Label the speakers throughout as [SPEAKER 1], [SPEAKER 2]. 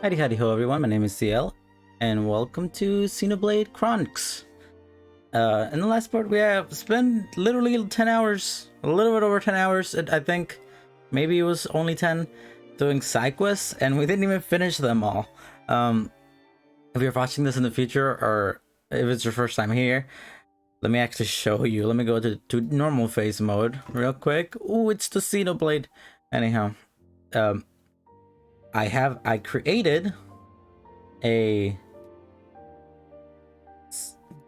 [SPEAKER 1] Howdy ho everyone, my name is CL, and welcome to Xenoblade Chronicles. In the last part we have spent literally 10 hours, a little bit over 10 hours, I think, maybe it was only 10, doing side quests, and we didn't even finish them all. If you're watching this in the future, or if it's your first time here, let me actually show you. Let me go to normal phase mode real quick. Oh, it's the Xenoblade. Anyhow, I created a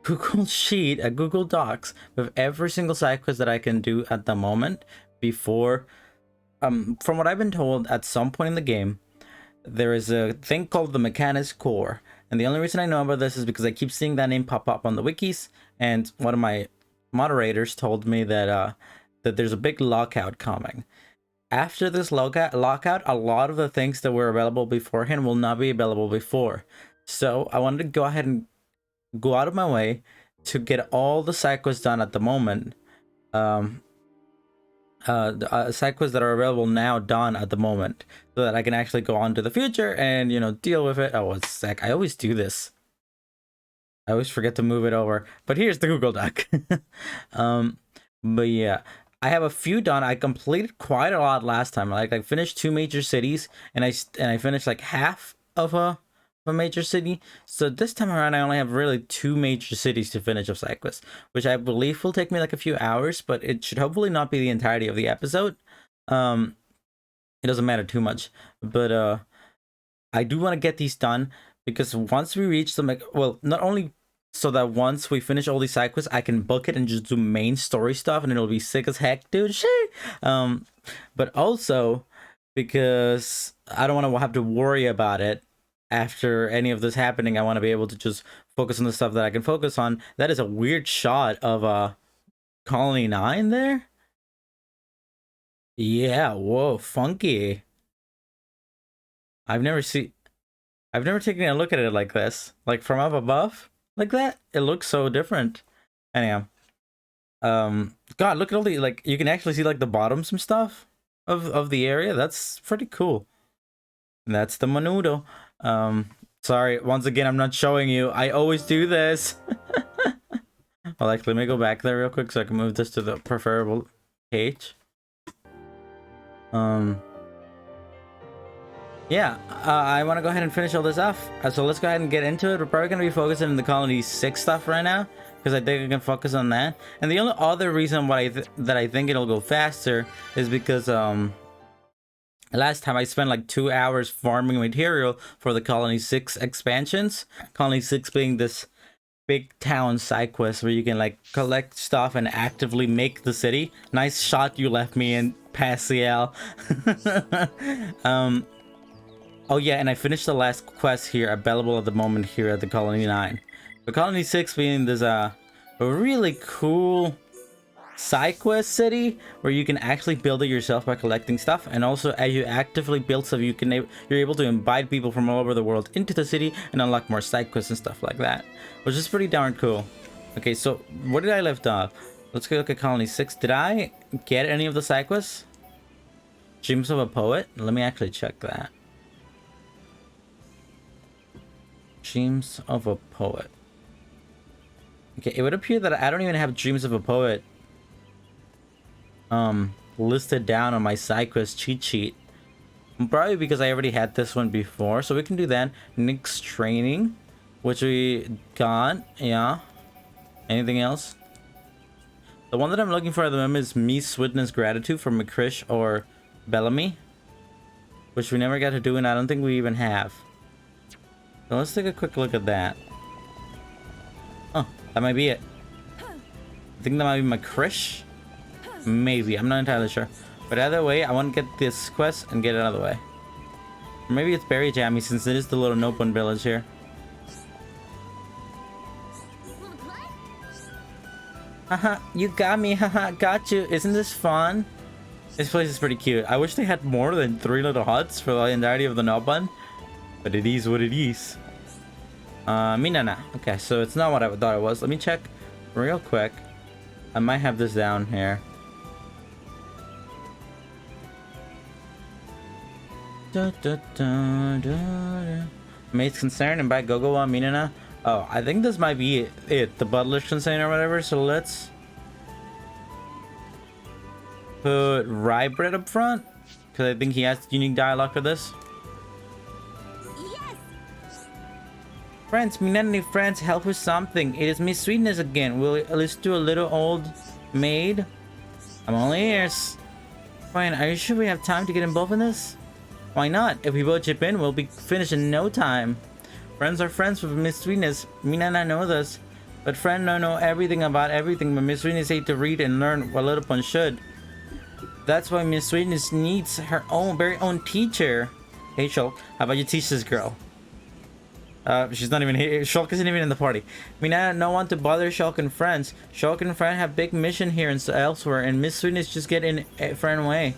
[SPEAKER 1] Google Sheet, a Google Docs with every single side quest that I can do at the moment before. From what I've been told, at some point in the game, there is a thing called the Mechanics Core. And the only reason I know about this is because I keep seeing that name pop up on the wikis, and one of my moderators told me that that there's a big lockout coming. After this lockout, a lot of the things that were available beforehand will not be available before. So I wanted to go ahead and go out of my way to get all the side quests done at the moment. Side quests that are available now done at the moment, so that I can actually go on to the future and, you know, deal with it. Oh, it's sick. I always do this. I always forget to move it over. But here's the Google Doc. But yeah, I have a few done. I completed quite a lot last time. Like I finished 2 major cities, and I finished like half of a major city. So this time around, I only have really 2 major cities to finish of side quests, which I believe will take me like a few hours, but it should hopefully not be the entirety of the episode. It doesn't matter too much, but I do want to get these done, because once we reach the well, not only so that once we finish all these side quests, I can book it and just do main story stuff, and it'll be sick as heck, dude. Shit. But also because I don't want to have to worry about it after any of this happening. I want to be able to just focus on the stuff that I can focus on. That is a weird shot of Colony 9 there. Yeah, whoa, funky. I've never taken a look at it like this, like from up above. Like that, it looks so different. Anyhow, God, look at all the, like, you can actually see like the bottoms and stuff of the area. That's pretty cool. And that's the Menudo. Sorry, once again, I'm not showing you. I always do this. Well, actually, let me go back there real quick so I can move this to the preferable page. Yeah, I want to go ahead and finish all this off. So let's go ahead and get into it. We're probably going to be focusing on the Colony 6 stuff right now, because I think I can focus on that. And the only other reason why that I think it'll go faster is because last time I spent like 2 hours farming material for the Colony 6 expansions. Colony 6 being this big town side quest where you can like collect stuff and actively make the city. Nice shot you left me in, Pasiel. Oh yeah, and I finished the last quest here, available at the moment here at the Colony 9. The Colony 6 being this a really cool side quest city where you can actually build it yourself by collecting stuff, and also as you actively build stuff, you're able to invite people from all over the world into the city and unlock more side quests and stuff like that, which is pretty darn cool. Okay, so where did I left off? Let's go look at Colony 6. Did I get any of the side quests? Dreams of a Poet? Let me actually check that. Dreams of a Poet. Okay, it would appear that I don't even have Dreams of a Poet listed down on my side quest cheat sheet. Probably because I already had this one before, so we can do that. Nick's training, which we got. Yeah. Anything else? The one that I'm looking for at the moment is Me's Witness Gratitude from McCrish or Bellamy, which we never got to do, and I don't think we even have. So let's take a quick look at that. Oh, that might be it. I think that might be my Krish. Maybe, I'm not entirely sure. But either way, I want to get this quest and get it out of the way. Or maybe it's Berry Jammy, since it is the little Nopon village here. Haha, you got me, haha, got you. Isn't this fun? This place is pretty cute. I wish they had more than 3 little huts for the entirety of the Nopon. But it is what it is. Minana. Okay, so it's not what I thought it was. Let me check real quick. I might have this down here. Mate's concern and by Gogo wa Minana. Oh, I think this might be it. The butler's concern or whatever. So let's put rye bread up front because I think he has unique dialogue for this.
[SPEAKER 2] Yes.
[SPEAKER 1] Friends, Minani friends, help with something. It is Miss Sweetness again. Will at least do a little old maid? I'm only ears. Fine, are you sure we have time to get involved in this? Why not? If we both chip in, we'll be finished in no time. Friends are friends with Miss Sweetness. Minana knows us. But friend don't know everything about everything, but Miss Sweetness hate to read and learn what little one should. That's why Miss Sweetness needs her own very own teacher. Hey Shulk, how about you teach this girl? She's not even here. Shulk isn't even in the party. Minana no want to bother Shulk and friends. Shulk and friend have big mission here and elsewhere, and Miss Sweetness just get in a friend way.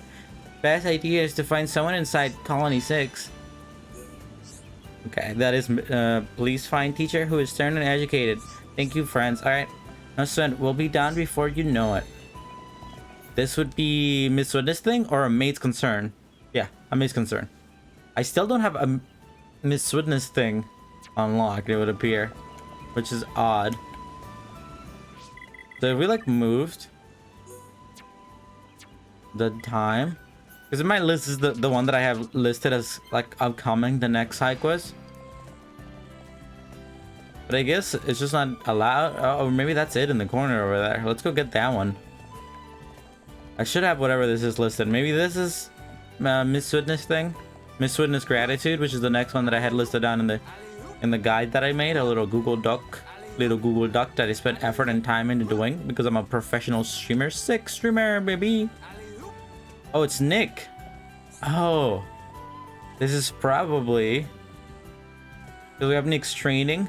[SPEAKER 1] Best idea is to find someone inside Colony 6. Okay, that is please find teacher who is stern and educated. Thank you, friends. Alright. Now son, we'll be done before you know it. This would be Miss Sweetness thing or a maid's concern? Yeah, a maid's concern. I still don't have a Miss Sweetness thing unlocked, it would appear, which is odd. So if we like moved the time, because in my list is the one that I have listed as like upcoming, the next side quest, but I guess it's just not allowed. Oh, maybe that's it in the corner over there. Let's go get that one. I should have whatever this is listed. Maybe this is Miss Sweetness thing, Miss Sweetness gratitude, which is the next one that I had listed down in the guide that I made, a little Google Doc that I spent effort and time into doing because I'm a professional streamer. Sick streamer, baby. Oh, it's Nick. Oh, this is probably, do we have Nick's training?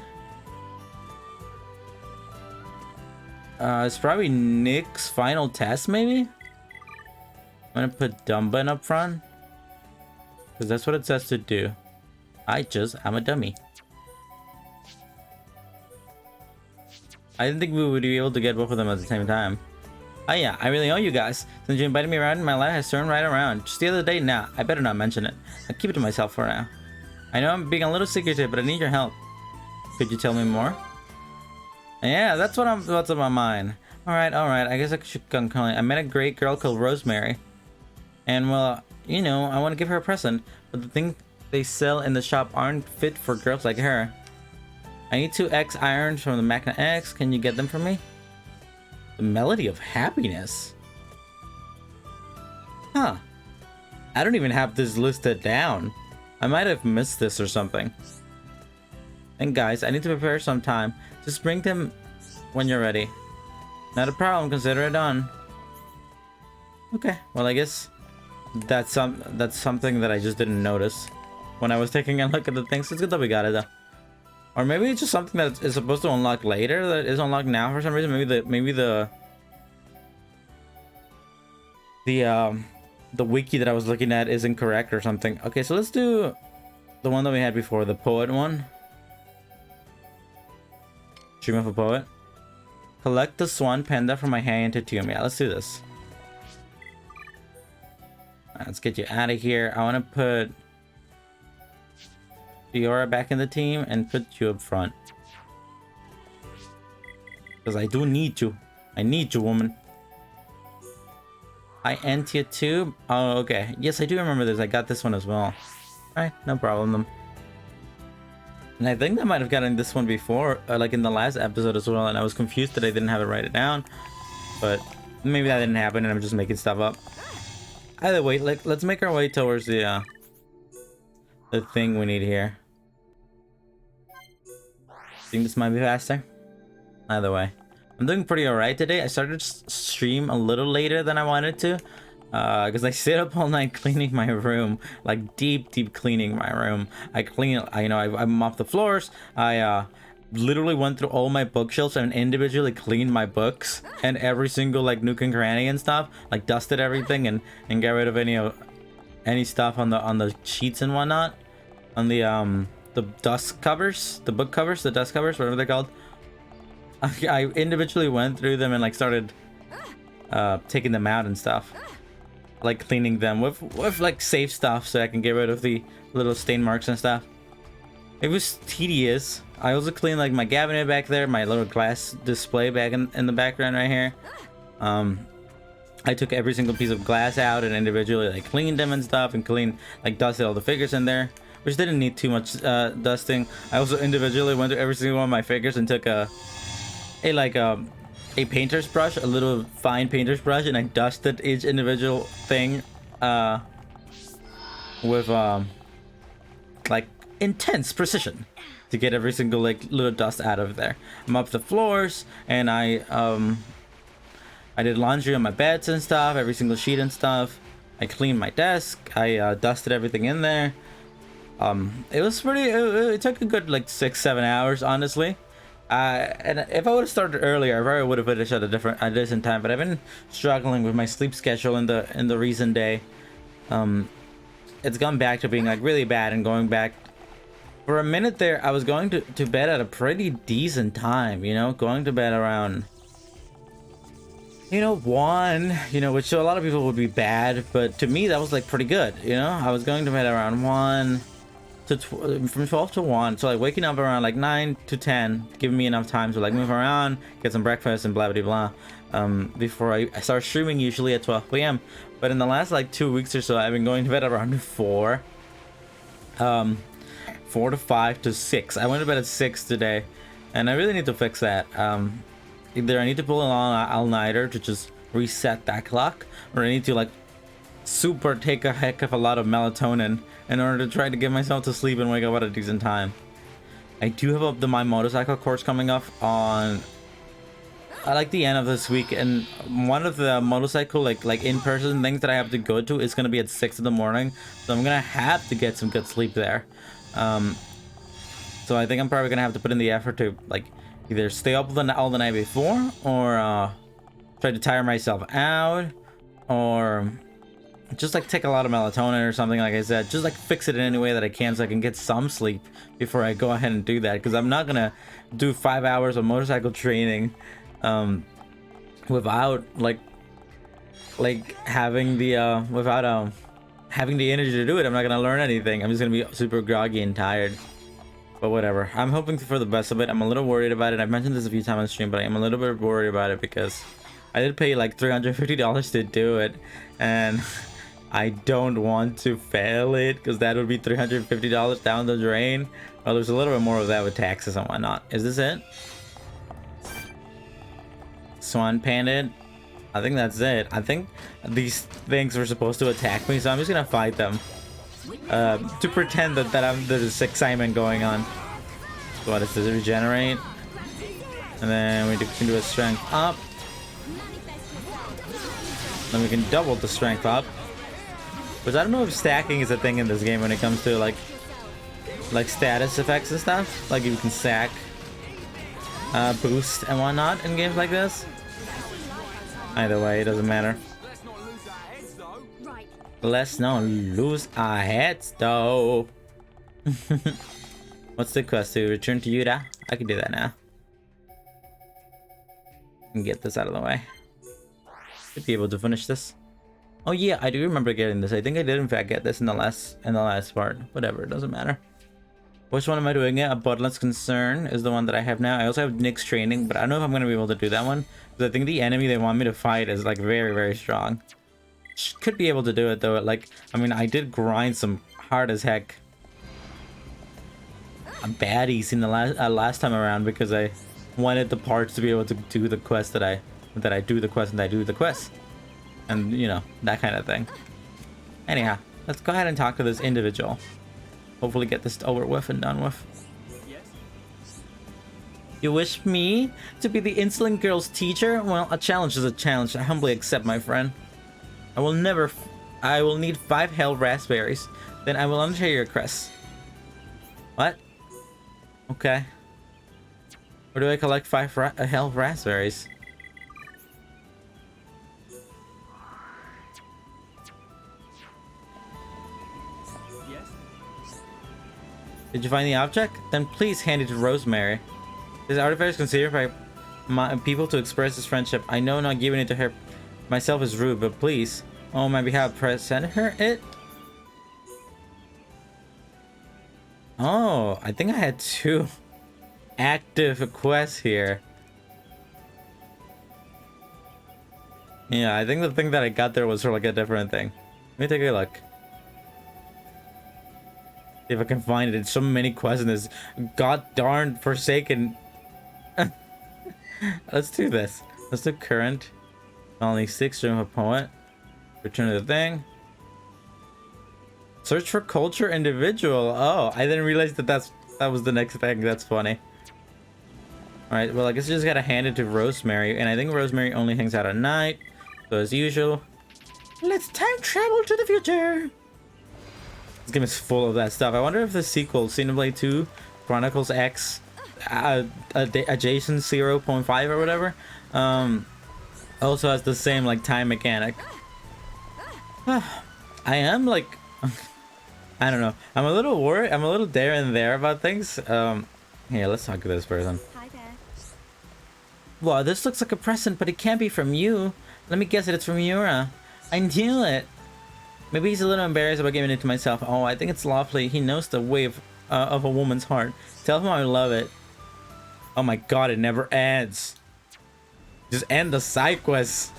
[SPEAKER 1] It's probably Nick's final test, maybe? I'm gonna put Dumbbin up front because that's what it says to do. I'm a dummy. I didn't think we would be able to get both of them at the same time. Oh yeah, I really owe you guys. Since you invited me around, my life has turned right around. Just the other day, nah, I better not mention it. I'll keep it to myself for now. I know I'm being a little secretive, but I need your help. Could you tell me more? Yeah, that's what's on my mind. Alright, I guess I should come calling. I met a great girl called Rosemary. And well, you know, I want to give her a present, but the things they sell in the shop aren't fit for girls like her. I need 2 X irons from the Magna X. Can you get them for me? The Melody of Happiness. Huh. I don't even have this listed down. I might have missed this or something. And guys, I need to prepare some time. Just bring them when you're ready. Not a problem, consider it done. Okay, well I guess that's something that I just didn't notice when I was taking a look at the things. It's good that we got it though. Or maybe it's just something that is supposed to unlock later that is unlocked now for some reason. Maybe the wiki that I was looking at is incorrect or something. Okay, so let's do the one that we had before, the poet one. Dream of a poet. Collect the swan panda from my hand tomb. Yeah, let's do this. Alright, let's get you out of here. I want to put Fiora back in the team and put you up front. Because I do need you. I need you, woman. I Entia too. Oh, okay. Yes, I do remember this. I got this one as well. Alright, no problem. And I think I might have gotten this one before, like in the last episode as well, and I was confused that I didn't have it write it down. But maybe that didn't happen and I'm just making stuff up. Either way, let's make our way towards the thing we need here. Think this might be faster? Either way. I'm doing pretty alright today. I started stream a little later than I wanted to. Because I stayed up all night cleaning my room. Like deep cleaning my room. I mopped the floors. I literally went through all my bookshelves and individually cleaned my books. And every single like nook and cranny and stuff. Like dusted everything and got rid of any stuff on the sheets and whatnot. On the dust covers, the book covers, the dust covers, whatever they're called. I individually went through them and like started taking them out and stuff. like cleaning them with like safe stuff so I can get rid of the little stain marks and stuff. It was tedious. I also cleaned like my cabinet back there, my little glass display back in the background right here. I took every single piece of glass out and individually like cleaned them and stuff, and like dusted all the figures in there, which didn't need too much dusting. I also individually went through every single one of my figures and took a painter's brush, a little fine painter's brush, and I dusted each individual thing with like intense precision to get every single like little dust out of there. I mopped the floors, and I did laundry on my beds and stuff, every single sheet and stuff. I cleaned my desk. I dusted everything in there. It was pretty. It took a good like 6-7 hours, honestly. And if I would have started earlier, I probably would have finished at a decent time. But I've been struggling with my sleep schedule in the recent day. It's gone back to being like really bad, and going back. For a minute there, I was going to bed at a pretty decent time. You know, going to bed around, 1, which to a lot of people would be bad, but to me that was like pretty good. I was going to bed around 1 to from 12 to 1, so like waking up around like 9 to 10, giving me enough time to like move around, get some breakfast and blah blah blah, before I start streaming, usually at 12 p.m. But in the last like 2 weeks or so, I've been going to bed around 4 to 5 to 6. I went to bed at 6 today, and I really need to fix that. Either I need to pull an all-nighter to just reset that clock, or I need to like super take a heck of a lot of melatonin in order to try to get myself to sleep and wake up at a decent time. I do have my motorcycle course coming up on like the end of this week, and one of the motorcycle like in-person things that I have to go to is gonna be at 6 in the morning, so I'm gonna have to get some good sleep there. So I think I'm probably gonna have to put in the effort to like either stay up all the night before, or try to tire myself out, or just like take a lot of melatonin or something. Like I said, just like fix it in any way that I can so I can get some sleep before I go ahead and do that, because I'm not gonna do 5 hours of motorcycle training without having the having the energy to do it. I'm not gonna learn anything. I'm just gonna be super groggy and tired. But whatever. I'm hoping for the best of it. I'm a little worried about it. I've mentioned this a few times on stream, but I am a little bit worried about it because I did pay like $350 to do it, and I don't want to fail it, because that would be $350 down the drain. Well, there's a little bit more of that with taxes and whatnot. Is this it? Swan Pandit? I think that's it. I think these things were supposed to attack me, so I'm just gonna fight them. To pretend that there's excitement going on. So what is this? Regenerate, and then we can do a strength up. Then we can double the strength up. Which I don't know if stacking is a thing in this game when it comes to like status effects and stuff. Like you can stack boost and whatnot in games like this. Either way, it doesn't matter. Let's not lose our heads though. What's the quest? To return to Yuta? I can do that now. And get this out of the way. Should be able to finish this. Oh yeah, I do remember getting this. I think I did in fact get this in the last part. Whatever, it doesn't matter. Which one am I doing it? A Bloodless Concern is the one that I have now. I also have Nick's Training, but I don't know if I'm gonna be able to do that one, because I think the enemy they want me to fight is like very, very strong. Could be able to do it though. Like, I mean, I did grind some hard as heck baddies in the last time around, because I wanted the parts to be able to do the quest that I do the quest and I do the quest, and that kind of thing. Anyhow, let's go ahead and talk to this individual. Hopefully get this over with and done with. You wish me to be the insolent girl's teacher? Well, a challenge is a challenge. I humbly accept, my friend. I will need 5 hell raspberries. Then I will unshare your crest. What? Okay. Where do I collect 5 hell raspberries? Did you find the object? Then please hand it to Rosemary. This artifact is considered by people to express his friendship. I know not giving it to her myself is rude, but please, Oh, maybe have present her it. Oh, I think I had 2 active quests here. Yeah, I think the thing that I got there was for like a different thing. Let me take a look. See if I can find it. It's so many quests in this god darn forsaken. Let's do this. Let's do current. Only 6 dream of a poet. Return to the thing. Search for culture individual. Oh, I didn't realize that that was the next thing. That's funny. All right, well, I guess you just gotta hand it to Rosemary, and I think Rosemary only hangs out at night. So as usual, let's time travel to the future. This game is full of that stuff. I wonder if the sequel, Xenoblade 2 Chronicles X, adjacent 0.5 or whatever, also has the same like time mechanic. I am like, I don't know. I'm a little worried. I'm a little there and there about things. Here, let's talk to this person.
[SPEAKER 2] Hi there.
[SPEAKER 1] Wow, this looks like a present, but it can't be from you. Let me guess it. It's from Yura. I knew it. Maybe he's a little embarrassed about giving it to myself. Oh, I think it's lovely. He knows the way of a woman's heart. Tell him I love it. Oh my god, it never ends. Just end the side quest.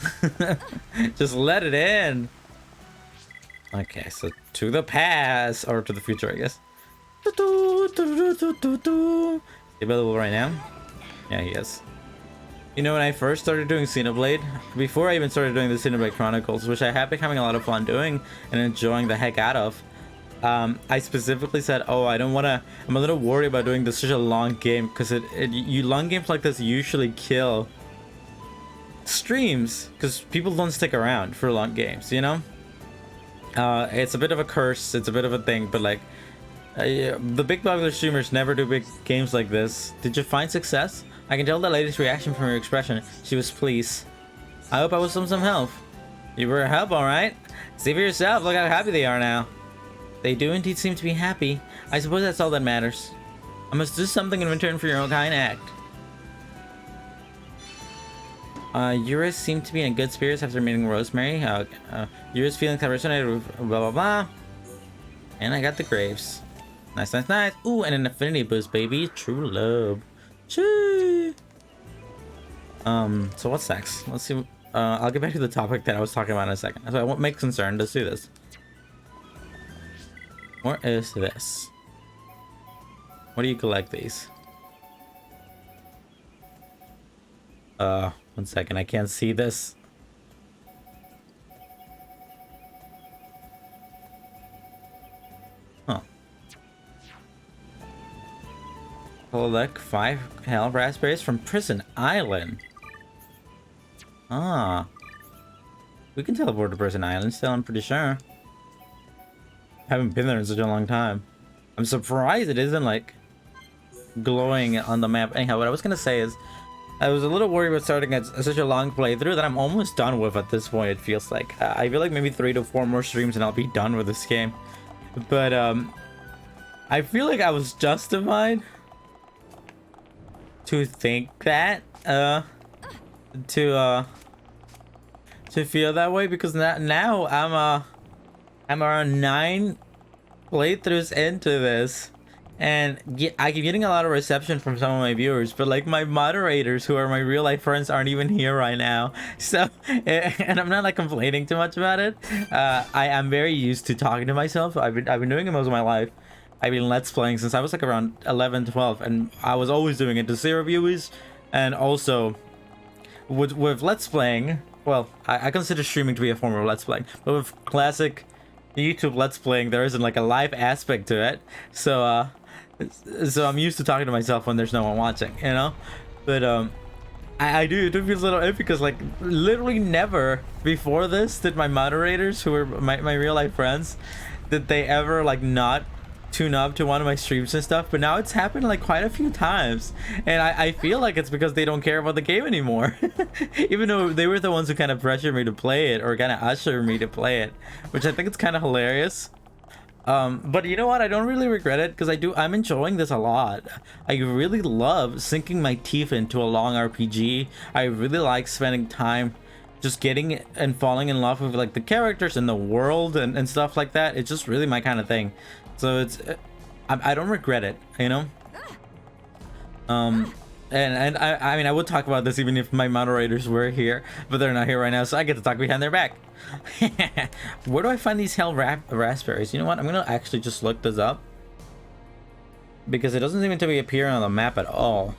[SPEAKER 1] Just let it in. Okay, so to the past, or to the future, I guess. Is he available right now? Yeah, he is. You know, when I first started doing Xenoblade, before I even started doing the Xenoblade Chronicles, which I have been having a lot of fun doing and enjoying the heck out of, I specifically said, oh, I don't want to, I'm a little worried about doing this such a long game, because long games like this usually kill streams, because people don't stick around for long games, you know? It's a bit of a curse, it's a bit of a thing, but like, the big popular streamers never do big games like this. Did you find success? I can tell the lady's reaction from her expression. She was pleased. I hope I was some help. You were a help, alright? See for yourself, look how happy they are now. They do indeed seem to be happy. I suppose that's all that matters. I must do something in return for your own kind act. Yura seemed to be in good spirits after meeting Rosemary. Yura's feelings have resonated with blah blah blah. And I got the graves. Nice, nice, nice. Ooh, and an affinity boost, baby. True love. Chee. So what's next? Let's see. I'll get back to the topic that I was talking about in a second. So I won't make concern. Let's do this. Where is this? What do you collect these? 1 second. I can't see this. Huh. Collect 5 hell raspberries from Prison Island. Ah. We can teleport to Prison Island still, I'm pretty sure. Haven't been there in such a long time. I'm surprised it isn't like glowing on the map. Anyhow, what I was gonna say is I was a little worried about starting at such a long playthrough that I'm almost done with at this point, it feels like. I feel like maybe 3 to 4 more streams and I'll be done with this game. But I feel like I was justified to think that to feel that way, because now I'm around 9 playthroughs into this, and I keep getting a lot of reception from some of my viewers, but like my moderators, who are my real life friends, aren't even here right now. So, and I'm not like complaining too much about it. I am very used to talking to myself. I've been doing it most of my life. I've been let's playing since I was like around 11, 12, and I was always doing it to 0 viewers, and also with let's playing. Well, I consider streaming to be a form of let's playing, but with classic YouTube let's playing, there isn't like a live aspect to it. So I'm used to talking to myself when there's no one watching, you know. But I do it feels a little iffy, because like literally never before this did my moderators, who were my real life friends, did they ever like not tune up to one of my streams and stuff. But now it's happened like quite a few times, and I feel like it's because they don't care about the game anymore. Even though they were the ones who kind of pressured me to play it, or kind of ushered me to play it, which I think it's kind of hilarious. But you know what, I don't really regret it, because I'm enjoying this a lot. I really love sinking my teeth into a long RPG. I really like spending time just getting and falling in love with like the characters and the world and stuff like that. It's just really my kind of thing. So it's I don't regret it, you know. And I mean, I would talk about this even if my moderators were here, but they're not here right now, so I get to talk behind their back. Where do I find these hell raspberries? You know what? I'm gonna actually just look this up because it doesn't seem to be appearing on the map at all.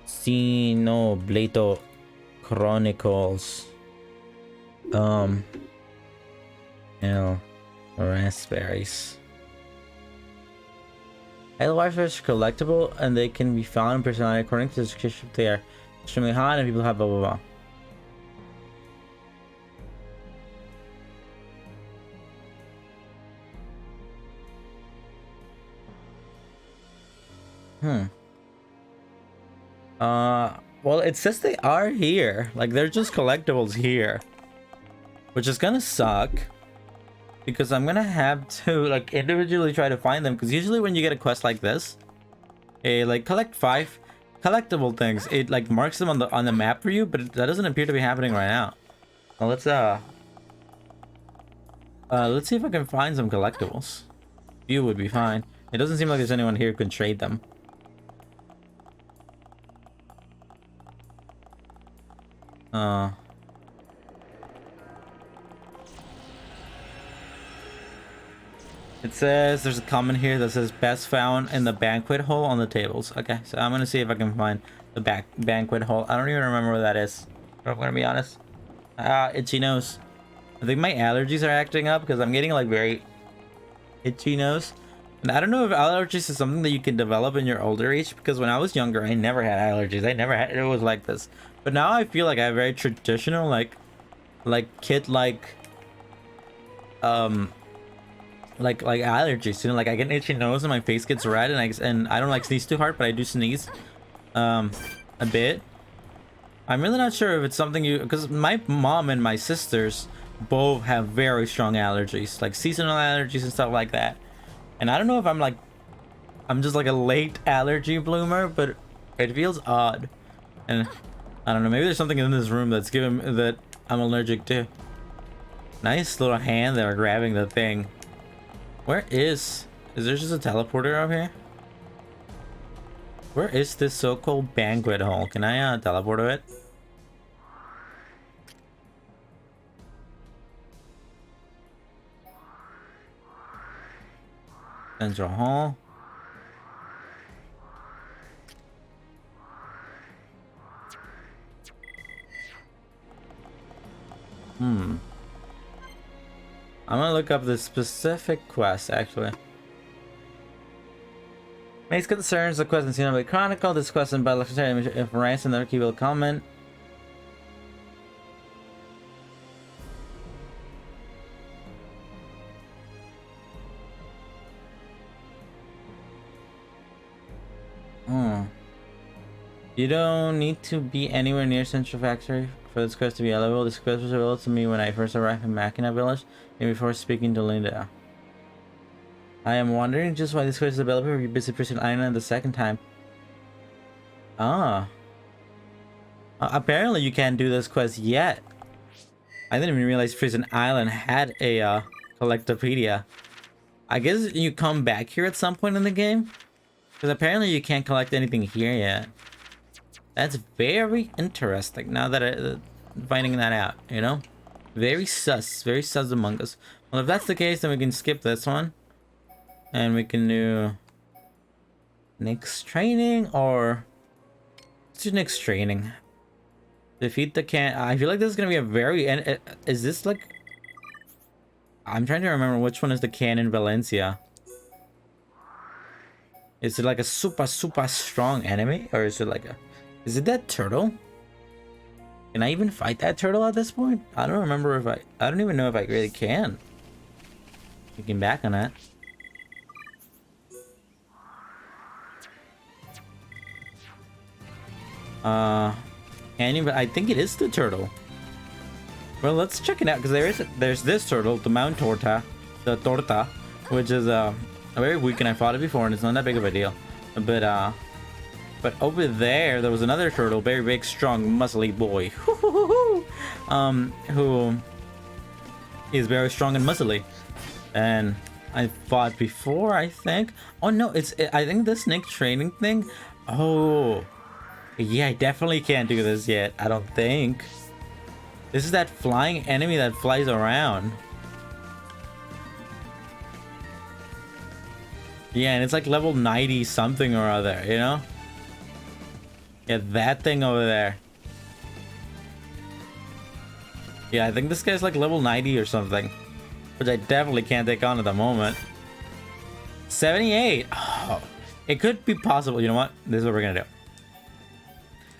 [SPEAKER 1] Xenoblade Chronicles. Raspberries. Hell raspberries are collectible and they can be found in personality according to the description. They are extremely hot and people have blah blah blah. Well, it says they are here. Like, they're just collectibles here. Which is gonna suck. Because I'm gonna have to, like, individually try to find them. Because usually when you get a quest like this, like, collect 5 collectible things. It, like, marks them on the map for you. But that doesn't appear to be happening right now. Well, let's see if I can find some collectibles. Few would be fine. It doesn't seem like there's anyone here who can trade them. It says there's a comment here that says best found in the banquet hall on the tables. Okay, so I'm gonna see if I can find the banquet hall. I don't even remember where that is, if I'm gonna be honest. Itchy nose. I think my allergies are acting up because I'm getting like very itchy nose. And I don't know if allergies is something that you can develop in your older age, because when I was younger, I never had allergies. I never had it was like this. But now I feel like I have very traditional, like kid-like, like allergies. You know, like I get an itchy nose and my face gets red, and I don't like sneeze too hard, but I do sneeze, a bit. I'm really not sure if it's something because my mom and my sisters both have very strong allergies, like seasonal allergies and stuff like that. And I don't know if I'm just like a late allergy bloomer, but it feels odd. And I don't know, maybe there's something in this room that's that I'm allergic to. Nice little hand there grabbing the thing. Where is there just a teleporter out here? Where is this so-called banquet hall? Can I teleport to it? Central hall. I'm gonna look up the specific quest actually. Makes concerns the quest in Xenoblade Chronicles. This quest in Battle if Rice and the key will comment. You don't need to be anywhere near Central Factory for this quest to be available. This quest was available to me when I first arrived in Machina Village and before speaking to Linda. I am wondering just why this quest is available if you visit Prison Island the second time. Apparently you can't do this quest yet. I didn't even realize Prison Island had a collectopedia. I guess you come back here at some point in the game, because apparently you can't collect anything here yet. That's very interesting now that I'm finding that out, you know? Very sus among us. Well, if that's the case, then we can skip this one. And we can do next training, or let's do next training. Defeat the can. I feel like this is gonna be a very. Is this like? I'm trying to remember which one is the can in Valencia. Is it like a super strong enemy, or is it like a? Is it that turtle? Can I even fight that turtle at this point? I don't remember if I don't even know if I really can. Looking back on that. I think it is the turtle. Well, let's check it out, because there's this turtle, the Mount Torta, which is very weak, and I fought it before, and it's not that big of a deal. But over there was another turtle, very big, strong, muscly boy. who is very strong and muscly. And I fought before, I think. Oh no, I think the snake training thing. Oh, yeah, I definitely can't do this yet. I don't think. This is that flying enemy that flies around. Yeah, and it's like level 90 something or other, you know? Yeah, that thing over there. Yeah, I think this guy's like level 90 or something. Which I definitely can't take on at the moment. 78! Oh, it could be possible. You know what? This is what we're gonna do.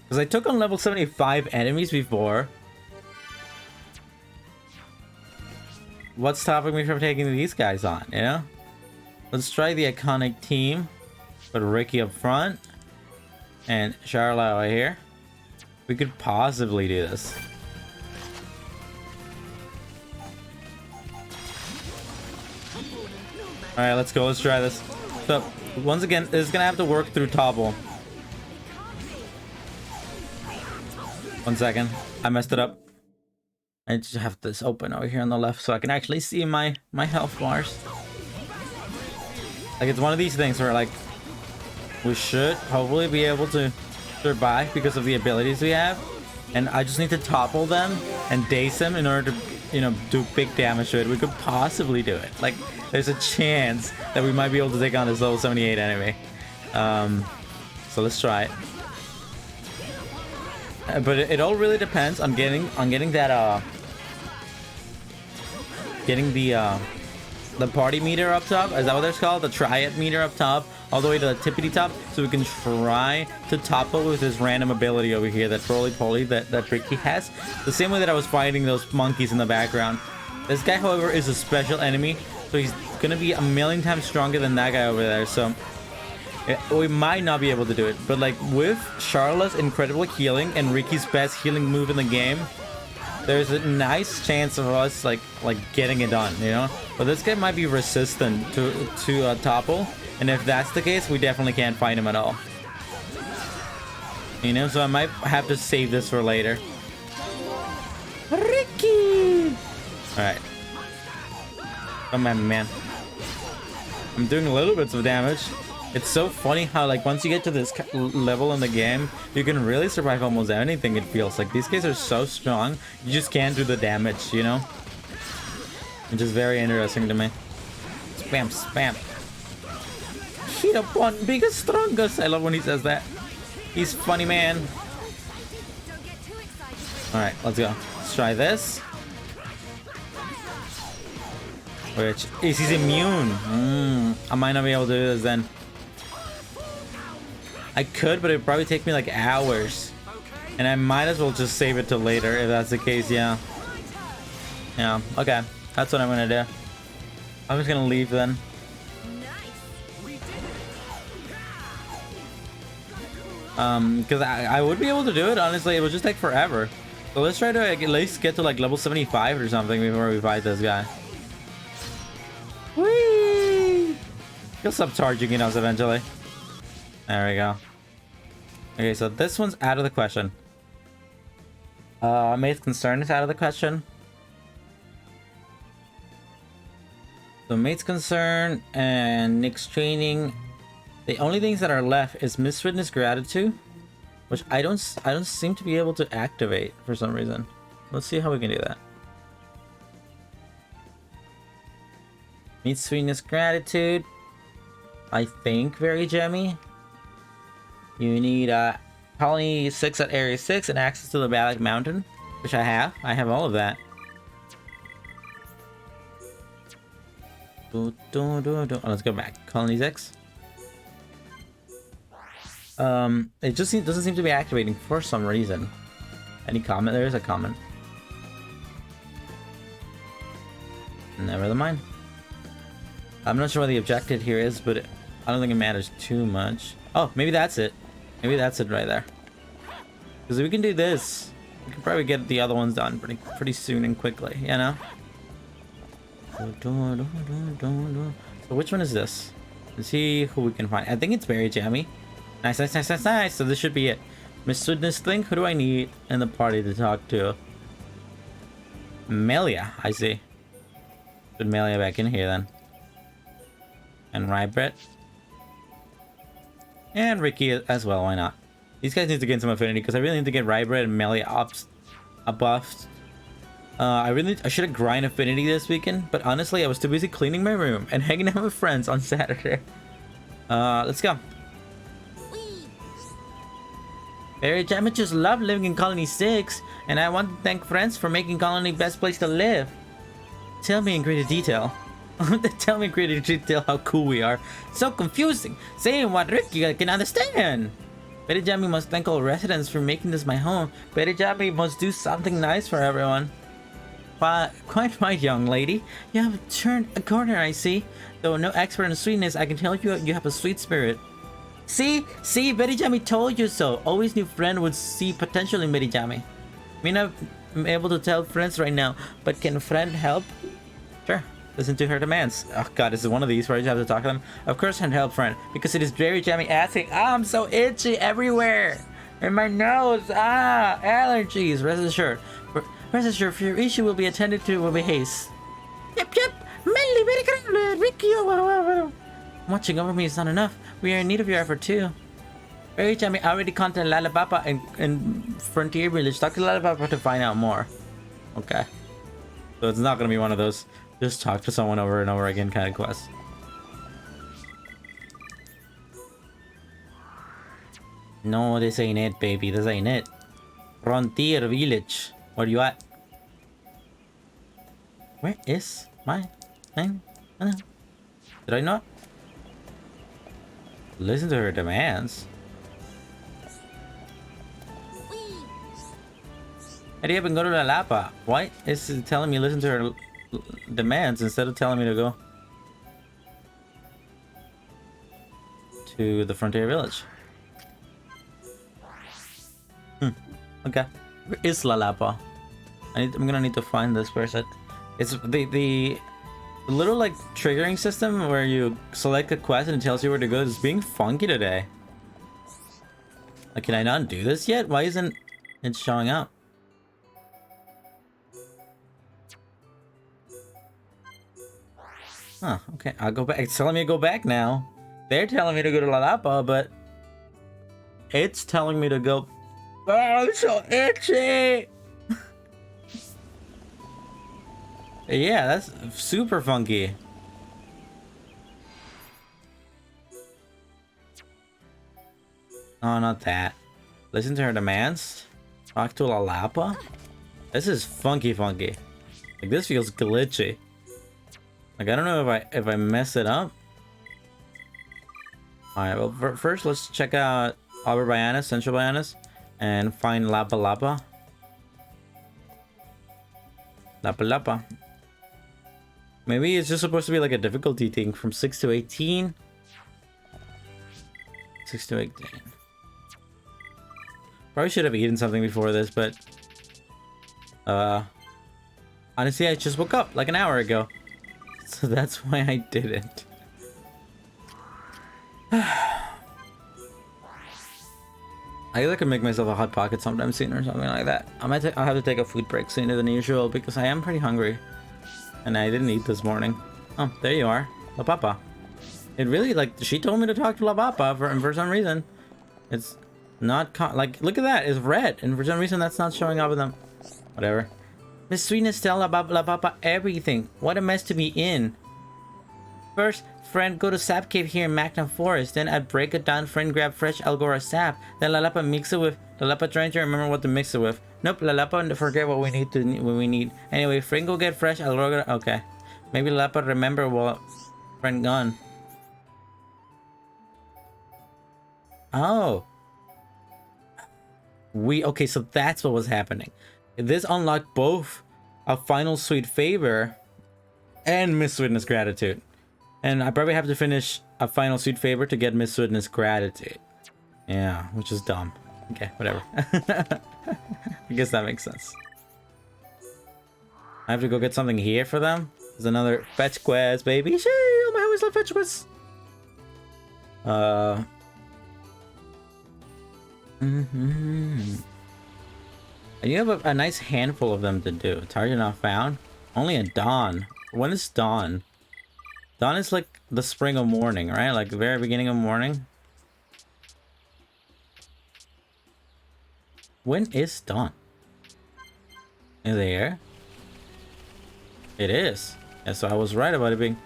[SPEAKER 1] Because I took on level 75 enemies before. What's stopping me from taking these guys on, you know? Let's try the iconic team. Put Ricky up front. And Charlotte over here. We could possibly do this. Alright, let's go. Let's try this. So, once again, this is gonna have to work through Topple. 1 second. I messed it up. I just have this open over here on the left so I can actually see my health bars. Like, it's one of these things where, like, we should hopefully be able to survive because of the abilities we have. And I just need to topple them and daze them in order to, you know, do big damage to it. We could possibly do it. Like, there's a chance that we might be able to take on this level 78 enemy. So let's try it. But it all really depends on getting that getting the party meter up top. Is that what it's called? The triad meter up top, all the way to the tippity top, so we can try to topple with this random ability over here, that roly-poly that Ricky has. The same way that I was fighting those monkeys in the background. This guy, however, is a special enemy, so he's gonna be a million times stronger than that guy over there. So we might not be able to do it, but like with Charlotte's incredible healing and Ricky's best healing move in the game, there's a nice chance of us like getting it done, you know. But this guy might be resistant to topple, and if that's the case, we definitely can't fight him at all, you know. So I might have to save this for later. Ricky! All right, come on, man. I'm doing a little bits of damage. It's so funny how, like, once you get to this level in the game, you can really survive almost anything, it feels like. These guys are so strong, you just can't do the damage, you know? Which is very interesting to me. Spam, spam. Hit up one biggest, strongest. I love when he says that. He's funny, man. Alright, let's go. Let's try this. Which is he's immune. I might not be able to do this then. I could, but it'd probably take me like hours. And I might as well just save it till later if that's the case, yeah. Yeah, okay. That's what I'm gonna do. I'm just gonna leave then. Because I would be able to do it, honestly. It would just take forever. So let's try to at least get to like level 75 or something before we fight this guy. Whee! He'll stop charging us eventually. There we go. Okay, so this one's out of the question. Mate's concern is out of the question. So Mate's concern and Nick's training. The only things that are left is Misfitness Gratitude, which I don't seem to be able to activate for some reason. Let's see how we can do that. Misfitness Gratitude. I think very gemmy. You need Colony 6 at Area 6 and access to the Balak Mountain, which I have. I have all of that. Oh, let's go back. Colony 6. It just doesn't seem to be activating for some reason. Any comment? There is a comment. Never mind. I'm not sure what the objective here is, but I don't think it matters too much. Oh, maybe that's it. Maybe that's it right there. Because if we can do this, we can probably get the other ones done pretty soon and quickly, you know? So which one is this? Let's see who we can find. I think it's very jammy. Nice, nice, nice, nice, nice. So this should be it. Miss Goodness thing, who do I need in the party to talk to? Melia, I see. Put Melia back in here then. And Rybrit. And Ricky as well, why not? These guys need to gain some affinity because I really need to get Rybrit and Melia up buffed. I should have grind affinity this weekend, but honestly I was too busy cleaning my room and hanging out with friends on Saturday. Let's go. Very just love living in Colony 6, and I want to thank friends for making Colony best place to live. Tell me in greater detail. Tell me in greater detail how cool we are. So confusing. Saying what Ricky can understand. Betty Jammy must thank all residents for making this my home. Betty Jammy must do something nice for everyone. Quite right, young lady. You have turned a corner, I see. Though no expert in sweetness, I can tell you have a sweet spirit. See, Betty Jammy told you so. Always knew friend would see potential in Betty Jammy. May not be able to tell friends right now, but can friend help? Sure. Listen to her demands. Oh god, this is one of these where you have to talk to them. Of course, can help friend, because it is very Jammy asking. Ah, I'm so itchy everywhere. In my nose. Ah, allergies. Rest assured. Rest assured, your issue will be attended to with haste. Yep. Mainly very correctly, Ricky. Watching over me is not enough. We are in need of your effort too. Very Jammy already contacted Lalapapa in Frontier Village. Talk to Lalapapa to find out more. Okay. So it's not gonna be one of those just talk to someone over and over again kind of quest. No, this ain't it, baby. This ain't it. Frontier Village. Where you at? Where is my name? Did I not? Listen to her demands. Hurry up and go to La Lapa. Why is it telling me listen to her demands instead of telling me to go to the Frontier Village? Okay. Where is La Lapa? I'm gonna need to find this person. It's the little like triggering system where you select a quest and it tells you where to go is being funky today. Like, can I not do this yet? Why isn't it showing up? Huh, okay, I'll go back. It's telling me to go back now. They're telling me to go to La Lapa, but it's telling me to go. Oh, I'm so itchy! Yeah, that's super funky. Oh, not that. Listen to her demands. Talk to La Lapa. This is funky. Like, this feels glitchy. Like, I don't know if I mess it up. Alright, well, first let's check out Albert Byanis, Central Byanis, and find Lapa. Lapa. Maybe it's just supposed to be like a difficulty thing from 6 to 18. 6 to 18. Probably should have eaten something before this, but honestly, I just woke up like an hour ago. So that's why I didn't. I guess I could make myself a hot pocket sometime soon or something like that. I'll have to take a food break sooner than usual because I am pretty hungry. And I didn't eat this morning. Oh, there you are. La Papa. It really, like, she told me to talk to La Papa for some reason. It's not, like, look at that. It's red. And for some reason, that's not showing up in them. Whatever. Miss Sweetness, tell La Papa everything. What a mess to be in. First, friend, go to Sap Cave here in Magna Forest. Then I'd break it down. Friend, grab fresh Algora sap. Then La Lapa mix it with. La Lapa trying to remember what to mix it with. Nope, La Lapa forget what we need. Anyway, friend, go get fresh Algora. Okay. Maybe La Lapa remember what friend gone. Oh. Okay, so that's what was happening. This unlocked both a final sweet favor and Miss Sweetness gratitude. And I probably have to finish a final sweet favor to get Miss Sweetness gratitude. Yeah, which is dumb. Okay, whatever. I guess that makes sense. I have to go get something here for them. There's another fetch quest, baby. Shee, oh my, I always love fetch quests. And you have a nice handful of them to do. Target not found. Only a dawn. When is dawn? Dawn is like the spring of morning, right? Like the very beginning of morning. When is dawn? In the air? It is. Yeah, so I was right about it being...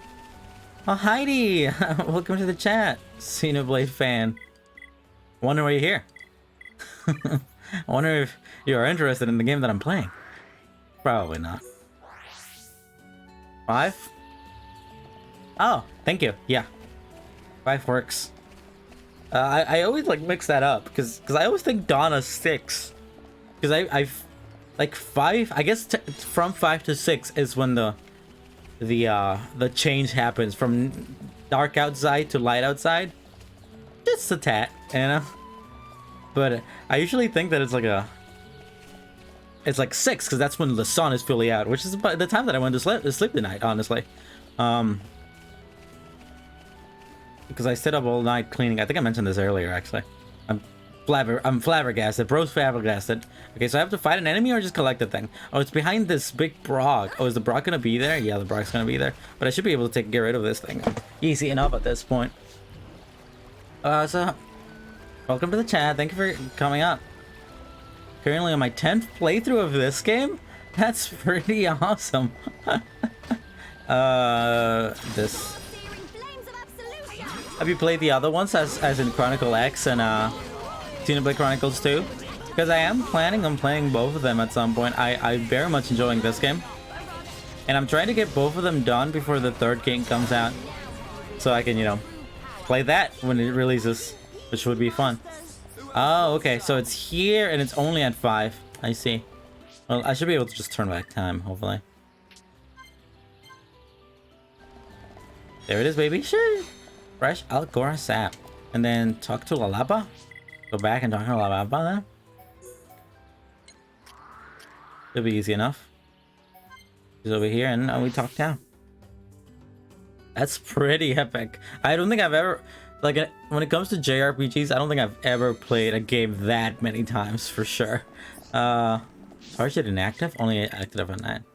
[SPEAKER 1] Oh, Heidi! Welcome to the chat. Xenoblade fan. Wonder why you're here. I wonder if you are interested in the game that I'm playing. Probably not. 5? Oh, thank you. Yeah. 5 works. I always like mix that up because I always think Donna's 6. Because I've like 5. I guess from 5 to 6 is when the change happens from dark outside to light outside. Just a tad, you know. But I usually think that it's like 6 because that's when the sun is fully out, which is about the time that I went to sleep tonight, honestly. Because I stayed up all night cleaning. I think I mentioned this earlier, actually. I'm flabbergasted. Bro's flabbergasted. Okay, so I have to fight an enemy or just collect the thing? Oh, it's behind this big Brog. Oh, is the Brog gonna be there? Yeah, the Brog's gonna be there. But I should be able to get rid of this thing. Easy enough at this point. So, welcome to the chat. Thank you for coming up. Currently on my 10th playthrough of this game? That's pretty awesome. This... Have you played the other ones as in Chronicle X and Xenoblade Chronicles 2? Because I am planning on playing both of them at some point. I'm very much enjoying this game. And I'm trying to get both of them done before the third game comes out. So I can, you know, play that when it releases, which would be fun. Oh, okay. So it's here and it's only at 5. I see. Well, I should be able to just turn back time, hopefully. There it is, baby. Sure. Fresh Algora sap. And then talk to Lalapa? Go back and talk to Lalapa then? It'll be easy enough. He's over here and we talk down. That's pretty epic. I don't think I've ever... Like, when it comes to JRPGs, I don't think I've ever played a game that many times, for sure. Target inactive? Only active on 9.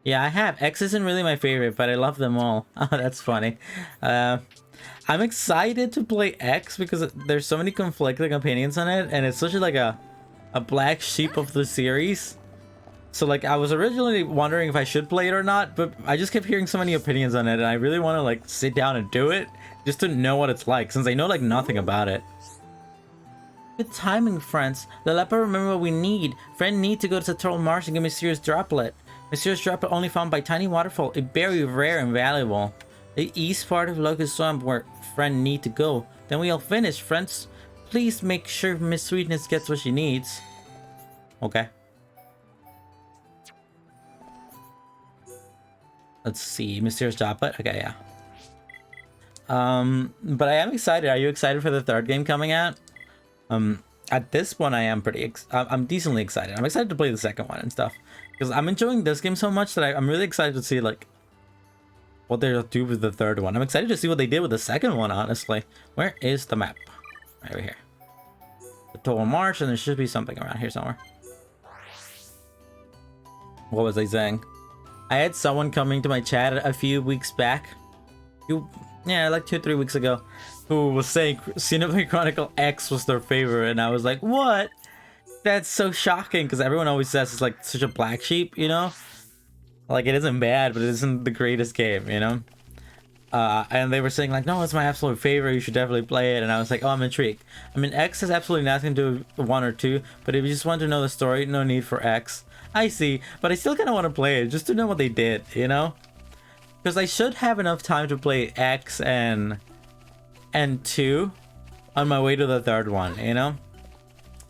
[SPEAKER 1] Yeah, I have. X isn't really my favorite, but I love them all. Oh, that's funny. I'm excited to play X because there's so many conflicting opinions on it, and it's such like a black sheep of the series. So like I was originally wondering if I should play it or not, but I just kept hearing so many opinions on it, and I really want to like sit down and do it just to know what it's like, since I know like nothing about it. Good timing, friends. The leper remember what we need. Friend need to go to Turtle Marsh and get Mysterious Droplet. Mysterious Droplet only found by Tiny Waterfall. A very rare and valuable. The east part of Locust Swamp where friend need to go. Then we all finish, friends. Please make sure Miss Sweetness gets what she needs. Okay. Let's see. Mysterious Droplet. Okay, yeah. But I am excited. Are you excited for the third game coming out? At this point, I am I'm decently excited. I'm excited to play the second one and stuff because I'm enjoying this game so much that I'm really excited to see like what they'll do with the third one. I'm excited to see what they did with the second one, honestly. Where is the map? Right over here. The Total Marsh, and there should be something around here somewhere. What was I saying? I had someone coming to my chat a few weeks back. Yeah, like 2-3 weeks ago, who was saying Xenoblade Chronicle X was their favorite, and I was like, what? That's so shocking, because everyone always says it's like such a black sheep, you know? Like, it isn't bad, but it isn't the greatest game, you know? And they were saying like, no, it's my absolute favorite, you should definitely play it, and I was like, oh, I'm intrigued. I mean, X has absolutely nothing to do with 1 or 2, but if you just want to know the story, no need for X. I see, but I still kind of want to play it, just to know what they did, you know? Because I should have enough time to play X and 2 on my way to the third one, you know?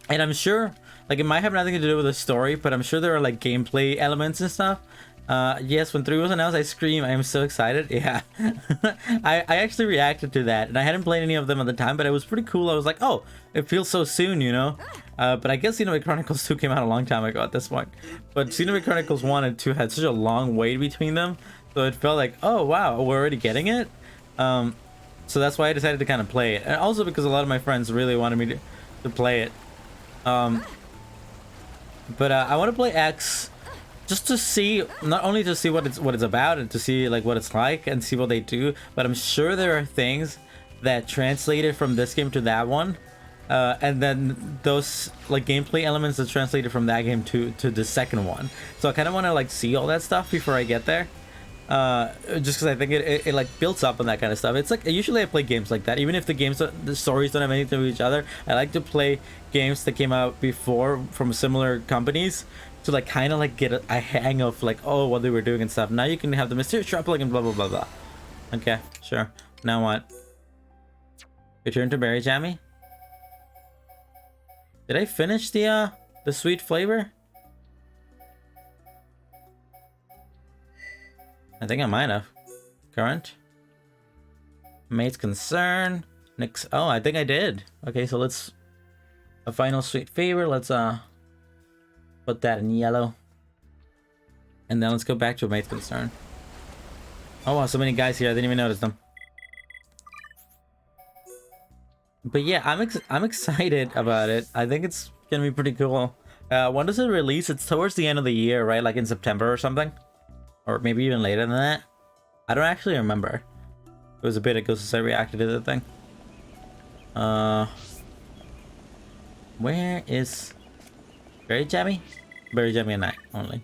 [SPEAKER 1] And I'm sure, like, it might have nothing to do with the story, but I'm sure there are, like, gameplay elements and stuff. Yes, when 3 was announced, I screamed. I am so excited. Yeah. I actually reacted to that, and I hadn't played any of them at the time, but it was pretty cool. I was like, oh, it feels so soon, you know? But I guess Xenoblade Chronicles 2 came out a long time ago at this point. But Xenoblade Chronicles 1 and 2 had such a long wait between them, so it felt like, oh, wow, we're already getting it? So that's why I decided to kind of play it. And also because a lot of my friends really wanted me to play it. But I want to play X just to see, not only to see what it's about and to see like what it's like and see what they do, but I'm sure there are things that translated from this game to that one, and then those like gameplay elements that translated from that game to the second one. So I kind of want to like see all that stuff before I get there, just because I think it like builds up on that kind of stuff. It's like usually I play games like that, even if the stories don't have anything to do with each other. I like to play games that came out before from similar companies to like kind of like get a hang of like, oh, what they were doing and stuff. Now you can have the mysterious traveling and blah blah blah blah. Okay, sure. Now what? Return to Berry Jammy. Did I finish the sweet flavor? I think I might have. Current. Mate's concern. Next. Oh, I think I did. Okay, so let's a final sweet favor. Let's put that in yellow. And then let's go back to a mate's concern. Oh wow, so many guys here. I didn't even notice them. But yeah, I'm excited about it. I think it's gonna be pretty cool. When does it release? It's towards the end of the year, right? Like in September or something, or maybe even later than that. I don't actually remember. It was a bit ago since I reacted to the thing. Where is Berry Jammy? Berry Jammy and I only.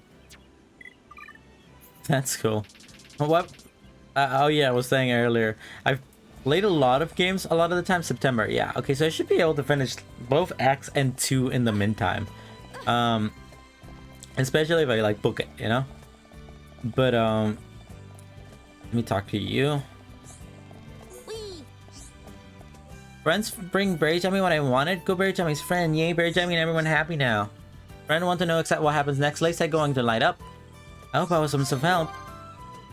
[SPEAKER 1] That's cool. What? Oh yeah, I was saying earlier. I've played a lot of games a lot of the time. September, yeah. Okay, so I should be able to finish both X and 2 in the meantime. Especially if I like book it, you know. But let me talk to you. Friends bring Berry Jammy what I wanted. Go Berry Jammy's friend. Yay, Berry Jammy and everyone happy now. Friend want to know exactly what happens next. Lace I going to light up. I hope I was some help.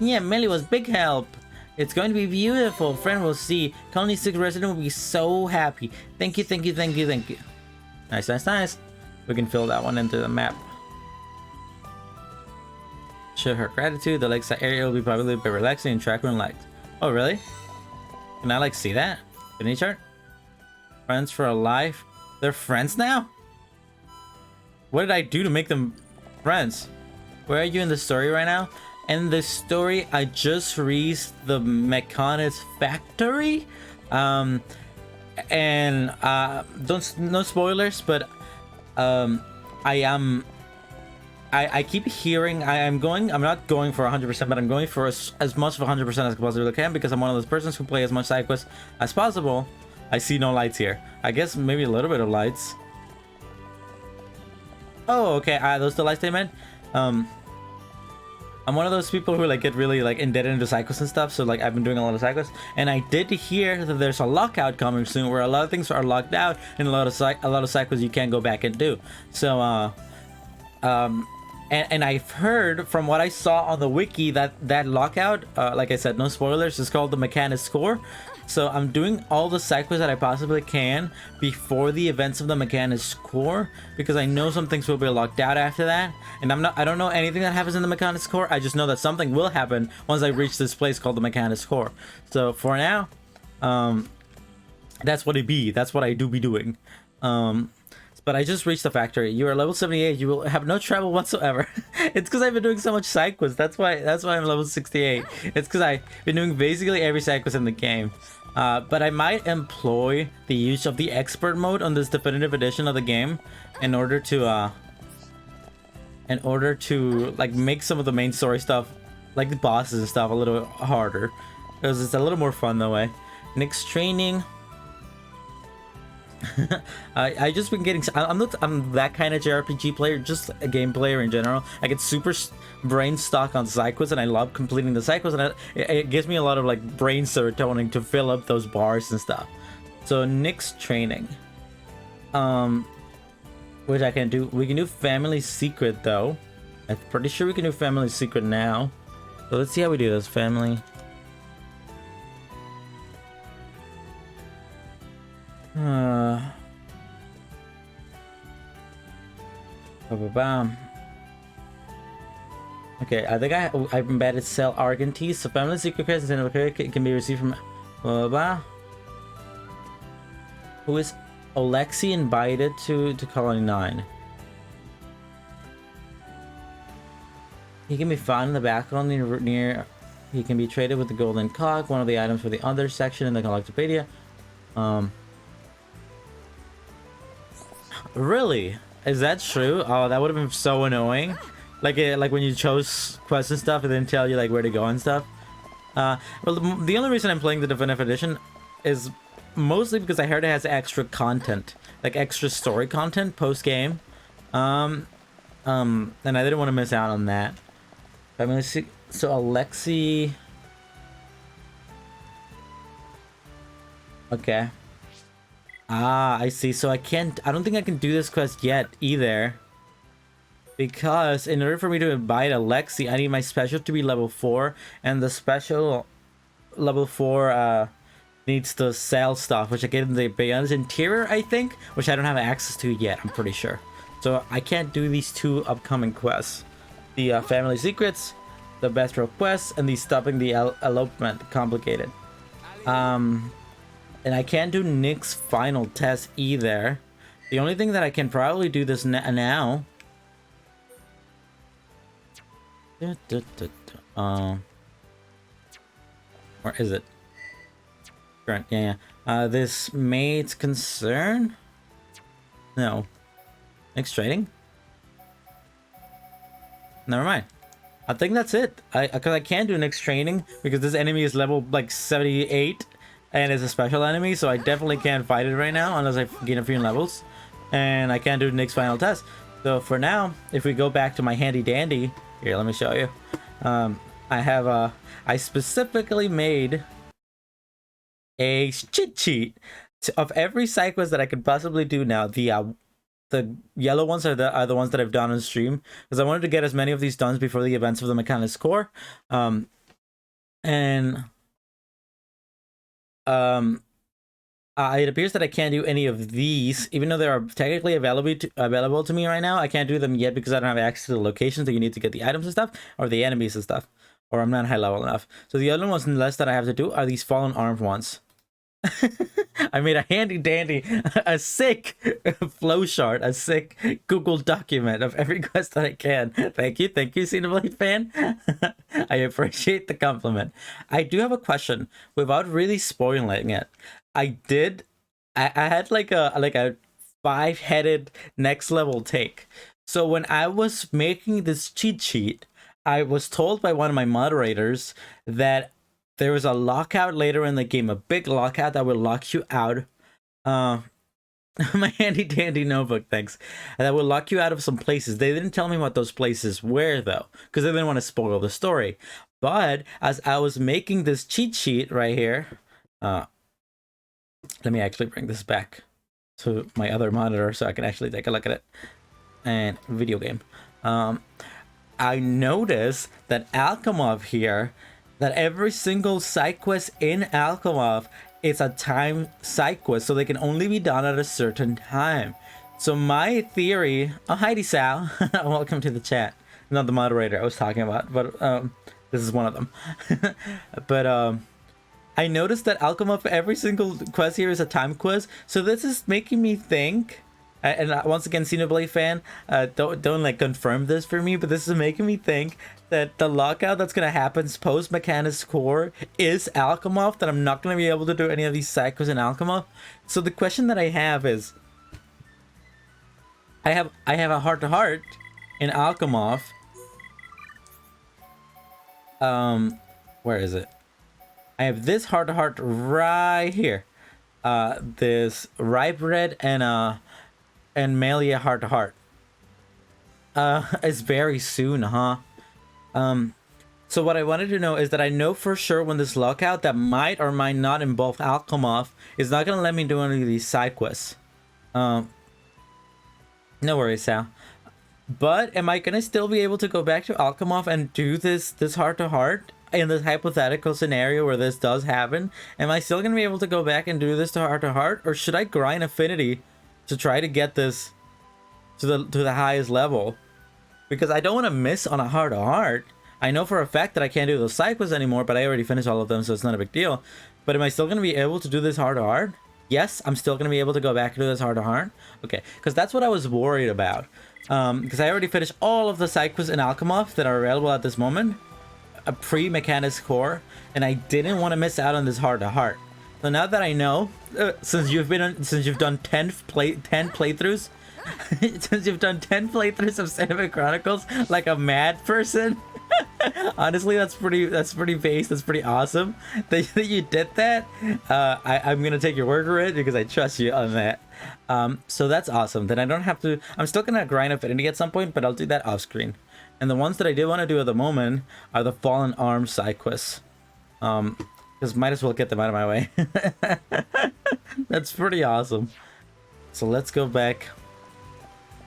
[SPEAKER 1] Yeah, Millie was big help. It's going to be beautiful. Friend will see. Colony 6 resident will be so happy. Thank you, thank you, thank you, thank you. Nice, nice, nice. We can fill that one into the map. Show her gratitude. The lakeside area will be probably by relaxing and track when light. Oh, really? Can I like see that? Finish chart? Friends for a life. They're friends now? What did I do to make them friends? Where are you in the story right now? In the story, I just reached the Mechanics factory. And no spoilers, but I keep hearing I'm not going for 100%, but I'm going for as much of 100% as I possibly can, because I'm one of those persons who play as much side quests as possible. I see no lights here. I guess maybe a little bit of lights. Oh, okay. Those the lights they meant. I'm one of those people who like get really like indebted into side quests and stuff. So like I've been doing a lot of side quests, and I did hear that there's a lockout coming soon, where a lot of things are locked out, and a lot of side quests you can't go back and do. So and I've heard from what I saw on the wiki that lockout, like I said, no spoilers, is called the Mechanics core. So I'm doing all the side quests that I possibly can before the events of the Mechanics core, because I know some things will be locked out after that, and I don't know anything that happens in the Mechanics core. I just know that something will happen once I reach this place called the Mechanics core. So for now, that's what it be. That's what I do be doing. But I just reached the factory. You are level 78. You will have no trouble whatsoever. It's because I've been doing so much side quests. That's why I'm level 68. It's because I've been doing basically every side quest in the game. But I might employ the use of the expert mode on this definitive edition of the game in order to like make some of the main story stuff, like the bosses and stuff, a little harder, because it's a little more fun that way. Next training. I just been getting. I'm that kind of JRPG player, just a game player in general. I get super brain stuck on side quests, and I love completing the side quests, and it gives me a lot of like brain serotonin to fill up those bars and stuff. So next training, which I can do. We can do Family Secret though. I'm pretty sure we can do Family Secret now. So let's see how we do this. Family. Okay, I think I've embedded Cell Argentine. So Family Secret quests and can be received from blah blah blah. Who is Alexi invited to Colony 9? He can be found in the background near. He can be traded with the golden cock, one of the items for the other section in the Collectopedia. Really? Is that true? Oh, that would have been so annoying. Like when you chose quests and stuff, it didn't tell you like where to go and stuff. Well, the only reason I'm playing the Definitive Edition is mostly because I heard it has extra content, like extra story content post game. And I didn't want to miss out on that. I'm gonna see. So Alexi. Okay. Ah, I see. So I don't think I can do this quest yet either. Because in order for me to invite Alexi, I need my special to be level 4. And the special level 4 needs to sell stuff, which I get in the Beyond's Interior, I think. Which I don't have access to yet, I'm pretty sure. So I can't do these 2 upcoming quests. The Family Secrets, the Best Row Quest, and the Stopping the Elopement Complicated. And I can't do Nick's final test either. The only thing that I can probably do this now. Where is it? Current, yeah. This Maid's Concern? No. Nick's Trading? Never mind. I think that's it. Because I can't do Nick's Training because this enemy is level like 78. And it's a special enemy, so I definitely can't fight it right now unless I gain a few levels. And I can't do Nick's final test. So for now, if we go back to my handy dandy, here, let me show you. I specifically made a cheat sheet of every side quest that I could possibly do now. The yellow ones are the ones that I've done on stream because I wanted to get as many of these done before the events of the Mechanist Core. It appears that I can't do any of these, even though they are technically available to me right now. I can't do them yet because I don't have access to the locations that you need to get the items and stuff, or the enemies and stuff, or I'm not high level enough. So the other ones less that I have to do are these Fallen Armed ones. I made a handy dandy, a sick flowchart, a sick Google document of every quest that I can. Thank you, Xenoblade fan. I appreciate the compliment. I do have a question without really spoiling it. I had like a 5-headed next level take. So when I was making this cheat sheet, I was told by one of my moderators that there was a lockout later in the game, a big lockout that will lock you out. My handy dandy notebook, thanks. That will lock you out of some places. They didn't tell me what those places were though, because they didn't want to spoil the story. But as I was making this cheat sheet right here, let me actually bring this back to my other monitor so I can actually take a look at it. And video game. I noticed that Alchemov here, that every single side quest in Alchemov is a time side quest, so they can only be done at a certain time. So my theory, oh Heidi Sal, welcome to the chat. Not the moderator I was talking about, but this is one of them. But I noticed that Alchemov, every single quest here is a time quest, so this is making me think. And once again, Xenoblade fan, don't like confirm this for me, but this is making me think that the lockout that's gonna happen post Mechanist Core is Alchemov, that I'm not gonna be able to do any of these side quests in Alchemov. So the question that I have is, I have a heart-to-heart in Alchemov. Where is it? I have this heart-to-heart right here. This ripe red and Melia heart-to-heart. It's very soon, huh? So what I wanted to know is that I know for sure when this lockout that might or might not involve Alchemov is not gonna let me do any of these side quests. No worries, Sal. But am I gonna still be able to go back to Alchemov and do this heart-to-heart in this hypothetical scenario where this does happen? Am I still gonna be able to go back and do this to heart-to-heart, or should I grind Affinity to try to get this to the highest level? Because I don't want to miss on a heart-to-heart. I know for a fact that I can't do those side quests anymore, but I already finished all of them, so it's not a big deal. But am I still going to be able to do this heart-to-heart? yes, I'm still gonna be able to go back into this heart to heart. Okay, because that's what I was worried about. Because I already finished all of the side quests in Alchemoth that are available at this moment, a pre-Mechanics core, and I didn't want to miss out on this heart to heart. So now that I know, since you've done 10 playthroughs, since you've done 10 playthroughs of Xenoblade Chronicles like a mad person, honestly, that's pretty base. That's pretty awesome that you did that. I'm gonna take your word for it because I trust you on that. So that's awesome. Then I don't have to. I'm still gonna grind Affinity at some point, but I'll do that off screen. And the ones that I did want to do at the moment are the Fallen Arms side quests. Because might as well get them out of my way. That's pretty awesome. So let's go back.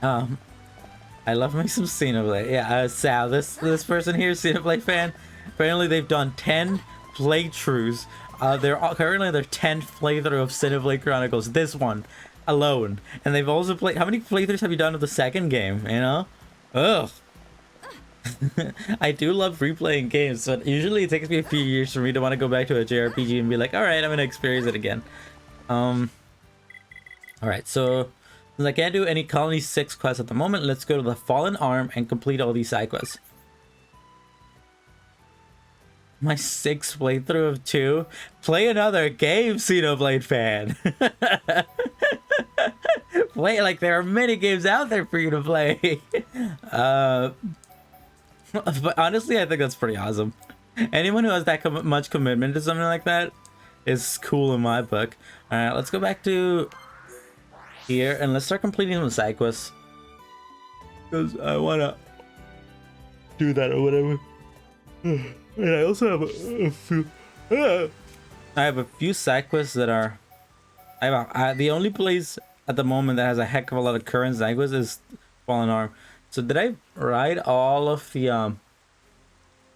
[SPEAKER 1] I love me some Xenoblade. Yeah, Sal, this person here, Xenoblade fan. Apparently they've done 10 playthroughs. They're currently their 10th playthrough of Xenoblade Chronicles. This one alone, and they've also played. How many playthroughs have you done of the second game? You know, ugh. I do love replaying games, but usually it takes me a few years for me to want to go back to a JRPG and be like, all right, I'm gonna experience it again. All right, so since I can't do any Colony 6 quests at the moment, let's go to the Fallen Arm and complete all these side quests. My 6th playthrough of 2. Play another game, Xenoblade fan. Play, like, there are many games out there for you to play. But honestly, I think that's pretty awesome. Anyone who has that much commitment to something like that is cool in my book. All right, let's go back to here and let's start completing some side quests, because I want to do that or whatever. And I also have a few. I have a few side quests that are. The only place at the moment that has a heck of a lot of current side quests is Fallen Arm. So did I write all of the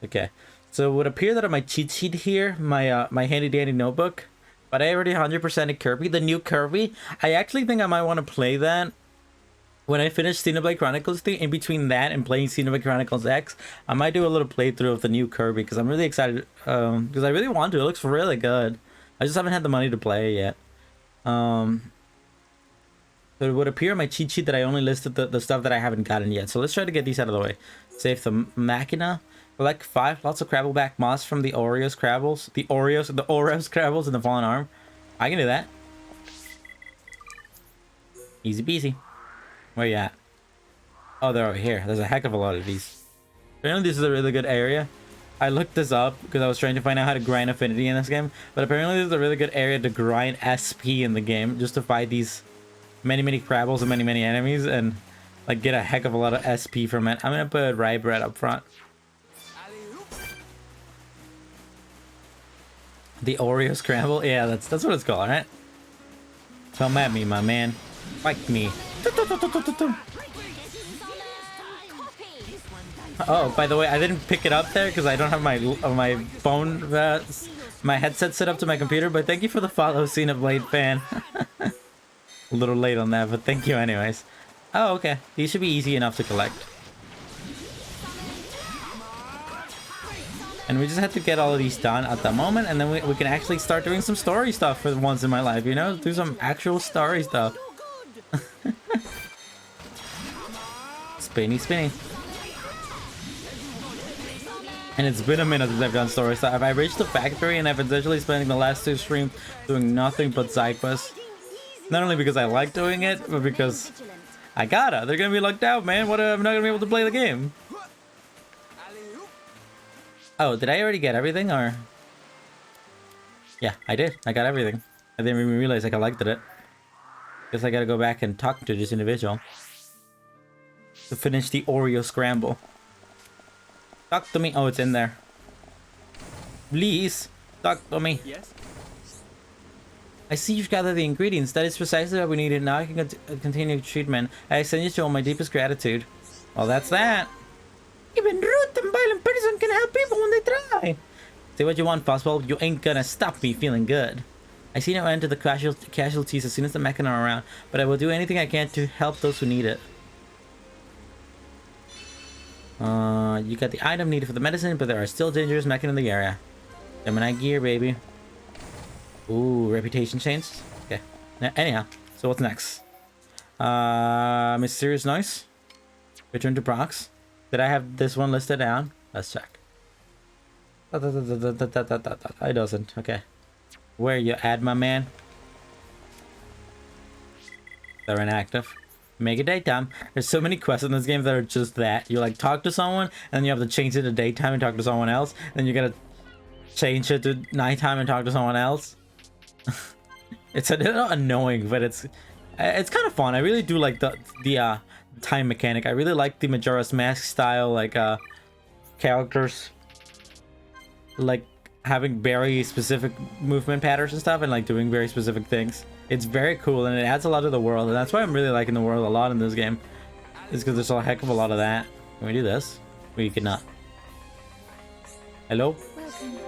[SPEAKER 1] Okay, so it would appear that on my cheat sheet here, my my handy dandy notebook, but I already 100%ed Kirby, the new Kirby. I actually think I might want to play that when I finish Xenoblade Chronicles 3. In between that and playing Xenoblade Chronicles X, I might do a little playthrough of the new Kirby because I'm really excited. Because I really want to. It looks really good. I just haven't had the money to play it yet. So it would appear on my cheat sheet that I only listed the stuff that I haven't gotten yet. So let's try to get these out of the way. Save the Machina. Collect 5 lots of Crabbleback moss from the Oreos Crabbles. The Oreos Crabbles in the Fallen Arm. I can do that. Easy peasy. Where you at? Oh, they're over here. There's a heck of a lot of these. Apparently this is a really good area. I looked this up because I was trying to find out how to grind Affinity in this game. But apparently this is a really good area to grind SP in the game. Just to fight these many Crabbles and many enemies. And like get a heck of a lot of SP from it. I'm going to put rye bread up front. The Oreo Scramble? Yeah, that's what it's called, right? Come at me, my man. Fight me. Oh, by the way, I didn't pick it up there because I don't have my phone, my headset set up to my computer, but thank you for the follow, Xenoblade fan. A little late on that, but thank you anyways. Oh, okay. These should be easy enough to collect. And we just have to get all of these done at the moment, and then we can actually start doing some story stuff for once in my life, you know? Do some actual story stuff. Spinny. And it's been a minute since I've done story stuff. I've reached the factory, and I've essentially spending the last 2 streams doing nothing but side quests. Not only because I like doing it, but because I gotta. They're gonna be locked out, man. What? I'm not gonna be able to play the game. Oh, did I already get everything, or? Yeah, I did. I got everything. I didn't even realize I collected it. Guess I gotta go back and talk to this individual to finish the Oreo Scramble. Talk to me. Oh, it's in there. Please, talk to me.
[SPEAKER 3] Yes.
[SPEAKER 1] I see you've gathered the ingredients. That is precisely what we needed. Now I can continue treatment. I extend you to all my deepest gratitude. Well, that's that. Even rude and violent person can help people when they try. Say what you want, Foswell. You ain't gonna stop me feeling good. I see no end to the casualties as soon as the mechanic are around, but I will do anything I can to help those who need it. You got the item needed for the medicine, but there are still dangerous mechanics in the area. Gemini gear, baby. Ooh, reputation changed. Okay. Anyhow, so what's next? Mysterious noise. Return to Bronx. Did I have this one listed down? Let's check. It doesn't. Okay. Where you at, my man? They're inactive. Make it daytime. There's so many quests in this game that are just that. You like talk to someone, and then you have to change it to daytime and talk to someone else. Then you gotta change it to nighttime and talk to someone else. It's a little annoying, but it's kind of fun. I really do like the time mechanic. I really like the Majora's Mask style, like characters, like having very specific movement patterns and stuff, and like doing very specific things. It's very cool, and it adds a lot to the world, and that's why I'm really liking the world a lot in this game. Is because there's a heck of a lot of that. Can we do this? We cannot. Hello?
[SPEAKER 2] Welcome.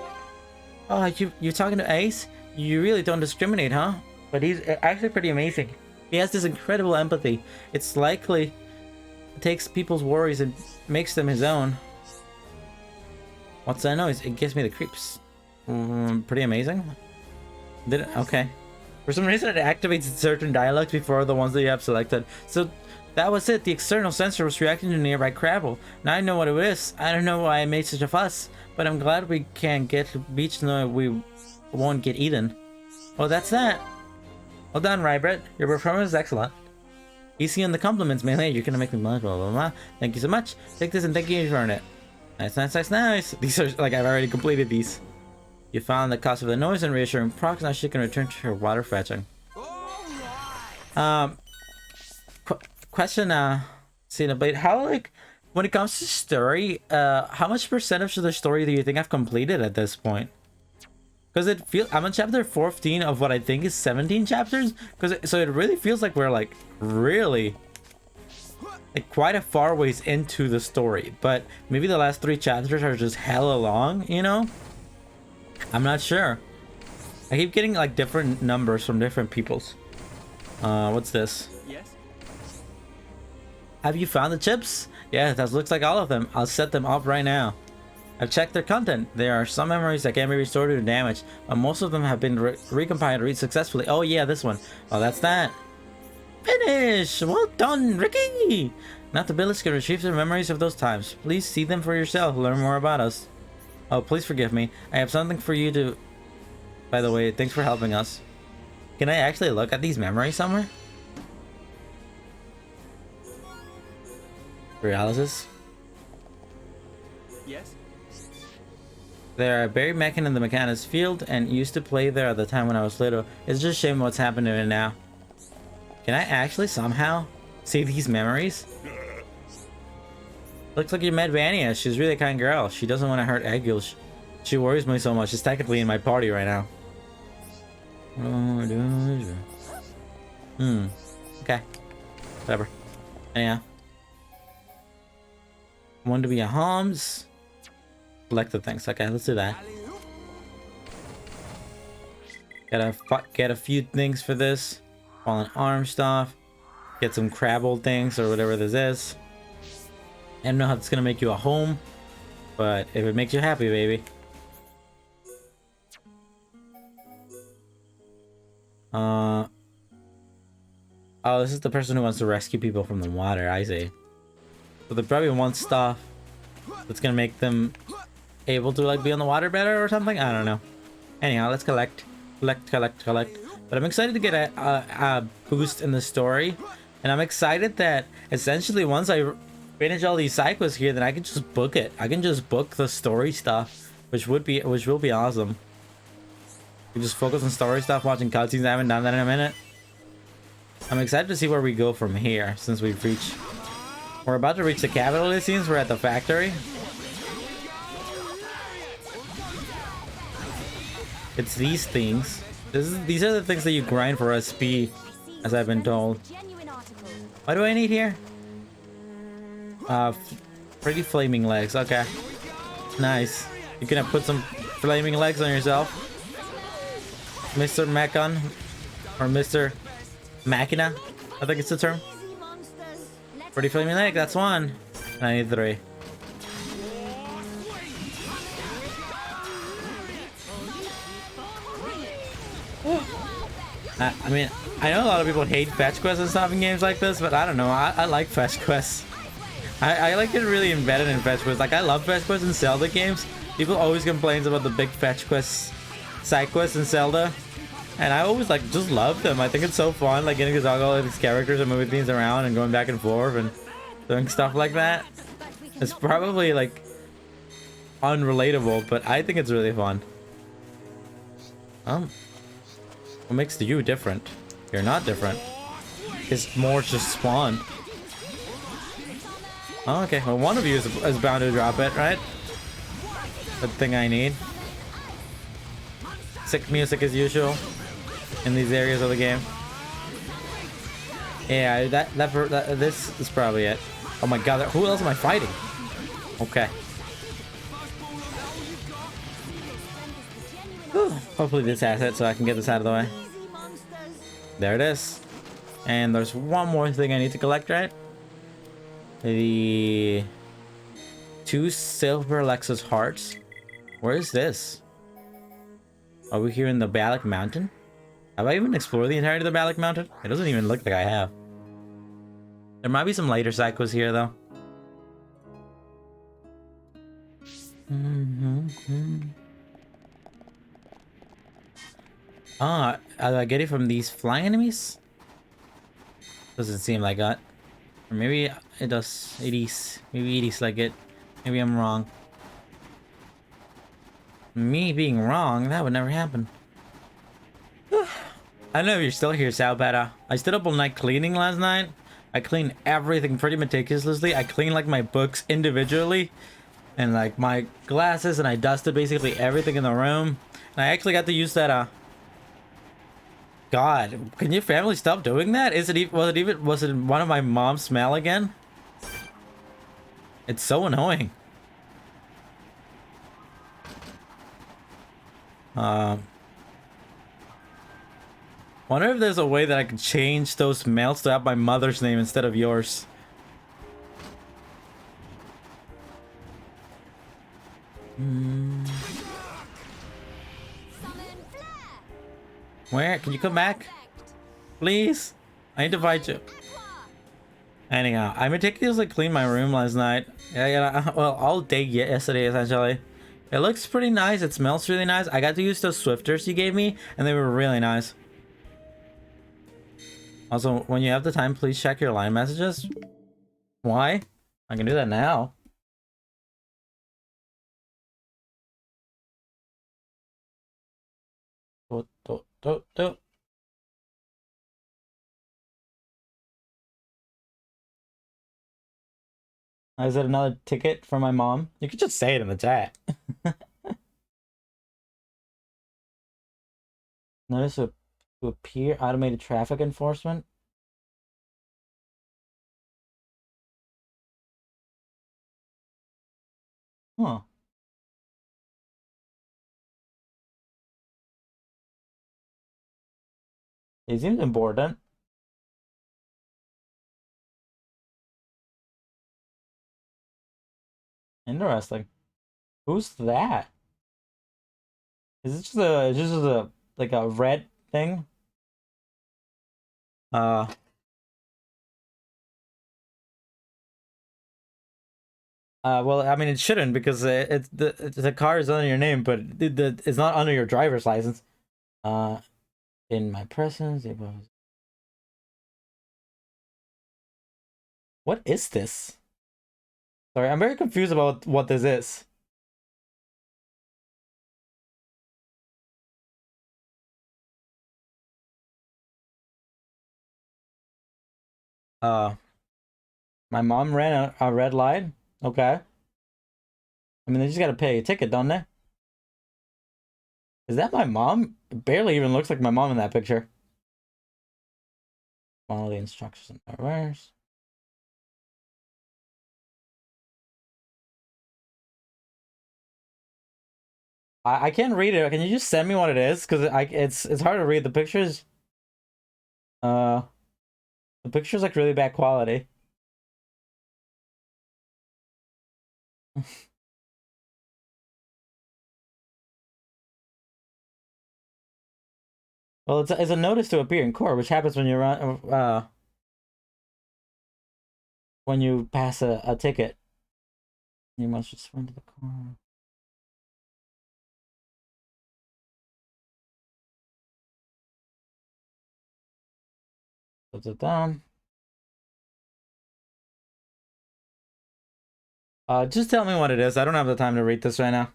[SPEAKER 1] Oh, you're talking to Ace? You really don't discriminate, huh? But he's actually pretty amazing. He has this incredible empathy. It's likely it takes people's worries and makes them his own. What's that noise? It gives me the creeps. Pretty amazing. Did it? Okay. For some reason, it activates certain dialogues before the ones that you have selected. So that was it. The external sensor was reacting to nearby Crabble. Now I know what it is. I don't know why I made such a fuss, but I'm glad we can get to the beach knowing we won't get eaten. Well, that's that. Well done, Rybret. Your performance is excellent. Easy on the compliments, Melee. You're gonna make me blah blah blah blah. Thank you so much. Take this and thank you for earning it. Nice, nice, nice, nice. These are like I've already completed these. You found the cause of the noise and reassuring procs. Now she can return to her water fetching. Question, Xenoblade, how like when it comes to story, how much percentage of the story do you think I've completed at this point? Because it feels I'm on chapter 14 of what I think is 17 chapters. So it really feels like we're like really like quite a far ways into the story. But maybe the last 3 chapters are just hella long, you know? I'm not sure. I keep getting like different numbers from different peoples. What's this?
[SPEAKER 3] Yes.
[SPEAKER 1] Have you found the chips? Yeah, that looks like all of them. I'll set them up right now. I've checked their content. There are some memories that can be restored due to damage, but most of them have been recompiled and read successfully. Oh yeah, this one. Oh, that's that. Finish! Well done, Ricky! Now the village can retrieve the memories of those times. Please see them for yourself. Learn more about us. Oh, please forgive me. I have something for you to... By the way, thanks for helping us. Can I actually look at these memories somewhere? Paralysis?
[SPEAKER 3] Yes.
[SPEAKER 1] There are buried mechan in the mechanics field and used to play there at the time when I was little. It's just a shame what's happened to it now. Can I actually somehow see these memories? Looks like you met Vania. She's a really kind girl. She doesn't want to hurt Egil. She worries me so much. She's technically in my party right now. Okay. Whatever. Yeah. Want to be a Homs. Collect the things. Okay, let's do that. Gotta get a few things for this. Fallen arm stuff. Get some Crabble things or whatever this is. I don't know how it's gonna make you a home, but if it makes you happy, baby. Oh, this is the person who wants to rescue people from the water. I see. So they probably want stuff that's gonna make them able to like be on the water better or something. I don't know. Anyhow, let's collect. But I'm excited to get a boost in the story, and I'm excited that essentially once I finish all these side quests here, then I can just book it. I can just book the story stuff, which will be awesome. You just focus on story stuff, watching cutscenes. I haven't done that in a minute. I'm excited to see where we go from here, since we're about to reach the capital. It seems we're at the factory. It's these things. These are the things that you grind for SP, as I've been told. What do I need here? Pretty flaming legs. Okay, nice. You gonna put some flaming legs on yourself, Mr. Mechon, or Mr. Machina, I think it's the term. Pretty flaming leg. That's one. And I need 3. I mean, I know a lot of people hate fetch quests and stuff in games like this, but I don't know. I like fetch quests. I like it really embedded in fetch quests. Like, I love fetch quests in Zelda games. People always complain about the big fetch quests, side quests in Zelda. And I always, like, just love them. I think it's so fun, like, getting to talk all of these characters and moving things around and going back and forth and doing stuff like that. It's probably, like, unrelatable, but I think it's really fun. What makes you different? You're not different. It's more just spawned. Oh, okay, well, one of you is bound to drop it, right? The thing I need. Sick music as usual in these areas of the game. Yeah, this is probably it. Oh my god, who else am I fighting? Okay. Whew. Hopefully this has it so I can get this out of the way. There it is. And there's one more thing I need to collect, right? The 2 silver Lexus hearts. Where is this? Are we here in the Balak Mountain? Have I even explored the entirety of the Balak Mountain? It doesn't even look like I have. There might be some later cycles here, though. Ah, do I get it from these flying enemies? Doesn't seem like that. Or maybe it does. It is. Maybe it is like it. Maybe I'm wrong. Me being wrong, that would never happen. I don't know if you're still here, Sal, but I stayed up all night cleaning last night. I cleaned everything pretty meticulously. I cleaned like my books individually and like my glasses, and I dusted basically everything in the room. And I actually got to use that God, can your family stop doing that? Was it one of my mom's smell again? It's so annoying. Wonder if there's a way that I can change those smells to have my mother's name instead of yours. Where? Can you come back? Please? I need to fight you. Anyhow, I meticulously cleaned my room last night. Yeah, well, all day yesterday, essentially. It looks pretty nice. It smells really nice. I got to use those Swifters you gave me, and they were really nice. Also, when you have the time, please check your line messages. Why? I can do that now. Do. Is it another ticket for my mom? You could just say it in the chat. Notice to appear automated traffic enforcement. Huh. It seems important. Interesting. Who's that? Is it just a like a red thing? Uh well, I mean, it shouldn't because the car is under your name, but it's not under your driver's license. Uh, in my presence, it was. What is this? Sorry, I'm very confused about what this is. Uh, my mom ran a red light. Okay. I mean, they just gotta pay a ticket, don't they? Is that my mom? It barely even looks like my mom in that picture. Follow the instructions in reverse. I can't read it. Can you just send me what it is? Because it's hard to read. The pictures. Uh, the picture's like really bad quality. Well, it's a notice to appear in court, which happens when you run when you pass a ticket. You must just run to the car. Put it down. Just tell me what it is. I don't have the time to read this right now.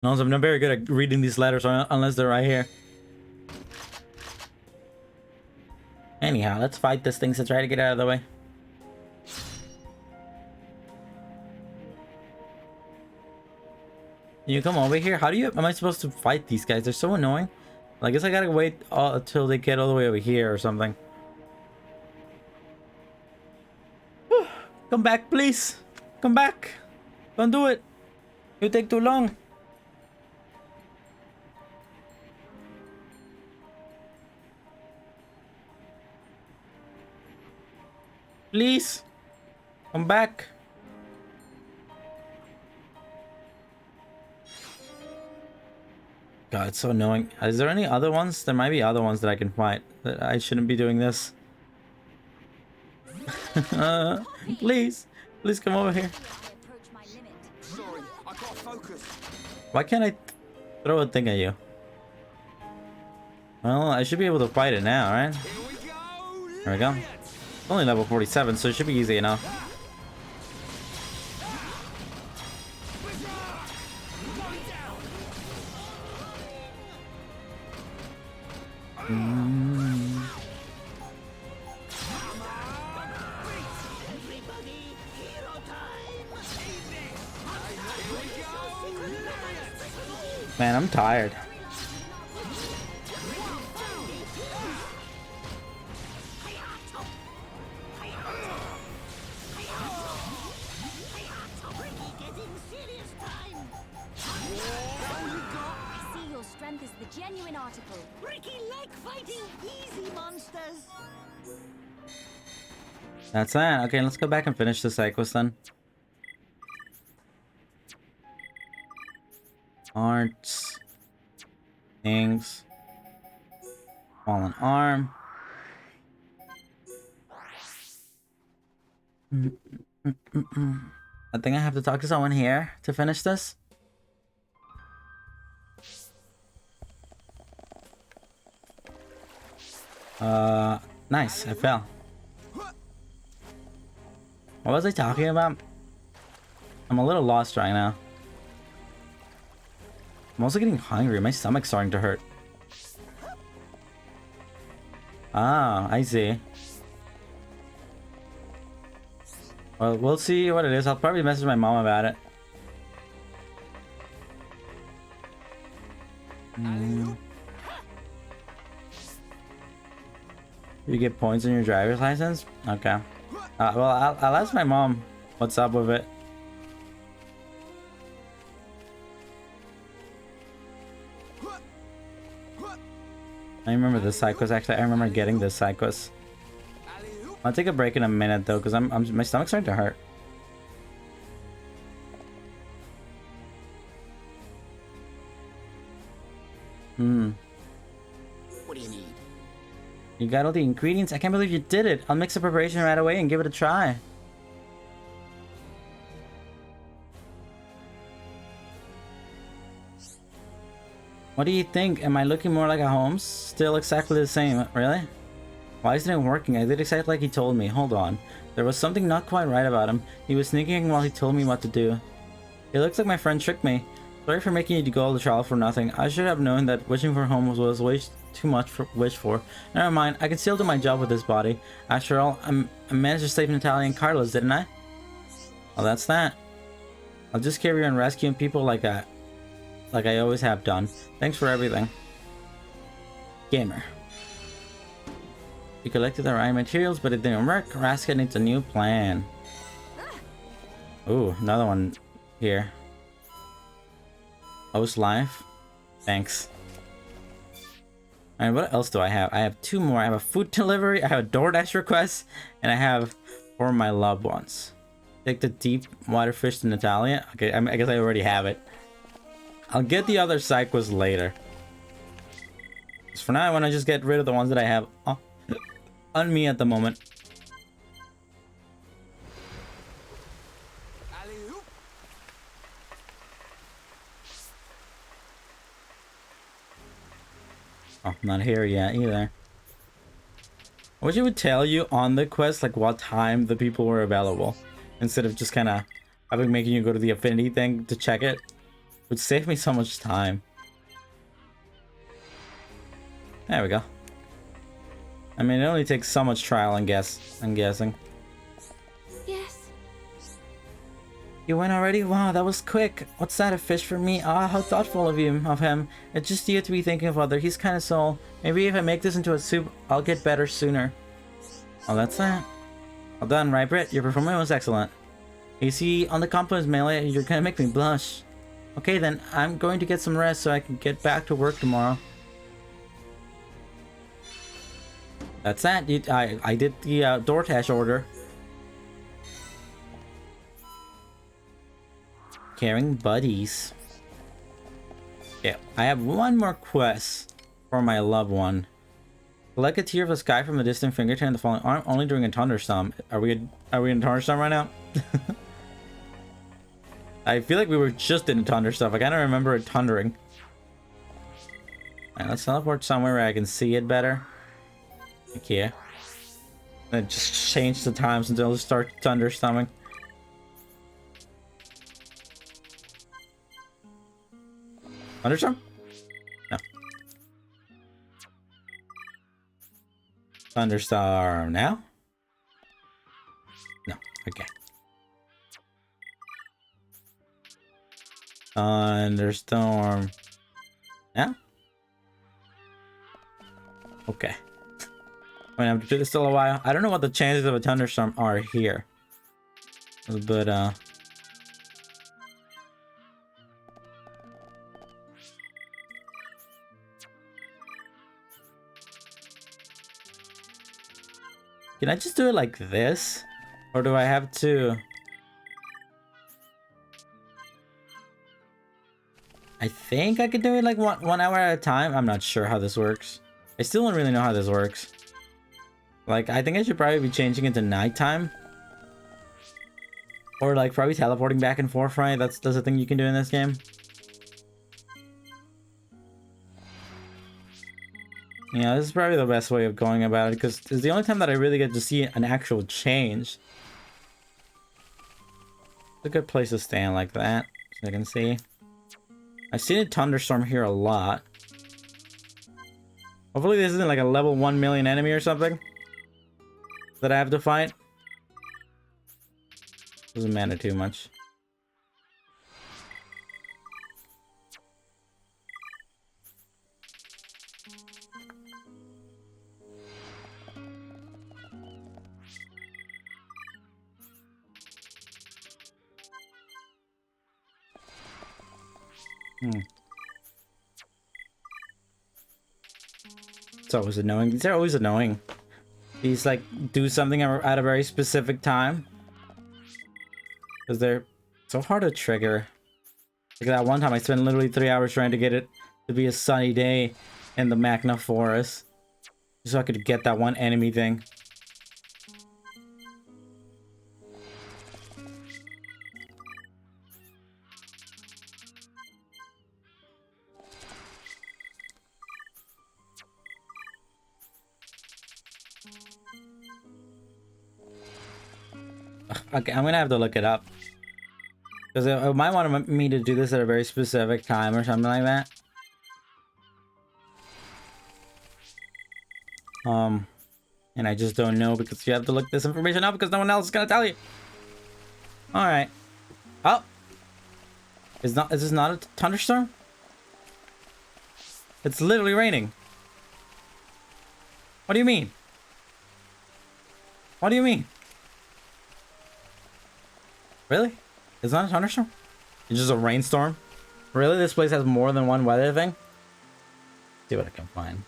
[SPEAKER 1] Also, I'm not very good at reading these letters unless they're right here. Anyhow, let's fight this thing to try to get out of the way. You come over here? How do you... Am I supposed to fight these guys? They're so annoying. I guess I gotta wait until they get all the way over here or something. Come back, please. Come back. Don't do it. You take too long. Please. Come back. God, it's so annoying. Is there any other ones? There might be other ones that I can fight. That I shouldn't be doing this. Please. Please come over here.
[SPEAKER 3] Sorry, I can't focus.
[SPEAKER 1] Why can't I throw a thing at you? Well, I should be able to fight it now, right?
[SPEAKER 3] Here we go.
[SPEAKER 1] There we go. It's only level 47, so it should be easy enough. Man, I'm tired.
[SPEAKER 2] Strength is the genuine article.
[SPEAKER 4] Ricky like fighting easy monsters.
[SPEAKER 1] That's that. Okay, let's go back and finish this side quest then. Arts. Things. Fallen arm. I think I have to talk to someone here to finish this. Nice, I fell. What was I talking about? I'm a little lost right now. I'm also getting hungry. My stomach's starting to hurt. Ah, I see. Well, we'll see what it is. I'll probably message my mom about it. You get points on your driver's license? Okay. Well, I'll ask my mom what's up with it. I remember this side quest. Actually, I remember getting this side quest. I'll take a break in a minute though, because my stomach's starting to hurt.
[SPEAKER 3] What do you need?
[SPEAKER 1] You got all the ingredients? I can't believe you did it. I'll mix the preparation right away and give it a try. What do you think? Am I looking more like a Holmes? Still exactly the same, really? Why isn't it working? I did exactly like he told me. Hold on. There was something not quite right about him. He was sneaking while he told me what to do. It looks like my friend tricked me. Sorry for making you go all the trial for nothing. I should have known that wishing for home was way too much for wish for. Never mind, I can still do my job with this body. After all, I managed to save Natalia and Carlos, didn't I? Well, that's that. I'll just carry on rescuing people like that. Like I always have done. Thanks for everything. Gamer. We collected the right materials, but it didn't work. Rascal needs a new plan. Ooh, another one here. Host life. Thanks. Alright, what else do I have? I have two more. I have a food delivery, I have a DoorDash request, and I have for my loved ones. Take the deep water fish to Natalia. Okay, I guess I already have it. I'll get the other side quest later. 'Cause for now, I want to just get rid of the ones that I have on me at the moment.
[SPEAKER 3] Alley-oop.
[SPEAKER 1] Oh, not here yet either. I wish it would tell you on the quest like what time the people were available, instead of just kind of making you go to the affinity thing to check it. It would save me so much time. There we go. I mean, it only takes so much trial and guess. I'm guessing.
[SPEAKER 2] Yes.
[SPEAKER 1] You went already? Wow, that was quick. What's that, a fish for me? Ah, how thoughtful of him. It's just you to be thinking of other. He's kind of soul. Maybe if I make this into a soup, I'll get better sooner. Oh, that's that. Well done, right, Britt? Your performance was excellent. You see, on the compliment melee, you're gonna make me blush. Okay then, I'm going to get some rest so I can get back to work tomorrow. That's that. I did the DoorDash order. Caring buddies. Yeah, I have one more quest for my loved one. Collect a tear of the sky from a distant fingertip in the falling arm only during a thunderstorm. Are we in a thunderstorm right now? I feel like we were just in a thunderstorm. I kind of remember it thundering. Alright, let's teleport somewhere where I can see it better. Okay. Then just change the times until it starts thunderstorming. Thunderstorm? No. Thunderstorm now? No. Okay. Thunderstorm now? Okay. I'm gonna have to do this still a while. I don't know what the chances of a thunderstorm are here. But can I just do it like this? Or do I have to... I think I could do it like one hour at a time. I'm not sure how this works. I still don't really know how this works. Like, I think I should probably be changing it to nighttime. Or like probably teleporting back and forth, right? That's a thing you can do in this game. Yeah, this is probably the best way of going about it, because it's the only time that I really get to see an actual change. It's a good place to stand like that, so I can see. I've seen a thunderstorm here a lot. Hopefully this isn't like a level 1 million enemy or something that I have to fight. Doesn't matter too much. It's always annoying. These are always annoying. These like do something at a very specific time. Because they're so hard to trigger. Like that one time I spent literally 3 hours trying to get it to be a sunny day in the Magna Forest. Just so I could get that one enemy thing. Okay, I'm gonna have to look it up. Because it might want me to do this at a very specific time or something like that. And I just don't know because you have to look this information up because no one else is gonna tell you. Alright. Oh! Is this not a thunderstorm? It's literally raining. What do you mean? What do you mean? Really? It's not a thunderstorm? It's just a rainstorm? Really? This place has more than one weather thing? Let's see what I can find.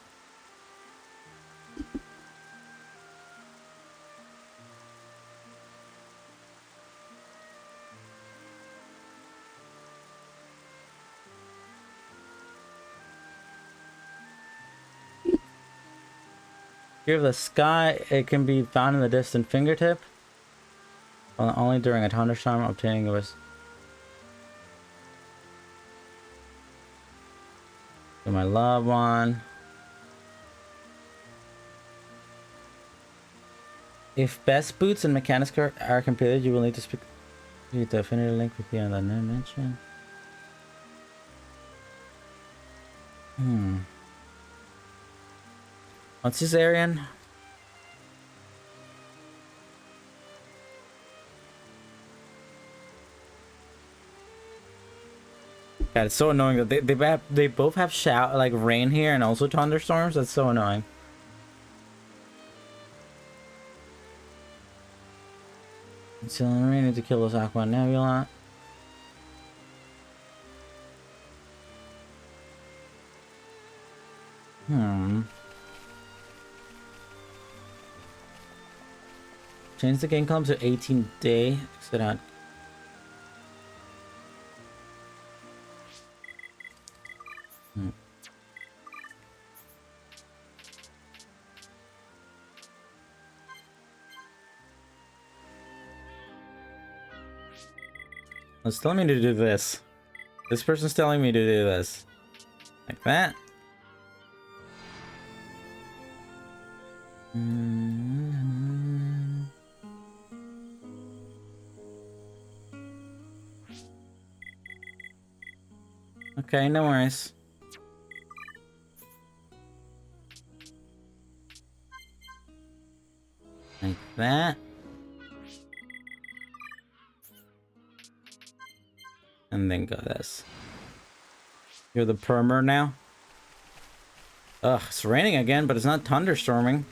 [SPEAKER 1] Fear of the sky. It can be found in the distant fingertip. Only during a thunderstorm, obtaining was. To my loved one. If best boots and mechanics are completed, you will need to speak to the affinity link with the other dimension. What's this, Arian? God, it's so annoying that they both have like rain here and also thunderstorms. That's so annoying. So we need to kill this Aqua Nebula. Change the game club to 18 day. Sit out. It's telling me to do this. This person's telling me to do this. Like that. Okay, no worries. Like that. And then go this. You're the permer now? Ugh, it's raining again, but it's not thunderstorming.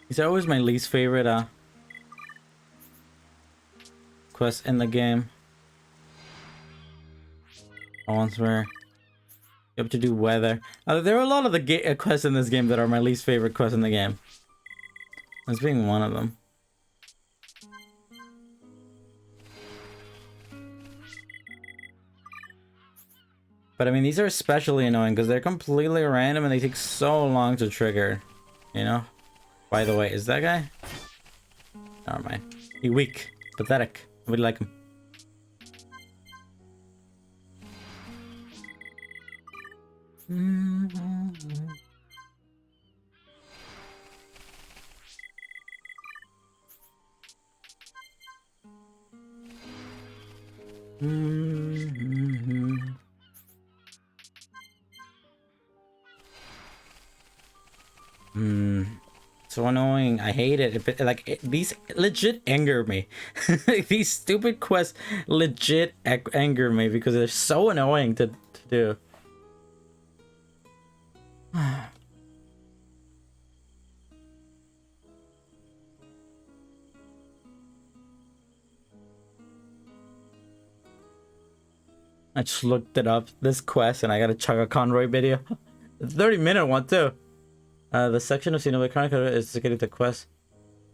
[SPEAKER 1] These are always my least favorite quests in the game. The ones where you have to do weather. There are a lot of the quests in this game that are my least favorite quests in the game. As being one of them. But I mean, these are especially annoying because they're completely random and they take so long to trigger. You know? By the way, is that guy? Never mind. He weak. Pathetic. Nobody like him. So annoying. I hate it. These legit anger me. These stupid quests legit anger me because they're so annoying to do. I just looked it up, this quest, and I got a Chugga Conroy video. It's a 30-minute one too. The section of Xenoblade Chronicles is dedicated to quest.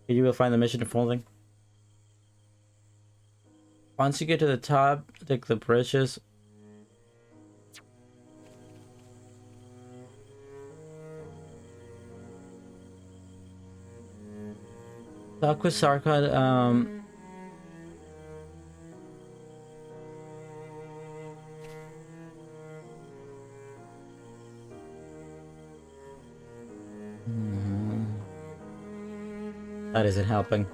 [SPEAKER 1] You will find the mission unfolding. Once you get to the top, take the bridges. Talk with Sarkad, That isn't helping.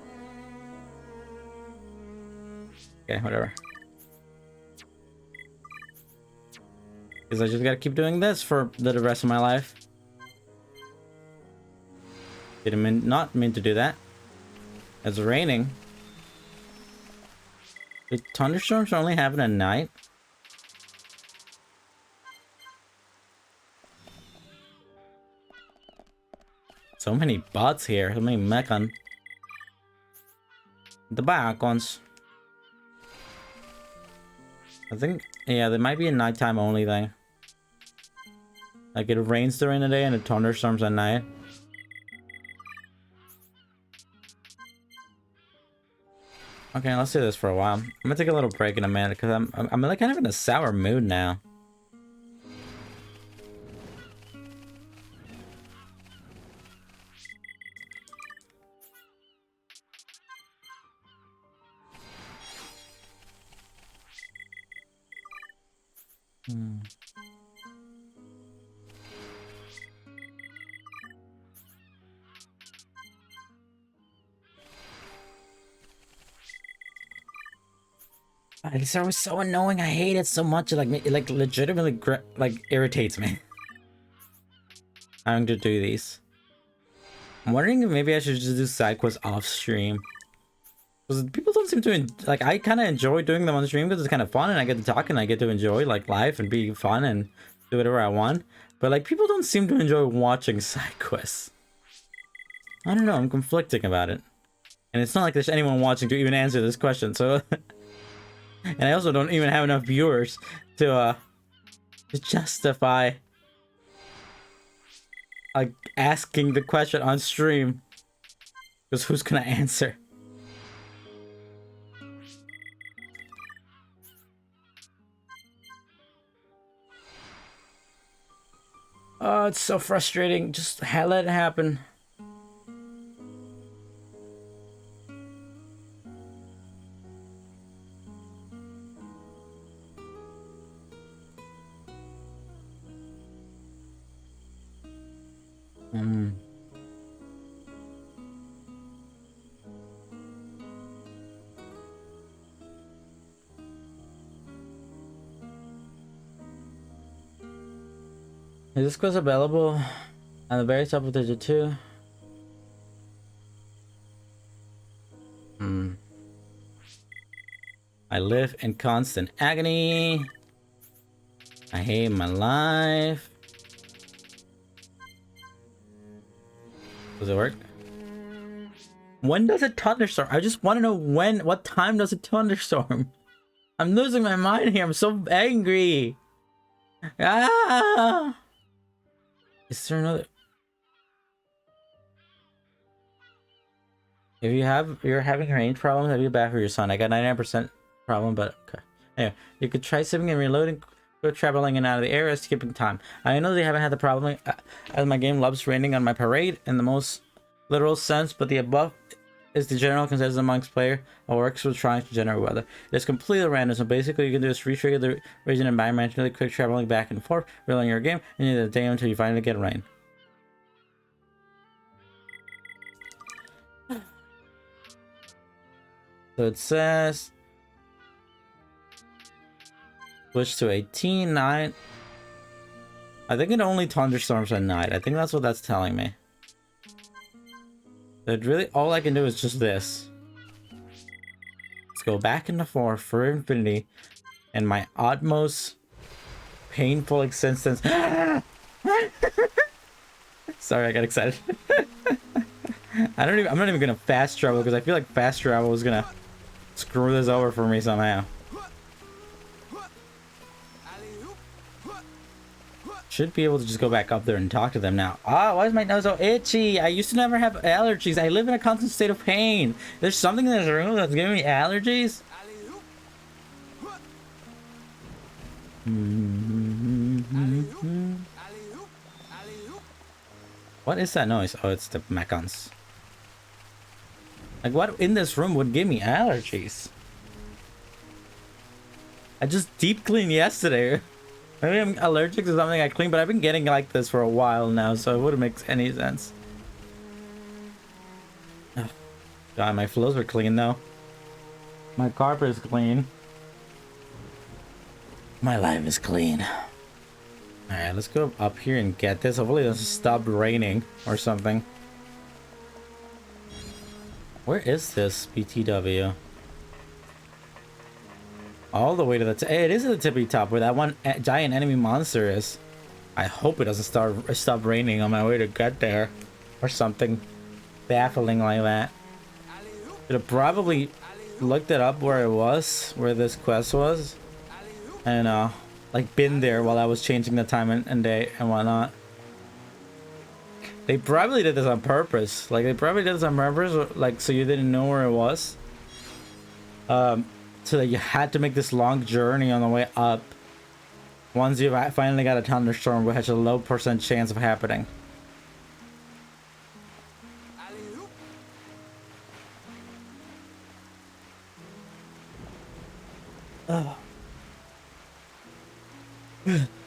[SPEAKER 1] Okay, whatever. Because I just gotta keep doing this for the rest of my life. Not mean to do that. It's raining. The thunderstorms only happen at night. So many bots here. So many mechon. The Biacons. I think, yeah, there might be a nighttime only thing. Like it rains during the day and it thunderstorms at night. Okay, let's do this for a while. I'm gonna take a little break in a minute because I'm like kind of in a sour mood now. This was so annoying. I hate it so much. It like legitimately like irritates me. Having to do these. I'm wondering if maybe I should just do side quests off stream. Because people don't seem to like. I kind of enjoy doing them on stream because it's kind of fun and I get to talk and I get to enjoy like life and be fun and do whatever I want. But like people don't seem to enjoy watching side quests. I don't know. I'm conflicting about it. And it's not like there's anyone watching to even answer this question. So. And I also don't even have enough viewers to justify like asking the question on stream. Because who's gonna answer? Oh, it's so frustrating. Just let it happen. Is this quest available at the very top of digit 2? I live in constant agony. I hate my life. Does it work? When does it thunderstorm? I just want to know what time does it thunderstorm? I'm losing my mind here. I'm so angry. Ah! Is there another? If you're having range problems, have you bad for your son? I got 99% problem, but okay. Anyway, you could try saving and reloading, or traveling in and out of the area, skipping time. I know they haven't had the problem as my game loves raining on my parade in the most literal sense, but the above is the general consensus amongst player or works with trying to generate weather. It's completely random, so basically you can do is re-trigger the region environment, really quick traveling back and forth, reloading your game, and you need a day until you finally get rain. So it says switch to 18, 9. I think it only thunderstorms at night. I think that's what that's telling me. That really all I can do is just this. Let's go back into 4 for infinity and my utmost painful existence. Sorry, I got excited. I'm not even gonna fast travel because I feel like fast travel is gonna screw this over for me somehow. Should be able to just go back up there and talk to them now. Ah, why is my nose so itchy? I used to never have allergies. I live in a constant state of pain. There's something in this room that's giving me allergies. What is that noise? Oh, it's the mechans. Like, what in this room would give me allergies? I just deep cleaned yesterday. Maybe I'm allergic to something I clean, but I've been getting like this for a while now, so it wouldn't make any sense. Oh, God, my floors are clean though. My carpet is clean. My life is clean. Alright, let's go up here and get this. Hopefully it doesn't stop raining or something. Where is this BTW? All the way to the hey, it is at the tippy top where that one giant enemy monster is. I hope it doesn't stop raining on my way to get there. Or something baffling like that. Should have probably looked it up where it was, where this quest was. And like been there while I was changing the time and day and whatnot. They probably did this on purpose. Like they probably did this on purpose, like so you didn't know where it was. So that you had to make this long journey on the way up. Once you finally got a thunderstorm, which has a low % chance of happening.
[SPEAKER 3] Alley-oop.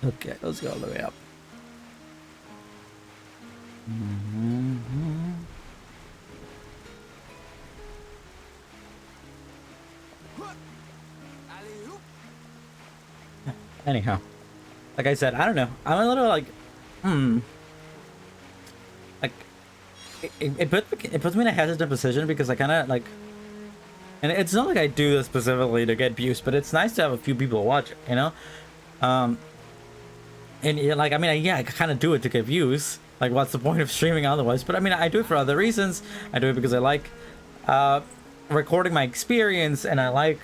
[SPEAKER 1] Okay, let's go all the way up.
[SPEAKER 3] Alley-oop.
[SPEAKER 1] Anyhow, like I said, I don't know. I'm a little like, like it puts me in a hesitant position because I kind of like, and it's not like I do this specifically to get views, but it's nice to have a few people watch it, you know. And yeah, like I mean, yeah, I kind of do it to get views. Like, what's the point of streaming otherwise? But I mean, I do it for other reasons. I do it because I like recording my experience, and I like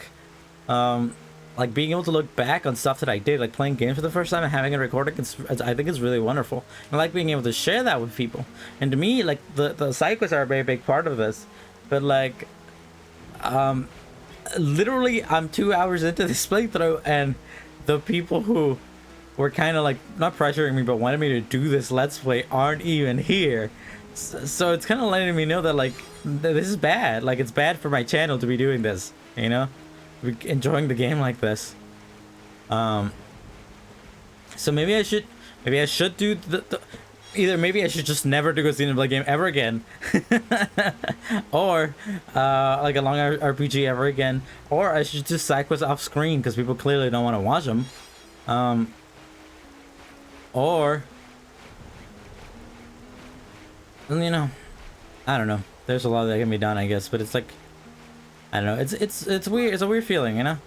[SPEAKER 1] being able to look back on stuff that I did, like playing games for the first time and having it recorded. I think it's really wonderful. I like being able to share that with people. And to me, like the side quests are a very big part of this. But like, literally, I'm 2 hours into this playthrough, and the people who were kind of like not pressuring me but wanted me to do this let's play aren't even here. So it's kind of letting me know that like this is bad. Like it's bad for my channel to be doing this, you know, enjoying the game like this. So maybe I should do the either maybe I should just never do a Xenoblade game ever again, or like a long RPG ever again, or I should just side quests off screen because people clearly don't want to watch them. Or, you know, I don't know. There's a lot that can be done, I guess, but it's like, I don't know. It's weird. It's a weird feeling, you know,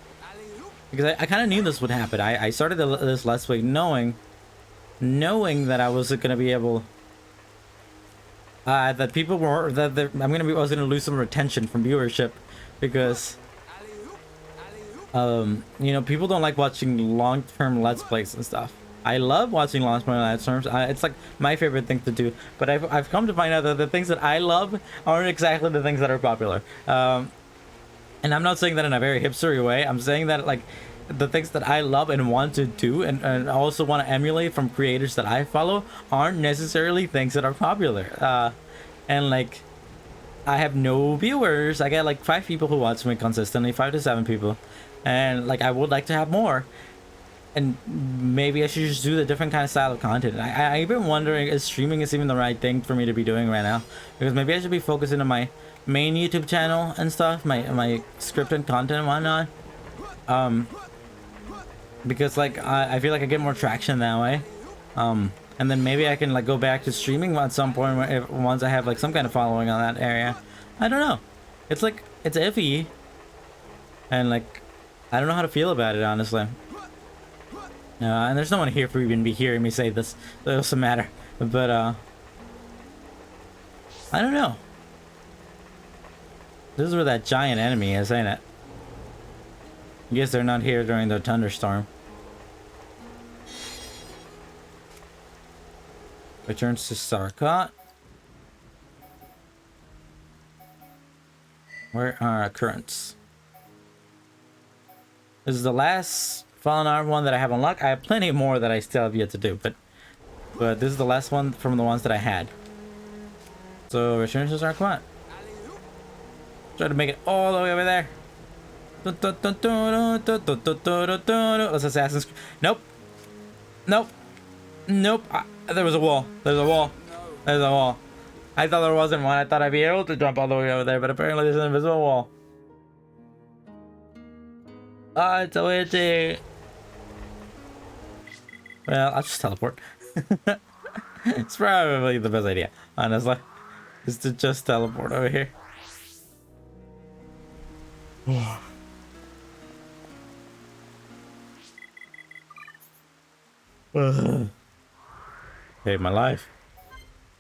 [SPEAKER 1] because I kind of knew this would happen. I started this Let's Play knowing that I wasn't gonna be able, that people were I was gonna lose some retention from viewership, because you know, people don't like watching long-term Let's Plays and stuff. I love watching long-term Let's Plays. It's like my favorite thing to do. But I've come to find out that the things that I love aren't exactly the things that are popular. And I'm not saying that in a very hipstery way. I'm saying that like the things that I love and want to do and also want to emulate from creators that I follow aren't necessarily things that are popular. And like, I have no viewers. I get like 5 people who watch me consistently, 5 to 7 people. And like, I would like to have more. And maybe I should just do the different kind of style of content. I've been wondering if streaming is even the right thing for me to be doing right now. Because maybe I should be focusing on my main YouTube channel and stuff, my scripted content and whatnot. Because like I feel like I get more traction that way. And then maybe I can like go back to streaming at some point once I have like some kind of following on that area. I don't know. It's like, it's iffy. And like, I don't know how to feel about it, honestly. And there's no one here for even be hearing me say this, so it doesn't matter. But I don't know. This is where that giant enemy is, ain't it? I guess they're not here during the thunderstorm. Returns to Sarkot. Where are our currents? This is the last Fallen Arm one that I have unlocked. I have plenty more that I still have yet to do, but this is the last one from the ones that I had. So return to Sarkot. Try to make it all the way over there. Let's Assassin's Creed. Nope. Nope. Nope. There was a wall. There's a wall. There's a wall. I thought there wasn't one. I thought I'd be able to jump all the way over there, but apparently there's an invisible wall. Ah, it's so itchy. Well, I'll just teleport. It's probably the best idea, honestly, is to just teleport over here. Saved my life.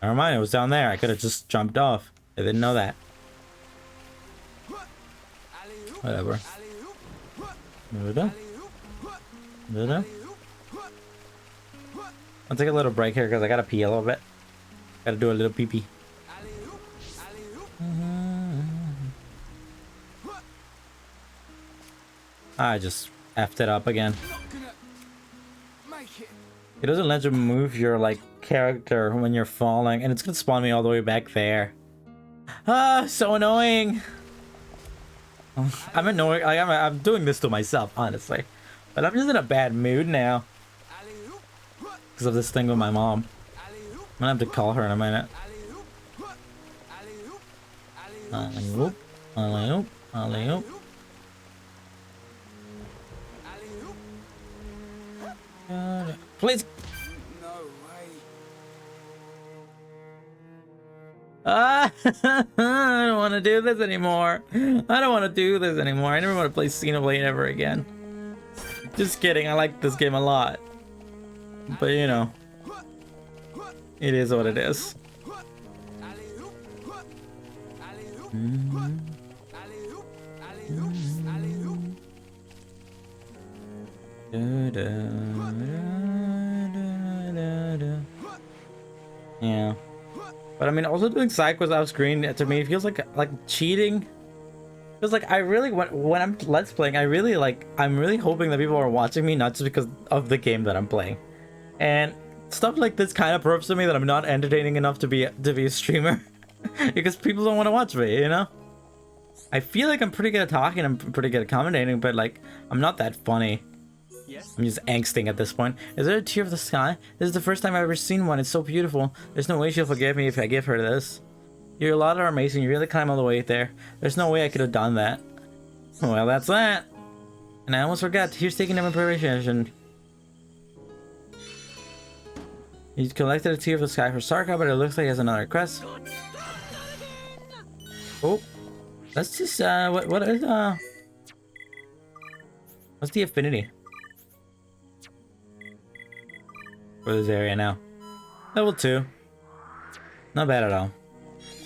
[SPEAKER 1] Never mind, it was down there. I could have just jumped off. I didn't know that. Whatever. I'll take a little break here because I gotta pee a little bit. Gotta do a little pee pee.
[SPEAKER 3] Alley-oop, alley-oop.
[SPEAKER 1] I just effed it up again.
[SPEAKER 3] Not gonna make it.
[SPEAKER 1] It doesn't let you move your like character when you're falling, and it's gonna spawn me all the way back there. Ah, so annoying. I'm annoying. I'm doing this to myself, honestly, but I'm just in a bad mood now
[SPEAKER 3] Alley-oop,
[SPEAKER 1] because of this thing with my mom.
[SPEAKER 3] alley-oop,
[SPEAKER 1] I'm gonna have to call her in a minute.
[SPEAKER 3] alley-oop, alley-oop,
[SPEAKER 1] Alley-oop,
[SPEAKER 3] alley-oop,
[SPEAKER 1] alley-oop, alley-oop.
[SPEAKER 3] alley-oop.
[SPEAKER 1] Please.
[SPEAKER 3] No way.
[SPEAKER 1] Ah, I don't want to do this anymore. I don't want to do this anymore. I never want to play Xenoblade ever again. Just kidding. I like this game a lot. But you know, it is what it is.
[SPEAKER 3] Alley-oop, alley-oop,
[SPEAKER 1] Mm.
[SPEAKER 3] alley-oop, alley-oop, alley-oop.
[SPEAKER 1] Yeah, but I mean, also doing side quests off screen to me feels like cheating. Feels like I really when I'm let's playing, I'm really hoping that people are watching me, not just because of the game that I'm playing. And stuff like this kind of proves to me that I'm not entertaining enough to be a streamer, because people don't want to watch me. You know, I feel like I'm pretty good at talking, I'm pretty good at commentating, but like I'm not that funny.
[SPEAKER 3] Yes.
[SPEAKER 1] I'm just angsting at this point. Is there a tear of the sky? This is the first time I've ever seen one. It's so beautiful. There's no way she'll forgive me if I give her this. Your lot are amazing. You really climb all the way there. There's no way I could have done that. Well, that's that. And I almost forgot. Here's taking them in preparation. You collected a tear of the sky for Sarka, but it looks like he has another quest. Oh, let's just what is what's the affinity for this area now? Level 2. Not bad at all.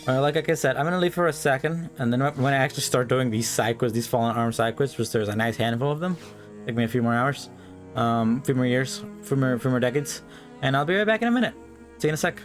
[SPEAKER 1] Like I said, I'm gonna leave for a second, and then when I actually start doing these side quests, these fallen arm side quests, which there's a nice handful of them, take me a few more hours, few more years, few more decades, and I'll be right back in a minute. See you in a sec.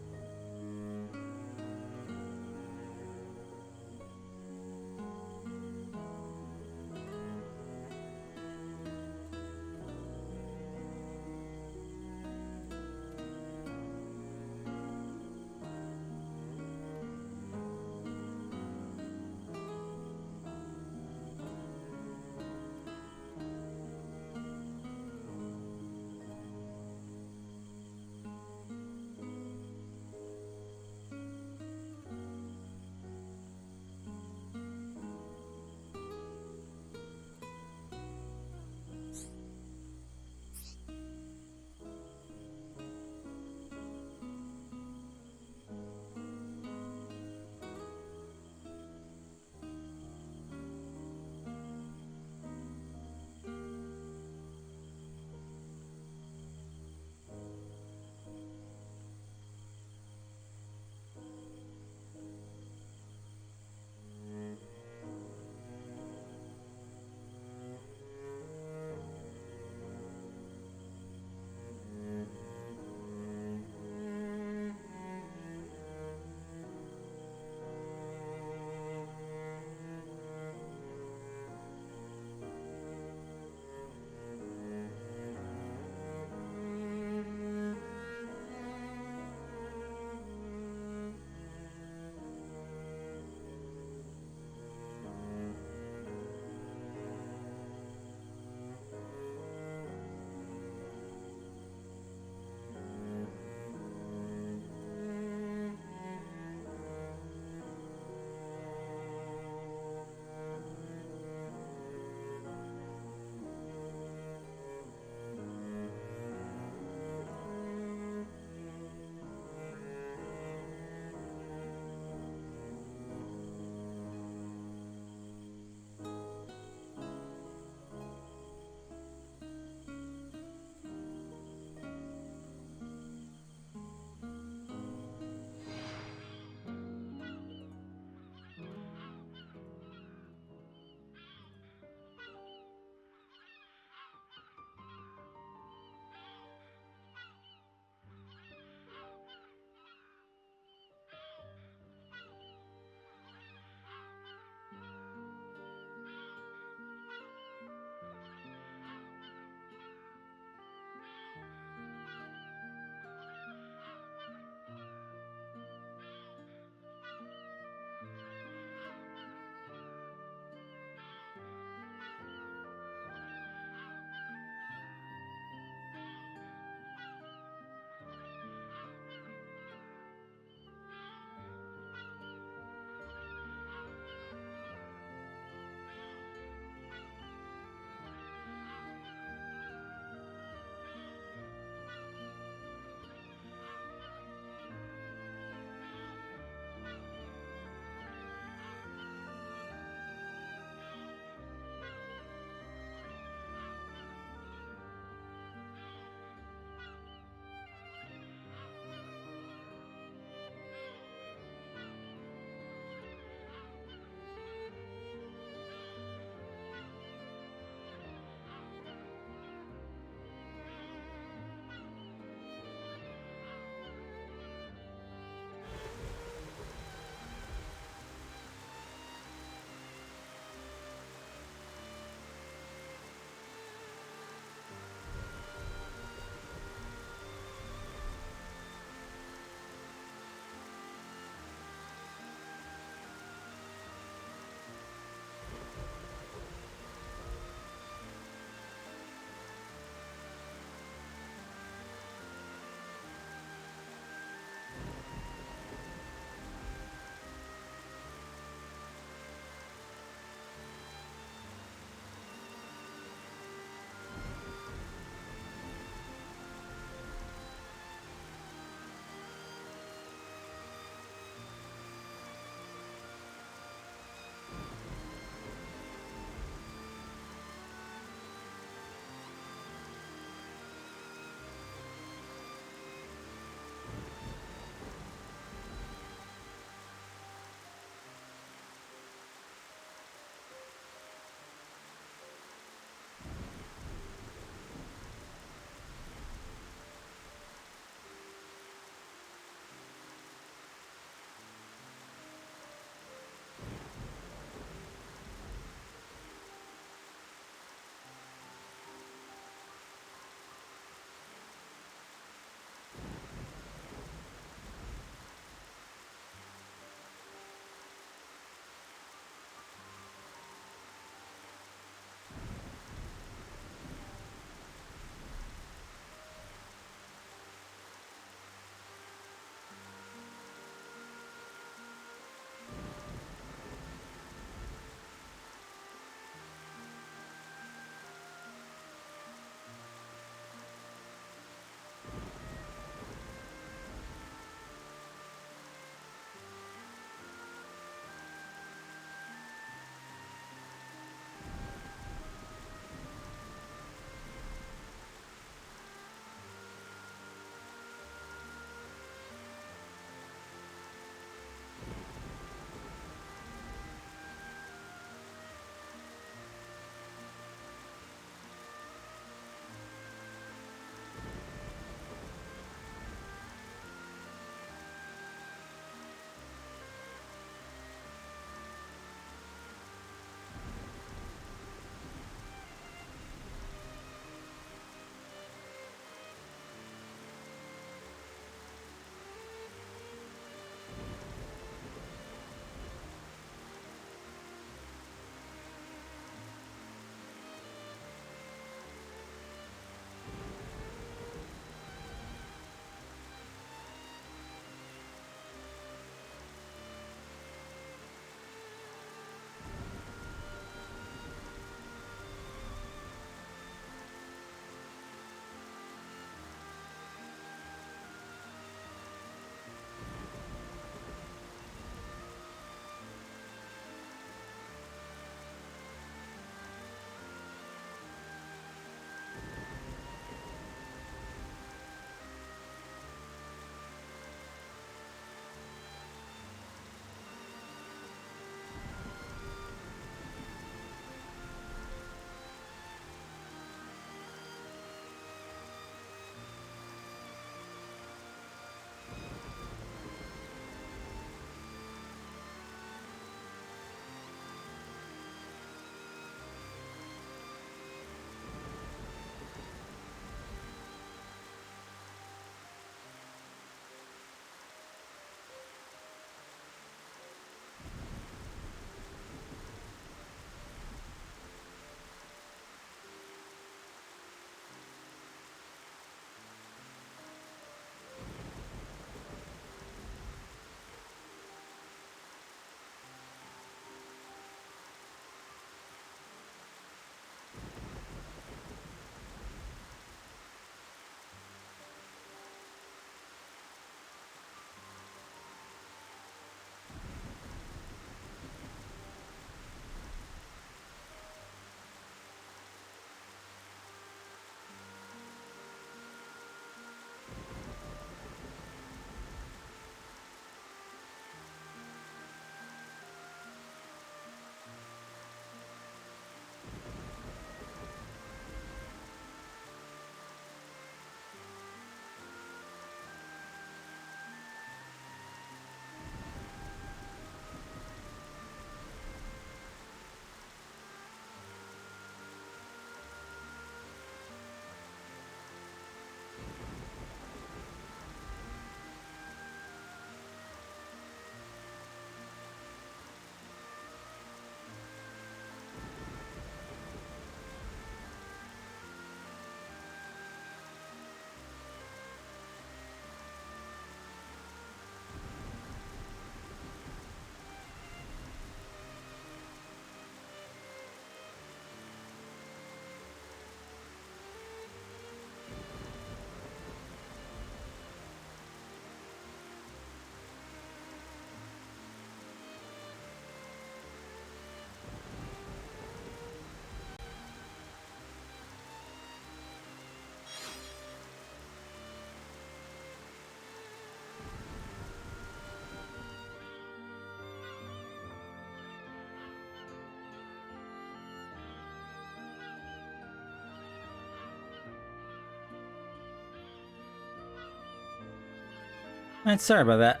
[SPEAKER 1] Alright, sorry about that.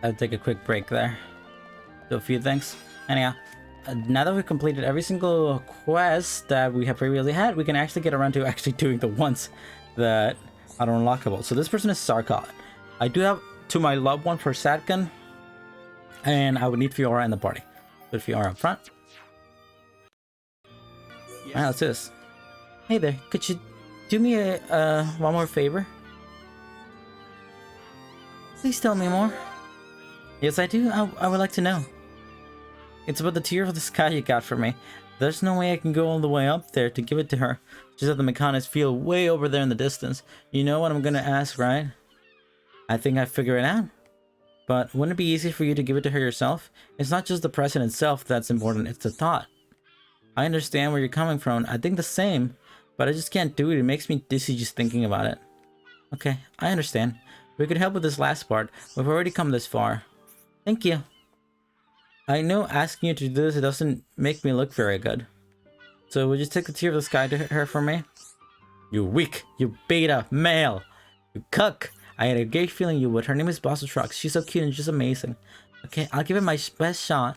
[SPEAKER 1] I'll take a quick break there. Do a few things. Anyhow, now that we've completed every single quest that we have previously had, we can actually get around to actually doing the ones that are unlockable. So this person is Sarkot. I do have to my loved one for Satkin, and I would need Fiora in the party. Put Fiora up front.
[SPEAKER 3] Yes.
[SPEAKER 1] Alright, let's do this. Hey there, could you do me a one more favor? Please tell me more. Yes, I do. I would like to know. It's about the tear of the sky you got for me. There's no way I can go all the way up there to give it to her. She's at the Mechanics field way over there in the distance. You know what I'm gonna ask, right? I think I figured it out. But wouldn't it be easy for you to give it to her yourself? It's not just the present itself that's important, it's the thought. I understand where you're coming from. I think the same, but I just can't do it. It makes me dizzy just thinking about it. Okay, I understand. We could help with this last part. We've already come this far. Thank you. I know asking you to do this, it doesn't make me look very good. So would you take the tear of the sky to her for me? You weak, you beta male, you cuck. I had a great feeling you would. Her name is Boss of Trucks. She's so cute and just amazing. Okay, I'll give it my best shot.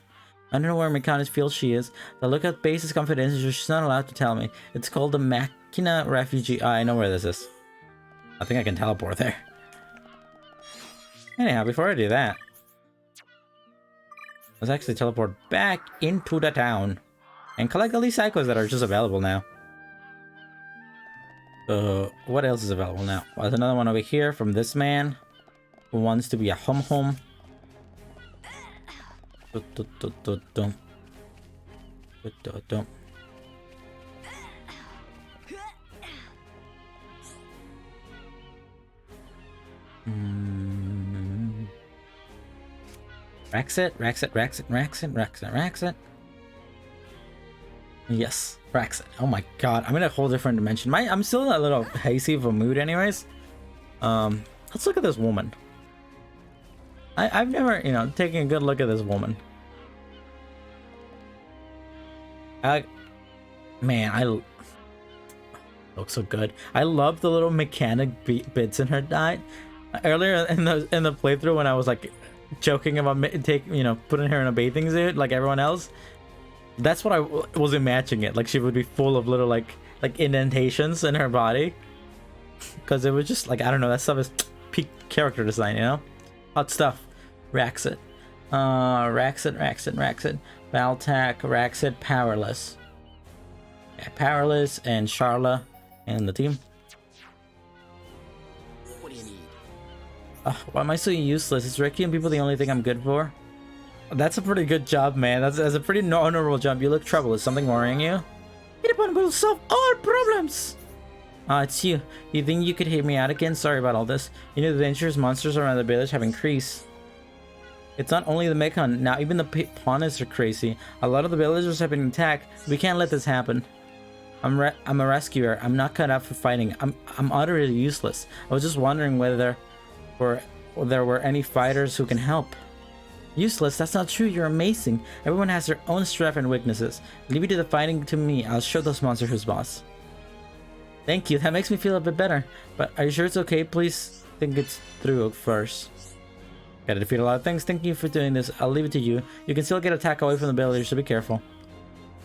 [SPEAKER 1] I don't know where Mechanics feels she is. The lookout base is confidential, so she's not allowed to tell me. It's called the Machina Refugee. I know where this is. I think I can teleport there. Anyhow, before I do that, let's actually teleport back into the town and collect all these psychos that are just available now. What else is available now? Well, there's another one over here from this man who wants to be a hum. Raxit. Yes, Raxit. Oh my god, I'm in a whole different dimension. I'm still in a little hazy of a mood anyways. Let's look at this woman. I've never, taken a good look at this woman. Man, I look so good. I love the little mechanic bits in her diet. Earlier in the playthrough when I was like joking about putting her in a bathing suit like everyone else, that's what I wasn't matching it. Like she would be full of little like indentations in her body, because it was just like, I don't know, that stuff is peak character design, hot stuff. Raxit, Valtak, Raxit, Powerless. Yeah, Powerless and Charla and the team.
[SPEAKER 3] What do you need?
[SPEAKER 1] Why am I so useless? Is Ricky and people the only thing I'm good for? That's a pretty good job, man. That's a pretty honorable job. You look troubled. Is something worrying you? Hitapon will solve all problems! It's you. You think you could hear me out again? Sorry about all this. The dangerous monsters around the village have increased. It's not only the Mechon. Now even the Pawnists are crazy. A lot of the villagers have been attacked. We can't let this happen. I'm a rescuer. I'm not cut out for fighting. I'm utterly useless. I was just wondering whether there were any fighters who can help. Useless? That's not true. You're amazing. Everyone has their own strength and weaknesses. Leave it to the fighting to me. I'll show those monsters who's boss. Thank you. That makes me feel a bit better. But are you sure it's okay? Please think it through first. Gotta defeat a lot of things. Thank you for doing this. I'll leave it to you. You can still get attack away from the villagers, so be careful.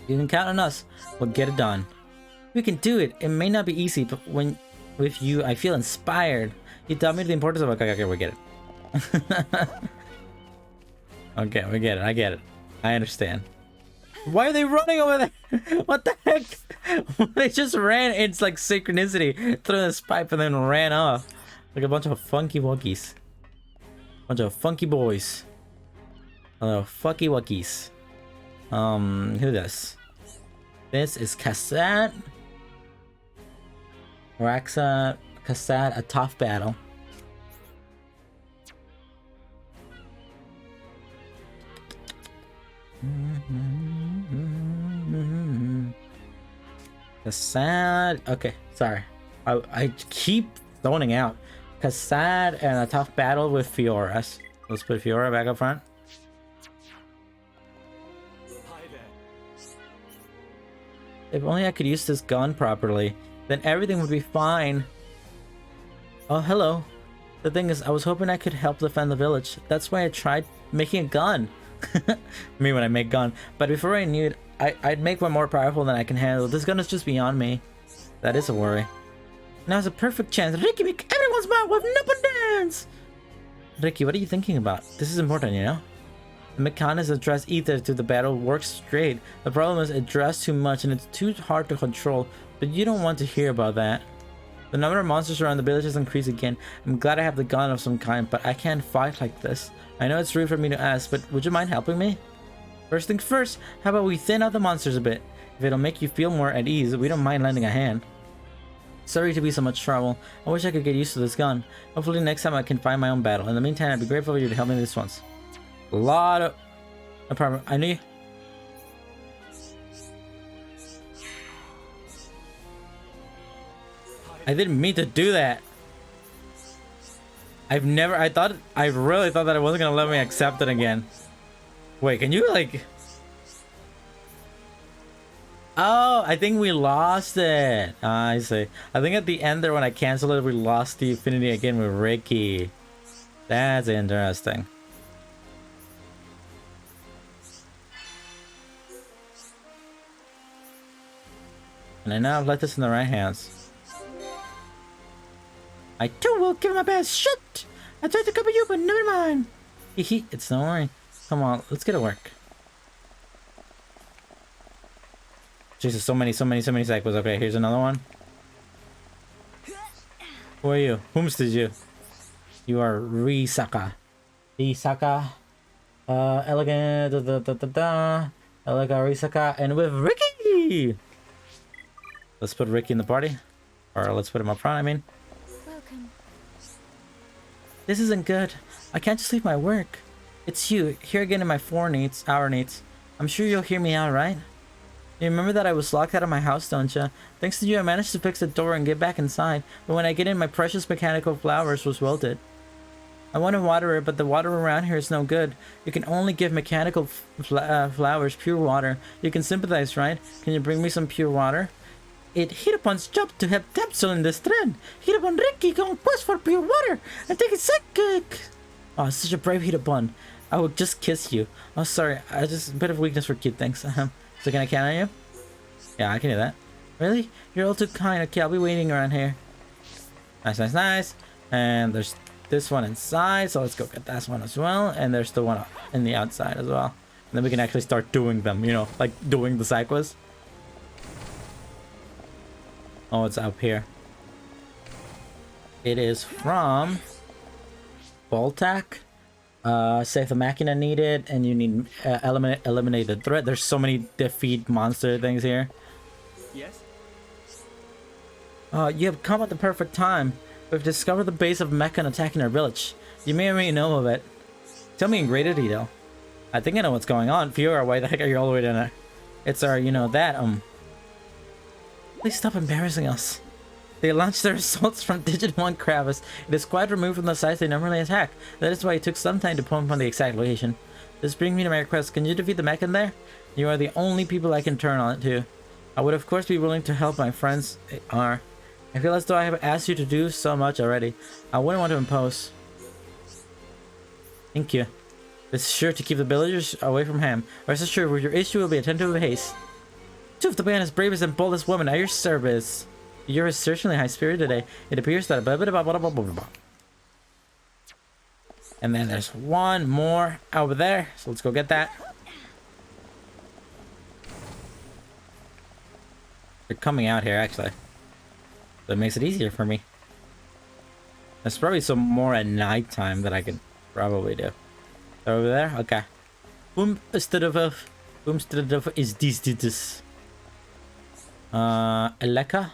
[SPEAKER 1] You can count on us. We'll get it done. We can do it. It may not be easy, but with you, I feel inspired. You taught me the importance of... Okay, we get it. Okay, we get it. I get it. I understand. Why are they running over there? What the heck? They just ran. It's like synchronicity through this pipe and then ran off. Like a bunch of funky wuggies. Bunch of funky boys. Little fucky wuckies. Who this? This is Kassad. Raxa, Kassad, a tough battle. Kassad. Okay, sorry. I keep zoning out. Kassad and a tough battle with Fiora. Let's put Fiora back up front.
[SPEAKER 3] Hi there.
[SPEAKER 1] If only I could use this gun properly, then everything would be fine. Oh, hello. The thing is, I was hoping I could help defend the village. That's why I tried making a gun. Me when I make gun. But before I knew it, I'd make one more powerful than I can handle. This gun is just beyond me. That is a worry. Now's a perfect chance. Ricky, make everyone's mouth with nip and dance! Ricky, what are you thinking about? This is important, you know? The mechanics that draws ether to the battle works straight. The problem is it draws too much and it's too hard to control. But you don't want to hear about that. The number of monsters around the village has increased again. I'm glad I have the gun of some kind, but I can't fight like this. I know it's rude for me to ask, but would you mind helping me? First things first, how about we thin out the monsters a bit? If it'll make you feel more at ease, we don't mind lending a hand. Sorry to be so much trouble. I wish I could get used to this gun. Hopefully next time I can find my own battle. In the meantime, I'd be grateful for you to help me this once. A lot of... No problem. I knew you... I didn't mean to do that. I really thought that it wasn't gonna let me accept it again. Wait, can you like... Oh, I think we lost it. I see. I think at the end there when I canceled it, we lost the affinity again with Ricky. That's interesting. And I now have left this in the right hands. I too will give my best. Shit! I tried to cover you, but never mind. Hehe, it's no worry. Come on, let's get to work. Jesus, so many cycles. Okay, here's another one. Who are you? Whomst did you? You are Risaka. Risaka. Elegant. Elegant Risaka. And with Ricky! Let's put Ricky in the party. Or let's put him up front, I mean.
[SPEAKER 2] Welcome.
[SPEAKER 1] This isn't good. I can't just leave my work. It's you, here again in my hour needs. I'm sure you'll hear me out, right? You remember that I was locked out of my house, don't you? Thanks to you, I managed to fix the door and get back inside. But when I get in, my precious mechanical flowers was wilted. I want to water it, but the water around here is no good. You can only give mechanical flowers pure water. You can sympathize, right? Can you bring me some pure water? It hit upon's job to help damsel in distress. Hit upon Ricky go on quest for pure water and take it sick. Oh, such a brave hit upon. I would just kiss you. Oh, sorry. I just a bit of weakness for cute things. So can I count on you? Yeah, I can do that. Really? You're all too kind. Okay, I'll be waiting around here. Nice. And there's this one inside, so let's go get that one as well. And there's the one in the outside as well. And then we can actually start doing them, you know, like doing the side quests. Oh, it's up here. It is from Voltac. Save the machina needed, and you need eliminate the threat. There's so many defeat monster things here.
[SPEAKER 3] Yes?
[SPEAKER 1] You have come at the perfect time. We've discovered the base of Mechan attacking our village. You may or may know of it. Tell me in greater detail. I think I know what's going on. Fiora, why the heck are you all the way down there? It's our, you know, that, Please stop embarrassing us. They launched their assaults from Digit 1 Kravis. It is quite removed from the sites they normally attack. That is why it took some time to pinpoint the exact location. This brings me to my request. Can you defeat the mech in there? You are the only people I can turn on it to. I would of course be willing to help my friends are. I feel as though I have asked you to do so much already. I wouldn't want to impose. Thank you. This is sure to keep the villagers away from him. Rest assured, your issue will be attended with haste. Two of the band's bravest and boldest women at your service. You're certainly high spirit today. It appears that and then there's one more over there, so let's go get that. They're coming out here actually. That makes it easier for me. There's probably some more at night time that I could probably do. They're over there? Okay. Boom is this. Eleka?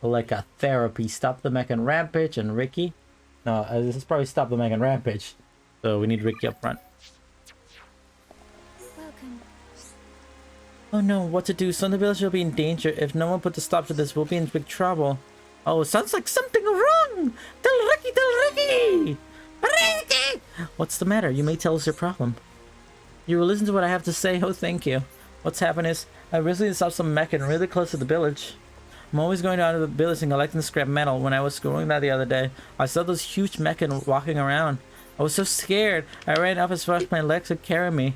[SPEAKER 1] Like a therapy. Stop the mech and rampage and Ricky. No, this is probably stop the mech and rampage. So we need Ricky up front.
[SPEAKER 2] Welcome.
[SPEAKER 1] Oh no, what to do? Son, the village will be in danger. If no one puts a stop to this, we'll be in big trouble. Oh, sounds like something wrong! Tell Ricky! Ricky! What's the matter? You may tell us your problem. You will listen to what I have to say. Oh, thank you. What's happened is, I recently saw some mech and really close to the village. I'm always going down to the village and collecting scrap metal. When I was scrolling that the other day, I saw those huge mechas walking around. I was so scared. I ran up as fast as my legs could carry me.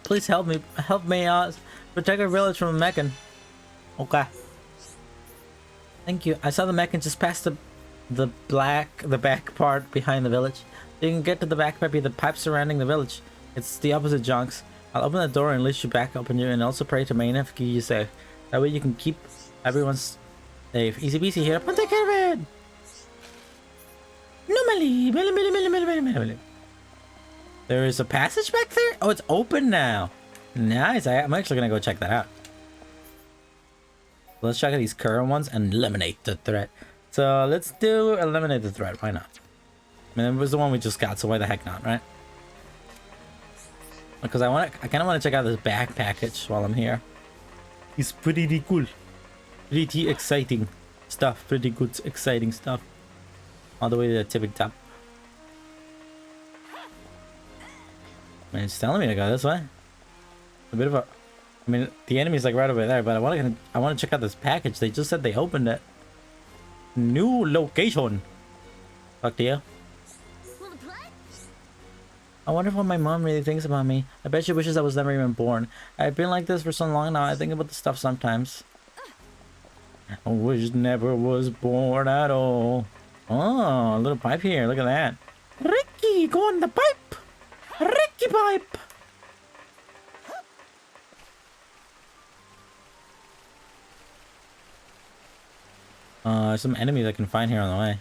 [SPEAKER 1] Please help me. Help me out. Protect our village from the mechan. Okay. Thank you. I saw the mechan just past the back part behind the village. You can get to the back part via the pipe surrounding the village. It's the opposite junks. I'll open the door and leash you back up on you, and also pray to Maynef keep you safe. That way you can keep everyone's safe. Easy peasy here. I'll take care of it. Normally. There is a passage back there? Oh, it's open now. Nice. I'm actually gonna go check that out. Let's check out these current ones and eliminate the threat. So let's do eliminate the threat. Why not? I mean, it was the one we just got, so why the heck not, right? Because I kind of want to check out this back package while I'm here. It's pretty cool. Pretty exciting stuff. Pretty good, exciting stuff. All the way to the tipping top. I mean, it's telling me to go this way. A bit of a... I mean, the enemy's like right over there, but I want to check out this package. They just said they opened it. New location. Fuck to you. I wonder what my mom really thinks about me. I bet she wishes I was never even born. I've been like this for so long now. I think about the stuff sometimes. I wish never was born at all. Oh, a little pipe here. Look at that. Ricky, go on the pipe. Ricky pipe. Some enemies I can find here on the way.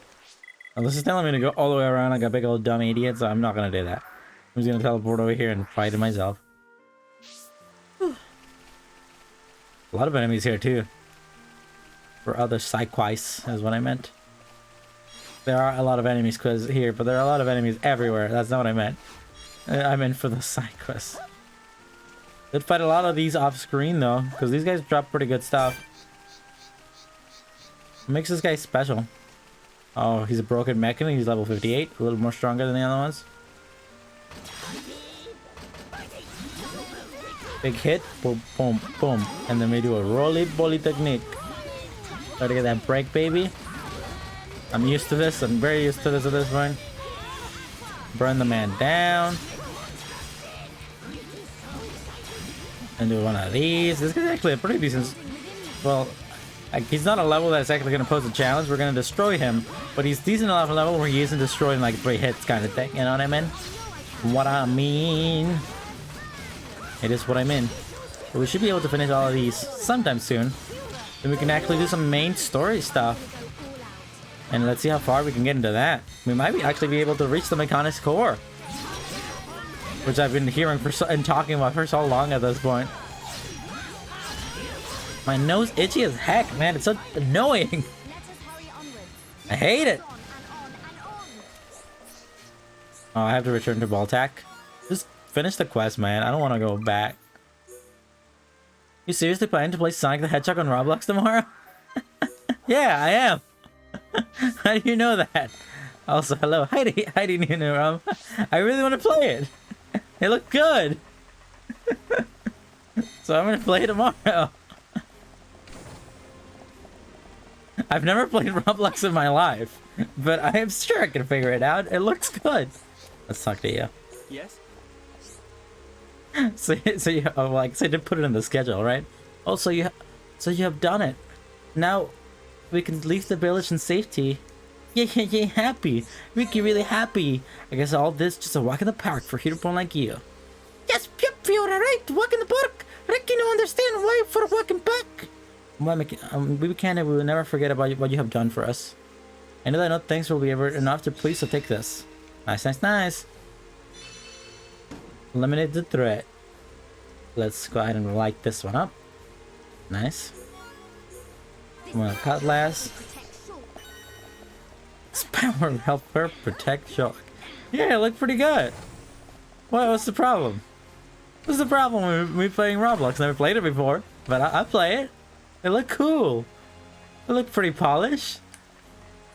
[SPEAKER 1] Oh, this is telling me to go all the way around like a big old dumb idiot, so I'm not gonna do that. I'm just gonna teleport over here and fight it myself. A lot of enemies here too. For other side quests is what I meant. There are a lot of enemies here, but there are a lot of enemies everywhere. That's not what I meant. I meant for the side quests. Did fight a lot of these off screen though, because these guys drop pretty good stuff. What makes this guy special? Oh, he's a broken mechan. He's level 58, a little more stronger than the other ones. Big hit, boom, boom, boom, and then we do a roly-poly technique. Try to get that break, baby. I'm used to this. I'm very used to this at this point. Burn the man down. And do one of these. This is actually a pretty decent... Well, he's not a level that's actually going to pose a challenge. We're going to destroy him. But he's decent enough level where he isn't destroying like 3 hits kind of thing. You know what I mean? What I mean. It is what I mean. But we should be able to finish all of these sometime soon. Then we can actually do some main story stuff. And let's see how far we can get into that. We might actually be able to reach the Mechanic's core. Which I've been hearing and talking about for so long at this point. My nose itchy as heck, man. It's so annoying. I hate it. Oh, I have to return to Baltac. Just finish the quest, man. I don't want to go back. You seriously planning to play Sonic the Hedgehog on Roblox tomorrow? Yeah, I am. How do you know that? Also, hello, Heidi Nunu. I really want to play it. It looked good. So I'm gonna play it tomorrow. I've never played Roblox in my life, but I am sure I can figure it out. It looks good. Let's talk to you.
[SPEAKER 3] Yes?
[SPEAKER 1] So you, oh, well, I guess I did put it in the schedule, right? Oh, so you have done it. Now we can leave the village in safety. Yeah, happy. Ricky, really happy. I guess all this just a walk in the park for a hero born like you. Yes, yep, you're right. Walk in the park. Ricky, no understand why for walking back. We will never forget about what you have done for us. I know that no thanks will be ever enough to please, so take this. Nice. Eliminate the threat. Let's go ahead and light this one up. Nice. Come on, Cutlass. This power will help her protect Shock. Yeah, it looked pretty good. What's the problem? What's the problem with me playing Roblox? Never played it before, but I play it. It looked cool. It looked pretty polished.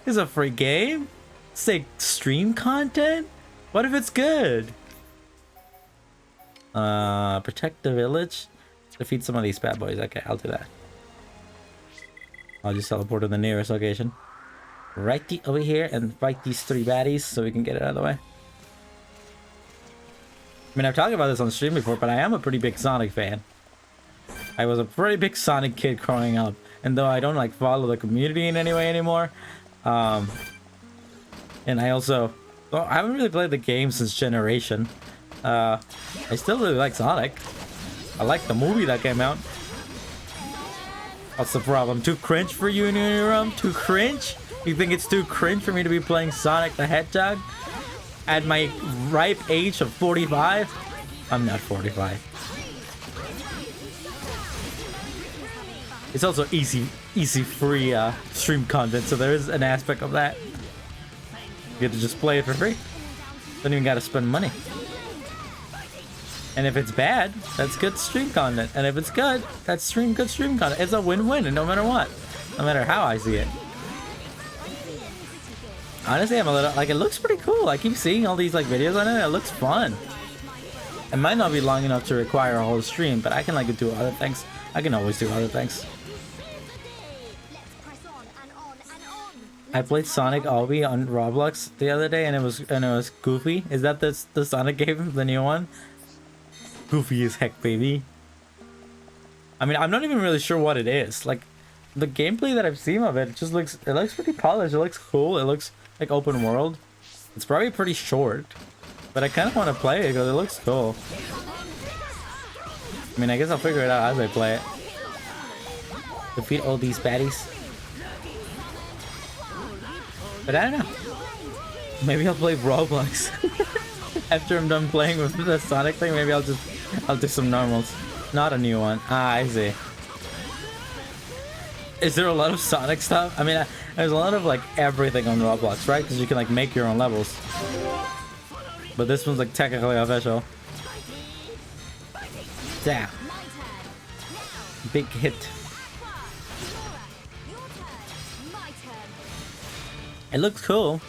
[SPEAKER 1] It's a free game. It's like stream content. What if it's good? Protect the village. Defeat some of these bad boys. Okay, I'll do that. I'll just teleport to the nearest location. Right over here and fight these 3 baddies so we can get it out of the way. I mean, I've talked about this on stream before, but I am a pretty big Sonic fan. I was a pretty big Sonic kid growing up, and though I don't like follow the community in any way anymore, and I also, well, I haven't really played the game since Generation. I still really like Sonic. I like the movie that came out. What's the problem? Too cringe for you in your room? Too cringe? You think it's too cringe for me to be playing Sonic the Hedgehog at my ripe age of 45? I'm not 45. It's also easy free stream content, so there is an aspect of that. You get to just play it for free. Don't even gotta spend money. And if it's bad, that's good stream content. And if it's good, that's good stream content. It's a win-win, and no matter what. No matter how I see it. Honestly, I'm a little, like, it looks pretty cool. I keep seeing all these, like, videos on it. It looks fun. It might not be long enough to require a whole stream, but I can, like, do other things. I can always do other things. I played Sonic Obby on Roblox the other day, and it was Goofy. Is that the Sonic game, the new one? Goofy as heck, baby. I mean, I'm not even really sure what it is. Like, the gameplay that I've seen of it, it looks pretty polished. It looks cool. It looks like open world. It's probably pretty short, but I kind of want to play it because it looks cool. I mean, I guess I'll figure it out as I play it. Defeat all these baddies. But I don't know. Maybe I'll play Roblox. After I'm done playing with the Sonic thing, maybe I'll do some normals. Not a new one. Ah, I see. Is there a lot of Sonic stuff? I mean, there's a lot of like everything on Roblox, right? Because you can like make your own levels. But this one's like technically official. Damn. Big hit. It looks cool.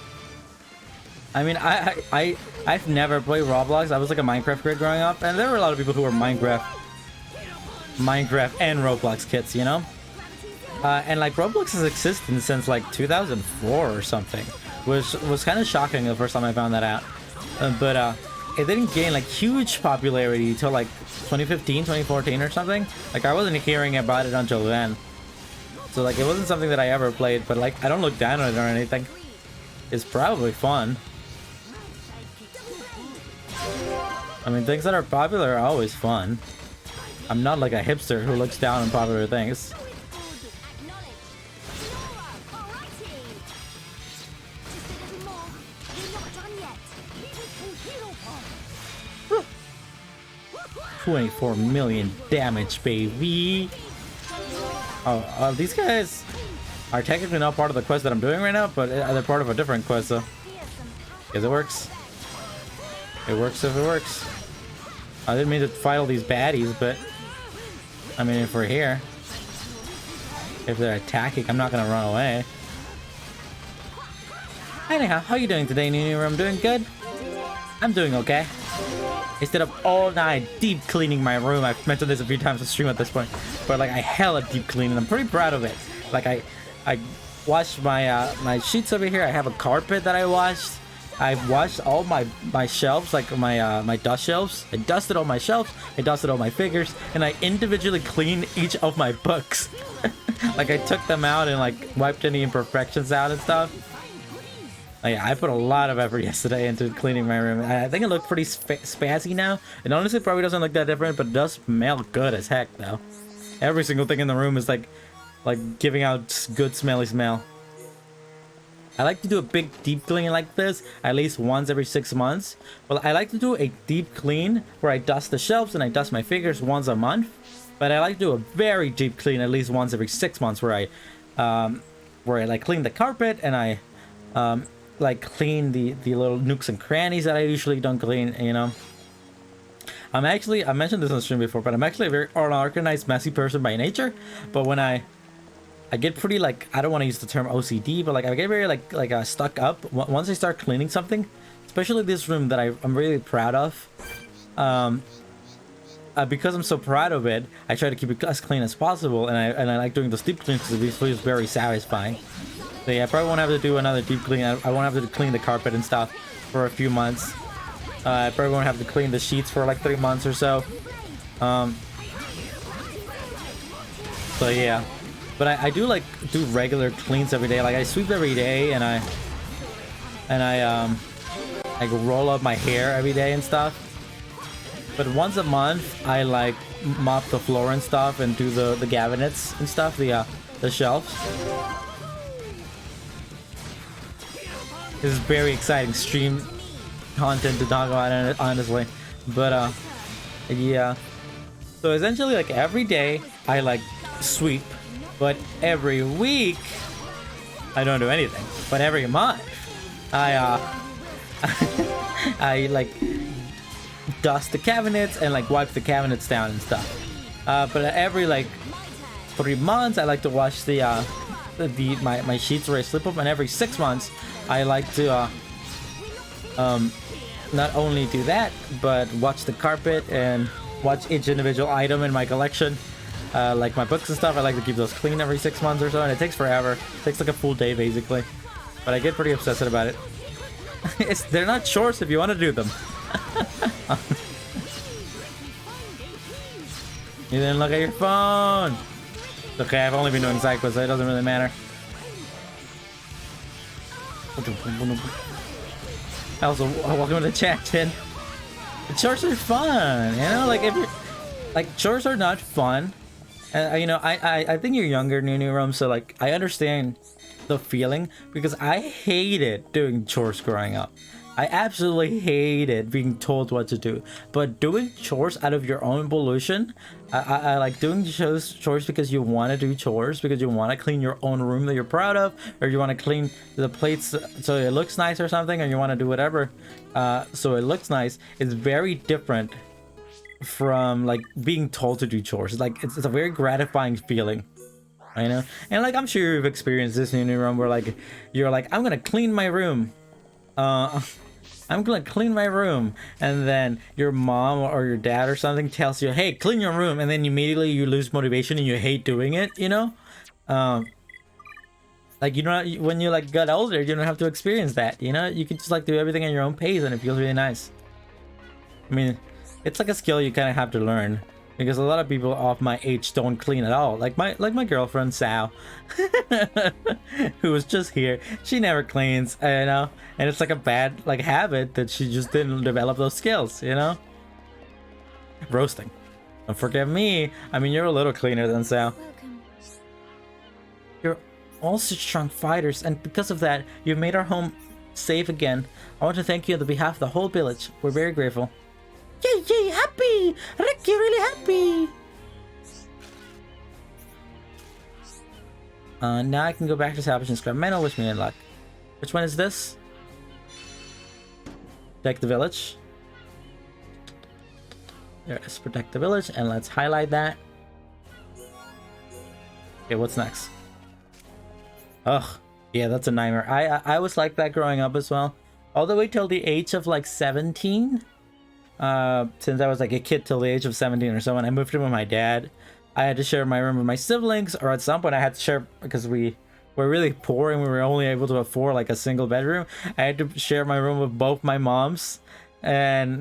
[SPEAKER 1] I mean, I've never played Roblox. I was like a Minecraft kid growing up, and there were a lot of people who were Minecraft and Roblox kids, you know. And like Roblox has existed since like 2004 or something, which was kind of shocking the first time I found that out. But it didn't gain like huge popularity until like 2015, 2014 or something. Like I wasn't hearing about it until then. So like it wasn't something that I ever played, but like I don't look down on it or anything. It's probably fun. I mean, things that are popular are always fun. I'm not like a hipster who looks down on popular things. Woo. 24 million damage, baby. Oh, these guys are technically not part of the quest that I'm doing right now, but they're part of a different quest, so. Because it works. It works if it works. I didn't mean to fight all these baddies, but I mean, if we're here, if they're attacking, I'm not gonna run away. Anyhow, how you doing today, Nunu? I'm doing good. I'm doing okay. Instead of all night deep cleaning my room, I've mentioned this a few times on stream at this point, but like I hella deep clean, and I'm pretty proud of it. Like I washed my my sheets over here. I have a carpet that I washed. I've washed all my shelves, like my dust shelves. I dusted all my shelves. I dusted all my figures, and I individually cleaned each of my books. Like I took them out and like wiped any imperfections out and stuff. Like, I put a lot of effort yesterday into cleaning my room. I think it looked pretty spazzy now. It honestly probably doesn't look that different, but it does smell good as heck though. Every single thing in the room is like giving out good smelly smell. I like to do a big deep clean like this at least once every 6 months. Well, I like to do a deep clean where I dust the shelves and I dust my figures once a month. But I like to do a very deep clean at least once every 6 months where I like clean the carpet and I like clean the little nooks and crannies that I usually don't clean, you know. I mentioned this on stream before, but I'm actually a very unorganized, messy person by nature. But when I get pretty, like, I don't want to use the term OCD, but like I get very like stuck up once I start cleaning something, especially this room that I'm really proud of. because I'm so proud of it, I try to keep it as clean as possible, and I like doing those deep cleans because it feels very satisfying. So yeah, I probably won't have to do another deep clean. I won't have to clean the carpet and stuff for a few months. I probably won't have to clean the sheets for like 3 months or so. So yeah, but I do like do regular cleans every day. Like I sweep every day, and I like roll up my hair every day and stuff. But once a month, I like mop the floor and stuff, and do the cabinets and stuff, the shelves. This is very exciting stream content to talk about it, honestly. But yeah. So essentially, like every day, I like sweep, but every week, I don't do anything. But every month, I I like dust the cabinets and like wipe the cabinets down and stuff. But every like 3 months, I like to wash my sheets where I slip up, and every 6 months, I like to not only do that, but watch the carpet and watch each individual item in my collection, like my books and stuff. I like to keep those clean every 6 months or so, and it takes forever. It takes like a full day basically, but I get pretty obsessive about it. They're not chores if you want to do them. You didn't look at your phone. Okay, I've only been doing side quests, so it doesn't really matter. Also, welcome to the chat, Chin. Chores are fun, you know. Like if you're like, chores are not fun, and you know, I think you're younger, New Rome, so like I understand the feeling, because I hated doing chores growing up. I absolutely hated being told what to do. But doing chores out of your own volition, I like doing chores because you want to do chores, because you want to clean your own room that you're proud of, or you want to clean the plates so it looks nice or something, or you want to do whatever so it looks nice. It's very different from like being told to do chores. It's a very gratifying feeling. I know, and like I'm sure you've experienced this in your room where like you're like, I'm gonna clean my room, I'm gonna clean my room, and then your mom or your dad or something tells you, hey, clean your room, and then immediately you lose motivation and you hate doing it, you know. Like, you know, when you like got older, you don't have to experience that, you know. You can just like do everything at your own pace, and it feels really nice. I mean, it's like a skill you kind of have to learn, because a lot of people of my age don't clean at all. Like my girlfriend Sal, who was just here, she never cleans, you know, and it's like a bad like habit that she just didn't develop those skills, you know. Roasting. Don't forget me. I mean, you're a little cleaner than Sal.
[SPEAKER 2] Welcome.
[SPEAKER 1] You're all such strong fighters, and because of that, you've made our home safe again. I want to thank you on behalf of the whole village. We're very grateful. Yay, yay, happy! Ricky, really happy! Now I can go back to salvage and scrap metal. Wish me in luck. Which one is this? Protect the village. There it is, protect the village, and let's highlight that. Okay, what's next? Ugh, yeah, that's a nightmare. I was like that growing up as well. All the way till the age of like 17. Since I was like a kid till the age of 17 or so, when I moved in with my dad, I had to share my room with my siblings, or at some point I had to share, because we were really poor and we were only able to afford like a single bedroom. I had to share my room with both my moms and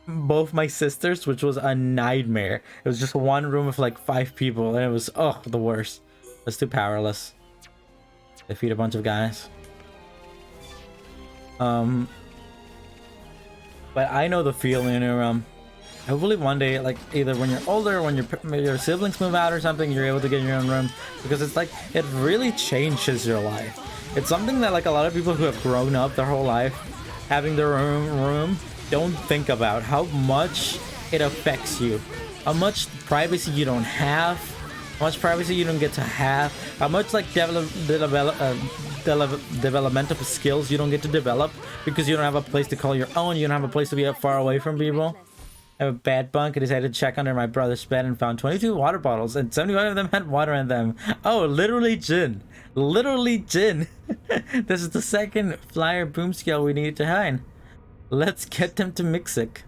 [SPEAKER 1] both my sisters, which was a nightmare. It was just one room with like 5 people, and it was the worst. I was too powerless. Defeat a bunch of guys. But I know the feeling, you know. Hopefully one day, like either when you're older, when your siblings move out or something, you're able to get your own room, because it's like it really changes your life. It's something that like a lot of people who have grown up their whole life having their own room don't think about, how much it affects you, how much privacy you don't have, how much privacy you don't get to have, how much like developmental skills you don't get to develop because you don't have a place to call your own. You don't have a place to be far away from people. I have a bad bunk. I decided to check under my brother's bed and found 22 water bottles, and 71 of them had water in them. Oh, literally gin. Literally gin. This is the second flyer boom skill we need to hide. Let's get them to Mixik.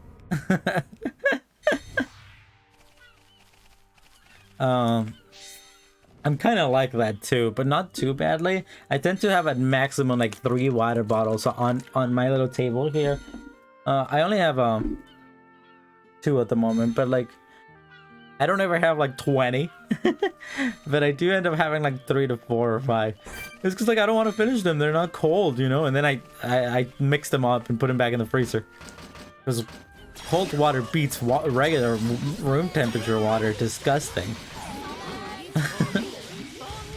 [SPEAKER 1] I'm kind of like that too, but not too badly. I tend to have at maximum like 3 water bottles on my little table here. I only have 2 at the moment, but like I don't ever have like 20. But I do end up having like 3 to 4 or 5. It's because like I don't want to finish them. They're not cold, you know. And then I mix them up and put them back in the freezer. Because cold water beats regular room temperature water. Disgusting.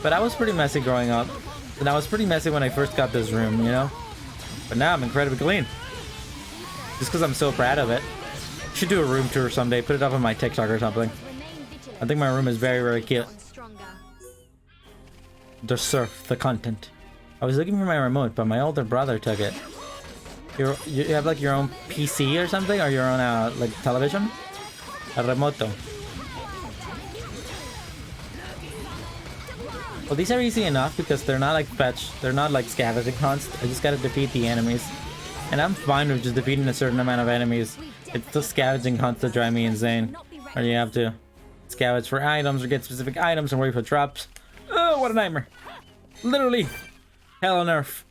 [SPEAKER 1] But I was pretty messy growing up. And I was pretty messy when I first got this room, you know? But now I'm incredibly clean. Just because I'm so proud of it. Should do a room tour someday. Put it up on my TikTok or something. I think my room is very, very cute. The surf, the content. I was looking for my remote, but my older brother took it. You have like your own PC or something? Or your own like television? A remoto. Well, these are easy enough because they're not like fetch, they're not like scavenging hunts. I just gotta defeat the enemies. And I'm fine with just defeating a certain amount of enemies. It's the scavenging hunts that drive me insane. Or you have to scavenge for items or get specific items and wait for drops. Oh, what a nightmare. Literally. Hell on earth.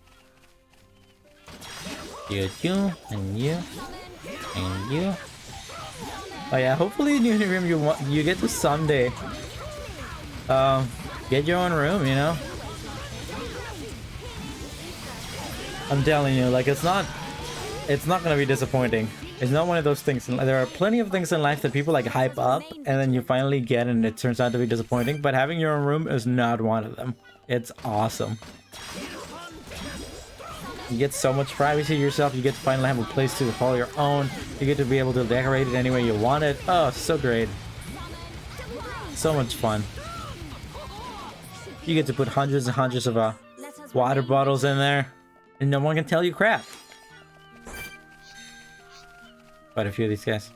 [SPEAKER 1] You, and you, and you. Oh yeah, hopefully in your room you get to someday get your own room, you know? I'm telling you, like it's not gonna be disappointing. It's not one of those things. There are plenty of things in life that people like hype up and then you finally get and it turns out to be disappointing, but having your own room is not one of them. It's awesome. You get so much privacy yourself. You get to finally have a place to call your own. You get to be able to decorate it any way you want it. Oh, so great. So much fun. You get to put hundreds and hundreds of water bottles in there, and no one can tell you crap. Quite a few of these guys.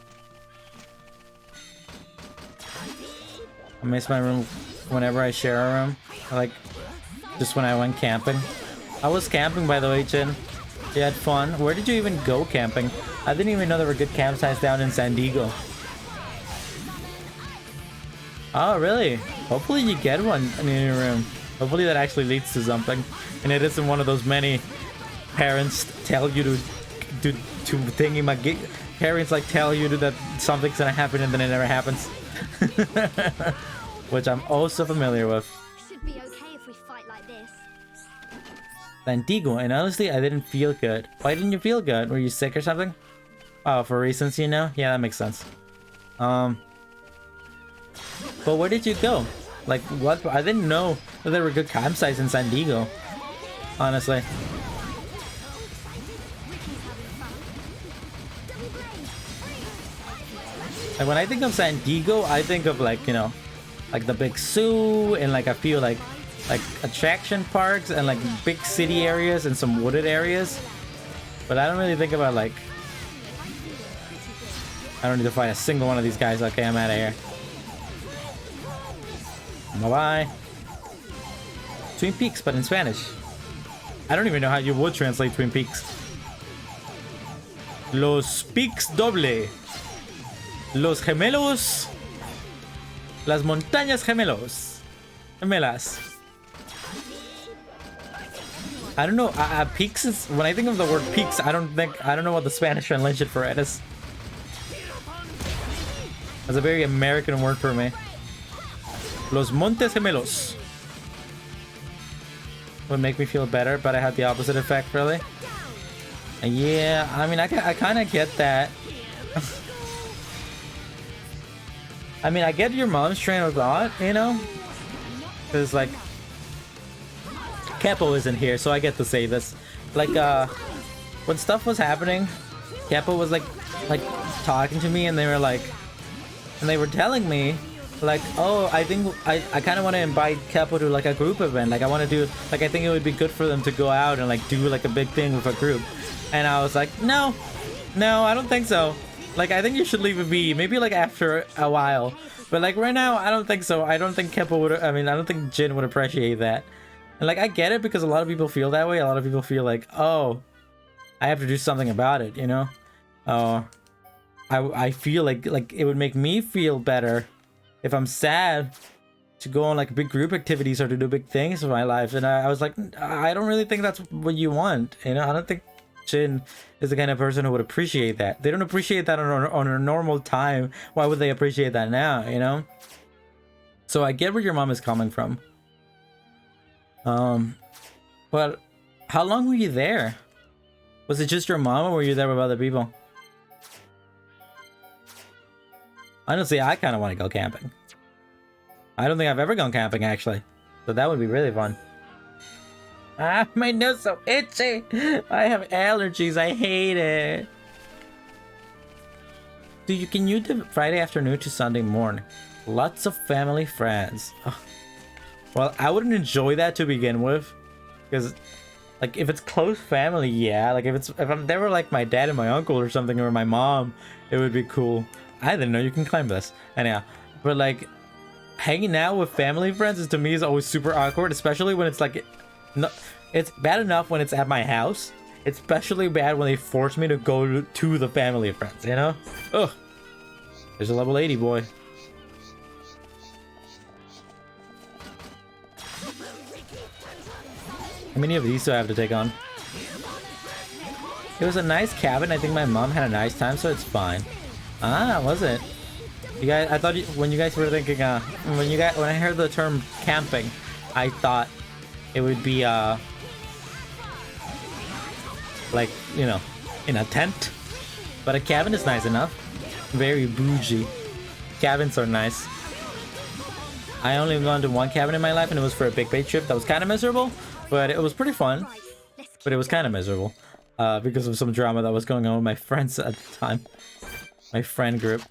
[SPEAKER 1] I miss my room whenever I share a room. Like, just when I went camping. I was camping, by the way, Chin. You had fun. Where did you even go camping? I didn't even know there were good campsites down in San Diego. Oh, really? Hopefully you get one in your room. Hopefully that actually leads to something. And it isn't one of those many parents tell you to thingy my gig. Parents like tell you that something's gonna happen and then it never happens. Which I'm also familiar with.
[SPEAKER 2] Should be okay if we fight like this.
[SPEAKER 1] San Diego, and honestly I didn't feel good. Why didn't you feel good? Were you sick or something? Oh, for reasons you know? Yeah, that makes sense. But where did you go? Like, what? I didn't know that there were good campsites in San Diego. Honestly. Like, when I think of San Diego, I think of like, you know, like the big zoo and like a few like attraction parks and like big city areas and some wooded areas. But I don't really think about like... I don't need to fight a single one of these guys. Okay, I'm out of here. Bye-bye. Twin Peaks, but in Spanish. I don't even know how you would translate Twin Peaks. Los Peaks Doble. Los Gemelos. Las Montañas Gemelos. Gemelas. I don't know. Peaks is... When I think of the word peaks, I don't know what the Spanish translation for it is. That's a very American word for me. Los Montes Gemelos would make me feel better, but I had the opposite effect, really. Yeah, I mean, I kind of get that. I mean, I get your mom's train of thought, you know? Because, like, Capo isn't here, so I get to say this. Like, when stuff was happening, Capo was, like talking to me, and they were, like... And they were telling me, like, oh, I think I kind of want to invite Capo to like a group event. Like I want to do, like, I think it would be good for them to go out and like do like a big thing with a group. And I was like, no, I don't think so. Like, I think you should leave it be. Maybe like after a while. But like right now, I don't think so. I don't think Capo would, I mean, I don't think Jin would appreciate that. And like, I get it because a lot of people feel that way. A lot of people feel like, oh, I have to do something about it, you know? Oh, I feel like it would make me feel better if I'm sad to go on like big group activities or to do big things in my life. And I was like, I don't really think that's what you want. You know, I don't think Jin is the kind of person who would appreciate that. They don't appreciate that on a normal time. Why would they appreciate that now? You know. So I get where your mom is coming from. But how long were you there? Was it just your mom, or were you there with other people? Honestly, I kind of want to go camping. I don't think I've ever gone camping, actually. So that would be really fun. Ah, my nose so itchy. I have allergies. I hate it. Can you do Friday afternoon to Sunday morning? Lots of family friends. Ugh. Well, I wouldn't enjoy that to begin with. Because, like, if it's close family, yeah. Like, if I'm there with, like, my dad and my uncle or something, or my mom, it would be cool. I didn't know you can climb this. Anyhow, but, like, hanging out with family friends is, to me, is always super awkward, especially when it's like, no, it's bad enough when it's at my house. It's especially bad when they force me to go to the family friends, you know? Ugh. There's a level 80 boy. How many of these do I have to take on? It was a nice cabin. I think my mom had a nice time, so it's fine. Ah, was it? You guys, I thought when you guys were thinking, when I heard the term camping, I thought it would be like, you know, in a tent. But a cabin is nice enough. Very bougie. Cabins are nice. I only gone to one cabin in my life, and it was for a big bay trip that was kind of miserable, but it was pretty fun. But it was kind of miserable because of some drama that was going on with my friends at the time. My friend group.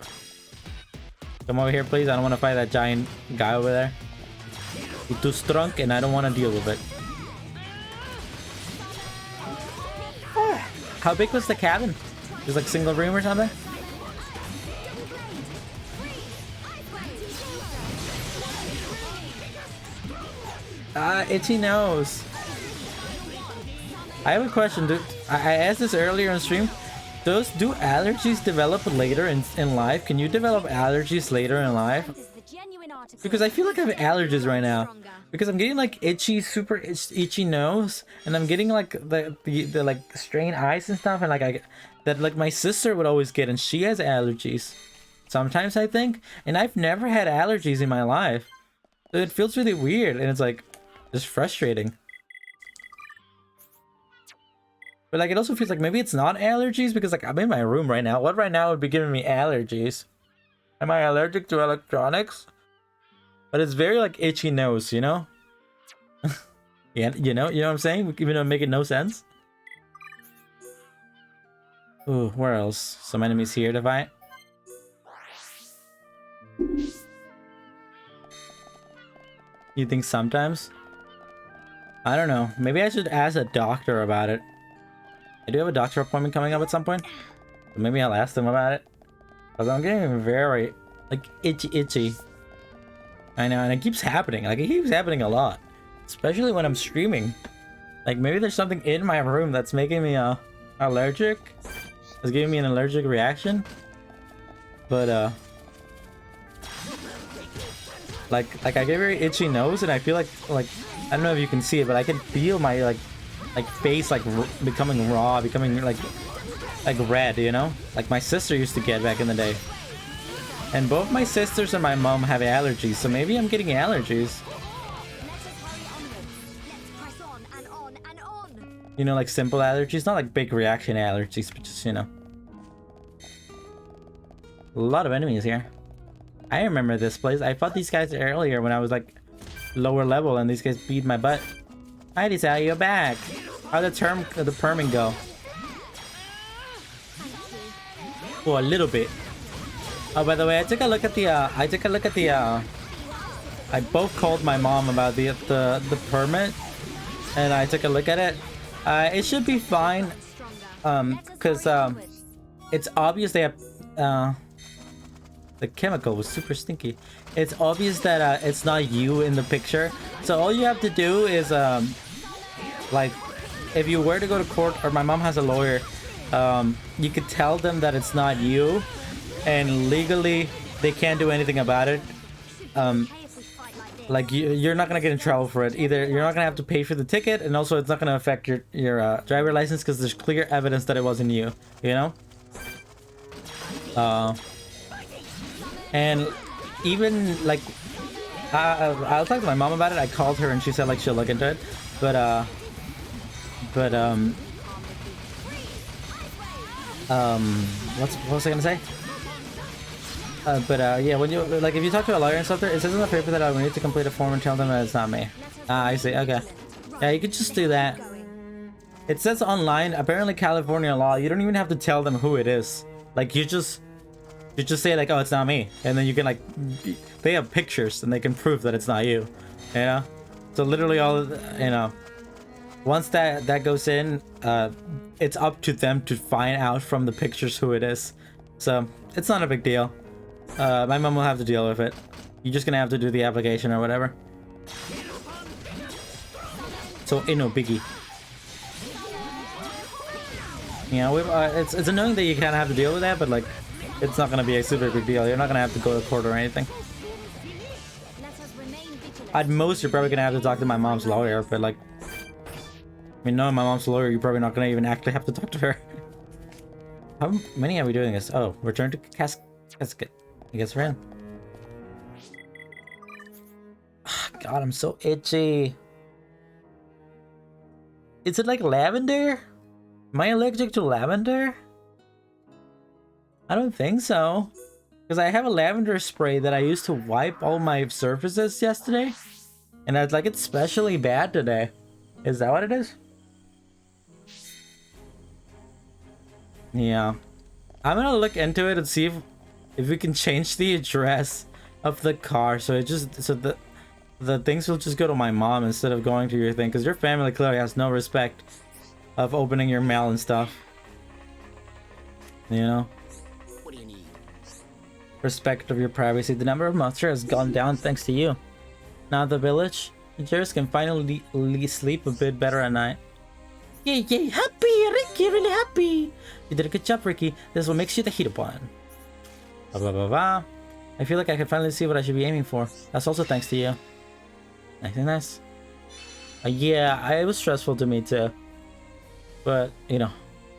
[SPEAKER 1] Come over here, please. I don't want to fight that giant guy over there. He's too strong, and I don't want to deal with it. How big was the cabin? Just like single room or something? Itchy nose. I have a question, dude. I asked this earlier on stream. Do allergies develop later in life? Can you develop allergies later in life? Because I feel like I have allergies right now. Because I'm getting like itchy, super itchy nose, and I'm getting like the like strained eyes and stuff, and like that like my sister would always get, and she has allergies. Sometimes I think, and I've never had allergies in my life, so it feels really weird, and it's like just frustrating. But like it also feels like maybe it's not allergies, because like I'm in my room right now. What right now would be giving me allergies? Am I allergic to electronics? But it's very like itchy nose, you know? Yeah, you know what I'm saying? Even though making no sense. Ooh, where else? Some enemies here to fight. You think sometimes? I don't know. Maybe I should ask a doctor about it. I do have a doctor appointment coming up at some point. So maybe I'll ask them about it. Because I'm getting very, like, itchy. I know, and it keeps happening. Like, it keeps happening a lot. Especially when I'm streaming. Like, maybe there's something in my room that's making me, allergic. It's giving me an allergic reaction. But, like I get very itchy nose, and I feel like, I don't know if you can see it, but I can feel my, like face like becoming raw, becoming like red, you know, like my sister used to get back in the day. And both my sisters and my mom have allergies, so maybe I'm getting allergies. You know, like simple allergies, not like big reaction allergies, but just, you know. A lot of enemies here. I remember this place. I fought these guys earlier when I was like lower level, and these guys beat my butt. Hi, Lisa, you're back. How'd the perming go? Oh, a little bit. Oh, by the way, I took a look at the I both called my mom about the permit, and I took a look at it. It should be fine. Cause it's obvious they have the chemical was super stinky. It's obvious that it's not you in the picture. So all you have to do is like, if you were to go to court, or my mom has a lawyer, you could tell them that it's not you, and legally they can't do anything about it.
[SPEAKER 2] Okay if we fight like this.
[SPEAKER 1] Like you're not gonna get in trouble for it either. You're not gonna have to pay for the ticket, and also it's not gonna affect your driver license because there's clear evidence that it wasn't you. You know. And even like I'll talk to my mom about it. I called her and she said like she'll look into it, but what was I gonna say? Yeah, when you like if you talk to a lawyer and stuff, it says in the paper that we need to complete a form and tell them that it's not me. Ah, I see. Okay, yeah, you could just do that. It says online, apparently California law, you don't even have to tell them who it is. Like you just say like, oh, it's not me, and then you can like, they have pictures and they can prove that it's not you. You know, so literally all you know. Once that goes in, it's up to them to find out from the pictures who it is. So it's not a big deal. My mom will have to deal with it. You're just gonna have to do the application or whatever. So ain't no biggie. Yeah, it's annoying that you kind of have to deal with that, but like, it's not gonna be a super big deal. You're not gonna have to go to court or anything.
[SPEAKER 2] Let us remain vigilant.
[SPEAKER 1] At most, you're probably gonna have to talk to my mom's lawyer, but like, I mean, knowing my mom's lawyer, you're probably not gonna even actually have to talk to her. How many are we doing this? Oh, return to casket. I guess we're in. God, I'm so itchy. Is it like lavender? Am I allergic to lavender? I don't think so. Because I have a lavender spray that I used to wipe all my surfaces yesterday. And I was like, it's especially bad today. Is that what it is? Yeah. I'm gonna look into it and see if we can change the address of the car so it just so the things will just go to my mom instead of going to your thing, because your family clearly has no respect of opening your mail and stuff. You know?
[SPEAKER 3] What do you need?
[SPEAKER 1] Respect of your privacy. The number of monsters has gone down thanks to you. Now the villagers can finally sleep a bit better at night. Yay, yay, happy, Ricky, really happy. You did a good job, Ricky. This will make you the heated one. Blah, blah, blah, blah. I feel like I can finally see what I should be aiming for. That's also thanks to you. Nice, nice. Yeah, it was stressful to me too. But, you know,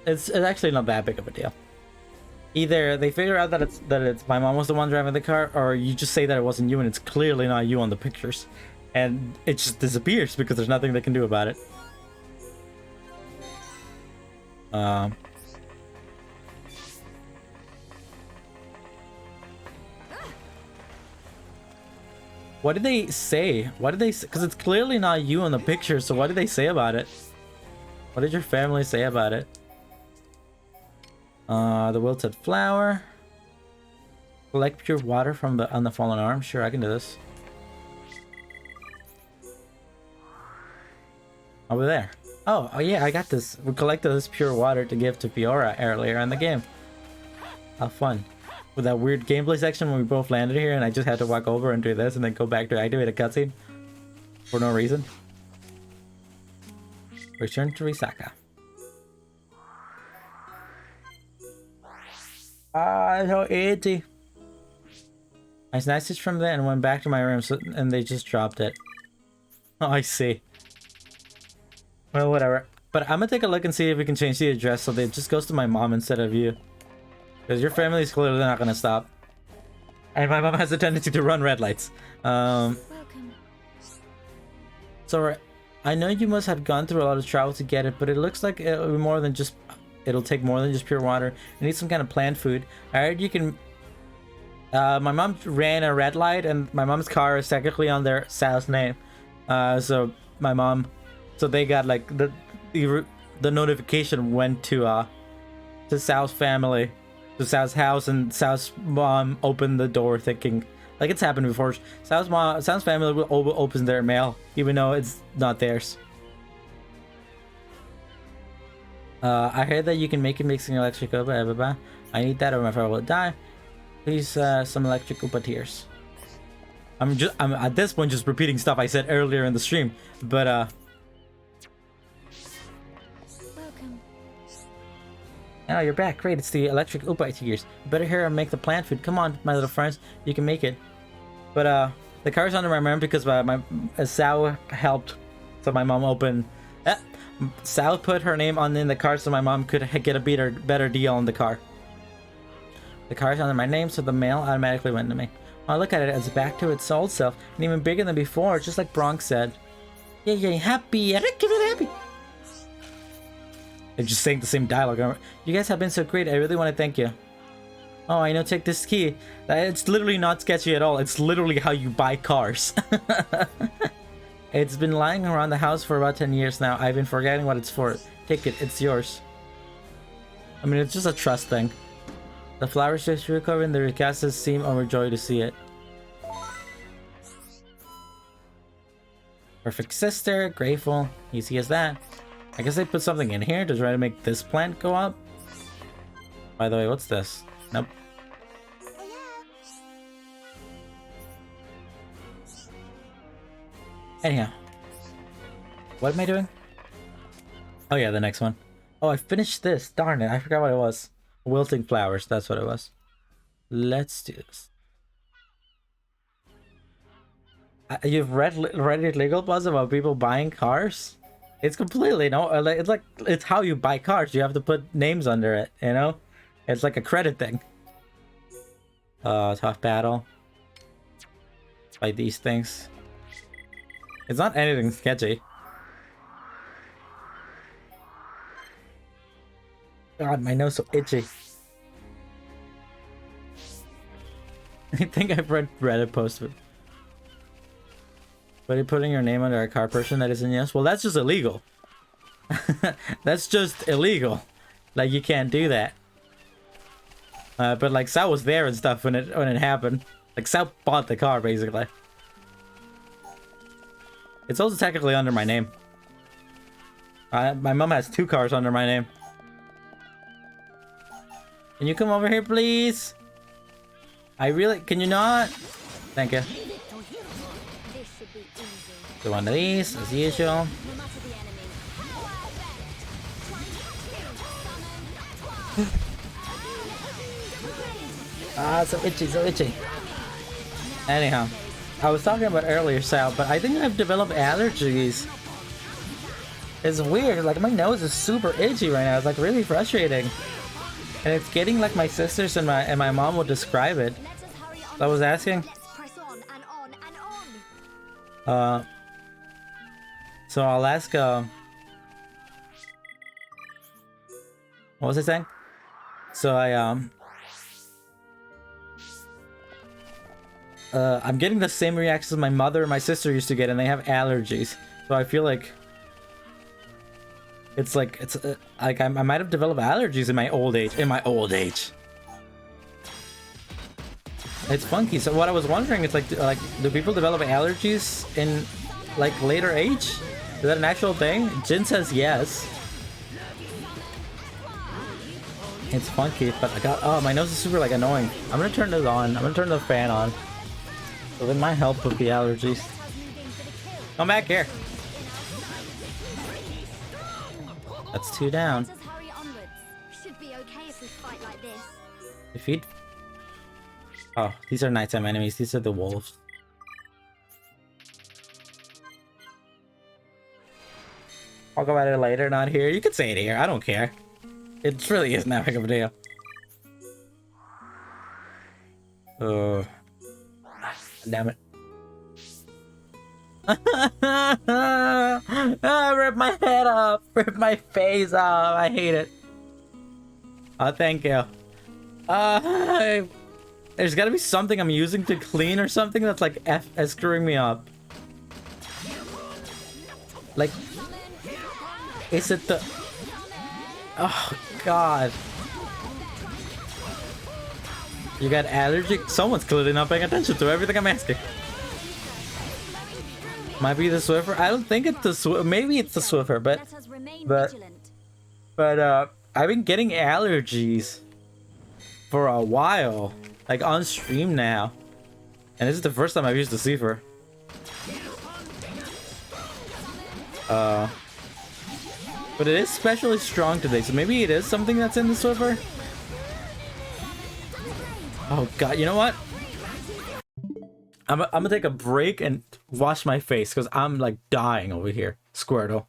[SPEAKER 1] it's actually not that big of a deal. Either they figure out that it's my mom was the one driving the car, or you just say that it wasn't you and it's clearly not you on the pictures. And it just disappears because there's nothing they can do about it. What did they say? What did they say? Because it's clearly not you on the picture, so what did they say about it? What did your family say about it? The wilted flower. Collect pure water from on the fallen arm. Sure, I can do this. Over there. Oh yeah, I got this. We collected this pure water to give to Fiora earlier in the game. How fun. With that weird gameplay section when we both landed here and I just had to walk over and do this and then go back to activate a cutscene. For no reason. Return to Risaka. Ah, so itchy. I snatched it from there and went back to my room and they just dropped it. Oh, I see. Well, whatever. But I'm gonna take a look and see if we can change the address so that it just goes to my mom instead of you. Because your family's clearly not gonna stop. And my mom has a tendency to run red lights.
[SPEAKER 2] Welcome.
[SPEAKER 1] So I know you must have gone through a lot of travel to get it, but it looks like it'll be more than just... It'll take more than just pure water. You need some kind of plant food. I heard you can... my mom ran a red light and my mom's car is technically on their Sal's name. So my mom... So they got like... The notification went to Sal's family. To Sal's house, and Sal's mom opened the door thinking... Like it's happened before. Sal's family will opens their mail even though it's not theirs. I heard that you can make it mixing electric Upa, blah, blah, blah. I need that or my father will die. Please, some electric Upa tears. I'm at this point just repeating stuff I said earlier in the stream, but
[SPEAKER 2] Welcome.
[SPEAKER 1] Oh, you're back. Great, it's the electric Upa tears. You better hurry and make the plant food. Come on, my little friends. You can make it. But, the car's under my mom because Sal helped. So my mom opened... Sal put her name in the car so my mom could get a better deal on the car. The car's under my name, so the mail automatically went to me. Oh, look at it. It's back to its old self. And even bigger than before, just like Bronx said. Yay, happy. Happy. They're just saying the same dialogue. You guys have been so great. I really want to thank you. Oh, I know. Take this key. It's literally not sketchy at all. It's literally how you buy cars. It's been lying around the house for about 10 years now. I've been forgetting what it's for. Take it. It's yours. I mean, it's just a trust thing. The flowers just recovered and the Ricastas seem overjoyed to see it. Perfect sister. Grateful. Easy as that. I guess they put something in here to try to make this plant go up. By the way, what's this? Nope. Anyhow. What am I doing? Oh yeah, the next one. Oh, I finished this. Darn it, I forgot what it was. Wilting flowers, that's what it was. Let's do this. You've read Reddit legal buzz about people buying cars? It's completely it's how you buy cars. You have to put names under it, you know? It's like a credit thing. Tough battle. Fight these things. It's not anything sketchy. God, my nose so itchy. I think I've read Reddit posts. But you're putting your name under a car person that isn't yes? Well, that's just illegal. That's just illegal. Like, you can't do that. But like, Sal was there and stuff when it happened. Like, Sal bought the car, basically. It's also technically under my name. My mom has 2 cars under my name. Can you come over here, please? Can you not? Thank you. Do one of these, as usual. So itchy. Anyhow, I was talking about earlier, Sal, but I think I've developed allergies. It's weird, like my nose is super itchy right now. It's like really frustrating. And it's getting like my sisters and my mom would describe it. So I was asking. So I'll ask, what was I saying? So I'm getting the same reactions my mother and my sister used to get, and they have allergies. So I feel like it's like I might have developed allergies in my old age. It's funky. So what I was wondering is like do people develop allergies in like later age? Is that an actual thing? Jin says yes. It's funky, but my nose is super like annoying. I'm gonna turn this on. I'm gonna turn the fan on. So it might help with the allergies. Come back here. That's 2 down. Defeat. Oh, these are nighttime enemies. These are the wolves. Talk about it later, not here. You can say it here. I don't care. It really isn't that big of a deal. Damn it. Rip my head off. Rip my face off. I hate it. Oh, thank you. There's gotta be something I'm using to clean or something that's like screwing me up. Like, is it the... Oh, God. You got allergic? Someone's clearly not paying attention to everything I'm asking. Might be the Swiffer. I don't think it's the Swiffer. Maybe it's the Swiffer, but I've been getting allergies for a while, like on stream now, and this is the first time I've used the But it is especially strong today, so maybe it is something that's in the Swiffer. Oh god, you know what? I'm gonna take a break and wash my face because I'm like dying over here. Squirtle.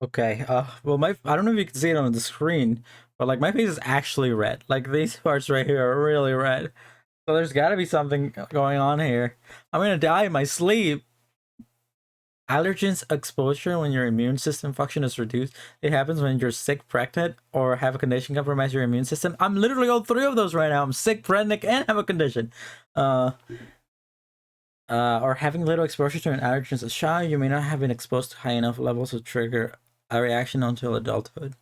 [SPEAKER 1] Okay, well, I don't know if you can see it on the screen, but like my face is actually red. Like these parts right here are really red. So there's got to be something going on here. I'm gonna die in my sleep. Allergens exposure when your immune system function is reduced. It happens when you're sick, pregnant, or have a condition compromise your immune system. I'm literally all three of those right now. I'm sick, pregnant, and have a condition. Or having little exposure to an allergen as a child, you may not have been exposed to high enough levels to trigger a reaction until adulthood.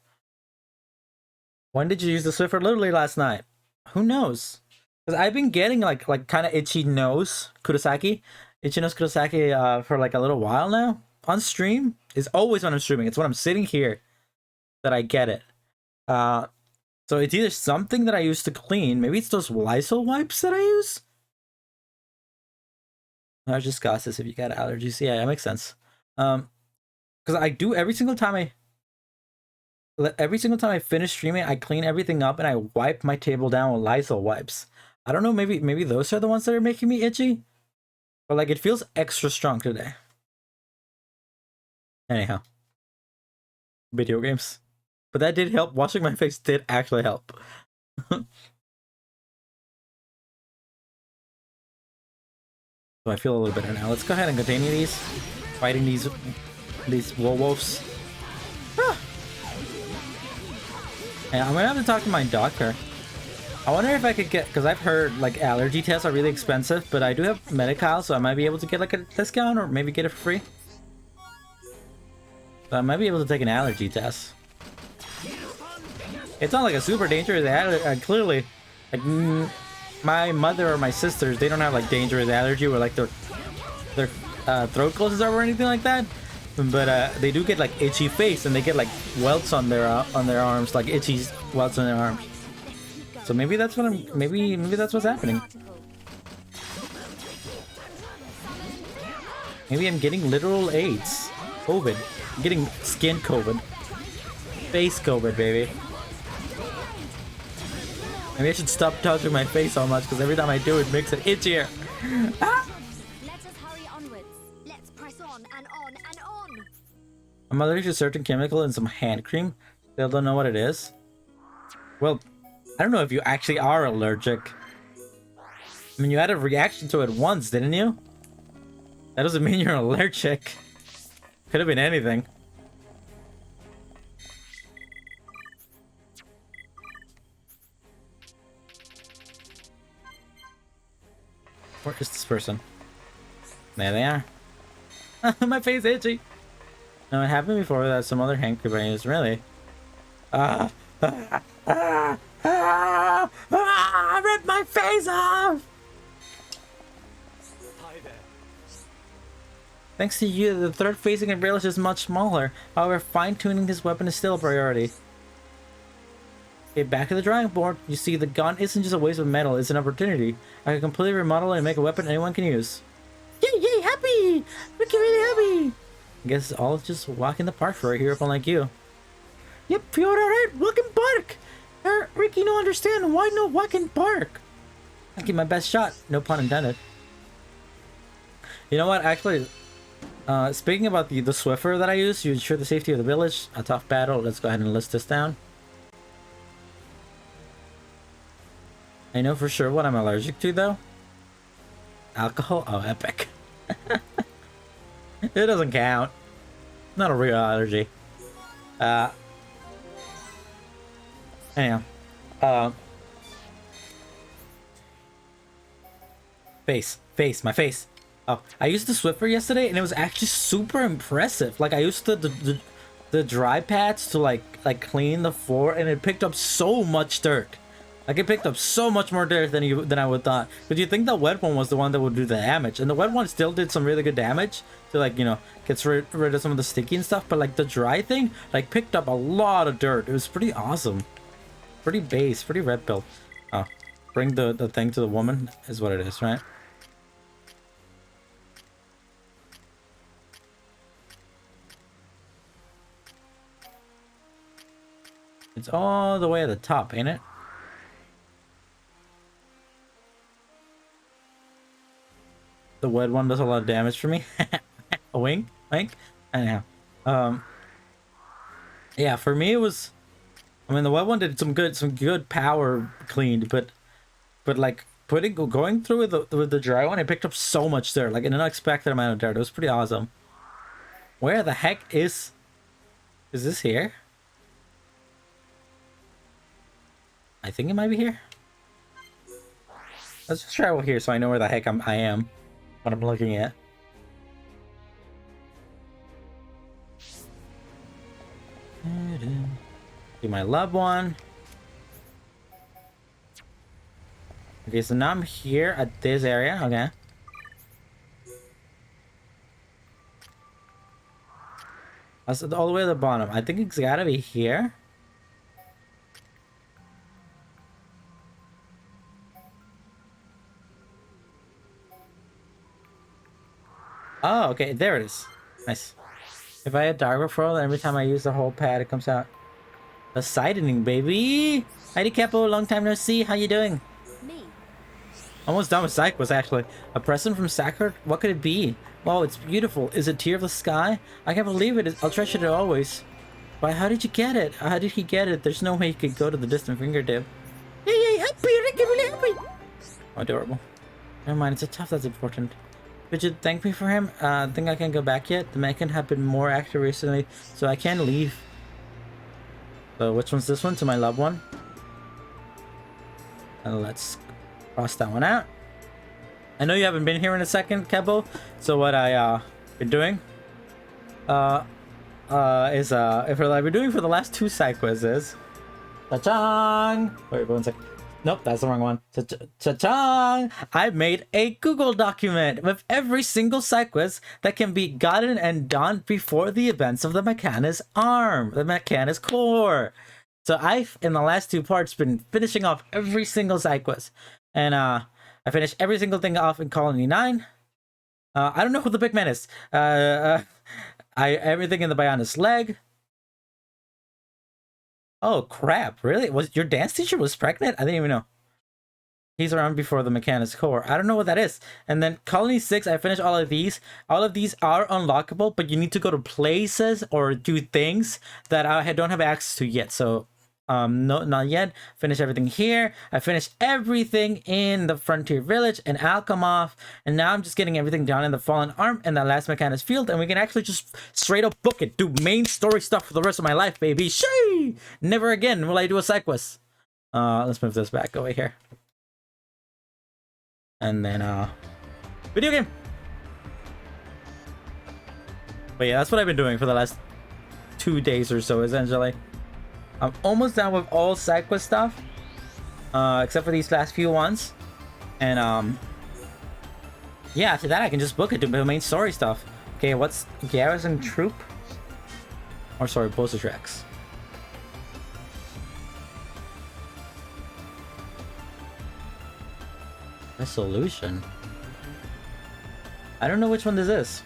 [SPEAKER 1] When did you use the Swiffer? Literally last night. Who knows? Because I've been getting like kind of itchy nose Kurosaki, itchy nose Kurosaki for like a little while now. On stream, it's always when I'm streaming. It's when I'm sitting here that I get it. So it's either something that I use to clean. Maybe it's those Lysol wipes that I use. I just got this if you got allergies. Yeah, that makes sense. Because I do every single time I finish streaming, I clean everything up and I wipe my table down with Lysol wipes. I don't know, maybe those are the ones that are making me itchy, but like it feels extra strong today. Anyhow, video games, but that did help. Washing my face did actually help. So I feel a little better now. Let's go ahead and continue these, fighting these werewolves. Ah. And I'm gonna have to talk to my doctor. I wonder if I could get, because I've heard like allergy tests are really expensive, but I do have Medi-Cal, so I might be able to get like a discount or maybe get it for free. So I might be able to take an allergy test. It's not like a super dangerous allergy. Clearly, like my mother or my sisters, they don't have like dangerous allergy where like their throat closes up or anything like that. but they do get like itchy face, and they get like welts on their arms, like itchy welts on their arms. So maybe that's what maybe that's what's happening. Maybe I'm getting literal AIDS, COVID. I'm getting skin COVID, face COVID, baby. Maybe I should stop touching my face so much, because every time I do, it makes it itchier. Ah!
[SPEAKER 2] Let us hurry onwards. Let's press on and on and on.
[SPEAKER 1] I'm allergic to a certain chemical in some hand cream. Still don't know what it is. Well, I don't know if you actually are allergic. I mean, you had a reaction to it once, didn't you? That doesn't mean you're allergic. Could have been anything. Where is this person? There they are. My face itchy. No, it happened before that some other hand cream I used, really. I ripped my face off!
[SPEAKER 3] Hi there.
[SPEAKER 1] Thanks to you, the third facing umbrella is much smaller. However, fine-tuning this weapon is still a priority. Okay, back to the drawing board. You see, the gun isn't just a waste of metal, it's an opportunity. I can completely remodel it and make a weapon anyone can use. Yay, yay, happy! We're really happy! I guess I'll just walk in the park for a hero like you. Yep, you're alright, walk in park! Ricky, no understand, why no walk in park? I'll give my best shot, no pun intended. You know what, actually, speaking about the Swiffer that I use, you ensure the safety of the village. A tough battle, let's go ahead and list this down. I know for sure what I'm allergic to, though. Alcohol? Oh, epic. It doesn't count. Not a real allergy. Anyhow. My face. Oh, I used the Swiffer yesterday, and it was actually super impressive. Like, I used the dry pads to like clean the floor, and it picked up so much dirt. Like, it picked up so much more dirt than I would thought. But you think the wet one was the one that would do the damage, and the wet one still did some really good damage to, like, you know, gets rid of some of the sticky and stuff. But like the dry thing, like, picked up a lot of dirt. It was pretty awesome, pretty base, pretty red pill. Oh, bring the thing to the woman is what it is, right? It's all the way at the top, ain't it? The wet one does a lot of damage for me. A wink, wink. Anyhow, yeah, for me it was. I mean, the wet one did some good power cleaned, but like going through with the dry one, it picked up so much dirt, like an unexpected amount of dirt. It was pretty awesome. Where the heck is this here? I think it might be here. Let's just travel here so I know where the heck I am. What I'm looking at. See my loved one. Okay, so now I'm here at this area. Okay. That's all the way to the bottom. I think it's gotta be here. Oh, okay, there it is. Nice. If I had Dark Referral, then every time I use the whole pad, it comes out. The sidening, baby! Heidi Capo, long time no see. How you doing?
[SPEAKER 2] Me.
[SPEAKER 1] Almost done with Cyclus, actually. A present from Sackert? What could it be? Wow, it's beautiful. Is it Tear of the Sky? I can't believe it. I'll treasure it always. Why, how did you get it? How did he get it? There's no way he could go to the distant fingertip. Yay, happy! Ricky, really happy! Adorable. Never mind, it's a tough that's important. Could you thank me for him? Think I can go back yet? The mannequin have been more active recently, so I can't leave. So which one's this one? To my loved one. And let's cross that one out. I know you haven't been here in a second, Kebo. So what I been doing is if I've been doing for the last two side quizzes. Ta-chang! Wait 1 sec. Nope, that's the wrong one. Cha-chang! I made a Google document with every single side quest that can be gotten and done before the events of the Mechanus arm, the Mechanus core. So I've, in the last 2 parts, been finishing off every single side quest. And I finished every single thing off in Colony 9. I don't know who the big man is. Everything in the Bionis leg. Oh crap! Really? Was your dance teacher was pregnant? I didn't even know. He's around before the Mechanus core. I don't know what that is. And then Colony 6, I finished all of these. All of these are unlockable, but you need to go to places or do things that I don't have access to yet. So no, not yet. Finish everything here. I finished everything in the Frontier Village and Alchemov, and now I'm just getting everything down in the Fallen Arm and the last Mechanus Field, and we can actually just straight up book it. Do main story stuff for the rest of my life, baby. Shee! Never again will I do a side quest. Let's move this back over here. And then video game. But yeah, that's what I've been doing for the last 2 days or so, essentially. I'm almost done with all side quest stuff, except for these last few ones. And yeah, after that I can just book it to the main story stuff. Okay, what's Garrison Troop? Or sorry, Bosa Tracks. Resolution. I don't know which one this is.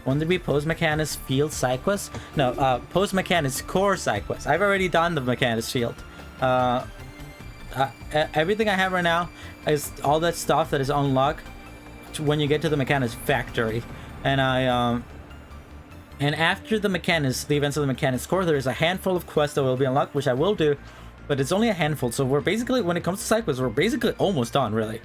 [SPEAKER 1] Wouldn't it be post Mechanus Field side quest? No, post Mechanus core side quest. I've already done the Mechanus Field. Everything I have right now is all that stuff that is unlocked when you get to the Mechanus factory. And and after the Mechanus, the events of the Mechanus core, there is a handful of quests that will be unlocked, which I will do, but it's only a handful. So we're basically, when it comes to side quests, we're basically almost done, really.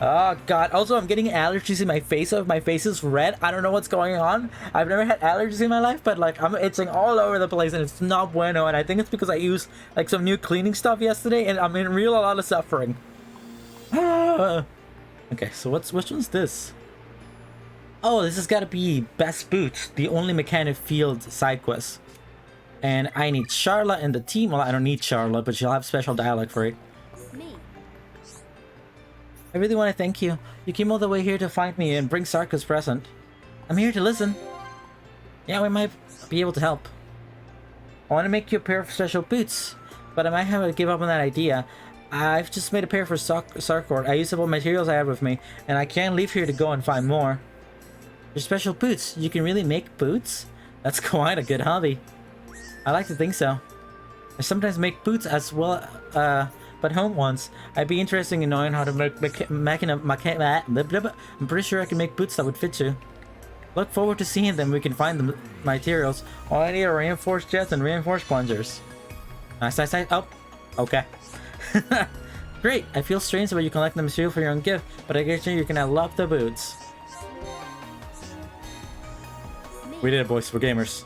[SPEAKER 1] Oh god, also I'm getting allergies in my face. My face is red. I don't know what's going on. I've never had allergies in my life, but like I'm itching all over the place and it's not bueno, and I think it's because I used like some new cleaning stuff yesterday and I'm in a lot of suffering. Okay, so which one's this? Oh, this has got to be Best Boots, the only Mechanic Field side quest. And I need Charlotte and the team. Well, I don't need Charlotte, but she'll have special dialogue for it.
[SPEAKER 2] Me.
[SPEAKER 1] I really want to thank you. You came all the way here to find me and bring Sarka's present. I'm here to listen. Yeah, we might be able to help. I want to make you a pair of special boots, but I might have to give up on that idea. I've just made a pair for Sarkor. I used up all materials I had with me, and I can't leave here to go and find more. Your special boots. You can really make boots? That's quite a good hobby. I like to think so. I sometimes make boots as well, but home ones. I'd be interested in knowing how to I'm pretty sure I can make boots that would fit you. Look forward to seeing them. We can find the materials. All I need are reinforced jets and reinforced plungers. Nice. Oh, okay. Great. I feel strange about you collect the material for your own gift, but I guess you can love the boots. We did it, boys. We're gamers.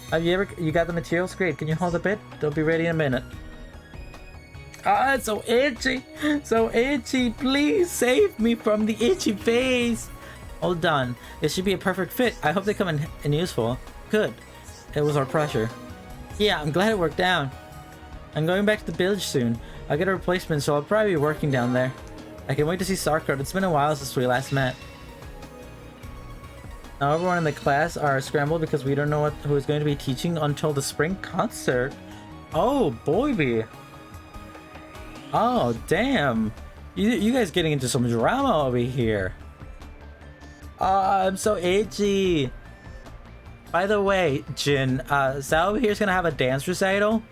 [SPEAKER 1] Have you got the materials? Great. Can you hold a bit? They'll be ready in a minute. Ah, it's so itchy. So itchy. Please save me from the itchy face. All done. It should be a perfect fit. I hope they come in useful. Good. It was our pressure. Yeah, I'm glad it worked out. I'm going back to the village soon. I'll get a replacement, so I'll probably be working down there. I can't wait to see Sarkar. It's been a while since we last met. Now everyone in the class are scrambled because we don't know who is going to be teaching until the spring concert. Oh, boy. Oh, damn. You guys getting into some drama over here. Oh, I'm so itchy. By the way, Jin, Sao over here is going to have a dance recital.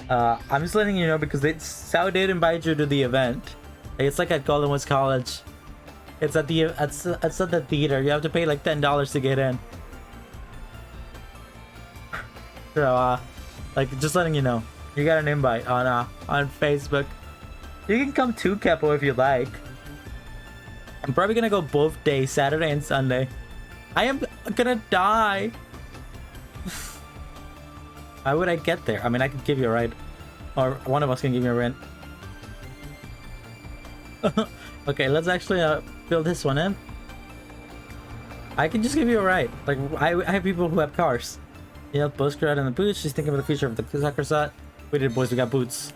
[SPEAKER 1] I'm just letting you know because Sao did invite you to the event. It's like at Golden Woods College. It's at the theater. You have to pay like $10 to get in. So, like, just letting you know, you got an invite on Facebook. You can come to Kepo if you like. I'm probably gonna go both days, Saturday and Sunday. I am gonna die. How would I get there? I mean, I could give you a ride, or one of us can give me a rent. Okay, let's actually fill this one in. I can just give you a ride. Like, I have people who have cars. Yeah, Buzzcrowd and the boots. She's thinking of the future of the soccer set. We did, boys. We got boots.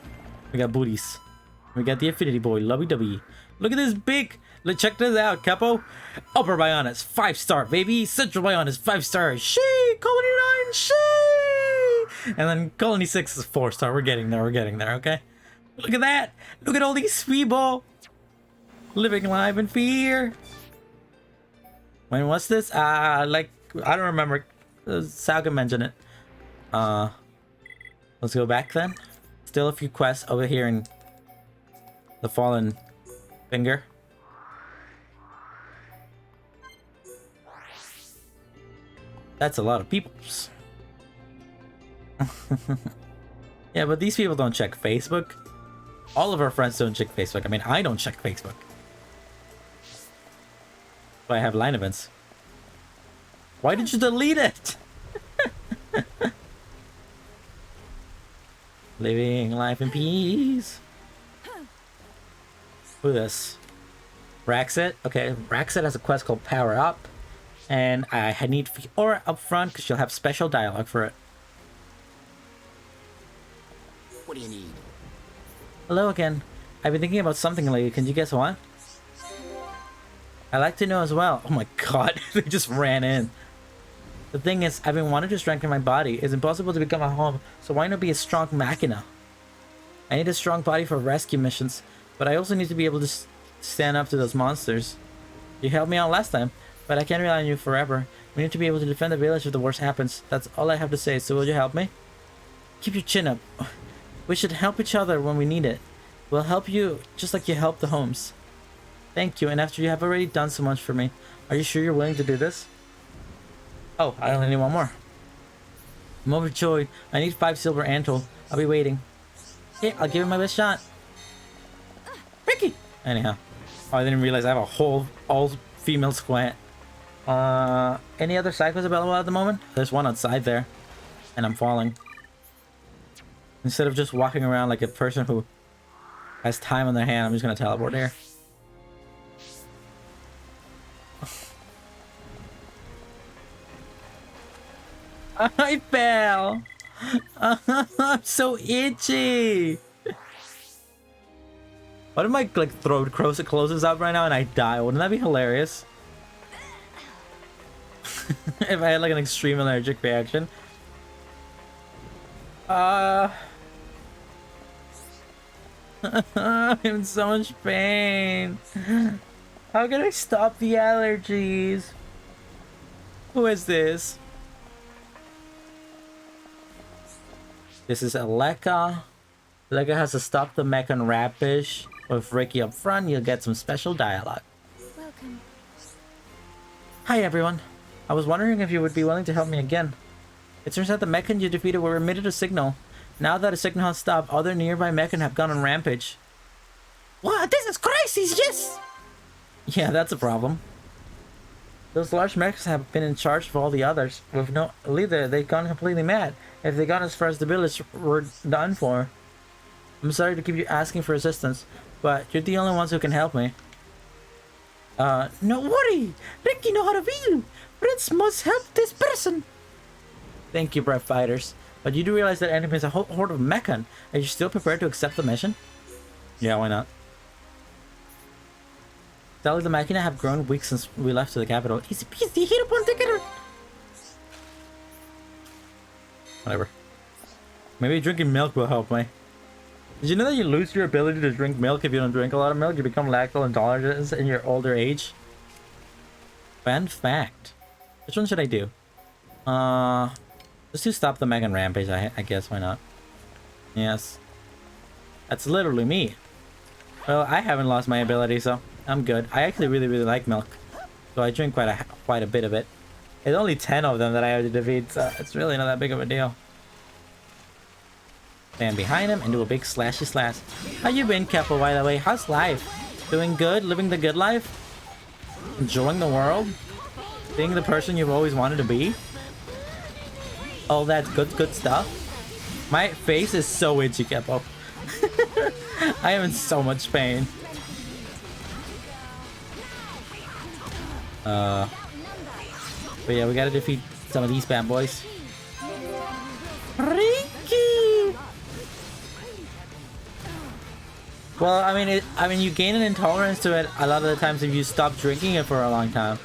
[SPEAKER 1] We got booties. We got the Affinity Boy, Lovey Dovey. Look at this big. Check this out, Capo. Upper Bionis, 5-star, baby. Central Bionis, 5-star. She Colony 9, she. And then Colony 6 is 4-star. We're getting there. We're getting there. Okay. Look at that. Look at all these people living life in fear. When was this? Like I don't remember. Saga mentioned it. Let's go back then. Still a few quests over here in the Fallen Finger. That's a lot of peoples. Yeah, but these people don't check Facebook. All of our friends don't check Facebook. I mean, I don't check Facebook. But I have line events. Why did you delete it? Living life in peace. Who this? Raxit? Okay, Raxit has a quest called Power Up. And I need Fiora up front because she'll have special dialogue for it.
[SPEAKER 3] What do you need?
[SPEAKER 1] Hello again. I've been thinking about something lately. Can you guess what? I'd like to know as well. Oh my god, they just ran in. The thing is, I've been wanting to strengthen my body. It's impossible to become a home, so why not be a strong machina? I need a strong body for rescue missions, but I also need to be able to stand up to those monsters. You helped me out last time, but I can't rely on you forever. We need to be able to defend the village if the worst happens. That's all I have to say, so will you help me? Keep your chin up. We should help each other when we need it. We'll help you just like you helped the homes. Thank you, and after you have already done so much for me, are you sure you're willing to do this? Oh, I only need one more. I'm overjoyed. I need 5 silver antle. I'll be waiting. Okay, I'll give it my best shot. Ricky! Anyhow. Oh, I didn't realize I have a whole all-female squad. Any other cycles available at the moment? There's one outside there. And I'm falling. Instead of just walking around like a person who has time on their hand, I'm just gonna teleport here. I fell! I'm so itchy! What if my like throat closes up right now and I die? Wouldn't that be hilarious? If I had like an extreme allergic reaction. I'm in so much pain. How can I stop the allergies? Who is this? This is Aleka. Aleka has to stop the mech on Rapish. With Ricky up front, you'll get some special dialogue.
[SPEAKER 2] Welcome.
[SPEAKER 1] Hi everyone. I was wondering if you would be willing to help me again. It turns out the Mechan you defeated were emitted a signal. Now that a signal has stopped, other nearby Mechan have gone on rampage. What? This is crazy, yes! Yeah, that's a problem. Those large mechs have been in charge of all the others. With no leader, they've gone completely mad. If they got as far as the village, we're done for. I'm sorry to keep you asking for assistance, but you're the only ones who can help me. No worry! Ricky know how to feel! Prince must help this person! Thank you, Breath Fighters. But you do realize that enemy is a whole horde of Mechan. Are you still prepared to accept the mission? Yeah, why not? Sadly, the Machina have grown weak since we left to the capital. Easy peasy, hit upon ticket. Whatever. Maybe drinking milk will help me. Did you know that you lose your ability to drink milk if you don't drink a lot of milk? You become lactose intolerant in your older age. Fun fact. Which one should I do? Just to stop the Megan Rampage, I guess. Why not? Yes. That's literally me. Well, I haven't lost my ability, so I'm good. I actually really like milk. So I drink quite a bit of it. It's only 10 of them that I have to defeat, so it's really not that big of a deal. Stand behind him and do a big slashy slash. How you been, Keppel, by the way? How's life? Doing good? Living the good life? Enjoying the world? Being the person you've always wanted to be? All that good stuff? My face is so itchy, Keppel. I am in so much pain. But yeah, we gotta defeat some of these bad boys. Ricky. Well, I mean, you gain an intolerance to it a lot of the times if you stop drinking it for a long time.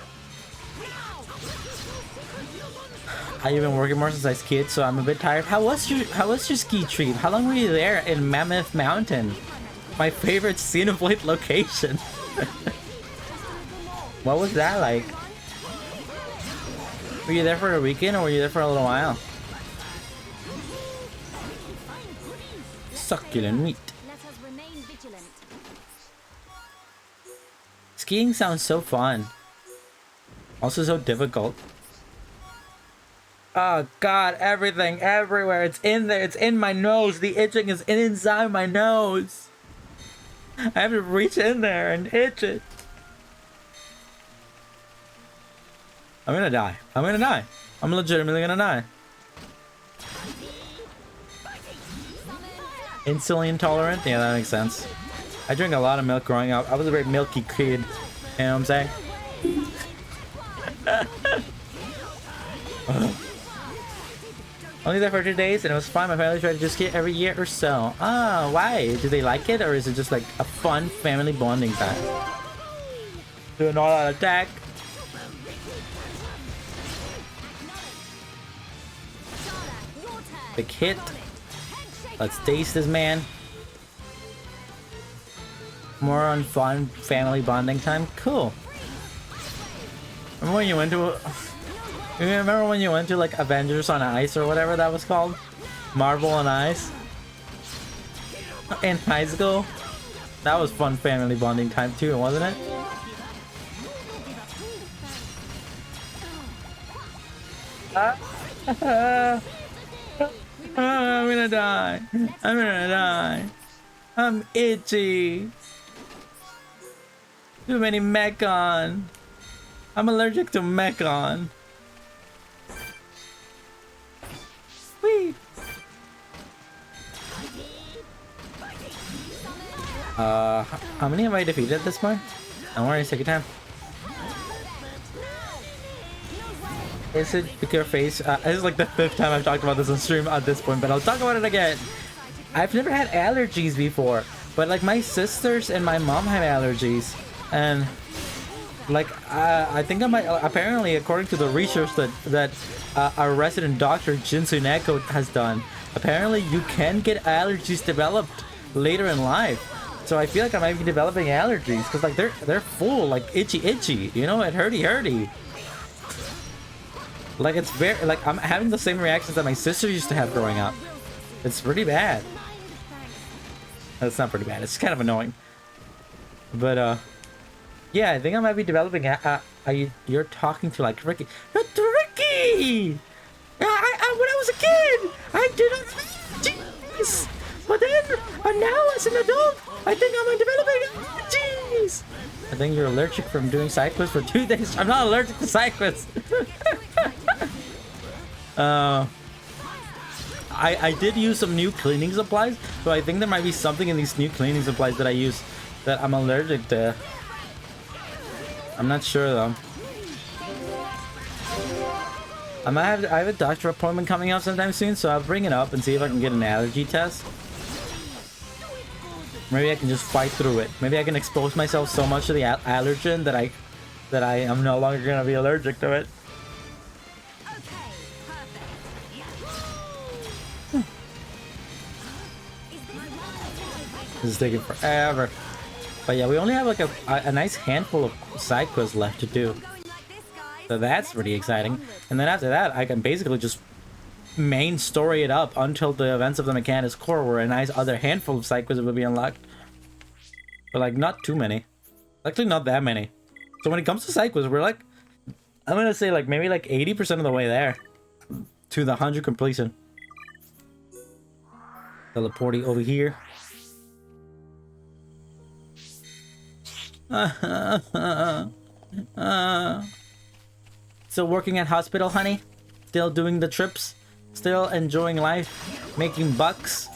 [SPEAKER 1] I've been working more since I was a kid, so I'm a bit tired. How was your ski trip? How long were you there in Mammoth Mountain? My favorite Xenoblade location. What was that like? Were you there for a weekend or were you there for a little while? Succulent meat.
[SPEAKER 2] Let us remain vigilant.
[SPEAKER 1] Skiing sounds so fun. Also so difficult. Oh god, everything, everywhere. It's in there. It's in my nose. The itching is inside my nose. I have to reach in there and itch it. I'm gonna die. I'm gonna die. I'm legitimately gonna die. Insulin intolerant? Yeah, that makes sense. I drank a lot of milk growing up. I was a very milky kid. You know what I'm saying? Only there for 2 days and it was fun. My family tried to just ski every year or so. Ah, why? Do they like it or is it just like a fun family bonding time? Do an all-out attack. Big hit. Let's taste this man. More on fun family bonding time. Cool. Remember when you went to remember when you went to like Avengers on Ice or whatever that was called? Marvel on Ice? In high school? That was fun family bonding time too, wasn't it? I'm gonna die. I'm gonna die. I'm itchy. Too many Mechon. I'm allergic to Mechon. Whee! How many have I defeated at this point? Don't worry, take your time. Is it your face? This is like the 5th time I've talked about this on stream at this point, but I'll talk about it again. I've never had allergies before, but like my sisters and my mom have allergies, and like I think I might. Apparently, according to the research that our resident doctor Jinsu Neko has done, apparently you can get allergies developed later in life. So I feel like I might be developing allergies because like they're full, like itchy, you know, it hurty. Like it's very like I'm having the same reactions that my sister used to have growing up. It's pretty bad. That's not pretty bad. It's kind of annoying. But yeah, I think I might be developing. You're talking to like Ricky. Ricky! When I was a kid, I did not. Jeez. But then, now as an adult, I think I'm developing. Jeez. I think you're allergic from doing side quests for 2 days. I'm not allergic to side quests. I did use some new cleaning supplies, so I think there might be something in these new cleaning supplies that I use that I'm allergic to. I'm not sure though. I have a doctor appointment coming up sometime soon, so I'll bring it up and see if I can get an allergy test. Maybe I can just fight through it. Maybe I can expose myself so much to the allergen that I am no longer gonna be allergic to it. This is taking forever. But yeah, we only have like a nice handful of side quests left to do. So that's pretty exciting. And then after that, I can basically just main story it up until the events of the Mechanus Core, where a nice other handful of side quests will be unlocked. But like not too many. Actually not that many. So when it comes to side quests, we're like, I'm gonna say like maybe like 80% of the way there to the 100 completion. Teleporting over here. Still working at hospital, honey? Still doing the trips? Still enjoying life? Making bucks?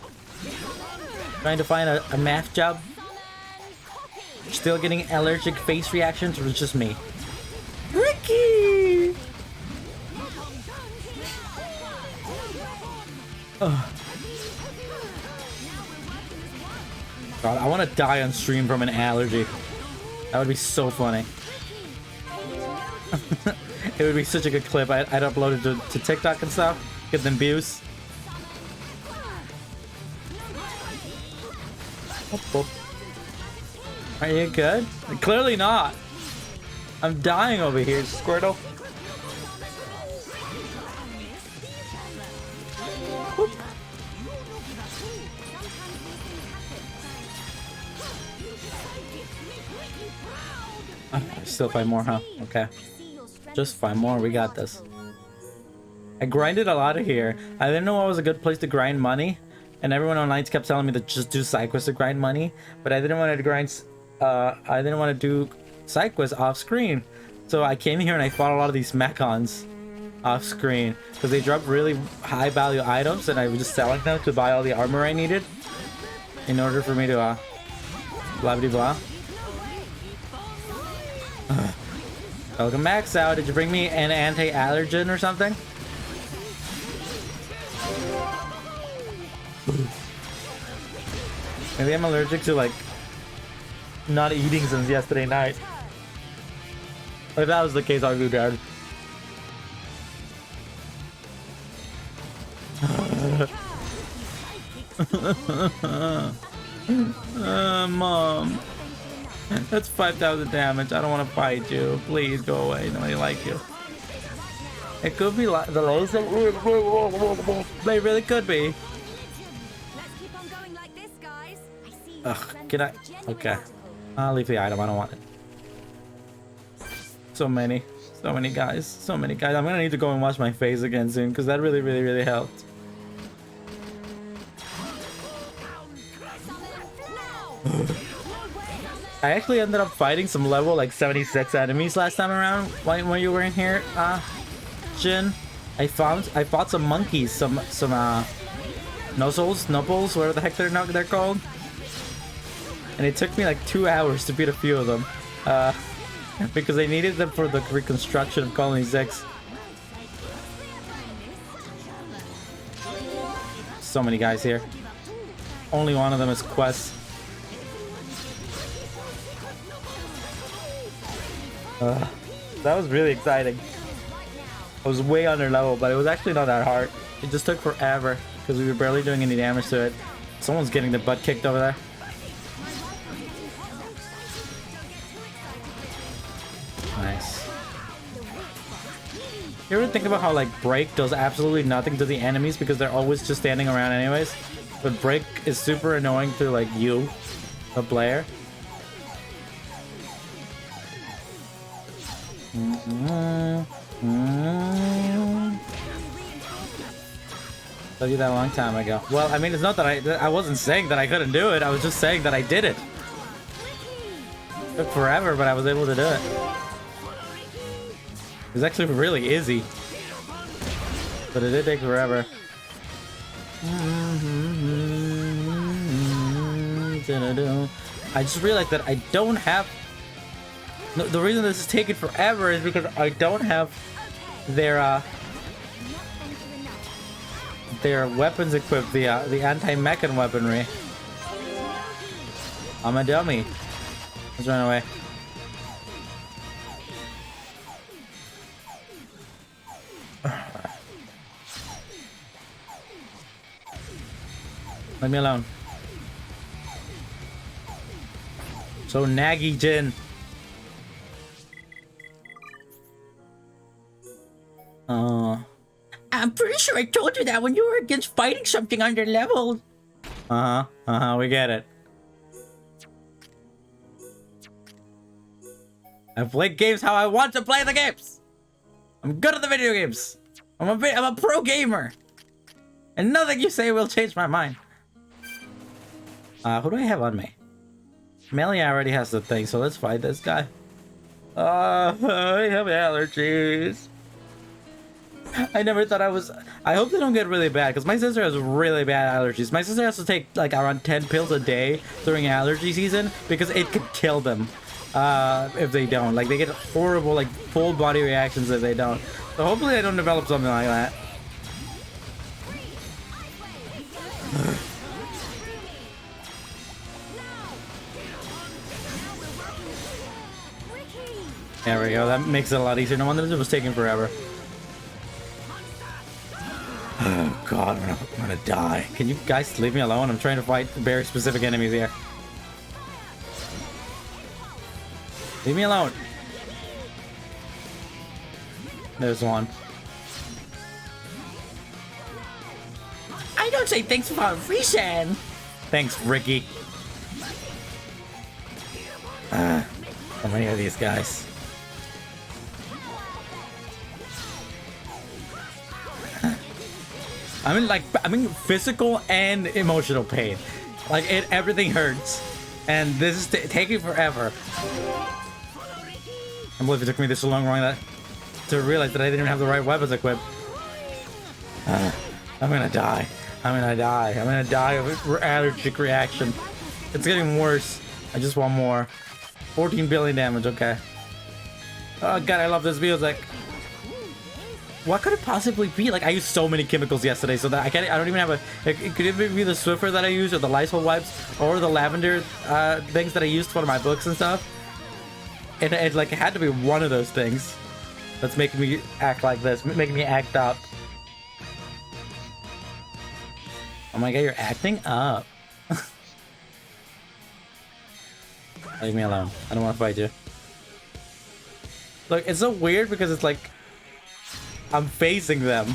[SPEAKER 1] Trying to find a math job? Still getting allergic face reactions, or it's just me? Ricky! Ugh. God, I want to die on stream from an allergy. That would be so funny. It would be such a good clip. I'd upload it to TikTok and stuff. Get them views. Are you good? Clearly not. I'm dying over here, Squirtle. Whoop. Still 5 more, huh? Okay. Just 5 more. We got this. I grinded a lot of here. I didn't know what was a good place to grind money. And everyone online kept telling me to just do side quests to grind money. But I didn't want to grind... I didn't want to do side quests off screen. So I came here and I fought a lot of these mechons off screen. Because they drop really high value items. And I was just selling them to buy all the armor I needed. In order for me to... blah blah blah. Welcome max out. Did you bring me an anti-allergen or something? Maybe I'm allergic to like not eating since yesterday night. If that was the case, I'd be bad. Mom. That's 5,000 damage. I don't want to fight you. Please go away. Nobody like you. It could be like the laser. They really could be. Ugh, can I? Okay. I'll leave the item. I don't want it. So many guys. So many guys. I'm gonna need to go and wash my face again soon because that really helped. I actually ended up fighting some level like 76 enemies last time around when you were in here, Jin. I fought some monkeys, some Nuzzles, whatever the heck they're called. And it took me like 2 hours to beat a few of them. Because I needed them for the reconstruction of Colony 6. So many guys here. Only one of them is Quest. That was really exciting. I was way under level, but it was actually not that hard. It just took forever because we were barely doing any damage to it. Someone's getting the butt kicked over there. Nice. You ever think about how like break does absolutely nothing to the enemies because they're always just standing around anyways? But break is super annoying to like you, the player. Told you that a long time ago. Well, I mean, it's not that I wasn't saying that I couldn't do it. I was just saying that I did it. It took forever, but I was able to do it. It was actually really easy, but it did take forever. I just realized that I don't have. The reason this is taking forever is because I don't have their weapons equipped, the anti-mechan weaponry. I'm a dummy. Let's run away. Leave me alone. So naggy, Jin. I'm pretty sure I told you that when you were against fighting something under level. We get it. I play games how I want to play the games. I'm good at the video games. I'm a pro gamer. And nothing you say will change my mind. Who do I have on me? Melia already has the thing, so let's fight this guy. I have allergies. I never thought I hope they don't get really bad, because my sister has really bad allergies. My sister has to take like around 10 pills a day during allergy season because it could kill them if they don't. Like, they get horrible, like, full body reactions if they don't. So hopefully I don't develop something like that. There we go. That makes it a lot easier. No wonder it was taking forever. Oh god, I'm gonna die. Can you guys leave me alone? I'm trying to fight very specific enemies here. Leave me alone. There's one. I don't say thanks for a reason. Thanks, Ricky. How many of these guys? I'm in physical and emotional pain. Like everything hurts, and this is taking forever. I believe it took me this long to realize that I didn't even have the right weapons equipped. I'm gonna die. I'm gonna die. I'm gonna die of an allergic reaction. It's getting worse. I just want more. 14 billion damage. Okay. Oh god, I love this music. What could it possibly be? Like, I used so many chemicals yesterday, so that I don't even have a... It could either be the Swiffer that I use, or the Lysol wipes, or the lavender things that I used for my books and stuff. And it like, it had to be one of those things that's making me act like this, making me act up. Oh my god, you're acting up. Leave me alone. I don't want to fight you. Look, it's so weird because it's like... I'm facing them.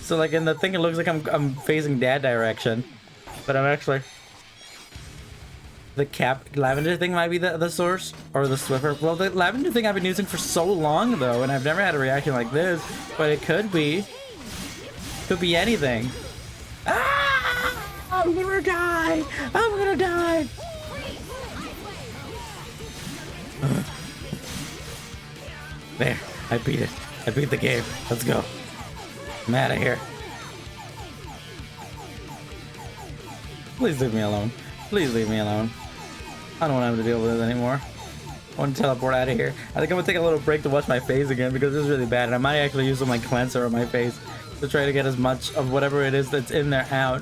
[SPEAKER 1] So like in the thing it looks like I'm facing that direction. But I'm actually... The lavender thing might be the source. Or the Swiffer. Well, the lavender thing I've been using for so long though, and I've never had a reaction like this. But it could be. Could be anything. Ah! I'm gonna die! I'm gonna die! There, I beat it. I beat the game. Let's go. I'm out of here. Please leave me alone. Please leave me alone. I don't want to have to deal with this anymore. I want to teleport out of here. I think I'm gonna take a little break to wash my face again because this is really bad, and I might actually use my cleanser on my face to try to get as much of whatever it is that's in there out.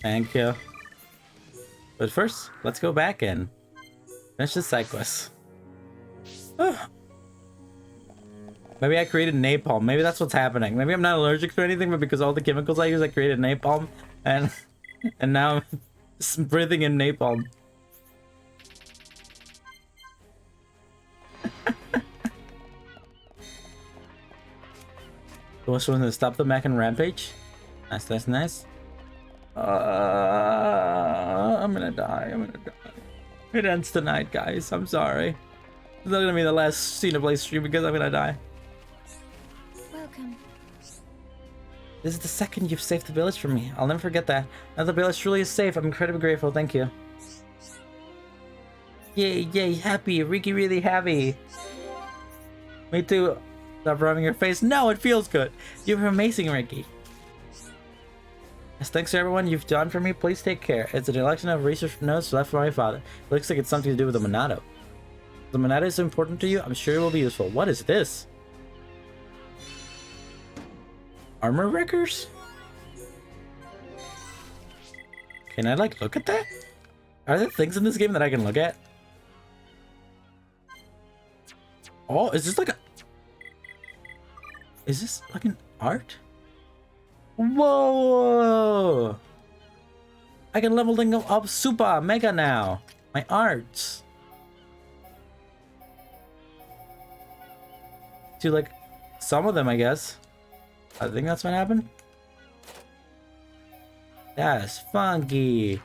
[SPEAKER 1] Thank you. But first, let's go back and finish this side quest. Maybe I created napalm. Maybe that's what's happening. Maybe I'm not allergic to anything, but because all the chemicals I use, I created napalm, and now I'm breathing in napalm. What's one to stop the Mac and Rampage? Nice, that's nice. I'm gonna die. I'm gonna die. It ends tonight, guys. I'm sorry. It's not gonna be the last Xenoblade stream because I'm gonna die.
[SPEAKER 2] Welcome.
[SPEAKER 1] This is the second you've saved the village from me. I'll never forget that. Now the village truly is safe. I'm incredibly grateful. Thank you. Yay, yay, happy. Ricky really happy. Me too. Stop rubbing your face. No, it feels good. You're amazing, Ricky. As thanks to everyone you've done for me, please take care. It's an election of research notes left for my father. Looks like it's something to do with the Monado. The Monado is important to you? I'm sure it will be useful. What is this? Armor wreckers? Can I like look at that? Are there things in this game that I can look at? Oh, is this like a... Is this like an art? Whoa! I can level things up super mega now. My arts. To like some of them, I guess. I think that's what happened. That's funky.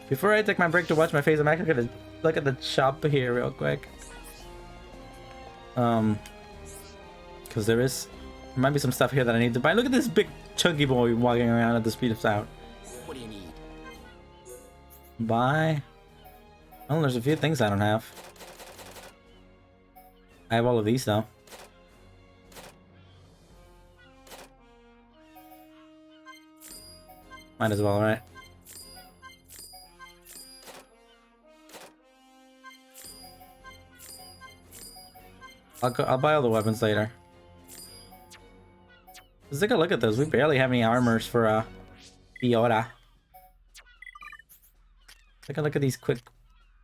[SPEAKER 1] Before I take my break to wash my face, I'm actually gonna look at the shop here real quick. Because there might be some stuff here that I need to buy. Look at this big chunky boy walking around at the speed of sound.
[SPEAKER 3] What do you need?
[SPEAKER 1] Buy. Oh, there's a few things I don't have. I have all of these though. Might as well, right? I'll buy all the weapons later. Let's take a look at those. We barely have any armors for Fiora. Take a look at these quick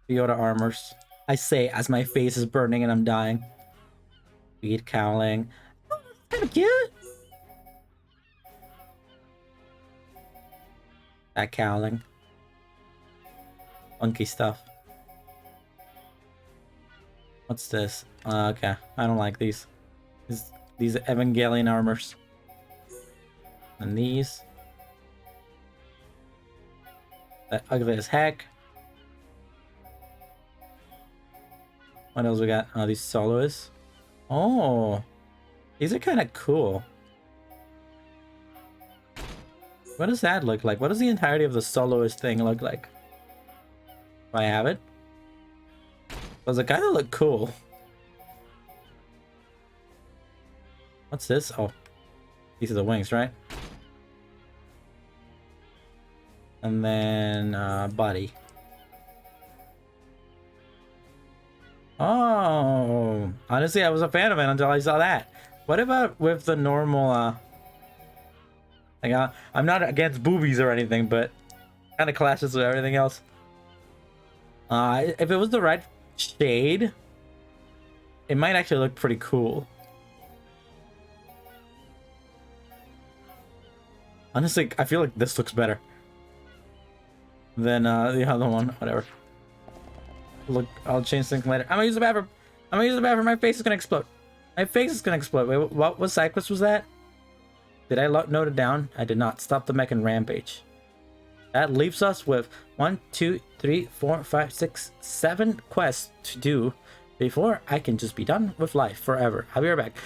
[SPEAKER 1] Fiota armors. I say as my face is burning and I'm dying. Speed cowling. Oh, that's kind of cute. That cowling. Funky stuff. What's this? Okay, I don't like these. These Evangelion armors. And these. That ugly as heck. What else we got? Oh, these soloists. Oh, these are kind of cool. What does that look like? What does the entirety of the soloist thing look like? Do I have it? Does it kind of look cool? What's this? Oh, these are the wings, right? And then body. Oh, honestly, I was a fan of it until I saw that. What about with the normal? Like, I'm not against boobies or anything, but kind of clashes with everything else. If it was the right shade, it might actually look pretty cool. Honestly, I feel like this looks better than the other one. Whatever. Look, I'll change things later. I'm gonna use the bathroom. I'm gonna use the bathroom. My face is gonna explode. My face is gonna explode. Wait, what cyclist was that? Did I note it down? I did not. Stop the mech and rampage. That leaves us with 1, 2, 3, 4, 5, 6, 7 quests to do before I can just be done with life forever. I'll be right back.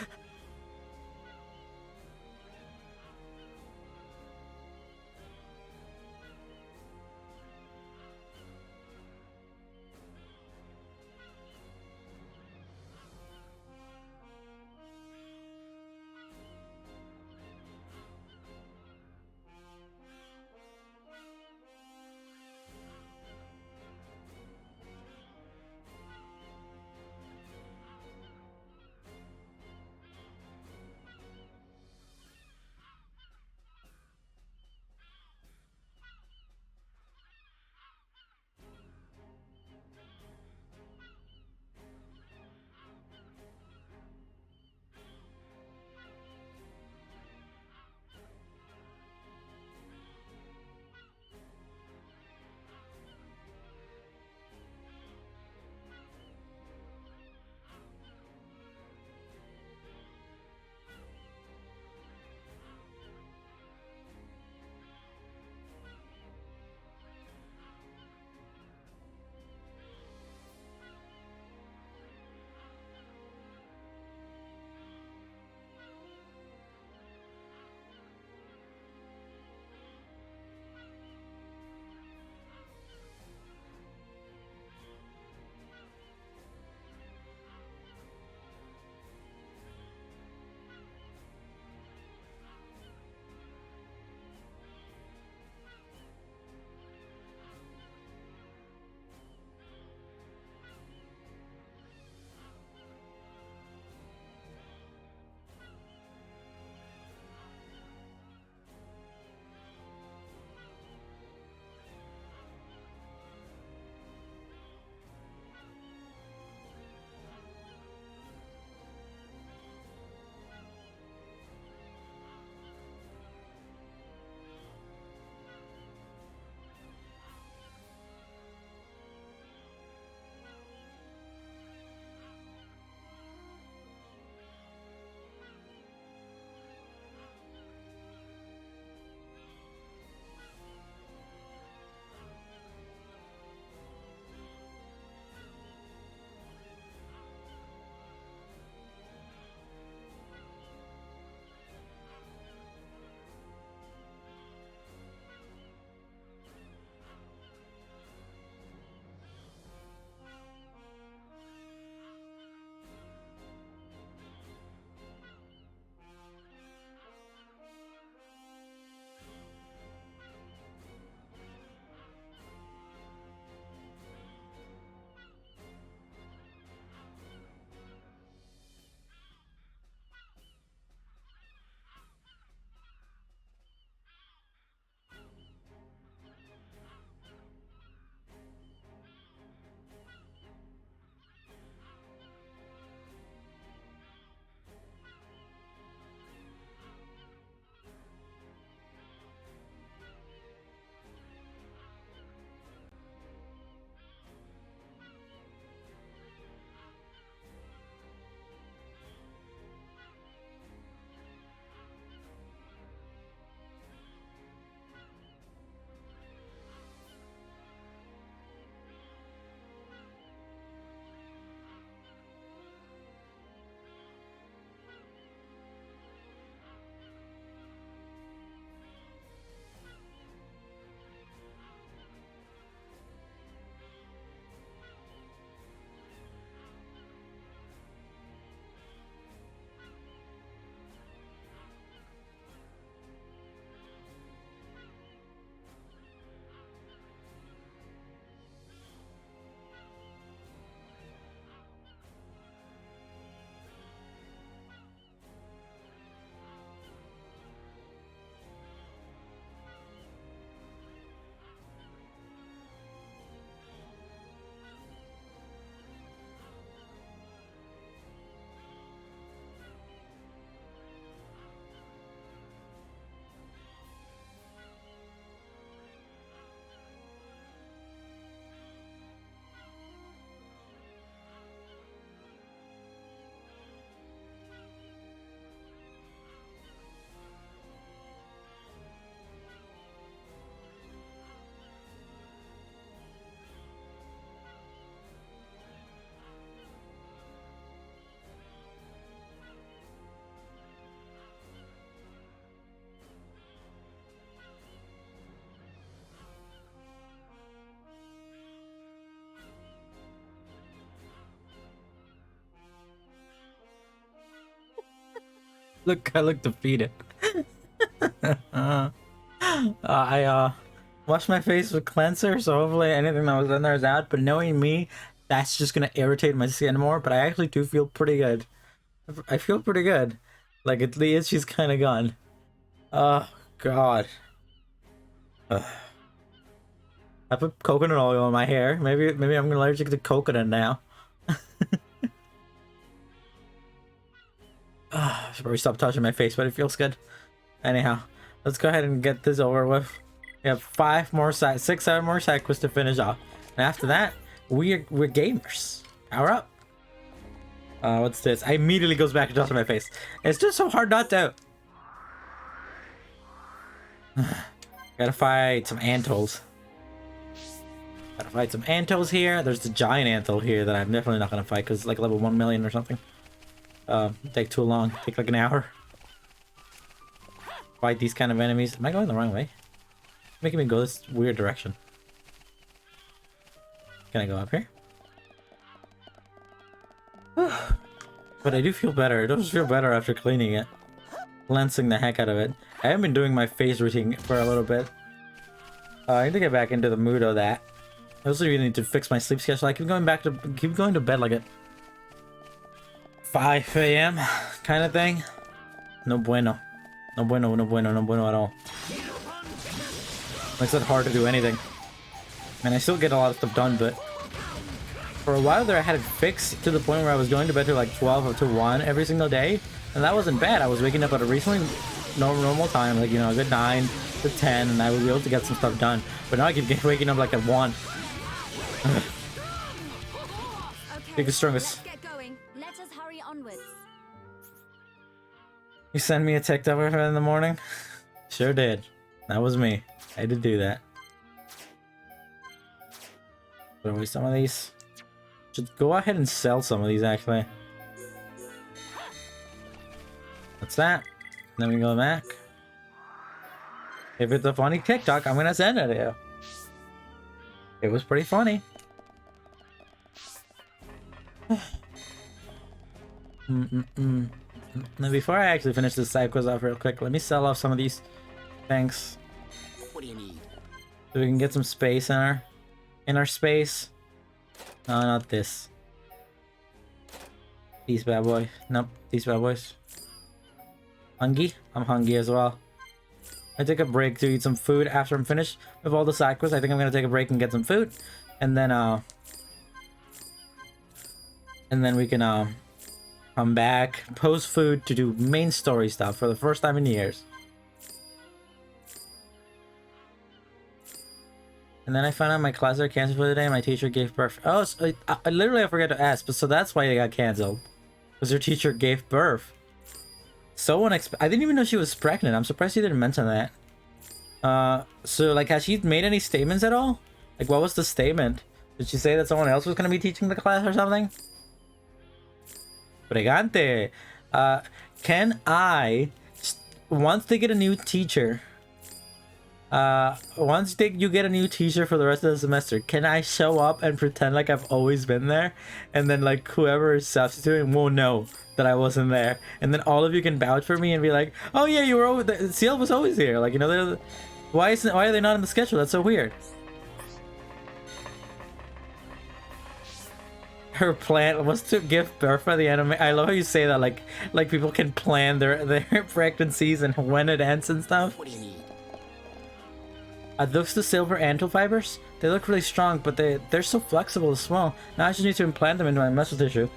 [SPEAKER 1] I look defeated. I washed my face with cleanser, so hopefully anything that was in there is out. But knowing me, that's just gonna irritate my skin more. But I actually do feel pretty good. I feel pretty good. Like at least she's kind of gone. Oh God. Ugh. I put coconut oil on my hair. Maybe I'm allergic to coconut now. I should probably stop touching my face, but it feels good. Anyhow, let's go ahead and get this over with. We have 7 more side quests to finish off, and after that, we're gamers. Power up. What's this? I immediately goes back to touching my face. It's just so hard not to. Gotta fight some antles. Gotta fight some antles here. There's the giant antle here that I'm definitely not gonna fight because it's like level 1 million or something. Take too long. Take like an hour. Fight these kind of enemies. Am I going the wrong way? Making me go this weird direction. Can I go up here? But I do feel better. It does feel better after cleaning it. Cleansing the heck out of it. I haven't been doing my face routine for a little bit. I need to get back into the mood of that. I also really need to fix my sleep schedule. I keep going to bed like at 5 a.m. kind of thing. No bueno. No bueno, no bueno, no bueno at all. Makes it hard to do anything. And I still get a lot of stuff done, but for a while there I had it fixed to the point where I was going to bed to like 12 or to 1 every single day. And that wasn't bad. I was waking up at a reasonably normal time, like, you know, a good 9 to 10, and I would be able to get some stuff done. But now I keep waking up like at 1. Biggest, strongest.
[SPEAKER 2] Let's get going. Let us hurry onwards.
[SPEAKER 1] You send me a TikTok in the morning? Sure did. That was me. I had to do that. Put away some of these. Should go ahead and sell some of these actually. What's that? Then we go back. If it's a funny TikTok, I'm gonna send it to you. It was pretty funny. Now before I actually finish this side quest off real quick, let me sell off some of these things.
[SPEAKER 3] What do you need?
[SPEAKER 1] So we can get some space in our space. No, not this. These bad boys. Nope, these bad boys. Hungry? I'm hungry as well. I take a break to eat some food after I'm finished with all the side quests. I think I'm gonna take a break and get some food, and then we can come back, post food to do main story stuff for the first time in years. And then I found out my classes are canceled for the day. My teacher gave birth. Oh, so I literally forgot to ask, but so that's why they got canceled, because your teacher gave birth. So unexpected. I didn't even know she was pregnant. I'm surprised she didn't mention that. So like, has she made any statements at all? Like, what was the statement? Did she say that someone else was gonna be teaching the class or something? Pregante. Can I, once they get a new teacher, you get a new teacher for the rest of the semester, can I show up and pretend like I've always been there, and then like whoever is substituting won't know that I wasn't there, and then all of you can vouch for me and be like, oh yeah, you were always, CL was always here, like, you know, why are they not in the schedule? That's so weird. Her plan was to give birth by the anime. I love how you say that, like people can plan their pregnancies and when it ends and stuff.
[SPEAKER 3] What do you need?
[SPEAKER 1] Are those the silver antle fibers? They look really strong, but they're so flexible as well. Now I just need to implant them into my muscle tissue.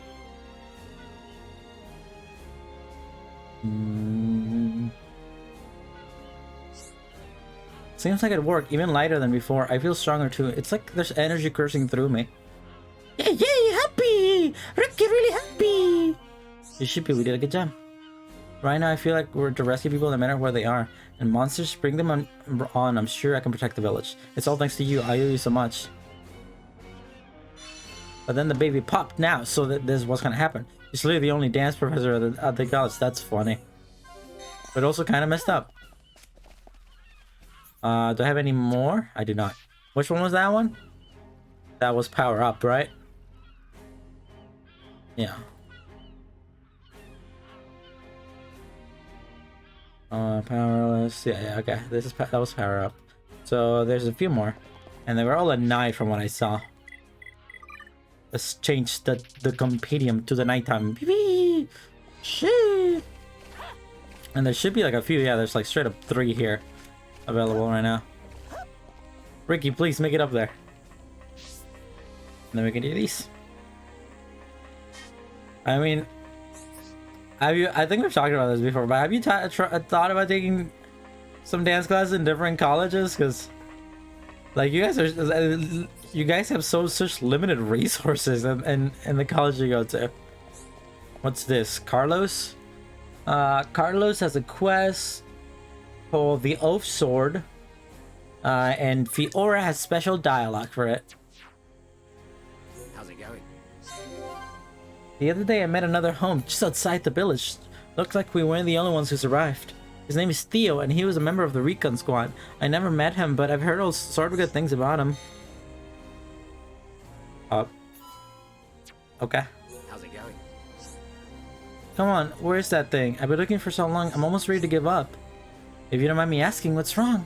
[SPEAKER 1] Seems like it worked, even lighter than before. I feel stronger too. It's like there's energy coursing through me. Yay, happy! Ricky, really happy! You should be, we did a good job. Right now I feel like we're to rescue people no matter where they are. And monsters, bring them on, I'm sure I can protect the village. It's all thanks to you, I owe you so much. But then the baby popped now, so that this is what's gonna happen. She's literally the only dance professor at the college. That's funny. But also kind of messed up. Do I have any more? I do not. Which one was that one? That was power up, right? Yeah. Powerless. Yeah, okay. That was power up. So there's a few more, and they were all at night from what I saw. Let's change the compendium to the nighttime. Shit. And there should be like a few. Yeah, there's like straight up 3 here available right now. Ricky, please make it up there. And then we can do these. I mean, I think we've talked about this before, but have you thought about taking some dance classes in different colleges? Because like you guys have such limited resources in the college you go to. What's this? Carlos? Carlos has a quest called the Oath Sword, and Fiora has special dialogue for it.
[SPEAKER 3] How's it going?
[SPEAKER 1] The other day I met another home just outside the village. Looked like we weren't the only ones who survived. His name is Theo, and he was a member of the Recon Squad. I never met him, but I've heard all sort of good things about him. Okay.
[SPEAKER 3] How's it going?
[SPEAKER 1] Come on, where's that thing? I've been looking for so long, I'm almost ready to give up. If you don't mind me asking, what's wrong?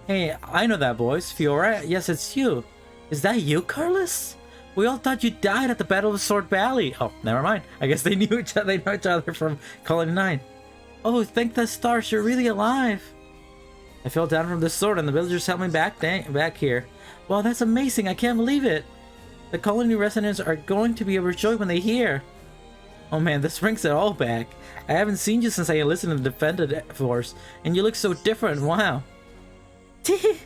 [SPEAKER 1] Hey, I know that voice. Fiora? Yes, it's you. Is that you, Carlos? We all thought you died at the Battle of Sword Valley. Oh, never mind. I guess they knew each other. They know each other from Colony 9. Oh, thank the stars, you're really alive. I fell down from the sword and the villagers helped me back here. Wow, that's amazing. I can't believe it. The colony residents are going to be overjoyed when they hear. Oh man, this brings it all back. I haven't seen you since I enlisted in the Defended Force, and you look so different. Wow. Teehee.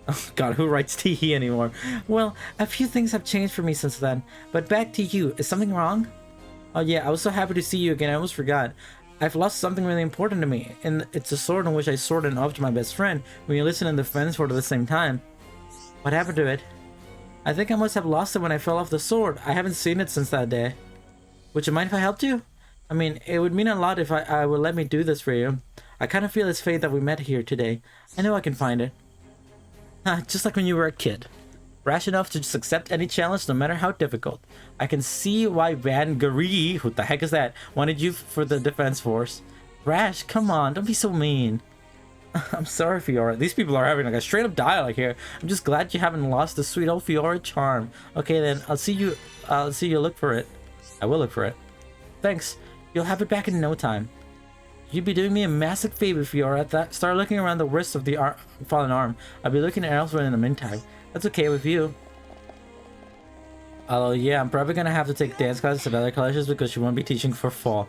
[SPEAKER 1] Oh god, who writes teehee anymore? Well, a few things have changed for me since then, but back to you. Is something wrong? Oh yeah, I was so happy to see you again. I almost forgot. I've lost something really important to me, and it's a sword in which I sworded off to my best friend when you listen in the Defense Force at the same time. What happened to it? I think I must have lost it when I fell off the sword. I haven't seen it since that day. Would you mind if I helped you? I mean, it would mean a lot if I would let me do this for you. I kind of feel it's fate that we met here today. I know I can find it. Just like when you were a kid. Rash enough to just accept any challenge, no matter how difficult. I can see why Van Gary, who the heck is that, wanted you for the Defense Force. Rash, come on, don't be so mean. I'm sorry, Fiora. These people are having like a straight up dialogue here. I'm just glad you haven't lost the sweet old Fiora charm. Okay then, I'll see you look for it. I will look for it. Thanks. You'll have it back in no time. You'd be doing me a massive favor, Fiora. Start looking around the wrist of the fallen arm. I'll be looking elsewhere in the meantime. That's okay with you. Although, yeah, I'm probably gonna have to take dance classes at other colleges because she won't be teaching for fall.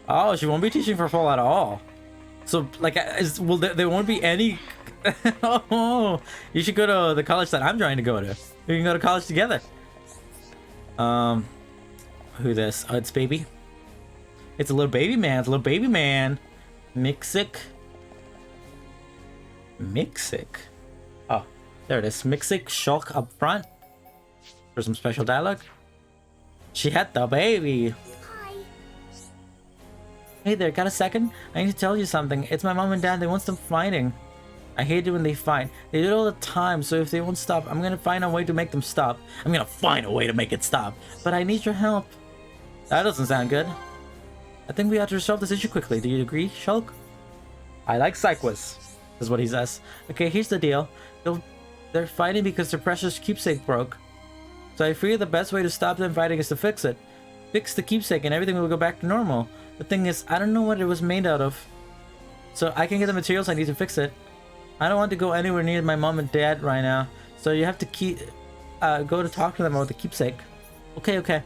[SPEAKER 1] Oh, she won't be teaching for fall at all. So, like, there won't be any... Oh, you should go to the college that I'm trying to go to. We can go to college together. Who this? Oh, it's Baby. It's a little baby man. It's a little baby man. Mixic. Oh, there it is. Mixic Shulk up front. For some special dialogue. She had the baby.
[SPEAKER 2] Hi.
[SPEAKER 1] Hey there, got a second? I need to tell you something. It's my mom and dad. They won't stop fighting. I hate it when they fight. They do it all the time, so if they won't stop, I'm gonna find a way to make them stop. I'm gonna find a way to make it stop. But I need your help. That doesn't sound good. I think we have to resolve this issue quickly. Do you agree, Shulk? I like Cyquus, is what he says. Okay, here's the deal. They're fighting because their precious keepsake broke. So I figure the best way to stop them fighting is to fix it. Fix the keepsake and everything will go back to normal. The thing is, I don't know what it was made out of. So I can get the materials I need to fix it. I don't want to go anywhere near my mom and dad right now. So you have to go to talk to them about the keepsake. Okay.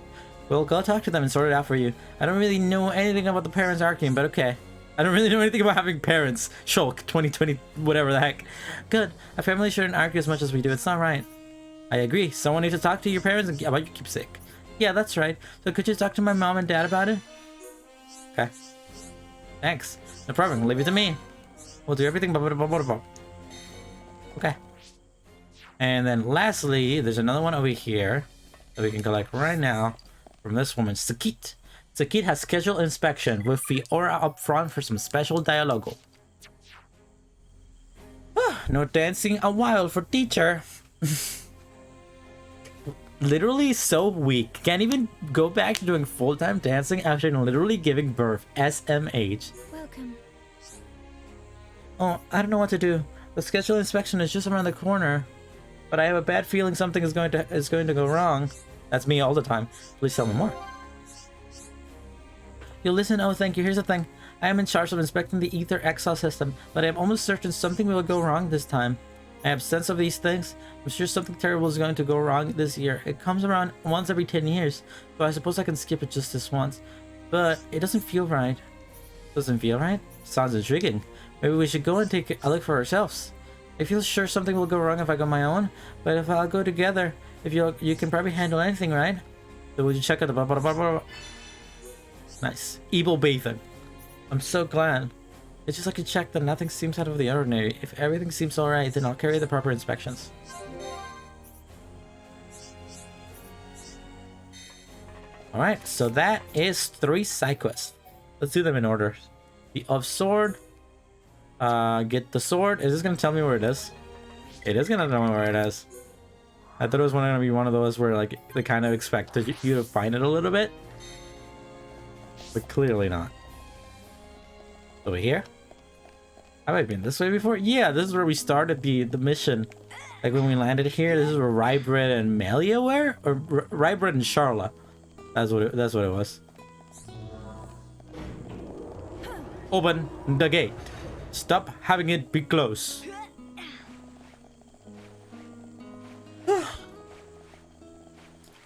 [SPEAKER 1] We'll go talk to them and sort it out for you. I don't really know anything about the parents arguing, but okay. I don't really know anything about having parents. Shulk, 2020, whatever the heck. Good. A family shouldn't argue as much as we do. It's not right. I agree. Someone needs to talk to your parents about your keepsake. Yeah, that's right. So could you talk to my mom and dad about it? Okay. Thanks. No problem. Leave it to me. We'll do everything. Okay. And then lastly, there's another one over here that we can collect right now. From this woman, Sakit. Sakit has scheduled inspection with Fiora up front for some special dialogue. No dancing a while for teacher. Literally so weak. Can't even go back to doing full-time dancing after literally giving birth. SMH.
[SPEAKER 2] Welcome.
[SPEAKER 1] Oh, I don't know what to do. The scheduled inspection is just around the corner, but I have a bad feeling something is going to go wrong. That's me all the time. Please tell me more. You'll listen. Oh, thank you. Here's the thing. I am in charge of inspecting the ether exhaust system, but I am almost certain something will go wrong this time. I have sense of these things. I'm sure something terrible is going to go wrong this year. It comes around once every 10 years, so I suppose I can skip it just this once. But it doesn't feel right. Doesn't feel right? Sounds intriguing. Maybe we should go and take a look for ourselves. I feel sure something will go wrong if I go my own, but if I'll go together, if you can probably handle anything, right? So would you check out the Nice. Evil bathing. I'm so glad. It's just like you check that nothing seems out of the ordinary. If everything seems alright, then I'll carry the proper inspections. Alright, so that is 3 side quests. Let's do them in order. The of sword. Get the sword. Is this gonna tell me where it is? It is gonna tell me where it is. I thought it was gonna be one of those where like they kind of expected you to find it a little bit. But clearly not. Over here? Have I been this way before? Yeah, this is where we started the mission. Like when we landed here, this is where Rybread and Melia were? Or Rybread and Charla. That's what it was. Open the gate. Stop having it be close.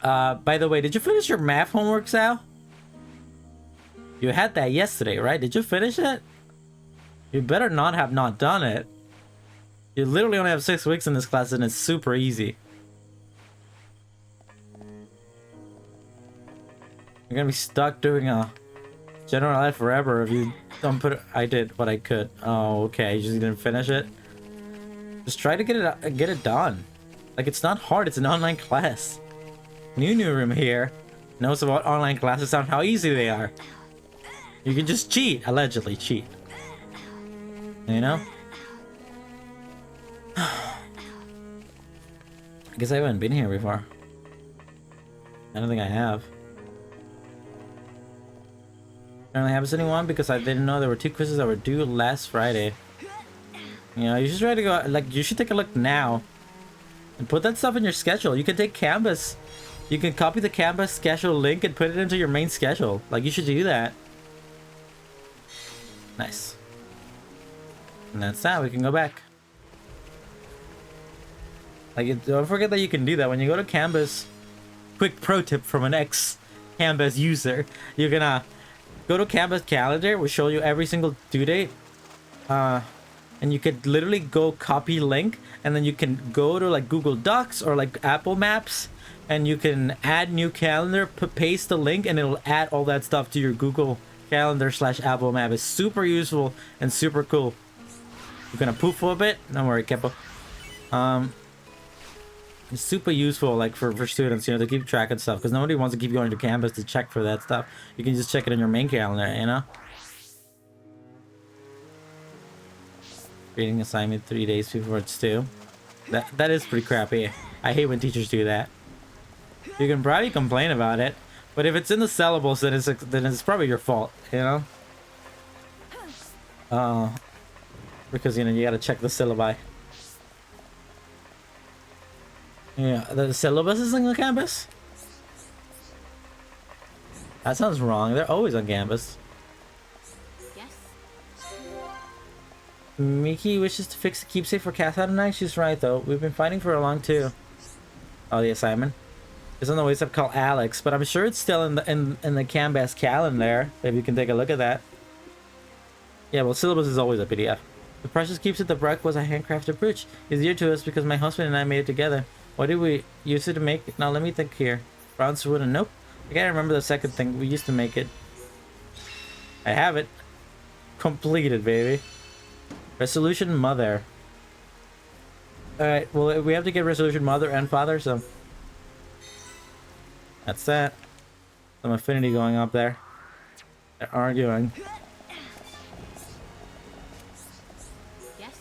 [SPEAKER 1] By the way, did you finish your math homework, Sal? You had that yesterday, right? Did you finish it? You better not have not done it. You literally only have 6 weeks in this class and it's super easy. You're gonna be stuck doing a general ed forever if you don't put it. I did what I could. Oh, okay. You just didn't finish it. Just try to get it done. Like, it's not hard. It's an online class. New room here knows about online classes and how easy they are. You can just cheat, allegedly cheat. You know? I guess I haven't been here before. I don't think I have. Apparently I haven't seen anyone because I didn't know there were 2 quizzes that were due last Friday. You know, you should try to go, like, you should take a look now. And put that stuff in your schedule. You can take Canvas. You can copy the Canvas schedule link and put it into your main schedule. Like, you should do that. Nice. And that's that. We can go back. Like, don't forget that you can do that when you go to Canvas. Quick pro tip from an ex-Canvas user. You're gonna go to Canvas calendar. We'll show you every single due date. And you could literally go copy link. And then you can go to like Google Docs or like Apple Maps. And you can add new calendar, paste the link, and it'll add all that stuff to your Google Calendar / Apple Map. Is super useful and super cool. You're gonna poof for a bit. Don't worry, Kepo. It's super useful, like for students, you know, to keep track of stuff because nobody wants to keep going to Canvas to check for that stuff. You can just check it in your main calendar, you know. Reading assignment 3 days before it's due. That is pretty crappy. I hate when teachers do that. You can probably complain about it. But if it's in the syllabus, then it's probably your fault, you know? Because, you know, you gotta check the syllabi. Yeah, the syllabus is on the campus? That sounds wrong. They're always on campus.
[SPEAKER 2] Yes.
[SPEAKER 1] Miki wishes to fix the keepsake for Katha tonight. She's right, though. We've been fighting for a long, too. Oh, the assignment? It's on the WhatsApp called Alex, but I'm sure it's still in the Canvas calendar. If you can take a look at that. Yeah, well, syllabus is always a PDF. The precious keepsake the Brock was a handcrafted brooch. It's dear to us because my husband and I made it together. What did we use it to make? Now let me think here. Brown wood and nope. I can't remember the second thing. We used to make it. I have it. Completed, baby. Resolution Mother. Alright, well, we have to get Resolution Mother and Father, so... That's that. Some affinity going up there. They're arguing.
[SPEAKER 2] Yes.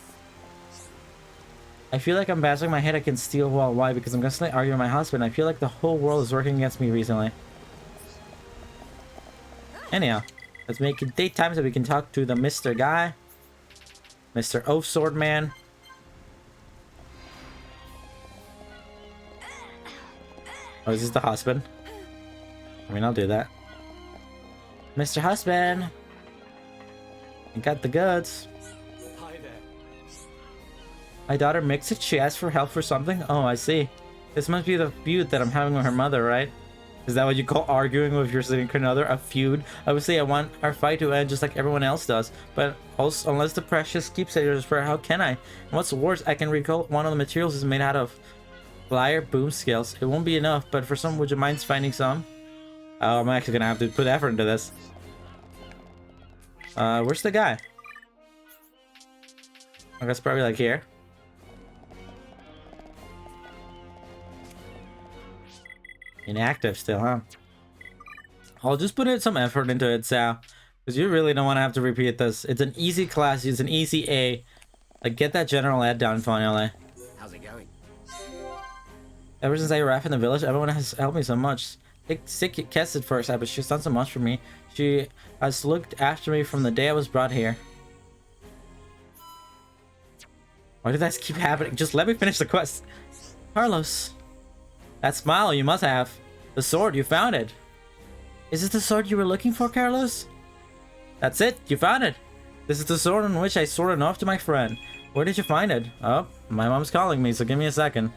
[SPEAKER 1] I feel like I'm bashing my head against steel wall. Why? Because I'm constantly arguing with my husband. I feel like the whole world is working against me recently. Anyhow, let's make it daytime so we can talk to the Mr. Guy. Mr. Oath Sword Man. Oh, is this the husband? I mean, I'll do that. Mr. Husband! I got the goods.
[SPEAKER 3] Hi there.
[SPEAKER 1] My daughter makes it. She asked for help for something? Oh, I see. This must be the feud that I'm having with her mother, right? Is that what you call arguing with your significant other? A feud? Obviously, I want our fight to end just like everyone else does. But also, unless the precious keepsake is for, how can I? And what's worse, I can recall one of the materials is made out of flyer boom scales. It won't be enough, but for some, would you mind finding some? Oh, I'm actually gonna have to put effort into this. Where's the guy? I guess probably like here. Inactive still, huh? I'll just put in some effort into it, Sal. Because you really don't want to have to repeat this. It's an easy class, it's an easy A. Like, get that general ed down finally.
[SPEAKER 3] How's it going?
[SPEAKER 1] Ever since I arrived in the village, everyone has helped me so much. Sick Kes at first, but she's done so much for me. She has looked after me from the day I was brought here. Why did that keep happening? Just let me finish the quest. Carlos. That smile you must have. The sword, you found it. Is this the sword you were looking for, Carlos? That's it, you found it. This is the sword on which I swore off to my friend. Where did you find it? Oh, my mom's calling me, so give me a second.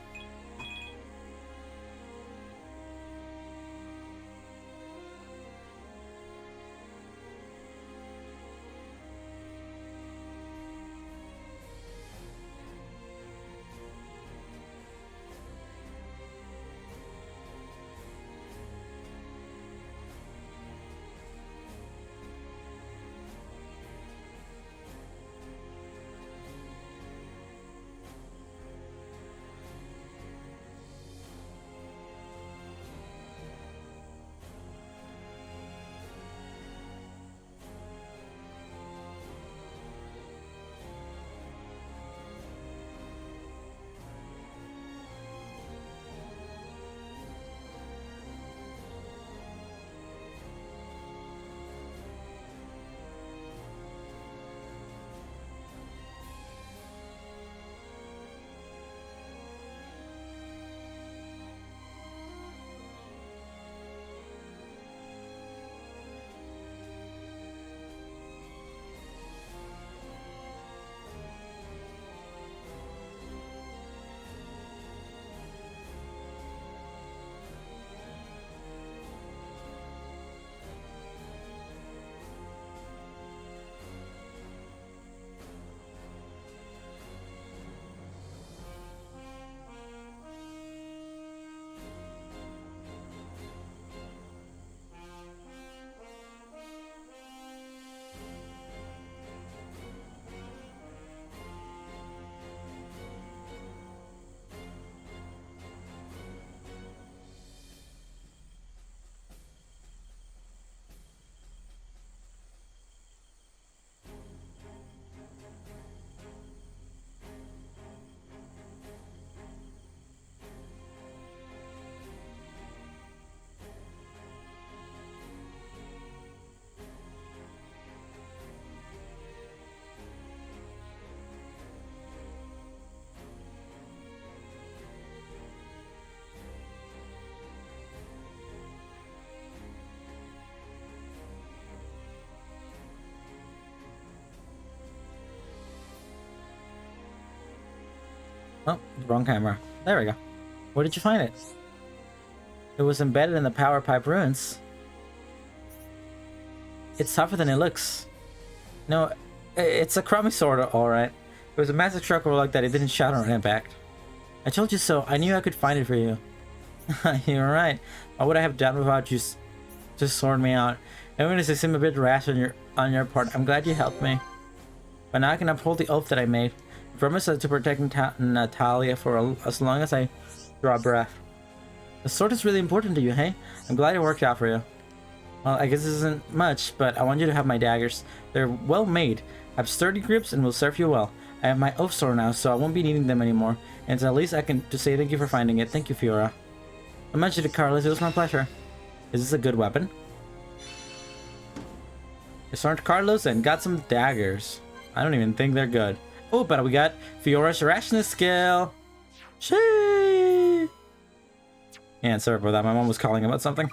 [SPEAKER 1] Oh, wrong camera. There we go. Where did you find it? It was embedded in the power pipe ruins. It's tougher than it looks. No, it's a crummy sword, alright. It was a massive shock like that. It didn't shatter on impact. I told you so. I knew I could find it for you. You're right. What would I have done without you just sorting me out? Even if it seemed a bit rash on your part, I'm glad you helped me. But now I can uphold the oath that I made. I promise to protect Natalia for as long as I draw breath. The sword is really important to you, hey? I'm glad it worked out for you. Well, I guess this isn't much, but I want you to have my daggers. They're well made, have sturdy grips, and will serve you well. I have my oath sword now, so I won't be needing them anymore. And at least I can to say thank you for finding it. Thank you, Fiora. I mentioned it, Carlos. It was my pleasure. Is this a good weapon? I started Carlos and got some daggers. I don't even think they're good. Oh, but we got Fiora's rashness skill. Shee. Yeah, sorry about that. My mom was calling about something.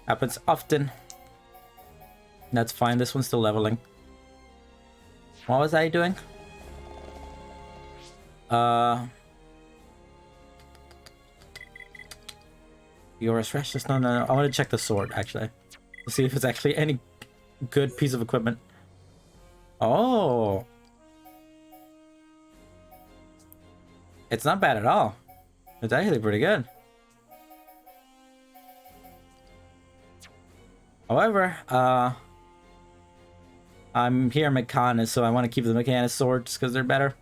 [SPEAKER 1] Happens often. That's fine. This one's still leveling. What was I doing? Fiora's rashness. No. I want to check the sword actually. To see if it's actually any good piece of equipment. Oh. It's not bad at all. It's actually pretty good. However, I'm here Mechanist, so I want to keep the Mechanist swords because they're better.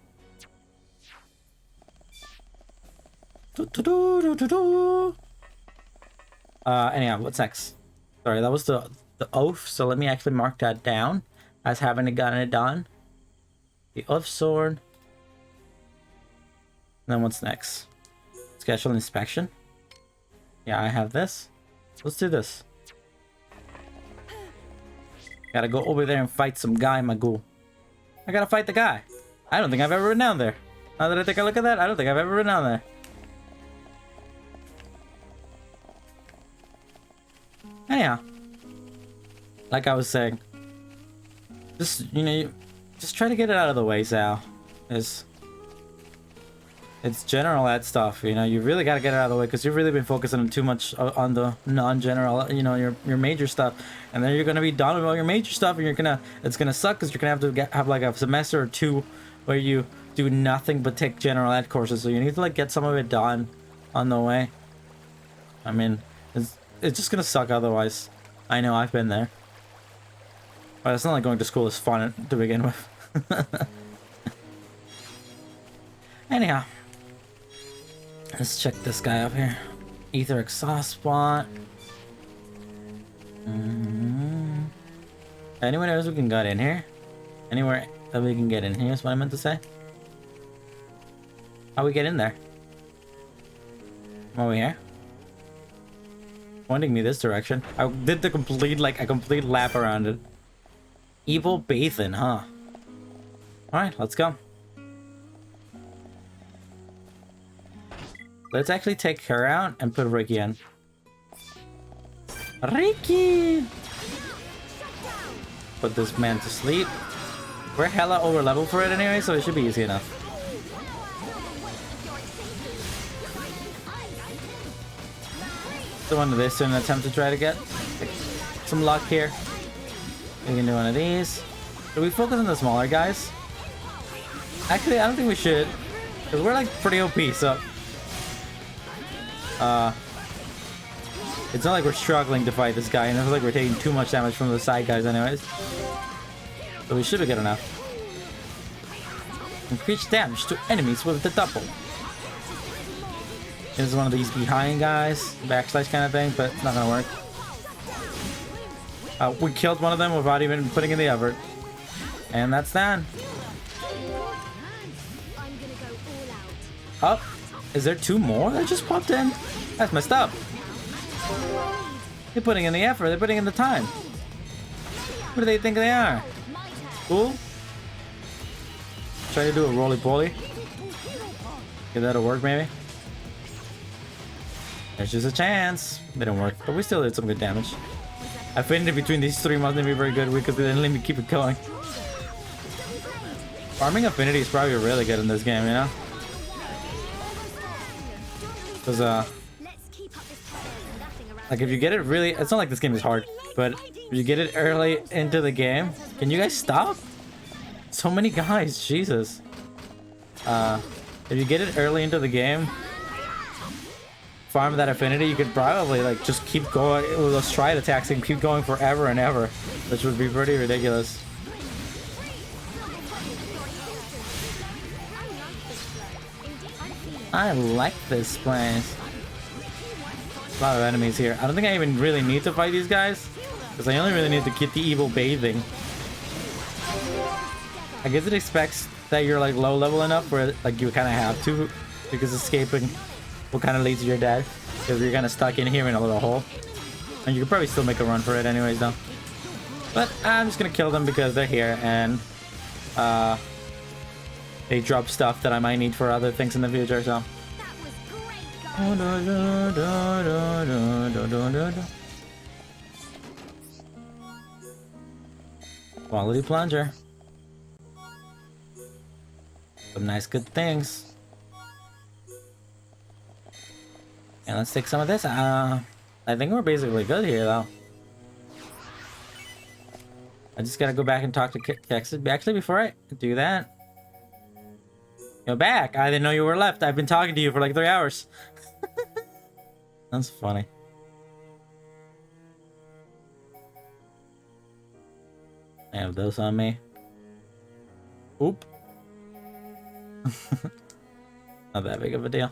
[SPEAKER 1] Anyhow, what's next? Sorry, that was the oath, so let me actually mark that down as having gotten it done. The oath sword. And then what's next? Schedule inspection. Yeah, I have this. Let's do this. Gotta go over there and fight some guy, my ghoul. I gotta fight the guy. I don't think I've ever been down there. Now that I take a look at that, I don't think I've ever been down there. Anyhow, like I was saying, just just try to get it out of the way, Sal. It's general ad stuff, you really gotta get it out of the way because you've really been focusing too much on the non-general, your major stuff, and then you're gonna be done with all your major stuff, and it's gonna suck because you're gonna have to have like a semester or two where you do nothing but take general ed courses. So you need to like get some of it done on the way. I mean, it's just gonna suck otherwise. I know, I've been there, but it's not like going to school is fun to begin with. Anyhow. Let's check this guy up here. Ether exhaust spot. Anyone else we can get in here? Anywhere that we can get in here is what I meant to say. How we get in there? Over here? Pointing me this direction. I did the complete lap around it. Evil Bathan, huh? Alright, let's go. Let's actually take her out and put Ricky in. Ricky! Put this man to sleep. We're hella over level for it anyway, so it should be easy enough. So one of this in an attempt to try to get some luck here. We can do one of these. Do we focus on the smaller guys? Actually, I don't think we should. Because we're like pretty OP, so... it's not like we're struggling to fight this guy, and it's like we're taking too much damage from the side guys anyways. So we should be good enough. Increase damage to enemies with the double. This is one of these behind guys, backslash kind of thing, but it's not gonna work. We killed one of them without even putting in the effort. And that's done. Oh, is there two more that just popped in? That's messed up. They're putting in the effort, they're putting in the time. What do they think they are? Cool? Try to do a roly-poly. Get that'll work maybe? There's just a chance. They don't work, but we still did some good damage. Affinity between these three mustn't be very good because they didn't let me keep it going. Farming affinity is probably really good in this game, you know? Because, like if you get it really, it's not like this game is hard, but if you get it early into the game, can you guys stop? So many guys, Jesus. If you get it early into the game, farm that affinity, you could probably like just keep going with those stride attacks and keep going forever and ever, which would be pretty ridiculous. I like this place. A lot of enemies here. I don't think I even really need to fight these guys, because I only really need to get the evil bathing. I guess it expects that you're like low level enough where like you kind of have to, because escaping will kind of lead to your death, because you're kind of stuck in here in a little hole. And you could probably still make a run for it anyways though. But I'm just gonna kill them because they're here, and they drop stuff that I might need for other things in the future, so.
[SPEAKER 2] That was great, guys.
[SPEAKER 1] Quality plunger. Some nice good things. And let's take some of this. I think we're basically good here though. I just gotta go back and talk to Kex. Actually, before I do that, you're back. I didn't know you were left. I've been talking to you for like 3 hours. That's funny. I have those on me. Oop. Not that big of a deal.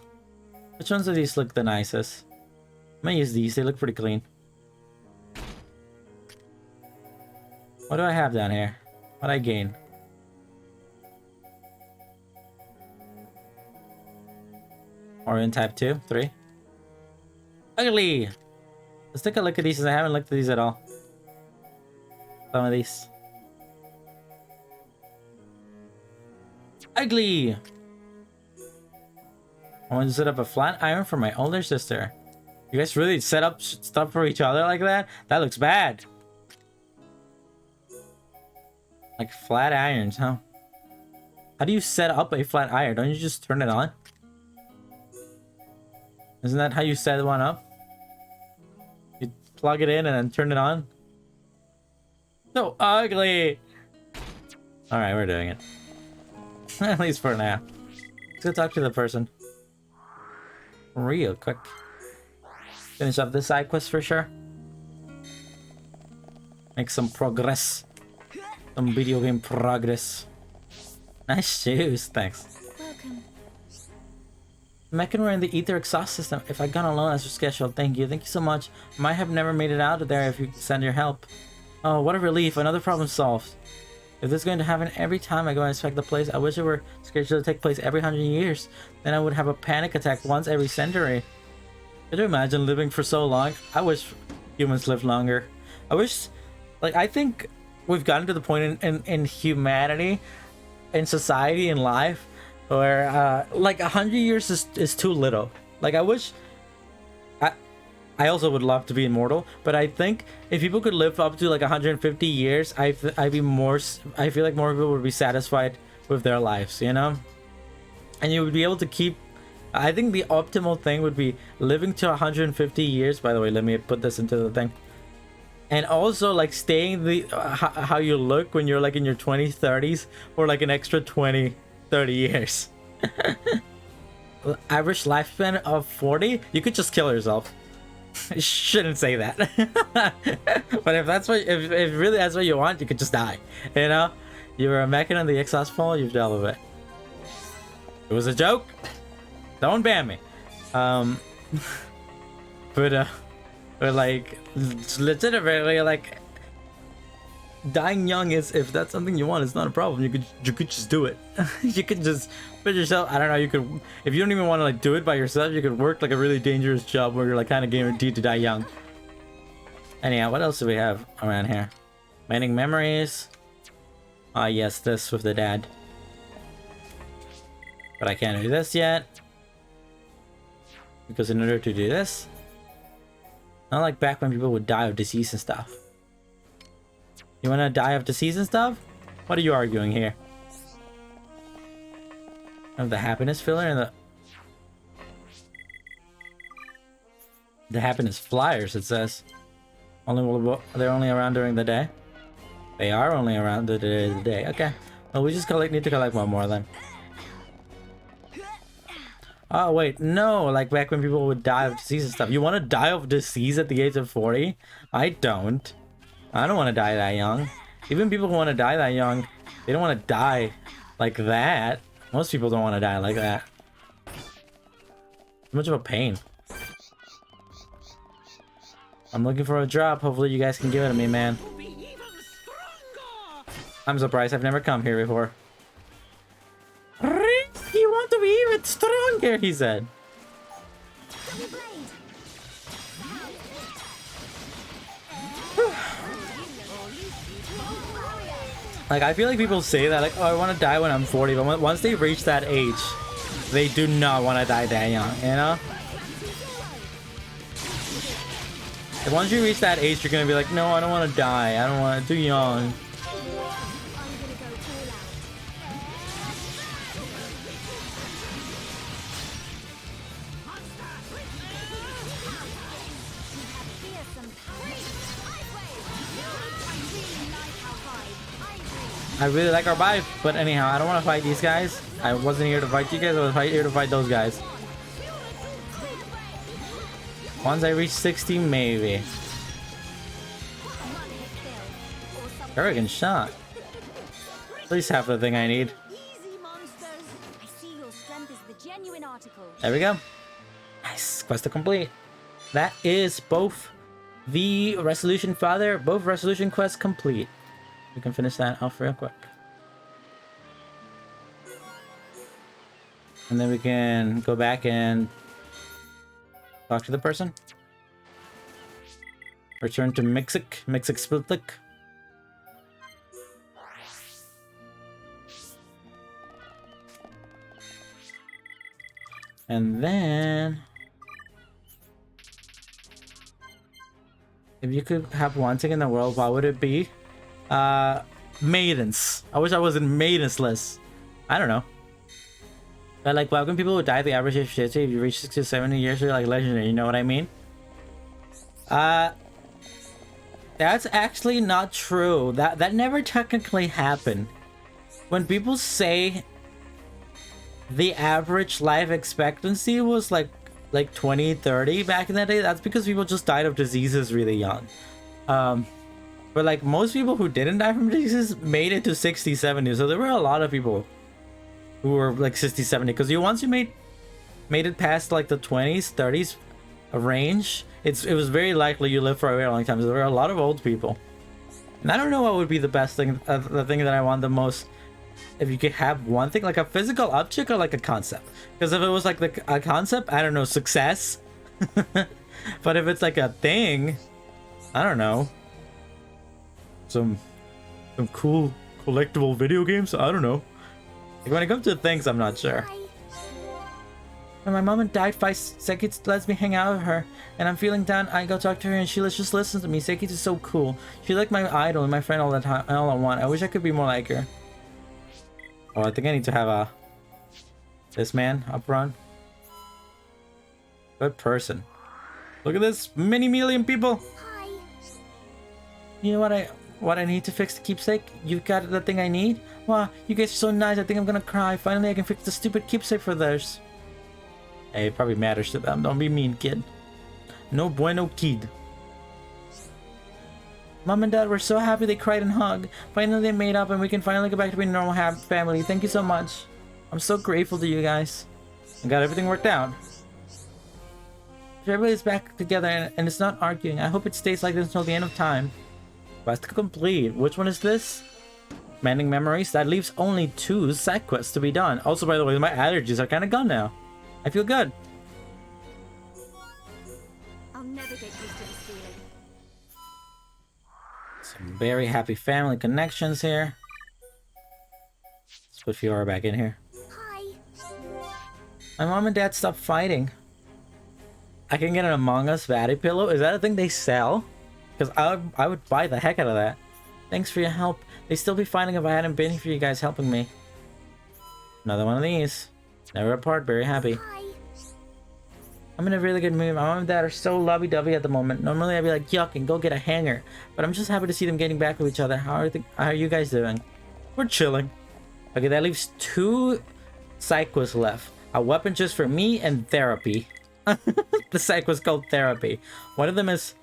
[SPEAKER 1] Which ones of these look the nicest? I'm gonna use these. They look pretty clean. What do I have down here? What I gain? Orient type 2, 3. Ugly! Let's take a look at these, since I haven't looked at these at all. Some of these. Ugly! I want to set up a flat iron for my older sister. You guys really set up stuff for each other like that? That looks bad. Like flat irons, huh? How do you set up a flat iron? Don't you just turn it on? Isn't that how you set one up? You plug it in and then turn it on? So ugly! Alright, we're doing it. At least for now. Let's go talk to the person. Real quick. Finish up this side quest for sure. Make some progress. Some video game progress. Nice shoes, thanks.
[SPEAKER 2] Welcome.
[SPEAKER 1] Meccan, we're in the ether exhaust system. If I'd gone alone as scheduled, thank you. Thank you so much. Might have never made it out of there if you send your help. Oh, what a relief. Another problem solved. If this is going to happen every time I go and inspect the place, I wish it were scheduled to take place every 100 years. Then I would have a panic attack once every century. Could you imagine living for so long? I wish humans lived longer. I wish, like, I think we've gotten to the point in humanity, in society, in life, where, like, 100 years is too little. Like, I wish... I also would love to be immortal, but I think if people could live up to like 150 years, I feel like more people would be satisfied with their lives, you know? And you would be able to keep... I think the optimal thing would be living to 150 years. By the way, let me put this into the thing. And also like staying the how you look when you're like in your 20s, 30s, for like an extra 20, 30 years. Average lifespan of 40, you could just kill yourself. I shouldn't say that. But if really that's what you want, you could just die. You know? You were a mechan on the exhaust fall, you've dealt with it. It was a joke. Don't ban me. But like legitimately, like, dying young is, if that's something you want, it's not a problem. You could just do it. You could just put yourself, I don't know, you could, if you don't even want to like do it by yourself, you could work like a really dangerous job where you're like kind of guaranteed to die young. Anyhow, what else do we have around here? Mining memories. Ah, yes, this with the dad. But I can't do this yet, because in order to do this, not like back when people would die of disease and stuff. You want to die of disease and stuff? What are you arguing here? Of the happiness filler and the happiness flyers, it says. They're only around during the day. They are only around the day. Okay. Well, we just need to collect one more then. Oh wait, no, like back when people would die of disease and stuff. You want to die of disease at the age of 40? I don't. I don't want to die that young. Even people who want to die that young, they don't want to die like that. Most people don't want to die like that. Too much of a pain. I'm looking for a drop. Hopefully you guys can give it to me, man. I'm surprised I've never come here before. You want to be even stronger, he said. Like, I feel like people say that, like, oh, I want to die when I'm 40, but once they reach that age, they do not want to die that young, you know? Like, once you reach that age, you're gonna be like, no, I don't want to die. I don't want to, too young. I really like our vibe, but anyhow, I don't want to fight these guys. I wasn't here to fight you guys, I was here to fight those guys. Once I reach 60, maybe. Arrogant shot. At least half the thing I need.
[SPEAKER 2] Easy, monsters. I see your strength is the genuine article.
[SPEAKER 1] There we go. Nice. Quest to complete. That is both the resolution father, both resolution quests complete. We can finish that off real quick. And then we can go back and talk to the person. Return to Mixic Splitlick. And then if you could have one thing in the world, what would it be? Maidens. I wish I was in maidens list. I don't know. But like, welcome people who die at the average age of 50. If you reach 60 to 70 years, you're like legendary, you know what I mean? That's actually not true. That never technically happened. When people say the average life expectancy was like 20, 30 back in that day, that's because people just died of diseases really young. But like most people who didn't die from diseases made it to 60, 70. So there were a lot of people who were like 60, 70. Because once you made it past like the 20s, 30s range, it was very likely you lived for a very long time. So there were a lot of old people. And I don't know what would be the best thing, the thing that I want the most. If you could have one thing, like a physical object or like a concept. Because if it was like a concept, I don't know, success. But if it's like a thing, I don't know. Some cool collectible video games? I don't know. Like when it comes to things, I'm not sure. When my mom died, 5 seconds lets me hang out with her. And I'm feeling down, I go talk to her and she just listens to me. Sekit is so cool. She's like my idol and my friend all the time, all I want. I wish I could be more like her. Oh, I think I need to have this man up front. Good person. Look at this many million people.
[SPEAKER 2] Hi.
[SPEAKER 1] You know what I need to fix the keepsake? You got the thing I need? Wow, you guys are so nice. I think I'm gonna cry. Finally, I can fix the stupid keepsake for theirs. Hey, it probably matters to them. Don't be mean, kid. No bueno, kid. Mom and Dad were so happy they cried and hugged. Finally, they made up and we can finally go back to being a normal family. Thank you so much. I'm so grateful to you guys. I got everything worked out. Everybody's back together and it's not arguing. I hope it stays like this until the end of time. Quest complete. Which one is this? Mending memories. That leaves only 2 side quests to be done. Also, by the way, my allergies are kind of gone now. I feel good.
[SPEAKER 2] I'll never get used to this feeling.
[SPEAKER 1] Some very happy family connections here. Let's put Fiora back in here.
[SPEAKER 2] Hi.
[SPEAKER 1] My mom and dad stopped fighting. I can get an Among Us Batty pillow. Is that a thing they sell? Because I would buy the heck out of that. Thanks for your help. They'd still be fighting if I hadn't been here for you guys helping me. Another one of these. Never apart, very happy.
[SPEAKER 2] Hi.
[SPEAKER 1] I'm in a really good mood. My mom and dad are so lovey-dovey at the moment. Normally I'd be like, yuck, and go get a hanger. But I'm just happy to see them getting back with each other. How are you guys doing? We're chilling. Okay, that leaves 2 side quests left. A weapon just for me and therapy. The side quest called therapy. One of them is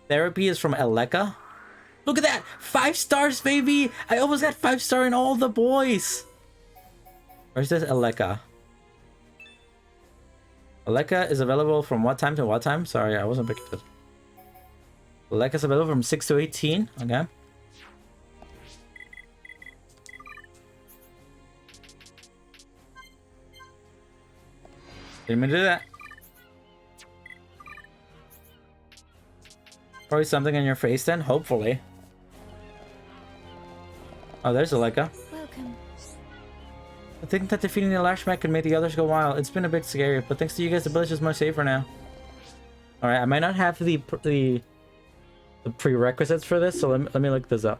[SPEAKER 1] therapy is from Eleka. Look at that! 5 stars, baby! I almost got 5-star in all the boys! Where's this Eleka? Eleka is available from what time to what time? Sorry, I wasn't picking it. Eleka is available from 6 to 18. Okay. Didn't mean to do that. Probably something on your face then, hopefully. Oh, there's a Leica.
[SPEAKER 2] Welcome.
[SPEAKER 1] I think that defeating the Lash Mech could make the others go wild. It's been a bit scary, but thanks to you guys, the village is much safer now. Alright, I might not have the prerequisites for this, so let me look this up.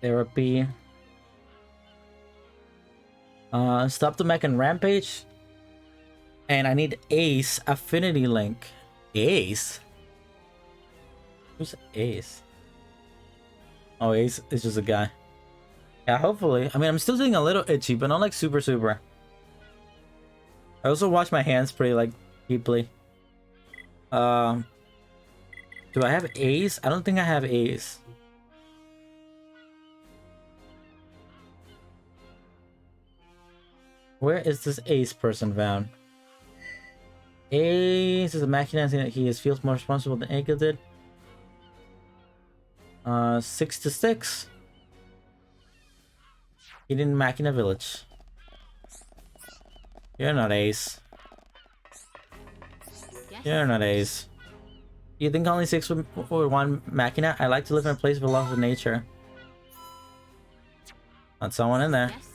[SPEAKER 1] Therapy. Stop the mech and rampage. And I need Ace Affinity Link. Ace? Who's Ace? Oh, Ace is just a guy. Yeah, hopefully. I mean, I'm still getting a little itchy, but not like super. I also wash my hands pretty like deeply. Do I have Ace? I don't think I have Ace. Where is this Ace person found? Ace is a machina that he feels more responsible than Aka did. 6 to 6. Hidden Machina Village. You're not Ace.
[SPEAKER 2] Yes.
[SPEAKER 1] You're not Ace. You think only 6 would want Machina? I like to live in a place with love of nature. Not someone in there.
[SPEAKER 2] Yes.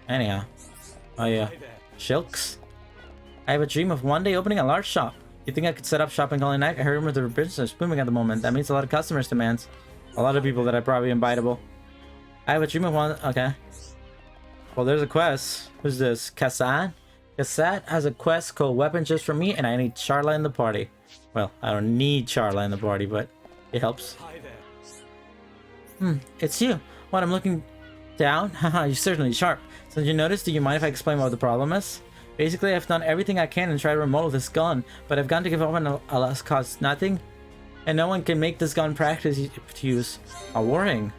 [SPEAKER 1] Anyhow. Oh yeah.
[SPEAKER 3] Hi there.
[SPEAKER 1] Shilks? I have a dream of one day opening a large shop. You think I could set up shopping all night? I heard rumors the business is booming at the moment. That means a lot of customers demands. A lot of people that are probably invitable. I have a dream of one. Okay. Well, there's a quest. Who's this? Kassat? Kassat has a quest called Weapon just for me, and I need Charla in the party. Well, I don't need Charla in the party, but it helps.
[SPEAKER 3] Hi there.
[SPEAKER 1] It's you. What, I'm looking down? Haha, you're certainly sharp. Since you noticed, do you mind if I explain what the problem is? Basically, I've done everything I can and tried to remodel this gun, but I've got to give up on a lost cause. Nothing, and no one can make this gun practice to use. How worrying.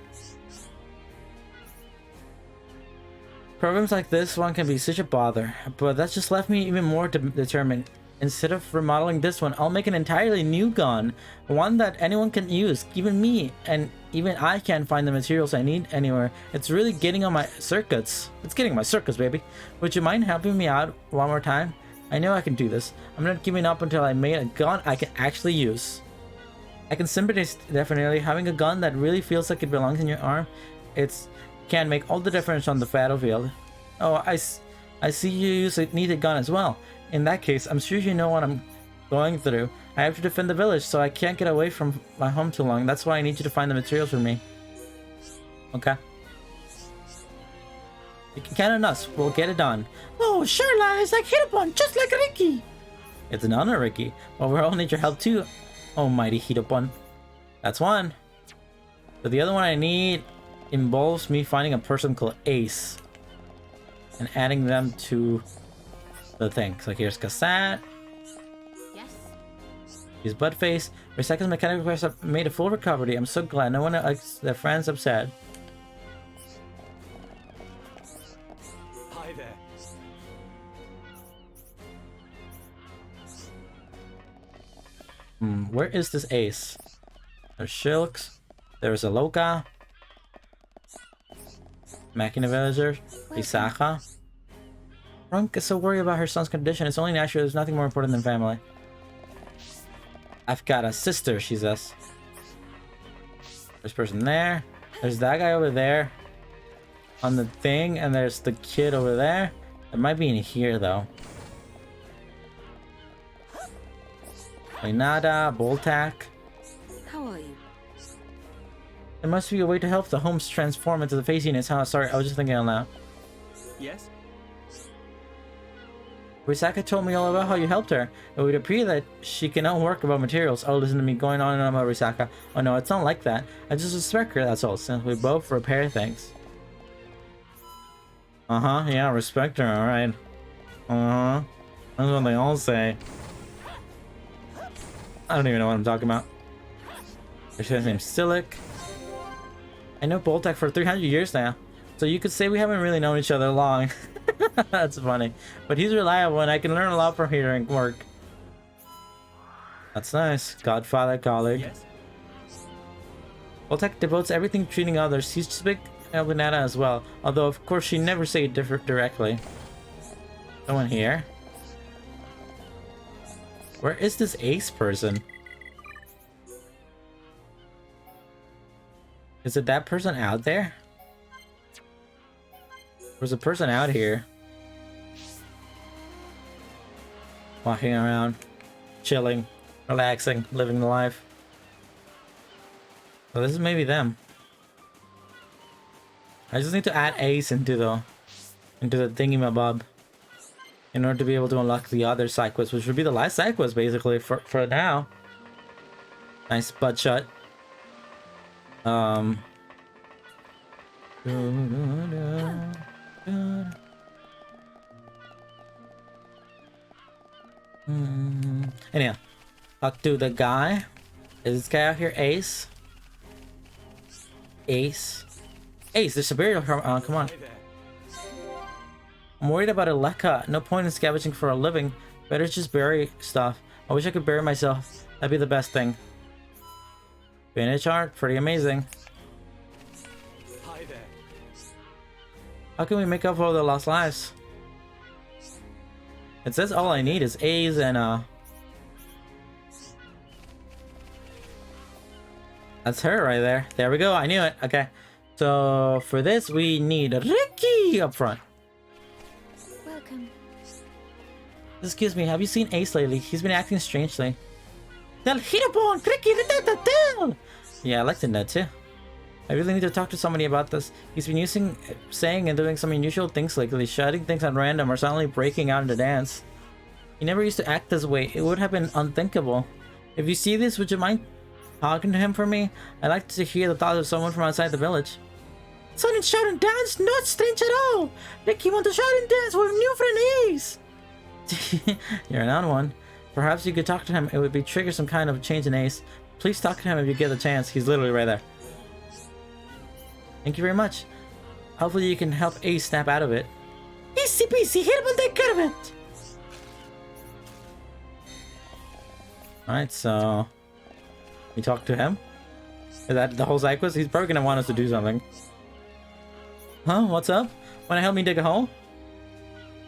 [SPEAKER 1] Programs like this one can be such a bother, but that's just left me even more determined. Instead of remodeling this one, I'll make an entirely new gun, one that anyone can use, even me, and even I can't find the materials I need anywhere. It's really getting on my circuits. It's getting on my circuits, baby. Would you mind helping me out one more time? I know I can do this. I'm not giving up until I made a gun I can actually use. I can sympathize definitely. Having a gun that really feels like it belongs in your arm, can make all the difference on the battlefield. Oh, I see you need a gun as well. In that case, I'm sure you know what I'm going through. I have to defend the village, so I can't get away from my home too long. That's why I need you to find the materials for me. Okay. You can count on us. We'll get it done. Oh, Sherla is like Hitopon, just like Ricky. It's an honor, Ricky. But we all need your help too. Oh, mighty Hitopon. That's one. But the other one I need involves me finding a person called Ace and adding them to the thing. So here's Kassat.
[SPEAKER 2] Yes.
[SPEAKER 1] He's Buttface. Recycling mechanical repairs have made a full recovery. I'm so glad. No one likes their friends upset.
[SPEAKER 3] Hi there.
[SPEAKER 1] Where is this Ace? There's Shilks. There's a Loka. Machina Villager. Isaka. Runk is so worried about her son's condition. It's only natural. There's nothing more important than family. I've got a sister, she says. There's person there. There's that guy over there on the thing, and there's the kid over there. It might be in here though. Nada, Boltac.
[SPEAKER 2] How are you?
[SPEAKER 1] There must be a way to help the homes transform into the face units. Huh? Sorry, I was just thinking out loud.
[SPEAKER 3] Yes?
[SPEAKER 1] Risaka told me all about how you helped her. It would appear that she cannot work about materials. Oh, listen to me going on and on about Risaka. Oh no, it's not like that. I just respect her, that's all, since we both repair things. Uh-huh, yeah, respect her, alright. Uh-huh. That's what they all say. I don't even know what I'm talking about. His name's Silic. I know Boltac for 300 years now, so you could say we haven't really known each other long. That's funny. But he's reliable and I can learn a lot from here and work. That's nice. Godfather colleague.
[SPEAKER 3] Yes?
[SPEAKER 1] Boltac devotes everything to treating others. He's just big Elvinata as well. Although of course she never say it directly. Someone here. Where is this Ace person? Is it that person out there? There's a person out here. Walking around, chilling, relaxing, living the life. So this is maybe them. I just need to add Ace into the thingy-mabob in order to be able to unlock the other side quest, which would be the last side quest basically for now. Nice butt shot. Anyhow, talk to the guy. Is this guy out here? Ace? Ace? Ace, there's a burial. Come on.
[SPEAKER 3] Hi there.
[SPEAKER 1] I'm worried about Aleka. No point in scavenging for a living. Better just bury stuff. I wish I could bury myself. That'd be the best thing. Vintage art, pretty amazing.
[SPEAKER 3] Hi there.
[SPEAKER 1] How can we make up for all the lost lives? It says all I need is A's and that's her right there. There we go. I knew it. Okay. So for this we need Ricky up front.
[SPEAKER 2] Welcome.
[SPEAKER 1] Excuse me, have you seen Ace lately? He's been acting strangely. Del Hirabon, Ricky, yeah, I like the net too. I really need to talk to somebody about this. He's been saying and doing some unusual things lately, shouting things at random or suddenly breaking out into dance. He never used to act this way. It would have been unthinkable. If you see this, would you mind talking to him for me? I'd like to hear the thoughts of someone from outside the village. Sudden shout and dance, not strange at all. Ricky want to shout and dance with new friend Ace. You're an odd one. Perhaps you could talk to him. It would be trigger some kind of change in Ace. Please talk to him if you get the chance. He's literally right there. Thank you very much. Hopefully you can help Ace snap out of it. Easy peasy, hit him and take care of it. Alright, so we talk to him. Is that the whole side quest? He's probably gonna want us to do something. Huh? What's up? Wanna help me dig a hole?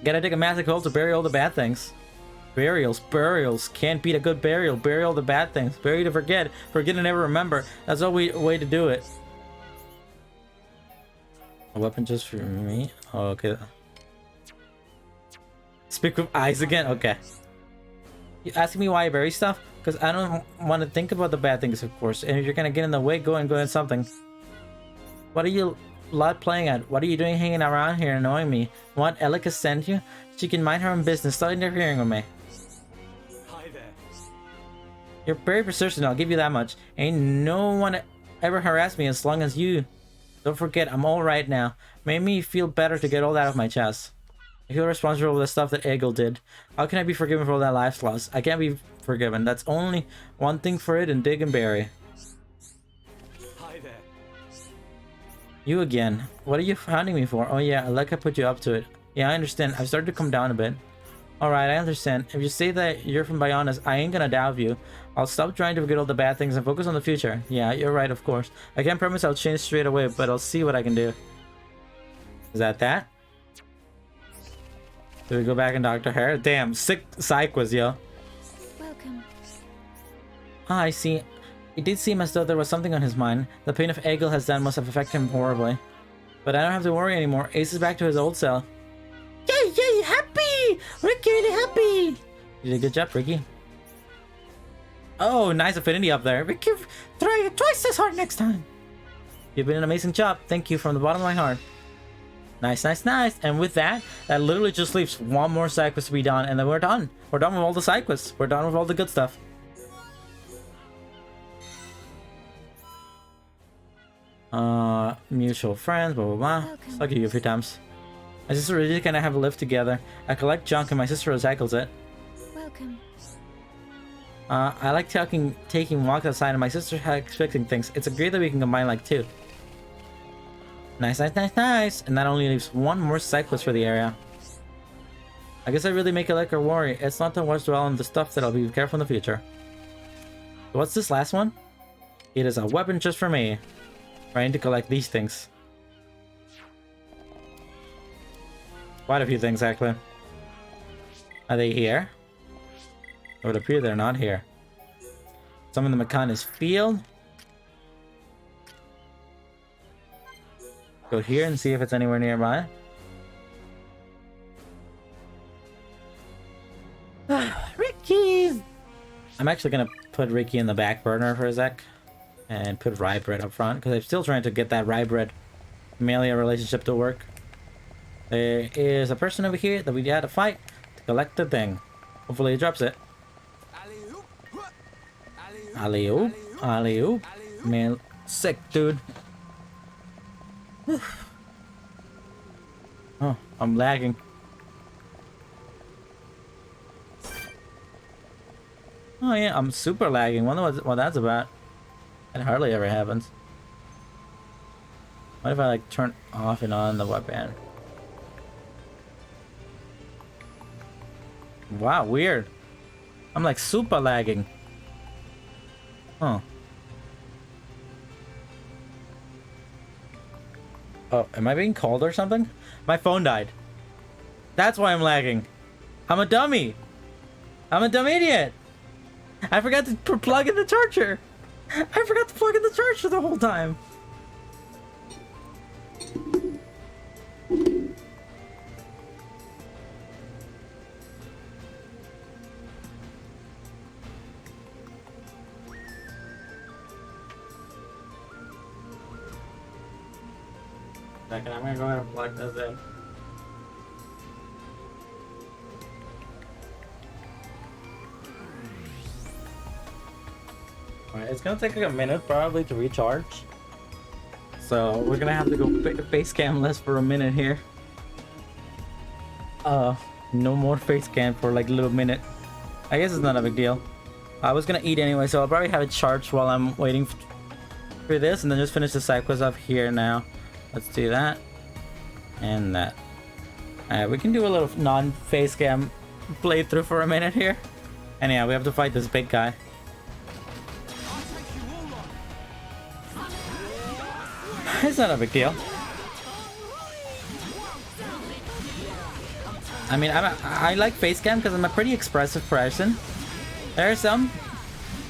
[SPEAKER 1] Gotta dig a massive hole to bury all the bad things. Burials. Can't beat a good burial. Bury all the bad things. Bury to forget. Forget to never remember. That's the way to do it. A weapon just for me? Oh, okay. Speak with eyes again? Okay. You asking me why I bury stuff? Because I don't want to think about the bad things, of course. And if you're gonna get in the way, go and something. What are you lot playing at? What are you doing hanging around here annoying me? Want Elika send you? She can mind her own business. Stop interfering with me.
[SPEAKER 3] Hi there.
[SPEAKER 1] You're very persistent, I'll give you that much. Ain't no one ever harassed me as long as you. Don't forget, I'm alright now. Made me feel better to get all that off my chest. I feel responsible for the stuff that Egil did. How can I be forgiven for all that life loss? I can't be forgiven. That's only one thing for it and dig and bury.
[SPEAKER 3] Hi there.
[SPEAKER 1] You again. What are you hounding me for? Oh yeah, Aleka put you up to it. Yeah, I understand. I've started to come down a bit. Alright, I understand. If you say that you're from Bionis, I ain't gonna doubt you. I'll stop trying to forget all the bad things and focus on the future. Yeah, you're right, of course. I can't promise I'll change straight away, but I'll see what I can do. Is that? Do we go back and talk to her? Damn, sick side quiz, yo.
[SPEAKER 2] Welcome.
[SPEAKER 1] Ah, I see. It did seem as though there was something on his mind. The pain of Egil has done must have affected him horribly. But I don't have to worry anymore. Ace is back to his old self. Yay, happy! Ricky, really happy! You did a good job, Ricky. Oh, nice affinity up there. Ricky, try twice as hard next time. You've been an amazing job. Thank you from the bottom of my heart. Nice. And with that literally just leaves one more side quest to be done, and then we're done. We're done with all the side quests. We're done with all the good stuff. Mutual friends, blah blah blah.
[SPEAKER 2] Welcome.
[SPEAKER 1] I'll give you a few times. My sister really kind of have lived together. I collect junk and my sister recycles it.
[SPEAKER 2] Welcome.
[SPEAKER 1] I like taking walks outside and my sister had expecting things. It's a great that we can combine like two. Nice. And that only leaves one more side quest for the area. I guess I really make it like a worry. It's not the worst dwell on the stuff that I'll be careful in the future. So what's this last one? It is a weapon just for me. Trying to collect these things. Quite a few things actually. Are they here? It would appear they're not here. Some of them are kind of field. Go here and see if it's anywhere nearby. Ricky! I'm actually gonna put Ricky in the back burner for a sec. And put rye bread up front. Because I'm still trying to get that rye bread Melia relationship to work. There is a person over here that we had to fight to collect the thing. Hopefully he drops it. Alley-oop. Alley-oop. Man, sick, dude. Oh, I'm lagging. Oh yeah, I'm super lagging. Wonder what that's about. That hardly ever happens. What if I like turn off and on the webcam? Wow, weird. I'm like super lagging. Huh. Oh, am I being called or something? My phone died. That's why I'm lagging. I'm a dummy. I'm a dumb idiot. I forgot to plug in the charger. I forgot to plug in the charger the whole time. Second, I'm gonna go ahead and plug this in. Alright, it's gonna take like a minute probably to recharge. So we're gonna have to go face camless for a minute here. No more face cam for like a little minute. I guess it's not a big deal. I was gonna eat anyway, so I'll probably have it charged while I'm waiting for this, and then just finish the side quest up here now. Let's do that. And that. Alright, we can do a little non-face cam playthrough for a minute here. And yeah, we have to fight this big guy. It's not a big deal. I mean, I like face cam because I'm a pretty expressive person. There are some.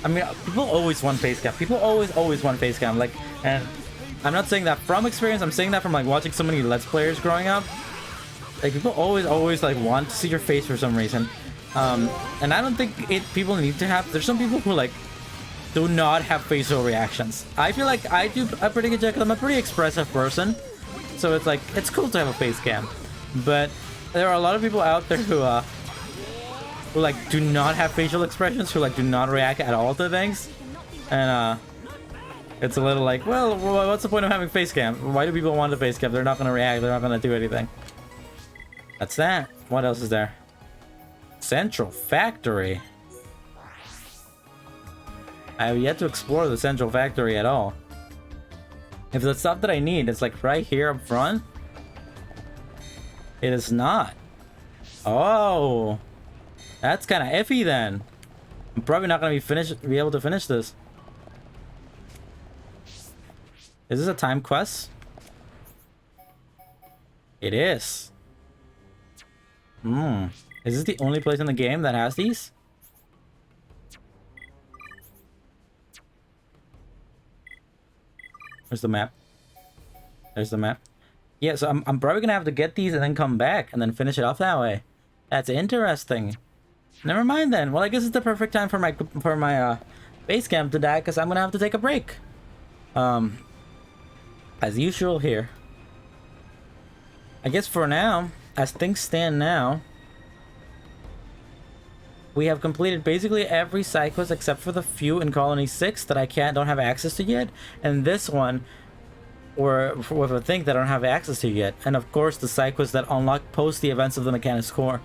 [SPEAKER 1] I mean, people always want face cam. People always want face cam. Like, and I'm not saying that from experience. I'm saying that from like watching so many Let's Players growing up. Like, people always like want to see your face for some reason. And I don't think people need to have. There's some people who like do not have facial reactions. I feel like I do a pretty good job because I'm a pretty expressive person. So it's like, it's cool to have a face cam. But there are a lot of people out there who like do not have facial expressions, who like do not react at all to things. And it's a little like, well, what's the point of having face cam? Why do people want a face cam? They're not gonna react, they're not gonna do anything. That's that. What else is there? Central Factory. I have yet to explore the Central Factory at all. If the stuff that I need is like right here up front, it is not. Oh, that's kind of iffy then. I'm probably not gonna be able to finish this. Is this a time quest? It is. Is this the only place in the game that has these? Where's the map? There's the map. Yeah, so I'm probably gonna have to get these and then come back and then finish it off that way. That's interesting. Never mind then. Well, I guess it's the perfect time for my base camp to die because I'm gonna have to take a break. As usual here. I guess for now, as things stand now, we have completed basically every side quest except for the few in Colony 6 that I don't have access to yet, and this one, or with a thing that I don't have access to yet, and of course the side quests that unlock post the events of the Mechanics Core.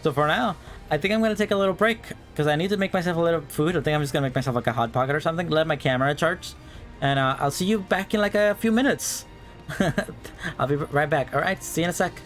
[SPEAKER 1] So for now, I think I'm gonna take a little break because I need to make myself a little food. I think I'm just gonna make myself like a hot pocket or something. Let my camera charge, and I'll see you back in like a few minutes. I'll be right back. All right, see you in a sec.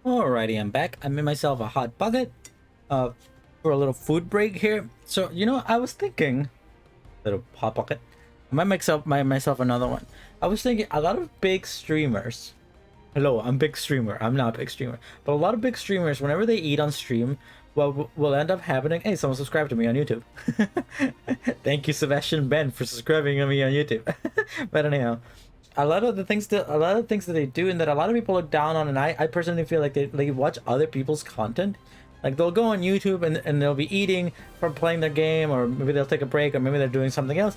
[SPEAKER 1] Alrighty, I'm back. I made myself a hot bucket uh, for a little food break here. So, you know, I was thinking, little hot bucket. I might myself another one. I was thinking a lot of big streamers. Hello, I'm big streamer. I'm not a big streamer. But a lot of big streamers, whenever they eat on stream, what will end up happening. Hey, someone subscribed to me on YouTube. Thank you, Sebastian Ben, for subscribing to me on YouTube. But anyhow, a lot of things that they do and that a lot of people look down on, and I personally feel like they watch other people's content. Like they'll go on YouTube and they'll be eating from playing their game, or maybe they'll take a break, or maybe they're doing something else,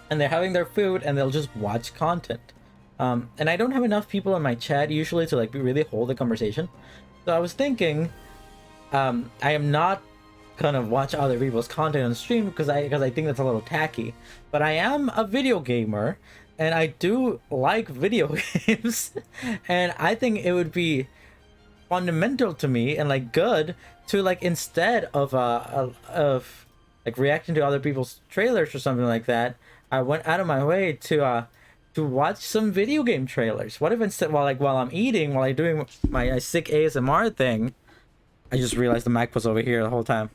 [SPEAKER 1] and they're having their food and they'll just watch content. And I don't have enough people in my chat usually to like really hold the conversation. So I was thinking, I am not gonna watch other people's content on stream because I think that's a little tacky. But I am a video gamer and I do like video games, and I think it would be fundamental to me and like good to like, instead of like reacting to other people's trailers or something like that, I went out of my way to watch some video game trailers. What if instead, while I'm eating, while I'm doing my sick ASMR thing, I just realized the mic was over here the whole time.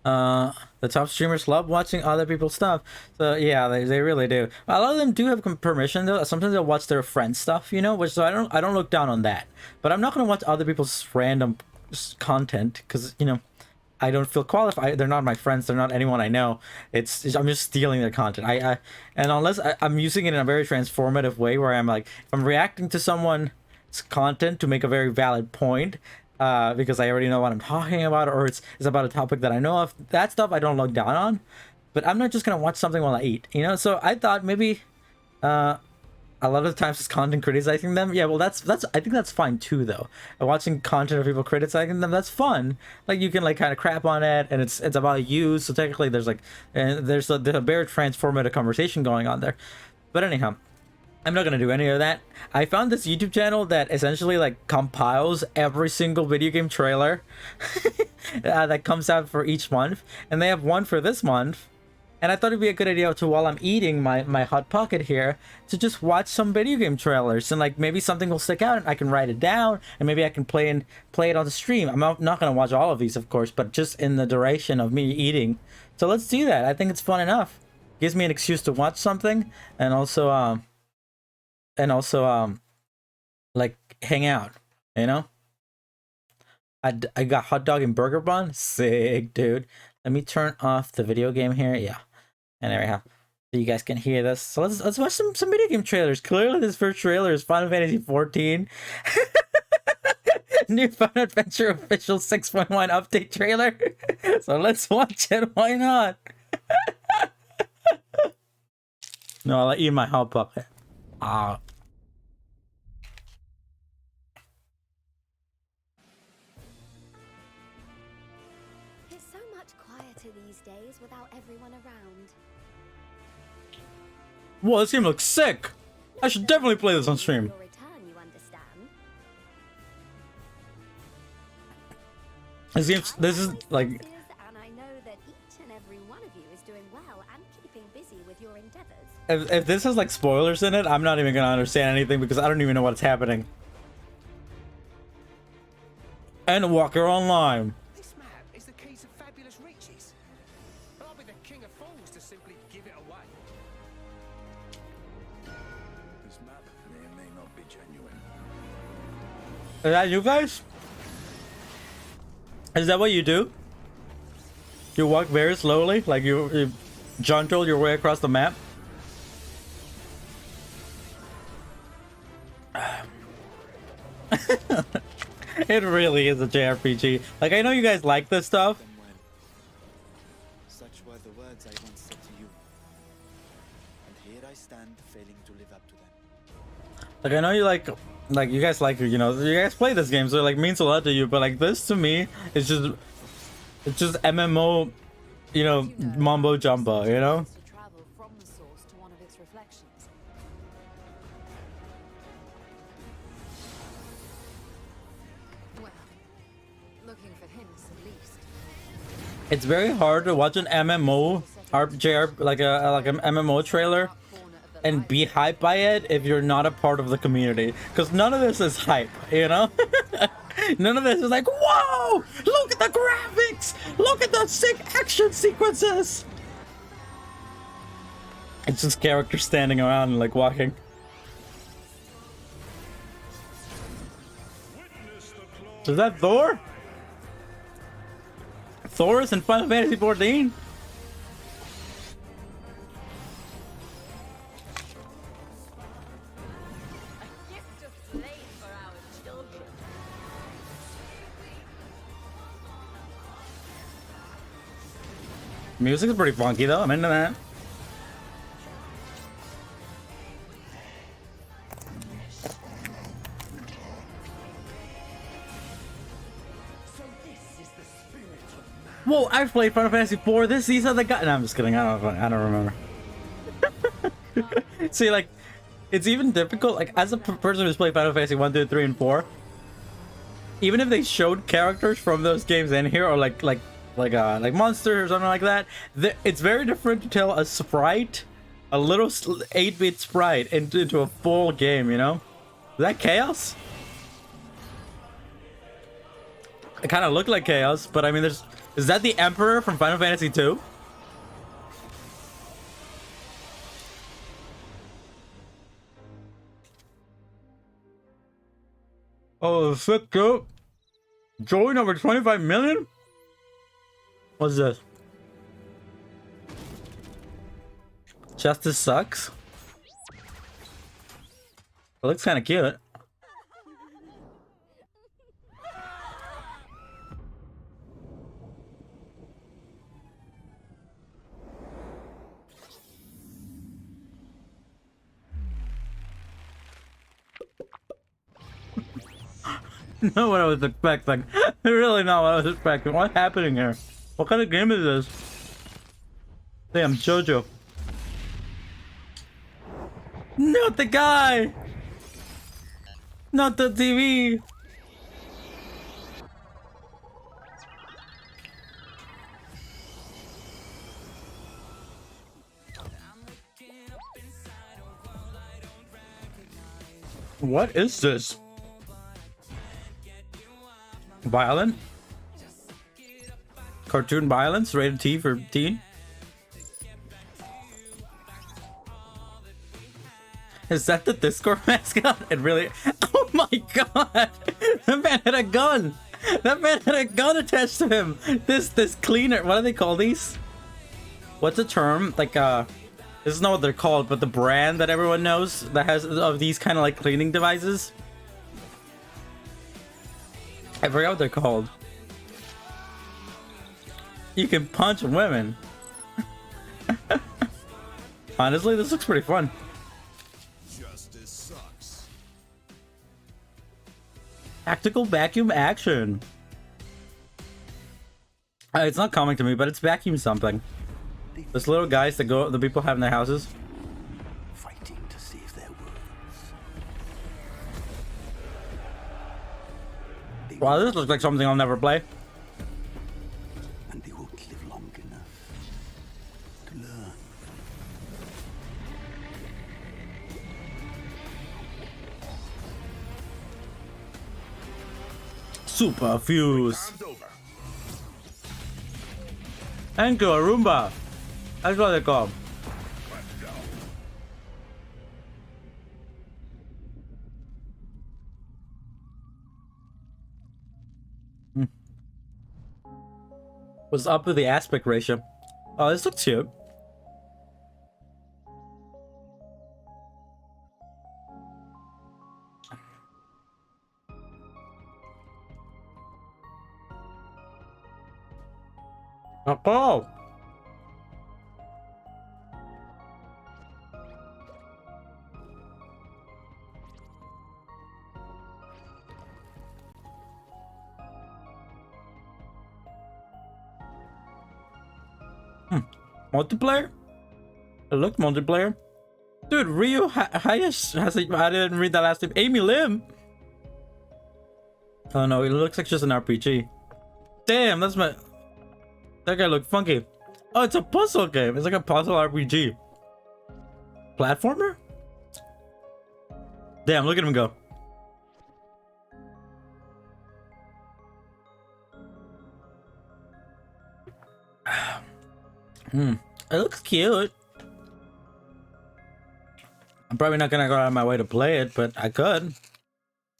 [SPEAKER 1] The top streamers love watching other people's stuff. So yeah, they really do. A lot of them do have permission though. Sometimes they'll watch their friends' stuff, you know, which, so I don't look down on that. But I'm not gonna watch other people's random content because, you know, I don't feel qualified. They're not my friends. They're not anyone I know. I'm just stealing their content. And unless I'm using it in a very transformative way, where I'm like, if I'm reacting to someone's content to make a very valid point, because I already know what I'm talking about, or it's about a topic that I know of, that stuff I don't look down on. But I'm not just gonna watch something while I eat, you know. So I thought maybe, a lot of the times it's content criticizing them. Yeah, well, that's I think that's fine too, though. Watching content of people criticizing them, that's fun. Like you can like kind of crap on it, and it's about you. So technically, there's like, there's a very transformative conversation going on there. But anyhow, I'm not gonna do any of that. I found this YouTube channel that essentially like compiles every single video game trailer that comes out for each month, and they have one for this month. And I thought it'd be a good idea to, while I'm eating my hot pocket here, to just watch some video game trailers, and like maybe something will stick out and I can write it down, and maybe I can play it on the stream. I'm not gonna watch all of these, of course, but just in the duration of me eating. So let's do that. I think it's fun enough. Gives me an excuse to watch something, and also like hang out, you know. I got hot dog and burger bun. Sick, dude. Let me turn off the video game here. Yeah. And there we go. So you guys can hear this. So let's watch some video game trailers. Clearly this first trailer is Final Fantasy 14. New Fun Adventure official 6.1 update trailer. So let's watch it. Why not? No, I'll eat my hot pocket. Ah.
[SPEAKER 2] These days without everyone around.
[SPEAKER 1] Whoa, this game looks sick. I should definitely play this on stream.
[SPEAKER 2] Your return, you understand?
[SPEAKER 1] This is like,
[SPEAKER 2] And I know that each and every one of you is doing well and keeping busy with your endeavors.
[SPEAKER 1] if this has like spoilers in it, I'm not even gonna understand anything because I don't even know what's happening. And Walker Online. Is that you guys? Is that what you do? You walk very slowly, like you jungle your way across the map? It really is a JRPG. Like, I know you guys like this stuff.
[SPEAKER 5] Such were the words I once said to you. And here I stand, failing to live up to them.
[SPEAKER 1] Like, I know you like you guys like, you know, you guys play this game, so it like means a lot to you, but like this to me it's just MMO, you know, mumbo jumbo, you know. It's very hard to watch an MMO RPG, like an MMO trailer and be hyped by it if you're not a part of the community, because none of this is hype, you know. None of this is like, whoa, look at the graphics, look at the sick action sequences. It's just characters standing around and like walking. Is that Thor? Thor is in Final Fantasy 14? Music is pretty funky though, I'm into that. Whoa, I've played Final Fantasy 4. These are the guys. No, I'm just kidding. I don't remember. See, like, it's even difficult. Like, as a person who's played Final Fantasy 1, 2, 3, and 4, even if they showed characters from those games in here, or like monsters or something like that, it's very different to tell a sprite, a little 8-bit sprite, into a full game. You know, is that Chaos? It kind of looked like Chaos, but I mean, is that the Emperor from Final Fantasy 2? Oh, sick, dude. Join over 25 million? What's this? Justice sucks? It looks kind of cute. Not what I was expecting. Really not what I was expecting. What's happening here? What kind of game is this? Damn, JoJo. Not the guy! Not the TV! What is this? Violent? Cartoon violence, rated T for teen? Is that the Discord mascot? It really... Oh my god! That man had a gun! That man had a gun attached to him! This cleaner... What do they call these? What's the term? Like, this is not what they're called, but the brand that everyone knows that has of these kind of like cleaning devices? I forgot what they're called. You can punch women. Honestly, this looks pretty fun.
[SPEAKER 6] Justice sucks.
[SPEAKER 1] Tactical vacuum action. It's not coming to me, but it's vacuum something. Those little guys that the people have in their houses.
[SPEAKER 6] Fighting to save their worlds.
[SPEAKER 1] Wow, this looks like something I'll never play.
[SPEAKER 6] And they won't live long enough to learn.
[SPEAKER 1] Super Fuse.
[SPEAKER 6] Time's over.
[SPEAKER 1] Thank you, Roomba. That's what they're called.
[SPEAKER 6] Let's go.
[SPEAKER 1] What's up with the aspect ratio? Oh, this looks cute. Oh. Multiplayer? It looked multiplayer. Dude, Ryu Hayashi has a, I didn't read that last name. Amy Lim. Oh no, it looks like just an RPG. Damn, that's my... That guy looked funky. Oh, it's a puzzle game. It's like a puzzle RPG. Platformer? Damn, look at him go. It looks cute. I'm probably not gonna go out of my way to play it, but I could.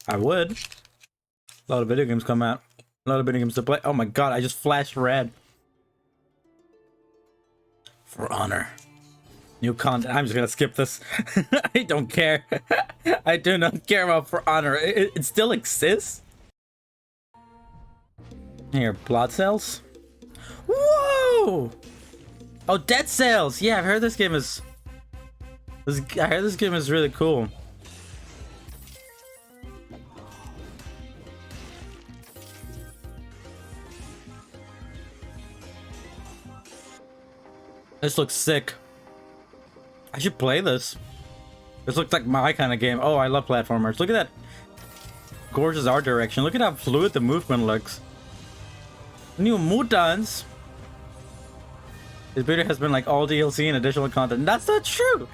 [SPEAKER 1] I would. A lot of video games come out. A lot of video games to play. Oh my god, I just flashed red. For Honor. New content. I'm just gonna skip this. I don't care. I do not care about For Honor. It still exists? Here, Blood Cells? Whoa! Oh, Dead Cells! Yeah, I've heard this game is... I heard this game is really cool. This looks sick. I should play this. This looks like my kind of game. Oh, I love platformers. Look at that gorgeous art direction. Look at how fluid the movement looks. New mutants. This video has been like all DLC and additional content. That's not true.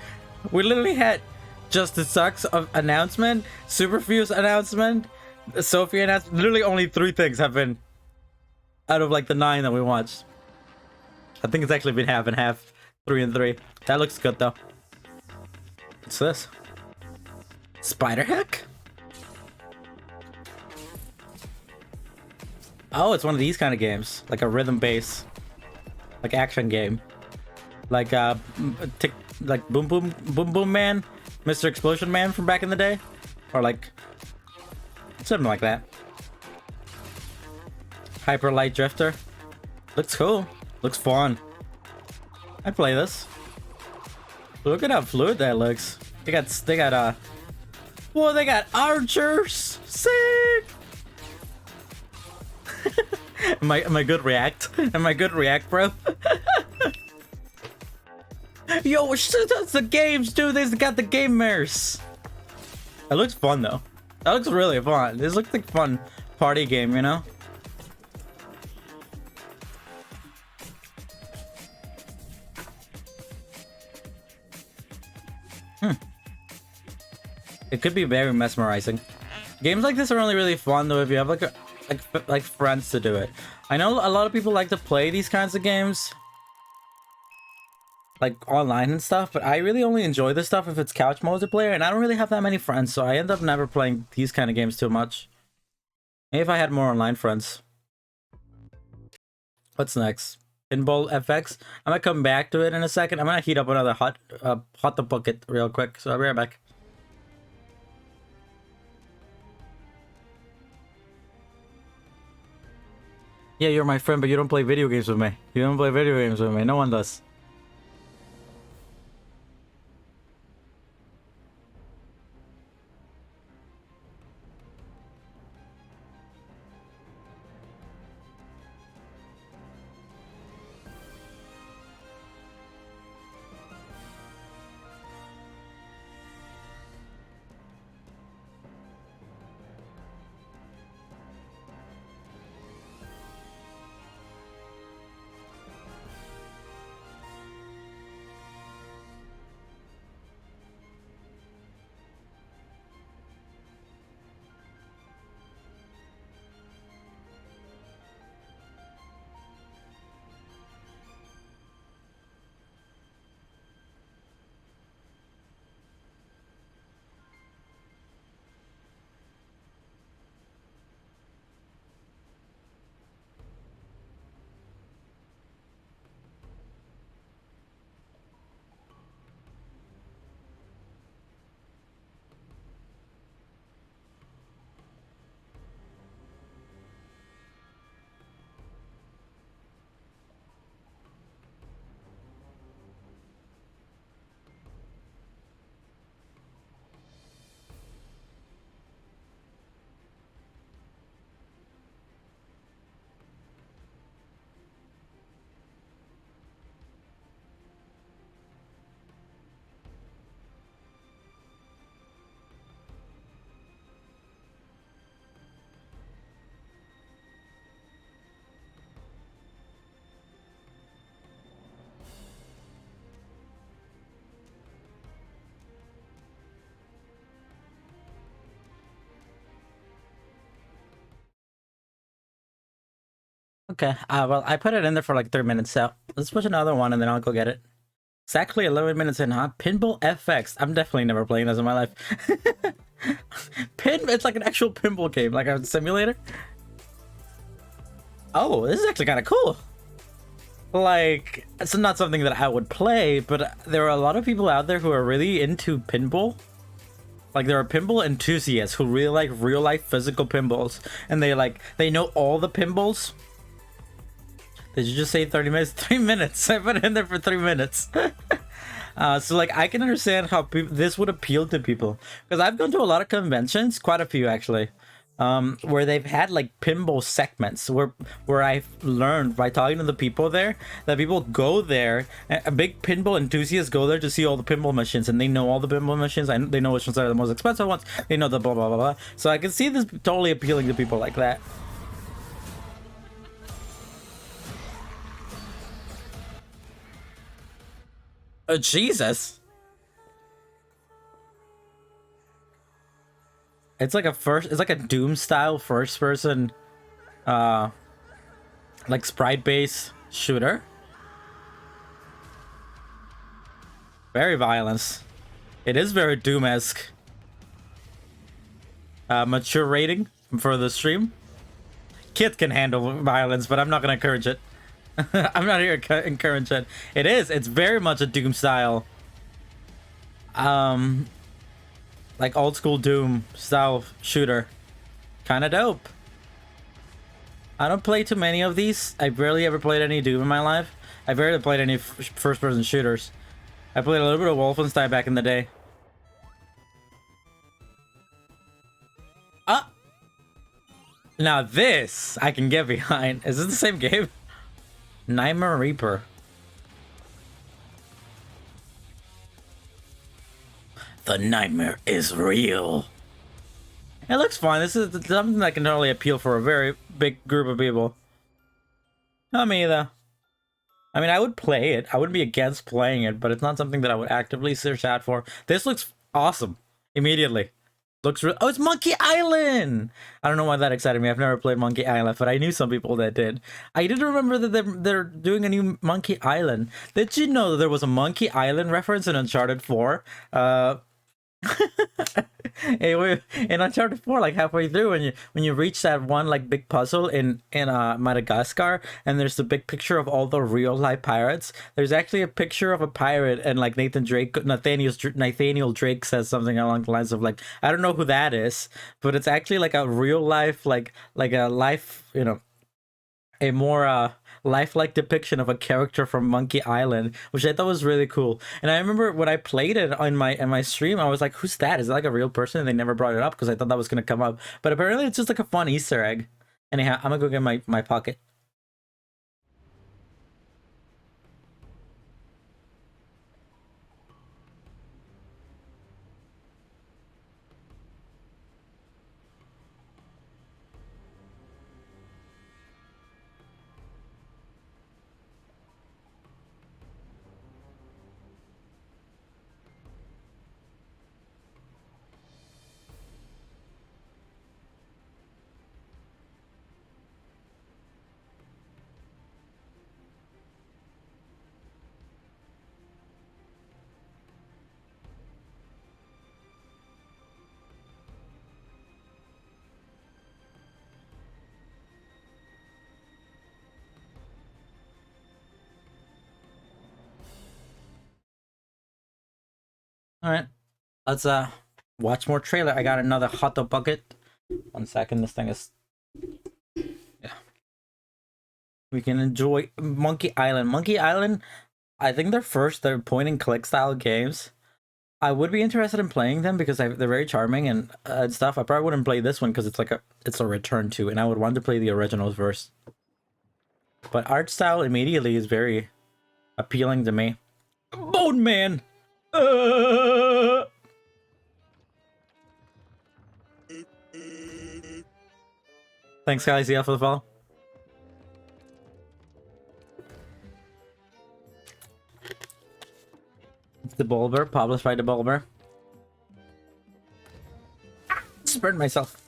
[SPEAKER 1] We literally had Justice Sucks announcement, Superfuse announcement, Sophie announcement. Literally only 3 things have been out of like the 9 that we watched. I think it's actually been half and half, 3 and 3. That looks good though. What's this? Spider Hack? Oh, it's one of these kind of games, like a rhythm bass, like action game, like like Boom Boom Man, Mr. Explosion Man from back in the day, or like something like that. Hyper Light Drifter. Looks cool. Looks fun. I'd play this. Look at how fluid that looks. They got whoa, they got archers. Sick. Am I good react? Am I good react, bro? Yo, that's the games, dude. They got the gamers. It looks fun though. That looks really fun. This looks like a fun party game, you know? It could be very mesmerizing. Games like this are only really fun though if you have like friends to do it. I know a lot of people like to play these kinds of games like online and stuff, but I really only enjoy this stuff if it's couch multiplayer, and I don't really have that many friends, so I end up never playing these kind of games too much. Maybe if I had more online friends. What's next? Pinball FX. I might come back to it in a second. I'm gonna heat up another hot the bucket real quick, so I'll be right back. Yeah, you're my friend, but you don't play video games with me. You don't play video games with me. No one does. Okay. Well, I put it in there for like 3 minutes, so let's push another one and then I'll go get it. Exactly 11 minutes in, huh? Pinball FX. I'm definitely never playing this in my life. It's like an actual pinball game, like a simulator. Oh, this is actually kind of cool. Like, it's not something that I would play, but there are a lot of people out there who are really into pinball. Like, there are pinball enthusiasts who really like real life physical pinballs, and they know all the pinballs. Did you just say 30 minutes? 3 minutes. I put it in there for 3 minutes. So like, I can understand how this would appeal to people, because I've gone to a lot of conventions, quite a few actually, where they've had like pinball segments where I've learned by talking to the people there that people go there, a big pinball enthusiasts go there to see all the pinball machines, and they know all the pinball machines. They know which ones are the most expensive ones. They know the blah blah blah blah. So I can see this totally appealing to people like that. Oh, Jesus. It's like a Doom style first person like sprite based shooter. Very violence. It is very Doom-esque. Mature rating for the stream. Kids can handle violence, but I'm not gonna encourage it. I'm not here to encourage it. It's very much a Doom style. Like old school Doom style shooter. Kinda dope. I don't play too many of these. I barely ever played any Doom in my life. I barely played any first person shooters. I played a little bit of Wolfenstein back in the day. Ah! Now this I can get behind. Is this the same game? Nightmare Reaper. The nightmare is real. It looks fun. This is something that can totally appeal for a very big group of people. Not me though. I mean, I would play it. I wouldn't be against playing it, but it's not something that I would actively search out for. This looks awesome. Immediately. Looks real. Oh, it's Monkey Island! I don't know why that excited me. I've never played Monkey Island, but I knew some people that did. I didn't remember that they're doing a new Monkey Island. Did you know that there was a Monkey Island reference in Uncharted 4? Anyway, in Uncharted 4, like halfway through, when you reach that one like big puzzle in Madagascar, and there's the big picture of all the real life pirates. There's actually a picture of a pirate, and like Nathaniel Drake says something along the lines of like, I don't know who that is, but it's actually like a real life like a life, you know, a more lifelike depiction of a character from Monkey Island, which I thought was really cool. And I remember when I played it on my stream, I was like, who's that? Is it like a real person? And they never brought it up because I thought that was gonna come up. But apparently it's just like a fun Easter egg. Anyhow, I'm gonna go get my pocket. All right, let's watch more trailer. I got another hot dog bucket. 1 second, this thing is, yeah. We can enjoy Monkey Island. Monkey Island, I think they're point and click style games. I would be interested in playing them because they're very charming and stuff. I probably wouldn't play this one because it's a return to, and I would want to play the originals first. But art style immediately is very appealing to me. Bone Man. Thanks, guys. Yeah, for the follow. It's the Bulber, published by the Bulber. Just burned myself.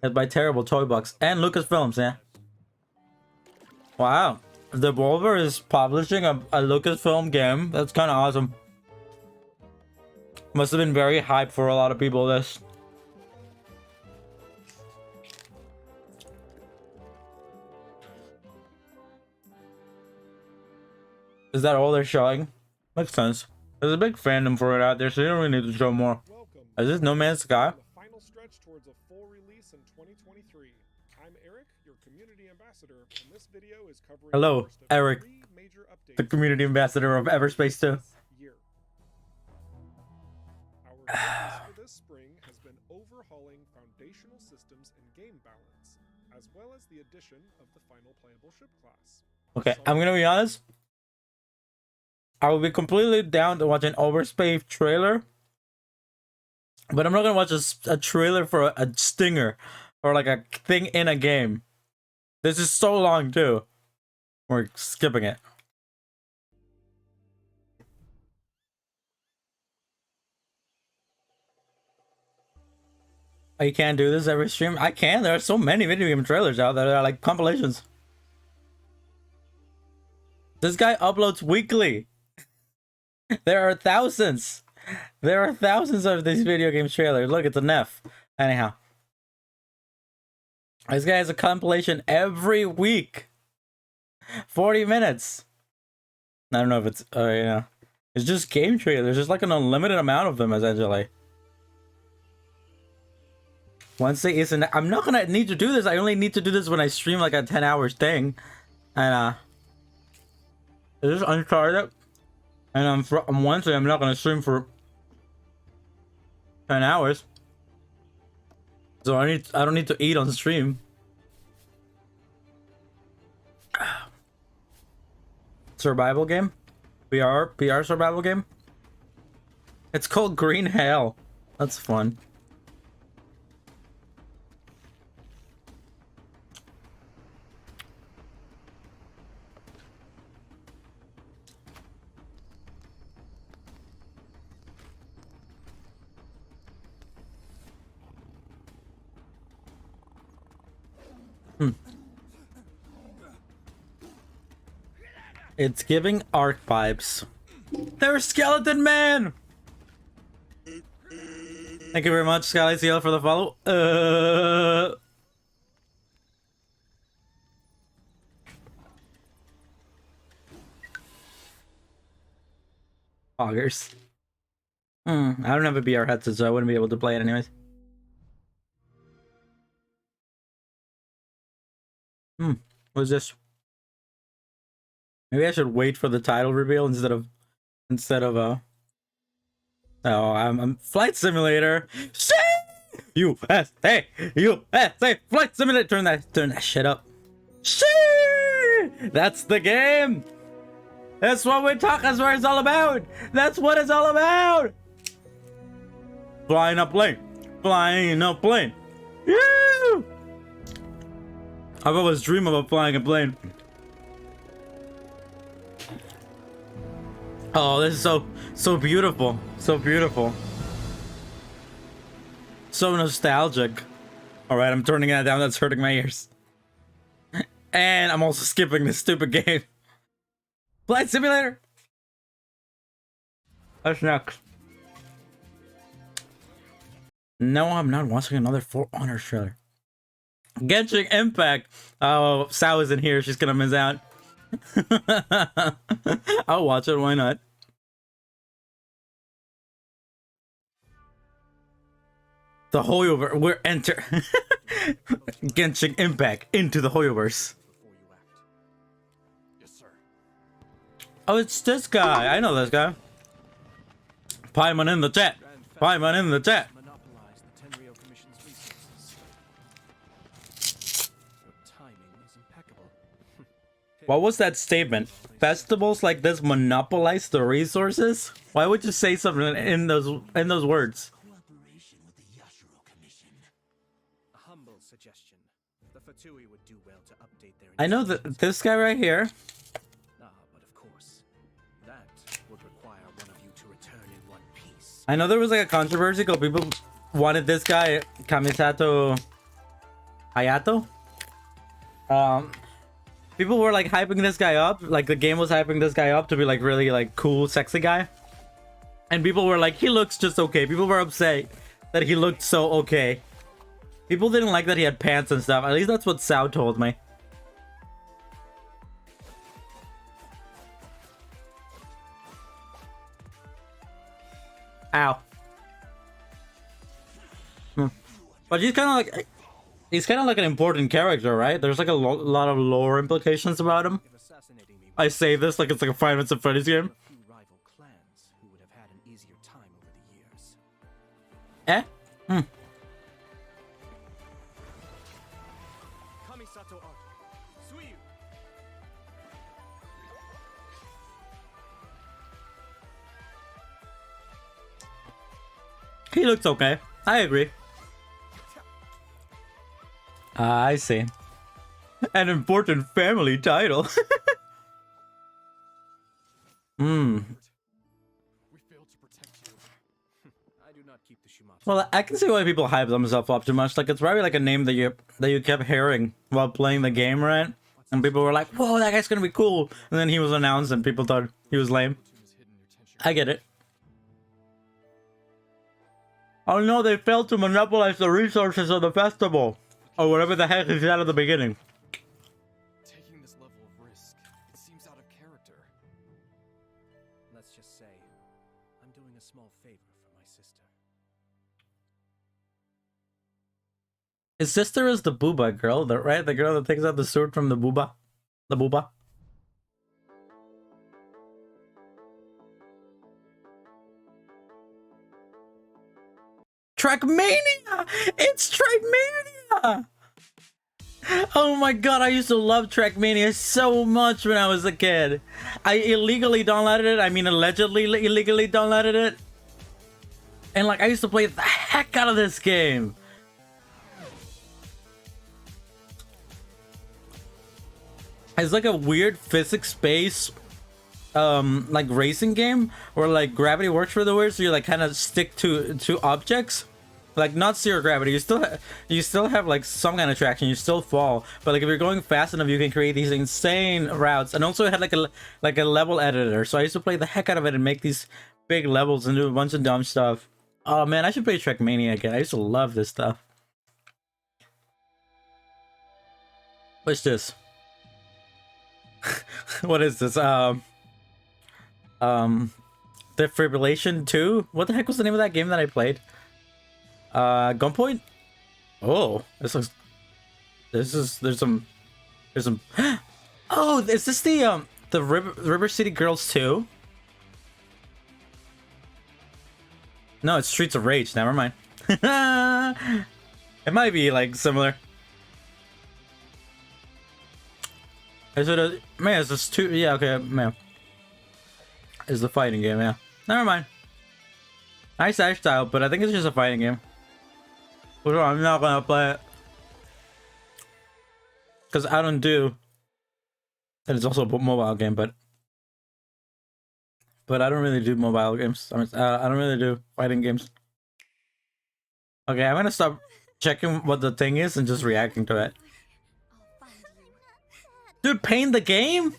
[SPEAKER 1] It's by Terrible Toy Box and Lucasfilms, yeah. Wow. Devolver is publishing a Lucasfilm game. That's kind of awesome. Must have been very hype for a lot of people, this. Is that all they're showing? Makes sense. There's a big fandom for it out there, so you don't really need to show more. Is this No Man's Sky?
[SPEAKER 7] The final stretch towards a full release in 2023. I'm Eric, your community ambassador, and this video is covering
[SPEAKER 1] Hello,
[SPEAKER 7] the first of
[SPEAKER 1] Eric,
[SPEAKER 7] 3 major updates
[SPEAKER 1] the community ambassador of Everspace 2.
[SPEAKER 7] this year. Our focus for this spring has been overhauling foundational systems and game balance, as well as the addition of the final playable ship class.
[SPEAKER 1] Okay, I'm gonna be honest. I will be completely down to watch an Overspace trailer, but I'm not gonna watch a trailer for a stinger or like a thing in a game. This is so long too. We're skipping it. Oh, you can't do this every stream? I can. There are so many video game trailers out there that are like compilations. This guy uploads weekly. There are thousands. There are thousands of these video game trailers. Look, it's a Neff. Anyhow. This guy has a compilation every week. 40 minutes. I don't know if it's, yeah. It's just game trailers. There's like an unlimited amount of them, essentially. Wednesday isn't, I'm not gonna need to do this. I only need to do this when I stream like a 10 hours thing. And, is this Uncharted? And on Wednesday, I'm not gonna stream for 10 hours. So I don't need to eat on stream. Survival game? PR survival game? It's called Green Hell. That's fun. It's giving Ark vibes. There's Skeleton Man! Thank you very much, Sky CL, for the follow. Augers. I don't have a BR headset, so I wouldn't be able to play it anyways. What's this? Maybe I should wait for the title reveal instead of oh, I'm Flight Simulator. USA Flight Simulator. Turn that shit up. That's the game. That's what we're talking. That's what it's all about. That's what it's all about. Flying a plane. Flying a plane. Yeah. I've always dreamed about flying a plane. Oh, this is so beautiful. So beautiful. So nostalgic. Alright, I'm turning that down. That's hurting my ears. And I'm also skipping this stupid game. Flight Simulator. That's next. No, I'm not watching another For Honor trailer. Genshin Impact. Oh, Sao isn't here. She's gonna miss out. I'll watch it. Why not? The Hoyoverse. We're enter Genshin Impact into the Hoyoverse.
[SPEAKER 3] Yes, sir.
[SPEAKER 1] Oh, it's this guy. I know this guy. Paimon in the chat. Paimon in the chat.
[SPEAKER 3] Monopolize the Tenryo Commission's resources. Your timing is impeccable.
[SPEAKER 1] What was that statement? Festivals like this monopolize the resources? Why would you say something in those words?
[SPEAKER 6] Cooperation with the Yashiro Commission.
[SPEAKER 3] A humble suggestion. The Fatui would do well to update their.
[SPEAKER 1] I know that this guy right here.
[SPEAKER 3] Ah, but of course, that would require one of you to return in one piece.
[SPEAKER 1] I know there was like a controversy because people wanted this guy, Kamisato Hayato. People were like hyping this guy up, like the game was hyping this guy up to be like really like cool, sexy guy. And people were like, he looks just okay. People were upset that he looked so okay. People didn't like that he had pants and stuff. At least that's what Sao told me. Ow. But he's kind of like... He's kind of like an important character, right? There's like a lot of lore implications about him.
[SPEAKER 3] If assassinating me
[SPEAKER 1] I say this like it's like a Five Nights at Freddy's game.
[SPEAKER 3] a few rival clans who would have had an easier time over the years.
[SPEAKER 1] Eh?
[SPEAKER 3] Kamisato Art. Suiyu.
[SPEAKER 1] He looks okay. I agree. I see. An important family title.
[SPEAKER 3] We failed to protect you. I do not keep the Shumatsu.
[SPEAKER 1] Well, I can see why people hype themselves up too much. Like, it's probably like a name that you kept hearing while playing the game, right? And people were like, "Whoa, that guy's gonna be cool!" And then he was announced, and people thought he was lame. I get it. Oh no, they failed to monopolize the resources of the festival, or whatever the heck he said at the beginning.
[SPEAKER 3] Taking this level of risk, it seems out of character. Let's just say, I'm doing a small favor for my sister.
[SPEAKER 1] His sister is the booba girl, right? The girl that takes out the sword from the booba. The booba. Trackmania! It's Trackmania! Oh my god, I used to love Trackmania so much when I was a kid. I illegally downloaded it. I mean, allegedly illegally downloaded it. And like, I used to play the heck out of this game. It's like a weird physics-based like racing game where like gravity works for the weird, so you like kind of stick to objects. Like not zero gravity, you still have like some kind of traction, you still fall, but like if you're going fast enough you can create these insane routes. And also it had like a level editor, so I used to play the heck out of it and make these big levels and do a bunch of dumb stuff. Oh man, I should play Trackmania again. I used to love this stuff. What's this? What is this? Defibrillation 2? What the heck was the name of that game that I played? Gunpoint? Oh, there's some oh, is this the River City Girls 2? No, it's Streets of Rage. Never mind. It might be like similar. Is it a man? Is this two? Yeah, okay, man. Is the fighting game? Yeah. Never mind. Nice art style, but I think it's just a fighting game. Well, I'm not gonna play it because I don't do. And it's also a mobile game, but I don't really do mobile games. I mean, I don't really do fighting games. Okay, I'm gonna stop checking what the thing is and just reacting to it. Dude, paint the game?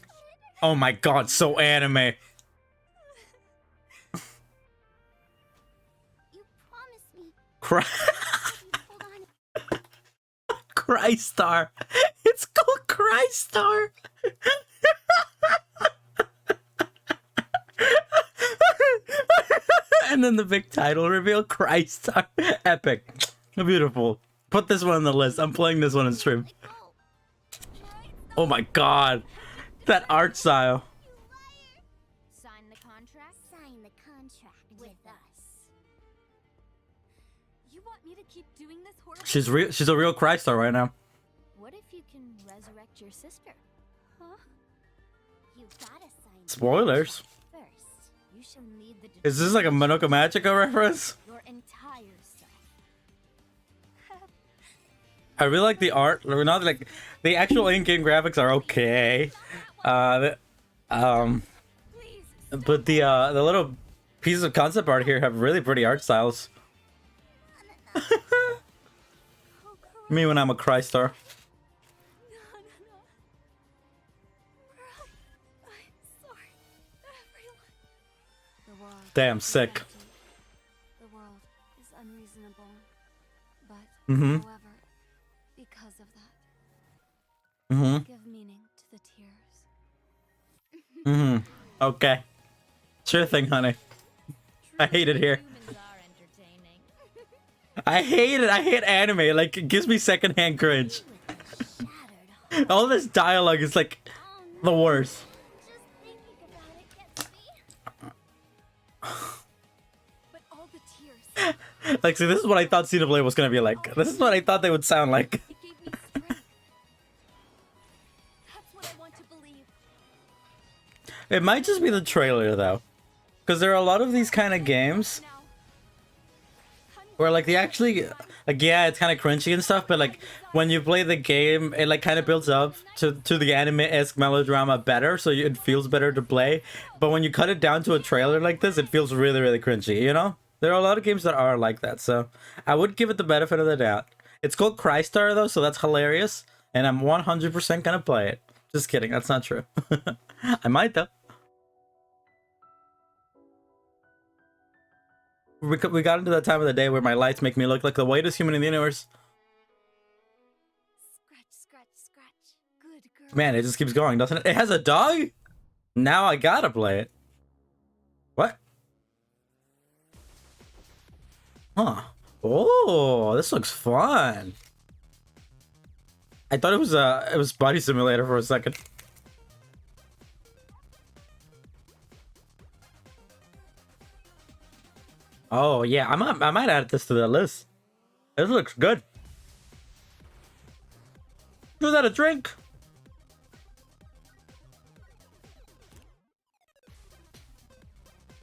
[SPEAKER 1] Oh my god, so anime.
[SPEAKER 2] You promised me. Hold on.
[SPEAKER 1] Crystar. It's called Crystar. And then the big title reveal, Crystar. Epic. Beautiful. Put this one on the list. I'm playing this one in stream. Oh my god. That art style.
[SPEAKER 2] Sign the contract? Sign the contract with us. You want me to keep doing this horrible?
[SPEAKER 1] She's a real Crystar right now.
[SPEAKER 2] What if you can resurrect your sister? Huh? You gotta sign.
[SPEAKER 1] Spoilers.
[SPEAKER 2] First, you shall need the
[SPEAKER 1] Is this like a Madoka Magica reference?
[SPEAKER 2] your entire self.
[SPEAKER 1] I really like the art. Not like the actual in-game graphics are okay. But the little pieces of concept art here have really pretty art styles. Me when I'm a Crystar.
[SPEAKER 2] No, no, no. I'm sorry, everyone. The world.
[SPEAKER 1] Damn,
[SPEAKER 2] is
[SPEAKER 1] sick.
[SPEAKER 2] empty. The world is unreasonable. But,
[SPEAKER 1] Mm-hmm.
[SPEAKER 2] however, because of that,
[SPEAKER 1] Mm-hmm.
[SPEAKER 2] give meaning to the tears.
[SPEAKER 1] Mm-hmm. Okay. Sure thing, honey. I hate it here.
[SPEAKER 2] Humans are entertaining.
[SPEAKER 1] I hate it. I hate anime. Like, it gives me secondhand cringe.
[SPEAKER 2] Shattered.
[SPEAKER 1] All this dialogue is like
[SPEAKER 2] Oh,
[SPEAKER 1] the
[SPEAKER 2] no.
[SPEAKER 1] worst.
[SPEAKER 2] Just thinking about it gets me. But all the tears,
[SPEAKER 1] Like, see, this is what I thought Xenoblade was gonna be like. This is what I thought they would sound like.
[SPEAKER 2] it gave me strength. That's what I want to believe.
[SPEAKER 1] It might just be the trailer, though. Because there are a lot of these kind of games
[SPEAKER 2] Now,
[SPEAKER 1] where, like, they actually... Like, yeah, it's kind of cringy and stuff, but, like, when you play the game, it, like, kind of builds up to the anime-esque melodrama better, so it feels better to play. But when you cut it down to a trailer like this, it feels really, really cringy, you know? There are a lot of games that are like that, so I would give it the benefit of the doubt. It's called Crystar, though, so that's hilarious, and I'm 100% gonna play it. Just kidding, that's not true. I might, though. We got into that time of the day where my lights make me look like the whitest human in the universe.
[SPEAKER 2] scratch, scratch, scratch. Good girl.
[SPEAKER 1] Man, it just keeps going, doesn't it? It has a dog? Now I gotta play it. What? Huh. Oh, this looks fun. I thought it was Body Simulator for a second. Oh yeah, I might add this to the list. This looks good. Was that a drink?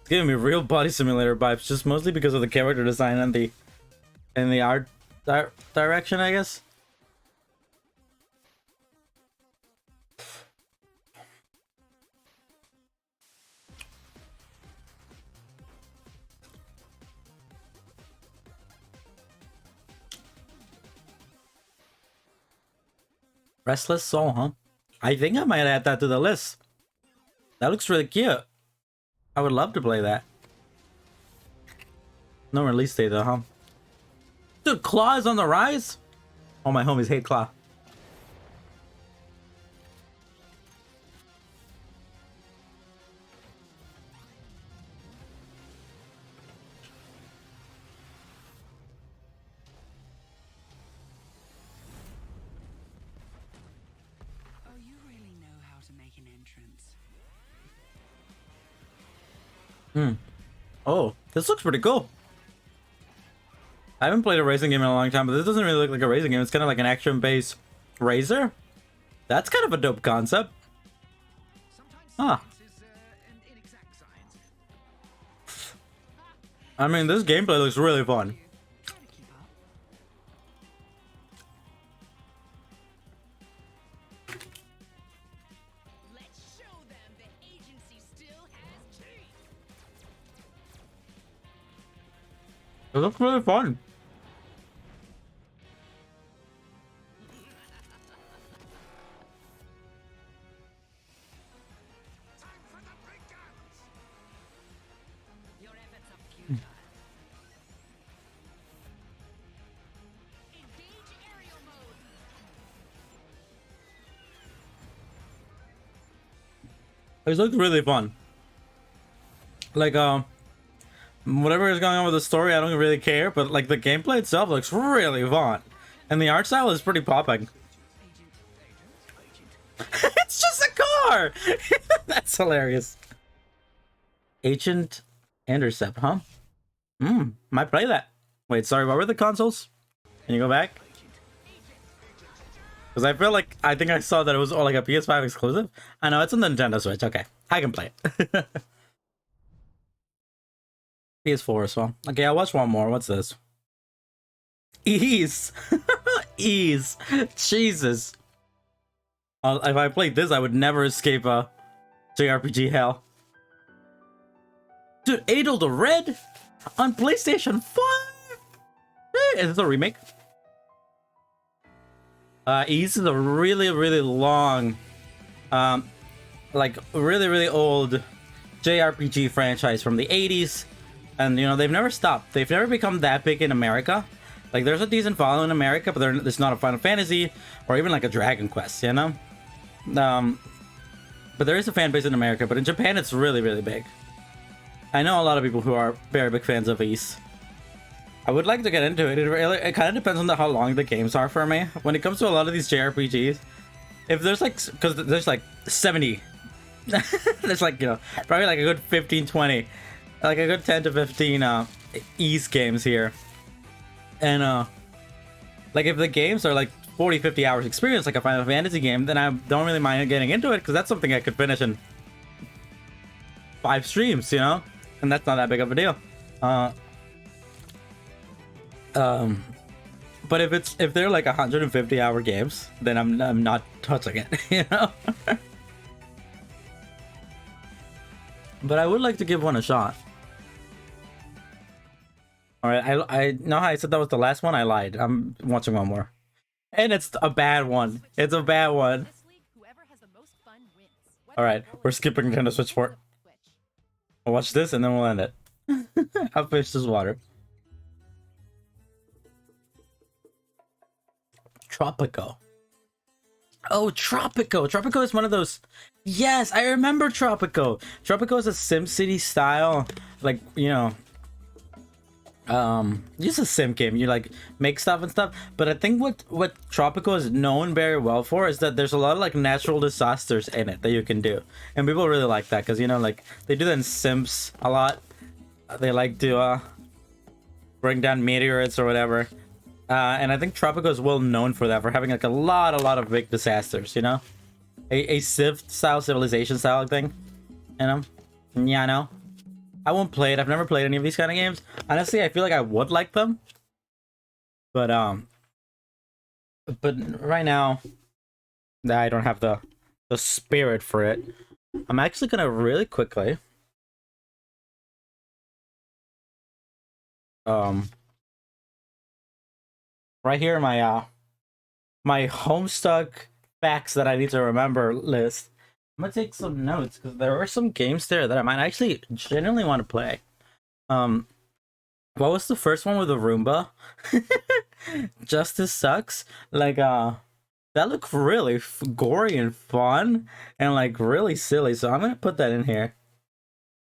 [SPEAKER 1] It's giving me real Body Simulator vibes, just mostly because of the character design and the art direction, I guess. Restless Soul, huh? I think I might add that to the list. That looks really cute. I would love to play that. No release date though, huh? Dude, Claw is on the rise? All my homies hate Claw.
[SPEAKER 8] Oh, you really know how to make an entrance.
[SPEAKER 1] Oh, this looks pretty cool. I haven't played a racing game in a long time, but this doesn't really look like a racing game. It's kind of like an action-based racer. That's kind of a dope concept. Huh. I mean, this gameplay looks really fun.
[SPEAKER 8] Try to keep up.
[SPEAKER 4] Let's show them the agency still has teeth.
[SPEAKER 1] It looks really fun.
[SPEAKER 4] Your efforts are futile. Engage aerial mode.
[SPEAKER 1] It looks really fun. Like, whatever is going on with the story, I don't really care, but like the gameplay itself looks really fun. And the art style is pretty popping. It's just a car! That's hilarious. Agent Intercept, huh? Might play that. Wait, sorry, what were the consoles? Can you go back? Because I feel like, I think I saw that it was all like a PS5 exclusive. I know, it's on the Nintendo Switch. Okay, I can play it. PS4 as well. Okay, I'll watch one more. What's this? Ease! Ease! Jesus! If I played this, I would never escape JRPG hell. Dude, Adel the Red? On PlayStation 5? Is this a remake? East is a really, really long, like really old JRPG franchise from the 80s, and you know they've never stopped. They've never become that big in America. Like there's a decent following in America, but it's not a Final Fantasy or even like a Dragon Quest, you know. But there is a fan base in America, but in Japan it's really big. I know a lot of people who are very big fans of Ys. I would like to get into it. It kind of depends on how long the games are for me. When it comes to a lot of these JRPGs, if there's like, because there's like 70, there's like, you know, probably like a good 15, 20, like a good 10 to 15 Ys games here. And like if the games are like 40, 50 hours experience, like a Final Fantasy game, then I don't really mind getting into it because that's something I could finish in 5 streams, you know? And that's not that big of a deal. But if they're like 150-hour games, then I'm not touching it, you know. But I would like to give one a shot. All right, I know how I said that was the last one. I lied. I'm watching one more, and it's a bad one. It's a bad one.
[SPEAKER 4] This week, whoever has the most fun wins.
[SPEAKER 1] All right, we're skipping Nintendo Switch 4. I'll watch this and then we'll end it. I'll finish this water. Tropico. Oh, Tropico. Tropico is one of those. Yes, I remember Tropico. Tropico is a SimCity style, like, you know, just a sim game. You like make stuff and stuff. But I think what Tropico is known very well for is that there's a lot of like natural disasters in it that you can do, and people really like that because, you know, like they do that in Sims a lot. They like to bring down meteorites or whatever. And I think Tropico is well known for that, for having like a lot of big disasters, you know? A Civ style, civilization style thing, you know? Yeah, I know. I won't play it. I've never played any of these kind of games. Honestly, I feel like I would like them. But right now, I don't have the spirit for it. I'm actually gonna really quickly right here in my my Homestuck facts that I need to remember list. I'm gonna take some notes because there are some games there that I might actually genuinely want to play. What was the first one with the Roomba? Justice Sucks. Like that looked really gory and fun and like really silly. So I'm gonna put that in here.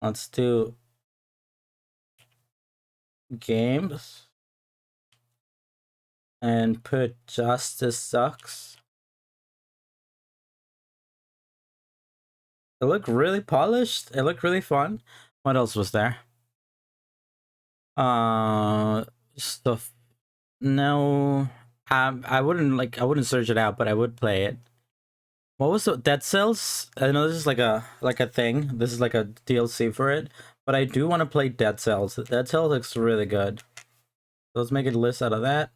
[SPEAKER 1] Let's do games and put Justice Sucks. It looked really polished. It looked really fun. What else was there? Stuff. No, I wouldn't search it out, but I would play it. What was the Dead Cells? I know this is like a thing. This is like a DLC for it, but I do want to play Dead Cells. Dead Cells looks really good. So let's make a list out of that.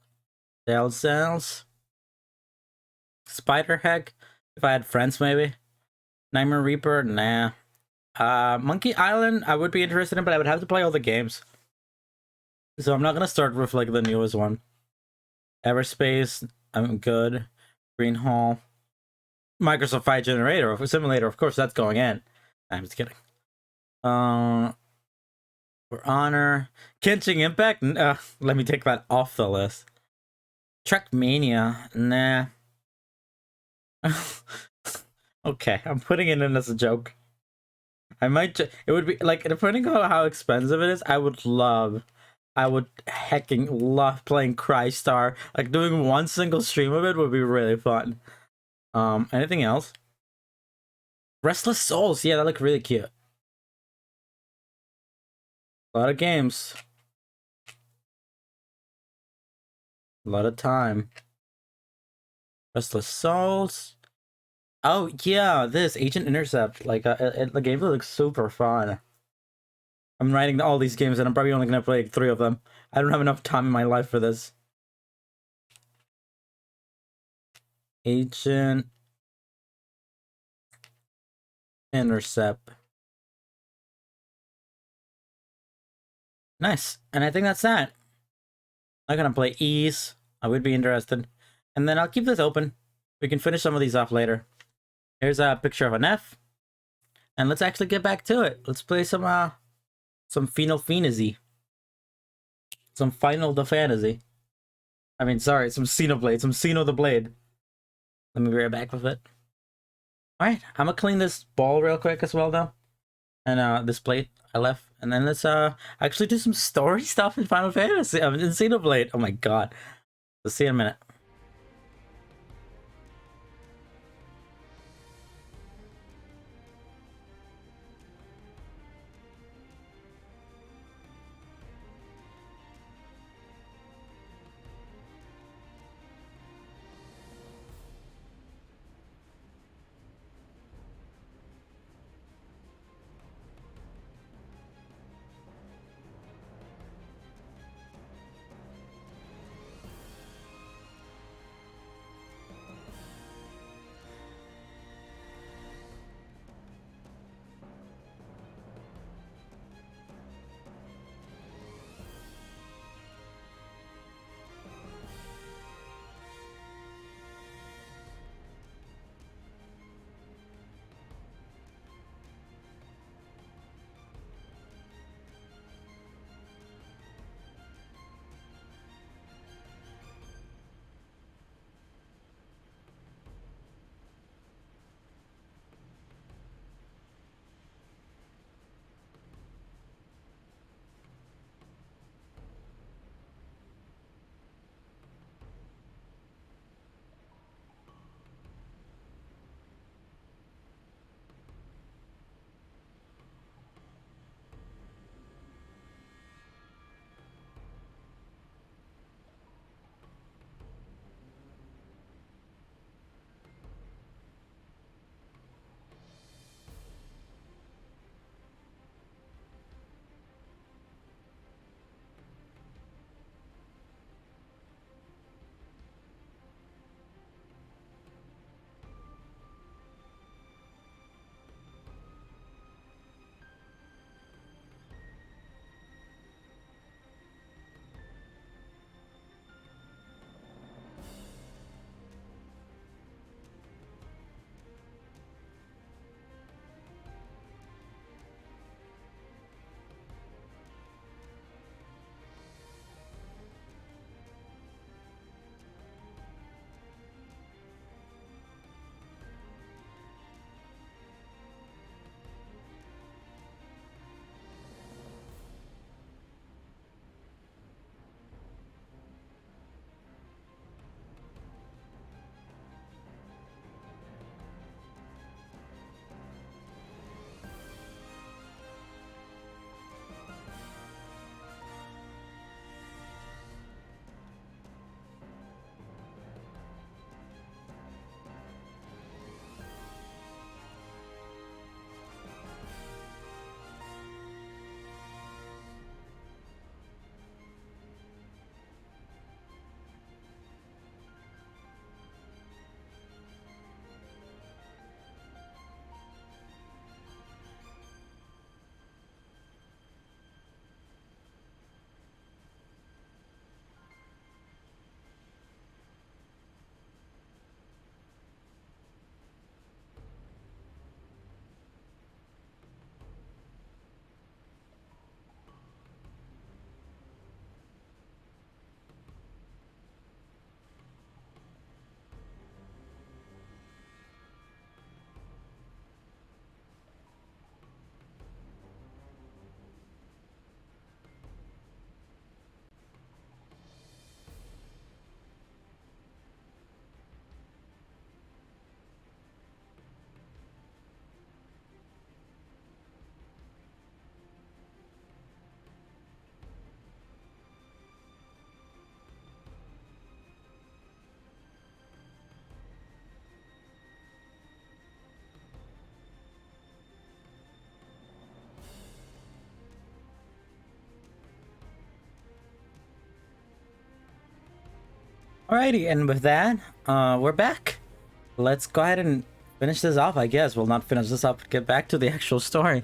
[SPEAKER 1] Dead Cells. Spider Heck. If I had friends, maybe. Nightmare Reaper, nah. Monkey Island, I would be interested in, but I would have to play all the games. So I'm not gonna start with like the newest one. Everspace, I'm good. Green Hall. Microsoft Flight Simulator, of course that's going in. I'm just kidding. For Honor. Kenshin Impact? Let me take that off the list. Trackmania, nah. Okay, I'm putting it in as a joke. I might it would be like, depending on how expensive it is, I would hecking love playing Crystar. Like doing one single stream of it would be really fun. Anything else? Restless Souls, yeah, that looked really cute. A lot of games. A lot of time. Restless Souls. Oh yeah, this Agent Intercept, like the game looks super fun. I'm writing all these games and I'm probably only gonna play 3 of them. I don't have enough time in my life for this. Agent Intercept. Nice, and I think that's that. I'm gonna play Ys. I would be interested. And then I'll keep this open. We can finish some of these off later. Here's a picture of an F. And let's actually get back to it. Let's play some Final Fantasy. Some Final the Fantasy. I mean, sorry, some Xenoblade, some Xeno the Blade. Let me be right back with it. Alright, I'm gonna clean this ball real quick as well though. And this plate I left. And then let's actually do some story stuff in Final Fantasy. I mean, in Xenoblade. Oh my god. Let's see you in a minute. Alrighty, and with that, we're back. Let's go ahead and finish this off, I guess. We'll not finish this up, get back to the actual story.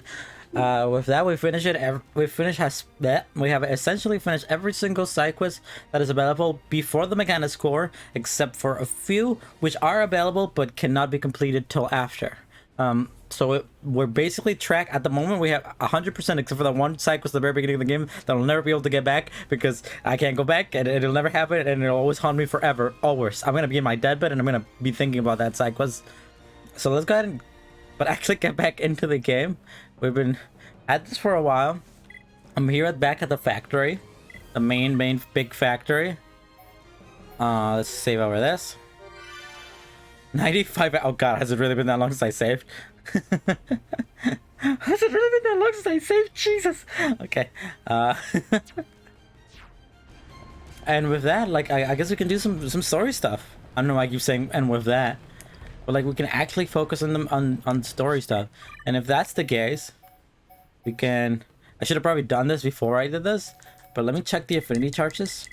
[SPEAKER 1] With that, we finish it. We have essentially finished every single side quest that is available before the Mechanics core, except for a few which are available but cannot be completed till after. We're basically track at the moment. We have 100% except for the one side quest at the very beginning of the game that I'll never be able to get back because I can't go back and it'll never happen and it'll always haunt me forever. Always. I'm gonna be in my deathbed and I'm gonna be thinking about that side quest. So let's go ahead and actually get back into the game. We've been at this for a while. I'm here back at the factory, the main big factory. Let's save over this. 95. Oh god, has it really been that long since I saved? Has it really been that long since I saved? Jesus. Okay. And with that, like, I guess we can do some story stuff. I don't know why I keep saying and with that, but like we can actually focus on them on story stuff. And if that's the case, we can. I should have probably done this before I did this, but let me check the affinity charges.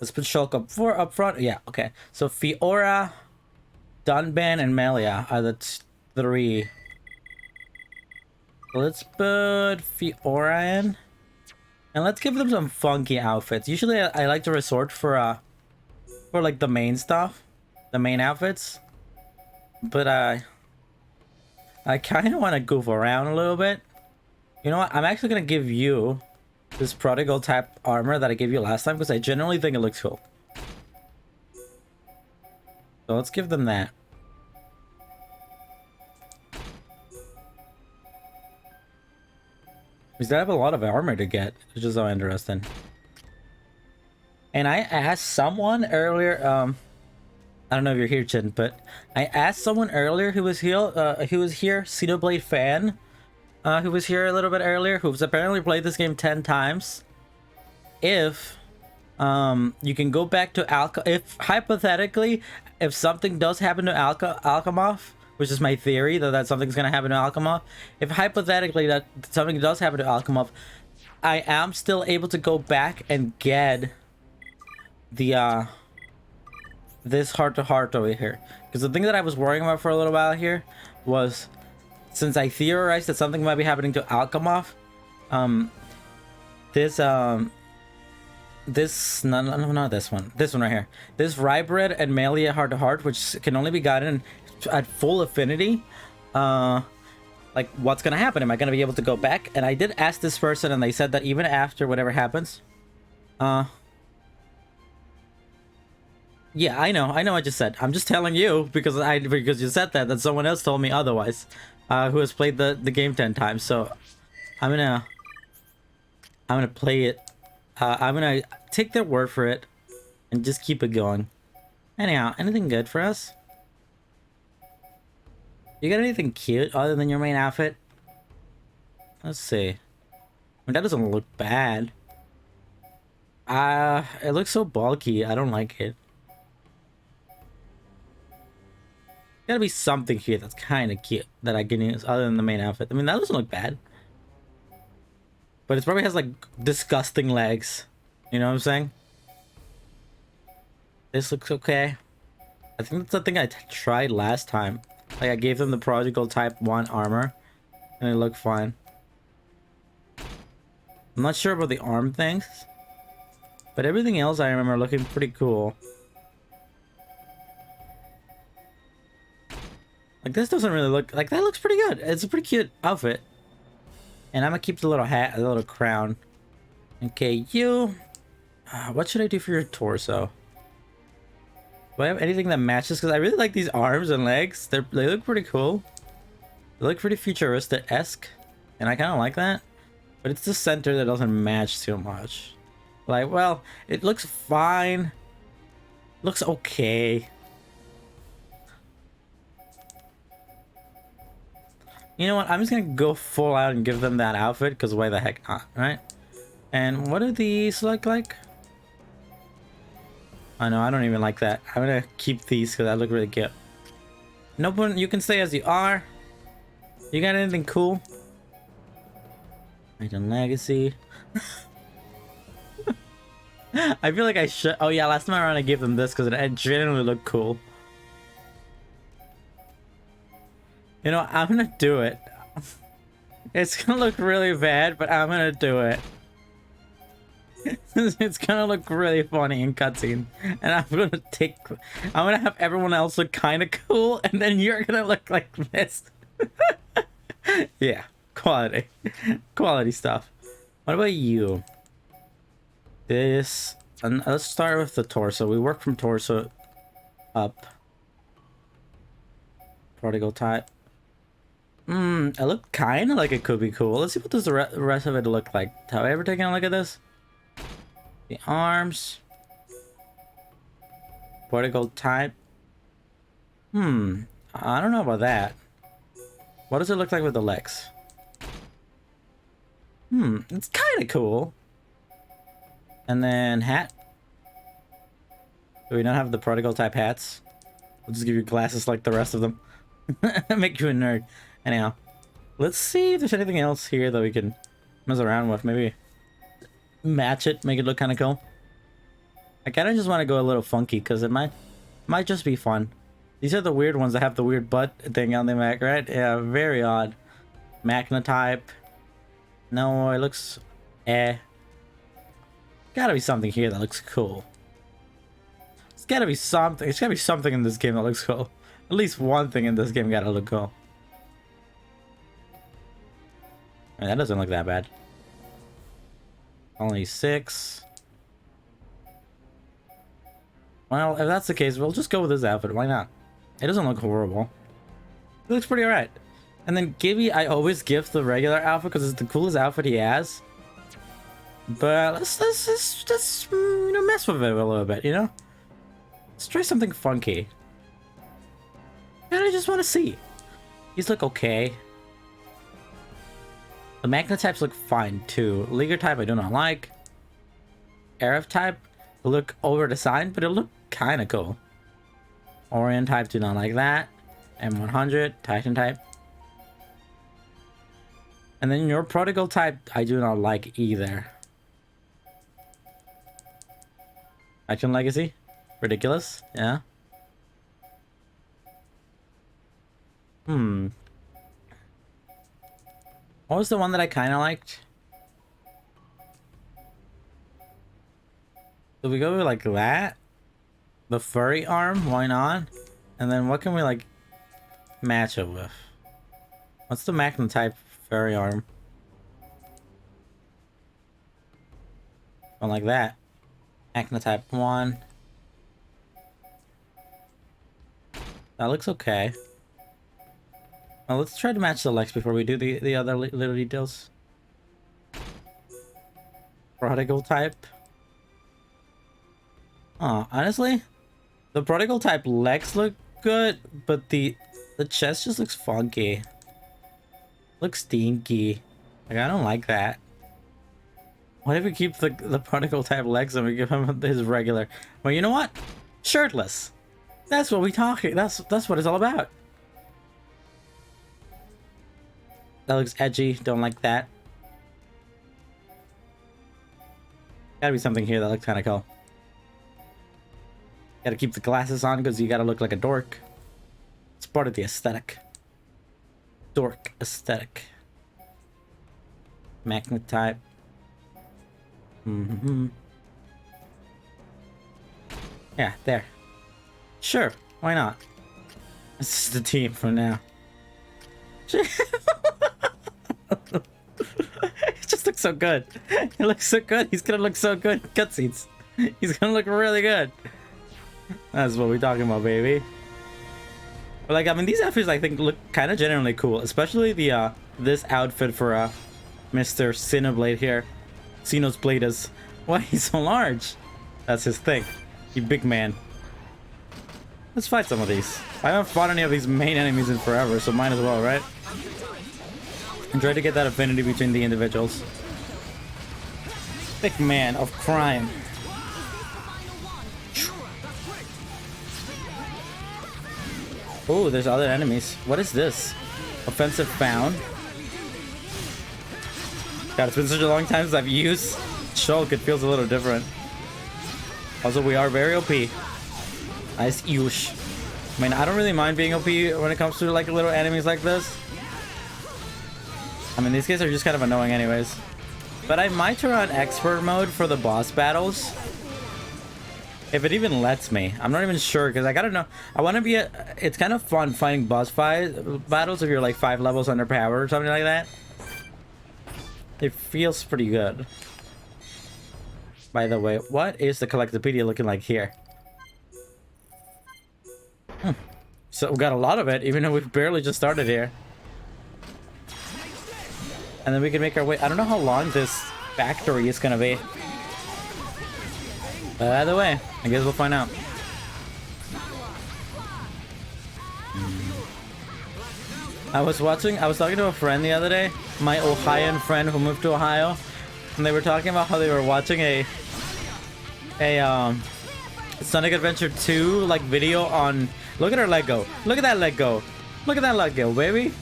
[SPEAKER 1] Let's put Shulk up front. Yeah, okay. So Fiora, Dunban, and Melia are the three. Let's put Fiora in. And let's give them some funky outfits. Usually I like to resort for like the main stuff. The main outfits. But I kind of want to goof around a little bit. You know what? I'm actually going to give you this prodigal type armor that I gave you last time because I generally think it looks cool. So let's give them that. Because they have a lot of armor to get, which is so interesting. And I asked someone earlier, I don't know if you're here, Chin, but I asked someone earlier who was here, Xenoblade fan, who was here a little bit earlier, who's apparently played this game 10 times, if you can go back to if hypothetically, if something does happen to Alchemoth, which is my theory that something's gonna happen to Alchemoth, if hypothetically that something does happen to Alchemoth, I am still able to go back and get the this heart-to-heart over here. Because the thing that I was worrying about for a little while here was, since I theorized that something might be happening to Alchemoth, not this one right here, this Rybread and Melia heart-to-heart, which can only be gotten at full affinity, like what's gonna happen? Am I gonna be able to go back? And I did ask this person and they said that even after whatever happens, yeah, I know I just said. I'm just telling you because you said that someone else told me otherwise, who has played the game 10 times. So I'm gonna play it. I'm gonna take their word for it and just keep it going. Anyhow, anything good for us? You got anything cute other than your main outfit? Let's see. I mean, that doesn't look bad. It looks so bulky. I don't like it. Gotta be something here that's kind of cute that I can use other than the main outfit. I mean, that doesn't look bad. But it probably has like disgusting legs. You know what I'm saying? This looks okay. I think that's the thing I tried last time. Like I gave them the prodigal type 1 armor and it looked fine. I'm not sure about the arm things, but everything else I remember looking pretty cool. Like this doesn't really look like that. Looks pretty good. It's a pretty cute outfit. And I'm gonna keep the little hat, the little crown. Okay, you. What should I do for your torso? Do I have anything that matches? Because I really like these arms and legs. They look pretty cool. They look pretty futuristic-esque. And I kind of like that. But it's the center that doesn't match too much. Like, well, it looks fine. Looks okay. You know what? I'm just going to go full out and give them that outfit. Because why the heck not, right? And what do these look like? Oh no, I don't even like that. I'm gonna keep these because that look really cute. No one, you can stay as you are. You got anything cool? Item legacy. I feel like I should. Oh yeah, last time around I gave them this because it genuinely looked cool. You know, I'm gonna do it. It's gonna look really bad, but I'm gonna do it. It's gonna look really funny in cutscene, and I'm gonna have everyone else look kind of cool, and then you're gonna look like this. Yeah, quality stuff. What about you? This, and let's start with the torso. We work from torso up. Prodigal type. It looked kind of like it could be cool. Let's see what does the rest of it look like. Have I ever taken a look at this? The arms. Prodigal type. I don't know about that. What does it look like with the legs? It's kind of cool. And then hat. Do we not have the prodigal type hats? We'll just give you glasses like the rest of them. Make you a nerd. Anyhow, let's see if there's anything else here that we can mess around with. Maybe match it, make it look kind of cool. I kind of just want to go a little funky because it might just be fun. These are the weird ones that have the weird butt thing on the back, right? Yeah, very odd. Magna type. No, it looks Gotta be something here that looks cool. It's gotta be something. It's gotta be something in this game that looks cool. At least one thing in this game gotta look cool. And that doesn't look that bad. Only 6. Well, if that's the case, we'll just go with this outfit. Why not? It doesn't look horrible. It looks pretty alright. And then Gibby, I always give the regular outfit because it's the coolest outfit he has. But let's you know, mess with it a little bit, you know? Let's try something funky. And I just want to see. These look okay. The Magna types look fine too. Leaguer type I do not like. Arab type look over designed, but it look kind of cool. Orient type do not like that. M100 Titan type. And then your prodigal type I do not like either. Action Legacy? Ridiculous? Yeah. What was the one that I kind of liked? Do we go with like that? The furry arm? Why not? And then what can we like match it with? What's the Magnum type furry arm? One like that. Acna type 1. That looks okay. Well, let's try to match the legs before we do the other little details. Prodigal type. Oh, honestly, the prodigal type legs look good, but the chest just looks funky. Looks stinky. Like, I don't like that. What if we keep the prodigal type legs and we give him his regular? Well, you know what? Shirtless. That's what we talking. That's what it's all about. That looks edgy. Don't like that. Gotta be something here that looks kind of cool. Gotta keep the glasses on because you gotta look like a dork. It's part of the aesthetic. Dork aesthetic. Magnet type. Yeah, there. Sure, why not? This is the team for now. It just looks so good. It looks so good. He's gonna look so good in cutscenes. He's gonna look really good. That's what we're talking about, baby. But like, I mean, these outfits I think look kind of genuinely cool, especially the this outfit for Mr. Xenoblade here. Xeno's blade is why he's so large. That's his thing. You big man. Let's fight some of these. I haven't fought any of these main enemies in forever, so might as well, right? And try to get that affinity between the individuals. Big man of crime. Oh, there's other enemies. What is this? Offensive found. God, it's been such a long time since I've used Shulk. It feels a little different. Also, we are very OP. Nice Yush. I mean, I don't really mind being OP when it comes to like little enemies like this. I mean, these guys are just kind of annoying anyways. But I might turn on expert mode for the boss battles. If it even lets me. I'm not even sure because I gotta know. I want to be it's kind of fun fighting boss battles if you're like 5 levels underpowered or something like that. It feels pretty good. By the way, what is the Collectopedia looking like here? So we got a lot of it, even though we've barely just started here. And then we can make our way. I don't know how long this factory is gonna be. But either way, I guess we'll find out. I was talking to a friend the other day, my Ohioan friend who moved to Ohio, and they were talking about how they were watching a Sonic Adventure 2 like video on. Look at her leg go. Look at that leg go. Look at that leg go, baby.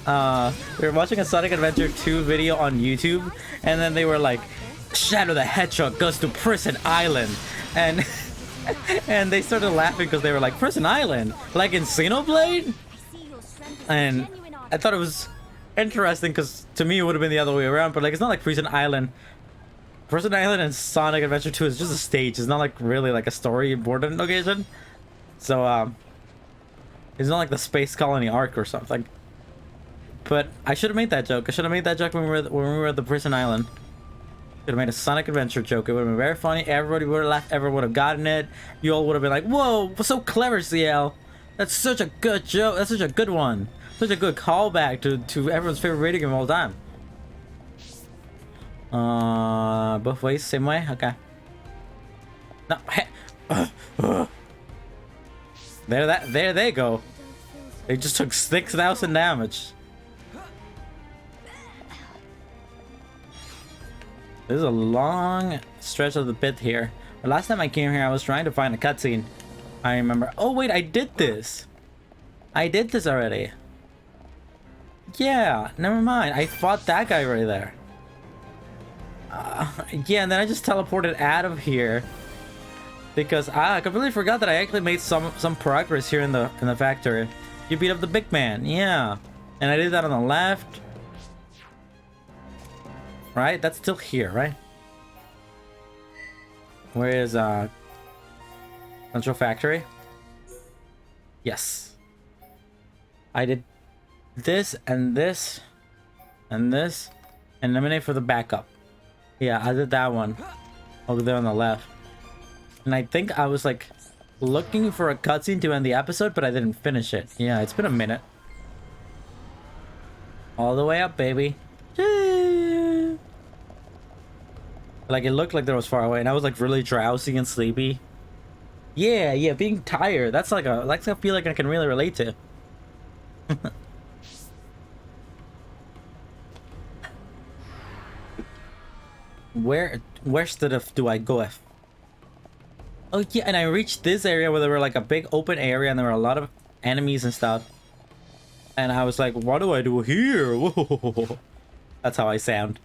[SPEAKER 1] We were watching a Sonic Adventure 2 video on YouTube, and then they were like, Shadow the Hedgehog goes to Prison Island, and and they started laughing because they were like, Prison Island? Like in Xenoblade? And I thought it was interesting because to me it would have been the other way around, but like it's not like Prison Island. Prison Island and Sonic Adventure 2 is just a stage. It's not like really like a story important location. So it's not like the Space Colony arc or something. But I should have made that joke. I should have made that joke when we were at the Prison Island. Should have made a Sonic Adventure joke. It would have been very funny. Everybody would have laughed. Everyone would have gotten it. You all would have been like, "Whoa, so clever, CL! That's such a good joke. That's such a good one. Such a good callback to everyone's favorite radio game of all time." Both ways, same way. Okay. No. There they go. They just took 6,000 damage. There's a long stretch of the pit here. The last time I came here, I was trying to find a cutscene. I remember. Oh wait, I did this. I did this already. Yeah, never mind. I fought that guy right there. Yeah, and then I just teleported out of here because I completely forgot that I actually made some progress here in the factory. You beat up the big man, yeah, and I did that on the left. Right, that's still here, right? Where is Central Factory? Yes. I did this and this and this and eliminate for the backup. Yeah, I did that one over there on the left. And I think I was like looking for a cutscene to end the episode, but I didn't finish it. Yeah, it's been a minute. All the way up, baby. Like it looked like there was far away, and I was like really drowsy and sleepy. Yeah, being tired. That's like a feel like I can really relate to. Where do I go? Oh yeah, and I reached this area where there were like a big open area and there were a lot of enemies and stuff. And I was like, what do I do here? Whoa. That's how I sound.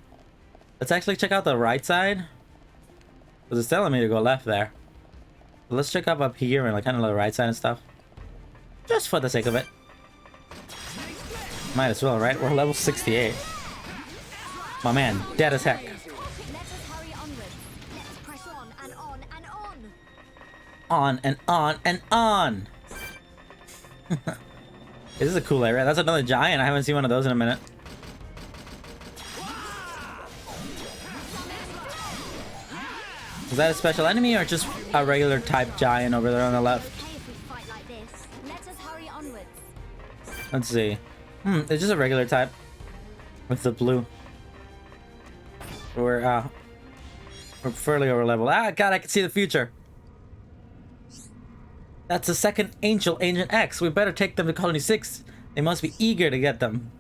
[SPEAKER 1] Let's actually check out the right side. Because it's telling me to go left there. But let's check up here and like kind of the right side and stuff. Just for the sake of it. Might as well, right? We're level 68. My man, dead as heck. On and on and on. This is a cool area. That's another giant. I haven't seen one of those in a minute. Is that a special enemy or just a regular type giant over there on the left? Let's see. It's just a regular type with the blue. We're fairly over level. Ah, God, I can see the future. That's the second angel, Agent X. We better take them to Colony 6. They must be eager to get them.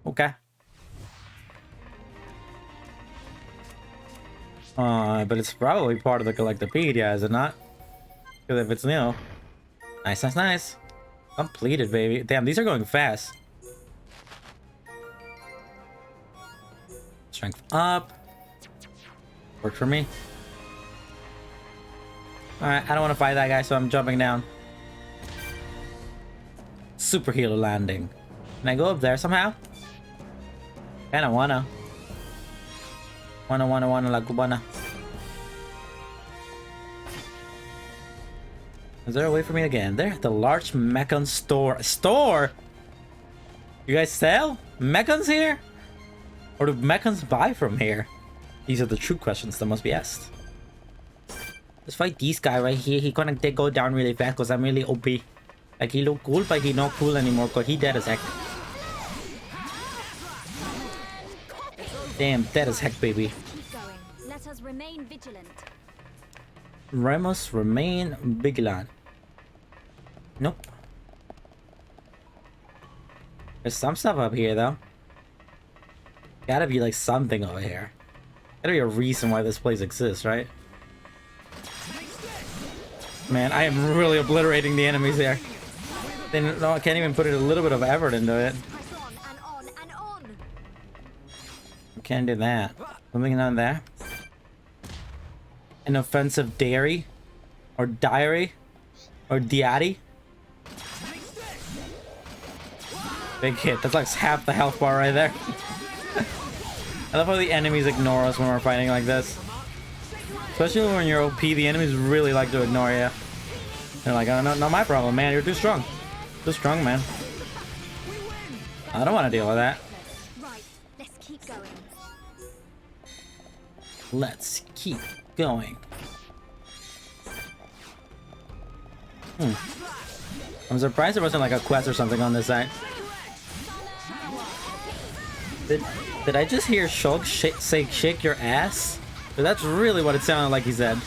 [SPEAKER 1] Okay. But it's probably part of the Collectopedia, is it not? Because if it's new. Nice. Completed, baby. Damn, these are going fast. Strength up. Worked for me. Alright, I don't want to fight that guy, so I'm jumping down. Super healer landing. Can I go up there somehow? Kinda wanna. Wanna la cubana. Is there a way for me to get in there? The large mechan store. Store? You guys sell mechans here? Or do mechans buy from here? These are the true questions that must be asked. Let's fight this guy right here. He gonna go down really fast because I'm really OP. Like, he look cool, but he not cool anymore because he dead as heck. Damn, dead as heck, baby.
[SPEAKER 2] Keep going. Let us remain vigilant.
[SPEAKER 1] Ramos remain vigilant. Nope. There's some stuff up here, though. Gotta be, like, something over here. Gotta be a reason why this place exists, right? Man, I am really obliterating the enemies here. They no, I can't even put a little bit of effort into it.
[SPEAKER 2] Press on and on and on.
[SPEAKER 1] Can't do that. Something on there. An offensive dairy? Or diary? Or diary? Big hit. That's like half the health bar right there. I love how the enemies ignore us when we're fighting like this. Especially when you're OP, the enemies really like to ignore you. They're like, oh, no, not my problem, man. You're too strong. Too strong, man. I don't want to deal with that.
[SPEAKER 2] Right, let's keep going.
[SPEAKER 1] Let's keep going. I'm surprised there wasn't like a quest or something on this side. Did I just hear Shulk say shake your ass? But that's really what it sounded like he said.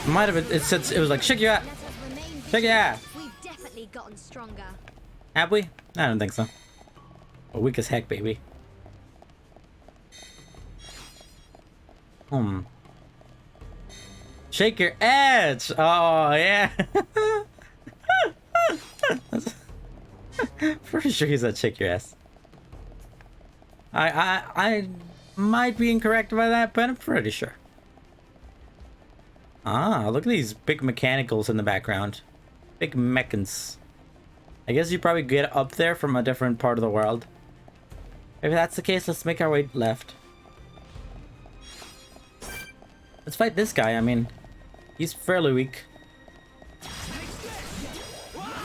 [SPEAKER 1] Might have it said it was like shake your ass.
[SPEAKER 2] Let us remain
[SPEAKER 1] Shake your ass.
[SPEAKER 2] We've definitely gotten stronger.
[SPEAKER 1] Have we? I don't think so. We're weak as heck, baby. Shake your ass. Oh yeah. Pretty sure he said shake your ass. I might be incorrect by that, but I'm pretty sure. Ah, look at these big mechanicals in the background. Big mechans. I guess you probably get up there from a different part of the world. If that's the case, let's make our way left. Let's fight this guy. I mean, he's fairly weak.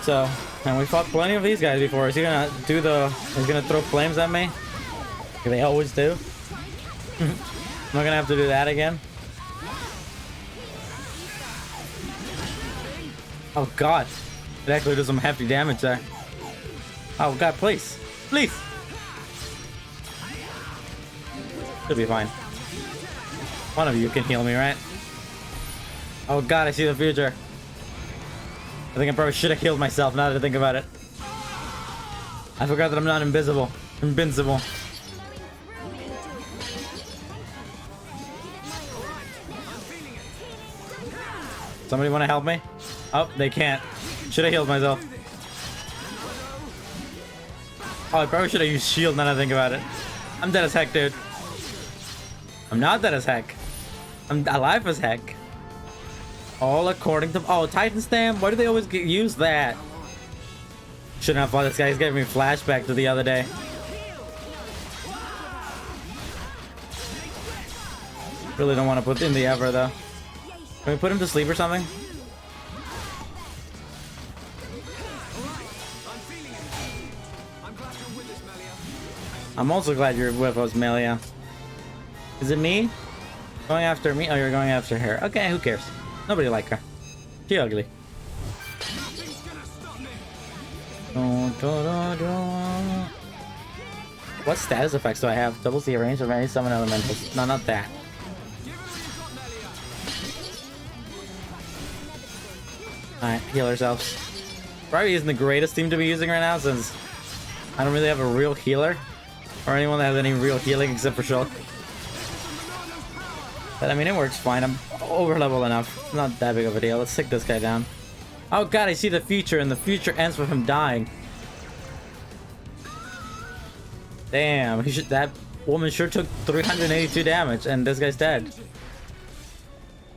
[SPEAKER 1] So, and we fought plenty of these guys before. Is he gonna do he's gonna throw flames at me? Like they always do. I'm not gonna have to do that again. Oh god. It actually does some hefty damage there. Oh god, please. Please! Should be fine. One of you can heal me, right? Oh god, I see the future. I think I probably should have healed myself now that I think about it. I forgot that I'm not invisible. Invincible. Somebody want to help me? Oh, they can't. Should have healed myself. Oh, I probably should have used shield now that I think about it. I'm dead as heck, dude. I'm not dead as heck. I'm alive as heck. All according to... Oh, Titan Stamp? Why do they always use that? Shouldn't have fought this guy. He's giving me flashback to the other day. Really don't want to put in the ever, though. Can we put him to sleep or something? I'm also glad you're with us, Melia. Is it me? Going after me? Oh, you're going after her. Okay, who cares? Nobody like her. She ugly. What status effects do I have? Doubles the range of any summon elementals. No, not that. Alright, heal ourselves. Probably isn't the greatest team to be using right now since I don't really have a real healer. Or anyone that has any real healing except for Shulk. But I mean, it works fine. I'm over level enough. It's not that big of a deal. Let's take this guy down. Oh god, I see the future, and the future ends with him dying. Damn, that woman sure took 382 damage, and this guy's dead.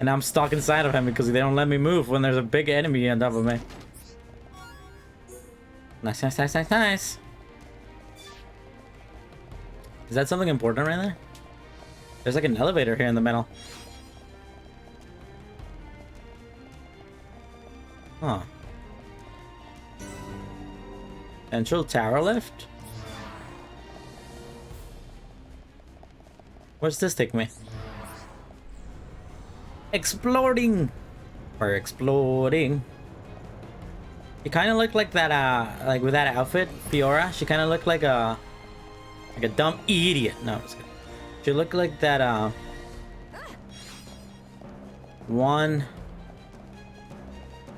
[SPEAKER 1] And I'm stuck inside of him because they don't let me move when there's a big enemy on top of me. Nice, nice, nice, nice, nice. Is that something important right there? There's like an elevator here in the middle. Huh. Central tower lift? Where's this take me? Exploding! We're exploding. You kind of look like that, like with that outfit, Fiora. She kind of looked like a dumb idiot. No, I'm just kidding. She looked like that, one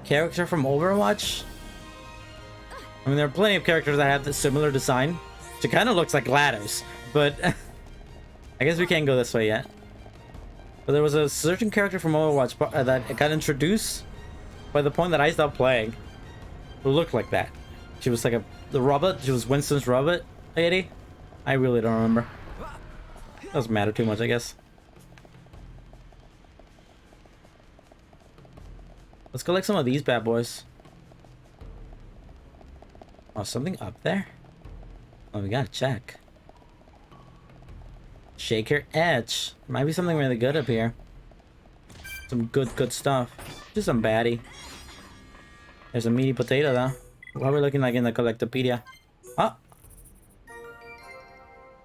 [SPEAKER 1] character from Overwatch. I mean, there are plenty of characters that have this similar design. She kind of looks like GLaDOS, but I guess we can't go this way yet. But there was a certain character from Overwatch that got introduced by the point that I stopped playing, who looked like that. She was like the robot. She was Winston's robot lady. I really don't remember. Doesn't matter too much, I guess. Let's collect some of these bad boys. Oh, something up there? Oh, we gotta check. Shaker Edge. Might be something really good up here. Some good stuff. Just some baddie. There's a meaty potato though. What are we looking like in the Collectopedia? Oh!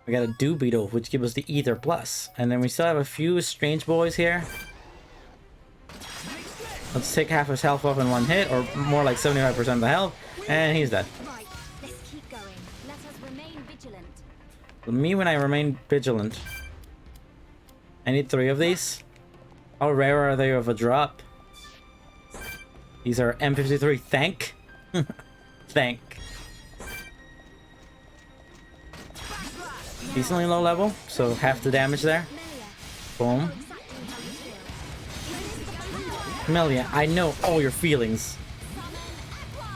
[SPEAKER 1] We got a Dew Beetle, which gives us the Ether Plus. And then we still have a few Strange Boys here. Let's take half his health off in one hit, or more like 75% of the health. And he's dead.
[SPEAKER 2] Right, let's keep going. Let us remain vigilant.
[SPEAKER 1] Me when I remain vigilant. I need 3 of these. How rare are they of a drop? These are M53 Thank. Thank. Decently low level, so half the damage there. Boom. Melia, I know all your feelings.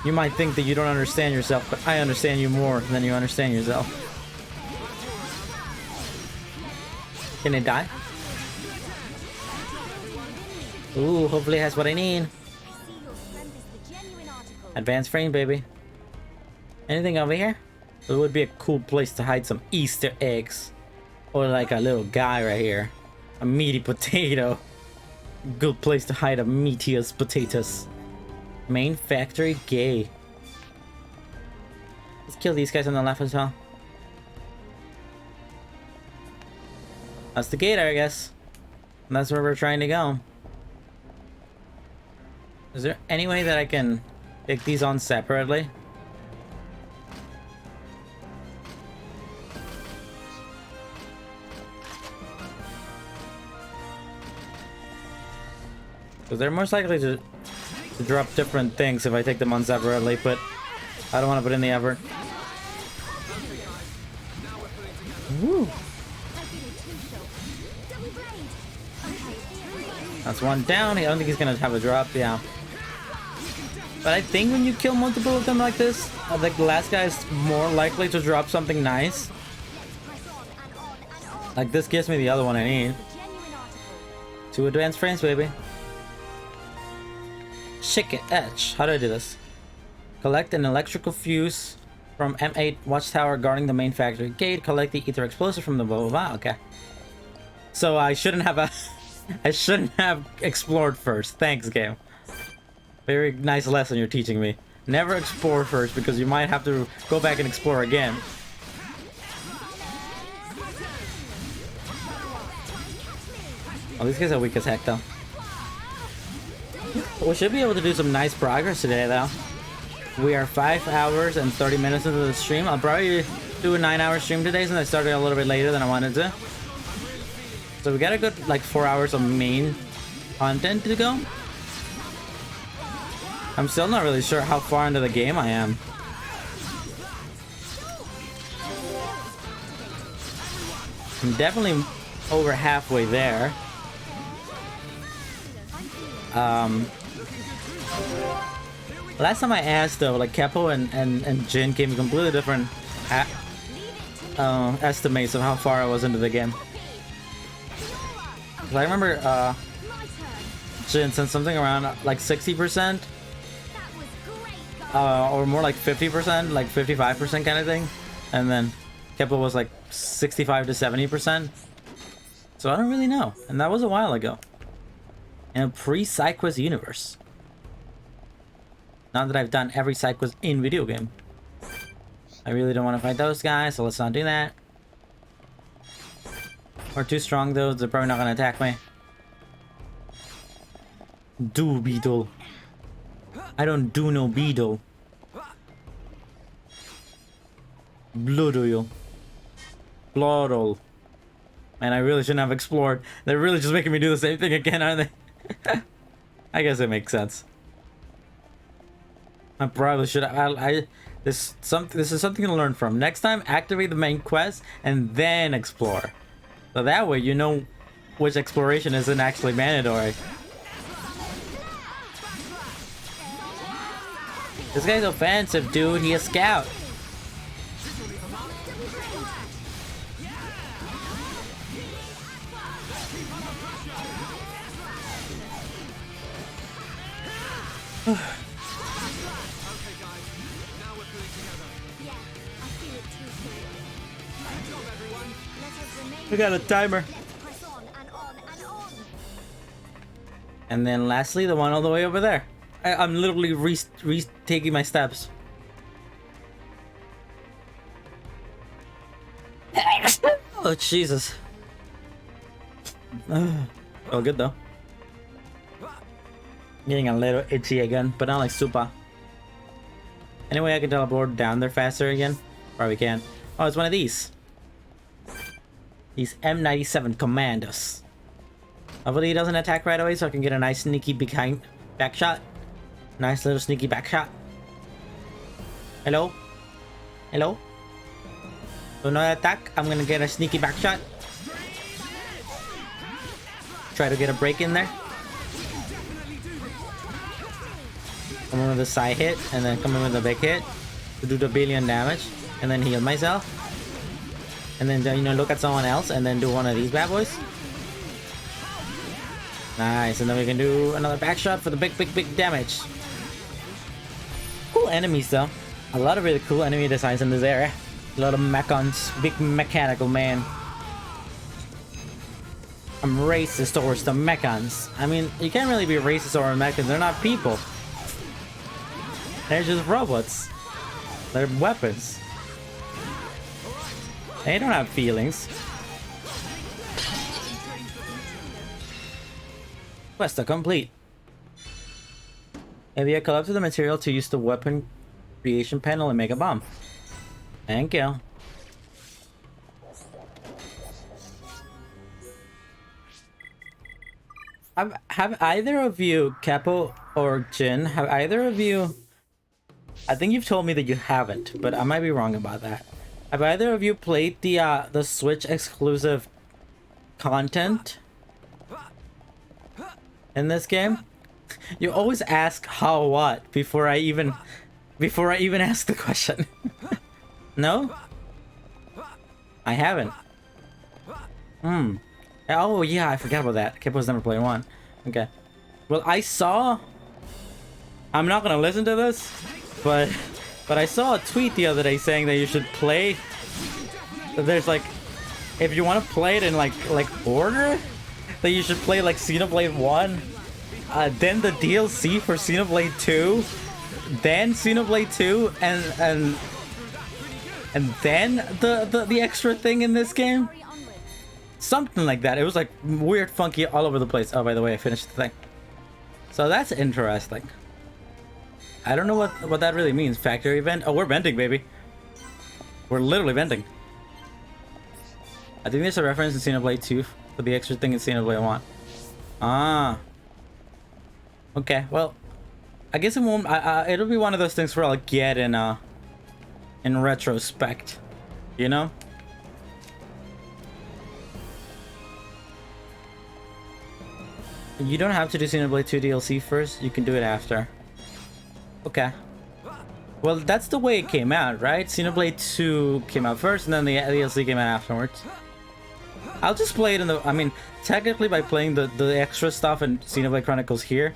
[SPEAKER 1] You might think that you don't understand yourself, but I understand you more than you understand yourself. Can it die? Ooh, hopefully it has what I need. Advanced frame, baby. Anything over here? It would be a cool place to hide some Easter eggs. Or like a little guy right here. A meaty potato. Good place to hide a meatiest potatoes. Main factory gay. Let's kill these guys on the left as well. That's the gate, I guess. And that's where we're trying to go. Is there any way that I can take these on separately? Because they're most likely to drop different things if I take them on separately, but I don't want to put in the effort. Woo! That's one down. I don't think he's gonna have a drop. Yeah. But I think when you kill multiple of them like this, the last guy is more likely to drop something nice. Like this gives me the other one I need. 2 advanced frames, baby. Shaker Edge. How do I do this? Collect an electrical fuse from M8 watchtower guarding the main factory gate. Collect the ether explosive from the blah blah blah. Okay. So I shouldn't have I shouldn't have explored first. Thanks, game. Very nice lesson you're teaching me. Never explore first because you might have to go back and explore again. Oh, these guys are weak as heck though. We should be able to do some nice progress today though. We are 5 hours and 30 minutes into the stream. I'll probably do a 9-hour stream today since I started a little bit later than I wanted to. So we got a good like 4 hours of main content to go. I'm still not really sure how far into the game I am. I'm definitely over halfway there. Last time I asked though, like Kepo and Jin gave me completely different estimates of how far I was into the game. I remember Jin said something around like 60%, or more like 50%, like 55% kind of thing, and then Keppo was like 65 to 70%. So I don't really know. And that was a while ago. In a pre-side quest universe. Not that I've done every side quest in video game. I really don't want to fight those guys, so let's not do that. We're too strong though, they're probably not going to attack me. Do beetle. I don't do no beetle. Blood oil. Blood oil. Man, I really shouldn't have explored. They're really just making me do the same thing again, aren't they? I guess it makes sense. I probably should. This is something to learn from. Next time, activate the main quest and then explore. So that way, you know which exploration isn't actually mandatory. This guy's offensive, dude. He a scout. We got a timer. And then lastly, the one all the way over there. I'm literally retaking my steps. Oh, Jesus. Oh, good though. Getting a little itchy again, but not like super. Anyway, I can teleport down there faster again. Probably can. Oh, it's one of these. These M97 Commandos. Hopefully he doesn't attack right away so I can get a nice sneaky behind back shot. Nice little sneaky back shot. Hello? Hello? Do not attack. I'm gonna get a sneaky back shot. Try to get a break in there. Come in with a side hit and then come in with a big hit to do the billion damage and then heal myself. And then, you know, look at someone else and then do one of these bad boys. Nice, and then we can do another back shot for the big damage. Cool enemies though. A lot of really cool enemy designs in this area. A lot of mechons, big mechanical man. I'm racist towards the mechons. I mean, you can't really be racist over mechons, they're not people. They're just robots. They're weapons. They don't have feelings. Quest complete. Maybe I collected the material to use the weapon creation panel and make a bomb. Thank you. Have either of you, Capo or Jin, have either of you... I think you've told me that you haven't, but I might be wrong about that. Have either of you played the Switch exclusive content in this game? You always ask how what before I even ask the question. No? I haven't. Oh yeah, I forgot about that. Kippo's never played one. Okay. Well, I saw... I'm not gonna listen to this, but I saw a tweet the other day saying that you should play... There's like... If you want to play it in like order, that you should play like Xenoblade 1, then the DLC for Xenoblade 2, then Xenoblade 2, and then the extra thing in this game. Something like that. It was like weird, funky, all over the place. Oh, by the way, I finished the thing. So that's interesting. I don't know what that really means. Factory event? Oh, we're venting, baby. We're literally venting. I think there's a reference in Xenoblade 2 for the extra thing in Xenoblade 1. Ah. Okay, well, I guess it won't. It'll be one of those things where I'll get in retrospect, you know. You don't have to do Xenoblade 2 DLC first. You can do it after. Okay. Well, that's the way it came out, right? Xenoblade 2 came out first, and then the DLC came out afterwards. I'll just play it in the... I mean, technically by playing the extra stuff in Xenoblade Chronicles here,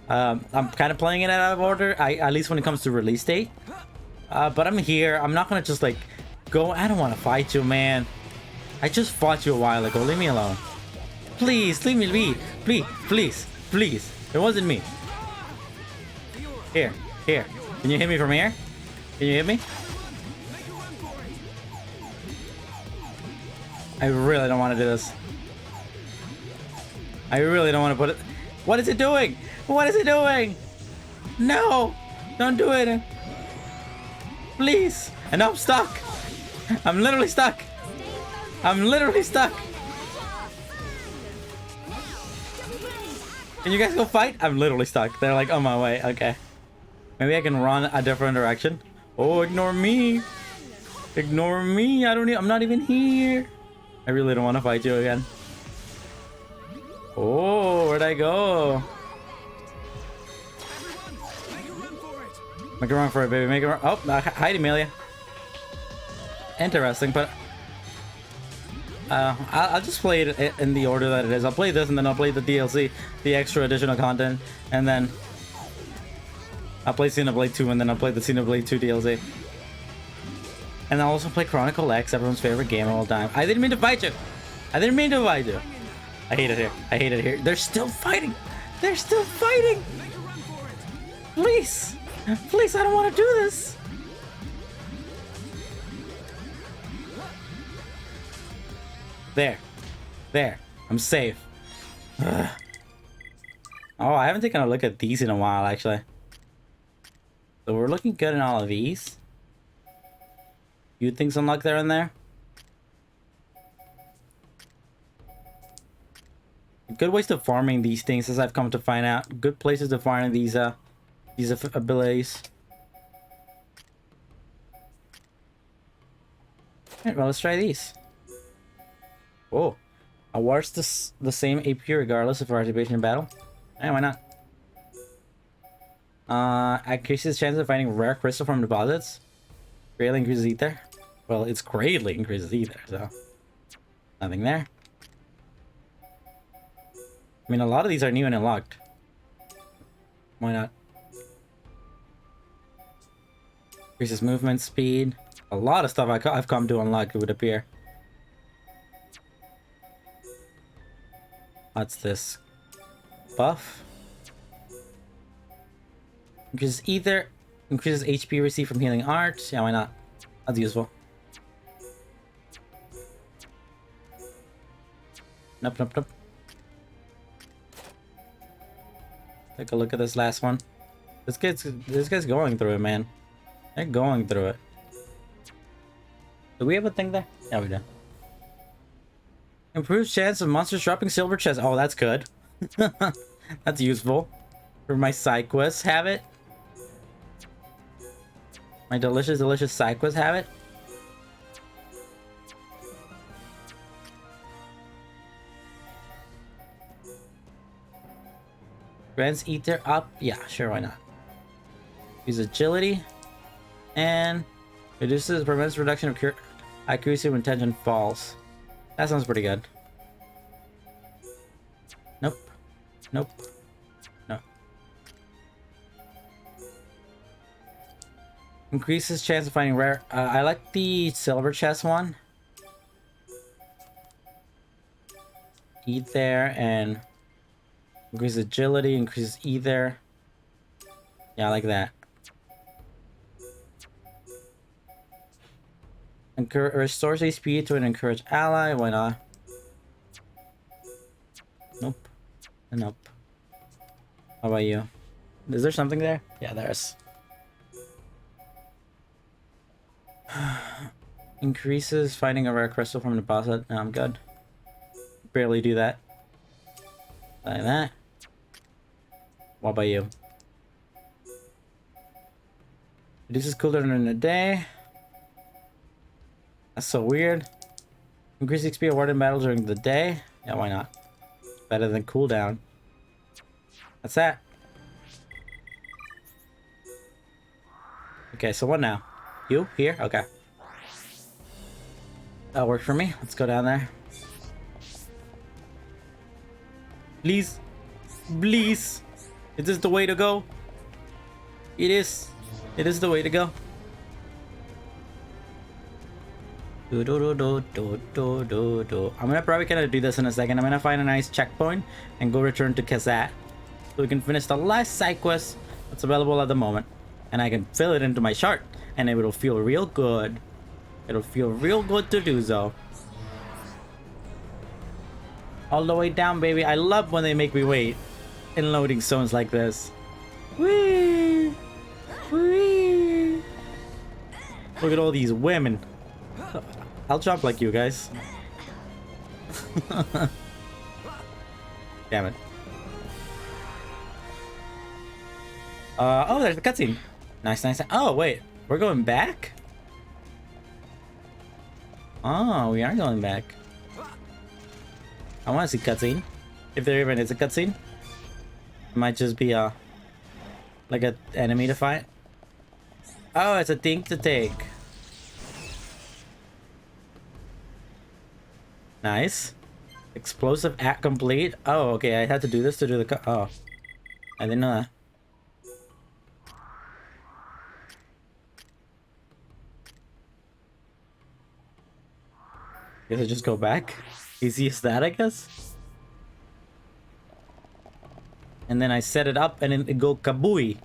[SPEAKER 1] I'm kind of playing it out of order, at least when it comes to release date. But I'm here. I'm not going to just, like, go. I don't want to fight you, man. I just fought you a while ago. Leave me alone. Please, leave me be. Please, please, please. It wasn't me. Here, here. Can you hit me from here? Can you hit me? I really don't want to do this. I really don't want to put it. What is it doing? What is it doing? No! Don't do it. Please. And now I'm stuck. I'm literally stuck. I'm literally stuck. Can you guys go fight? I'm literally stuck. They're like on my way. Okay. Maybe I can run a different direction. Oh, ignore me. Ignore me. I'm not even here. I really don't want to fight you again. Oh, where'd I go? Make a run for it, baby. Make a run. Oh, hide, Amelia. Interesting, but I'll just play it in the order that it is. I'll play this and then I'll play the DLC, the extra additional content, and then I'll play Xenoblade 2 and then I'll play the Xenoblade 2 DLC. And I'll also play Chronicle X, everyone's favorite game of all time. I didn't mean to fight you. I didn't mean to fight you. I hate it here. I hate it here. They're still fighting. They're still fighting. Please. Please, I don't want to do this. There. There. I'm safe. Ugh. Oh, I haven't taken a look at these in a while, actually. So we're looking good in all of these. You think some luck there and there? Good ways to farming these things, as I've come to find out. Good places to farm these abilities. Alright, well, let's try these. Whoa. Awards the same AP regardless of participation in battle. Yeah, why not? Increases chance of finding rare crystal from deposits. Greatly increases ether. Well, it's greatly increases ether, so nothing there. I mean, a lot of these aren't even unlocked. Why not? Increases movement speed. A lot of stuff I've come to unlock, it would appear. What's this? Buff? Increases ether. Increases HP received from healing arts. Yeah, why not? That's useful. Nope, nope, nope. Take a look at this last one. This guy's going through it, man. They're going through it. Do we have a thing there? Yeah, we do. Improves chance of monsters dropping silver chests. Oh, that's good. That's useful. For my side quests habit. My delicious side quest habit. Grants ether up. Yeah, sure, why not? Use agility. And prevents reduction of accuracy when tension falls. That sounds pretty good. Nope. Nope. No. Increases chance of finding rare. I like the silver chest one. Eat there and increases agility, increases ether. Yeah, I like that. Restores HP to an encouraged ally. Why not? Nope. Nope. How about you? Is there something there? Yeah, there's. Increases finding a rare crystal from a deposit. No, I'm good. Barely do that. Like that. What about you? Reduces cooldown in a day. That's so weird. Increase XP awarded in battle during the day. Yeah, why not? Better than cooldown. That's that. Okay, so what now? You? Here? Okay. That worked for me. Let's go down there. Please. Please. Is this the way to go? It is. It is the way to go. Do, do, do, do, do, do, do, do. I'm probably gonna do this in a second. I'm gonna find a nice checkpoint and go return to Kazat so we can finish the last side quest that's available at the moment, and I can fill it into my chart, and it will feel real good. It'll feel real good to do so. All the way down, baby. I love when they make me wait in loading zones like this. Whee! Whee! Look at all these women. I'll jump like you guys. Damn it. Oh, there's the cutscene. Nice, nice. Oh, wait. We're going back? Oh, we are going back. I want to see cutscene. If there even is a cutscene. It might just be like an enemy to fight. Oh, it's a thing to take. Nice. Explosive act complete. Oh, okay. I had to do this to do the oh. I didn't know that. Guess I just go back. Easy as that, I guess. And then I set it up and it go kabooey.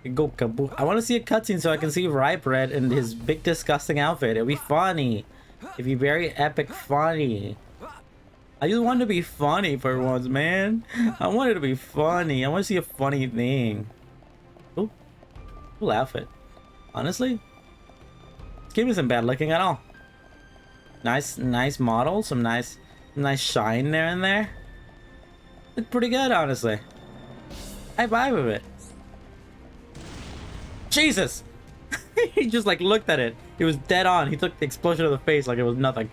[SPEAKER 1] It go kaboo. I want to see a cutscene so I can see Ripe Red in his big disgusting outfit. It'll be funny. It'd be very epic funny. I just want to be funny for once, man. I want it to be funny. I want to see a funny thing. Ooh. Cool outfit. Honestly, this game isn't bad looking at all. Nice model. Some nice shine there and there. Look pretty good, honestly. I vibe with it. Jesus! He just like looked at it. He was dead on. He took the explosion to the face like it was nothing.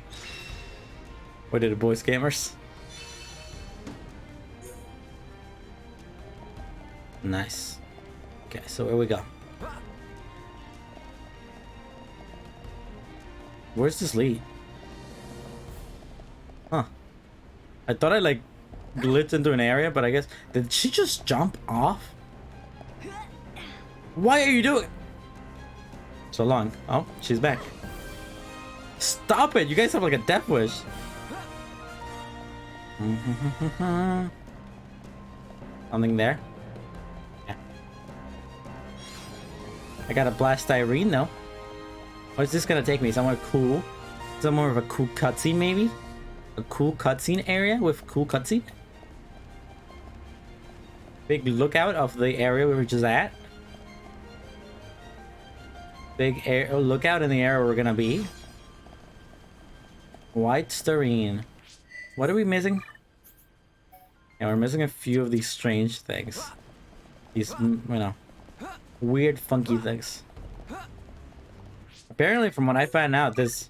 [SPEAKER 1] What did it, boys gamers? Nice. Okay, so here we go. Where's this lead? Huh. I thought I like glitched into an area, but I guess... Did she just jump off? Why are you doing... So long. Oh, she's back. Stop it! You guys have like a death wish. Something there? Yeah. I got a blast Irene though. What's this gonna take me? Somewhere cool? Somewhere of a cool cutscene maybe? A cool cutscene area with cool cutscene? Big lookout of the area we were just at. Big lookout in the area we're gonna be. White Starine. What are we missing? Yeah, we're missing a few of these strange things. These, you know, weird, funky things. Apparently, from what I found out, this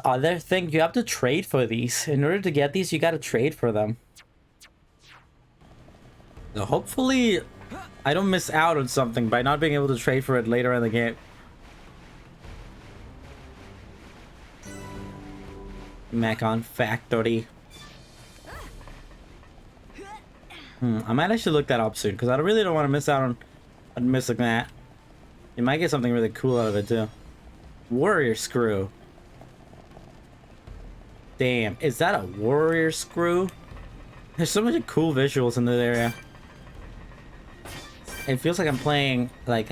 [SPEAKER 1] other thing, you have to trade for these. In order to get these, you gotta trade for them. So hopefully, I don't miss out on something by not being able to trade for it later in the game. Macon Factory. I might actually look that up soon because I really don't want to miss out on missing that. You might get something really cool out of it too. Warrior screw. Damn, is that a warrior screw? There's so many cool visuals in this area. It feels like I'm playing like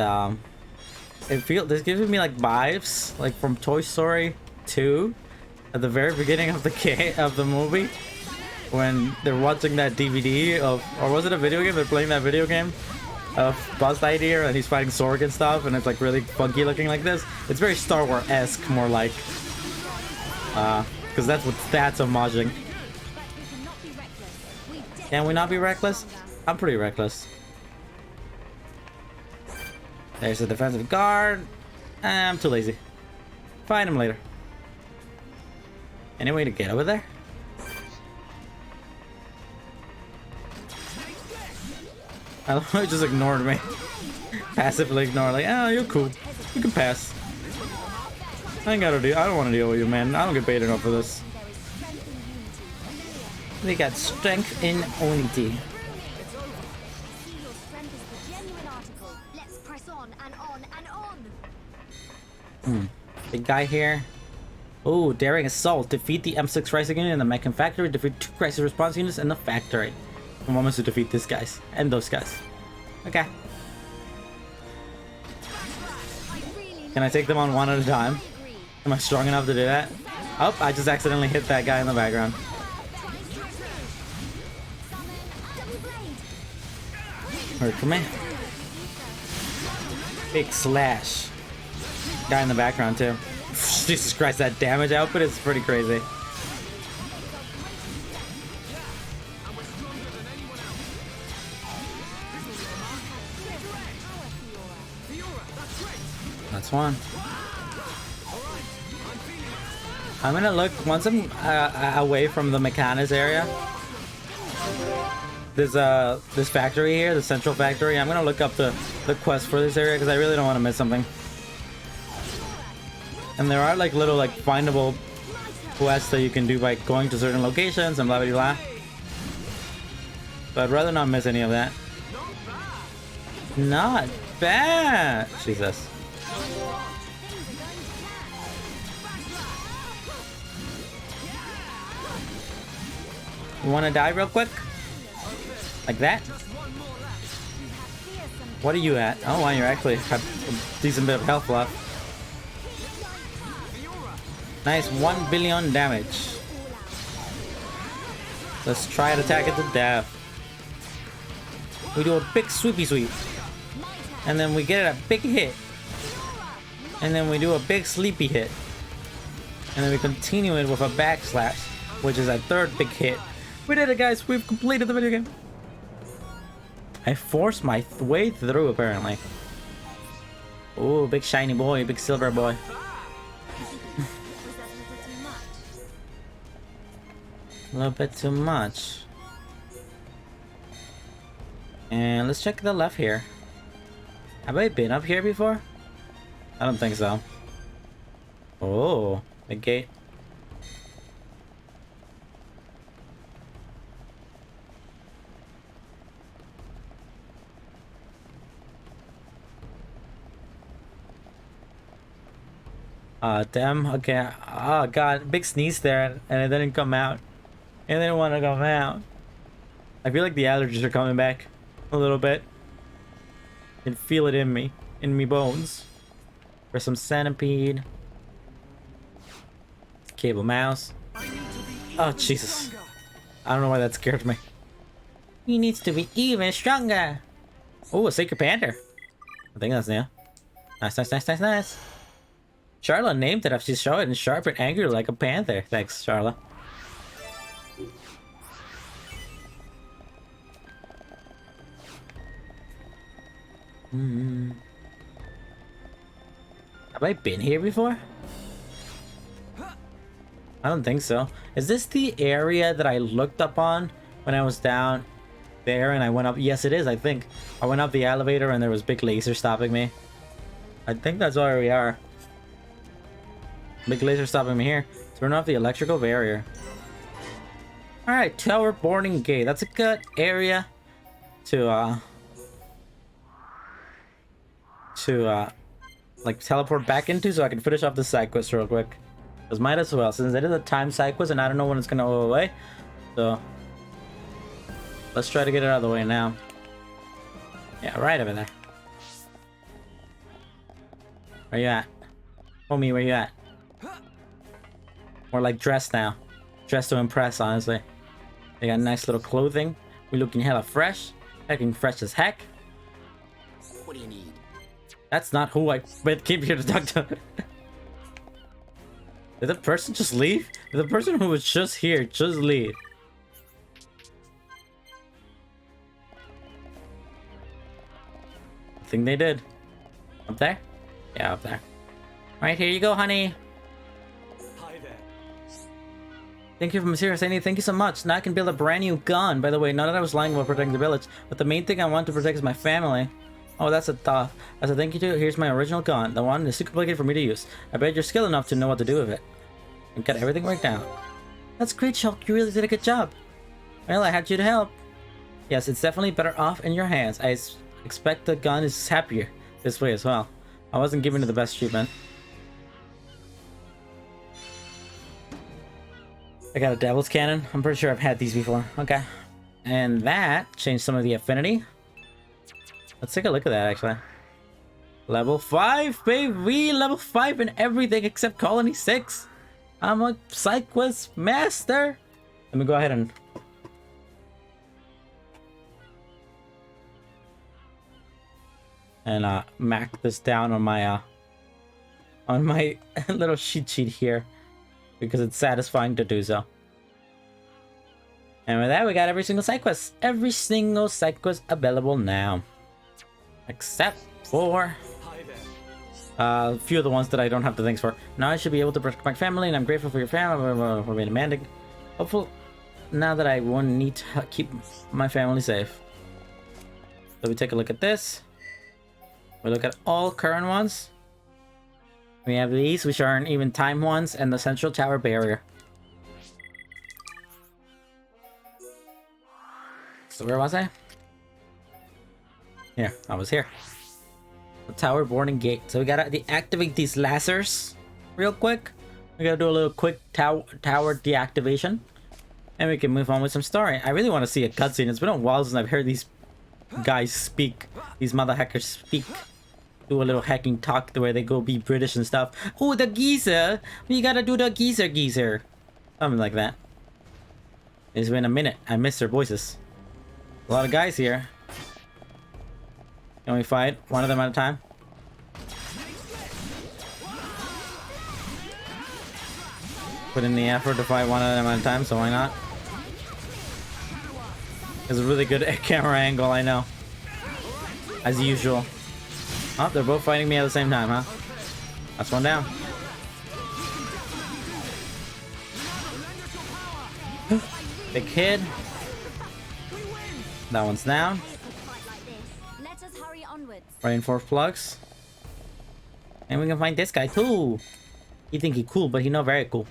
[SPEAKER 1] this gives me like vibes like from Toy Story 2 at the very beginning of the movie when they're watching that DVD of, or was it a video game? They're playing that video game of Buzz Lightyear and he's fighting Sorg and stuff, and it's like really funky looking like this. It's very Star Wars-esque, more like, because that's what that's homaging. Can we not be reckless? I'm pretty reckless. There's a defensive guard. I'm too lazy. Find him later. Any way to get over there? I love how he just ignored me. Passively ignored, like, oh, you're cool. You can pass. I ain't gotta deal. I don't want to deal with you, man. I don't get paid enough for this. We got strength in unity. Big guy here. Oh, daring assault. Defeat the M6 Rising unit in the Mechan factory. Defeat 2 crisis response units in the factory. I want us to defeat these guys and those guys. Okay. Can I take them on one at a time? Am I strong enough to do that? Oh, I just accidentally hit that guy in the background. Hurt for me. Big slash. Guy in the background too. Jesus Christ, that damage output is pretty crazy. That's one. I'm gonna look once I'm away from the Mechanis area. There's this factory here, the central factory. I'm gonna look up the quest for this area because I really don't want to miss something. And there are like little like findable quests that you can do by going to certain locations and blah blah blah. But I'd rather not miss any of that. Not bad. Jesus. You want to die real quick? Like that? What are you at? Oh, wow, you're actually have a decent bit of health left. Nice, 1 billion damage. Let's try to attack it to death. We do a big sweepy sweep. And then we get a big hit. And then we do a big sleepy hit. And then we continue it with a backslash, which is a third big hit. We did it, guys. We've completed the video game. I forced my way through, apparently. Oh, big shiny boy, big silver boy. A little bit too much. And let's check the left here. Have I been up here before? I don't think so. Oh, big gate. Damn. Okay. Oh, God. Big sneeze there, and it didn't come out. It didn't want to come out. I feel like the allergies are coming back a little bit. I can feel it in me bones. For some centipede. Cable mouse. Oh, Jesus. I don't know why that scared me. He needs to be even stronger. Oh, a sacred panther. I think that's new. Nice, nice, nice, nice, nice. Charla named it after she's short and sharp and angry like a panther. Thanks, Charla. Have I been here before? I don't think so. Is this the area that I looked up on when I was down there and I went up? Yes, it is, I think. I went up the elevator and there was big laser stopping me. I think that's where we are. Big laser stopping me here. Turn off the electrical barrier. Alright, tower boarding gate. That's a good area to like teleport back into so I can finish off the side quest real quick. Because might as well, since it is a time side quest and I don't know when it's gonna go away. So let's try to get it out of the way now. Yeah, right over there. Where you at? Homie, where you at? More like dressed now. Dressed to impress, honestly. They got nice little clothing. We looking hella fresh. Looking fresh as heck.
[SPEAKER 5] What do you need?
[SPEAKER 1] That's not who I came here to talk to. Did the person just leave? Did the person who was just here just leave? I think they did. Up there? Yeah, up there. Right, here you go, honey.
[SPEAKER 5] Hi there.
[SPEAKER 1] Thank you for Mysterious Annie. Thank you so much. Now I can build a brand new gun. By the way, not that I was lying about protecting the village, but the main thing I want to protect is my family. Oh, that's a thought. As a thank you to you, here's my original gun. The one is too complicated for me to use. I bet you're skilled enough to know what to do with it. And got everything worked out. That's great, Shulk. You really did a good job. Well, I had you to help. Yes, it's definitely better off in your hands. I expect the gun is happier this way as well. I wasn't giving it the best treatment. I got a Devil's Cannon. I'm pretty sure I've had these before. Okay. And that changed some of the affinity. Let's take a look at that, actually. Level 5, baby! Level 5 in everything except Colony 6. I'm a Psyquest master. Let me go ahead and... Mac this down on my little cheat sheet here. Because it's satisfying to do so. And with that, we got every single side quest. Every single side quest available now. Except for a few of the ones that I don't have the things for. Now I should be able to protect my family, and I'm grateful for your family for being demanding. Hopeful now that I won't need to keep my family safe. So we take a look at this. We look at all current ones. We have these, which aren't even time ones, and the Central Tower Barrier. So where was I? Here, I was here. The Tower Boarding Gate. So we gotta deactivate these lasers real quick. We gotta do a little quick tower deactivation. And we can move on with some story. I really want to see a cutscene. It's been a while since I've heard these guys speak. These mother hackers speak. Do a little hacking talk the way they go be British and stuff. Oh, the geezer! We gotta do the geezer. Something like that. It's been a minute. I miss their voices. A lot of guys here. Can we fight one of them at a time? Put in the effort to fight one of them at a time, so why not? It's a really good camera angle, I know. As usual. Oh, they're both fighting me at the same time, huh? That's one down. Big kid. That one's down.
[SPEAKER 2] Let us hurry onwards.
[SPEAKER 1] Reinforced plugs. And we can find this guy too. You think he cool, but he not very cool.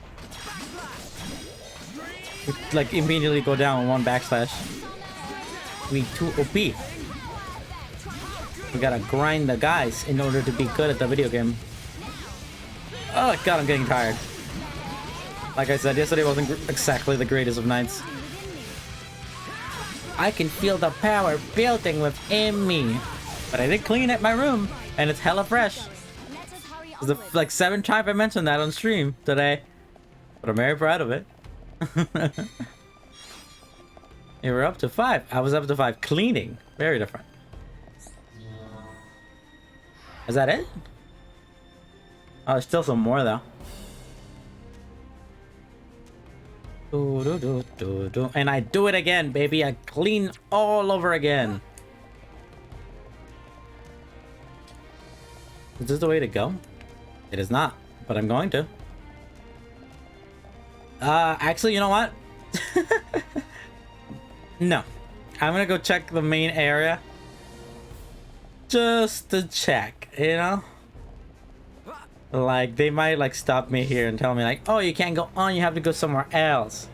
[SPEAKER 1] We, like immediately go down with one backslash. We too OP. We gotta grind the guys in order to be good at the video game. Oh god, I'm getting tired. Like I said, yesterday wasn't exactly the greatest of nights. I can feel the power building within me. But I did clean up my room, and it's hella fresh. It's the like 7th time I mentioned that on stream today. But I'm very proud of it. You were up to 5. I was up to 5 cleaning. Very different. Is that it? Oh, there's still some more though. And I do it again, baby. I clean all over again. Is this the way to go? It is not, but I'm going to. Actually, you know what? No. I'm gonna go check the main area. Just to check, you know? Like, they might, like, stop me here and tell me, like, oh, you can't go on, you have to go somewhere else.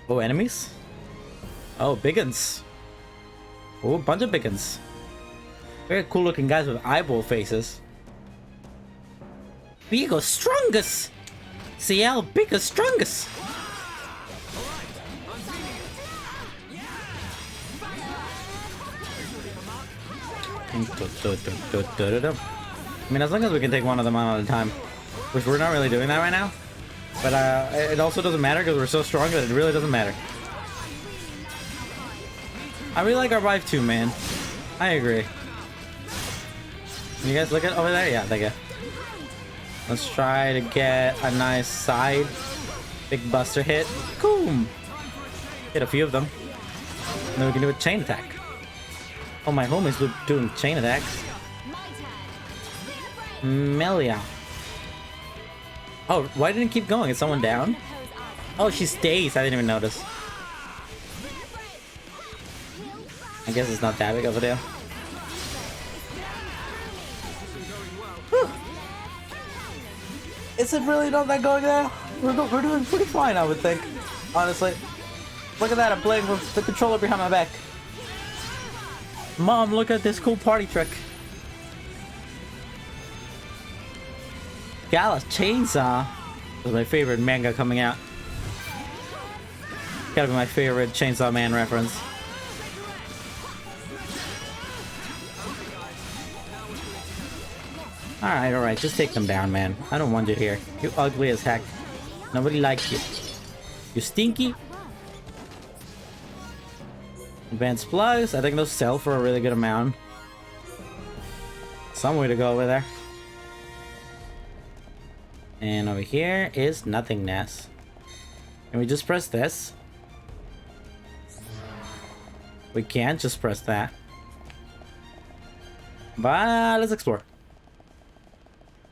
[SPEAKER 1] Oh, enemies? Oh, biggins. Oh, a bunch of biggins. Very cool looking guys with eyeball faces. Bigger, strongest! CL, bigger, strongest! I mean, as long as we can take one of them on at a time. Which we're not really doing that right now. But it also doesn't matter because we're so strong that it really doesn't matter. I really like our vibe too, man. I agree. Can you guys look at over there? Yeah, there you go. Let's try to get a nice side big buster hit. Boom! Hit a few of them. And then we can do a chain attack. Oh, my homies doing chain attacks. Melia. Oh, why didn't it keep going? Is someone down? Oh, she stays. I didn't even notice. I guess it's not that big of a deal. Whew. Is it really not that going there? We're doing pretty fine, I would think. Honestly. Look at that, I'm playing with the controller behind my back. Mom, look at this cool party trick. Gala chainsaw. It was my favorite manga coming out. Gotta be my favorite Chainsaw Man reference. Alright, just take them down, man. I don't want you here. You ugly as heck. Nobody likes you. You stinky. Advanced plugs. I think those sell for a really good amount. Some way to go over there. And over here is nothingness. Can we just press this? We can't just press that. But let's explore.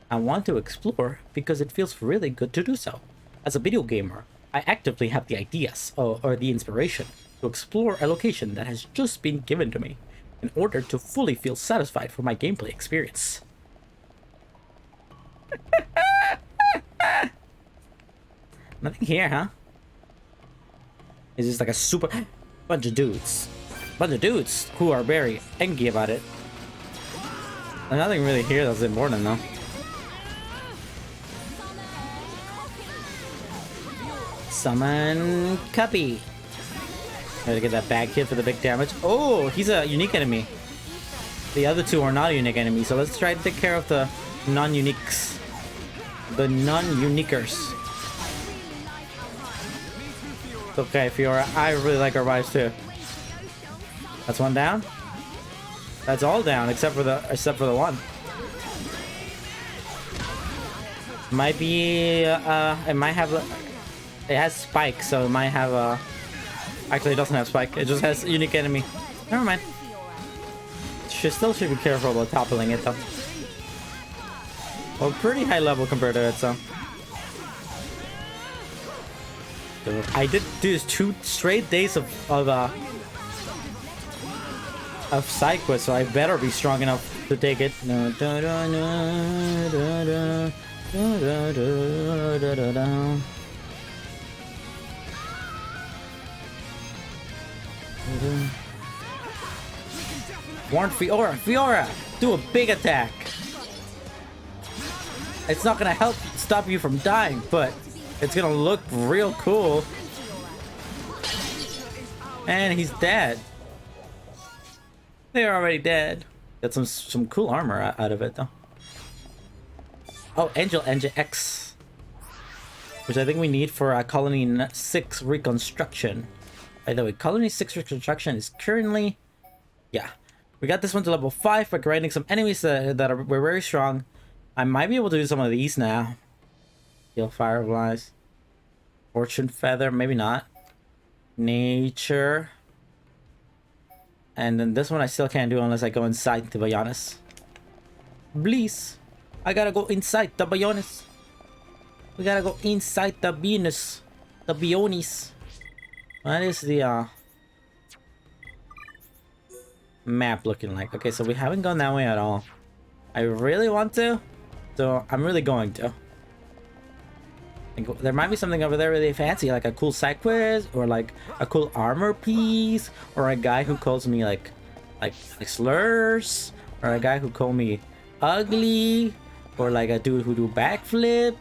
[SPEAKER 1] I want to explore because it feels really good to do so. As a video gamer, I actively have the ideas or the inspiration to explore a location that has just been given to me in order to fully feel satisfied for my gameplay experience. Nothing here, huh? It's just like a super bunch of dudes. Bunch of dudes who are very angry about it. There's nothing really here that's important though. Summon Cuppy. Gotta get that bag hit for the big damage. Oh, he's a unique enemy. The other two are not a unique enemy, so let's try to take care of the non-uniques. The non-uniquers. Okay, Fiora, I really like our vibes too. That's one down. That's all down except for the one. Might be it might have it has spike, so it might have a actually it doesn't have spike. It just has unique enemy. Never mind. Still should be careful about toppling it though. Well, pretty high level compared to it, so. I did do 2 straight days of side quests, so I better be strong enough to take it. Warn Fiora! Fiora! Do a big attack! It's not gonna help stop you from dying, but it's gonna look real cool. And he's dead. They're already dead. Got some cool armor out of it though. Oh, Angel X, which I think we need for Colony 6 reconstruction. By the way, Colony 6 reconstruction is currently, yeah, we got this one to level 5 by grinding some enemies that were very strong. I might be able to do some of these now. Heal Fireflies. Fortune Feather, maybe not. Nature. And then this one I still can't do unless I go inside, to be honest. Please. I gotta go inside, to be honest. We gotta go inside the Venus. The Bionis. What is the map looking like? Okay, so we haven't gone that way at all. I really want to, so I'm really going to. There might be something over there really fancy, like a cool side quest, or like a cool armor piece, or a guy who calls me like slurs, or a guy who called me ugly, or like a dude who do backflip,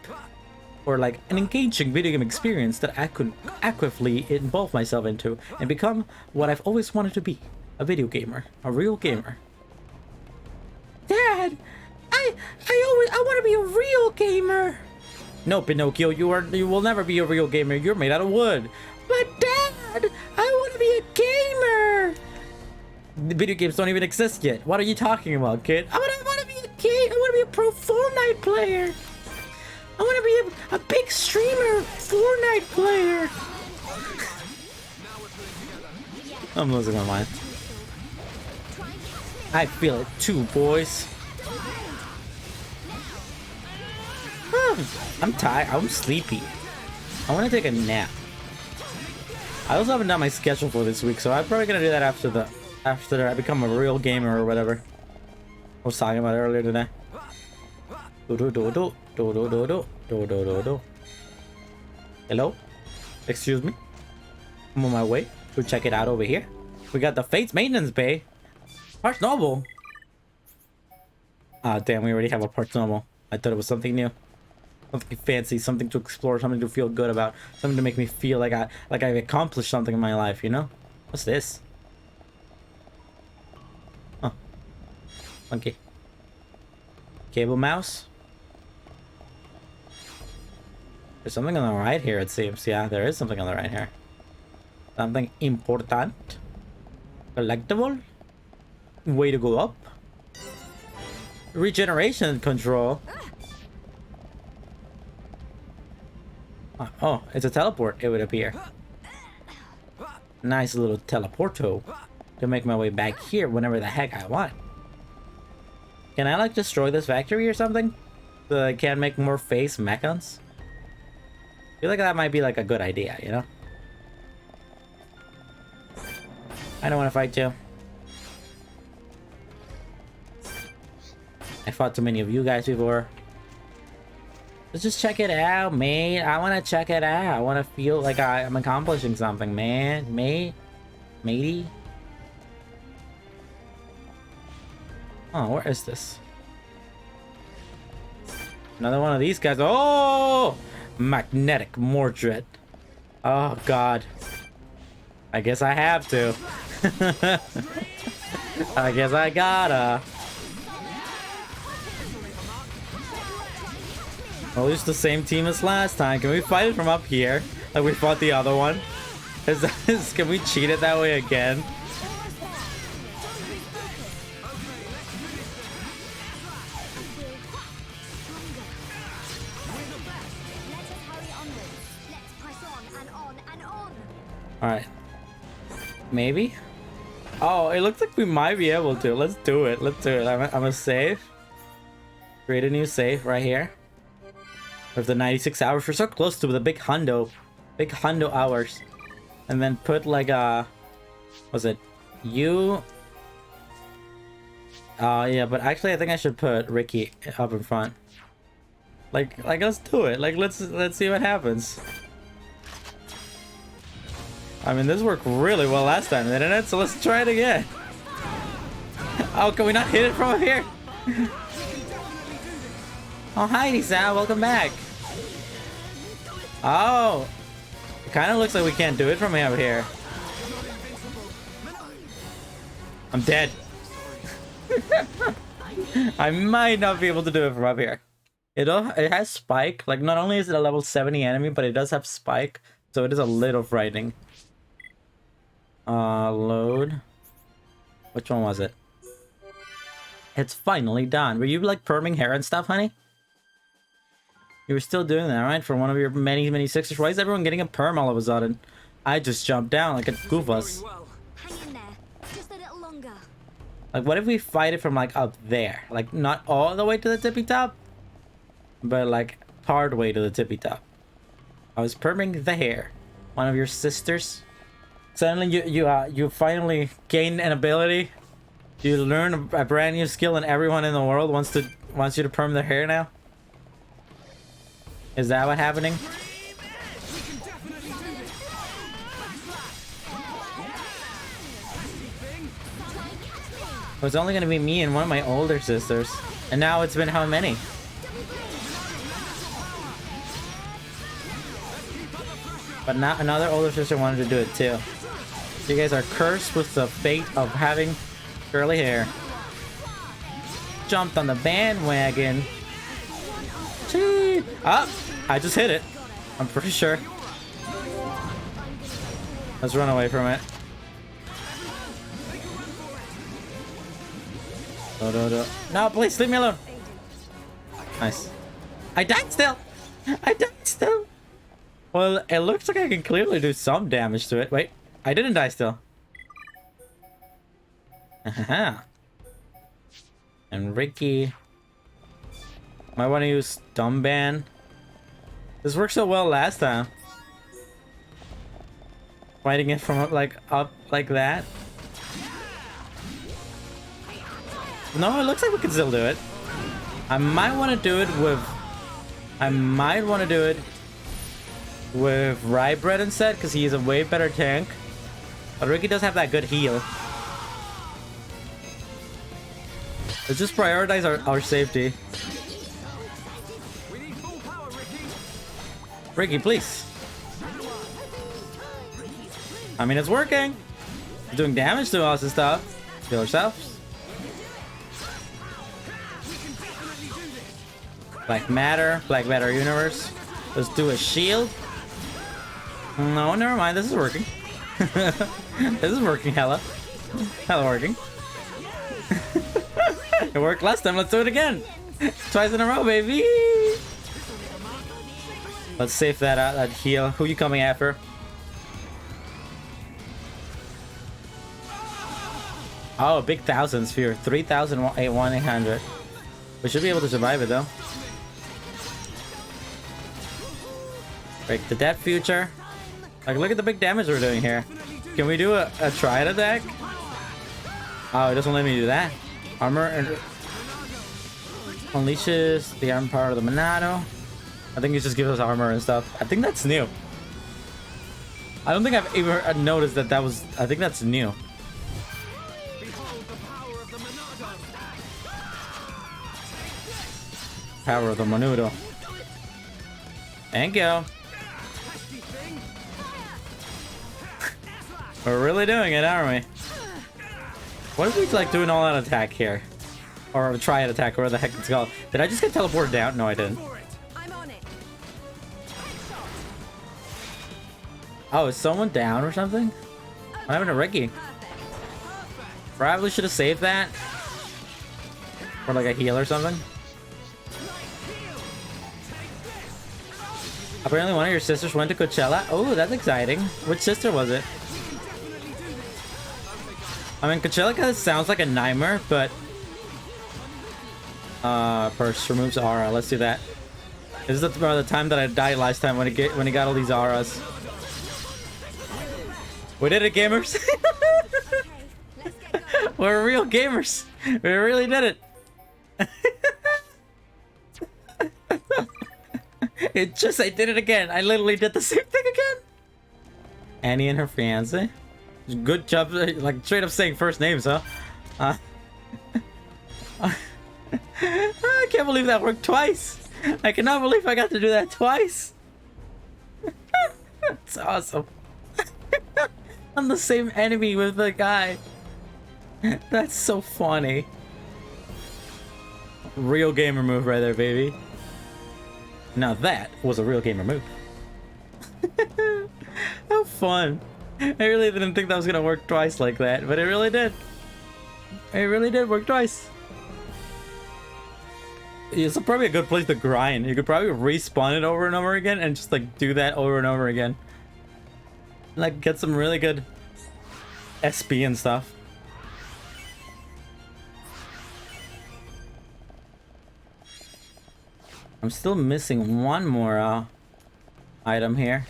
[SPEAKER 1] or like an engaging video game experience that I could actively involve myself into and become what I've always wanted to be, a video gamer, a real gamer. Dad, I want to be a real gamer. No, Pinocchio, you will never be a real gamer. You're made out of wood. But Dad, I want to be a gamer. The video games don't even exist yet. What are you talking about, kid? I want to be a kid. I want to be a pro Fortnite player. I want to be a big streamer, Fortnite player. I'm losing my mind. I feel it too, boys. I'm tired. I'm sleepy. I want to take a nap. I also haven't done my schedule for this week, so I'm probably gonna do that after I become a real gamer or whatever I was talking about earlier today. Hello? Excuse me? I'm on my way to check it out over here. We got the Fates Maintenance Bay. Parts Noble. Ah, damn, we already have a Parts Noble. I thought it was something new. Something fancy, something to explore, something to feel good about, something to make me feel like I've accomplished something in my life, you know? What's this? Huh. Funky. Cable mouse? There's something on the right here, it seems. Yeah, there is something on the right here. Something important. Collectible? Way to go up. Regeneration control. Oh, it's a teleport, it would appear. Nice little teleporto to make my way back here whenever the heck I want. Can I like destroy this factory or something? So that I can make more face mechans? I feel like that might be like a good idea, you know? I don't want to fight you. I fought too many of you guys before. Let's just check it out, mate. I want to check it out. I want to feel like I'm accomplishing something, man. Matey. Oh, where is this? Another one of these guys. Oh! Magnetic Mordred. Oh, God. I guess I have to. I guess I gotta. Well, it's the same team as last time. Can we fight it from up here? Like we fought the other one? Can we cheat it that way again? Alright. Maybe? Oh, it looks like we might be able to. Let's do it. Let's do it. I'm gonna save. Create a new save right here. With the 96 hours. We're so close to the big hundo. Big hundo hours. And then put like a... Was it? You... yeah, but actually I think I should put Ricky up in front. Like let's do it. Like let's see what happens. I mean, this worked really well last time, didn't it? So let's try it again. Oh, can we not hit it from up here? Oh, hi, Sam. Welcome back. Oh. It kind of looks like we can't do it from up here. I'm dead. I might not be able to do it from up here. It has spike. Like, not only is it a level 70 enemy, but it does have spike. So it is a little frightening. Load. Which one was it? It's finally done. Were you like perming hair and stuff, honey? You were still doing that, right? For one of your many sixers. Why is everyone getting a perm all of a sudden? I just jumped down like a goofus.
[SPEAKER 2] Hang in there. Just a little longer.
[SPEAKER 1] Like, what if we fight it from like up there? Like, not all the way to the tippy top, but like hard way to the tippy top. I was perming the hair. One of your sisters. Suddenly you finally gain an ability. You learn a brand new skill and everyone in the world wants you to perm their hair now. Is that what's happening? It was only gonna be me and one of my older sisters. And now it's been how many? But now another older sister wanted to do it too. So you guys are cursed with the fate of having curly hair. Jumped on the bandwagon. Chee! Ah! I just hit it. I'm pretty sure. Let's run away from it. No, please leave me alone. Nice. I died still. I died still. Well, it looks like I can clearly do some damage to it. Wait, I didn't die still. And Ricky. Might want to use Dumb Ban. This worked so well last time. Fighting it from like up like that. No, it looks like we can still do it. I might want to do it with Rye Bread instead, because he's a way better tank. But Ricky does have that good heal. Let's just prioritize our safety. Ricky, please. I mean, it's working. It's doing damage to us and stuff. Heal ourselves. Black Matter universe. Let's do a shield. No, never mind. This is working. This is working, hella working. It worked last time. Let's do it again. Twice in a row, baby. Let's save that out. That heal. Who you coming after? Oh, a big 1,000 sphere. 3,800. We should be able to survive it though. Break the death future. Like, look at the big damage we're doing here. Can we do a triad attack? Oh, it doesn't let me do that. Armor and unleashes the armor power of the Monado. I think it just gives us armor and stuff. I think that's new. I don't think I've ever noticed that that was. I think that's new. Power of the Menudo. Thank you. We're really doing it, aren't we? What if we like do an all-out attack here? Or a triad attack, or whatever the heck it's called. Did I just get teleported down? No, I didn't.
[SPEAKER 2] I'm on it.
[SPEAKER 1] Oh, is someone down or something? I'm having a Ricky. Probably should have saved that. Or like a heal or something. Apparently one of your sisters went to Coachella. Oh, that's exciting. Which sister was it? I mean, Coachella kind of sounds like a nightmare, but... First, removes aura. Let's do that. This is the time that I died last time when he got all these auras. We did it, gamers! We're real gamers! We really did it! I did it again. I literally did the same thing again. Annie and her fiance. Good job, like straight up saying first names, huh? I can't believe that worked twice. I cannot believe I got to do that twice. It's awesome. I'm the same enemy with the guy. That's so funny. Real gamer move right there, baby. Now that was a real gamer move. How fun. I really didn't think that was gonna work twice like that, but it really did. It really did work twice. It's probably a good place to grind. You could probably respawn it over and over again and just like do that over and over again. Like get some really good SP and stuff. I'm still missing one more item here.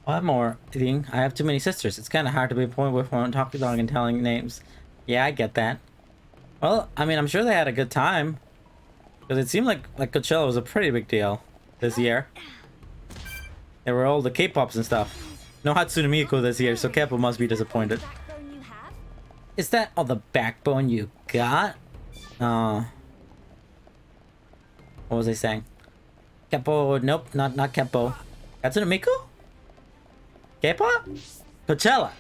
[SPEAKER 1] One more thing. I have too many sisters. It's kind of hard to be a point with one talking dog and telling names. Yeah, I get that. Well, I mean, I'm sure they had a good time. Because it seemed like Coachella was a pretty big deal this year. There were all the K-pops and stuff. No Hatsune Miku this year, so Keppo must be disappointed.
[SPEAKER 2] Backbone you have?
[SPEAKER 1] Is that all the backbone you got? What was I saying? Keppo, nope, not Keppo. Hatsune Miku? K-pop? Coachella.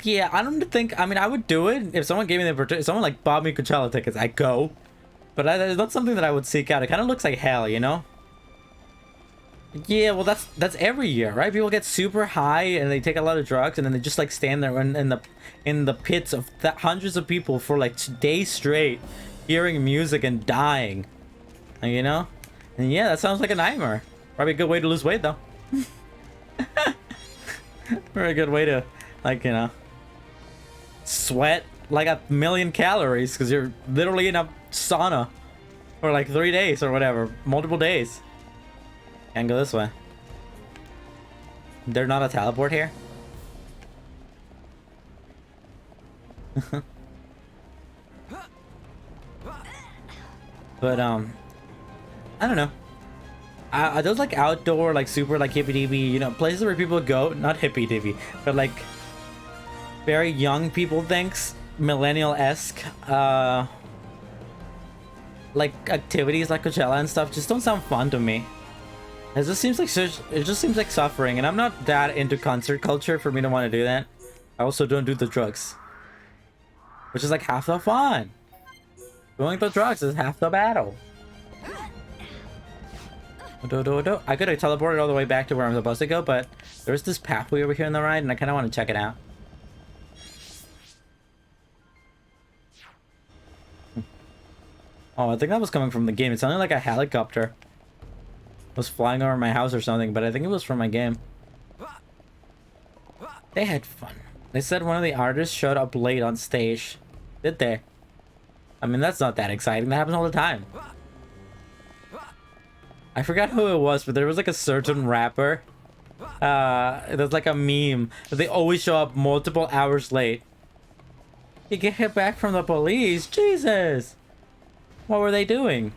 [SPEAKER 1] Yeah, I don't think. I mean, I would do it if someone gave me the opportunity. If someone like bought me Coachella tickets, I'd go. But it's not something that I would seek out. It kind of looks like hell, you know? Yeah, well, that's every year, right? People get super high and they take a lot of drugs, and then they just like stand there in the pits of hundreds of people for like days straight, hearing music and dying. You know? And yeah, that sounds like a nightmare. Probably a good way to lose weight, though. Very good way to, like, you know, sweat like 1,000,000 calories because you're literally in a sauna for like 3 days or whatever, multiple days. Can't go this way. There's not a teleport here. But I don't know. I those like outdoor, like super like hippy dippy, you know, places where people go, not hippy dippy, but like very young people thinks, millennial-esque, like activities like Coachella and stuff just don't sound fun to me. It just seems like suffering, and I'm not that into concert culture for me to want to do that. I also don't do the drugs, which is like half the fun. Doing the drugs is half the battle. I could have teleported all the way back to where I'm supposed to go, but there's this pathway over here on the right, and I kind of want to check it out. Oh, I think that was coming from the game. It sounded like a helicopter was flying over my house or something, but I think it was from my game. They had fun. They said one of the artists showed up late on stage. Did they? I mean, that's not that exciting. That happens all the time. I forgot who it was, but there was like a certain rapper. There's like a meme that they always show up multiple hours late. You get hit back from the police. Jesus. What were they doing?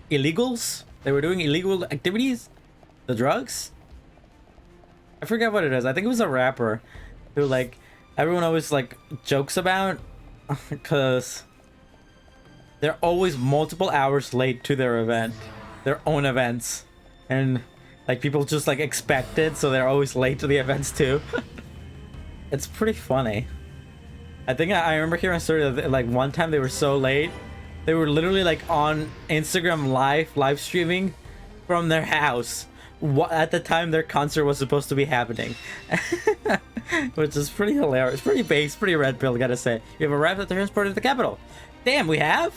[SPEAKER 1] Illegals? They were doing illegal activities? The drugs? I forget what it is. I think it was a rapper who like everyone always like jokes about because they're always multiple hours late to their event, their own events, and like people just like expect it, so they're always late to the events too. It's pretty funny. I think I remember hearing a story that like one time they were so late, they were literally like on Instagram live streaming from their house at the time their concert was supposed to be happening. Which is pretty hilarious, pretty base, pretty red pill, gotta say. You have arrived at the transport to the capital. Damn, we have?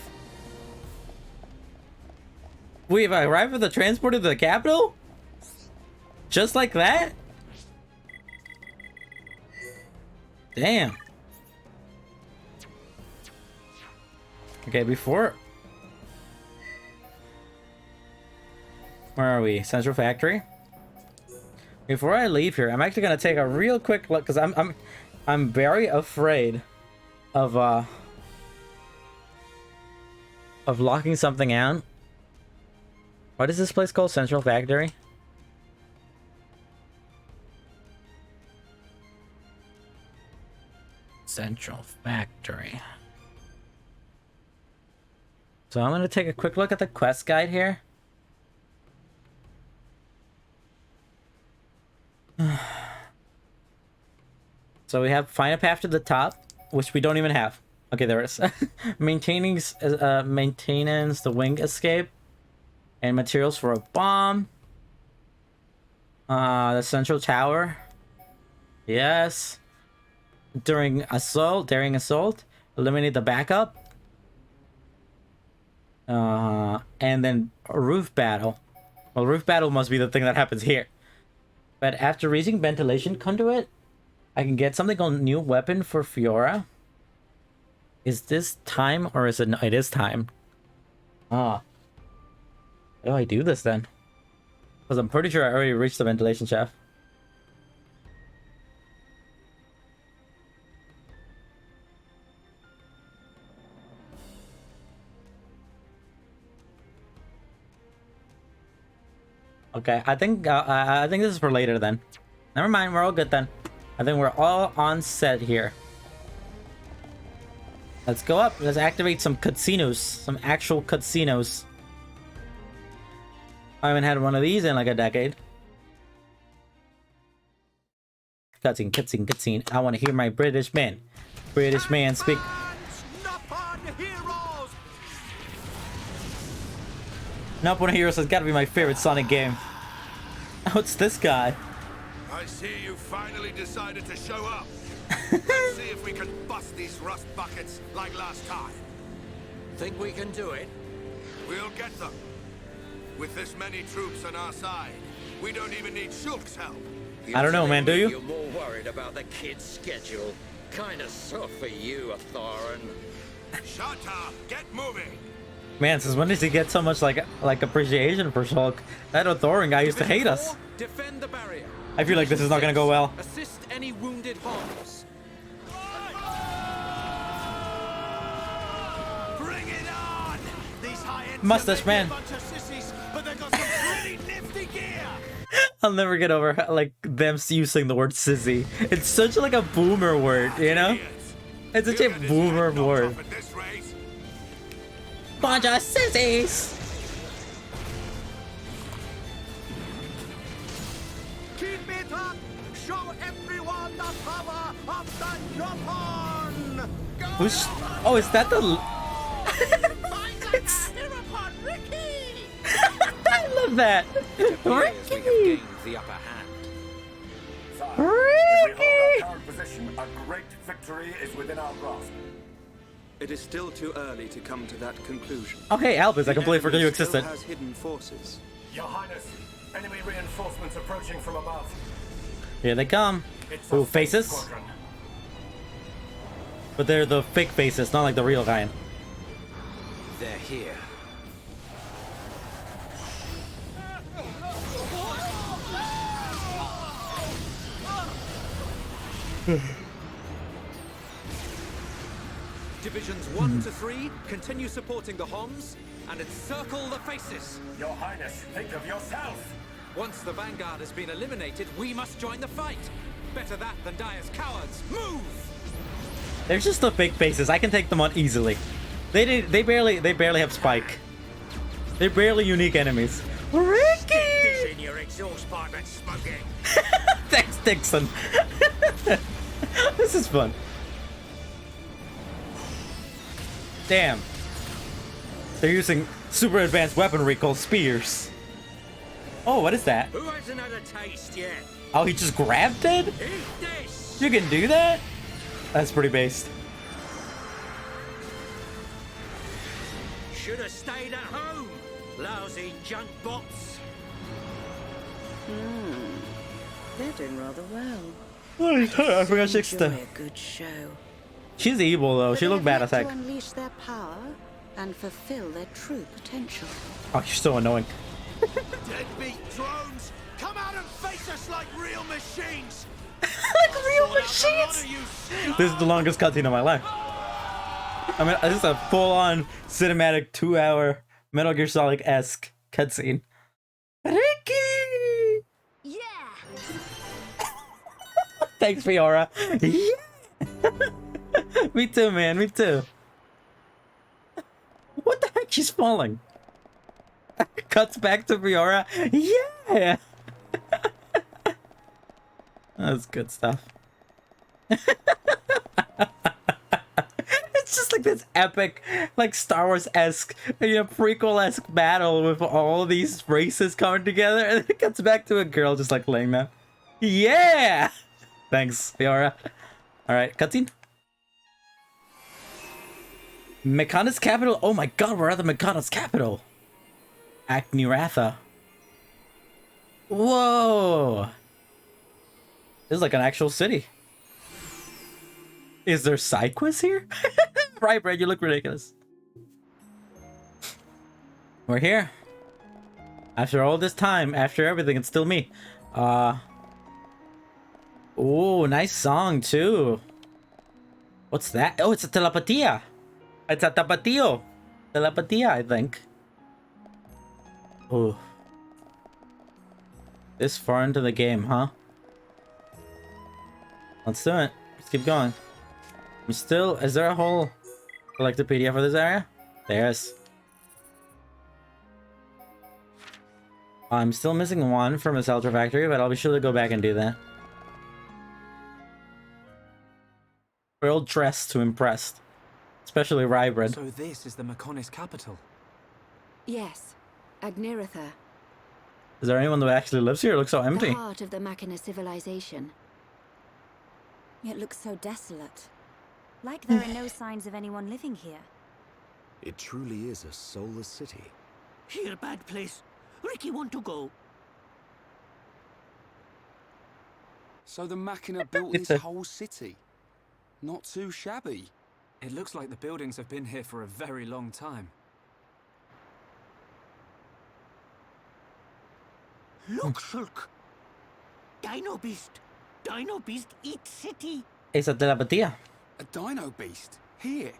[SPEAKER 1] We've arrived at the transport to the capital? Just like that? Damn. Okay, before... Where are we? Central Factory? Before I leave here, I'm actually gonna take a real quick look because I'm very afraid of locking something out. What is this place called? Central Factory? Central Factory. So I'm gonna take a quick look at the quest guide here. So we have find a path to the top, which we don't even have. Okay, there it is. Maintenance the wing escape, and materials for a bomb. The central tower. Yes. Daring assault, eliminate the backup. And then a roof battle. Well, roof battle must be the thing that happens here. But after reaching ventilation conduit, I can get something called new weapon for Fiora. Is this time or is it? No, it is time. Ah. How do I do this then? Because I'm pretty sure I already reached the ventilation shaft. Okay, I think this is for later then. Never mind, we're all good then. I think we're all on set here. Let's go up. Let's activate some cutscenos. Some actual cutscenos. I haven't had one of these in like a decade. Cutscene. I want to hear my British man speak. Nopon Heroes has got to be my favorite Sonic game. Oh, it's this guy.
[SPEAKER 9] I see you finally decided to show up. Let's see if we can bust these rust buckets like last time.
[SPEAKER 10] Think we can do it?
[SPEAKER 9] We'll get them. With this many troops on our side, we don't even need Shulk's help.
[SPEAKER 1] I don't know, man, do you?
[SPEAKER 10] You're more worried about the kid's schedule. Kinda soft for you, Thorin.
[SPEAKER 9] Shut up! Get moving!
[SPEAKER 1] Man, since when does he get so much like appreciation for Shulk? That Thorin guy used to hate us.
[SPEAKER 3] Defend the barrier.
[SPEAKER 1] I feel like this is not gonna go well.
[SPEAKER 3] Assist any wounded Harms.
[SPEAKER 9] Bring it on! These high-end
[SPEAKER 1] Mustache man.
[SPEAKER 9] bunch of sissies, but they got some pretty nifty gear!
[SPEAKER 1] I'll never get over like them using the word sissy. It's such like a boomer word, you know? It's such a boomer word. Bunch of sissies!
[SPEAKER 9] the power of the Dropon!
[SPEAKER 1] Who's... Oh, is that the... I love that! Ricky!
[SPEAKER 10] The upper hand.
[SPEAKER 11] If we hold
[SPEAKER 1] Ricky!
[SPEAKER 11] our current position, a great victory is within our grasp.
[SPEAKER 3] It is still too early to come to that conclusion.
[SPEAKER 1] Okay, Albus, I completely forgot you existed.
[SPEAKER 3] Has hidden forces.
[SPEAKER 11] Your Highness, enemy reinforcements approaching from above.
[SPEAKER 1] Here they come.
[SPEAKER 11] It's
[SPEAKER 1] Ooh,
[SPEAKER 11] a fake
[SPEAKER 1] faces?
[SPEAKER 11] squadron.
[SPEAKER 1] But they're the fake faces, not like the real guy.
[SPEAKER 10] They're here. Divisions 1 to 3 continue supporting the Homs and encircle the faces.
[SPEAKER 11] Your Highness, think of yourself.
[SPEAKER 10] Once the Vanguard has been eliminated, we must join the fight. Better that than die as cowards. Move!
[SPEAKER 1] They're just the fake faces. I can take them on easily. They barely have Spike. They're barely unique enemies. Ricky!
[SPEAKER 10] In your exhaust pipe and smoking.
[SPEAKER 1] Thanks, Dixon. This is fun. Damn. They're using super advanced weaponry called spears. Oh, what is that?
[SPEAKER 10] Who hasn't had a taste yet?
[SPEAKER 1] Oh, he just grabbed it?
[SPEAKER 10] Eat this!
[SPEAKER 1] You can do that? That's pretty based.
[SPEAKER 10] Should have stayed at home. Lousy junk bots.
[SPEAKER 8] They're doing rather well.
[SPEAKER 1] Oh, I forgot she's
[SPEAKER 8] Enjoy a good show.
[SPEAKER 1] She's evil though. She looked bad as heck.
[SPEAKER 8] To unleash their power and fulfill their true potential.
[SPEAKER 1] Oh, she's so annoying.
[SPEAKER 9] Deadbeat drones! Come out and face us like real machines!
[SPEAKER 1] Like real machines! This is the longest cutscene of my life. I mean, this is a full-on cinematic 2-hour Metal Gear Solid-esque cutscene. Ricky!
[SPEAKER 2] Yeah!
[SPEAKER 1] Thanks, Fiora. Yeah! Me too, man. Me too. What the heck? She's falling. Cuts back to Fiora. Yeah! That's good stuff. It's just like this epic, like Star Wars-esque, prequel-esque battle with all these races coming together, and then it cuts back to a girl just like laying there. Yeah! Thanks, Fiora. Alright, cutscene. Mechana's capital? Oh my god, we're at the Mechana's capital! Acniratha. Whoa! This is like an actual city. Is there side quests here? Right, Brad, you look ridiculous. We're here. After all this time, after everything, it's still me. Oh, nice song too. What's that? Oh, it's a telepatia. It's a tapatio. Telepatia, I think. Oh. This far into the game, huh? Let's do it. Let's keep going. I'm still... Is there a whole Electropedia for this area? There is. I'm still missing one from a Seltra factory, but I'll be sure to go back and do that. We're all dressed to impress. Especially Rybrid.
[SPEAKER 3] So this is the Mechonis capital.
[SPEAKER 2] Yes, Agniratha,
[SPEAKER 1] Is there anyone that actually lives here? It looks so empty.
[SPEAKER 2] the heart of the Machina civilization. It looks so desolate.
[SPEAKER 12] Like there are no signs of anyone living here.
[SPEAKER 13] It truly is a soulless city.
[SPEAKER 10] Here, bad place. Ricky want to go.
[SPEAKER 13] So the Machina built this whole city. Not too shabby.
[SPEAKER 3] It looks like the buildings have been here for a very long time.
[SPEAKER 10] Look, Shulk. Dino Beast. Dino Beast eats city.
[SPEAKER 1] It's a telepatia.
[SPEAKER 13] A dino beast? Here?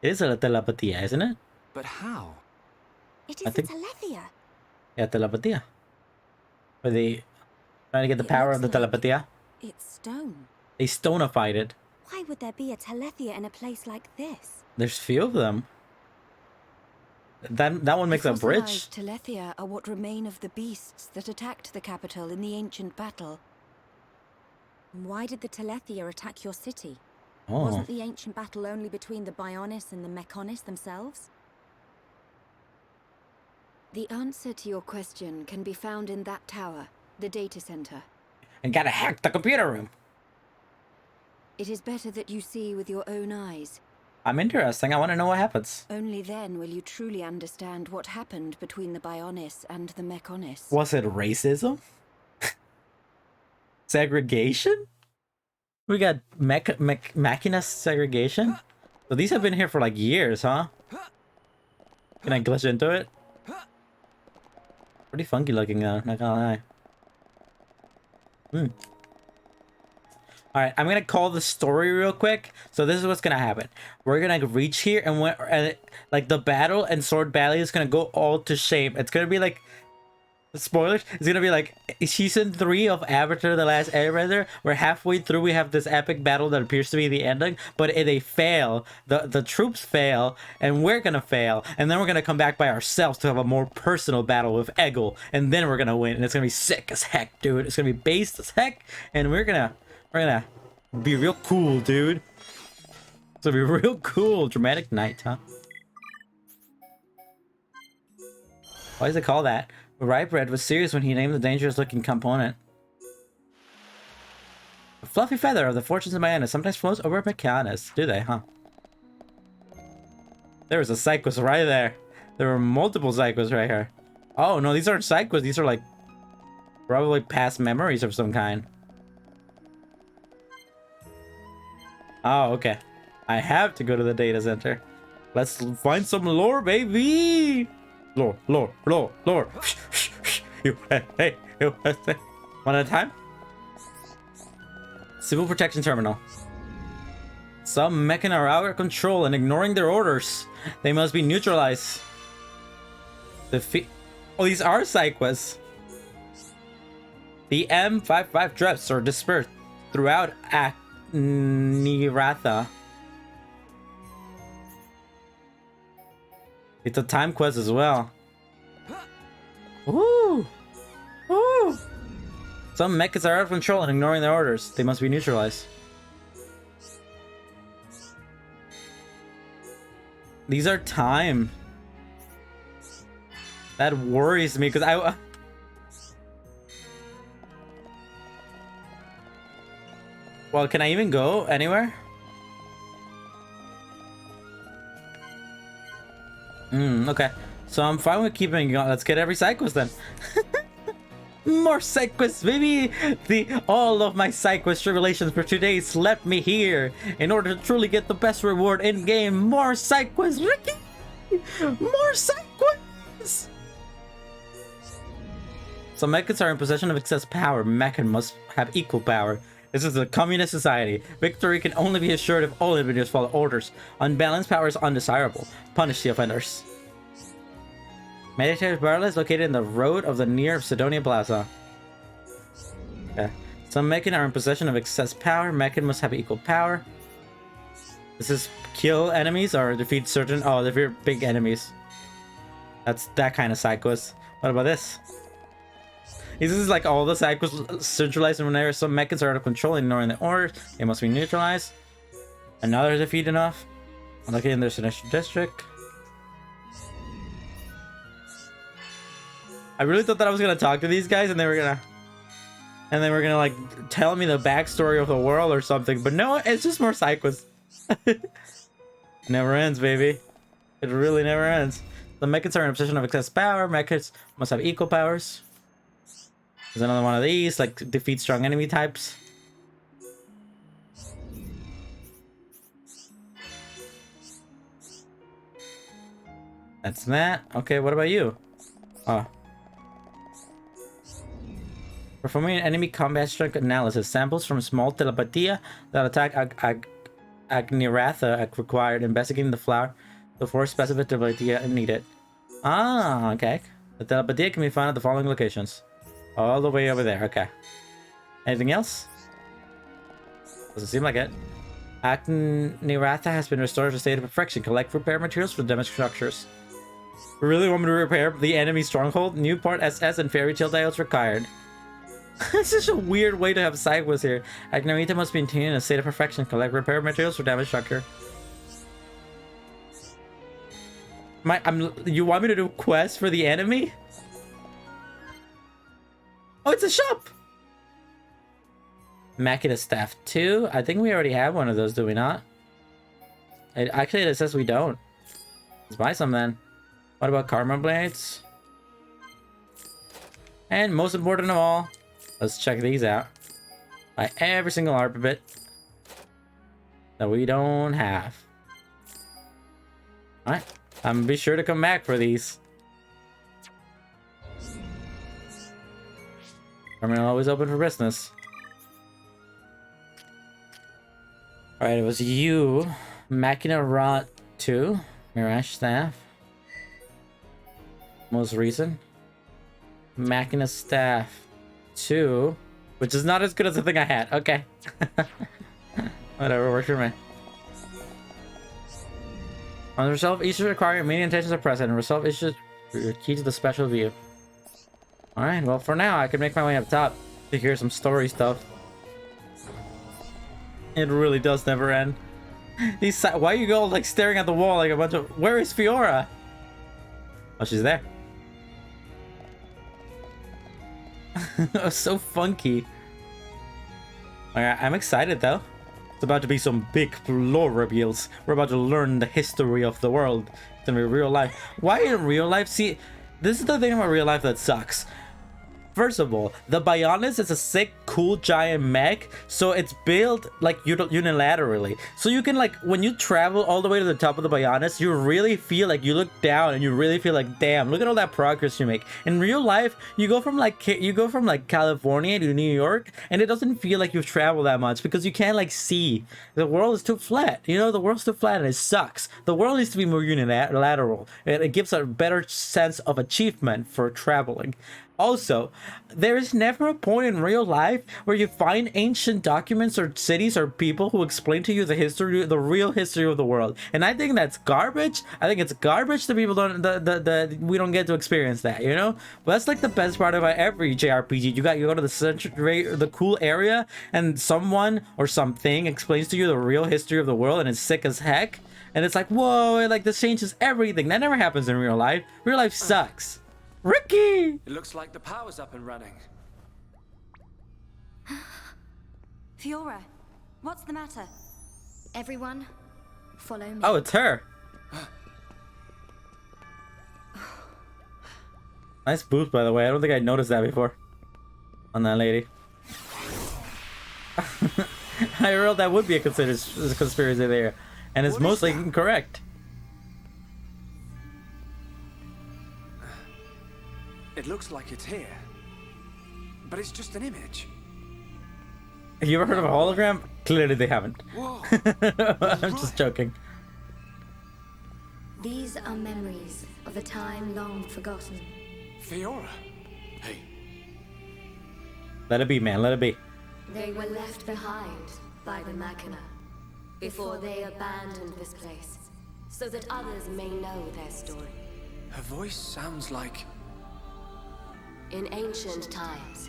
[SPEAKER 1] It is a telepatia, isn't it?
[SPEAKER 3] But how?
[SPEAKER 12] It
[SPEAKER 1] I
[SPEAKER 12] is
[SPEAKER 1] think-
[SPEAKER 12] a telepatia.
[SPEAKER 1] Yeah, telepatia. Are they trying to get the
[SPEAKER 12] It
[SPEAKER 1] power
[SPEAKER 12] looks
[SPEAKER 1] of the
[SPEAKER 12] like-
[SPEAKER 1] telepatia?
[SPEAKER 12] It's stone.
[SPEAKER 1] They stonified it.
[SPEAKER 12] Why would there be a telepatia in a place like this?
[SPEAKER 1] There's few of them. That one makes a bridge.
[SPEAKER 12] Fossilized Telethia are what remain of the beasts that attacked the capital in the ancient battle. Why did the Telethia attack your city?
[SPEAKER 1] Oh.
[SPEAKER 12] Wasn't the ancient battle only between the Bionis and the Mechonis themselves? The answer to your question can be found in that tower, the data center.
[SPEAKER 1] And gotta hack the computer room.
[SPEAKER 12] It is better that you see with your own eyes.
[SPEAKER 1] I'm interesting. I want to know what happens.
[SPEAKER 12] Only then will you truly understand what happened between the Bionis and the Mechonis.
[SPEAKER 1] Was it racism? Segregation? We got Machina segregation? So these have been here for like years, huh? Can I glitch into it? Pretty funky looking though, not gonna lie. Alright, I'm gonna call the story real quick. So this is what's gonna happen. We're gonna reach here and like the battle and sword battle is gonna go all to shame. It's gonna be like, spoilers, it's gonna be like season 3 of Avatar The Last Airbender, where halfway through we have this epic battle that appears to be the ending, but they fail, the troops fail, and we're gonna fail, and then we're gonna come back by ourselves to have a more personal battle with Eggle, and then we're gonna win, and it's gonna be sick as heck, dude. It's gonna be based as heck, and we're gonna be real cool, dude. It's gonna be real cool. Dramatic night, huh? Why does it call that? Ripe Red was serious when he named the dangerous-looking component. A fluffy feather of the fortunes of Mayana sometimes floats over Mechanis. Do they, huh? There was a Psychos right there. There were multiple Psychos right here. Oh, no, these aren't Psychos. These are, like, probably past memories of some kind. Oh, okay. I have to go to the data center. Let's find some lore, baby! Lore. Hey. One at a time. Civil Protection Terminal. Some mechs are out of control and ignoring their orders. They must be neutralized. Oh, these are Psychos. The M55 drafts are dispersed throughout Niratha. It's a time quest as well. Ooh! Ooh! Some mechs are out of control and ignoring their orders. They must be neutralized. These are time. That worries me because well, can I even go anywhere? Okay. So I'm fine with keeping going. Let's get every Psychos then. More Psychos, baby! All of my Psychos tribulations for today slept me here in order to truly get the best reward in game. More Psychos, Ricky! More Psychos! So mechs are in possession of excess power. Mechs must have equal power. This is a communist society. Victory can only be assured if all individuals follow orders. Unbalanced power is undesirable. Punish the offenders. Meditative Barrel is located in the road of the near Sidonia Plaza. Okay. Some mechs are in possession of excess power. Mechs must have equal power. This is kill enemies or defeat certain... Oh, defeat big enemies. That's that kind of Psychos. What about this? This is like all the Psychos centralized and whenever some mechs are out of control and ignoring the orders, they must be neutralized. Another defeat enough. Located in their Sinestro district. I really thought that I was gonna talk to these guys and they were gonna like tell me the backstory of the world or something, but no, it's just more Psychos. Never ends, baby. It really never ends. The mechs are in a position of excess power. Mechs must have equal powers. There's another one of these, like defeat strong enemy types. That's that. Okay, what about you? Oh. Performing an enemy combat strength analysis. Samples from small telepathia that attack Agniratha are required. Investigating the flower before specific telepathia needed. Ah, okay. The telepathia can be found at the following locations. All the way over there, okay. Anything else? Doesn't seem like it. Agniratha has been restored to a state of perfection. Collect repair materials for damaged structures. Really want me to repair the enemy stronghold? Newport SS and fairy tale dials required. It's such a weird way to have side quests here. Agnarita must be maintained in a state of perfection. Collect repair materials for damaged structure. You want me to do quests for the enemy? Oh, it's a shop! Machina Staff 2. I think we already have one of those, do we not? Actually, it says we don't. Let's buy some then. What about Karma Blades? And most important of all, let's check these out. Buy every single ARPA bit that we don't have. Alright, I'm gonna be sure to come back for these. Terminal always open for business. Alright, it was you. Machina Rot 2. Mirage Staff. Most recent. Machina Staff 2. Which is not as good as the thing I had. Okay. Whatever, works for me. On the resolve issues requiring many intentions are present. And resolve issues your key to the special view. Alright, well for now I can make my way up top to hear some story stuff. It really does never end. These why you go like staring at the wall like a bunch of where is Fiora? Oh, she's there. So funky. Alright, I'm excited though. It's about to be some big lore reveals. We're about to learn the history of the world. It's gonna be real life. Why in real life? See, this is the thing about real life that sucks. First of all, the Bionis is a sick, cool, giant mech, so it's built like unilaterally. So you can like, when you travel all the way to the top of the Bionis, you really feel like you look down and you really feel like, damn, look at all that progress you make. In real life, you go from like California to New York, and it doesn't feel like you've traveled that much because you can't like see. The world is too flat. You know, the world's too flat and it sucks. The world needs to be more unilateral. It gives a better sense of achievement for traveling. Also, there is never a point in real life where you find ancient documents or cities or people who explain to you the history, the real history of the world. And I think that's garbage. I think it's garbage that people don't, we don't get to experience that, you know? But that's like the best part about every JRPG. You go to the cool area and someone or something explains to you the real history of the world and it's sick as heck. And it's like, whoa, like this changes everything. That never happens in real life. Real life sucks. Ricky!
[SPEAKER 10] It looks like the power's up and running.
[SPEAKER 12] Fiora, what's the matter?
[SPEAKER 2] Everyone, follow me.
[SPEAKER 1] Oh, it's her. Nice boost, by the way. I don't think I noticed that before. On that lady. I realized that would be a conspiracy there. And it's mostly incorrect.
[SPEAKER 13] It looks like it's here, but it's just an image.
[SPEAKER 1] Have you ever heard of a hologram? Clearly they haven't.
[SPEAKER 13] Whoa.
[SPEAKER 1] I'm just joking.
[SPEAKER 2] These are memories of a time long forgotten.
[SPEAKER 13] Fiora. Hey.
[SPEAKER 1] Let it be, man. Let it be.
[SPEAKER 2] They were left behind by the Machina before they abandoned this place, so that others may know their story.
[SPEAKER 13] Her voice sounds like...
[SPEAKER 2] In ancient times,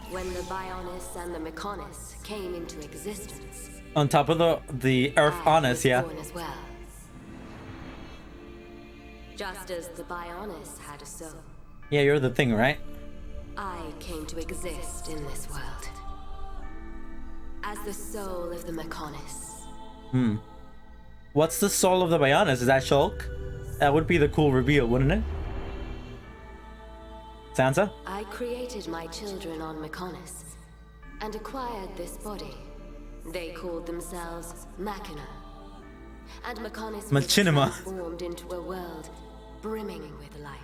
[SPEAKER 2] when the Bionis and the Mechonis came into existence.
[SPEAKER 1] On top of the Earth Honest, yeah.
[SPEAKER 2] Born as well. Just as the Bionis had a soul.
[SPEAKER 1] Yeah, you're the thing, right?
[SPEAKER 2] I came to exist in this world as the soul of the Mechonis.
[SPEAKER 1] What's the soul of the Bionis? Is that Shulk? That would be the cool reveal, wouldn't it? Sansa?
[SPEAKER 2] I created my children on Mechonis and acquired this body. They called themselves Machina. And Mechonis was
[SPEAKER 1] Machinima.
[SPEAKER 2] transformed into a world brimming with life.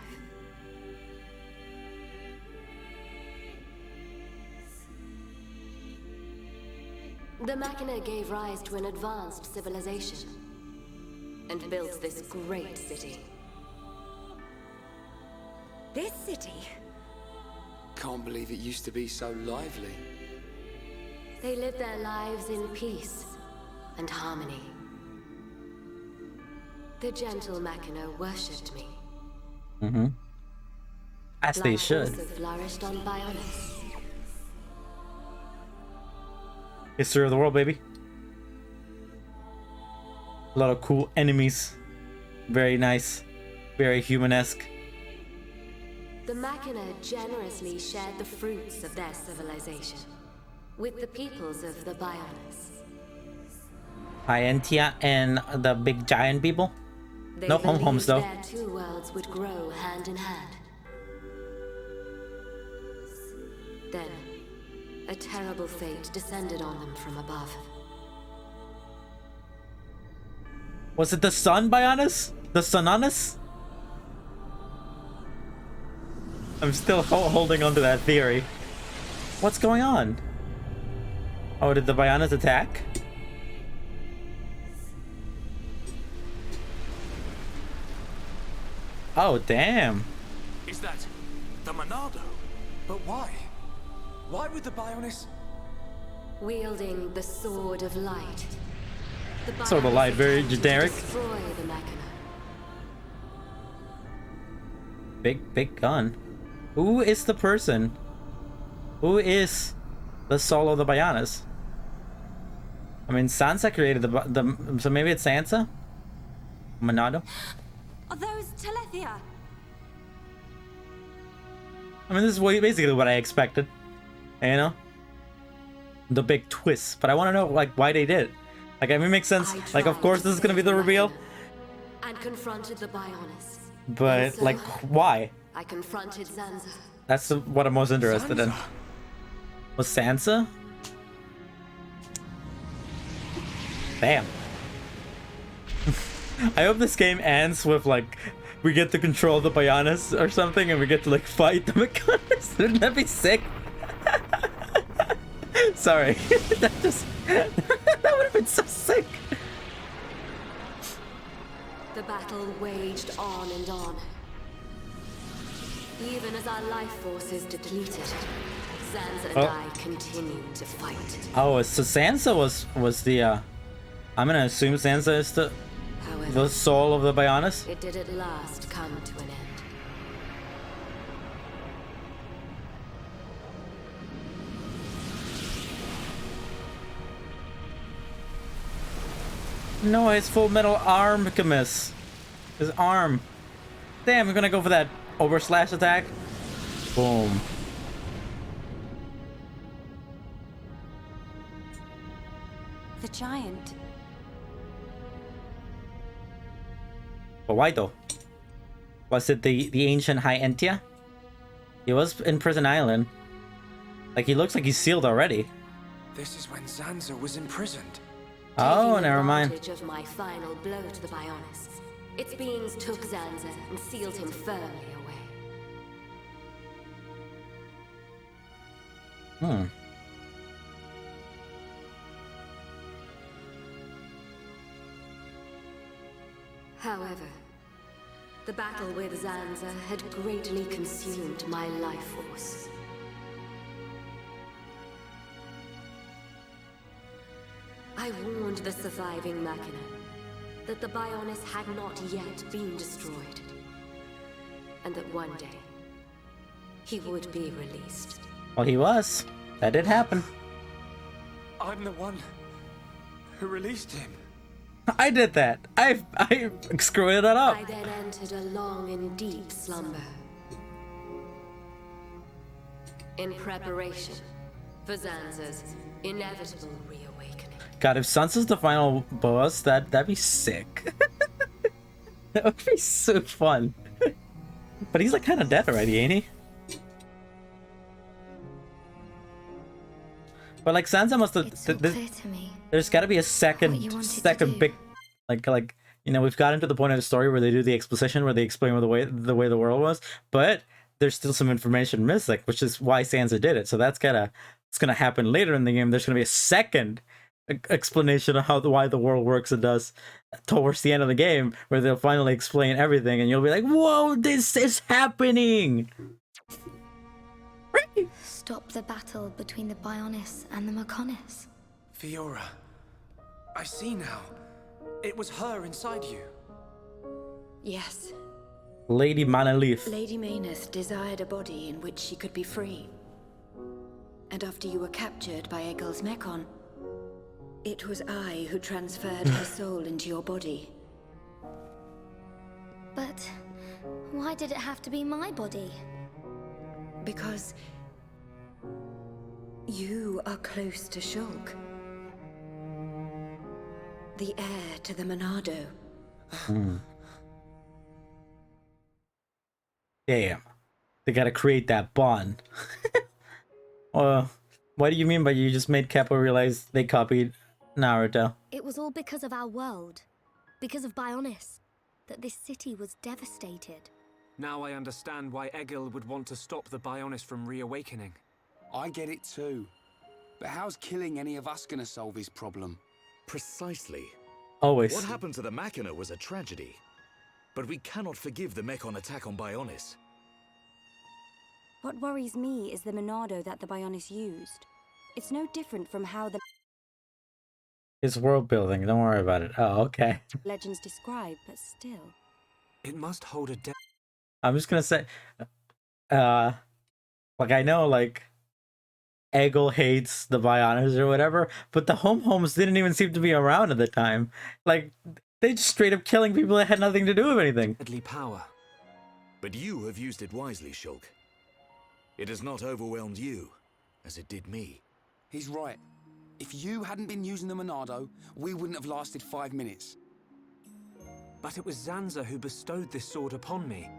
[SPEAKER 2] The Machina gave rise to an advanced civilization and built this great city.
[SPEAKER 12] This city?
[SPEAKER 13] Can't believe it used to be so lively.
[SPEAKER 2] They lived their lives in peace and harmony. The gentle Machina worshipped me
[SPEAKER 1] Mm-hmm. As they should.
[SPEAKER 2] Also flourished on Bionis.
[SPEAKER 1] History of the world, baby. A lot of cool enemies. Very nice. Very human-esque.
[SPEAKER 2] The Machina generously shared the fruits of their civilization with the peoples of the Bionis.
[SPEAKER 1] Hyentia and the big giant people?
[SPEAKER 2] They
[SPEAKER 1] No homes though.
[SPEAKER 2] their two worlds would grow hand in hand. Then, a terrible fate descended on them from above.
[SPEAKER 1] Was it the sun, Bionis? The Sunanus? I'm still holding on to that theory. What's going on? Oh, did the Bionis attack? Oh, damn.
[SPEAKER 11] Is that the Monado? But why? Why would the Bionis?
[SPEAKER 2] Wielding the Sword of Light. The
[SPEAKER 1] Sword of Light, very generic.
[SPEAKER 2] Destroy the Machina.
[SPEAKER 1] Big gun. Who is the person? Who is the soul of the Bionis? I mean, Sansa created the so maybe it's Sansa? Monado?
[SPEAKER 12] Are those Telethia?
[SPEAKER 1] I mean, this is basically what I expected. You know? The big twist. But I want to know, like, why they did it. Like, I mean, it makes sense. Like, of course this is gonna be the reveal.
[SPEAKER 2] And confronted the Bionis.
[SPEAKER 1] But, like, why?
[SPEAKER 2] I confronted Zanza.
[SPEAKER 1] That's what I'm most interested in. Was Sansa? Damn. I hope this game ends with, like, we get to control the Bionis or something and we get to, like, fight the Mechonis. Wouldn't that be sick? Sorry. That would have been so sick.
[SPEAKER 2] The battle waged on and on. Even as our life forces depleted, Zanza and I continued to fight.
[SPEAKER 1] Oh, so Sansa was the I'm gonna assume Sansa is the soul of the Bionis?
[SPEAKER 2] It did at last come to an end.
[SPEAKER 1] No, it's Full Metal Armchemist. His arm. Damn, we're gonna go for that overslash attack. Boom.
[SPEAKER 12] The giant.
[SPEAKER 1] But why though? Was it the ancient Hyentia? He was in Prison Island. Like, he looks like he's sealed already.
[SPEAKER 11] This is when Zanza was imprisoned.
[SPEAKER 1] Oh, never mind.
[SPEAKER 2] Of my final blow to the Bionis, its beings took Zanza and sealed him firmly away. However, the battle with Zanza had greatly consumed my life force. I warned the surviving Machina that the Bionis had not yet been destroyed, and that one day he would be released.
[SPEAKER 1] Well, he was. That did happen.
[SPEAKER 11] I'm the one who released him.
[SPEAKER 1] I did that. I screwed it up.
[SPEAKER 2] I then entered a long and deep slumber in preparation for Zanza's inevitable reawakening.
[SPEAKER 1] God, if Sansa's the final boss, that'd be sick. That would be so fun. But he's like kind of dead already, ain't he? But like Sansa must have. There's got to be a second big, like you know, we've gotten to the point of the story where they do the exposition, where they explain the way the world was, but there's still some information missing, which is why Sansa did it. So it's gonna happen later in the game. There's gonna be a second explanation of why the world works and does towards the end of the game, where they'll finally explain everything, and you'll be like, "Whoa, this is happening!"
[SPEAKER 14] Stop the battle between the Bionis and the Mechonis.
[SPEAKER 11] Fiora, I see now. It was her inside you.
[SPEAKER 2] Yes.
[SPEAKER 1] Lady Monolith.
[SPEAKER 12] Lady Mayneth desired a body in which she could be free. And after you were captured by Egil's Mekon, it was I who transferred her soul into your body.
[SPEAKER 14] But why did it have to be my body?
[SPEAKER 12] Because you are close to Shulk, the heir to the Monado.
[SPEAKER 1] Damn. They gotta create that bond. What do you mean by you just made Capo realize they copied Naruto?
[SPEAKER 14] It was all because of our world. Because of Bionis. That this city was devastated.
[SPEAKER 10] Now I understand why Egil would want to stop the Bionis from reawakening.
[SPEAKER 13] I get it too. But how's killing any of us gonna solve his problem?
[SPEAKER 15] Precisely.
[SPEAKER 1] Always.
[SPEAKER 15] What happened to the Machina was a tragedy. But we cannot forgive the Mekon attack on Bionis.
[SPEAKER 12] What worries me is the Monado that the Bionis used. It's no different from how the
[SPEAKER 1] It's world building, don't worry about it. Oh, okay.
[SPEAKER 12] legends describe, but still.
[SPEAKER 10] It must hold a
[SPEAKER 1] I'm just gonna say, like I know, like, Egil hates the Bionis or whatever, but the homes didn't even seem to be around at the time. Like, they just straight up killing people that had nothing to do with anything.
[SPEAKER 10] deadly power.
[SPEAKER 15] But you have used it wisely, Shulk. It has not overwhelmed you, as it did me.
[SPEAKER 13] He's right. If you hadn't been using the Monado, we wouldn't have lasted 5 minutes.
[SPEAKER 10] But it was Zanza who bestowed this sword upon me.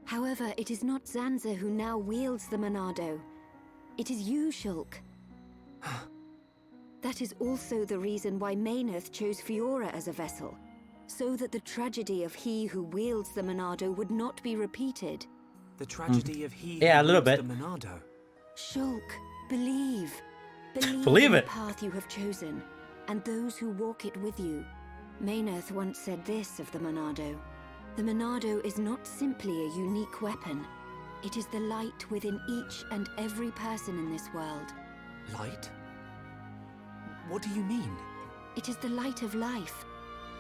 [SPEAKER 12] However, it is not Zanza who now wields the Monado. It is you, Shulk. That is also the reason why Mayneth chose Fiora as a vessel, so that the tragedy of he who wields the Monado would not be repeated.
[SPEAKER 10] The tragedy of he
[SPEAKER 1] Yeah, a
[SPEAKER 10] who
[SPEAKER 1] little
[SPEAKER 10] wields
[SPEAKER 1] bit.
[SPEAKER 10] the Monado.
[SPEAKER 12] Shulk, believe.
[SPEAKER 1] Believe
[SPEAKER 12] in
[SPEAKER 1] it.
[SPEAKER 12] the path you have chosen, and those who walk it with you. Mayneth once said this of the Monado. The Monado is not simply a unique weapon. It is the light within each and every person in this world.
[SPEAKER 10] Light? What do you mean?
[SPEAKER 12] It is the light of life.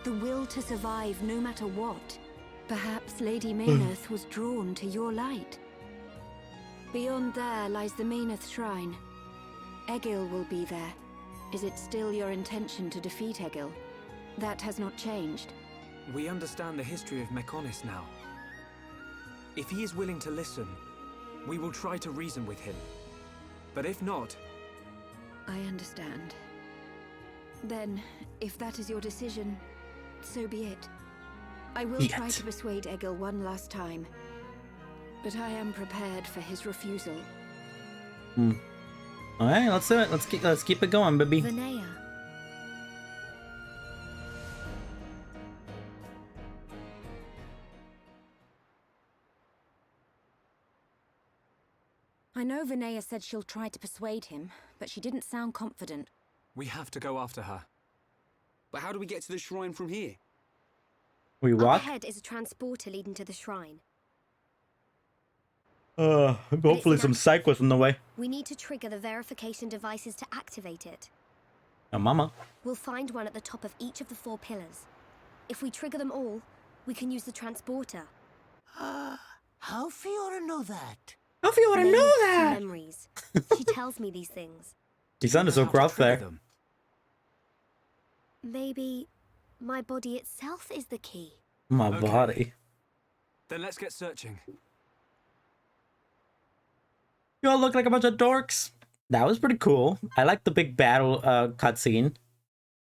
[SPEAKER 12] The will to survive no matter what. Perhaps Lady Mayneth was drawn to your light. Beyond there lies the Mayneth Shrine. Egil will be there. Is it still your intention to defeat Egil? That has not changed.
[SPEAKER 10] We understand the history of Mekonis now. If he is willing to listen, we will try to reason with him. But if not...
[SPEAKER 12] I understand. Then, if that is your decision, so be it. I will try to persuade Egil one last time. But I am prepared for his refusal.
[SPEAKER 1] Alright, let's do it. Let's keep it going, baby.
[SPEAKER 14] Vinaya.
[SPEAKER 12] I know Vinaya said she'll try to persuade him, but she didn't sound confident.
[SPEAKER 10] We have to go after her.
[SPEAKER 13] But how do we get to the shrine from here?
[SPEAKER 1] We
[SPEAKER 14] Up
[SPEAKER 1] walk?
[SPEAKER 14] ahead is a transporter leading to the shrine.
[SPEAKER 1] Hopefully some psych was in the way.
[SPEAKER 14] We need to trigger the verification devices to activate it.
[SPEAKER 1] Oh, mama.
[SPEAKER 14] We'll find one at the top of each of the 4 pillars. If we trigger them all, we can use the transporter.
[SPEAKER 16] How Fiora know that?
[SPEAKER 1] How Fiora know that?
[SPEAKER 14] Memories. She tells me these things.
[SPEAKER 1] You sounded so gruff there.
[SPEAKER 14] Maybe my body itself is the key.
[SPEAKER 1] My body.
[SPEAKER 10] Then let's get searching.
[SPEAKER 1] You all look like a bunch of dorks. That was pretty cool. I like the big battle cutscene.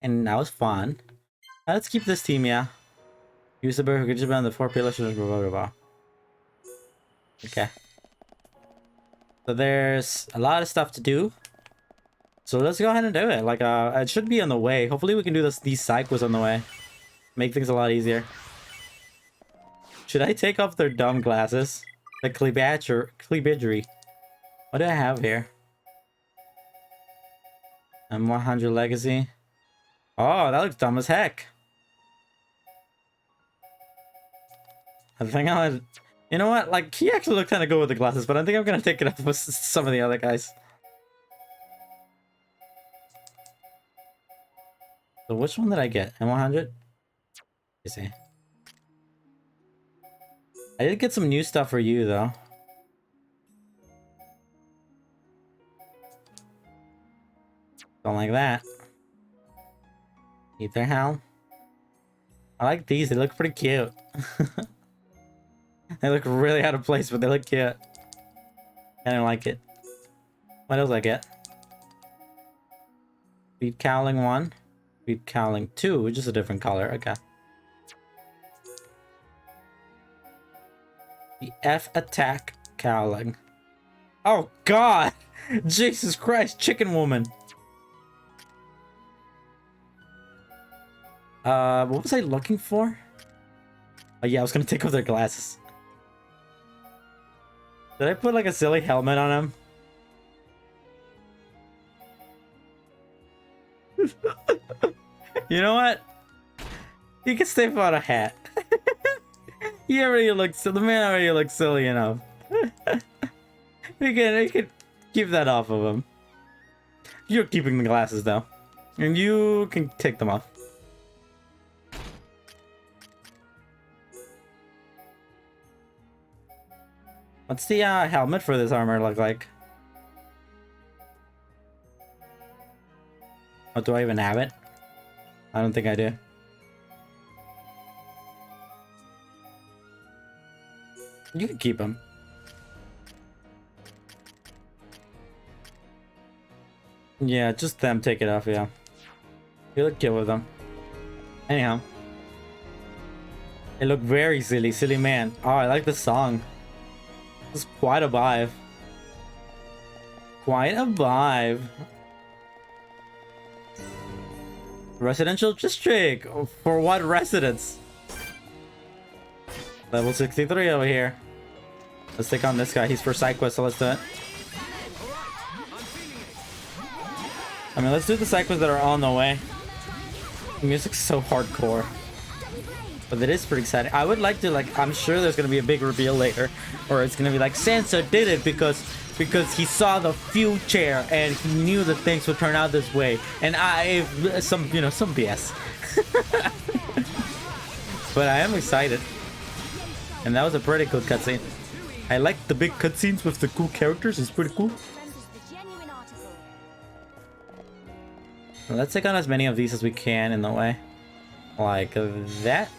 [SPEAKER 1] And that was fun. Let's keep this team, yeah. Use the bird who could just be on the 4 pillars. Blah, blah, blah, blah. Okay. So there's a lot of stuff to do. So let's go ahead and do it. Like, it should be on the way. Hopefully we can do these side quests on the way. Make things a lot easier. Should I take off their dumb glasses? The cleavagery. What do I have here? M100 Legacy. Oh, that looks dumb as heck. I think I'll... You know what? Like, he actually looked kind of good with the glasses, but I think I'm gonna take it off with some of the other guys. So which one did I get? M100? You see. I did get some new stuff for you though. Don't like that. Ether Hound. I like these, they look pretty cute. They look really out of place, but they look cute. I don't like it. What else I get? Speed Cowling 1. Speed Cowling 2, which is a different color. Okay. The F attack Cowling. Oh god! Jesus Christ, Chicken Woman! What was I looking for? Oh yeah, I was gonna take off their glasses. Did I put like a silly helmet on him? You know what? You can stay without a hat. He already looks, the man already looks silly enough. You can keep that off of him. You're keeping the glasses though. And you can take them off. What's the helmet for this armor look like? Oh, do I even have it? I don't think I do. You can keep them. Yeah, just them take it off, yeah. You look good with them. Anyhow. It looked very silly, silly man. Oh, I like the song. It's quite a vibe. Quite a vibe. Residential district. For what residents? Level 63 over here. Let's take on this guy. He's for side quest, so let's do it. I mean, let's do the side quests that are on the way. The music's so hardcore. But it is pretty exciting. I would like to, like, I'm sure there's gonna be a big reveal later, or it's gonna be like Sansa did it because he saw the future and he knew that things would turn out this way. And some BS. But I am excited. And that was a pretty cool cutscene. I like the big cutscenes with the cool characters. It's pretty cool. So let's take on as many of these as we can in the way. Like that.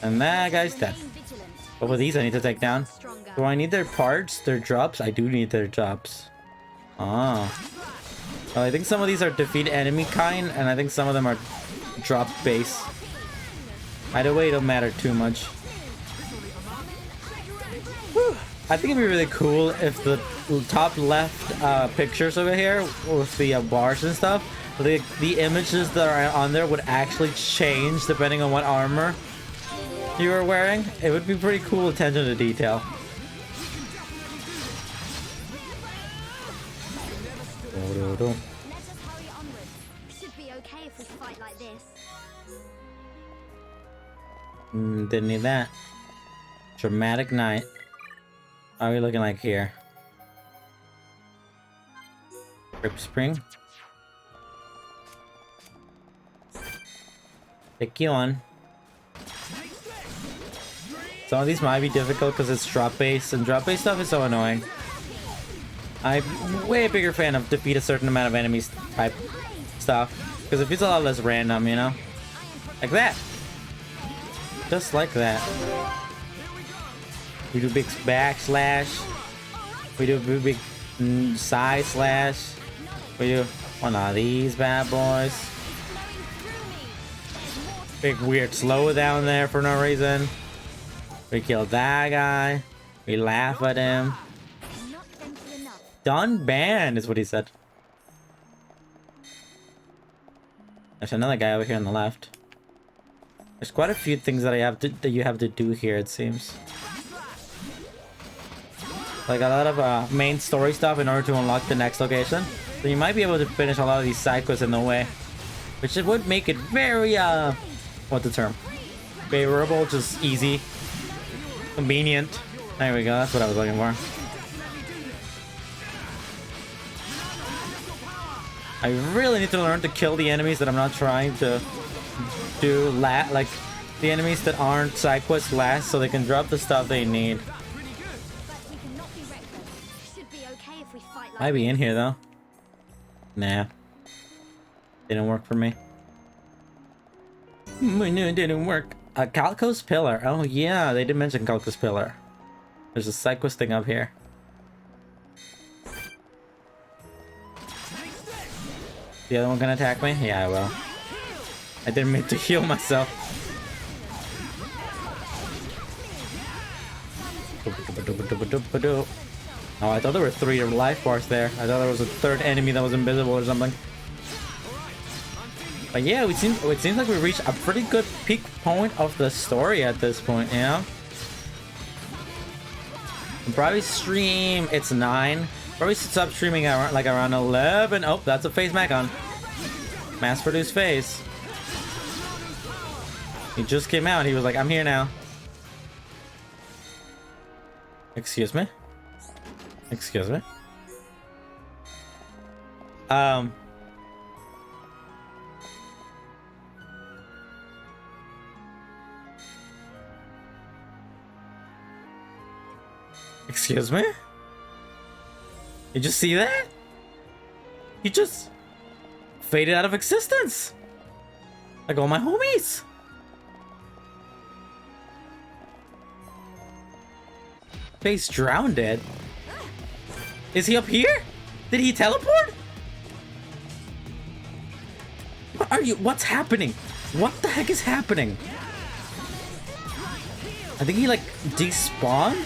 [SPEAKER 1] And that guy's dead. But with these I need to take down. Do I need their parts? Their drops? I do need their drops. Oh. Well, I think some of these are defeat enemy kind, and I think some of them are drop base. Either way, it don't matter too much. Whew. I think it'd be really cool if the top left pictures over here with the bars and stuff, the images that are on there would actually change depending on what armor you were wearing. It would be pretty cool attention to detail.
[SPEAKER 14] Should be okay if we fight like this.
[SPEAKER 1] Didn't need that. Dramatic night. How are we looking like here? Rip Spring. Pick you on. Some of these might be difficult because it's drop based, and drop based stuff is so annoying. I'm way a bigger fan of defeat a certain amount of enemies type stuff, because it feels a lot less random, you know? Like that. Just like that. We do big backslash. We do big side slash. We do one of these bad boys. Big weird slow down there for no reason. We kill that guy. We laugh at him. Done banned is what he said. There's another guy over here on the left. There's quite a few things that you have to do here, it seems. Like a lot of main story stuff in order to unlock the next location. So you might be able to finish a lot of these side quests in the way, which it would make it very what's the term? Favorable, just easy. Convenient. There we go, that's what I was looking for. I really need to learn to kill the enemies that I'm not trying to do like the enemies that aren't side quests last, so they can drop the stuff they need. Might be in here though. Nah. Didn't work for me. No, it didn't work. Calco's Pillar. Oh yeah, they did mention Calco's Pillar. There's a side quest thing up here. The other one gonna attack me? Yeah, I will. I didn't mean to heal myself. Oh, I thought there were 3 life bars there. I thought there was a 3rd enemy that was invisible or something. But yeah, it seems like we reached a pretty good peak point of the story at this point, you know? Probably stream, it's 9. Probably stop streaming around, like around 11. Oh, that's a face Macon. Mass-produced face. He just came out. He was like, I'm here now. Excuse me? Excuse me? Excuse me? Did you see that? He just faded out of existence. Like all my homies. Face drowned dead. Is he up here? Did he teleport? What are you? What's happening? What the heck is happening? I think he like despawned.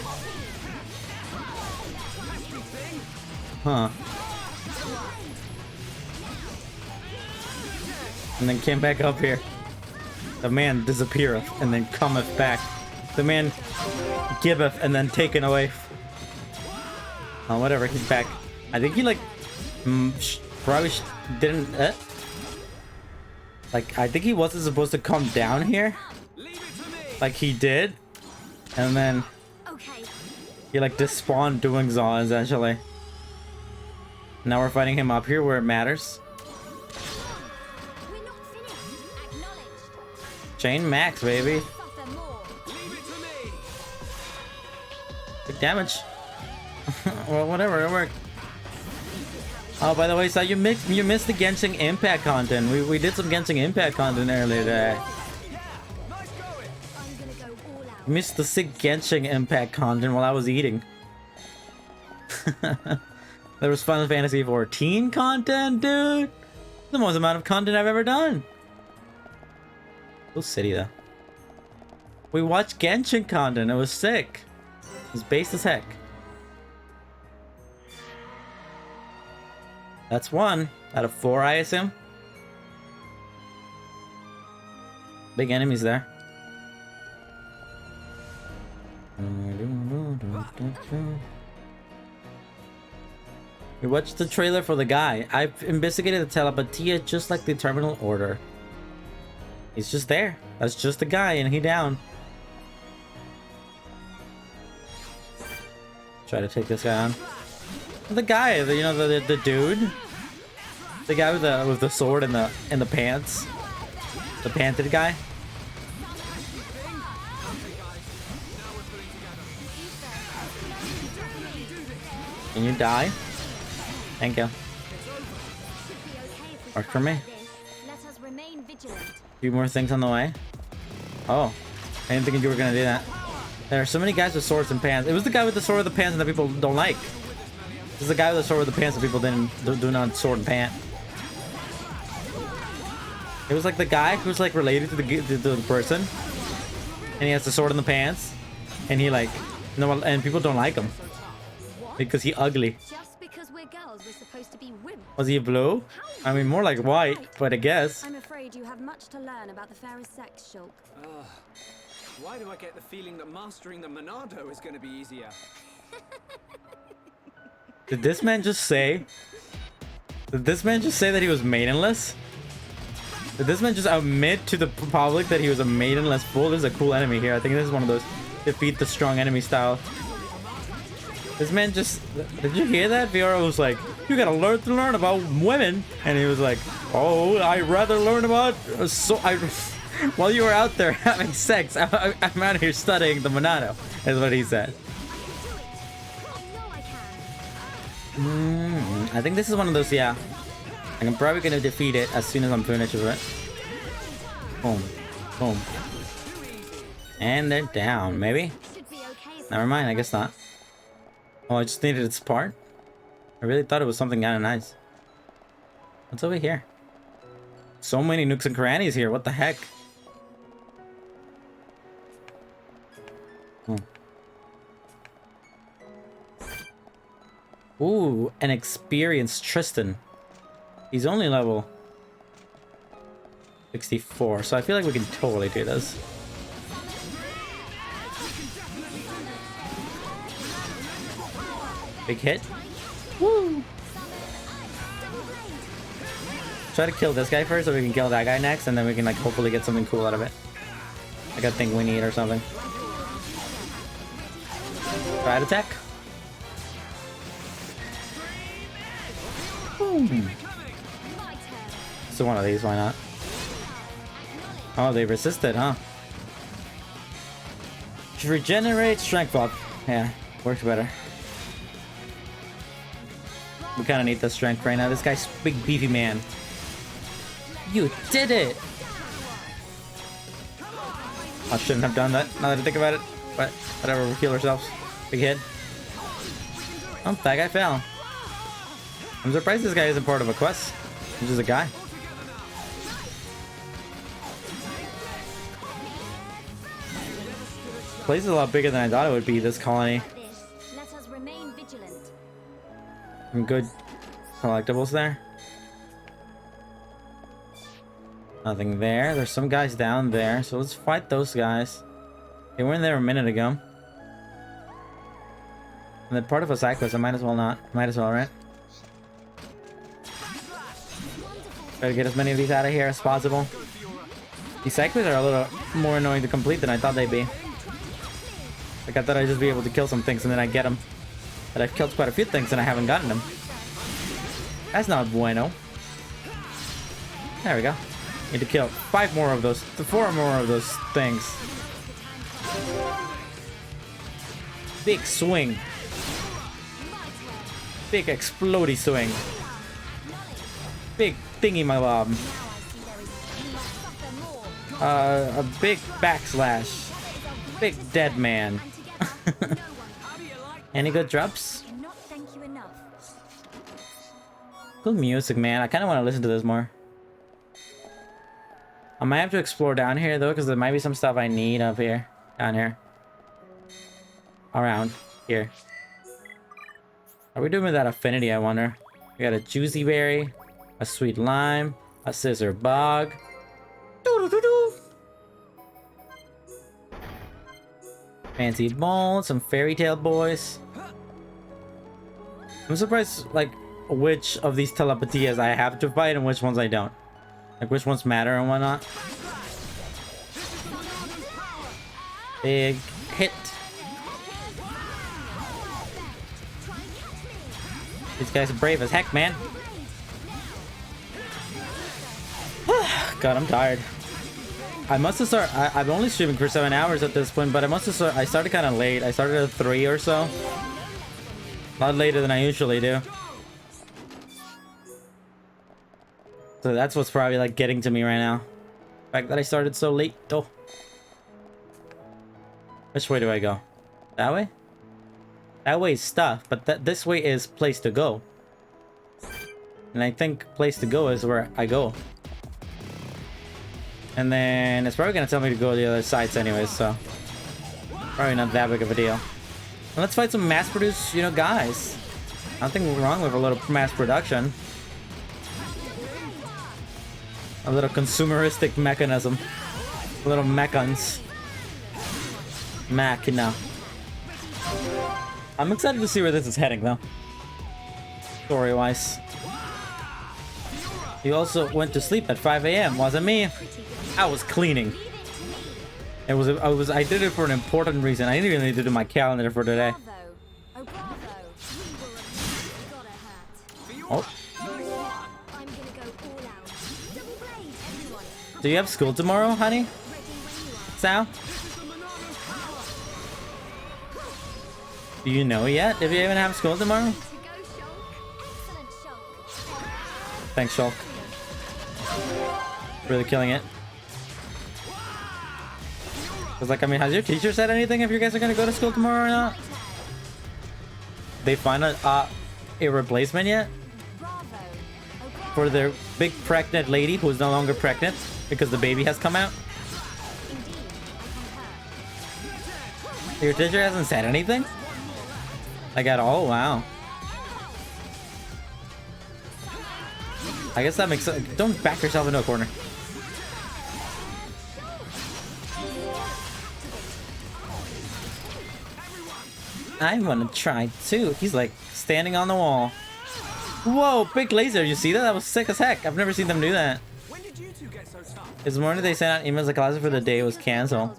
[SPEAKER 1] Huh. And then came back up here. The man disappeareth and then cometh back. The man giveth and then taken away. Oh, whatever, he's back. I think he like probably didn't like I think he wasn't supposed to come down here like he did, and then he like despawned doing Zaw essentially. Now we're fighting him up here where it matters. Chain max, baby. Big damage. Well, whatever, it worked. Oh, by the way, so you missed the Genshin Impact content. We did some Genshin Impact content earlier today. Missed the sick Genshin Impact content while I was eating. There was Final Fantasy XIV content, dude. The most amount of content I've ever done. Cool city, though. We watched Genshin content. It was sick. It was based as heck. That's 1 out of 4, I assume. Big enemies there. We watched the trailer for the guy. I've investigated the telepathia just like the terminal order. He's just there. That's just the guy and he down. Try to take this guy on. The guy, you know, the dude. The guy with the sword and the pants. The panted guy. Can you die? Thank you. Worked for me. Few more things on the way. Oh, I didn't think you were gonna do that. There are so many guys with swords and pants. It was the guy with the sword with the pants that people don't like. This is the guy with the sword with the pants that people do not sword and pant. It was like the guy who's like related to the person, and he has the sword and the pants, and he like and people don't like him because he ugly. Was he blue? I mean, more like white, but I guess.
[SPEAKER 14] I'm afraid you have much to learn about the fairest sex, Shulk.
[SPEAKER 10] Why do I get the feeling that mastering the Monado is going to be easier?
[SPEAKER 1] Did this man just say? Did this man just say that he was maidenless? Did this man just admit to the public that he was a maidenless fool? This is a cool enemy here. I think this is one of those defeat the strong enemy style. This This man just... Did you hear that? Fiora was like, you gotta learn about women. And he was like, oh, I'd rather learn about... While you were out there having sex, I'm out here studying the Monado, is what he said. I think this is one of those, yeah. I'm probably gonna defeat it as soon as I'm finished with it. Boom. Boom. And they're down, maybe? Never mind, I guess not. Oh, I just needed its part? I really thought it was something kind of nice. What's over here? So many nooks and crannies here, what the heck? Ooh, an experienced Tristan. He's only level 64, so I feel like we can totally do this. Big hit. Woo! Try to kill this guy first so we can kill that guy next, and then we can like hopefully get something cool out of it. Like I think we need or something. Try to attack. So one of these, why not? Oh, they resisted, huh? Regenerate strength up. Yeah, works better. We kind of need the strength right now. This guy's big beefy man. You did it! I shouldn't have done that, now that I think about it. But whatever, we'll heal ourselves. Big hit. Oh, that guy fell. I'm surprised this guy isn't part of a quest. He's just a guy. Place is a lot bigger than I thought it would be, this colony. Some good collectibles there. Nothing there. There's some guys down there, so let's fight those guys. They weren't there a minute ago. And they're part of a side quest, I might as well not. Might as well, right? Try to get as many of these out of here as possible. These side quests are a little more annoying to complete than I thought they'd be. Like I thought I'd just be able to kill some things and then I get them. But I've killed quite a few things and I haven't gotten them. That's not bueno. There we go. Need to kill 5 more of those, 4 more of those things. Big swing. Big explodey swing. Big thingy my lob. A big backslash. Big dead man. Any good drops? Good music, man. I kind of want to listen to this more. I might have to explore down here though, because there might be some stuff I need up here. Down here. Around here. Are we doing with that affinity, I wonder? We got a juicy berry, a sweet lime, a scissor bog. Doo-doo-doo-doo. Fancy bowl, some fairy tale boys. I'm surprised, like, which of these telepathias I have to fight and which ones I don't. Like, which ones matter and whatnot. Big hit. These guys are brave as heck, man. God, I'm tired. I must have started... I'm only streaming for 7 hours at this point, but I must have I started kind of late. I started at 3 or so. A lot later than I usually do. So that's what's probably like getting to me right now. The fact that I started so late. Oh. Which way do I go? That way? That way is stuff, but this way is place to go. And I think place to go is where I go. And then it's probably gonna tell me to go to the other sides anyways, so probably not that big of a deal. And let's fight some mass-produced, you know, guys. Nothing wrong with a little mass production. A little consumeristic mechanism. A little mechans. Machina. I'm excited to see where this is heading, though. Story-wise. You also went to sleep at 5 AM, wasn't me? I was cleaning. I did it for an important reason. I didn't even need to do my calendar for today. Oh.
[SPEAKER 14] I'm gonna go all out. Double blade, everyone.
[SPEAKER 1] Do you have school tomorrow, honey? Sal? Do you know yet if you even have school tomorrow? Thanks, Shulk. Really killing it. Cause like, I mean, has your teacher said anything if you guys are gonna go to school tomorrow or not? They find a replacement yet? For their big pregnant lady who is no longer pregnant because the baby has come out? Your teacher hasn't said anything? Like at all? Wow. I guess that makes sense. Don't back yourself into a corner. I want to try too. He's like standing on the wall. Whoa, big laser. You see that? That was sick as heck. I've never seen them do that.
[SPEAKER 11] When did you two get so tough?
[SPEAKER 1] This morning they sent out emails to classes for the day it was canceled.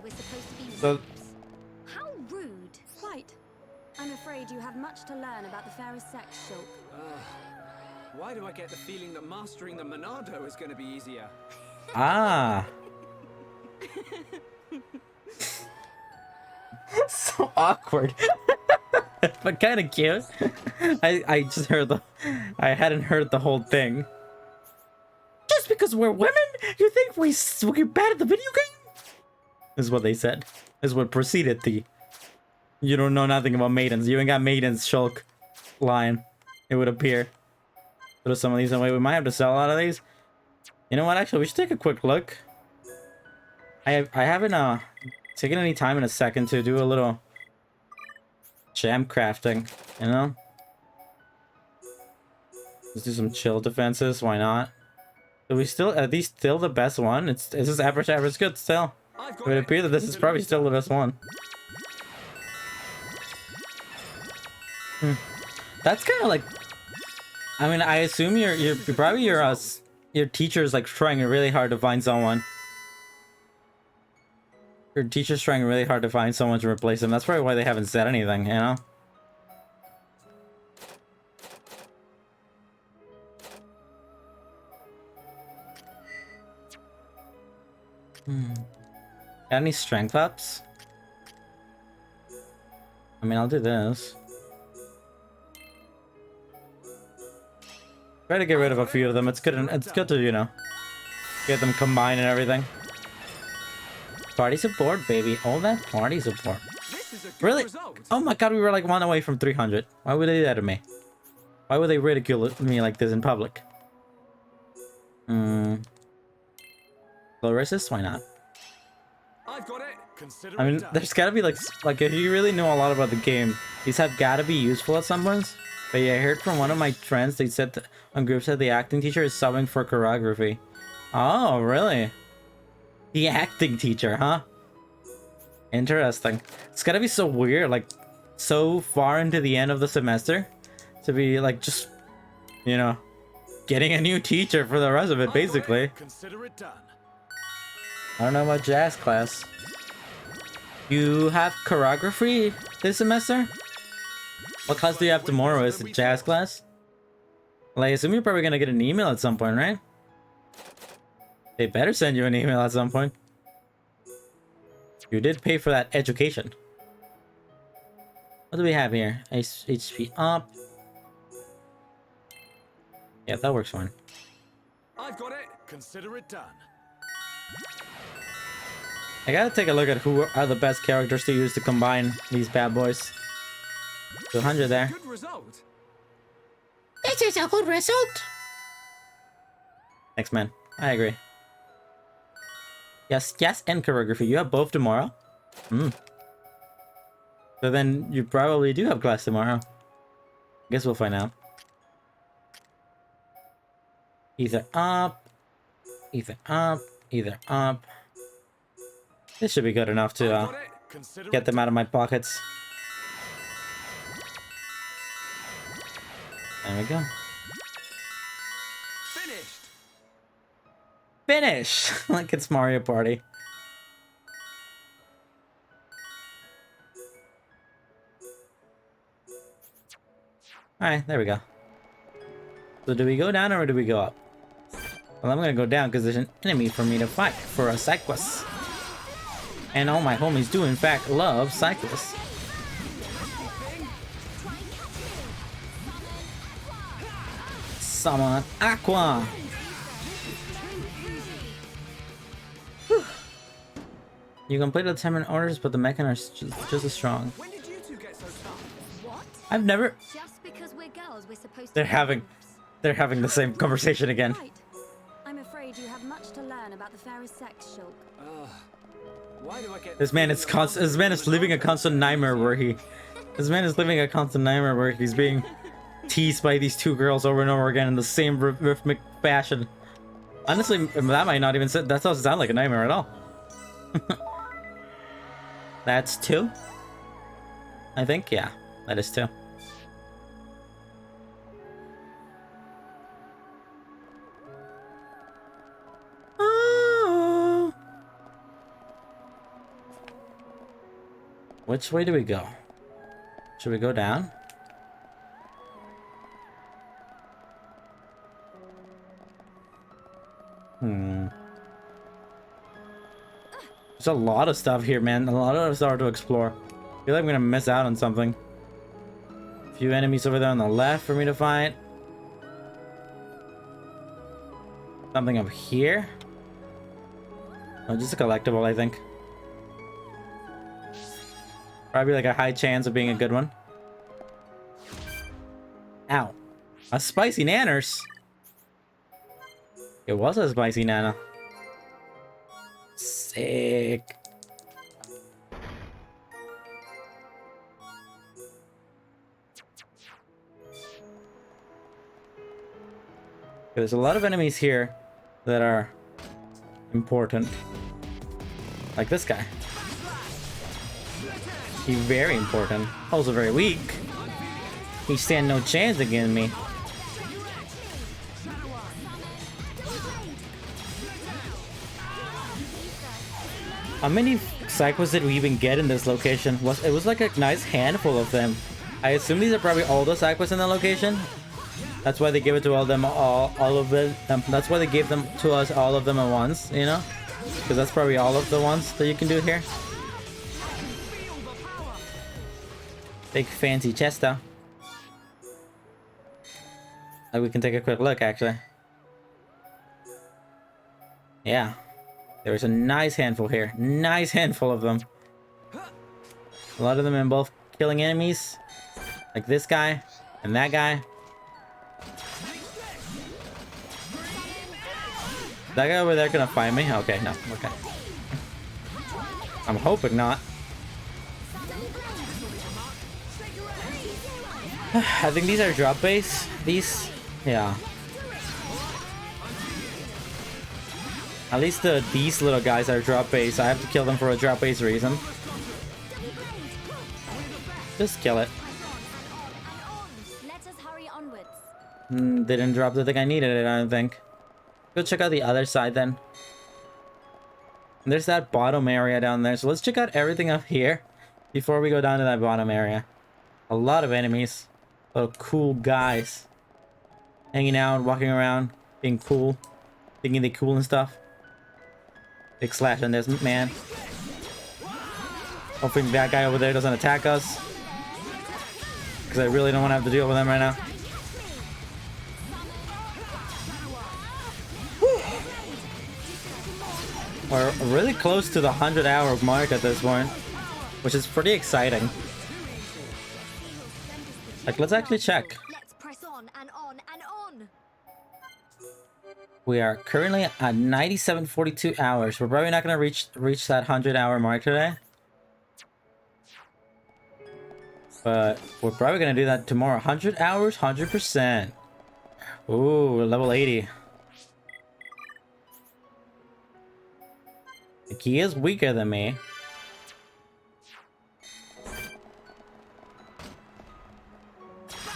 [SPEAKER 1] So
[SPEAKER 14] How rude. Quite. I'm afraid you have much to learn about the fairest sex, Shulk.
[SPEAKER 10] Why do I get the feeling that mastering the Monado is going to be easier?
[SPEAKER 1] ah. So awkward. But kind of cute. I just heard I hadn't heard the whole thing. Just because we're women, you think we're bad at the video game? Is what they said. Is what preceded the "you don't know nothing about maidens. You ain't got maidens," Shulk line. It would appear. Throw some of these away. We might have to sell a lot of these. You know what? Actually, we should take a quick look. I haven't taken any time in a second to do a little jam crafting, you know? Let's do some chill defenses, why not? Are we still, are these still the best one? Is this average good still? It would appear that this is probably still the best one. That's kind of like, I mean, I assume your teacher's like trying really hard to find someone. Your teacher's trying really hard to find someone to replace him. That's probably why they haven't said anything, you know? Got any strength ups? I mean, I'll do this. Try to get rid of a few of them. It's good. It's good to, you know, get them combined and everything. Party support, baby. All that party support. Really? Oh my god, we were like 1 away from 300. Why would they do that to me? Why would they ridicule me like this in public? Low resist? Why not?
[SPEAKER 11] I've got it. Consider
[SPEAKER 1] I mean, there's gotta be like if you really know a lot about the game, these have gotta be useful at some points. But yeah, I heard from one of my friends, they said that on group said the acting teacher is subbing for choreography. Oh, really? The acting teacher, huh? Interesting. It's gotta be so weird, like, so far into the end of the semester, to be, like, just, you know, getting a new teacher for the rest of it, basically.
[SPEAKER 11] Consider it done.
[SPEAKER 1] I don't know about jazz class. You have choreography this semester? What class do you have tomorrow? Is it jazz class? Well, I assume you're probably gonna get an email at some point, right? They better send you an email at some point. You did pay for that education. What do we have here? HP up. Yeah, that works fine.
[SPEAKER 11] I've got it. Consider it done.
[SPEAKER 1] I gotta take a look at who are the best characters to use to combine these bad boys. 200 there.
[SPEAKER 11] Good result.
[SPEAKER 16] This is a good result.
[SPEAKER 1] Thanks, man. I agree. Yes, and choreography. You have both tomorrow? So then you probably do have class tomorrow. Guess we'll find out. Either up, either up, either up. This should be good enough to get them out of my pockets. There we go. Finish! Like it's Mario Party. Alright, there we go. So do we go down or do we go up? Well, I'm gonna go down because there's an enemy for me to fight for a side quest. And all my homies do in fact love side quests. Summon Aqua! Whew. You completed the 10-minute orders, but the mechanic are just as strong.
[SPEAKER 11] When did you two get so tough?
[SPEAKER 14] What?
[SPEAKER 1] I've never...
[SPEAKER 14] Just because we're girls, we're supposed to...
[SPEAKER 1] They're having the same conversation again.
[SPEAKER 14] Right. I'm afraid you have much to learn about the fairest sex, Shulk.
[SPEAKER 11] Why do I get
[SPEAKER 1] This man is living a constant nightmare where he's being teased by these two girls over and over again in the same rhythmic fashion. Honestly, that might not even that doesn't sound like a nightmare at all. That's 2? I think, yeah, that is 2. Oh. Which way do we go? Should we go down? There's a lot of stuff here, man. A lot of stuff to explore. I feel like I'm gonna miss out on something. A few enemies over there on the left for me to fight. Something up here. Oh, just a collectible, I think. Probably like a high chance of being a good one. Ow. A spicy nanners. It was a spicy nana. Sick. There's a lot of enemies here that are important. Like this guy. He's very important. Also very weak. He stand no chance against me. How many cycles did we even get in this location? It was like a nice handful of them. I assume these are probably all the cycles in the location. That's why they give it to all of them. That's why they gave them to us all of them at once, you know? Because that's probably all of the ones that you can do here. Big fancy chest though. Like we can take a quick look actually. Yeah. There's a nice handful here. Nice handful of them. A lot of them in both killing enemies. Like this guy and that guy. That guy over there gonna find me? Okay, no. Okay. I'm hoping not. I think these are drop base. These, yeah. At least these little guys are drop base. I have to kill them for a drop base reason. Just kill it.
[SPEAKER 14] Let us hurry onwards.
[SPEAKER 1] Didn't drop the thing I needed it, I don't think. Go check out the other side then. There's that bottom area down there. So let's check out everything up here before we go down to that bottom area. A lot of enemies. A lot of cool guys. Hanging out, walking around, being cool. Thinking they're cool and stuff. Big slash on this man. Hoping that guy over there doesn't attack us. Because I really don't want to have to deal with him right now. We're really close to the 100-hour mark at this point, which is pretty exciting. Like, let's actually check.
[SPEAKER 14] Let's press on and on and on.
[SPEAKER 1] We are currently at 97.42 hours. We're probably not gonna reach that 100-hour mark today, but we're probably gonna do that tomorrow. 100 hours, 100%. Ooh, level 80. Like, he is weaker than me.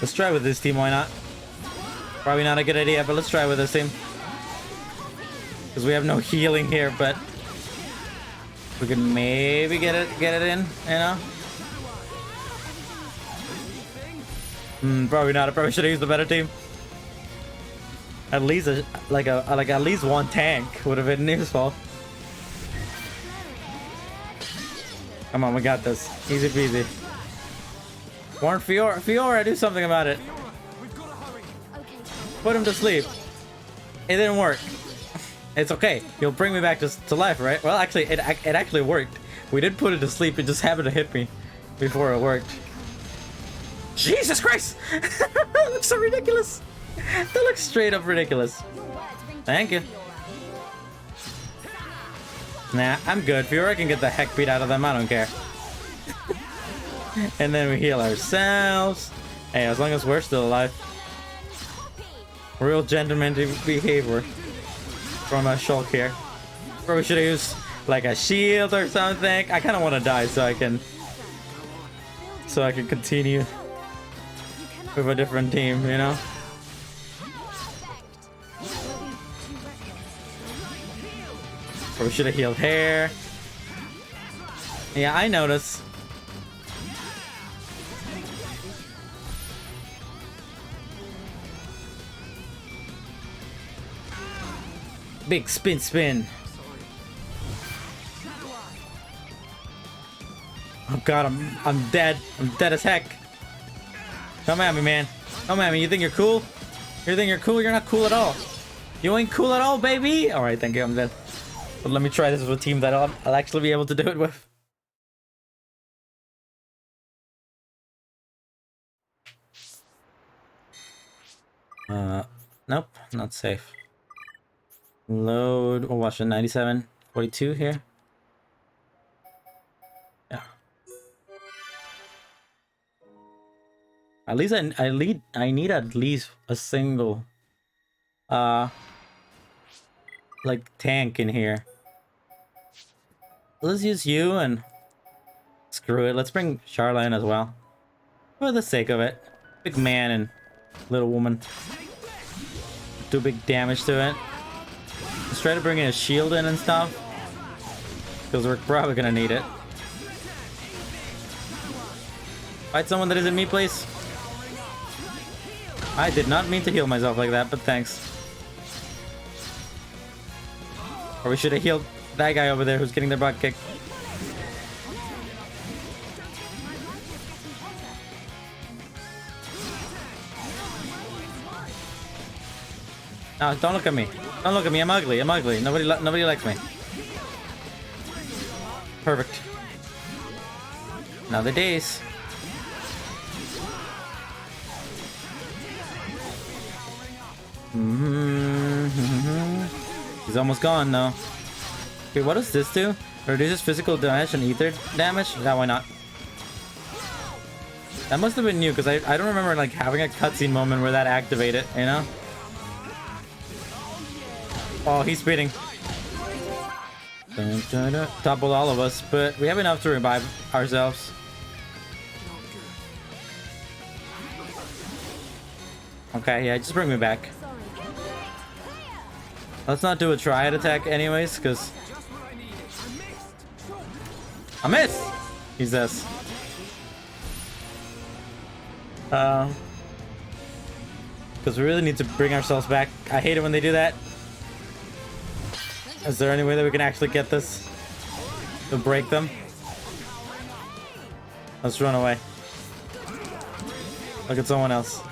[SPEAKER 1] Let's try with this team, why not? Probably not a good idea, but let's try with this team. Because we have no healing here, but we can maybe get it in, you know? Probably not. I probably should have used the better team. At least like at least one tank would have been useful. Come on, we got this. Easy peasy. Warn Fiora. Fiora, do something about it. Put him to sleep. It didn't work. It's okay. You'll bring me back to life, right? Well, actually, it actually worked. We did put it to sleep. It just happened to hit me before it worked. Jesus Christ! That looks so ridiculous. That looks straight up ridiculous. Thank you. Nah, I'm good. Fiora can get the heck beat out of them. I don't care. And then we heal ourselves. Hey, as long as we're still alive. Real gentlemanly behavior from a Shulk here. Probably should have used like a shield or something. I kind of want to die so I can continue with a different team, you know? Probably should have healed hair. Yeah, I noticed. Big spin. Oh god, I'm dead. I'm dead as heck. Come at me, man. Come at me. You think you're cool? You think you're cool? You're not cool at all. You ain't cool at all, baby. All right, thank you. I'm dead. But let me try this with a team that I'll actually be able to do it with. Nope, not safe. Load. We'll watch it. 97.42 here. Yeah. At least I need at least a single like tank in here. Let's use you and screw it. Let's bring Charlene as well. For the sake of it. Big man and little woman. Do big damage to it. Let's try to bring in a shield in and stuff. Because we're probably gonna need it. Fight someone that isn't me, please. I did not mean to heal myself like that, but thanks. Or we should have healed that guy over there who's getting their butt kicked. No, don't look at me. Don't look at me. I'm ugly. I'm ugly. Nobody likes me. Perfect. Another days. He's almost gone though. Okay, what does this do? Reduces physical damage and ether damage? Yeah, why not? That must have been new because I don't remember like having a cutscene moment where that activated, you know? Oh, he's speeding. Toppled all of us, but we have enough to revive ourselves. Okay, yeah, just bring me back. Let's not do a triad attack anyways, because... I missed! He's this. Because we really need to bring ourselves back. I hate it when they do that. Is there any way that we can actually get this to break them? Let's run away. Look at someone else.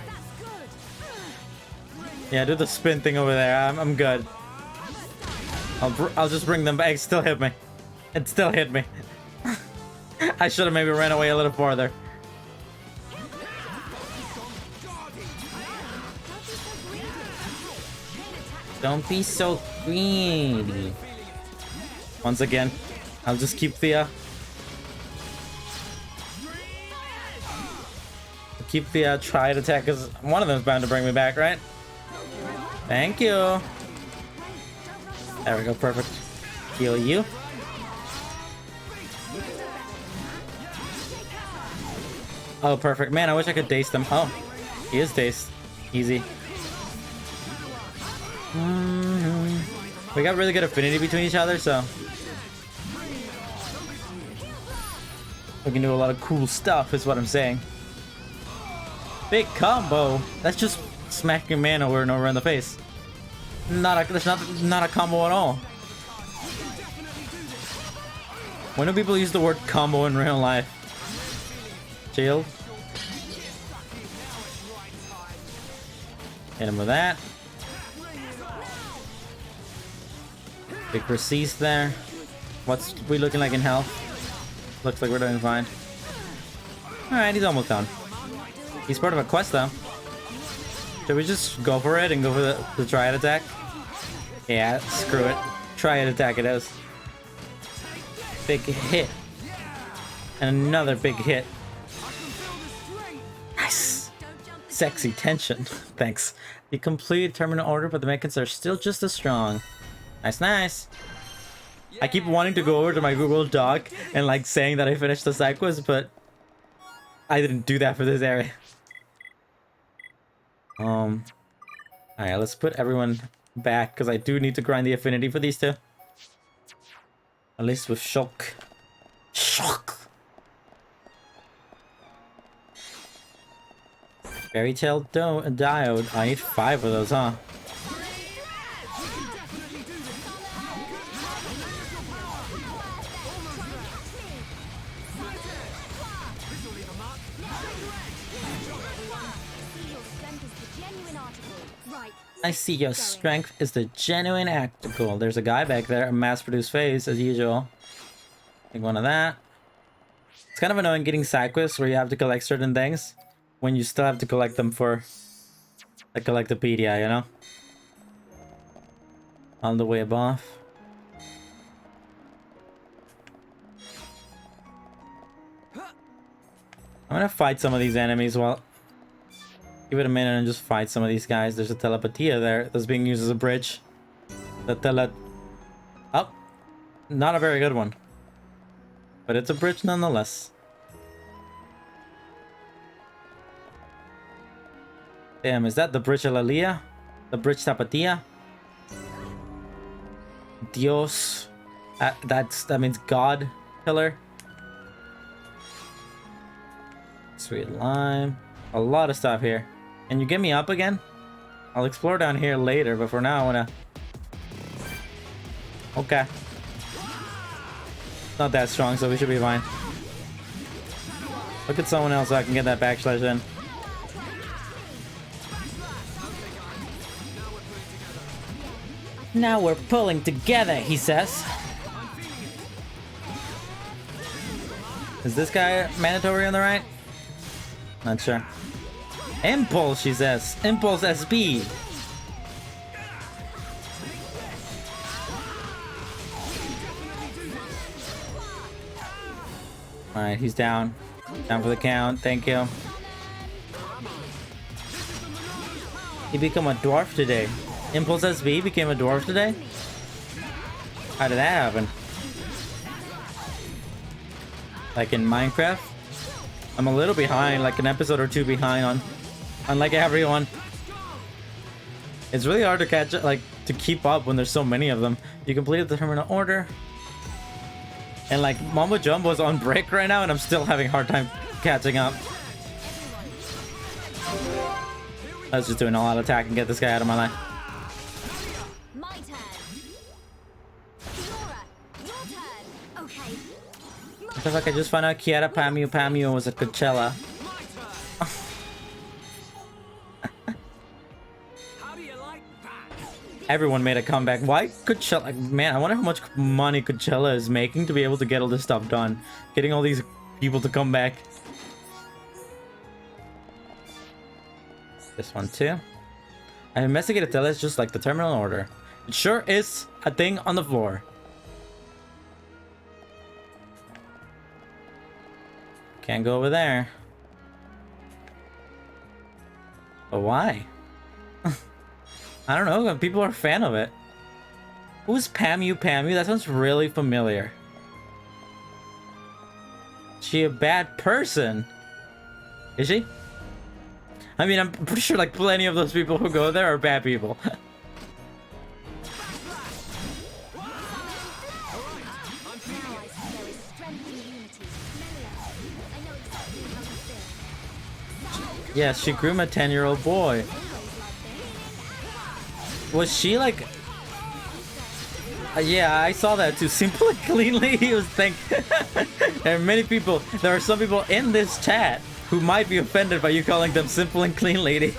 [SPEAKER 1] Yeah, do the spin thing over there. I'm good. I'll just bring them back. It still hit me. It still hit me. I should have maybe ran away a little farther. Don't be so greedy. Once again, I'll just keep the triad attack because one of them's bound to bring me back, right? Thank you. There we go, perfect. Heal you. Oh, perfect. Man, I wish I could daze them. Oh, he is dazed. Easy. We got really good affinity between each other, so we can do a lot of cool stuff, is what I'm saying. Big combo. That's just smacking man over and over in the face. There's not a combo at all. When do people use the word combo in real life? Shield. Hit him with that. Big receipts there. What's we looking like in health? Looks like we're doing fine. Alright, he's almost done. He's part of a quest though. Should we just go for it and go for the triad attack? Yeah, screw it. Triad attack it is. Big hit. And another big hit. Nice. Sexy tension. Thanks. You completed terminal order, but the mechanics are still just as strong. Nice, nice. I keep wanting to go over to my Google Doc and like saying that I finished the side quest, but I didn't do that for this area. Alright, let's put everyone back because I do need to grind the affinity for these two. At least with Shulk. Shulk! Fairy Tale Diode. I need 5 of those, huh? I see your strength is the genuine article. There's a guy back there, a mass-produced phase, as usual. Take one of that. It's kind of annoying getting side quests where you have to collect certain things when you still have to collect them for the Collectopedia, you know? On the way above. I'm gonna fight some of these enemies while... Give it a minute and just fight some of these guys. There's a telepatia there that's being used as a bridge. Oh, not a very good one. But it's a bridge nonetheless. Damn, is that the bridge Alalia? The bridge Tapatia? Dios. That means God killer. Sweet lime. A lot of stuff here. Can you get me up again? I'll explore down here later, but for now I wanna... Okay. Not that strong, so we should be fine. Look at someone else so I can get that backslash in. Now we're pulling together, he says. Is this guy mandatory on the right? Not sure. Impulse, she says. Impulse SB. Alright, he's down. Down for the count. Thank you. He became a dwarf today. Impulse SB became a dwarf today? How did that happen? Like in Minecraft? I'm a little behind, like an episode or 2 behind on like everyone. It's really hard to catch, like, to keep up when there's so many of them. You completed the terminal order. And like, Mumbo Jumbo's on break right now and I'm still having a hard time catching up. Let's just do an all-out attack and get this guy out of my life. What the fuck, I just found out Kiara Pamu was at Coachella. Everyone made a comeback. Why Coachella? Man, I wonder how much money Coachella is making to be able to get all this stuff done. Getting all these people to come back. This one too. I investigated Teles just like the terminal order. It sure is a thing on the floor. Can't go over there. But why? I don't know. People are a fan of it. Who's Pamu? That sounds really familiar. She a bad person? Is she? I mean, I'm pretty sure like plenty of those people who go there are bad people. Yes, she groomed a 10-year-old boy. Was she like... yeah, I saw that too. Simple and cleanly, he was thinking. There are many people, there are some people in this chat who might be offended by you calling them simple and clean lady.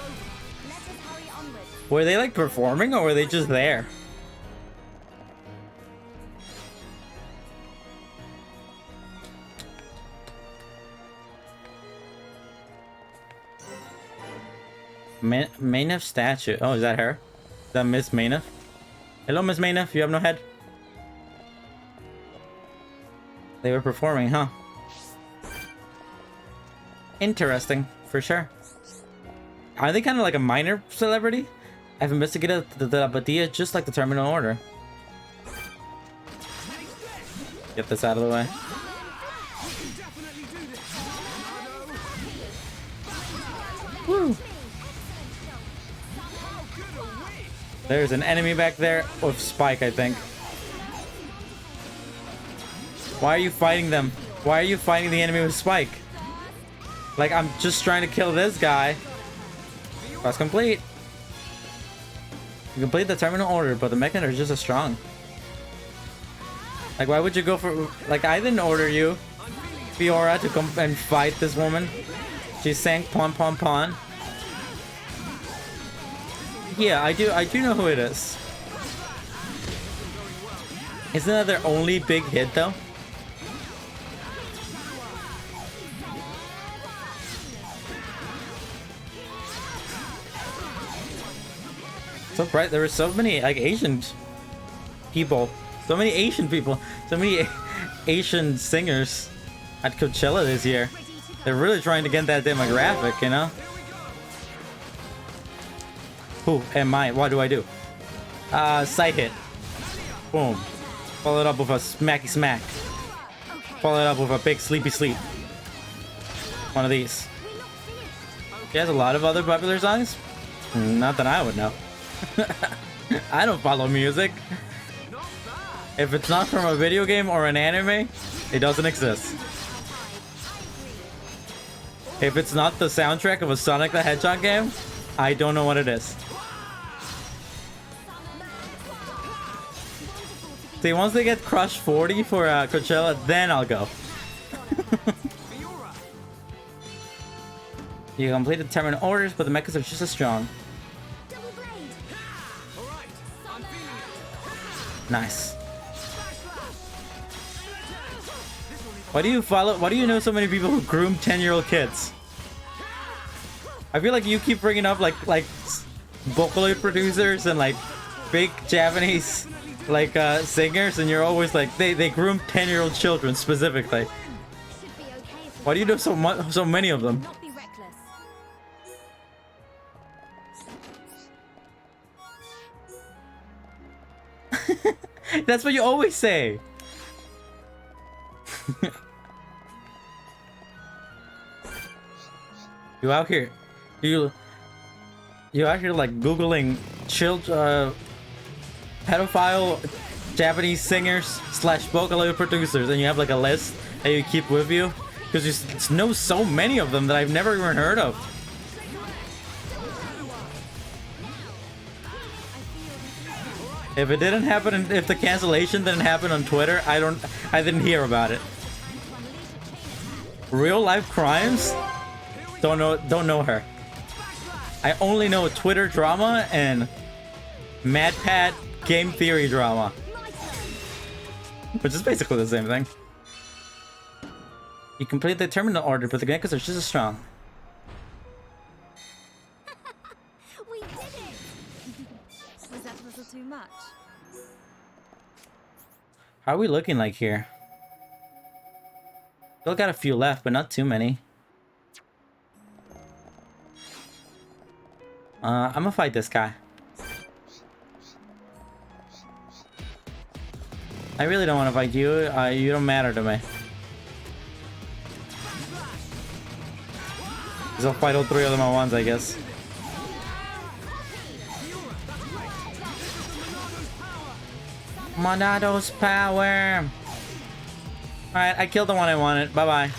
[SPEAKER 1] Were they like performing or were they just there? Maynef statue. Oh, is that her? Is that Miss Maynef? Hello, Miss Maynef. You have no head? They were performing, huh? Interesting, for sure. Are they kind of like a minor celebrity? I've investigated the Abadia just like the Terminal Order. Get this out of the way. Woo! There's an enemy back there with Spike, I think. Why are you fighting them? Why are you fighting the enemy with Spike? Like, I'm just trying to kill this guy. Quest complete. You complete the Terminal Order, but the mechanics are just as strong. Like, why would you go for... Like, I didn't order you, Fiora, to come and fight this woman. She sang Pon Pon Pon. Yeah, I do know who it is. Isn't that their only big hit, though? So bright. There were so many like Asian people, so many Asian singers at Coachella this year. They're really trying to get that demographic, you know. Who am I? What do I do? Sight hit. Boom. Follow it up with a smacky smack. Follow it up with a big sleepy sleep. One of these. She has a lot of other popular songs. Not that I would know. I don't follow music. If it's not from a video game or an anime, it doesn't exist. If it's not the soundtrack of a Sonic the Hedgehog game, I don't know what it is. See, once they get Crush 40 for Coachella, then I'll go. You completed Terminal Orders, but the mechas are just as strong. Nice. Why do you know so many people who groom 10-year-old kids? I feel like you keep bringing up like Vocaloid producers and like big Japanese like singers, and you're always like they groom 10-year-old children specifically. Why do you know so many of them? That's what you always say. You out here like googling pedophile Japanese singers / Vocaloid producers, and you have like a list that you keep with you because you know so many of them that I've never even heard of. If it didn't happen, if the cancellation didn't happen on Twitter, I didn't hear about it. Real life crimes? Don't know her. I only know Twitter drama and MadPat game theory drama, which is basically the same thing. You complete the Terminal Order, but the mechas are just as strong.
[SPEAKER 14] We did it! Was that a little too much?
[SPEAKER 1] How are we looking like here? Still got a few left, but not too many. I'm gonna fight this guy. I really don't want to fight you. You don't matter to me. Because I'll fight all three of them at once, I guess. Monado's power. Alright, I killed the one I wanted. Bye-bye.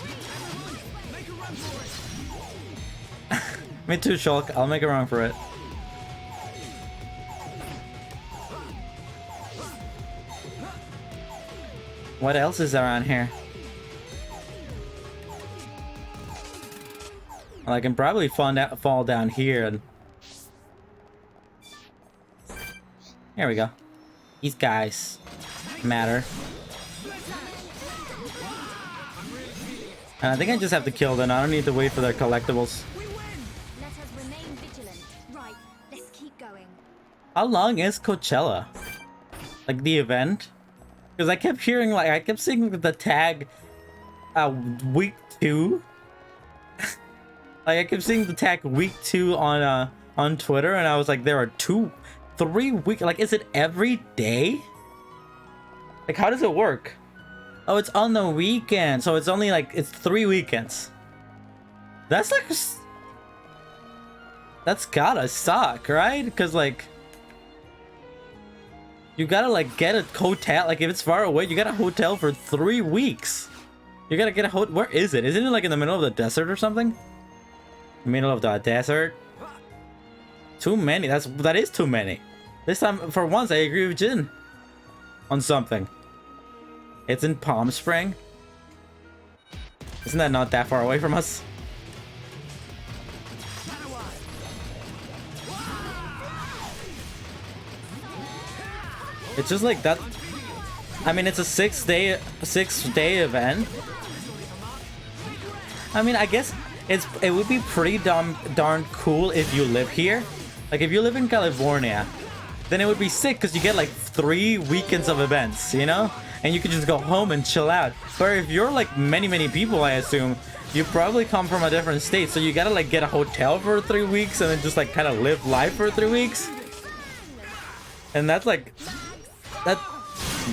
[SPEAKER 1] Me too, Shulk. I'll make a run for it. What else is around here? Well, I can probably fall down here and... Here we go. These guys matter. And I think I just have to kill them. I don't need to wait for their collectibles.
[SPEAKER 14] Let us remain vigilant. Right, let's keep going.
[SPEAKER 1] How long is Coachella? Like the event? Because I kept hearing, like, I kept seeing the tag week 2. Like, I kept seeing the tag week 2 on Twitter, and I was like, there are 3 weeks. Like, is it every day? Like, how does it work? Oh, it's on the weekend, so it's only like, it's 3 weekends. That's like, that's gotta suck, right? Because like, you gotta like get a hotel. Like if it's far away, you got a hotel for 3 weeks. You gotta get a hotel. Where is it? Isn't it like in the middle of the desert or something? Middle of the desert. Too many. That is too many. This time, for once, I agree with Jin on something. It's in Palm Spring. Isn't that not that far away from us? It's just like that. I mean, it's a 6-day event. I mean, I guess it would be pretty darn cool if you live here. Like if you live in California, then it would be sick because you get like 3 weekends of events, you know? And you could just go home and chill out. But if you're like many people, I assume, you probably come from a different state, so you gotta like get a hotel for 3 weeks and then just like kind of live life for 3 weeks. And that's like, that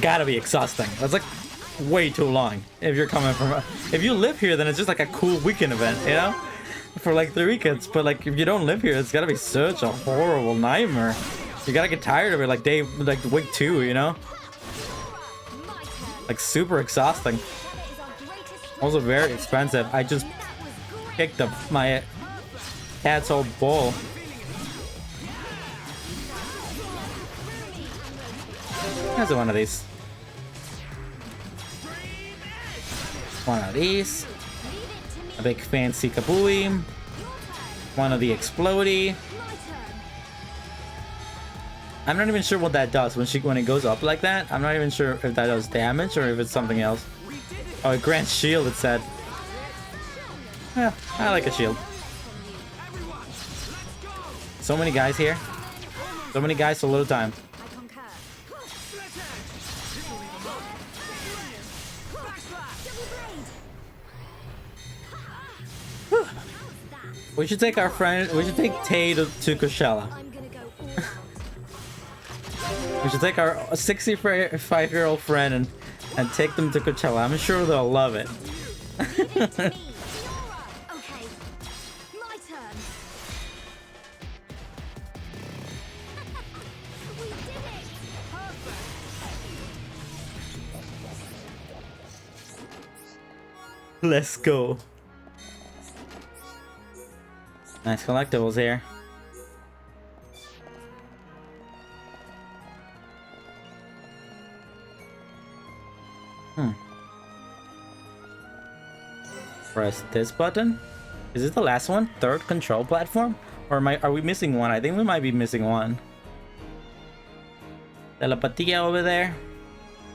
[SPEAKER 1] gotta be exhausting. That's like way too long if you're coming from if you live here, then it's just like a cool weekend event, you know, for like 3 weekends. But like if you don't live here, it's gotta be such a horrible nightmare. You gotta get tired of it like week 2, you know, like super exhausting. Also very expensive. I just picked up my cat's whole bowl. Here's one of these. One of these. A big fancy kabooey. One of the explodey. I'm not even sure what that does when it goes up like that. I'm not even sure if that does damage or if it's something else. Oh, it grants shield, it said. Yeah, I like a shield. So many guys here. So many guys, so little time. We should take our friend. We should take Tay to Coachella. We should take our 65-year-old friend and take them to Coachella. I'm sure they'll love it. Let's go. Nice collectibles here. Press this button. Is this the last one? Third control platform? Or are we missing one? I think we might be missing one. Telepatia over there.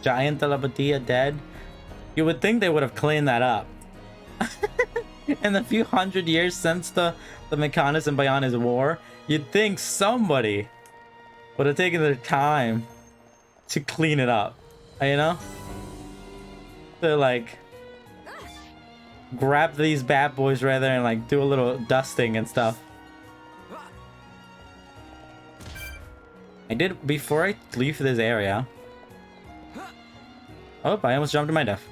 [SPEAKER 1] Giant telepatia dead. You would think they would have cleaned that up. In the few hundred years since the Mechonis and Bionis war, you'd think somebody would have taken their time to clean it up, you know? To like grab these bad boys right there and like do a little dusting and stuff. I did before I leave this area. Oh, I almost jumped to my death.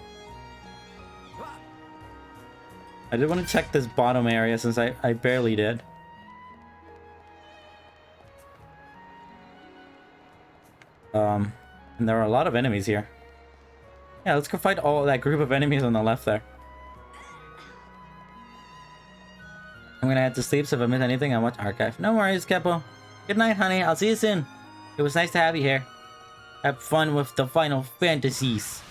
[SPEAKER 1] I did want to check this bottom area since I barely did. And there are a lot of enemies here. Yeah, let's go fight all that group of enemies on the left there. I'm gonna head to sleep, so if I miss anything, I watch archive. No worries, Kepo. Good night, honey. I'll see you soon. It was nice to have you here. Have fun with the Final Fantasies.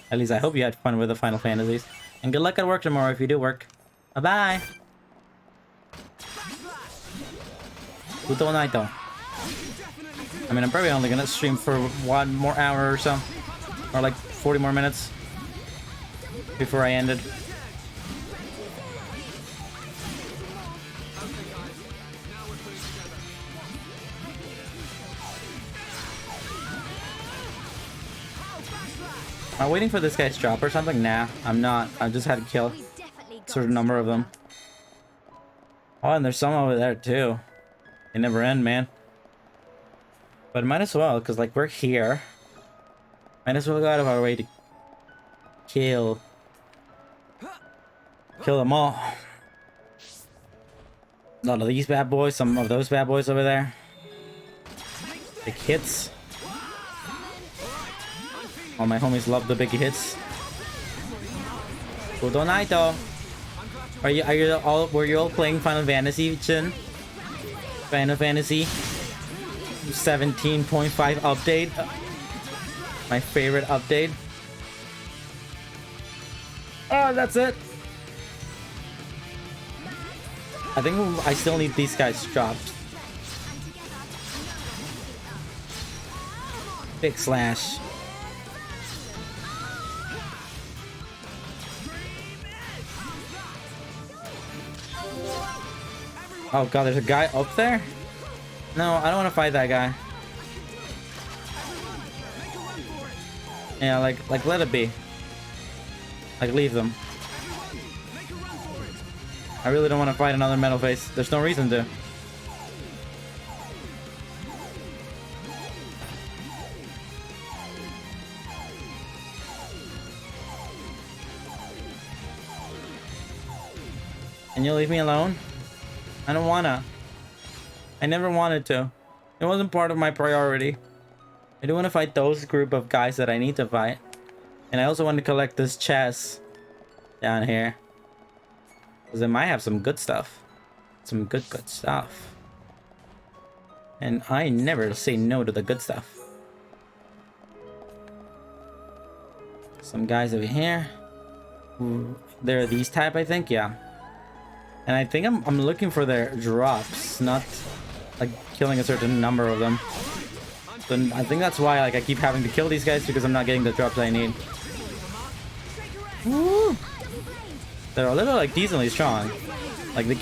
[SPEAKER 1] At least I hope you had fun with the Final Fantasies. And good luck at work tomorrow if you do work. Bye-bye. Good night, though. I mean, I'm probably only gonna stream for 1 more hour or so. Or like 40 more minutes. Before I ended. Am I waiting for this guy's drop or something? Nah, I'm not. I just had to kill a certain number of them. Oh, and there's some over there too. They never end, man. But might as well, because like we're here. Might as well go out of our way to kill them all. A lot of these bad boys, some of those bad boys over there. Big hits. All my homies love the big hits. Good night, though. Were you all playing Final Fantasy, Chin? Final Fantasy 17.5 update. My favorite update. Oh, that's it. I think I still need these guys dropped. Big slash. Oh god, there's a guy up there? No, I don't want to fight that guy. Yeah, like let it be. Like leave them. I really don't want to fight another metal face. There's no reason to. Can you leave me alone? I don't wanna. I never wanted to. It wasn't part of my priority. I do want to fight those group of guys that I need to fight. And I also want to collect this chest down here. Because it might have some good stuff. Some good stuff. And I never say no to the good stuff. Some guys over here. Ooh, they're these type, I think, yeah. And I think I'm looking for their drops, not like killing a certain number of them. Then I think that's why like I keep having to kill these guys, because I'm not getting the drops I need. Woo! They're a little like decently strong. Like I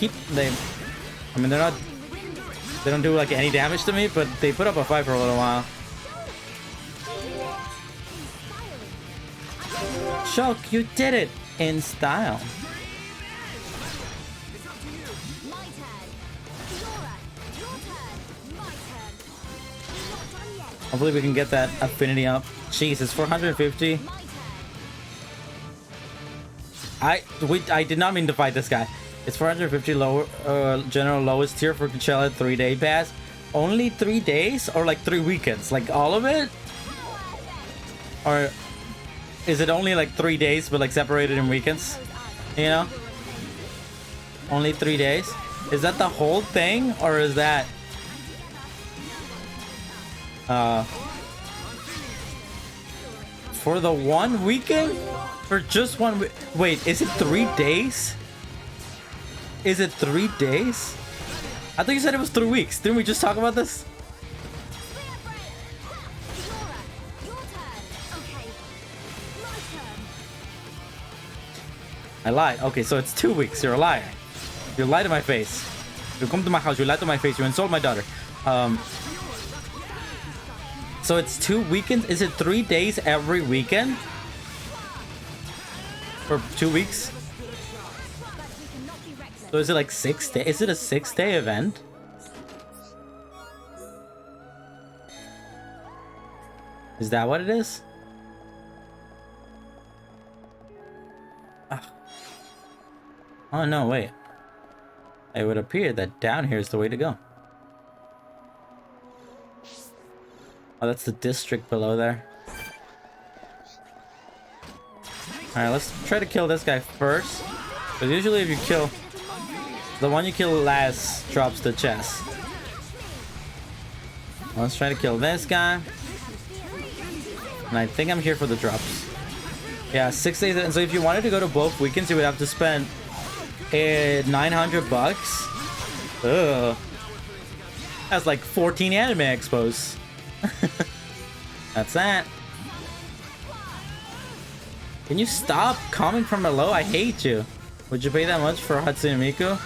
[SPEAKER 1] mean they don't do like any damage to me, but they put up a fight for a little while. Shulk, you did it in style. Hopefully we can get that affinity up. Jeez, it's 450. I did not mean to fight this guy. It's 450 lower general lowest tier for Coachella 3-day pass. Only 3 days or like 3 weekends? Like all of it? Or is it only like 3 days but like separated in weekends? You know? Only 3 days? Is that the whole thing or is that for the 1 weekend? For just 1 week? Wait, is it 3 days? Is it 3 days? I thought you said it was 3 weeks. Didn't we just talk about this? I lied. Okay, so it's 2 weeks. You're a liar. You lied to my face. You come to my house. You lied to my face. You insult my daughter. So it's 2 weekends. Is it 3 days every weekend? For 2 weeks? So is it like 6 days? Is it a 6-day event? Is that what it is? Oh no, wait. It would appear that down here is the way to go. Oh, that's the district below there. Alright, let's try to kill this guy first. Because usually if you kill... the one you kill last drops the chest. Let's try to kill this guy. And I think I'm here for the drops. Yeah, 6 days. And so if you wanted to go to both weekends, you would have to spend $900 bucks. Ugh. That's like 14 anime expos. That's that. Can you stop coming from below? I hate you. Would you pay that much for Hatsune Miku?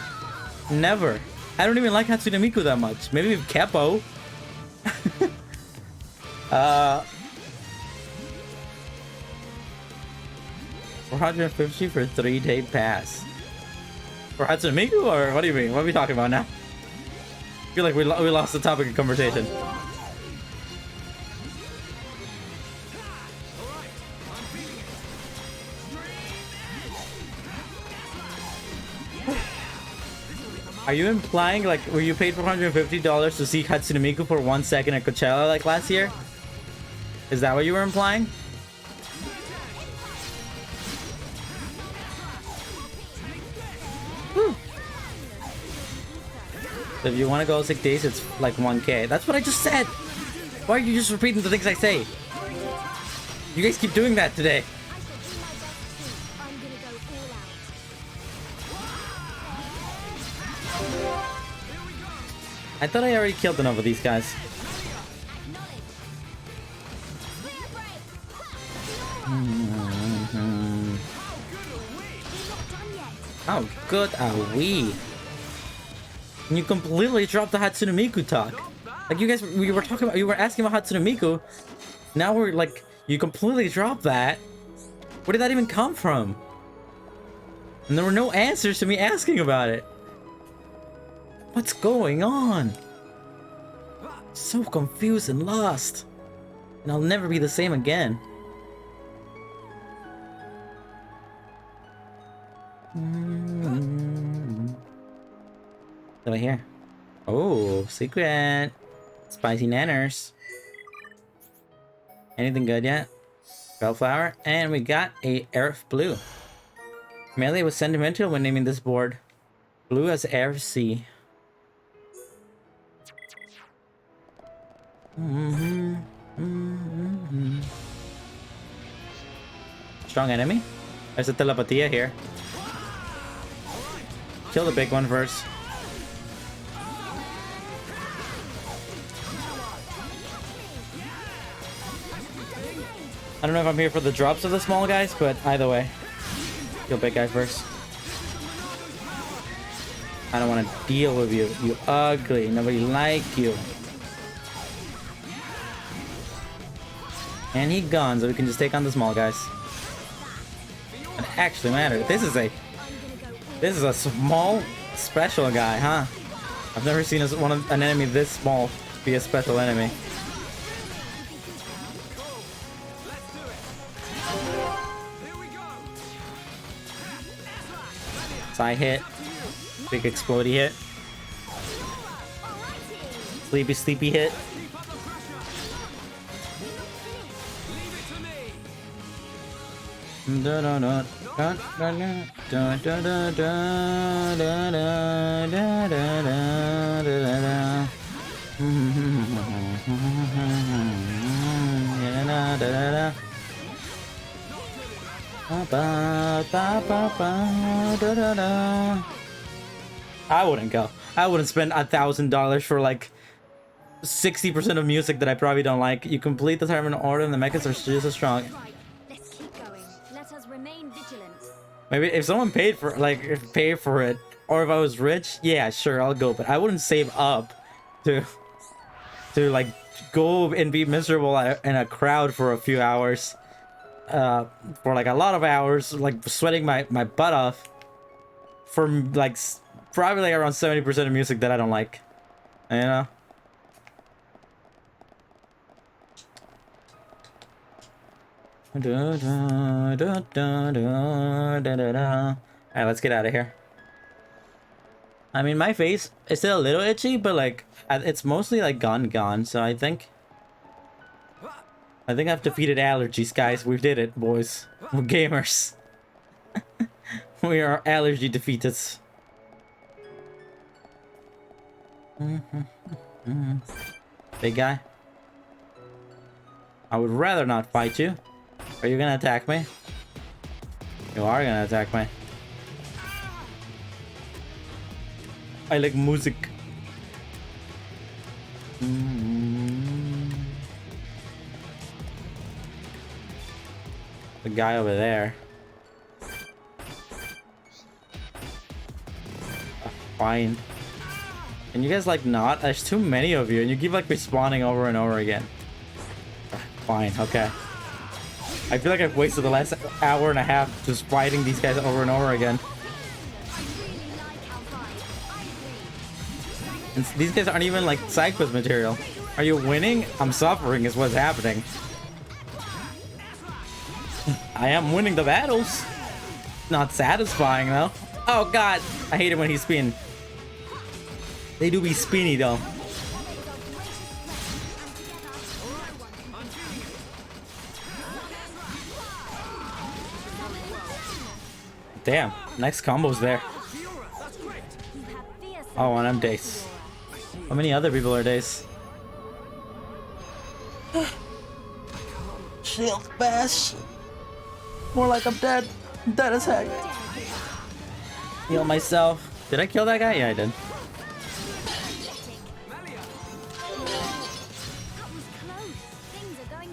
[SPEAKER 1] Never. I don't even like Hatsune Miku that much. Maybe Keppo. 450 for 3-day pass. For Hatsune Miku, or what do you mean? What are we talking about now? I feel like we lost the topic of conversation. Are you implying, like, were you paid $450 to see Hatsune Miku for 1 second at Coachella like last year? Is that what you were implying? So if you want to go 6 days, it's like 1K. That's what I just said. Why are you just repeating the things I say? You guys keep doing that today. I thought I already killed enough of these guys. How good are we? And you completely dropped the Hatsune Miku talk. Like, you guys, we were talking about, you were asking about Hatsune Miku. Now we're like, you completely dropped that. Where did that even come from? And there were no answers to me asking about it. What's going on? So confused and lost. And I'll never be the same again. Over here. Oh, secret. Spicy nanners. Anything good yet? Bellflower. And we got a Aerith Blue. Melee was sentimental when naming this board. Blue as Aerith Sea. Strong enemy. There's a telepatia here. Kill the big one first. I don't know if I'm here for the drops of the small guys, but either way. Kill big guy first. I don't want to deal with you. You ugly. Nobody like you. And he gone, so we can just take on the small guys. It actually matters. This is a small special guy, huh? I've never seen an enemy this small be a special enemy. Side hit. Big explodey hit. Sleepy hit. Da da da da da da da da da da da. I wouldn't go. I wouldn't spend $1,000 for like 60% of music that I probably don't like. You complete the terminal order and the mechas are just as strong. Maybe if someone paid for it, or if I was rich, yeah, sure, I'll go. But I wouldn't save up to like go and be miserable in a crowd for a few hours, for like a lot of hours, like sweating my butt off for like probably like around 70% of music that I don't like, you know. Alright, let's get out of here. I mean, my face is still a little itchy, but like it's mostly like gone. So I think I've defeated allergies, guys. We did it, boys. We're gamers. We are allergy defeated. Big guy. I would rather not fight you. Are you gonna attack me? You are gonna attack me. I like music. The guy over there. Fine. Can you guys like not? There's too many of you and you keep like respawning over and over again. Fine, okay. I feel like I've wasted the last hour and a half just fighting these guys over and over again. And these guys aren't even like side quest material. Are you winning? I'm suffering is what's happening. I am winning the battles. Not satisfying though. Oh god, I hate it when he's spinning. They do be spinny though. Damn, nice combos there. Oh, and I'm Dace. How many other people are Dace? Shield bash. More like I'm dead. I'm dead as heck. Heal myself. Did I kill that guy? Yeah, I did.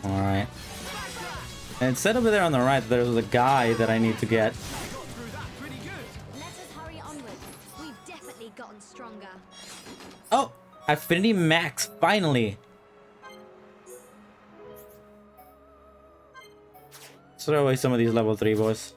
[SPEAKER 1] Alright. And it said over there on the right that there's a guy that I need to get. Oh! Affinity Max, finally! Let's throw away some of these level 3 boys.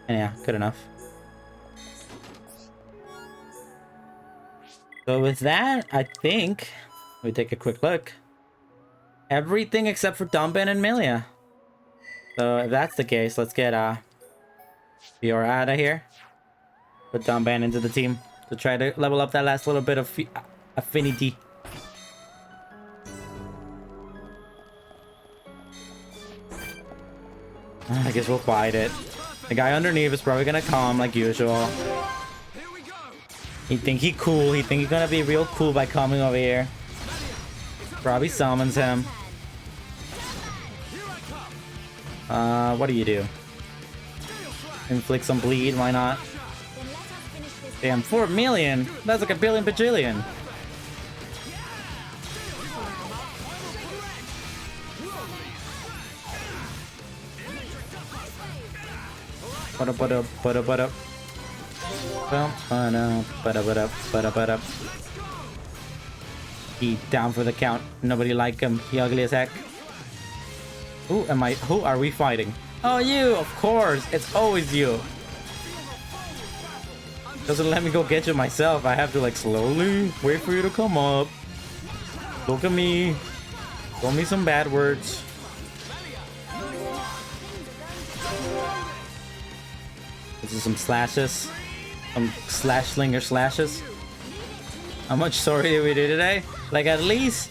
[SPEAKER 1] And yeah, good enough. So with that, I think we take a quick look. Everything except for Dumban and Milia. So if that's the case, let's get Fiora out of here. Put Dumban into the team to try to level up that last little bit of affinity. I guess we'll fight it. The guy underneath is probably gonna come like usual. He think he cool. He think he's gonna be real cool by coming over here. Probably summons him. What do you do? Inflict some bleed, why not? Damn, 4 million? That's like a billion bajillion. He down for the count. Nobody like him. He ugly as heck. Who are we fighting? Oh, you! Of course! It's always you! Doesn't let me go get you myself. I have to like slowly wait for you to come up. Look at me. Tell me some bad words. This is some slashes. Some slinger slashes. How much story did we do today? Like at least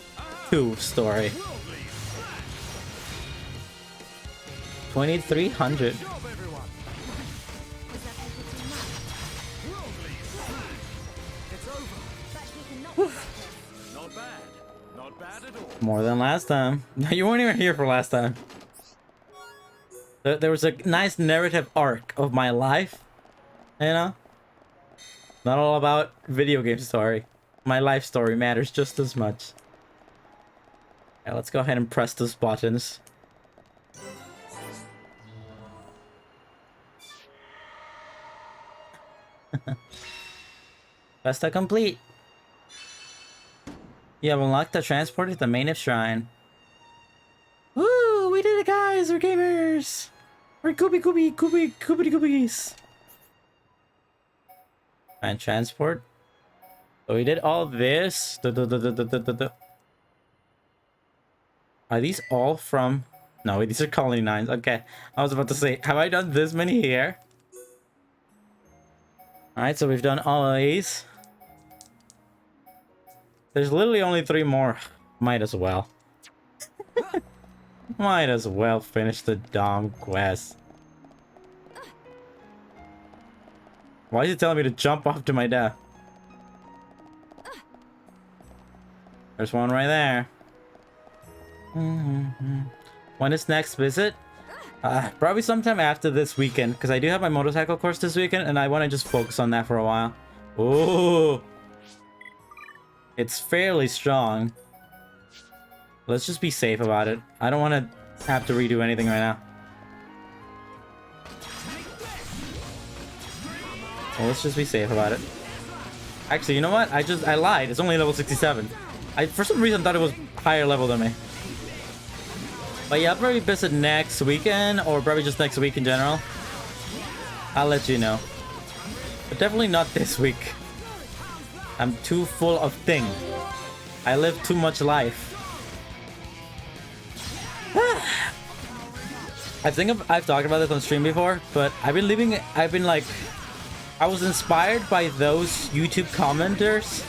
[SPEAKER 1] 2 story. 2300. More than last time. You weren't even here for last time. There was a nice narrative arc of my life. You know? Not all about video game story. My life story matters just as much. Yeah, let's go ahead and press those buttons. Quest complete. You have unlocked the transport to the main shrine. Woo! We did it, guys! We're gamers! We're goobies! And transport. So we did all this. Are these all from... No, these are colony 9s. Okay. I was about to say, have I done this many here? Alright, so we've done all of these. There's literally only 3 more. Might as well. Might as well finish the Dom quest. Why is he telling me to jump off to my death? There's one right there. When is next visit? Probably sometime after this weekend, because I do have my motorcycle course this weekend, and I want to just focus on that for a while. Oh, it's fairly strong. Let's just be safe about it. I don't want to have to redo anything right now. Well, let's just be safe about it. Actually, you know what? I lied. It's only level 67. I, for some reason, thought it was higher level than me. But yeah, I'll probably visit next weekend, or probably just next week in general. I'll let you know. But definitely not this week. I'm too full of things. I live too much life. I think I've talked about this on stream before, but I was inspired by those YouTube commenters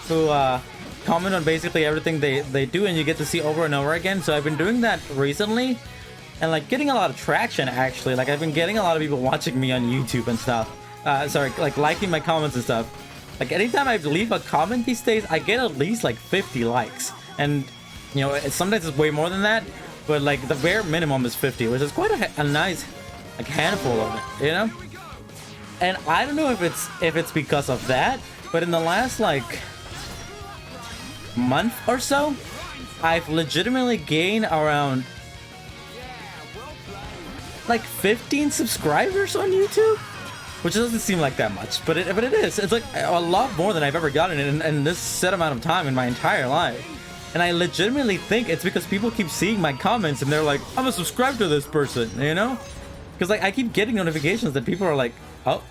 [SPEAKER 1] who comment on basically everything they do, and you get to see over and over again. So I've been doing that recently, and like getting a lot of traction actually. Like I've been getting a lot of people watching me on YouTube and stuff. Sorry, like liking my comments and stuff. Like anytime I leave a comment these days, I get at least like 50 likes, and you know, sometimes it's way more than that, but like the bare minimum is 50, which is quite a nice like handful of it, you know. And I don't know if it's because of that, but in the last like month or so, I've legitimately gained around like 15 subscribers on YouTube, which doesn't seem like that much, but it is. It's like a lot more than I've ever gotten in this set amount of time in my entire life. And I legitimately think it's because people keep seeing my comments and they're like, I'm gonna subscribe to this person, you know? Because like I keep getting notifications that people are like, oh.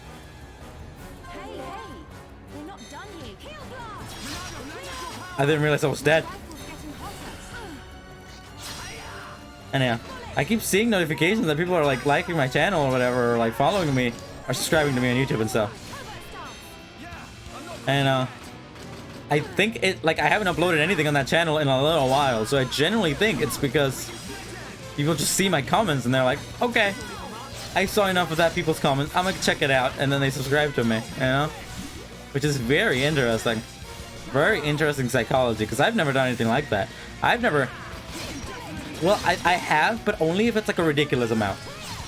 [SPEAKER 1] I didn't realize I was dead. And yeah, I keep seeing notifications that people are like liking my channel or whatever, or like following me, or subscribing to me on YouTube and stuff. And I think it, like I haven't uploaded anything on that channel in a little while, so I genuinely think it's because people just see my comments and they're like, okay, I saw enough of that people's comments, I'm gonna check it out, and then they subscribe to me, you know? Which is very interesting. Very interesting psychology, because I've never done anything like that. I've never... Well, I have, but only if it's like a ridiculous amount.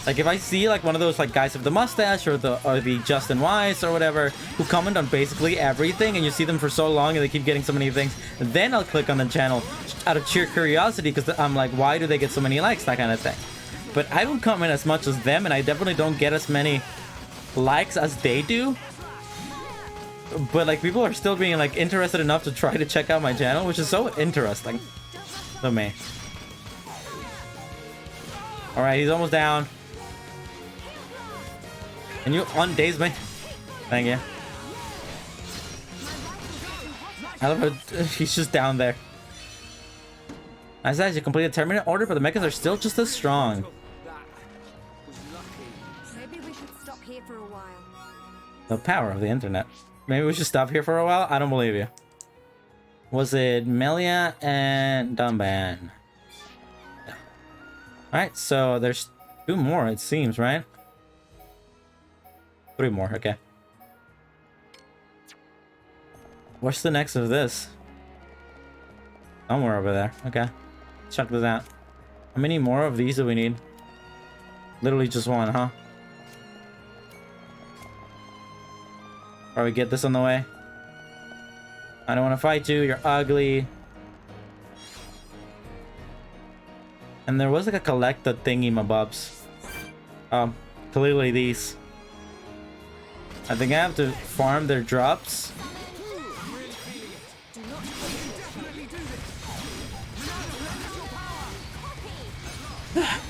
[SPEAKER 1] Like if I see like one of those like guys with the mustache or the Justin Wise or whatever who comment on basically everything, and you see them for so long and they keep getting so many things, then I'll click on the channel out of sheer curiosity, because I'm like, why do they get so many likes, that kind of thing. But I don't comment as much as them, and I definitely don't get as many likes as they do. But like people are still being like interested enough to try to check out my channel, which is so interesting to me. All right, he's almost down. Can you undaze me? Thank you. I love how he's just down there. I said you completed a Terminate order, but the mechas are still just as strong.
[SPEAKER 14] Maybe we should stop here for a while.
[SPEAKER 1] The power of the internet. Maybe we should stop here for a while? I don't believe you. Was it Melia and Dunban? Yeah. Alright, so there's 2 more, it seems, right? 3 more, okay. What's the next of this? Somewhere over there. Okay. Check this out. How many more of these do we need? Literally just 1, huh? Or we get this on the way. I don't want to fight you. You're ugly. And there was like a collector thingy, my bubs. Clearly these. I think I have to farm their drops.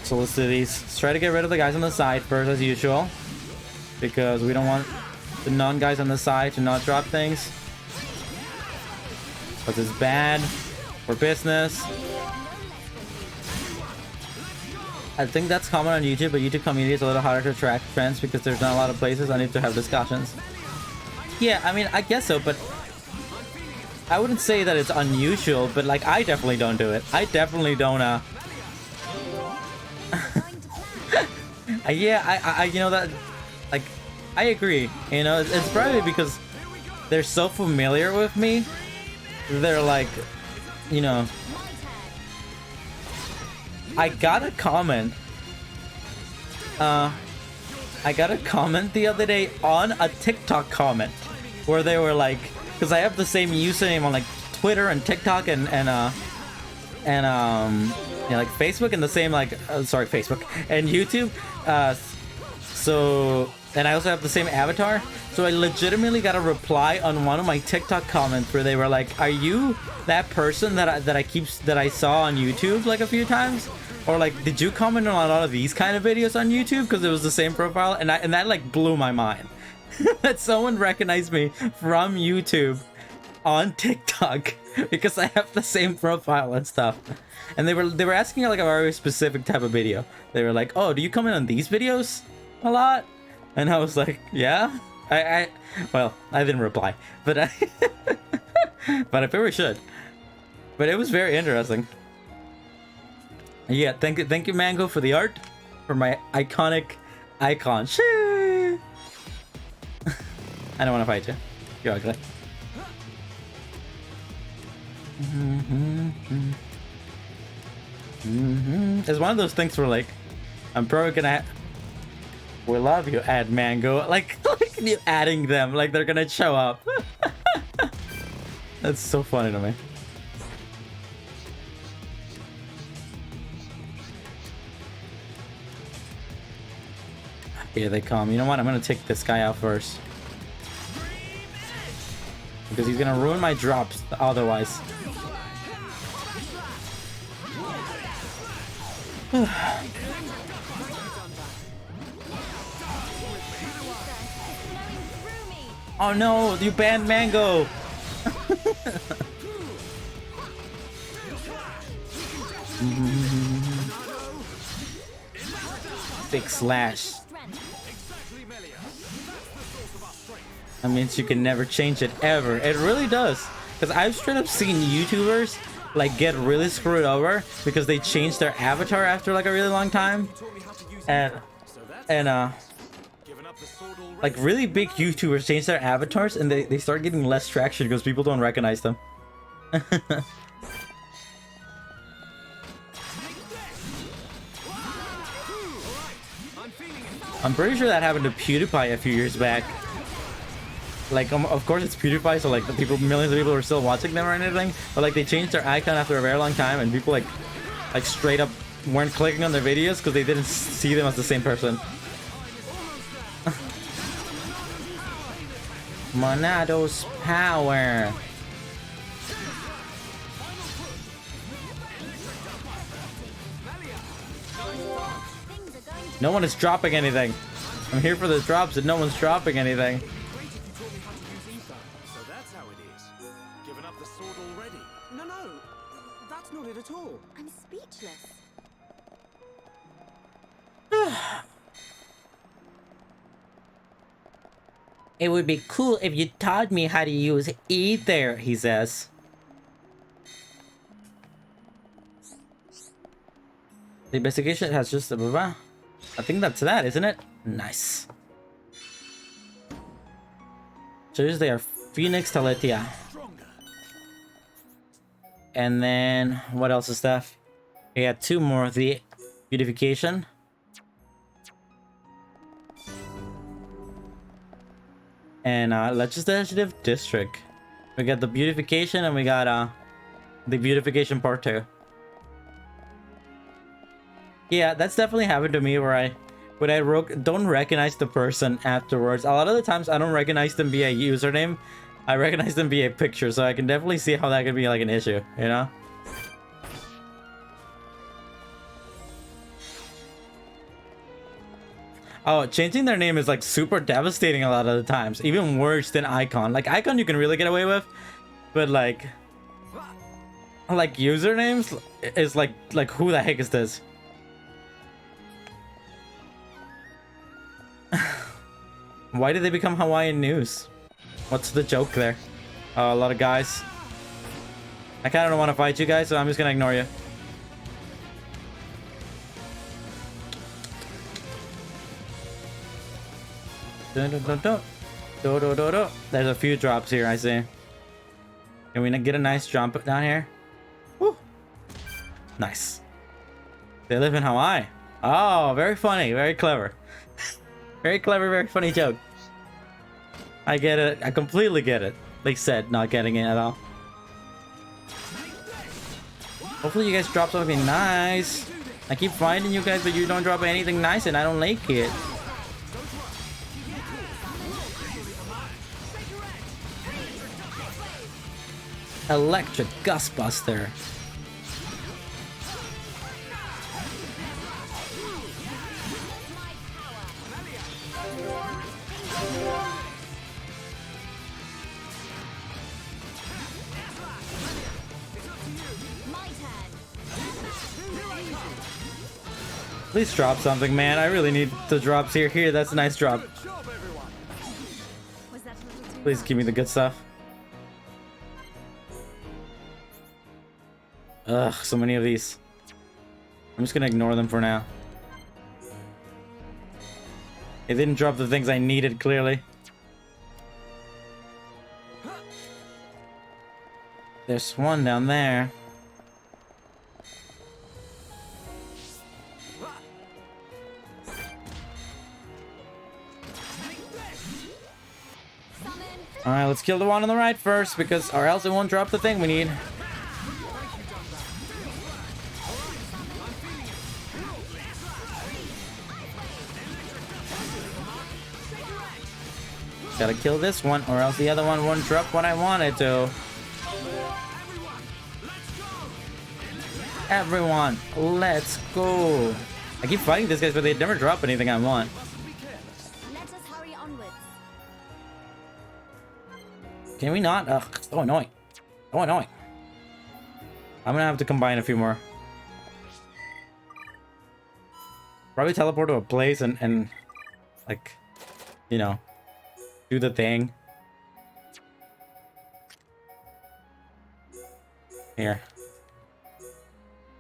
[SPEAKER 1] So let's do these. Let's try to get rid of the guys on the side first, as usual, because we don't want the non-guys on the side to not drop things, because it's bad for business. I think that's common on YouTube, but YouTube community is a little harder to attract friends because there's not a lot of places I need to have discussions. Yeah, I mean, I guess so, but I wouldn't say that it's unusual, but like I definitely don't do it. I definitely don't yeah, I you know that, like, I agree. You know, it's probably because they're so familiar with me. They're like, you know, I got a comment. I got a comment the other day on a TikTok comment where they were like, because I have the same username on like Twitter and TikTok and yeah, like Facebook and the same like sorry, Facebook and YouTube. So and I also have the same avatar. So I legitimately got a reply on one of my TikTok comments where they were like, "Are you that person that I saw on YouTube like a few times?" Or like, "Did you comment on a lot of these kind of videos on YouTube?" Because it was the same profile, and that like blew my mind that someone recognized me from YouTube on TikTok because I have the same profile and stuff. And they were asking like a very specific type of video. They were like, "Oh, do you comment on these videos a lot?" And I was like, "Yeah." Well, I didn't reply, but I probably should. But it was very interesting. Yeah, thank you, Mango, for the art, for my iconic icon. Shoo! I don't want to fight you. You're ugly. It's one of those things where like, I'm probably gonna. We love you, add Mango. Like you adding them, like they're gonna show up. That's so funny to me. Here they come. You know what? I'm gonna take this guy out first. Because he's gonna ruin my drops otherwise. Oh no, you banned Mango! Big slash. That means you can never change it ever. It really does. Because I've straight up seen YouTubers like get really screwed over because they changed their avatar after like a really long time. And like really big YouTubers change their avatars and they start getting less traction because people don't recognize them. I'm pretty sure that happened to PewDiePie a few years back. Like, of course it's PewDiePie, so like the people, millions of people are still watching them or anything. But like they changed their icon after a very long time, and people like straight up weren't clicking on their videos because they didn't see them as the same person. Monado's power. No one is dropping anything. I'm here for the drops and no one's dropping anything.
[SPEAKER 10] So that's how it is. Given up the sword already? No, that's not it at all.
[SPEAKER 14] I'm speechless.
[SPEAKER 1] It would be cool if you taught me how to use ether, he says. The investigation has just a blah. I think that's that, isn't it? Nice. Tuesday are Phoenix Teletia. And then what else is that? We had two more. The beautification. And legislative district. We got the beautification and we got the beautification part 2. Yeah, that's definitely happened to me where I don't recognize the person afterwards. A lot of the times I don't recognize them via username. I recognize them via picture, so I can definitely see how that could be like an issue, you know? Oh, changing their name is like super devastating a lot of the times. Even worse than Icon. Like Icon you can really get away with, but like usernames is like who the heck is this? Why did they become Hawaiian news? What's the joke there? Oh, a lot of guys. I kind of don't want to fight you guys, so I'm just gonna ignore you. Dun, dun, dun, dun. Do, do, do, do. There's a few drops here, I see. Can we get a nice jump down here? Woo. Nice. They live in Hawaii. Oh, very funny. Very clever. Very clever, very funny joke. I get it. I completely get it. They said not getting it at all. Hopefully you guys drop something nice. I keep finding you guys, but you don't drop anything nice and I don't like it. Electric Gustbuster. Please drop something, man. I really need the drops here. Here, that's a nice drop. Please give me the good stuff. Ugh, so many of these. I'm just gonna ignore them for now. It didn't drop the things I needed, clearly. There's one down there. Alright, let's kill the one on the right first, because or else it won't drop the thing we need. Gotta kill this one, or else the other one won't drop what I wanted to. Everyone, let's go. I keep fighting these guys, but they never drop anything I want.
[SPEAKER 14] Let us hurry onwards.
[SPEAKER 1] Can we not? Ugh, so annoying. So annoying. I'm gonna have to combine a few more. Probably teleport to a place and like, you know, do the thing. Here.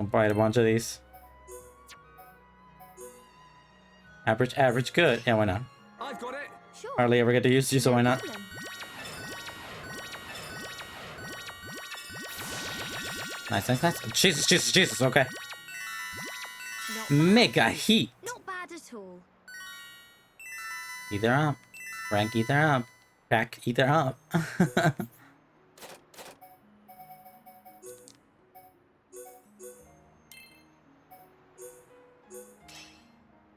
[SPEAKER 1] I'll buy a bunch of these. Average, good. Yeah, why not?
[SPEAKER 11] I've got it.
[SPEAKER 14] Sure.
[SPEAKER 1] Hardly ever get to use you, so why not? Nice. Jesus, okay. Mega heat.
[SPEAKER 14] Not bad at all.
[SPEAKER 1] Either up. Rank either up. Pack either up.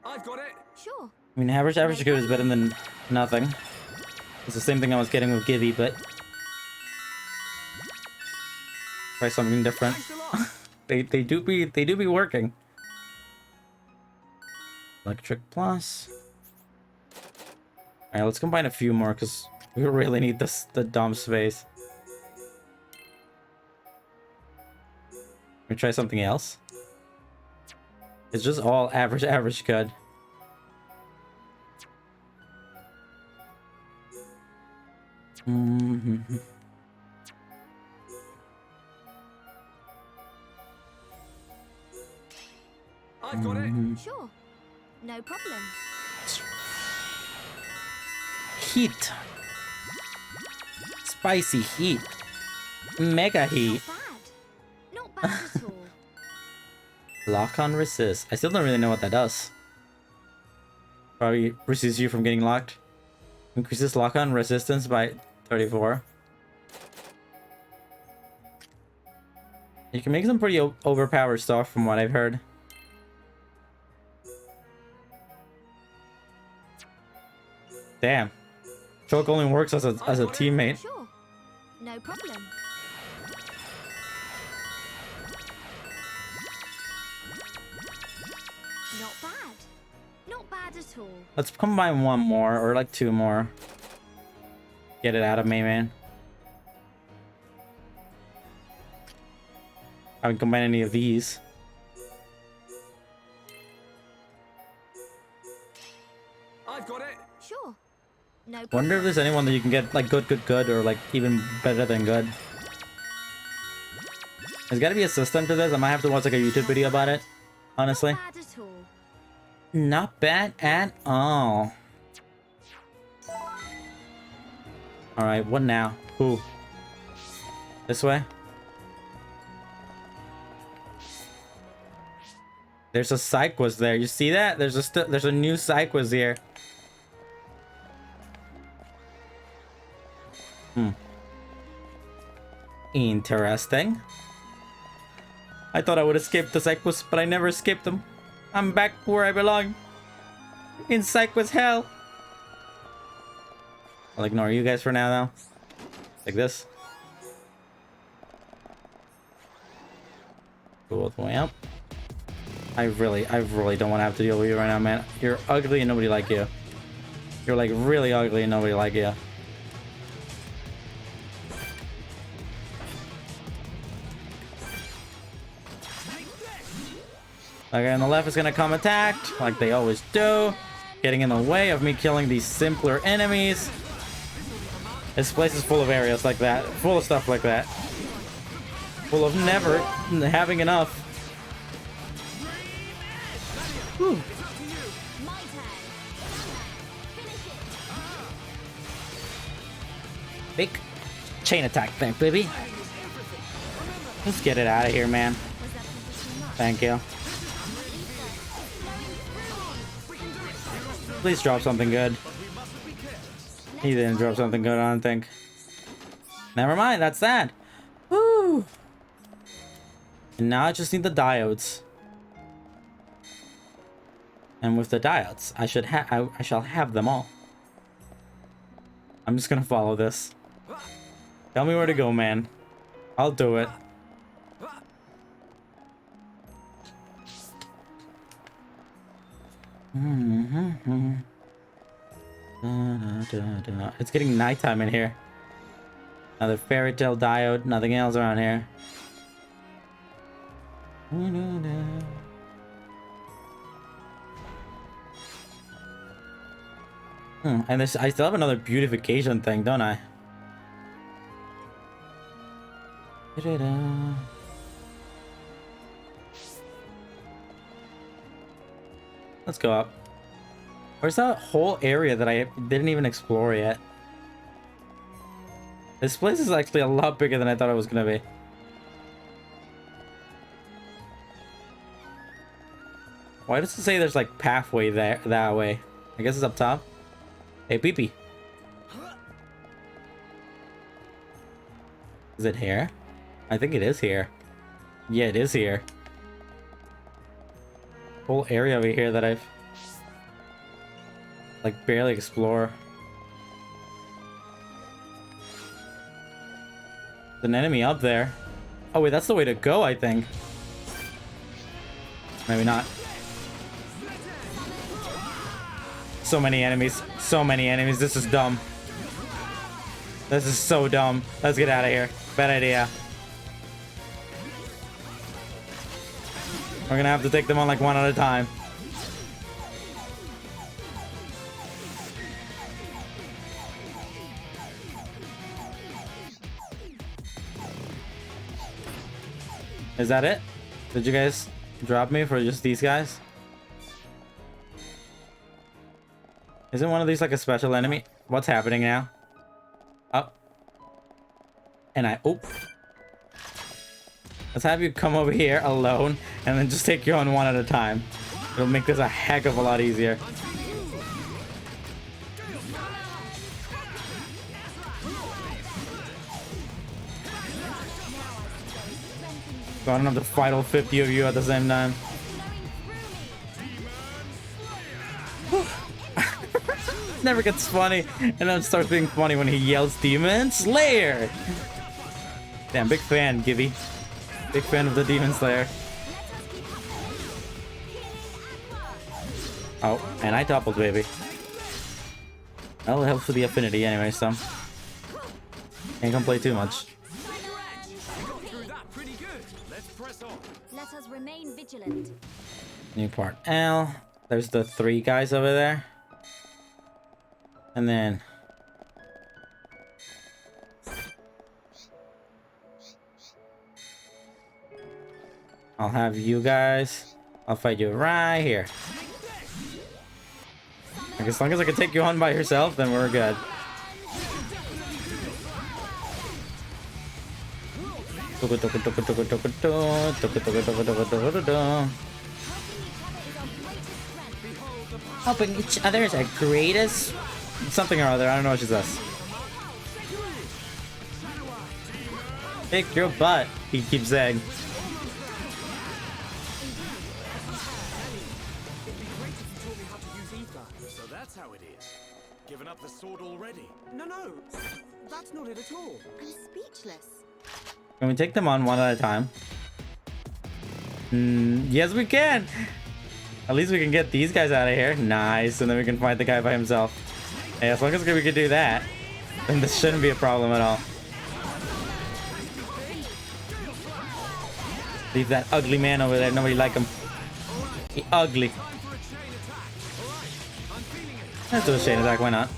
[SPEAKER 11] I've got it.
[SPEAKER 14] Sure.
[SPEAKER 1] I mean, average good is better than nothing. It's the same thing I was getting with Gibby, but try something different. they do be working. Electric plus. Alright, let's combine a few more because we really need the dump space. Let me try something else. It's just all average good.
[SPEAKER 11] I've got it.
[SPEAKER 14] Sure. No problem.
[SPEAKER 1] Heat. Spicy heat. Mega heat.
[SPEAKER 14] Not bad at all.
[SPEAKER 1] Lock on resist. I still don't really know what that does. Probably resists you from getting locked. Increases lock on resistance by 34. You can make some pretty overpowered stuff from what I've heard. Damn. Choke only works as a teammate.
[SPEAKER 14] Sure. No problem. Not bad. Not bad at all.
[SPEAKER 1] Let's combine one more or like two more. Get it out of me, man. I haven't combined any of these.
[SPEAKER 11] I've got it.
[SPEAKER 14] Sure. No problem.
[SPEAKER 1] Wonder if there's anyone that you can get like good or like even better than good. There's gotta be a system to this. I might have to watch like a YouTube video about it. Honestly.
[SPEAKER 14] Not bad at all.
[SPEAKER 1] Not bad at all. Alright, what now? Who? This way? There's a Psychwas there. You see that? There's a new Psychwas here. Interesting. I thought I would escape the Psychwas, but I never escaped them. I'm back where I belong. In Psychwas hell. I'll ignore you guys for now, though. Like this. Go all the way up. I really don't want to have to deal with you right now, man. You're ugly and nobody like you. You're like really ugly and nobody like you. Okay, on the left is gonna come attacked, like they always do. Getting in the way of me killing these simpler enemies. This place is full of areas like that. Full of stuff like that. Full of never having enough. Whew. Big chain attack thing, baby. Let's get it out of here, man. Thank you. Please drop something good. He didn't drop something good, I don't think. Never mind, that's that. Woo! And now I just need the diodes. And with the diodes, I shall have them all. I'm just gonna follow this. Tell me where to go, man. I'll do it. It's getting nighttime in here. Another fairy tale diode, nothing else around here. And this, I still have another beautification thing, don't I? Let's go up. Where's that whole area that I didn't even explore yet? This place is actually a lot bigger than I thought it was gonna be. Why does it say there's like pathway there that way? I guess it's up top. Hey, Peepee. Is it here? I think it is here. Yeah, it is here. Whole area over here that I've like barely explored. There's an enemy up there. Oh wait, that's the way to go, I think. Maybe not. So many enemies. So many enemies. This is dumb. This is so dumb. Let's get out of here. Bad idea. We're gonna have to take them on like one at a time. Is that it? Did you guys drop me for just these guys? Isn't one of these like a special enemy? What's happening now? Up. And oh. Let's have you come over here alone and then just take you on one at a time. It'll make this a heck of a lot easier. So I don't have to fight all 50 of you at the same time. Never gets funny, and then it starts being funny when he yells Demon Slayer. Damn, big fan, Gibby. Big fan of the Demon Slayer. Oh, and I toppled, baby. Well, it helps with the affinity anyway, so can't complain too much.
[SPEAKER 14] Let us remain vigilant.
[SPEAKER 1] New part L. There's the 3 guys over there. And then I'll have you guys. I'll fight you right here. Like, as long as I can take you on by yourself, then we're good. Helping each other is our greatest something or other. I don't know what she says. Kick your butt, he keeps saying.
[SPEAKER 10] So that's how it is.
[SPEAKER 15] Given up the sword already?
[SPEAKER 10] No, that's not it at all.
[SPEAKER 14] I'm speechless.
[SPEAKER 1] Can we take them on one at a time? Yes, we can. At least we can get these guys out of here. Nice, and then we can fight the guy by himself. Hey, as long as we can do that, then this shouldn't be a problem at all. Leave that ugly man over there. Nobody like him. He ugly. Let's do a chain attack. Why not?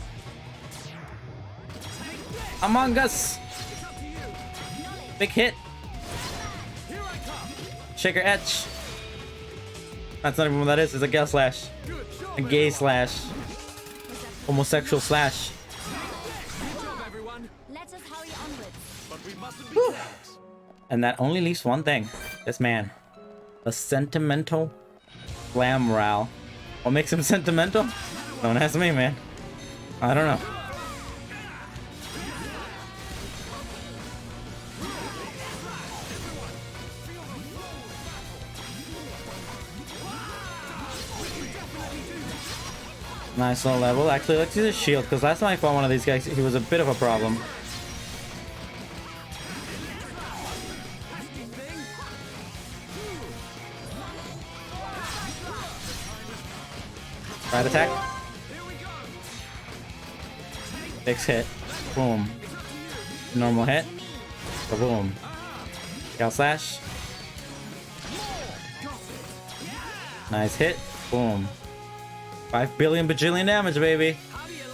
[SPEAKER 1] Among Us. Big hit. Shaker Etch. That's not even what that is. It's a gay slash. A gay slash. Homosexual slash.
[SPEAKER 14] Let us hurry onwards.
[SPEAKER 1] Whew. And that only leaves one thing. This man. A sentimental Glamral. What makes him sentimental? Don't ask me, man. I don't know. Nice low level. Actually, let's use a shield, because last time I fought one of these guys, he was a bit of a problem. Right attack. Fix hit. Boom. Normal hit. Boom. Gal slash. Nice hit. Boom. 5 billion bajillion damage, baby.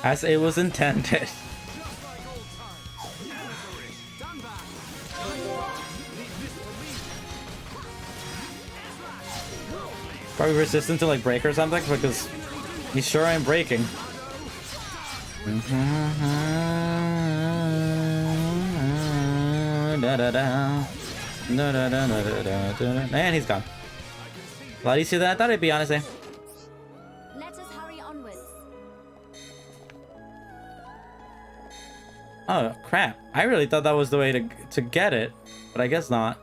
[SPEAKER 1] As it was intended. Probably resistant to like break or something because he's sure I'm breaking. And he's gone. A lot easier than I thought it'd be, honestly.
[SPEAKER 14] Let us hurry onwards.
[SPEAKER 1] Oh crap! I really thought that was the way to get it, but I guess not.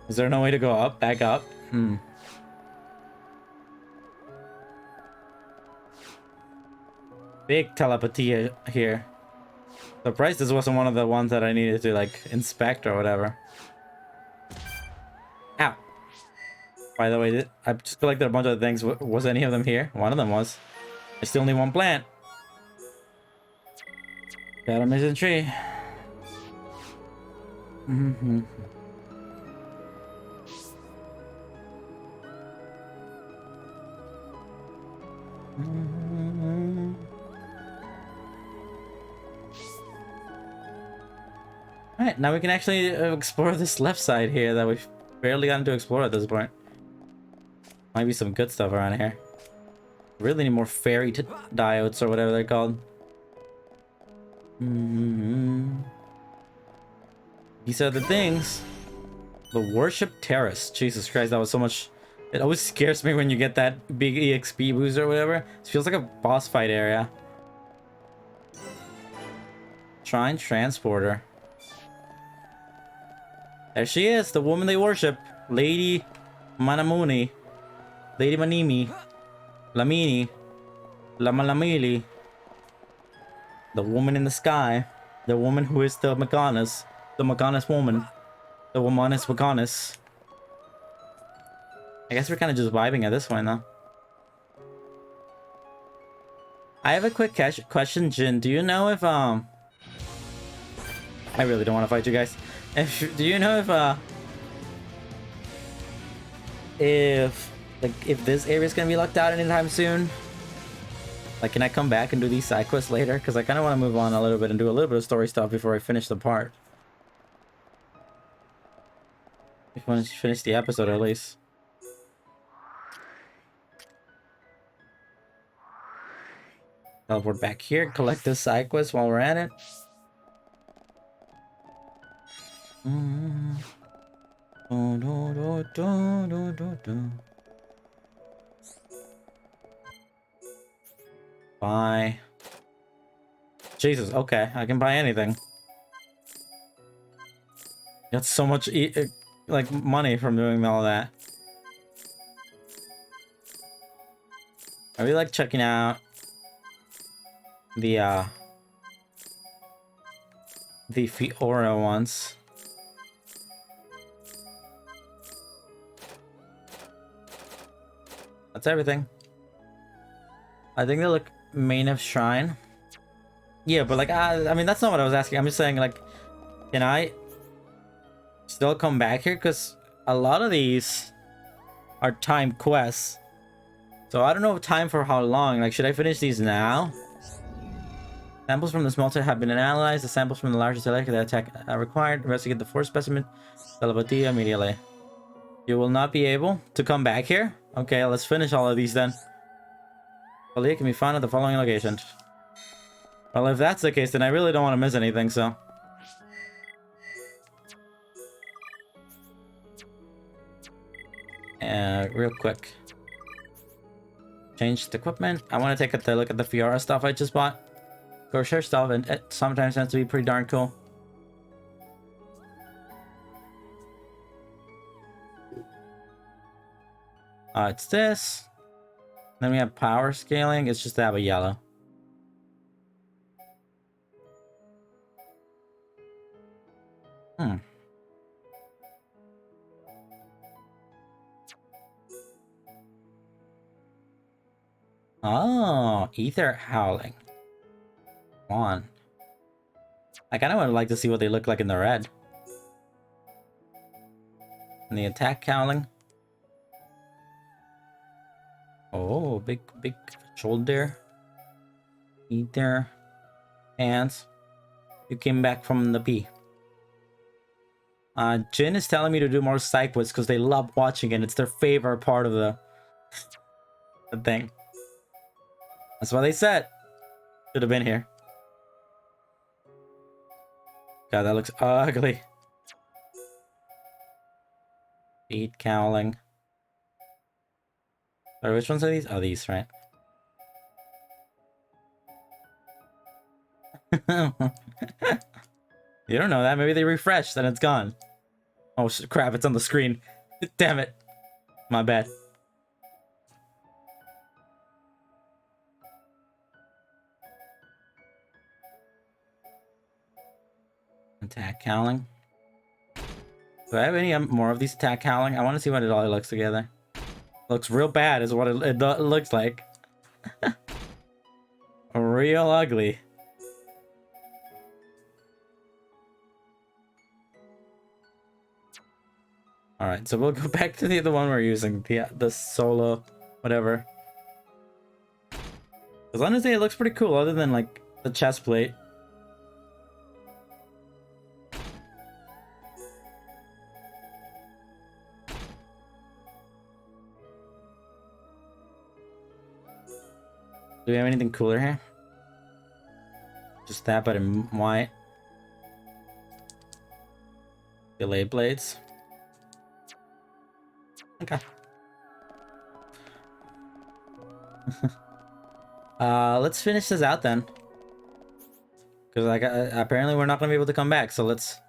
[SPEAKER 1] Is there no way to go up? Back up? Big telepathy here. Surprised this wasn't one of the ones that I needed to like inspect or whatever. Ow. By the way, I just collected a bunch of things. Was any of them here? One of them was. I still need one plant. Got a missing tree. Alright, now we can actually explore this left side here that we've barely gotten to explore at this point. Might be some good stuff around here. Really need more fairy diodes or whatever they're called. These are the things. The Worship Terrace. Jesus Christ, that was so much. It always scares me when you get that big EXP boost or whatever. It feels like a boss fight area. Shrine Transporter. There she is, the woman they worship. Lady Manamuni. Lady Manimi. Lamini. Lamalamili. The woman in the sky. The woman who is the Meganis. The Meganis woman. The womaness Meganis. I guess we're kind of just vibing at this point, though. I have a quick question, Jin. Do you know if, I really don't want to fight you guys. Do you know if this area is gonna be locked out anytime soon? Like, can I come back and do these side quests later? Because I kind of want to move on a little bit and do a little bit of story stuff before I finish the part. If I want to finish the episode, at least. Teleport back here, collect this side quest while we're at it. Buy. Jesus, okay, I can buy anything. Got so much like money from doing all that. I really like checking out the Fiora ones. That's everything. I think they look main of shrine. Yeah, but like I mean that's not what I was asking. I'm just saying like, can I still come back here? Because a lot of these are timed quests. So I don't know time for how long. Like, should I finish these now? Samples from the smelter have been analyzed. The samples from the largest electric attack are required. Investigate the fourth specimen. Telepathy immediately. You will not be able to come back here? Okay, let's finish all of these then. Talia can be found at the following locations. Well, if that's the case, then I really don't want to miss anything, so... real quick. Changed equipment. I want to take a look at the Fiora stuff I just bought. Corsair stuff, and it sometimes tends to be pretty darn cool. It's this. Then we have power scaling. It's just that with yellow. Oh, ether howling. On. I kind of would like to see what they look like in the red. And the attack howling. Oh, big shoulder. Ether. Hands. You came back from the P. Jin is telling me to do more side quests because they love watching it. It's their favorite part of the thing. That's what they said. Should have been here. God, that looks ugly. Feet cowling. Sorry, which ones are these? Oh, these, right? You don't know that. Maybe they refreshed and it's gone. Oh, crap. It's on the screen. Damn it. My bad. Attack howling. Do I have any more of these attack howling? I want to see what it all looks together. Looks real bad is what it looks like. Real ugly. Alright, so we'll go back to the other one we're using. The solo, whatever. As long as it looks pretty cool, other than like the chest plate. Do we have anything cooler here? Just that, but in white. Delay blades. Okay. Let's finish this out then. Because like apparently we're not gonna be able to come back, so let's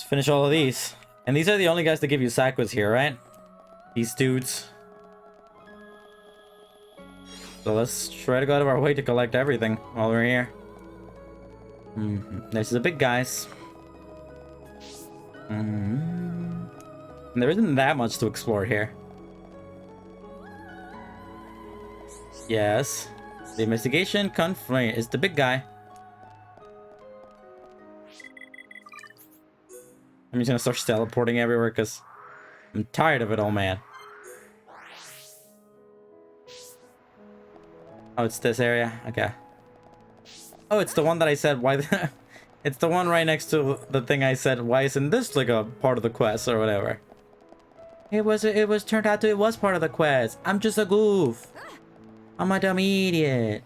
[SPEAKER 1] finish all of these. And these are the only guys that give you side quests here, right? These dudes. So let's try to go out of our way to collect everything while we're here. This is the big guys. And there isn't that much to explore here. Yes. The investigation confirmed is the big guy. I'm just gonna start teleporting everywhere because I'm tired of it all, man. Oh, it's this area? Okay. Oh, it's the one that I said, why... It's the one right next to the thing I said, why isn't this like a part of the quest or whatever? It was turned out to it was part of the quest. I'm just a goof. I'm a dumb idiot.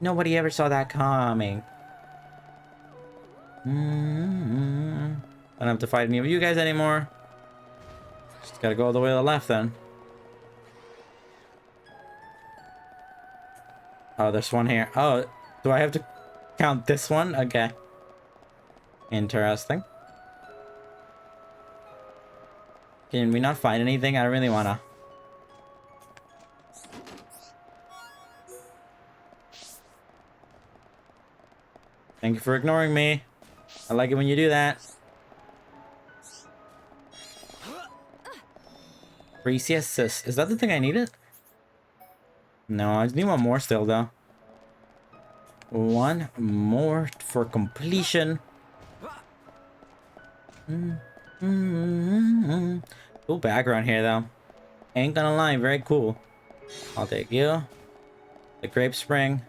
[SPEAKER 1] Nobody ever saw that coming. I don't have to fight any of you guys anymore. Just gotta go all the way to the left then. Oh, there's one here. Oh, do I have to count this one? Okay. Interesting. Can we not find anything? I don't really wanna. Thank you for ignoring me. I like it when you do that. Precious. Is that the thing I needed? No, I need one more still though. One more for completion. Cool background here though. Ain't gonna lie, very cool. I'll take you. The grape spring.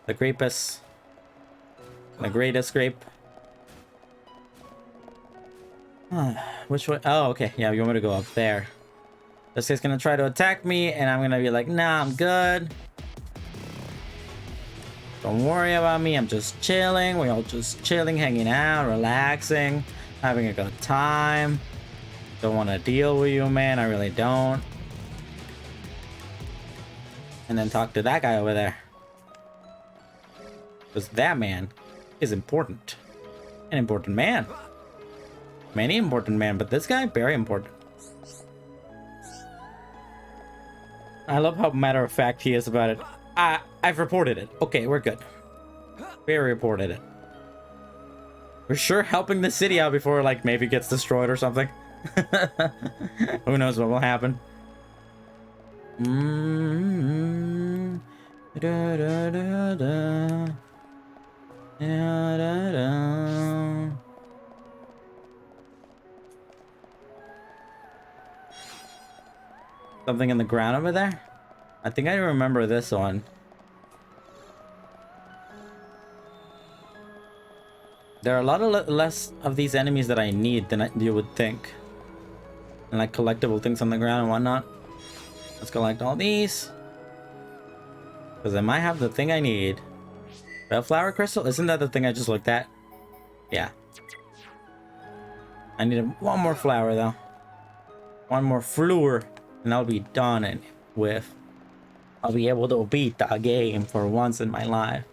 [SPEAKER 1] The grapus. The greatest grape. Which way? Oh, okay. Yeah, you want me to go up there. This guy's gonna try to attack me, and I'm gonna be like, nah, I'm good. Don't worry about me. I'm just chilling. We're all just chilling, hanging out, relaxing, having a good time. Don't want to deal with you, man. I really don't. And then talk to that guy over there. Because that man is important. An important man. Many important man, but this guy, very important. I love how matter of fact he is about it. I've reported it. Okay, we're good. We reported it. We're sure helping the city out before, like, maybe it gets destroyed or something. Who knows what will happen. Da, da, da, da. Da, da, da. Something in the ground over there? I think I remember this one. There are a lot of less of these enemies that I need than you would think. And like collectible things on the ground and whatnot. Let's collect all these. Because I might have the thing I need. Bellflower crystal? Isn't that the thing I just looked at? Yeah. I need one more flower though. One more flower. And I'll be done with. I'll be able to beat the game for once in my life.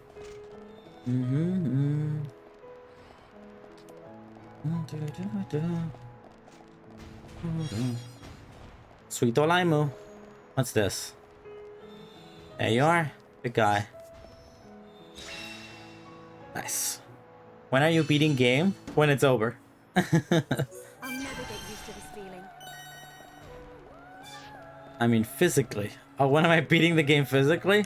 [SPEAKER 1] Sweet Olaimu. What's this? There you are. Good guy. Nice. When are you beating game? When it's over.
[SPEAKER 14] I'll never get used to this feeling.
[SPEAKER 1] I mean, physically. Oh, when am I beating the game physically?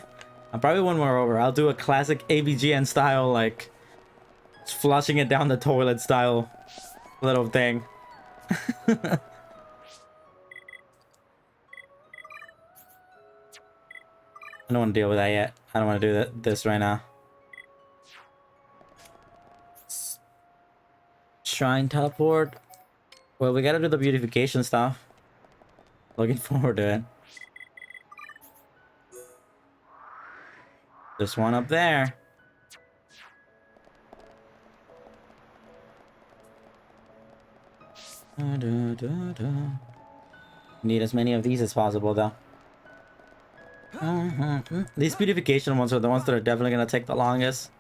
[SPEAKER 1] I'm probably one more over. I'll do a classic AVGN style, like, flushing it down the toilet style little thing. I don't want to deal with that yet. I don't want to do this right now. Shrine teleport. Well, we gotta do the beautification stuff. Looking forward to it. There's one up there. Need as many of these as possible, though. These beautification ones are the ones that are definitely gonna take the longest.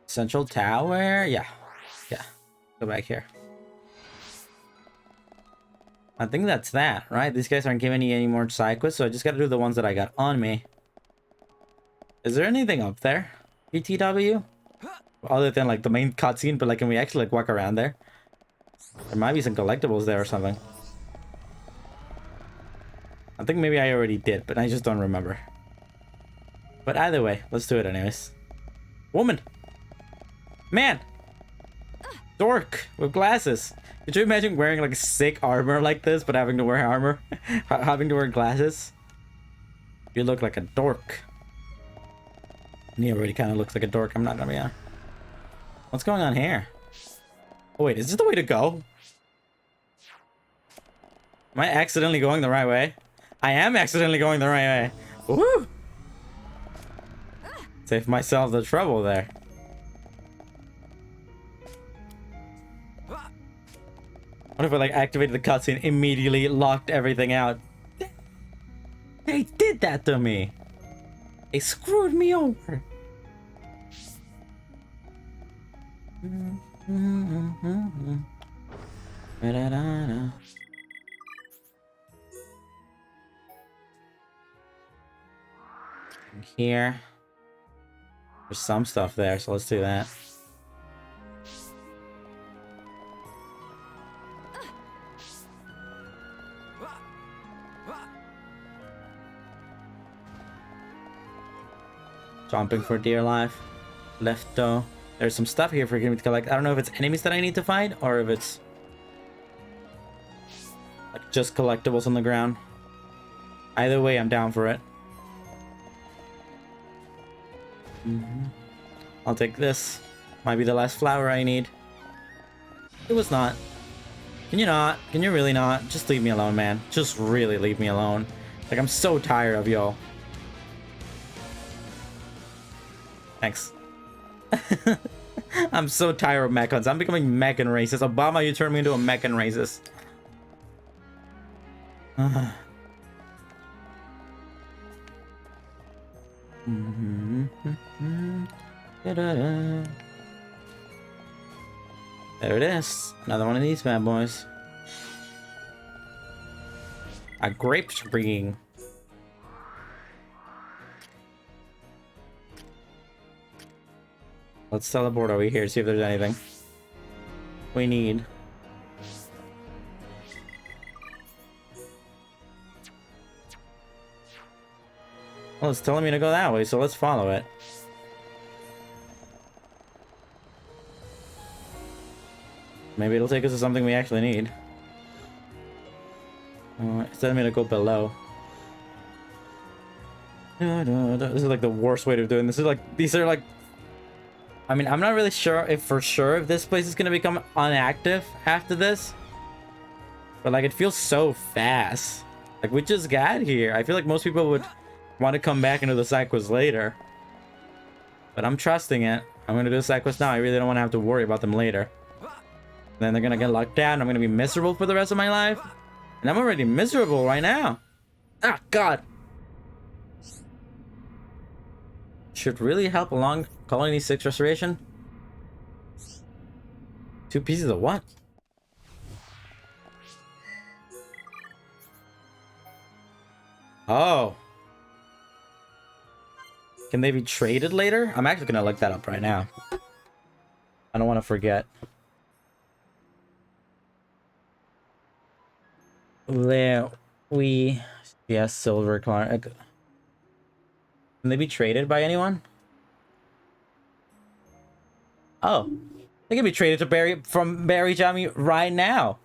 [SPEAKER 1] Central Tower? Yeah. Go back here. I think that's that, right? These guys aren't giving me any more side quests, so I just gotta do the ones that I got on me. Is there anything up there? PTW? Other than like the main cutscene, but like can we actually like walk around there? There might be some collectibles there or something. I think maybe I already did, but I just don't remember. But either way, let's do it anyways. Woman! Man! Dork with glasses. Could you imagine wearing like sick armor like this, but having to wear armor? Having to wear glasses? You look like a dork. He already kind of looks like a dork. I'm not gonna be honest. What's going on here? Oh wait, is this the way to go? Am I accidentally going the right way? I am accidentally going the right way. Woo! Save myself the trouble there. What if I like activated the cutscene, immediately locked everything out? They did that to me. They screwed me over. Here. There's some stuff there, so let's do that. Jumping for dear life. Left though. There's some stuff here for me to collect. I don't know if it's enemies that I need to fight or if it's like just collectibles on the ground. Either way, I'm down for it. I'll take this. Might be the last flower I need. It was not. Can you not? Can you really not? Just leave me alone, man. Just really leave me alone. Like, I'm so tired of y'all. Thanks. I'm so tired of mechans. I'm becoming mechan racist. Obama, you turned me into a mechan racist. There it is. Another one of these bad boys. A grape spring. Let's teleport over here, see if there's anything we need. Well, it's telling me to go that way, so let's follow it. Maybe it'll take us to something we actually need. It's telling me to go below. This is like the worst way of doing this. Is like, these are like, I mean, I'm not really sure if for sure if this place is gonna become inactive after this, but like it feels so fast. Like we just got here. I feel like most people would want to come back into the side quest later, but I'm trusting it. I'm gonna do the side quest now. I really don't want to have to worry about them later. Then they're gonna get locked down. I'm gonna be miserable for the rest of my life, and I'm already miserable right now. Ah, God. Should really help along Colony 6 restoration. 2 pieces of what? Oh. Can they be traded later? I'm actually gonna look that up right now. I don't want to forget. There we... Yes, silver car. Can they be traded by anyone? Oh. They can be traded to Barry Jammy right now.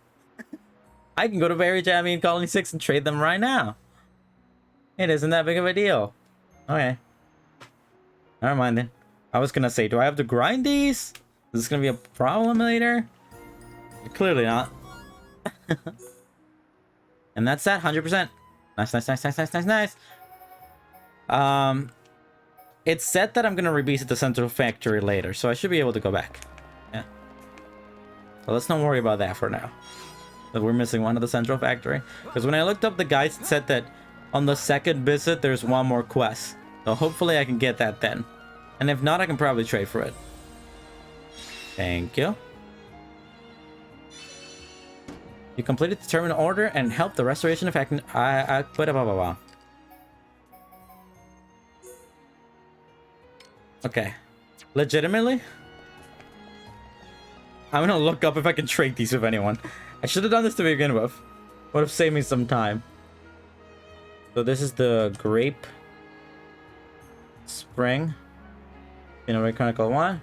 [SPEAKER 1] I can go to Barry Jammy in Colony 6 and trade them right now. It isn't that big of a deal. Okay. Never mind then. I was gonna say, do I have to grind these? Is this gonna be a problem later? Clearly not. And that's that, 100%. Nice, nice, nice, nice, nice, nice, nice. It's said that I'm gonna revisit the central factory later, so I should be able to go back. Yeah. So let's not worry about that for now. That we're missing one of the central factory. Because when I looked up the guides, it said that on the second visit, there's one more quest. So hopefully I can get that then. And if not, I can probably trade for it. Thank you. You completed the terminal order and helped the restoration effect. Okay. Legitimately? I'm gonna look up if I can trade these with anyone. I should have done this to begin with. Would have saved me some time. So this is the grape spring. Xenoblade Chronicles 1.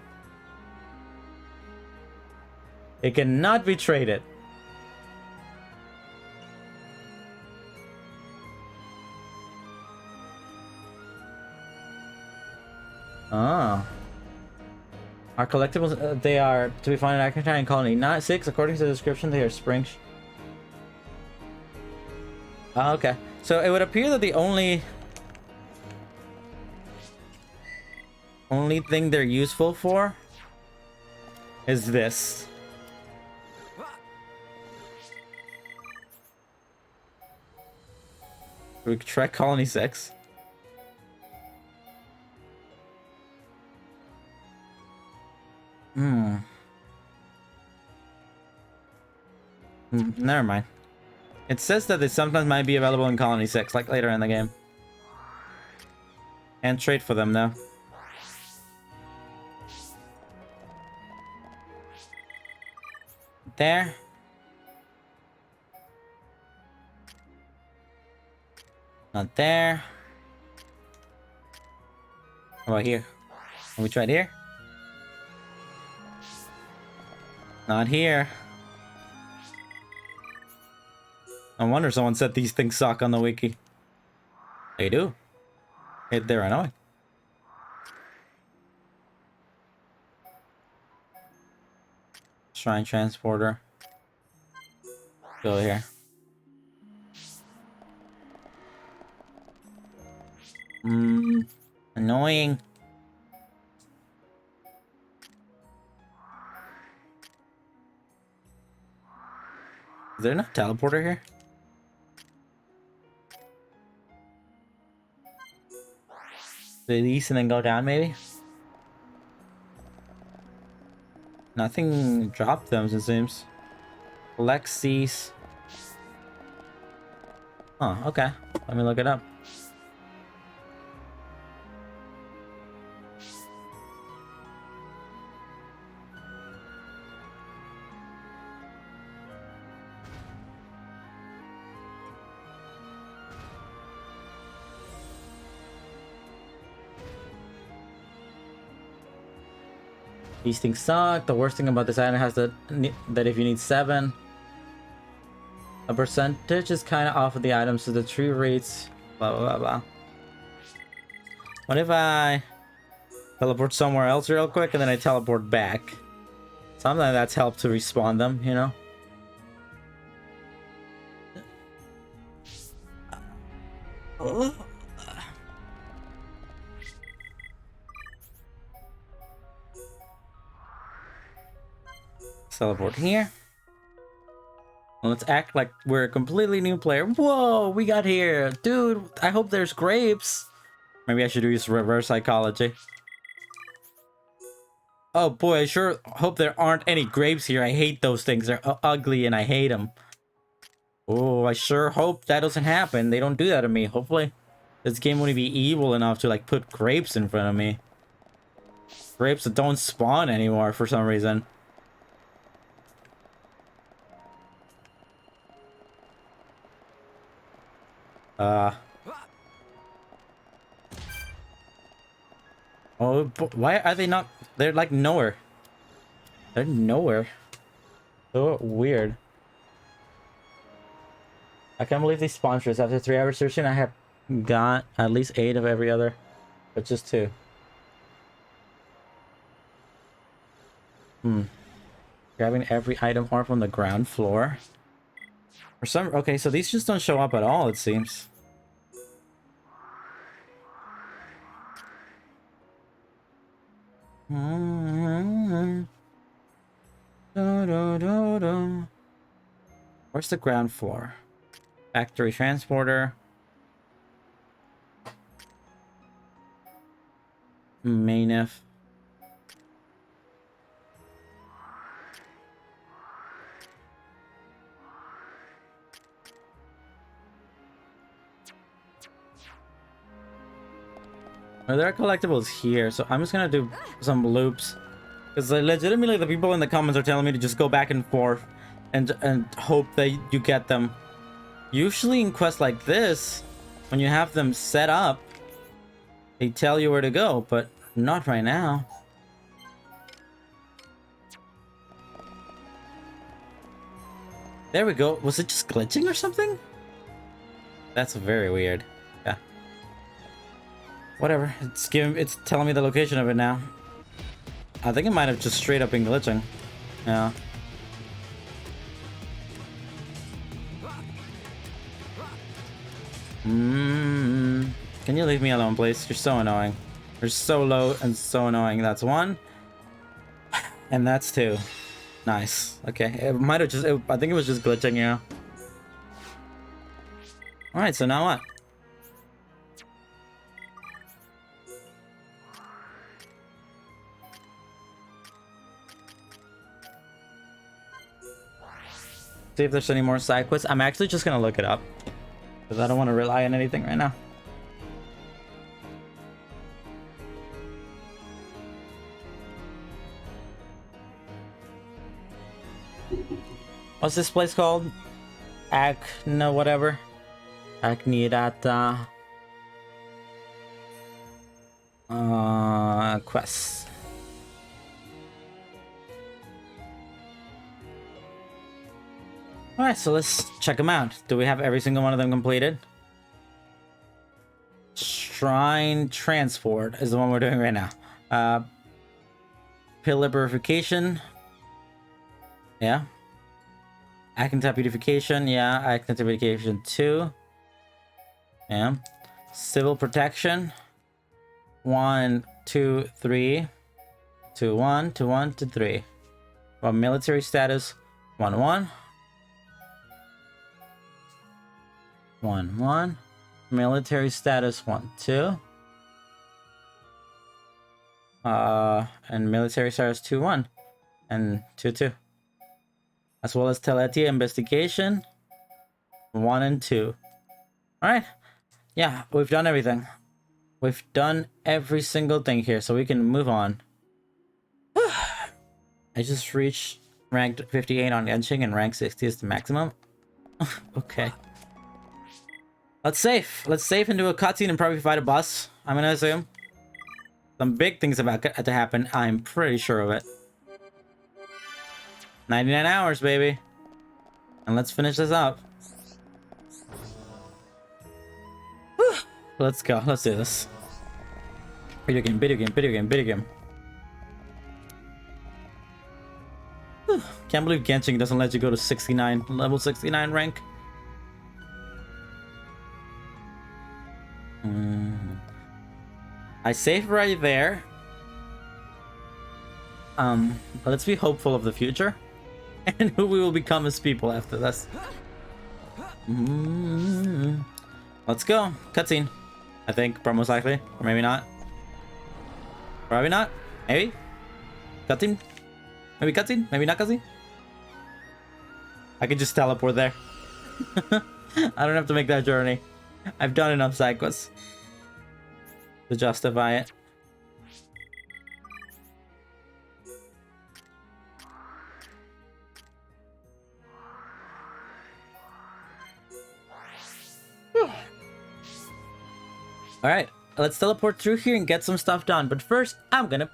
[SPEAKER 1] It cannot be traded. Oh. Our collectibles, they are to be found in Akatine Colony. Not 6, according to the description, they are spring. Oh, okay. So it would appear that the only thing they're useful for is this. We could try Colony 6. Never mind. It says that they sometimes might be available in Colony 6, like later in the game. And trade for them, though. There. Not there. How about here? Have we tried here? Not here. No wonder someone said these things suck on the wiki. They do. They're annoying. Shrine transporter. Go here. Annoying. Is there no teleporter here? Release and then go down, maybe? Nothing dropped them, it seems. Collect these. Oh, okay. Let me look it up. These things suck. The worst thing about this item has that if you need 7, a percentage is kind of off of the item, so the true rates, blah blah blah blah. What if I teleport somewhere else real quick and then I teleport back? Sometimes that's helped to respawn them, you know? Teleport here. Well, let's act like we're a completely new player. Whoa, we got here. Dude, I hope there's grapes. Maybe I should use reverse psychology. Oh boy, I sure hope there aren't any grapes here. I hate those things. They're ugly and I hate them. Oh, I sure hope that doesn't happen. They don't do that to me. Hopefully, this game wouldn't be evil enough to like put grapes in front of me. Grapes that don't spawn anymore for some reason. Oh, why are they not? They're like nowhere. They're nowhere. So weird. I can't believe these sponsors. After 3 hours searching, I have got at least 8 of every other, but just 2. Grabbing every item or from the ground floor. For some, okay, so these just don't show up at all, it seems. Where's the ground floor? Factory transporter. Mainif. There are collectibles here, so I'm just gonna do some loops. Because legitimately the people in the comments are telling me to just go back and forth and hope that you get them. Usually in quests like this, when you have them set up, they tell you where to go, but not right now. There we go. Was it just glitching or something? That's very weird. Yeah. Whatever. It's telling me the location of it now. I think it might have just straight up been glitching. Yeah. Can you leave me alone, please? You're so annoying. You're so low and so annoying. That's one. And that's two. Nice. Okay. It might have just... I think it was just glitching, yeah. Alright, so now what? See if there's any more side quests. I'm actually just gonna look it up. Because I don't want to rely on anything right now. What's this place called? No, whatever. Acnidata. Quests. Alright, so let's check them out. Do we have every single one of them completed? Shrine Transport is the one we're doing right now. Pillar Purification. Yeah. Acantap Beautification. Yeah. Acantap Beautification 2. Yeah. Civil Protection. 1, 2, 3. 2, 1, 2, 1, 2, 3. Well, military status. 1, 1. 1, 1. Military status 1, 2. And military status 2, 1. And 2, 2. As well as Teletia Investigation 1 and 2. Alright. Yeah, we've done everything. We've done every single thing here, so we can move on. I just reached ranked 58 on Genshin and rank 60 is the maximum. Okay. Let's save. Let's save and do a cutscene and probably fight a boss. I'm gonna assume. Some big things about to happen. I'm pretty sure of it. 99 hours, baby. And let's finish this up. Let's go. Let's do this. Video game, video game, video game, video game. Can't believe Genshin doesn't let you go to 69, level 69 rank. I saved right there. But let's be hopeful of the future and who we will become as people after this. Let's go. Cutscene. I think, most likely, or maybe not. Probably not. Maybe. Cutscene. Maybe cutscene. Maybe not cutscene. I can just teleport there. I don't have to make that journey. I've done enough side quests to justify it. Alright, let's teleport through here and get some stuff done. But first, I'm gonna...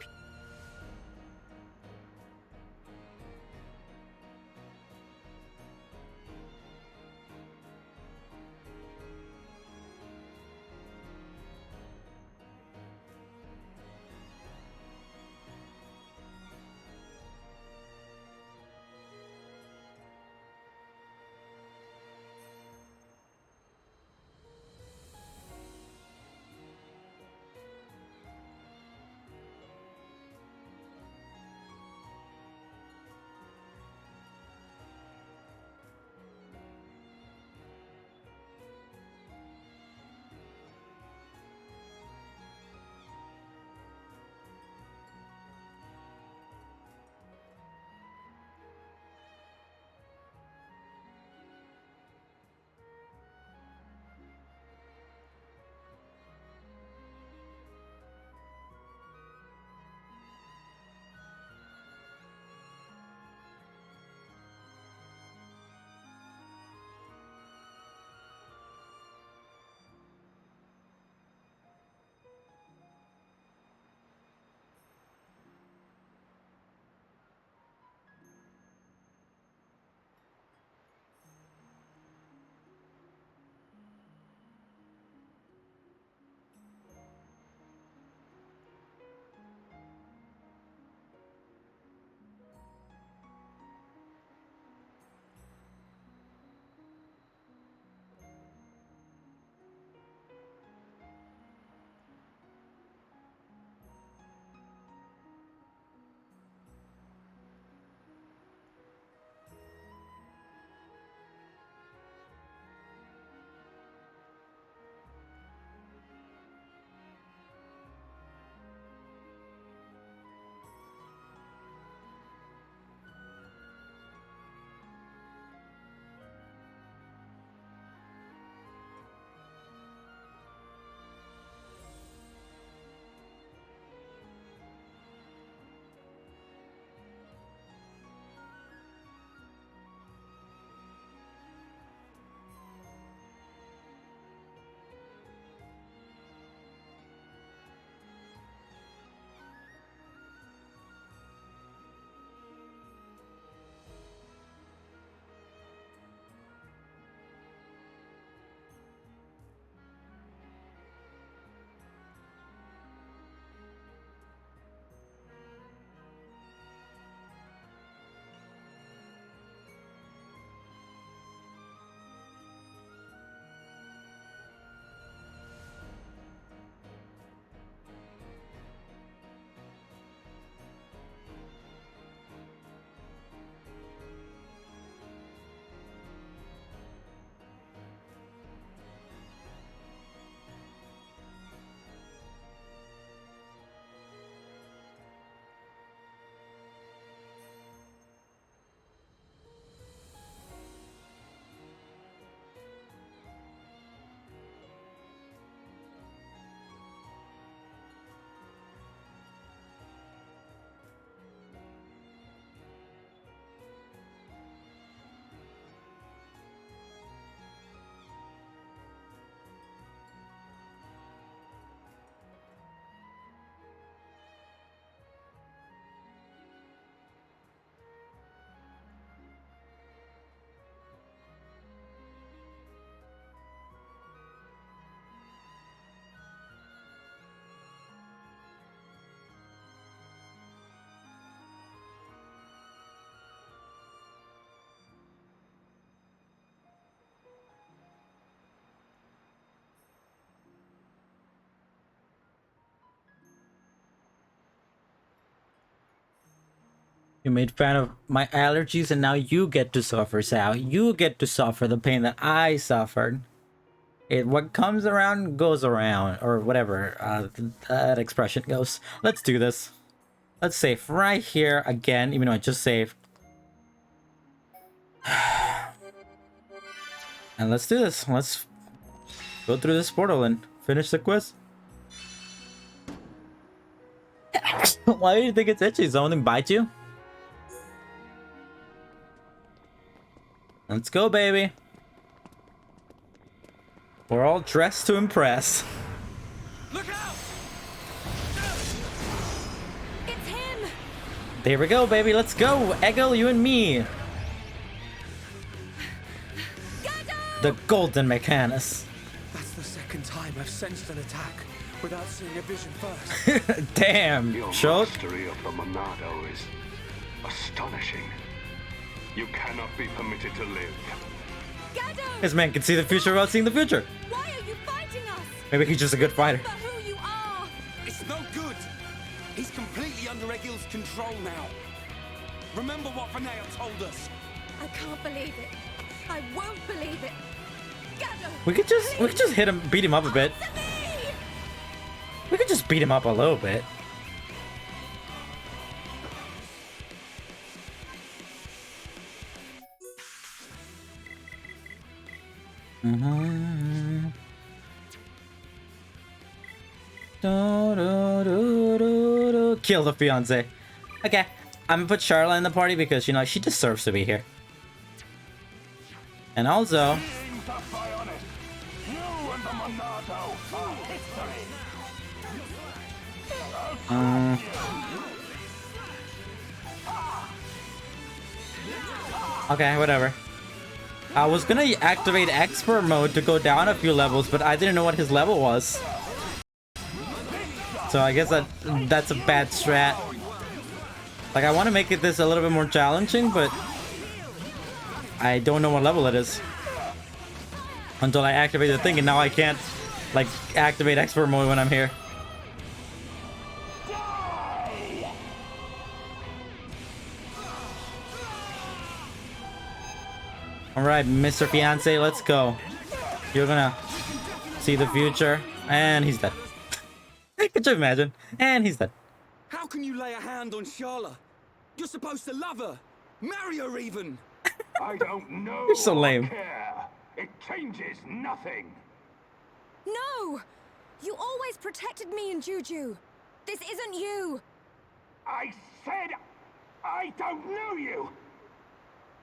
[SPEAKER 1] You made fun of my allergies, and now you get to suffer, Sal. You get to suffer the pain that I suffered. What comes around goes around, or whatever that expression goes. Let's do this. Let's save right here again, even though I just saved. And let's do this. Let's go through this portal and finish the quest. Why do you think it's itchy? Something bite you? Let's go, baby. We're all dressed to impress.
[SPEAKER 11] Look out!
[SPEAKER 14] It's him!
[SPEAKER 1] There we go, baby. Let's go. Eggle, you and me. The Golden Mechanus.
[SPEAKER 11] That's the second time I've sensed an attack without seeing a vision first.
[SPEAKER 1] Damn,
[SPEAKER 17] Your
[SPEAKER 1] Shulk.
[SPEAKER 17] mastery of the Monado is astonishing. You cannot be permitted to live.
[SPEAKER 1] This man can see the future without seeing the future.
[SPEAKER 14] Why are you fighting us?
[SPEAKER 1] Maybe he's just a good fighter.
[SPEAKER 14] Remember who you are!
[SPEAKER 11] It's no good! He's completely under Egil's control now. Remember what Vanea told us.
[SPEAKER 14] I can't believe it. I won't believe it. Gado,
[SPEAKER 1] We could just hit him, beat him up a bit. We could just beat him up a little bit. Kill the fiance. Okay, I'm gonna put Charlotte in the party because, you know, she deserves to be here. And also, okay, whatever. I was gonna activate expert mode to go down a few levels, but I didn't know what his level was. So I guess that's a bad strat. Like, I want to make this a little bit more challenging, but I don't know what level it is until I activate the thing, and now I can't, like, activate expert mode when I'm here. Alright, Mr. Fiance, let's go. You're gonna see the future, and he's dead. Could you imagine? And he's dead.
[SPEAKER 11] How can you lay a hand on Sharla? You're supposed to love her, marry her even.
[SPEAKER 17] I don't know.
[SPEAKER 1] You're so lame.
[SPEAKER 17] Care. It changes nothing.
[SPEAKER 14] No! You always protected me and Juju. This isn't you.
[SPEAKER 17] I said I don't know you.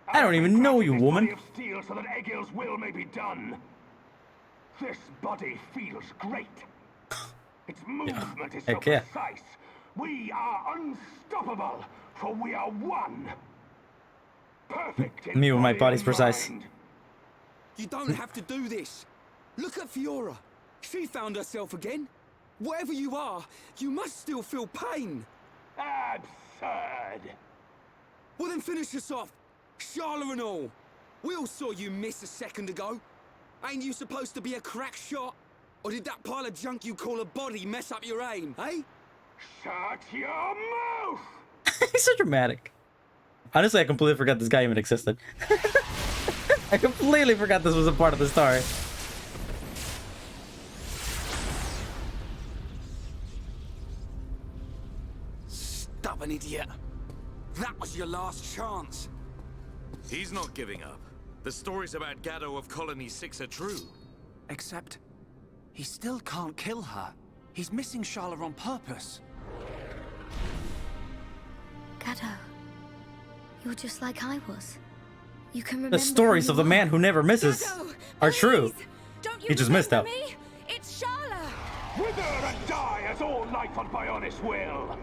[SPEAKER 1] I don't even know you, woman.
[SPEAKER 17] Of steel so that Egil's will may be done. This body feels great. Its movement is so precise. We are unstoppable, for we are one. Perfect. In
[SPEAKER 1] me with my body's precise.
[SPEAKER 17] mind.
[SPEAKER 11] You don't have to do this. Look at Fiora. She found herself again. Wherever you are, you must still feel pain.
[SPEAKER 17] Absurd.
[SPEAKER 11] Well then finish us off. Sharla and all. We all saw you miss a second ago. Ain't you supposed to be a crack shot? Or did that pile of junk you call a body mess up your aim, eh?
[SPEAKER 17] Shut your mouth!
[SPEAKER 1] He's so dramatic. Honestly, I completely forgot this guy even existed. I completely forgot this was a part of the story.
[SPEAKER 11] Stubborn idiot. That was your last chance.
[SPEAKER 15] He's not giving up. The stories about Gado of Colony 6 are true.
[SPEAKER 13] Except, he still can't kill her. He's missing Sharla on purpose.
[SPEAKER 12] Gado, you're just like I was. You can remember
[SPEAKER 1] The stories of the man who never misses are true. He just missed out.
[SPEAKER 14] Me? It's Sharla.
[SPEAKER 17] Wither and die as all life on Bionis will.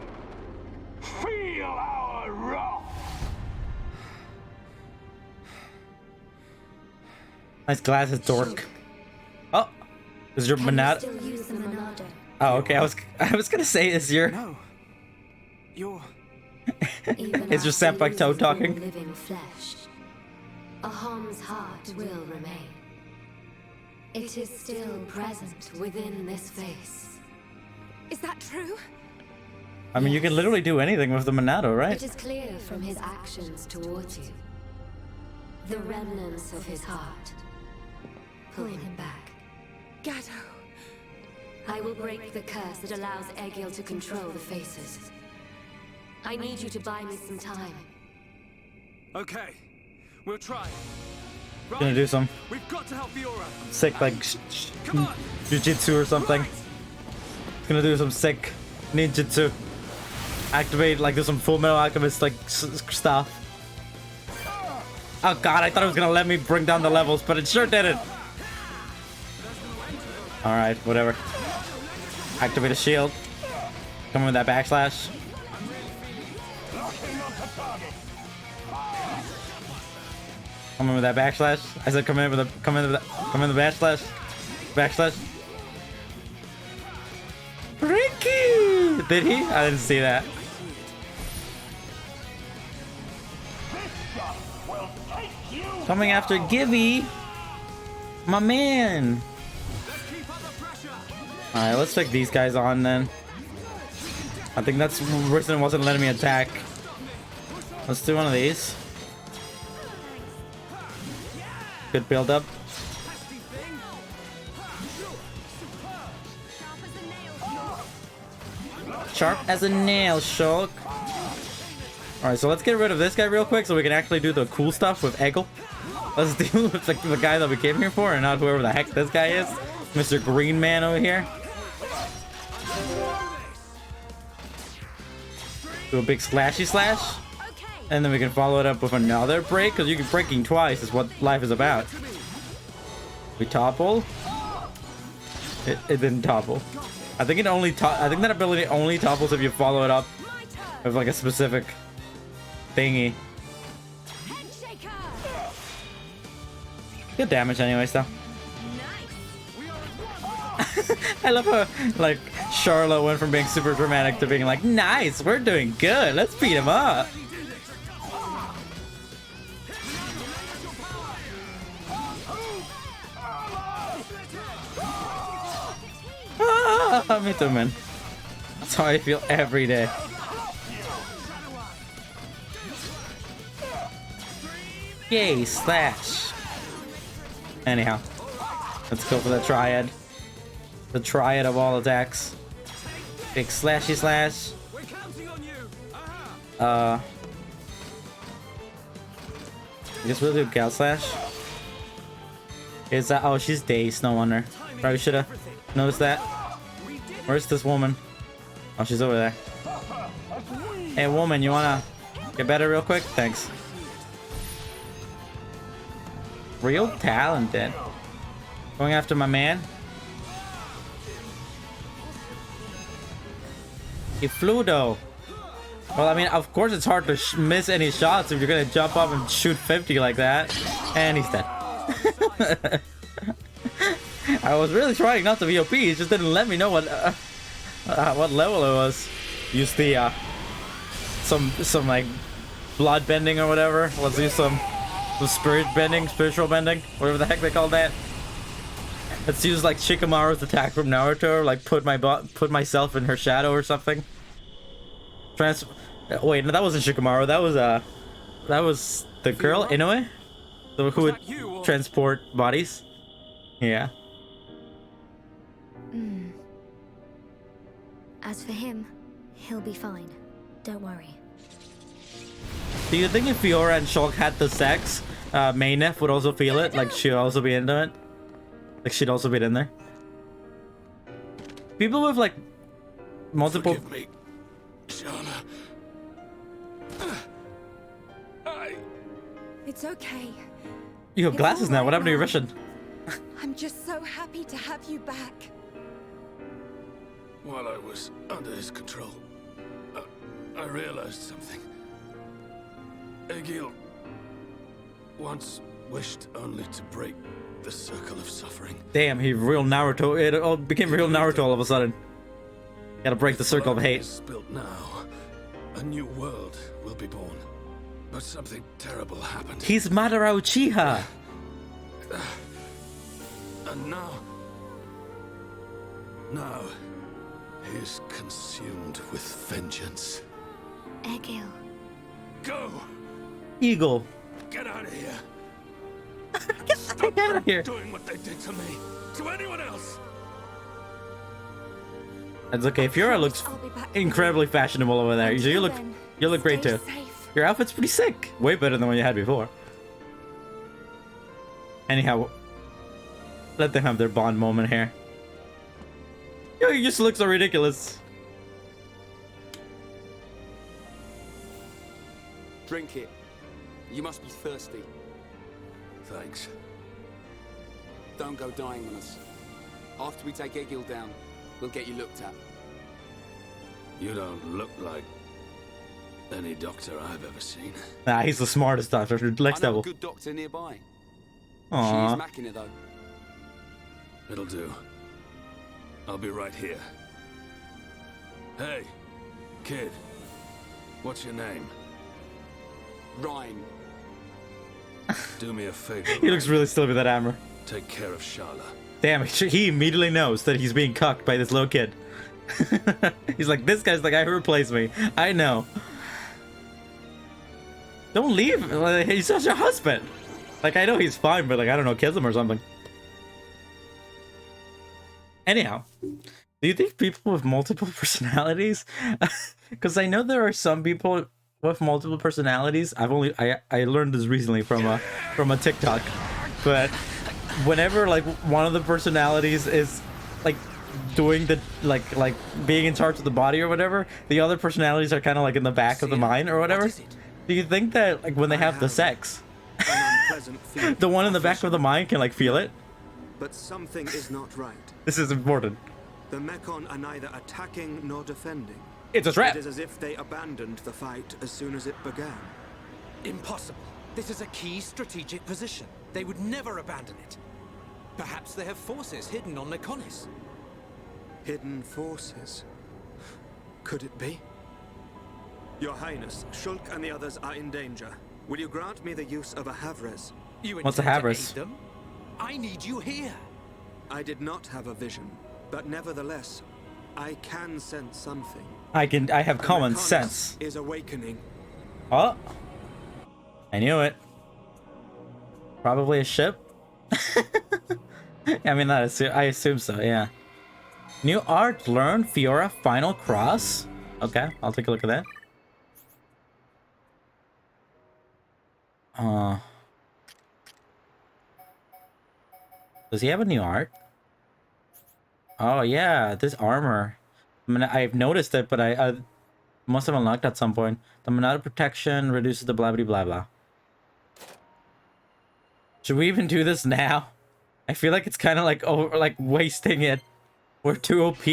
[SPEAKER 17] Feel our wrath.
[SPEAKER 1] Nice glasses, dork. Oh, is your Monado?
[SPEAKER 2] Still use the Monado.
[SPEAKER 1] Oh, okay. I was gonna say, is your
[SPEAKER 13] You're
[SPEAKER 1] is your senpai toe talking?
[SPEAKER 2] Living flesh. Aham's heart will remain. It is still present within this face.
[SPEAKER 14] Is that true?
[SPEAKER 1] I mean, you can literally do anything with the Monado, right?
[SPEAKER 2] It is clear from his actions towards you. The remnants of his heart. Pull him back.
[SPEAKER 14] Gato.
[SPEAKER 2] I will break the curse that allows Egil to control the faces. I need you to buy me some time.
[SPEAKER 10] Okay, we'll try. Right.
[SPEAKER 1] Gonna do some
[SPEAKER 10] We've got to help Fiora.
[SPEAKER 1] sick like jujitsu or something. Gonna do some sick ninjutsu. Activate like do some Full Metal Alchemist like stuff. Oh god, I thought it was gonna let me bring down the levels, but it sure didn't. Alright, whatever. Activate a shield. Come in with that backslash. Come in with that backslash. I said come in with the backslash. Backslash. Ricky! Did he? I didn't see that. Coming after Gibby. My man. Alright, let's take these guys on then. I think that's the reason it wasn't letting me attack. Let's do one of these. Good build up. Sharp as a nail, Shulk. Alright, so let's get rid of this guy real quick so we can actually do the cool stuff with Egil. Let's deal with the guy that we came here for and not whoever the heck this guy is. Mr. Green Man over here. Do a big slashy slash. And then we can follow it up with another break, because you can breaking twice is what life is about. We topple. It didn't topple. I think it only I think that ability only topples if you follow it up with like a specific thingy. Good damage anyways though. I love how like Charlotte went from being super dramatic to being like, nice, we're doing good, let's beat him up. Me too, man. That's how I feel every day. Yay, slash. Anyhow, let's go for the triad. The triad of all attacks. Big slashy slash. I guess we'll do Gal Slash. Is that? Oh, she's dazed. No wonder. Probably should have noticed that. Where's this woman? Oh, she's over there. Hey, woman, you wanna get better real quick? Thanks. Real talented. Going after my man. He flew though. Well, I mean, of course it's hard to miss any shots if you're gonna jump up and shoot 50 like that. And he's dead. I was really trying not to VOP, it just didn't let me know what level it was. Use the some like blood bending or whatever. Let's use some spiritual bending, whatever the heck they call that. Let's use like Shikamaru's attack from Naruto, or like put myself in her shadow or something. Wait, no, that wasn't Shikamaru. That was the girl Inoue, who would transport bodies. Yeah.
[SPEAKER 12] As for him, he'll be fine. Don't worry.
[SPEAKER 1] Do you think if Fiora and Shulk had the sex, Maynef would also feel it? Like she'd also be into it? Like she'd also be in there? People with like multiple...
[SPEAKER 9] Forgive me, Shana.
[SPEAKER 14] It's okay.
[SPEAKER 1] You have glasses now. What happened to your vision?
[SPEAKER 14] I'm just so happy to have you back.
[SPEAKER 9] While I was under his control, I realized something. Egil once wished only to break the circle of suffering.
[SPEAKER 1] Damn, he real Naruto. It all became real Naruto all of a sudden. Gotta break the circle of hate.
[SPEAKER 9] Is built now, a new world will be born. But something terrible happened.
[SPEAKER 1] He's Madara Uchiha.
[SPEAKER 9] And now,
[SPEAKER 6] is consumed with vengeance.
[SPEAKER 12] Egil.
[SPEAKER 9] Go!
[SPEAKER 1] Eagle.
[SPEAKER 9] Get out of here!
[SPEAKER 1] Get out of here!
[SPEAKER 9] Doing what they did to me, to anyone else!
[SPEAKER 1] It's okay. Fiora looks incredibly fashionable over there. You look great too. Your outfit's pretty sick. Way better than what you had before. Anyhow, let them have their bond moment here. Yo, you just look so ridiculous.
[SPEAKER 11] Drink it. You must be thirsty.
[SPEAKER 6] Thanks.
[SPEAKER 11] Don't go dying on us. After we take Egil down, we'll get you looked at.
[SPEAKER 6] You don't look like any doctor I've ever seen.
[SPEAKER 1] Nah, he's the smartest doctor. Next
[SPEAKER 11] I know
[SPEAKER 1] level.
[SPEAKER 11] a good doctor nearby.
[SPEAKER 1] Aww.
[SPEAKER 11] She is Machina, though.
[SPEAKER 6] It'll do. I'll be right here. Hey, kid. What's your name?
[SPEAKER 11] Ryan.
[SPEAKER 6] Do me a favor.
[SPEAKER 1] He looks really silly with that hammer.
[SPEAKER 6] Take care of Sharla.
[SPEAKER 1] Damn, he immediately knows that he's being cucked by this little kid. He's like, this guy's the guy who replaced me. I know. Don't leave. He's such a husband. Like, I know he's fine, but like, I don't know, kill him or something. Anyhow, do you think people with multiple personalities? Because I know there are some people with multiple personalities. I learned this recently from a TikTok, but whenever like one of the personalities is like doing the like being in charge of the body or whatever, the other personalities are kind of like in the back of the mind or whatever. Do you think that like when they have the sex, the one in the back of the mind can like feel it?
[SPEAKER 18] But something is not right.
[SPEAKER 1] This is important.
[SPEAKER 18] The Mechon are neither attacking nor defending.
[SPEAKER 1] It's a trap.
[SPEAKER 18] It is as if they abandoned the fight as soon as it began.
[SPEAKER 19] Impossible. This is a key strategic position. They would never abandon it. Perhaps they have forces hidden on Mechonis.
[SPEAKER 18] Hidden forces? Could it be? Your Highness, Shulk and the others are in danger. Will you grant me the use of a Havres?
[SPEAKER 1] What's a Havres?
[SPEAKER 19] I need you here.
[SPEAKER 18] I did not have a vision, but nevertheless, I can sense something.
[SPEAKER 1] I have common sense.
[SPEAKER 18] Is awakening.
[SPEAKER 1] Oh, I knew it. Probably a ship. I mean, I assume so. Yeah. New art learned. Fiora final cross. Okay, I'll take a look at that. Does he have a new art? Oh yeah, this armor. I mean, I've noticed it, but I must have unlocked at some point. The Monada protection reduces the blah blah blah blah. Should we even do this now? I feel like it's kind of like wasting it. We're too OP.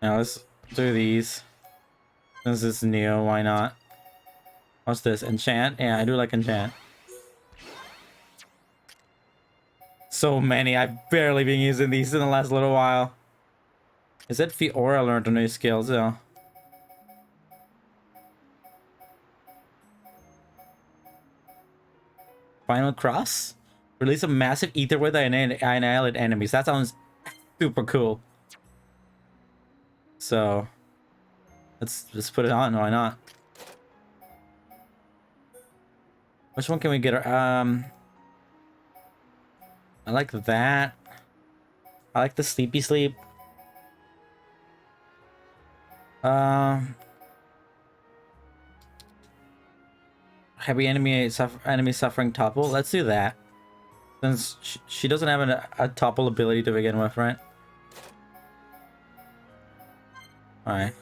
[SPEAKER 1] Now let's do these. This is new. Why not? What's this? Enchant? Yeah, I do like enchant. So many. I've barely been using these in the last little while. Is it Fiora learned a new skill? So. Final cross? Release a massive ether with annihilate enemies. That sounds super cool. So let's put it on. Why not? Which one can we get? I like that. I like the sleepy sleep. Heavy enemy suffering topple. Let's do that. Since she doesn't have a topple ability to begin with, right? Alright.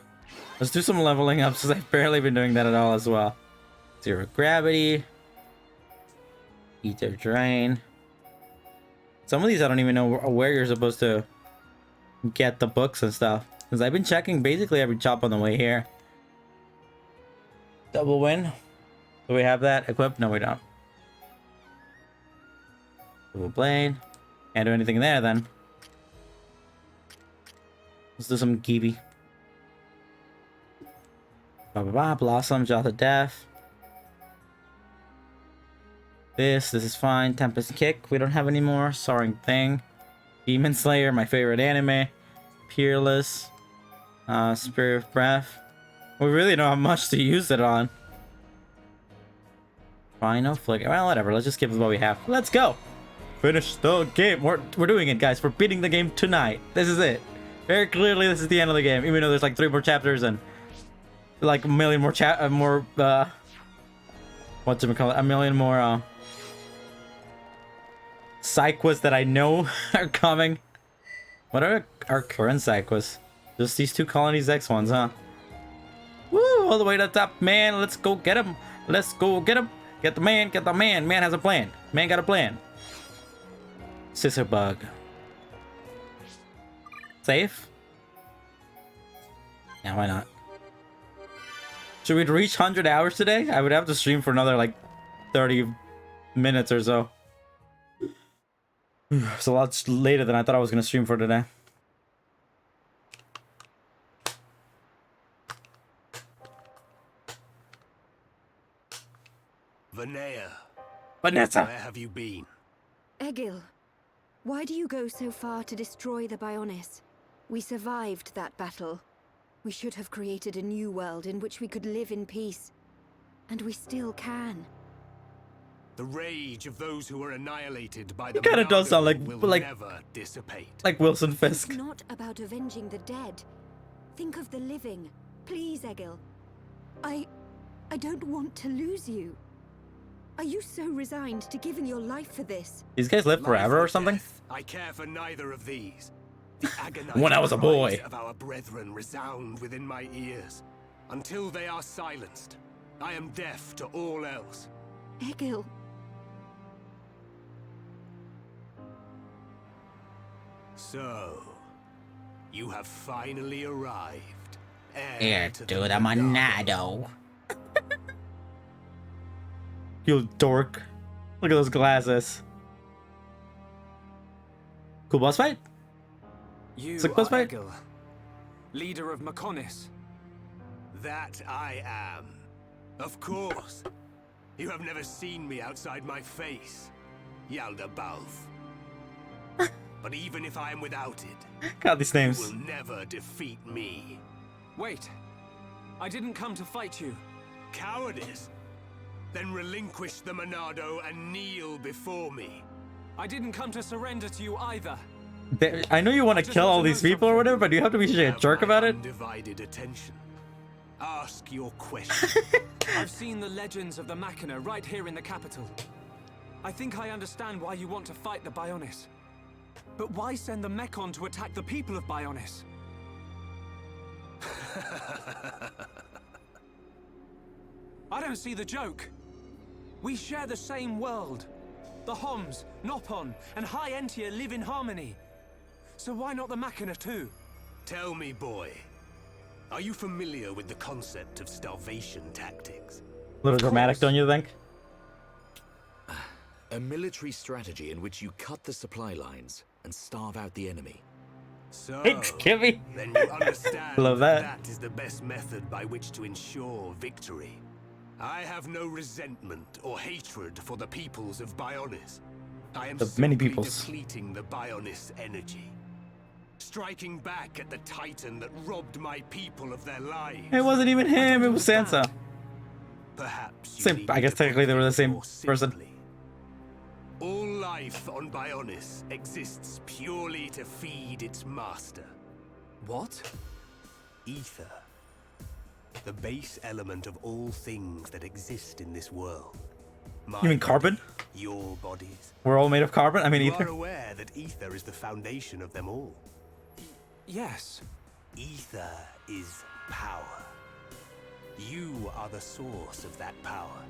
[SPEAKER 1] Let's do some leveling up since I've barely been doing that at all as well. Zero gravity. Ether drain. Some of these I don't even know where you're supposed to get the books and stuff. Because I've been checking basically every chop on the way here. Double win. Do we have that equipped? No, we don't. Double blade. Can't do anything there then. Let's do some Kiwi. Blossom, Jaw to Death. This is fine. Tempest Kick, we don't have any more. Soaring Thing. Demon Slayer, my favorite anime. Peerless. Spirit of Breath. We really don't have much to use it on. Final Flicker. Well, whatever. Let's just give it what we have. Let's go! Finish the game. We're doing it, guys. We're beating the game tonight. This is it. Very clearly, this is the end of the game. Even though there's like 3 more chapters and like a million more a million more side quests that I know are coming. What are our current side quests? Just these 2 Colonies X ones, huh? Woo! All the way to the top, man. Let's go get him. Let's go get him. Get the man. Get the man. Man has a plan. Man got a plan. Scissor Bug. Safe? Yeah, why not? Should we reach 100 hours today? I would have to stream for another like 30 minutes or so. It's a lot later than I thought I was going to stream for today. Vanessa!
[SPEAKER 9] Where have you been?
[SPEAKER 12] Egil, why do you go so far to destroy the Bionis? We survived that battle. We should have created a new world in which we could live in peace. And we still can.
[SPEAKER 9] The rage of those who were annihilated by the
[SPEAKER 1] It kind of does sound like
[SPEAKER 9] never dissipate.
[SPEAKER 1] Like Wilson Fisk.
[SPEAKER 12] It's not about avenging the dead. Think of the living. Please, Egil. I don't want to lose you. Are you so resigned to giving your life for this?
[SPEAKER 1] These guys live forever or something?
[SPEAKER 9] I care for neither of these. The
[SPEAKER 1] When I was a boy.
[SPEAKER 9] cries of our brethren resound within my ears. Until they are silenced, I am deaf to all else.
[SPEAKER 12] Egil.
[SPEAKER 9] So, you have finally arrived.
[SPEAKER 16] Here to the Monado.
[SPEAKER 1] You dork. Look at those glasses. Cool boss fight?
[SPEAKER 10] You
[SPEAKER 1] It's a boss
[SPEAKER 10] are
[SPEAKER 1] fight?
[SPEAKER 10] Egil, leader of Mechonis.
[SPEAKER 9] That I am. Of course. You have never seen me outside my face, Yaldabaoth. But even if I am without it,
[SPEAKER 1] God, these names.
[SPEAKER 9] you will never defeat me.
[SPEAKER 10] Wait, I didn't come to fight you.
[SPEAKER 9] Cowardice? Then relinquish the Monado and kneel before me.
[SPEAKER 10] I didn't come to surrender to you either.
[SPEAKER 1] I know you want to kill all these people or whatever, but do you have to be a jerk about it?
[SPEAKER 9] Undivided attention. Ask your question.
[SPEAKER 10] I've seen the legends of the Machina right here in the capital. I think I understand why you want to fight the Bionis. But why send the Mechon to attack the people of Bionis? I don't see the joke. We share the same world. The Homs, Nopon, and High Entia live in harmony. So why not the Machina too?
[SPEAKER 9] Tell me, boy. Are you familiar with the concept of starvation tactics?
[SPEAKER 1] A little dramatic, don't you think?
[SPEAKER 15] A military strategy in which you cut the supply lines and starve out the enemy.
[SPEAKER 9] So,
[SPEAKER 1] Thanks, Kimmy.
[SPEAKER 9] then you understand
[SPEAKER 1] Love that.
[SPEAKER 9] that is the best method by which to ensure victory. I have no resentment or hatred for the peoples of Bionis. I am
[SPEAKER 1] The many
[SPEAKER 9] simply
[SPEAKER 1] peoples.
[SPEAKER 9] depleting the Bionis energy. Striking back at the Titan that robbed my people of their lives.
[SPEAKER 1] It wasn't even him, it was Sansa.
[SPEAKER 9] Perhaps you
[SPEAKER 1] Same,
[SPEAKER 9] need
[SPEAKER 1] I guess
[SPEAKER 9] to
[SPEAKER 1] technically they were the
[SPEAKER 9] put it
[SPEAKER 1] same
[SPEAKER 9] more
[SPEAKER 1] person.
[SPEAKER 9] simply. All life on Bionis exists purely to feed its master.
[SPEAKER 10] What?
[SPEAKER 9] Ether. The base element of all things that exist in this world. My
[SPEAKER 1] You mean carbon?
[SPEAKER 9] body, your bodies.
[SPEAKER 1] We're all made of carbon? I mean
[SPEAKER 9] You
[SPEAKER 1] ether.
[SPEAKER 9] are aware that ether is the foundation of them all.
[SPEAKER 10] Yes.
[SPEAKER 9] Ether is power. You are the source of that power.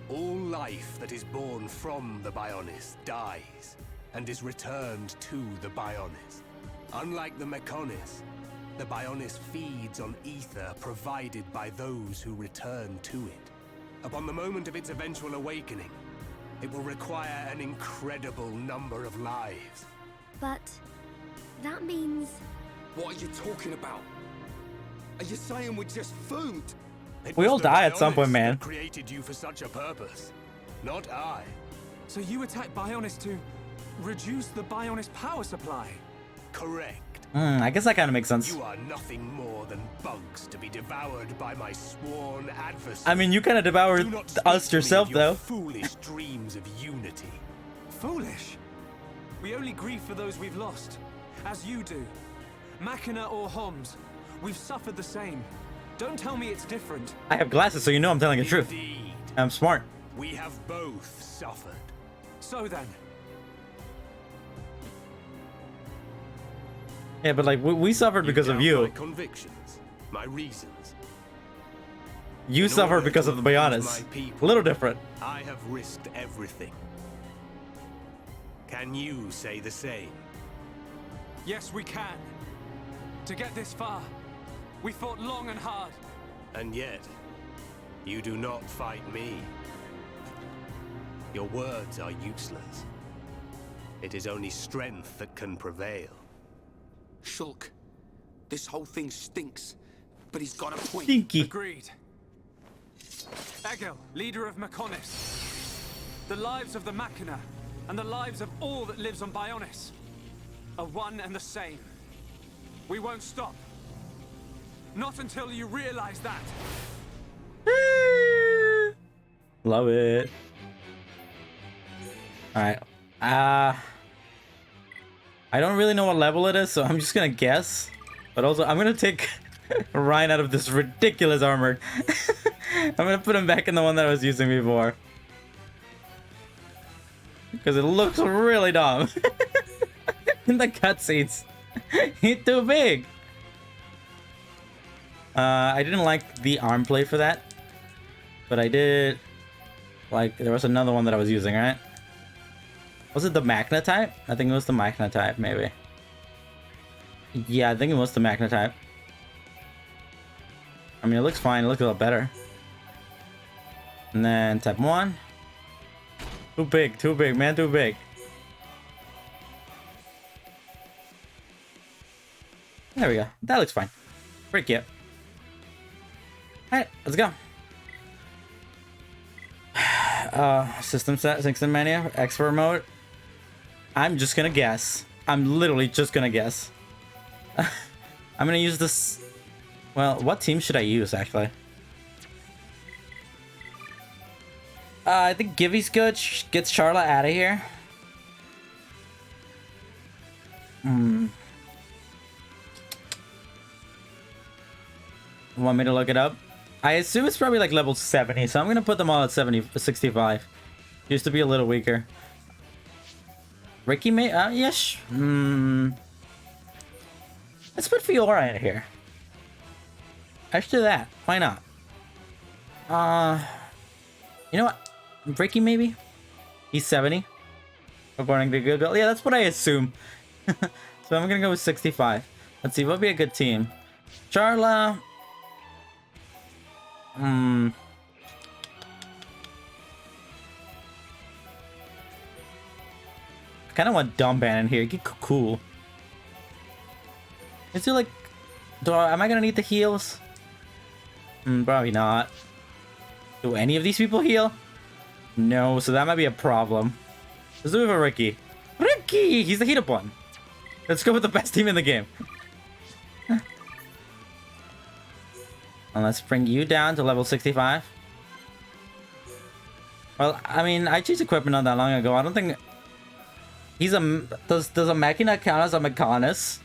[SPEAKER 9] All life that is born from the Bionis dies and is returned to the Bionis. Unlike the Mechonis, the Bionis feeds on ether provided by those who return to it. Upon the moment of its eventual awakening, it will require an incredible number of lives.
[SPEAKER 14] But that means...
[SPEAKER 11] What are you talking about? Are you saying we're just food?
[SPEAKER 1] We all die at some point, man.
[SPEAKER 9] Created you for such a purpose, not I.
[SPEAKER 10] So you attack Bionis to reduce the Bionis power supply?
[SPEAKER 9] Correct.
[SPEAKER 1] I guess that kind of makes sense.
[SPEAKER 9] You are nothing more than bugs to be devoured by my sworn adversary.
[SPEAKER 1] I mean, you kind of devoured us yourself, though.
[SPEAKER 9] Foolish dreams of unity.
[SPEAKER 10] Foolish? We only grieve for those we've lost, as you do. Machina or Homs, we've suffered the same. Don't tell me it's different.
[SPEAKER 1] I have glasses, so you know I'm telling the truth. I'm smart.
[SPEAKER 9] We have both suffered.
[SPEAKER 10] So then.
[SPEAKER 1] Yeah, but like we suffered because of you.
[SPEAKER 9] My convictions, my reasons.
[SPEAKER 1] You suffered because of the Bionis. A little different.
[SPEAKER 9] I have risked everything. Can you say the same?
[SPEAKER 10] Yes, we can. To get this far, we fought long and hard.
[SPEAKER 9] And yet, you do not fight me. Your words are useless. It is only strength that can prevail.
[SPEAKER 11] Shulk, this whole thing stinks, but he's got a point.
[SPEAKER 1] Stinky.
[SPEAKER 10] Agreed. Egil, leader of Mechonis. The lives of the Machina and the lives of all that lives on Bionis are one and the same. We won't stop. Not until you realize that.
[SPEAKER 1] Love it. Alright. I don't really know what level it is, so I'm just gonna guess. But also, I'm gonna take Ryan out of this ridiculous armor. I'm gonna put him back in the one that I was using before. Because it looks really dumb. In the cutscenes. He's too big. I didn't like the arm plate for that. But I did... Like, there was another one that I was using, right? Was it the Machina type? I think it was the Machina type, maybe. Yeah, I think it was the Machina type. I mean, it looks fine. It looks a lot better. And then type 1. Too big, man, too big. There we go. That looks fine. Pretty cute. Alright, let's go. System set, System menu, expert mode. I'm just gonna guess. I'm literally just gonna guess. I'm gonna use this. Well, what team should I use actually? I think Gibby's good. Gets Charlotte out of here. Want me to look it up? I assume it's probably like level 70, so I'm gonna put them all at 65. Used to be a little weaker. Ricky may yes. Let's put Fiora in here. Let's do that. Why not? You know what? Ricky maybe? He's 70. According to Google. Yeah, that's what I assume. So I'm gonna go with 65. Let's see, what would be a good team? Charla. I kind of want Dumban in here. Get cool. Is he like... am I gonna need the heals? Probably not. Do any of these people heal? No, so that might be a problem. Let's do it for Ricky. Ricky! He's the heat up one. Let's go with the best team in the game. And let's bring you down to level 65. Well, I mean, I changed equipment not that long ago. I don't think... He's a... Does a Machina count as a Mechonis?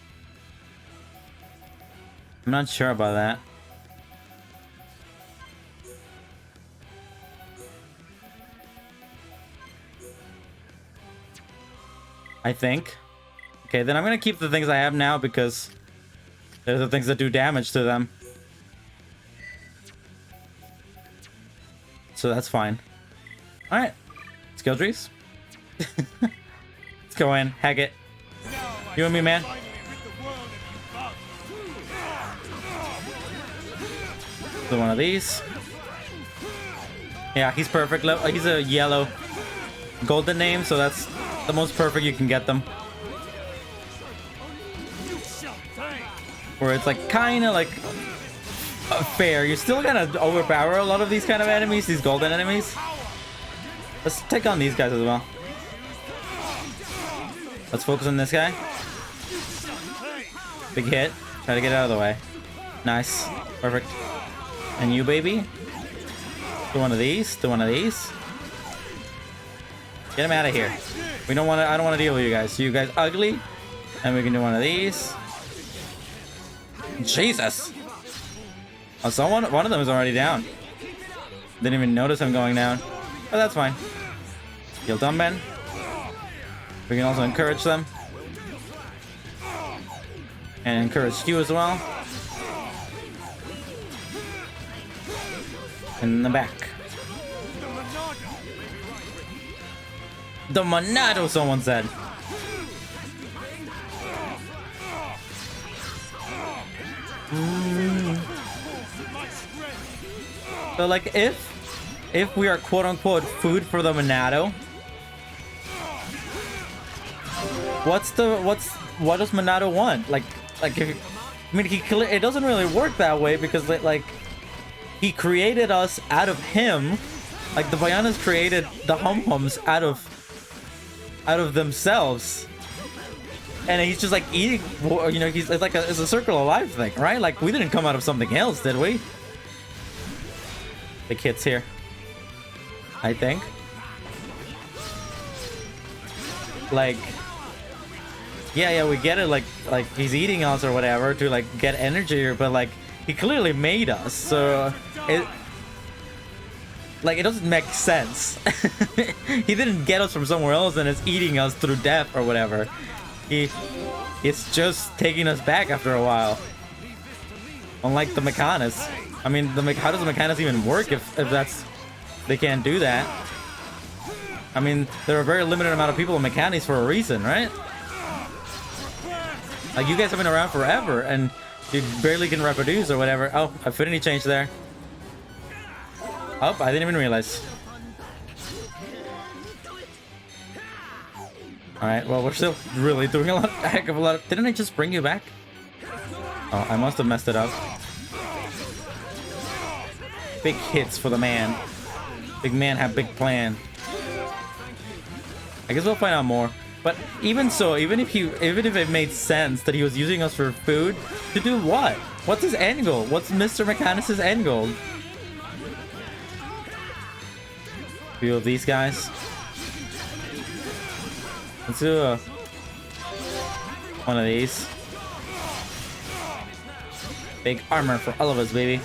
[SPEAKER 1] I'm not sure about that. I think. Okay, then I'm gonna keep the things I have now because they're the things that do damage to them. So that's fine. Alright. Skill trees. Let's go in. Hack it. You and me, man. Do one of these. Yeah, he's perfect. He's a yellow golden name, so that's the most perfect you can get them. Where it's like kind of like fair. You're still gonna overpower a lot of these kind of enemies, these golden enemies. Let's take on these guys as well. Let's focus on this guy. Big hit. Try to get out of the way. Nice. Perfect. And you, baby. Do one of these. Do one of these. Get him out of here. We don't want to. I don't want to deal with you guys. You guys ugly. And we can do one of these. Jesus. Oh, one of them is already down. Didn't even notice him going down. But that's fine. Kill dumb men. We can also encourage them. And encourage you as well. In the back. The Monado, someone said. So like if we are quote unquote food for the Monado, what does Monado want? Like if I mean it doesn't really work that way because like he created us out of him. Like the Bionis created the hum-hums out of themselves. And he's just like eating, you know, it's like it's a circle of life thing, right? Like we didn't come out of something else, did we? The kid's here, I think. Like, yeah, we get it. Like he's eating us or whatever to like get energy, but like he clearly made us, so it doesn't make sense. He didn't get us from somewhere else and is eating us through death or whatever. It's just taking us back after a while. Unlike the Mechanis. I mean, how does the Mechanis even work if they can't do that? I mean, there are a very limited amount of people in Mechanis for a reason, right? Like, you guys have been around forever and you barely can reproduce or whatever. Oh, affinity change there. Oh, I didn't even realize. Alright, well, we're still really doing a heck of a lot. Didn't I just bring you back? Oh, I must have messed it up. Big hits for the man. Big man have big plan. I guess we'll find out more. But even so, even if it made sense that he was using us for food, to do what? What's his end goal? What's Mr. Mechanis' end goal? Few of these guys. Let's do one of these. Big armor for all of us, baby.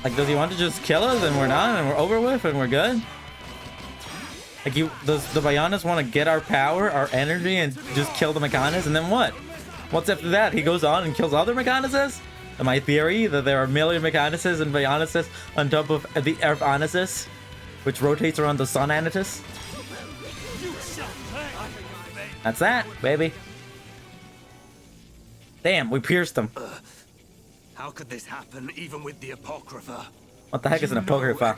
[SPEAKER 1] Like, does he want to just kill us and we're done and we're over with and we're good? Like, does the Bionis want to get our power, our energy, and just kill the Mechanis? And then what? What's after that? He goes on and kills other Mechanises? My theory that there are a million Mechanises and Bionises on top of the Earth Anisis, which rotates around the Sun Anitus. That's that, baby. Damn, we pierced them.
[SPEAKER 9] How could this happen, even with the Apocrypha?
[SPEAKER 1] What the heck is an Apocrypha?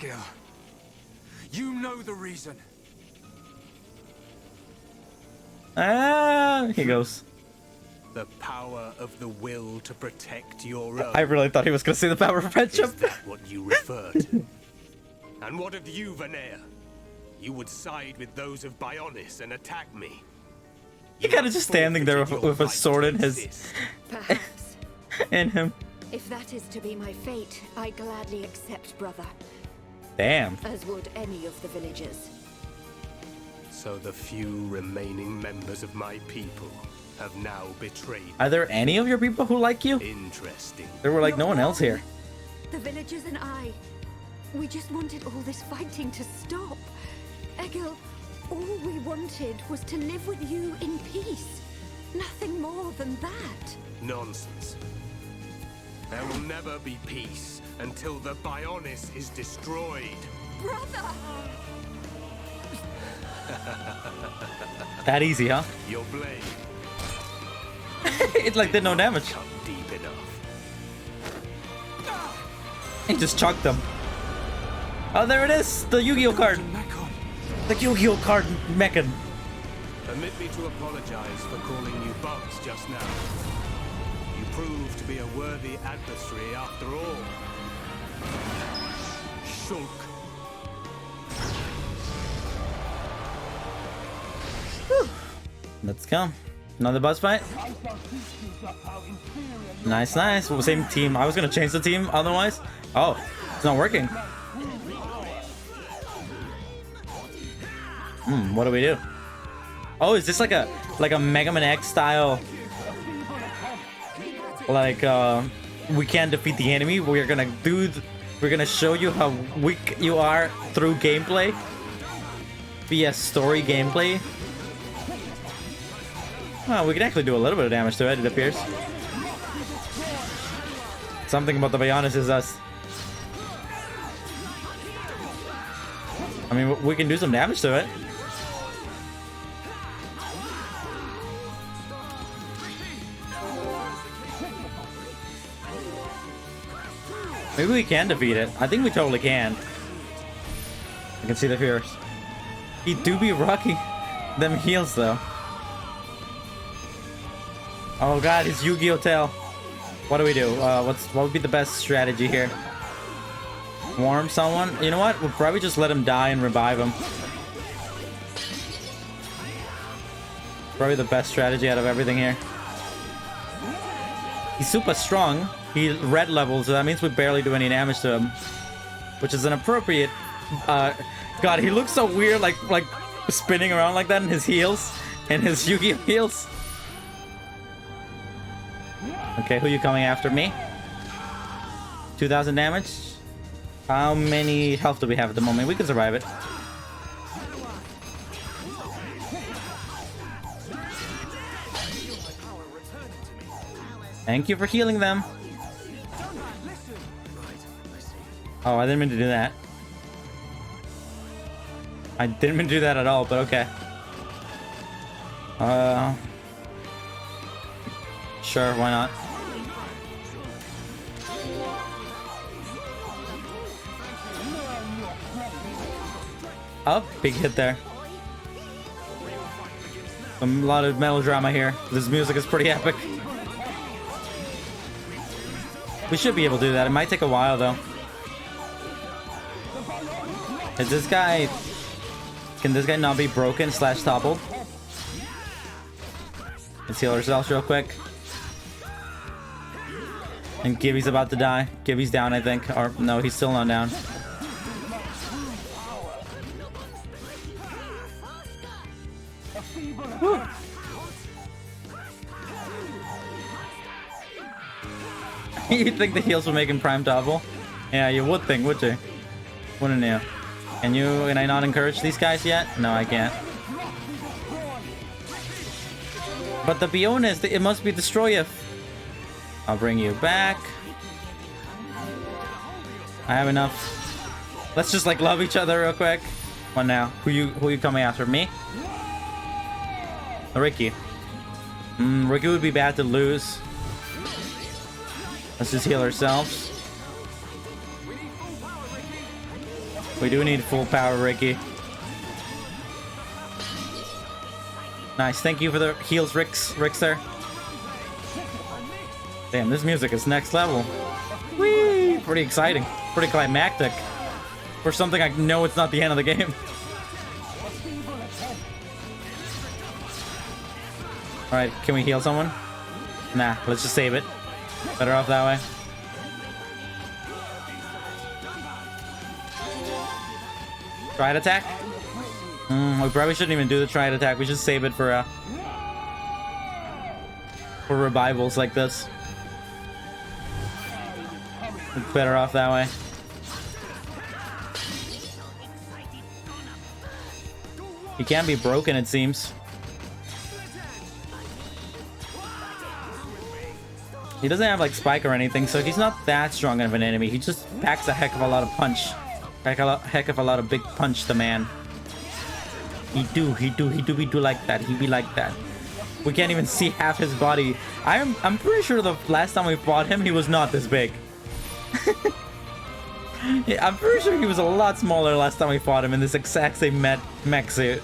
[SPEAKER 10] You know the reason.
[SPEAKER 1] Ah, he goes.
[SPEAKER 9] The power of the will to protect your own.
[SPEAKER 1] I really thought he was going to say the power of friendship.
[SPEAKER 9] Is that what you refer to? And what of you, Vanea? You would side with those of Bionis and attack me.
[SPEAKER 1] He kind of just standing there with a sword in his...
[SPEAKER 12] Perhaps.
[SPEAKER 1] in him.
[SPEAKER 12] If that is to be my fate, I gladly accept, brother.
[SPEAKER 1] Damn.
[SPEAKER 12] As would any of the villagers.
[SPEAKER 9] So the few remaining members of my people have now betrayed.
[SPEAKER 1] Are there any of your people who like you?
[SPEAKER 9] Interesting.
[SPEAKER 1] There were like no one else here.
[SPEAKER 12] The villagers and I, we just wanted all this fighting to stop. Egil, all we wanted was to live with you in peace. Nothing more than that.
[SPEAKER 9] Nonsense. There will never be peace until the Bionis is destroyed.
[SPEAKER 12] Brother!
[SPEAKER 1] That easy, huh?
[SPEAKER 9] Your blade.
[SPEAKER 1] It like did no damage.
[SPEAKER 9] Deep enough.
[SPEAKER 1] He just chucked them. Oh, there it is! The Yu-Gi-Oh card! The Yu-Gi-Oh card mechan.
[SPEAKER 9] Permit me to apologize for calling you bugs just now. You proved to be a worthy adversary after all. Shulk.
[SPEAKER 1] Let's go. Another boss fight. Nice, nice. Well, same team. I was gonna change the team otherwise. Oh, it's not working. What do we do? Oh, is this like a Mega Man X style? Like we can't defeat the enemy. We're gonna show you how weak you are through gameplay. Via story gameplay. Oh, we can actually do a little bit of damage to it, it appears. Something about the Bionis is us. I mean, we can do some damage to it. Maybe we can defeat it. I think we totally can. I can see the fears. He do be rocking them heals though. Oh god, his Yu-Gi-Oh tail. What do we do? What would be the best strategy here? Warm someone? You know what? We'll probably just let him die and revive him. Probably the best strategy out of everything here. He's super strong. He red levels, so that means we barely do any damage to him. Which is an appropriate... God, he looks so weird, like spinning around like that in his heels. And his Yu-Gi-Oh heels. Okay, who are you coming after? Me? 2,000 damage? How many health do we have at the moment? We can survive it. Thank you for healing them. Oh, I didn't mean to do that. I didn't mean to do that at all, but okay. Sure, why not? Oh, big hit there. A lot of melodrama here. This music is pretty epic. We should be able to do that. It might take a while, though. Is this guy... Can this guy not be broken / toppled? Let's heal ourselves real quick. And Gibby's about to die. Gibby's down, I think. Or, no, he's still not down. Woo. You'd think the heals would make him prime topple? Yeah, you would think, would you? Wouldn't you? Can I not encourage these guys yet? No, I can't. But the Bionis, it must be destroyeth. I'll bring you back. I have enough. Let's just like love each other real quick. What now? Who you coming after? Me? Ricky. Ricky would be bad to lose. Let's just heal ourselves. We do need full power, Ricky. Nice, thank you for the heals, Rickster. Damn, this music is next level. Whee! Pretty exciting. Pretty climactic. For something I know it's not the end of the game. Alright, can we heal someone? Nah, let's just save it. Better off that way. Triad attack? We probably shouldn't even do the triad attack. We should save it for revivals like this. It's better off that way. He can't be broken, it seems. He doesn't have like spike or anything, so he's not that strong of an enemy. He just packs a heck of a lot of punch. Heck of a lot of big punch, the man. He do like that. He be like that. We can't even see half his body. I'm pretty sure the last time we fought him, he was not this big. Yeah, I'm pretty sure he was a lot smaller last time we fought him in this exact same mech suit.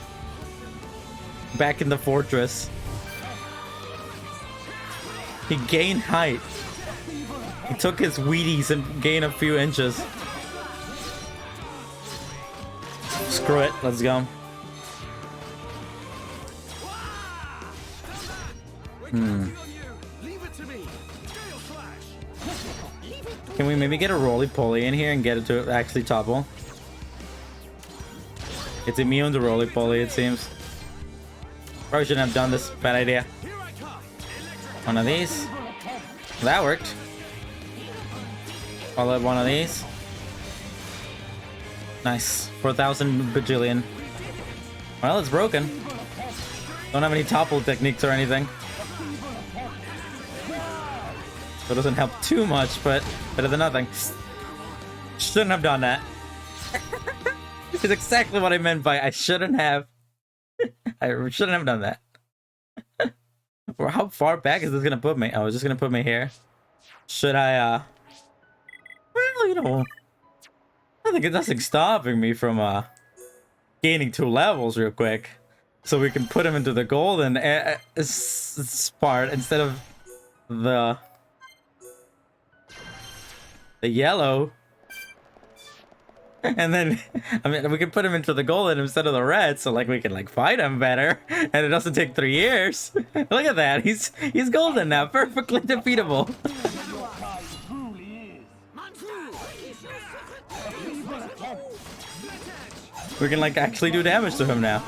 [SPEAKER 1] Back in the fortress. He gained height. He took his Wheaties and gained a few inches. Screw it, let's go. Can we maybe get a roly-poly in here and get it to actually topple? It's immune to roly-poly, it seems. Probably shouldn't have done this. Bad idea. One of these. That worked. I'll have one of these. Nice. 4,000 bajillion. Well, it's broken. Don't have any topple techniques or anything. So it doesn't help too much, but better than nothing. Shouldn't have done that. It's exactly what I meant by I shouldn't have. I shouldn't have done that. Or how far back is this gonna put me? Oh, it's just gonna put me here. Should I, well, you know, I think it's nothing stopping me from, gaining 2 levels real quick. So we can put him into the golden part instead of the yellow. And then, I mean, we can put him into the golden instead of the red, so like we can like fight him better, and it doesn't take 3 years. Look at that, he's golden now, perfectly defeatable. We can like actually do damage to him now.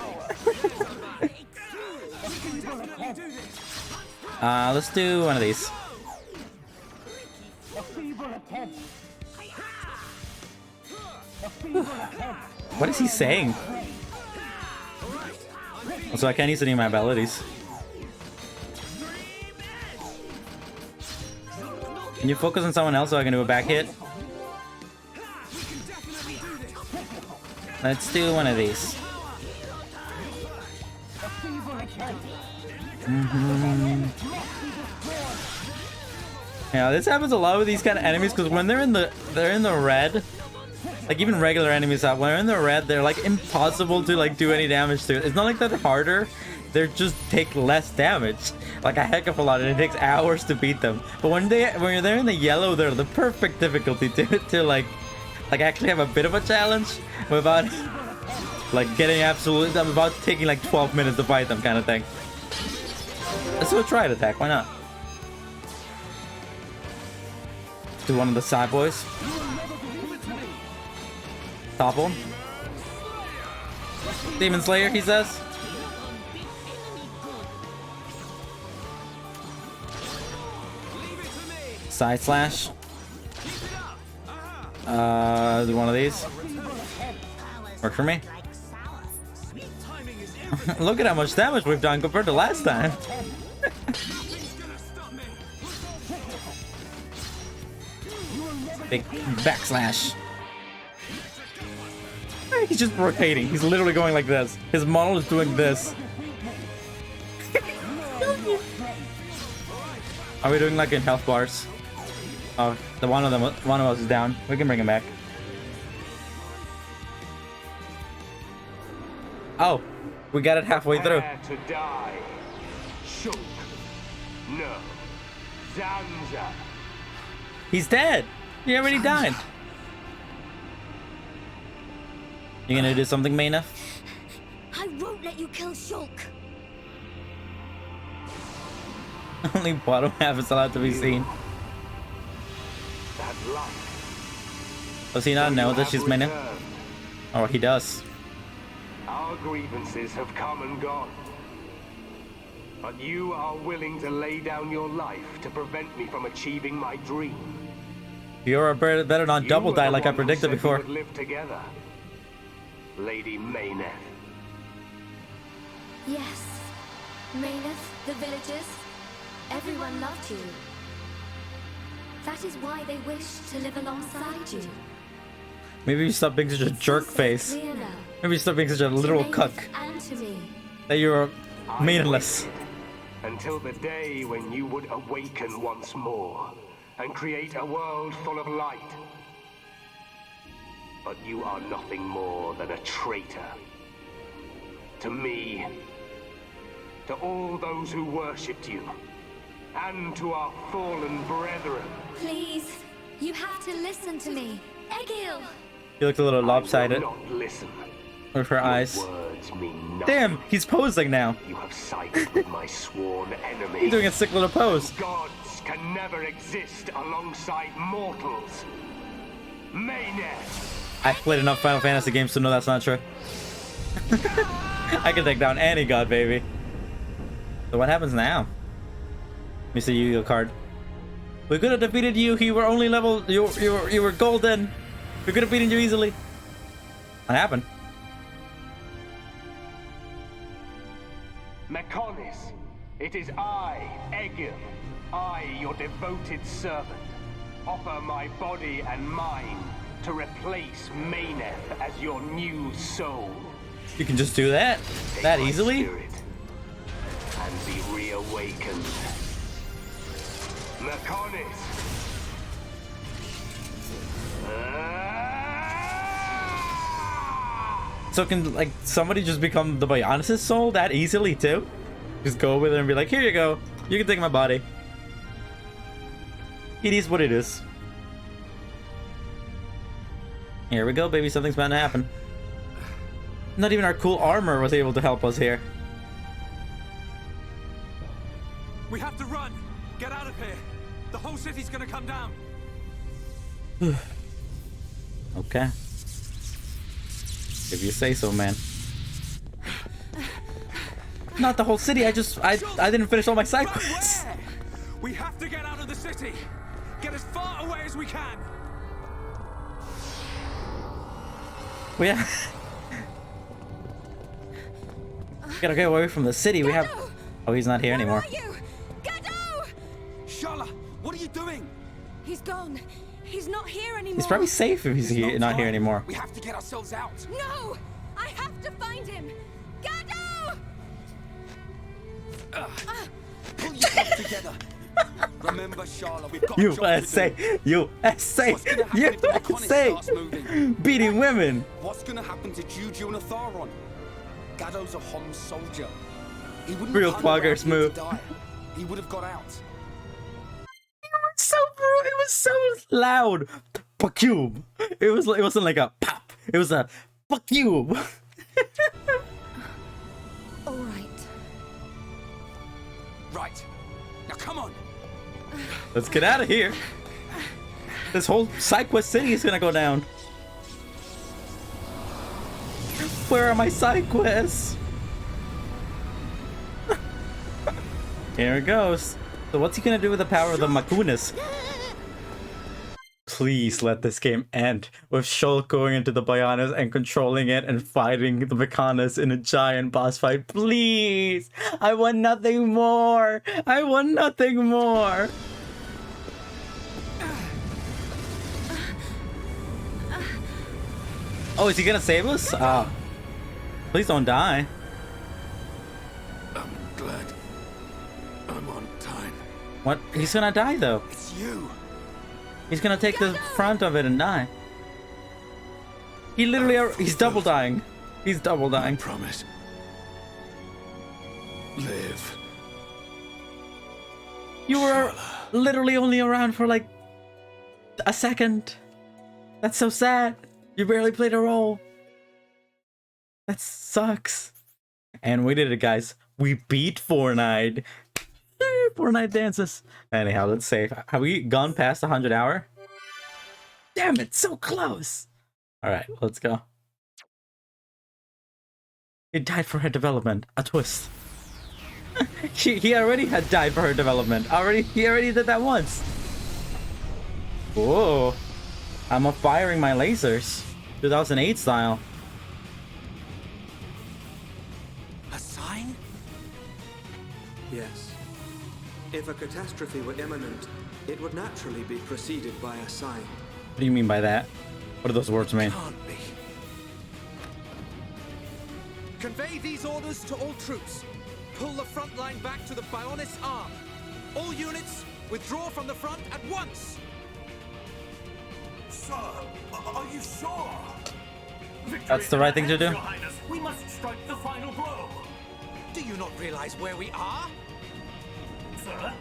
[SPEAKER 1] Let's do one of these. What is he saying? Also, I can't use any of my abilities. Can you focus on someone else so I can do a back hit? Let's do one of these. Yeah, this happens a lot with these kind of enemies because when they're in the red, like even regular enemies when they're in the red, they're like impossible to like do any damage to. It's not like they're harder, they just take less damage, like a heck of a lot, and it takes hours to beat them. But when you're there in the yellow, they're the perfect difficulty to like actually have a bit of a challenge without like getting absolutely, about taking like 12 minutes to fight them kind of thing. Let's do a triad attack, why not? Do one of the side boys. Topple. Demon Slayer, he says. Side slash. Do one of these. Work for me. Look at how much damage we've done compared to last time. Big backslash. He's just rotating. He's literally going like this. His model is doing this. Are we doing like in health bars? Oh, one of us is down. We can bring him back. Oh, we got it halfway through.
[SPEAKER 17] To die. Shulk. No. Zanza.
[SPEAKER 1] He's dead. He already died. You gonna do something, Maina?
[SPEAKER 12] I won't let you kill Shulk.
[SPEAKER 1] Only bottom half is allowed to be seen. Does he not know that she's Maina? Oh, he does.
[SPEAKER 17] Our grievances have come and gone. But you are willing to lay down your life to prevent me from achieving my dream.
[SPEAKER 1] You're better not double die like I predicted before.
[SPEAKER 17] We would live together, Lady Mayneth.
[SPEAKER 12] Yes, Mayneth, the villagers, everyone loved you. That is why they wished to live alongside you.
[SPEAKER 1] Maybe you stop being such a jerk face. Maybe you stop being such a literal cuck. That you're meaningless.
[SPEAKER 17] Until the day when you would awaken once more and create a world full of light. But you are nothing more than a traitor. To me, to all those who worshipped you, and to our fallen brethren.
[SPEAKER 12] Please, you have to listen to me. Egil!
[SPEAKER 1] You look a little lopsided.
[SPEAKER 17] I will not listen.
[SPEAKER 1] With her eyes.
[SPEAKER 17] Words mean nothing.
[SPEAKER 1] Damn, he's posing now.
[SPEAKER 17] You have sided with my sworn enemy.
[SPEAKER 1] He's doing a sick little pose.
[SPEAKER 17] Gods can never exist alongside mortals. Mayneth.
[SPEAKER 1] I've played enough Final Fantasy games to know that's not true. I can take down any god, baby. So what happens now? Let me see Yu-Gi-Oh card. We could have defeated you. You were only level. You were golden. We could have beaten you easily. What happened?
[SPEAKER 17] Mechonis, it is I, Egil, I, your devoted servant, offer my body and mind to replace Mayneth as your new soul.
[SPEAKER 1] You can just do that?
[SPEAKER 17] Take
[SPEAKER 1] that
[SPEAKER 17] my
[SPEAKER 1] easily?
[SPEAKER 17] spirit and be reawakened. Mechonis.
[SPEAKER 1] So can, like, somebody just become the Bionis' soul that easily, too? Just go with it and be like, here you go. You can take my body. It is what it is. Here we go, baby. Something's bound to happen. Not even our cool armor was able to help us here.
[SPEAKER 10] We have to run! Get out of here! The whole city's gonna come down!
[SPEAKER 1] Okay. If you say so, man. Not the whole city. I didn't finish all my side quests.
[SPEAKER 10] We have to get out of the city. Get as far away as we can.
[SPEAKER 1] We have. Gotta get away from the city. We have. Oh, he's not here anymore.
[SPEAKER 11] Sharla, what are you doing?
[SPEAKER 14] He's gone. He's not here anymore.
[SPEAKER 1] He's probably safe if he's here, not here anymore.
[SPEAKER 11] We have to get ourselves out.
[SPEAKER 14] No! I have to find him! Gado!
[SPEAKER 11] Pull yourself together. Remember, Sharla, we've got
[SPEAKER 1] USA! USA! USA! Beating women!
[SPEAKER 11] What's gonna happen to Juju and Atharon? Gado's a Hom soldier. He wouldn't
[SPEAKER 1] Real
[SPEAKER 11] have hung around
[SPEAKER 1] poggers
[SPEAKER 11] here to
[SPEAKER 1] move.
[SPEAKER 11] die. He would have got out.
[SPEAKER 1] So rude. It was so loud. Fuck you. It wasn't like a pop. It was a fuck you.
[SPEAKER 14] All right.
[SPEAKER 11] Right. Now come on.
[SPEAKER 1] Let's get out of here. This whole side quest city is gonna go down. Where are my side quests? Here it goes. So what's he gonna do with the power of the Makunas? Please let this game end with Shulk going into the Bionis and controlling it and fighting the Mechonis in a giant boss fight. Please! I want nothing more! I want nothing more! Oh, is he gonna save us? Please don't die.
[SPEAKER 6] I'm glad I'm on time.
[SPEAKER 1] What? He's gonna die though.
[SPEAKER 11] It's you.
[SPEAKER 1] He's gonna take the front of it and die. He literally, he's double dying. He's double dying.
[SPEAKER 6] Promise. Live.
[SPEAKER 1] You were literally only around for like a second. That's so sad. You barely played a role. That sucks. And we did it, guys. We beat Fortnite. Fortnite dances. Anyhow, let's save. Have we gone past the 100 hour? Damn it, so close. All right, let's go. He died for her development. A twist. He already had died for her development. He already did that once. Whoa. I'm firing my lasers. 2008 style.
[SPEAKER 11] A sign?
[SPEAKER 18] Yes. If a catastrophe were imminent, it would naturally be preceded by a sign.
[SPEAKER 1] What do you mean by that? What do those words mean?
[SPEAKER 11] Can't be.
[SPEAKER 19] Convey these orders to all troops. Pull the front line back to the Bionis arm. All units, withdraw from the front at once!
[SPEAKER 6] Sir, are you sure?
[SPEAKER 1] That's the right thing to do?
[SPEAKER 19] Your Highness, we must strike the final blow. Do you not realize where we are? Sir?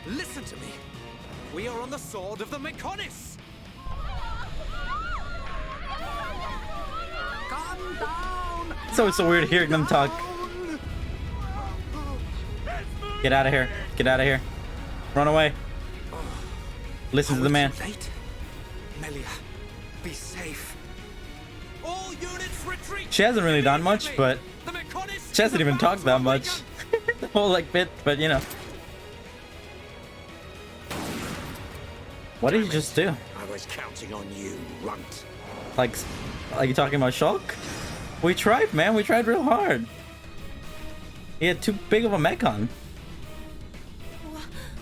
[SPEAKER 19] Listen to me. We are on the sword of the Mechonis.
[SPEAKER 11] Come down,
[SPEAKER 1] It's always so weird hearing them talk. Get out of here. Get out of here. Run away. Listen to the man.
[SPEAKER 11] Late? Melia, be safe. All units retreat.
[SPEAKER 1] She hasn't really done much, but she hasn't even talked that much. The whole like bit, but you know. What did you just do?
[SPEAKER 9] I was counting on you, runt.
[SPEAKER 1] Like you talking about Shulk? We tried, man. We tried real hard. He had too big of a mech on.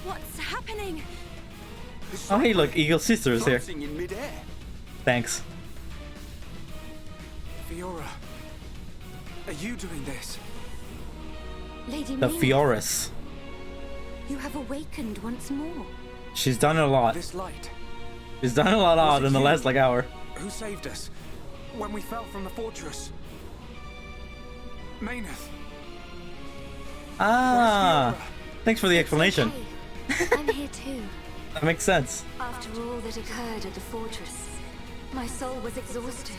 [SPEAKER 14] What's happening?
[SPEAKER 1] Oh, hey, look, Eagle Sisters here.
[SPEAKER 11] In midair.
[SPEAKER 1] Thanks.
[SPEAKER 10] Fiora, are you doing this?
[SPEAKER 12] Lady
[SPEAKER 1] The
[SPEAKER 12] Mina,
[SPEAKER 1] Fioris.
[SPEAKER 12] you have awakened once more.
[SPEAKER 1] She's done it a lot.
[SPEAKER 10] This light.
[SPEAKER 1] She's done it a lot in the last like hour.
[SPEAKER 10] Who saved us when we fell from the fortress? Mayneth.
[SPEAKER 1] Ah, thanks for the explanation.
[SPEAKER 12] I'm here too.
[SPEAKER 1] That makes sense.
[SPEAKER 2] After all that occurred at the fortress, my soul was exhausted.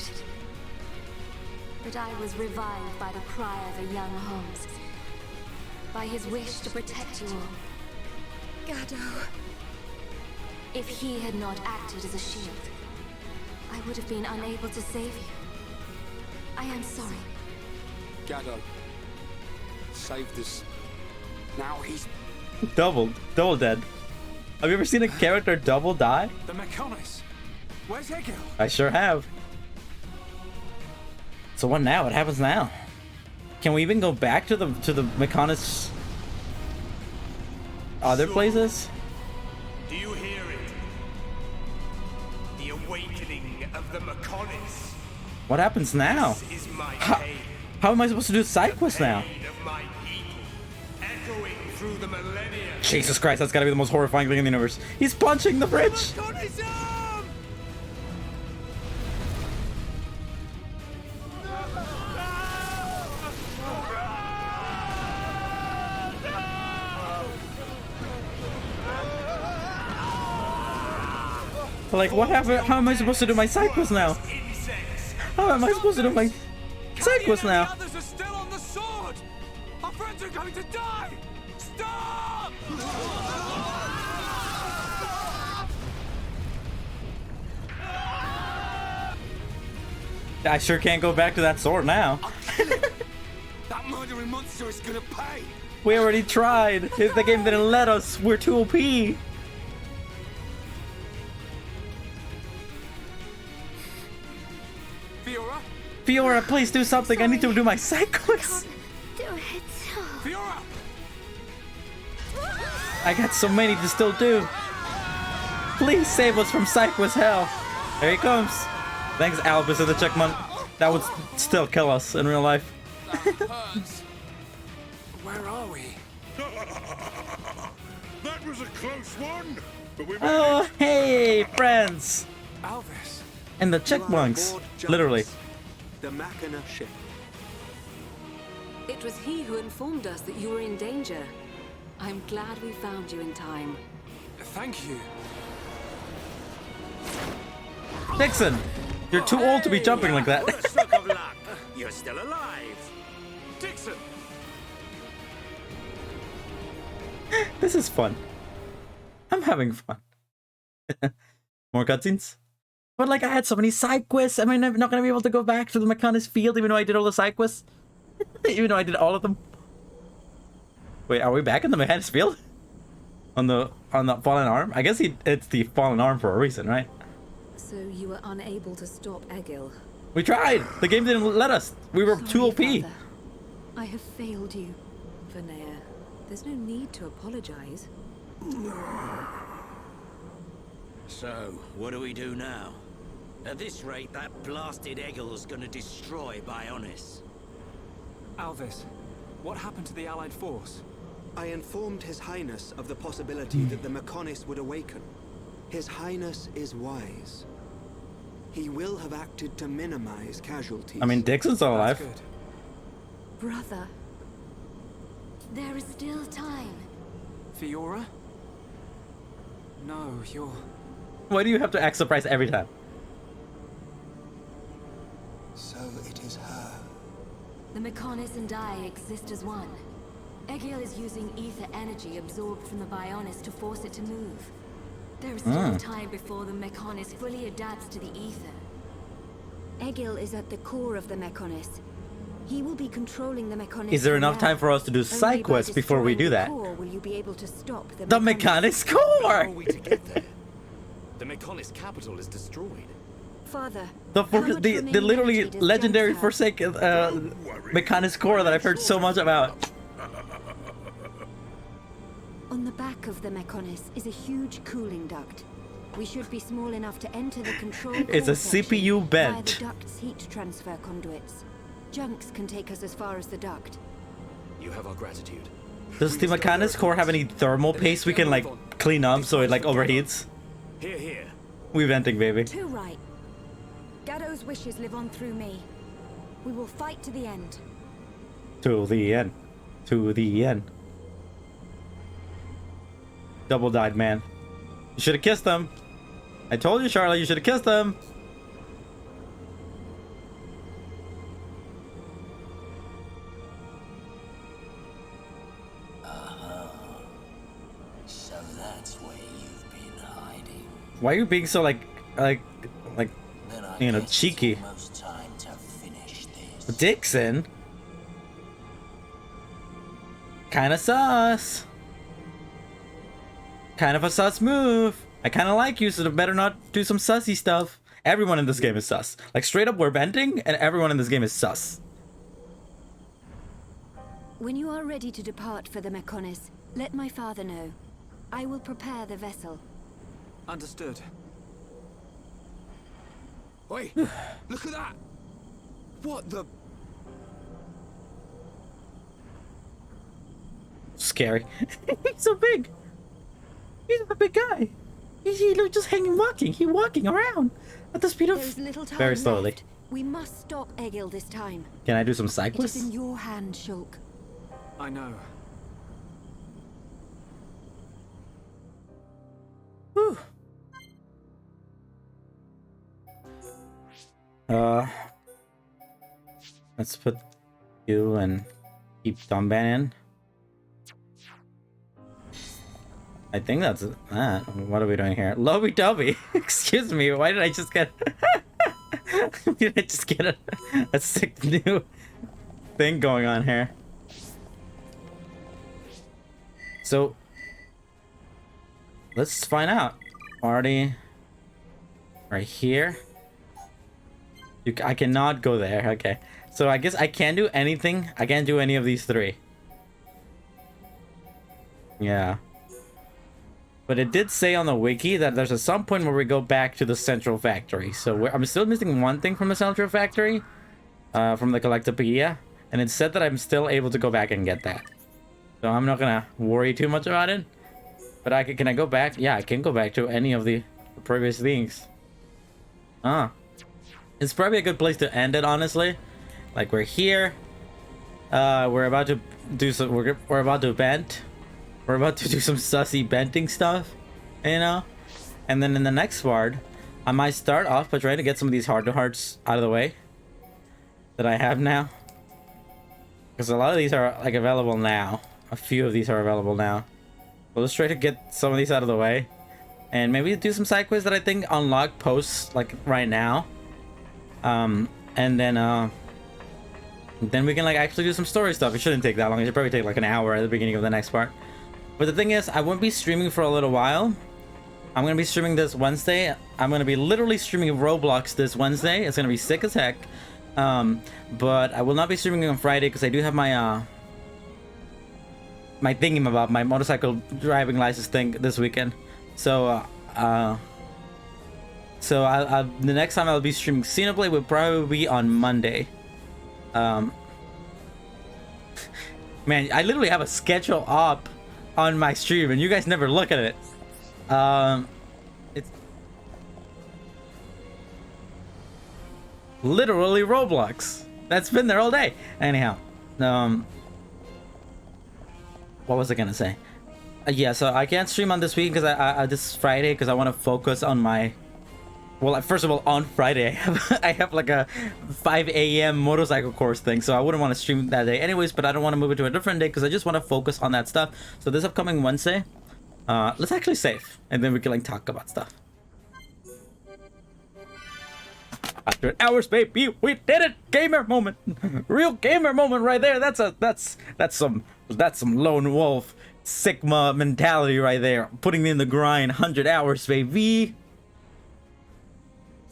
[SPEAKER 2] But I was revived by the cry of a young Holmes, by his wish to protect you all.
[SPEAKER 14] Gado.
[SPEAKER 2] If he had not acted as a shield, I would have been unable to save you. I am sorry.
[SPEAKER 11] Gado saved us. Now he's
[SPEAKER 1] Double dead. Have you ever seen a character double die?
[SPEAKER 10] The Mechonis. Where's Egil?
[SPEAKER 1] I sure have. So what now? What happens now? Can we even go back to the Mechonis other places?
[SPEAKER 9] Do you hear it? The awakening of the Mechonis.
[SPEAKER 1] What happens now?
[SPEAKER 9] This is my pain.
[SPEAKER 1] How am I supposed to do side quests now?
[SPEAKER 9] Pain of my people, echoing through the millennia.
[SPEAKER 1] Jesus Christ, that's gotta be the most horrifying thing in the universe. He's punching the bridge! Like, what happened? How am I supposed to do my side quest now? How am I supposed to do my side quest now?
[SPEAKER 10] The others are still on the sword. Our friends are going to die. Stop!
[SPEAKER 1] I sure can't go back to that sword now.
[SPEAKER 11] that murdering monster is gonna pay.
[SPEAKER 1] We already tried. The game didn't let us. We're too OP.
[SPEAKER 10] Fiora?
[SPEAKER 1] Fiora, please do something. I need to do my side quest.
[SPEAKER 12] Do it.
[SPEAKER 10] Fiora!
[SPEAKER 1] I got so many to still do. Please save us from side quest hell. There he comes. Thanks, Albus of the Checkmont. That would still kill us in real life.
[SPEAKER 10] Where are we?
[SPEAKER 17] That was a close one, but we
[SPEAKER 1] Oh, hey, friends.
[SPEAKER 10] Alvis.
[SPEAKER 1] And the Checkmonks. Literally.
[SPEAKER 18] The Machina ship.
[SPEAKER 2] It was he who informed us that you were in danger. I'm glad we found you in time.
[SPEAKER 10] Thank you.
[SPEAKER 1] Dixon, you're too old to be jumping like that.
[SPEAKER 9] What a stroke of luck. You're still alive.
[SPEAKER 10] Dixon!
[SPEAKER 1] This is fun. I'm having fun. More cutscenes? But like, I had so many side quests. Am I not gonna be able to go back to the Mechonis field even though I did all the side quests? Even though I did all of them? Wait, are we back in the Mechonis field? On the fallen arm? I guess it's the fallen arm for a reason, right?
[SPEAKER 2] So you were unable to stop Egil.
[SPEAKER 1] We tried! The game didn't let us! We were too OP!
[SPEAKER 2] Father. I have failed you. Vanea, there's no need to apologize.
[SPEAKER 20] So, what do we do now? At this rate, that blasted Egil's gonna destroy Bionis.
[SPEAKER 10] Alvis, what happened to the Allied force?
[SPEAKER 18] I informed His Highness of the possibility that the Mechonis would awaken. His Highness is wise. He will have acted to minimize casualties.
[SPEAKER 1] I mean, Dixon's still alive.
[SPEAKER 2] Brother, there is still time.
[SPEAKER 10] Fiora? No, you're...
[SPEAKER 1] Why do you have to act surprised every time?
[SPEAKER 6] So it is her
[SPEAKER 2] The Mechonis and I exist as one. Egil is using ether energy absorbed from the Bionis to force it to move. There is still time before the Mechonis fully adapts to the ether.
[SPEAKER 12] Egil is at the core of the Mechonis. He will be controlling the Mechonis.
[SPEAKER 1] Is there enough time for us to do side quests before we do that?
[SPEAKER 12] Will you be able to stop the
[SPEAKER 1] Mechonis core?
[SPEAKER 15] How are we to get there? The Mechonis capital is destroyed.
[SPEAKER 12] Father,
[SPEAKER 1] the literally legendary Forsaken Mechonis core that I've heard so much about.
[SPEAKER 12] On the back of the Mechonis is a huge cooling duct. We should be small enough to enter the control.
[SPEAKER 1] It's a CPU vent.
[SPEAKER 12] Via the duct's heat transfer conduits. Junks can take us as far as the duct.
[SPEAKER 15] You have our gratitude.
[SPEAKER 1] Does the Mechonis core have any thermal paste we can like clean up so it like overheats?
[SPEAKER 15] Here.
[SPEAKER 1] We venting, baby.
[SPEAKER 14] Too right. Gado's wishes live on through me. We will fight to the end.
[SPEAKER 1] To the end. To the end. Double died, man. You should have kissed him. I told you, Charlotte, you should have kissed him.
[SPEAKER 20] So that's where you've been hiding.
[SPEAKER 1] Why are you being so like you know, cheeky?
[SPEAKER 20] Time to finish this.
[SPEAKER 1] Dixon? Kinda sus. Kind of a sus move. I kind of like you, so better not do some sussy stuff. Everyone in this game is sus. Like, straight up, we're venting, and everyone in this game is sus.
[SPEAKER 12] When you are ready to depart for the Mechonis, let my father know. I will prepare the vessel.
[SPEAKER 10] Understood.
[SPEAKER 11] Wait, look at that! What the...
[SPEAKER 1] Scary. He's so big. He's a big guy. He's just walking. He's walking around at the speed of very slowly.
[SPEAKER 12] Left. We must stop Egil this time.
[SPEAKER 1] Can I do some side
[SPEAKER 12] It
[SPEAKER 1] quests?
[SPEAKER 12] is in your hand, Shulk.
[SPEAKER 10] I know.
[SPEAKER 1] Whew. Let's put you and keep Dunban in. I think that's that. What are we doing here? Lovey dovey. Excuse me. Why did I just get? Did I just get a sick new thing going on here? So let's find out. Already right here. I cannot go there. Okay. So I guess I can't do anything. I can't do any of these three. Yeah. But it did say on the wiki that there's some point where we go back to the central factory. So I'm still missing one thing from the central factory. From the Collectopedia. And it said that I'm still able to go back and get that. So I'm not gonna worry too much about it. But can I go back? Yeah, I can go back to any of the previous things. It's probably a good place to end it, honestly. Like, we're here. We're about to do some... We're about to vent. We're about to do some sussy venting stuff. You know? And then in the next part, I might start off by trying to get some of these heart-to-hearts out of the way. That I have now. Because a lot of these are, like, available now. A few of these are available now. So let's try to get some of these out of the way. And maybe do some side quests that I think unlock posts, like, right now. And then we can like actually do some story stuff. It shouldn't take that long. It should probably take like an hour at the beginning of the next part. But the thing is, I won't be streaming for a little while. I'm gonna be streaming this Wednesday. I'm gonna be literally streaming Roblox this Wednesday. It's gonna be sick as heck. But I will not be streaming on Friday because I do have my my thingamabob, my motorcycle driving license thing this weekend. So the next time I'll be streaming Xenoblade will probably be on Monday. Man, I literally have a schedule up on my stream and you guys never look at it. It's literally Roblox. That's been there all day. Anyhow, what was I gonna say? Yeah, so I can't stream on this week because I this Friday because I want to focus on my Well, first of all, on Friday, I have like a 5 a.m. motorcycle course thing, so I wouldn't want to stream that day anyways, but I don't want to move it to a different day because I just want to focus on that stuff. So this upcoming Wednesday, let's actually save, and then we can like talk about stuff. 100 hours, baby, we did it! Gamer moment, real gamer moment right there. That's some lone wolf Sigma mentality right there. Putting in the grind, 100 hours, baby.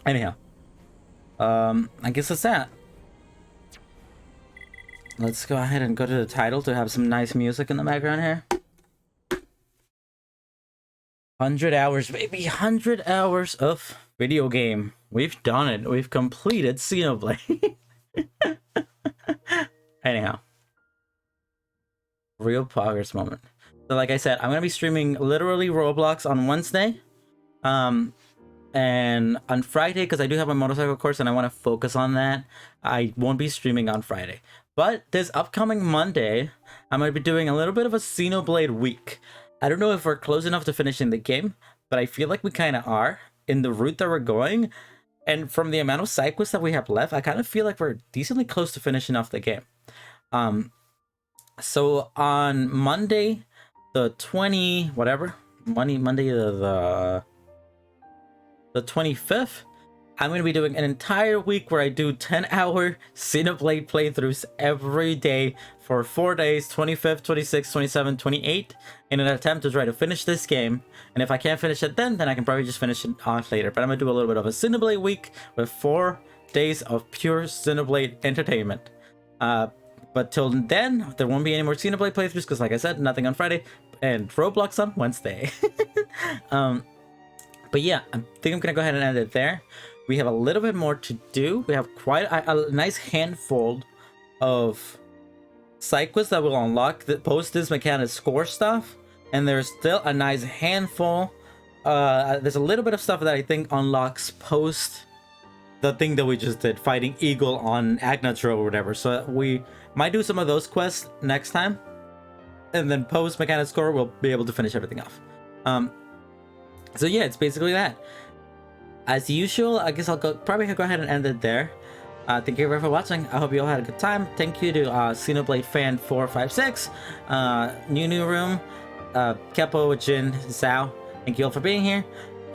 [SPEAKER 1] Anyhow, I guess that's that. Let's go ahead and go to the title to have some nice music in the background here. 100 hours, baby. 100 hours of video game. We've done it. We've completed Xenoblade. Anyhow. Real progress moment. So like I said, I'm going to be streaming literally Roblox on Wednesday. And on Friday, because I do have my motorcycle course and I want to focus on that, I won't be streaming on Friday. But this upcoming Monday, I'm going to be doing a little bit of a Xenoblade week. I don't know if we're close enough to finishing the game, but I feel like we kind of are in the route that we're going. And from the amount of side quests that we have left, I kind of feel like we're decently close to finishing off the game. So on Monday, the 20, whatever, Monday the 25th, I'm going to be doing an entire week where I do 10-hour Xenoblade playthroughs every day for 4 days, 25th, 26th, 27th, 28th, in an attempt to try to finish this game. And if I can't finish it then I can probably just finish it off later. But I'm going to do a little bit of a Xenoblade week with 4 days of pure Xenoblade entertainment. But till then, there won't be any more Xenoblade playthroughs because, like I said, nothing on Friday and Roblox on Wednesday. But yeah, I think I'm going to go ahead and end it there. We have a little bit more to do. We have quite a nice handful of side quests that will unlock the post this mechanic score stuff. And there's still a nice handful. There's a little bit of stuff that I think unlocks post the thing that we just did, fighting Eagle on Agnatro or whatever. So we might do some of those quests next time. And then post mechanic score, we'll be able to finish everything off. So yeah, it's basically that. As usual, I guess I'll probably go ahead and end it there. Thank you everyone for watching. I hope you all had a good time. Thank you to Xenoblade Fan 456, New Room, Kepo, Jin, Zhao. Thank you all for being here.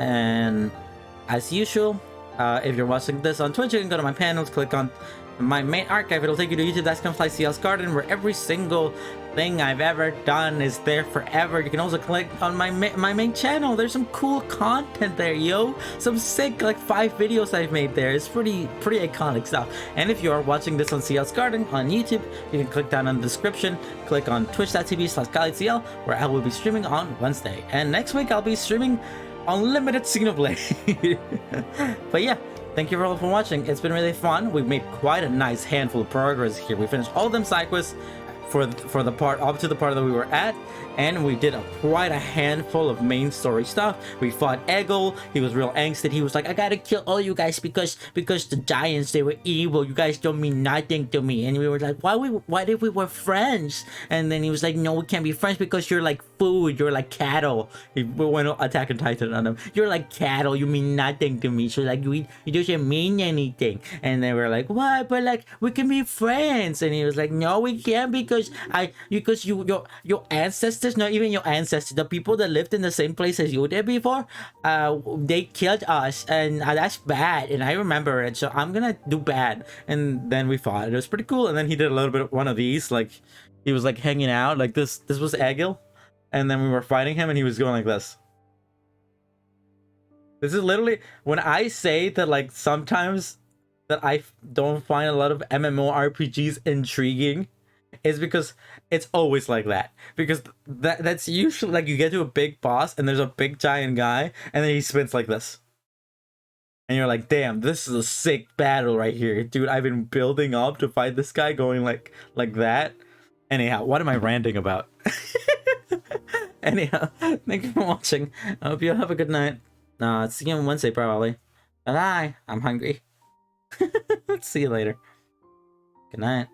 [SPEAKER 1] And as usual, if you're watching this on Twitch, you can go to my panels, click on my main archive. It'll take you to youtube.com/CL's Garden, where every single thing I've ever done is there forever. You can also click on my main channel. There's some cool content there, yo. Some sick like 5 videos I've made there. It's pretty iconic stuff. And if you are watching this on CL's Garden on YouTube, you can click down in the description, click on twitch.tv/CL, where I will be streaming on Wednesday. And next week I'll be streaming Unlimited Xenoblade. But yeah, thank you all for watching. It's been really fun. We've made quite a nice handful of progress here. We finished all of them side quests for the part up to the part that we were at, and we did quite a handful of main story stuff. We fought Eggle. He was real angsted. He was like, I gotta kill all you guys because the giants, they were evil. You guys don't mean nothing to me. And we were like, why did we were friends? And then he was like, no, we can't be friends because you're like food. You're like cattle. We went Attack on Titan on him. You're like cattle. You mean nothing to me. So like you doesn't mean anything. And then we're like, what? But like we can be friends. And he was like, no, we can't because your ancestors, not even your ancestors, the people that lived in the same place as you did before, they killed us, and that's bad, and I remember it, so I'm gonna do bad. And then we fought. It was pretty cool. And then he did a little bit of one of these, like he was like hanging out like this was Egil, and then we were fighting him and he was going like this. This is literally when I say that, like, sometimes that I don't find a lot of MMORPGs intriguing, is because it's always like that. Because that's usually like you get to a big boss and there's a big giant guy and then he spins like this. And you're like, damn, this is a sick battle right here. Dude, I've been building up to fight this guy going like that. Anyhow, what am I ranting about? Anyhow, thank you for watching. I hope you have a good night. See you on Wednesday probably. Bye-bye. I'm hungry. See you later. Good night.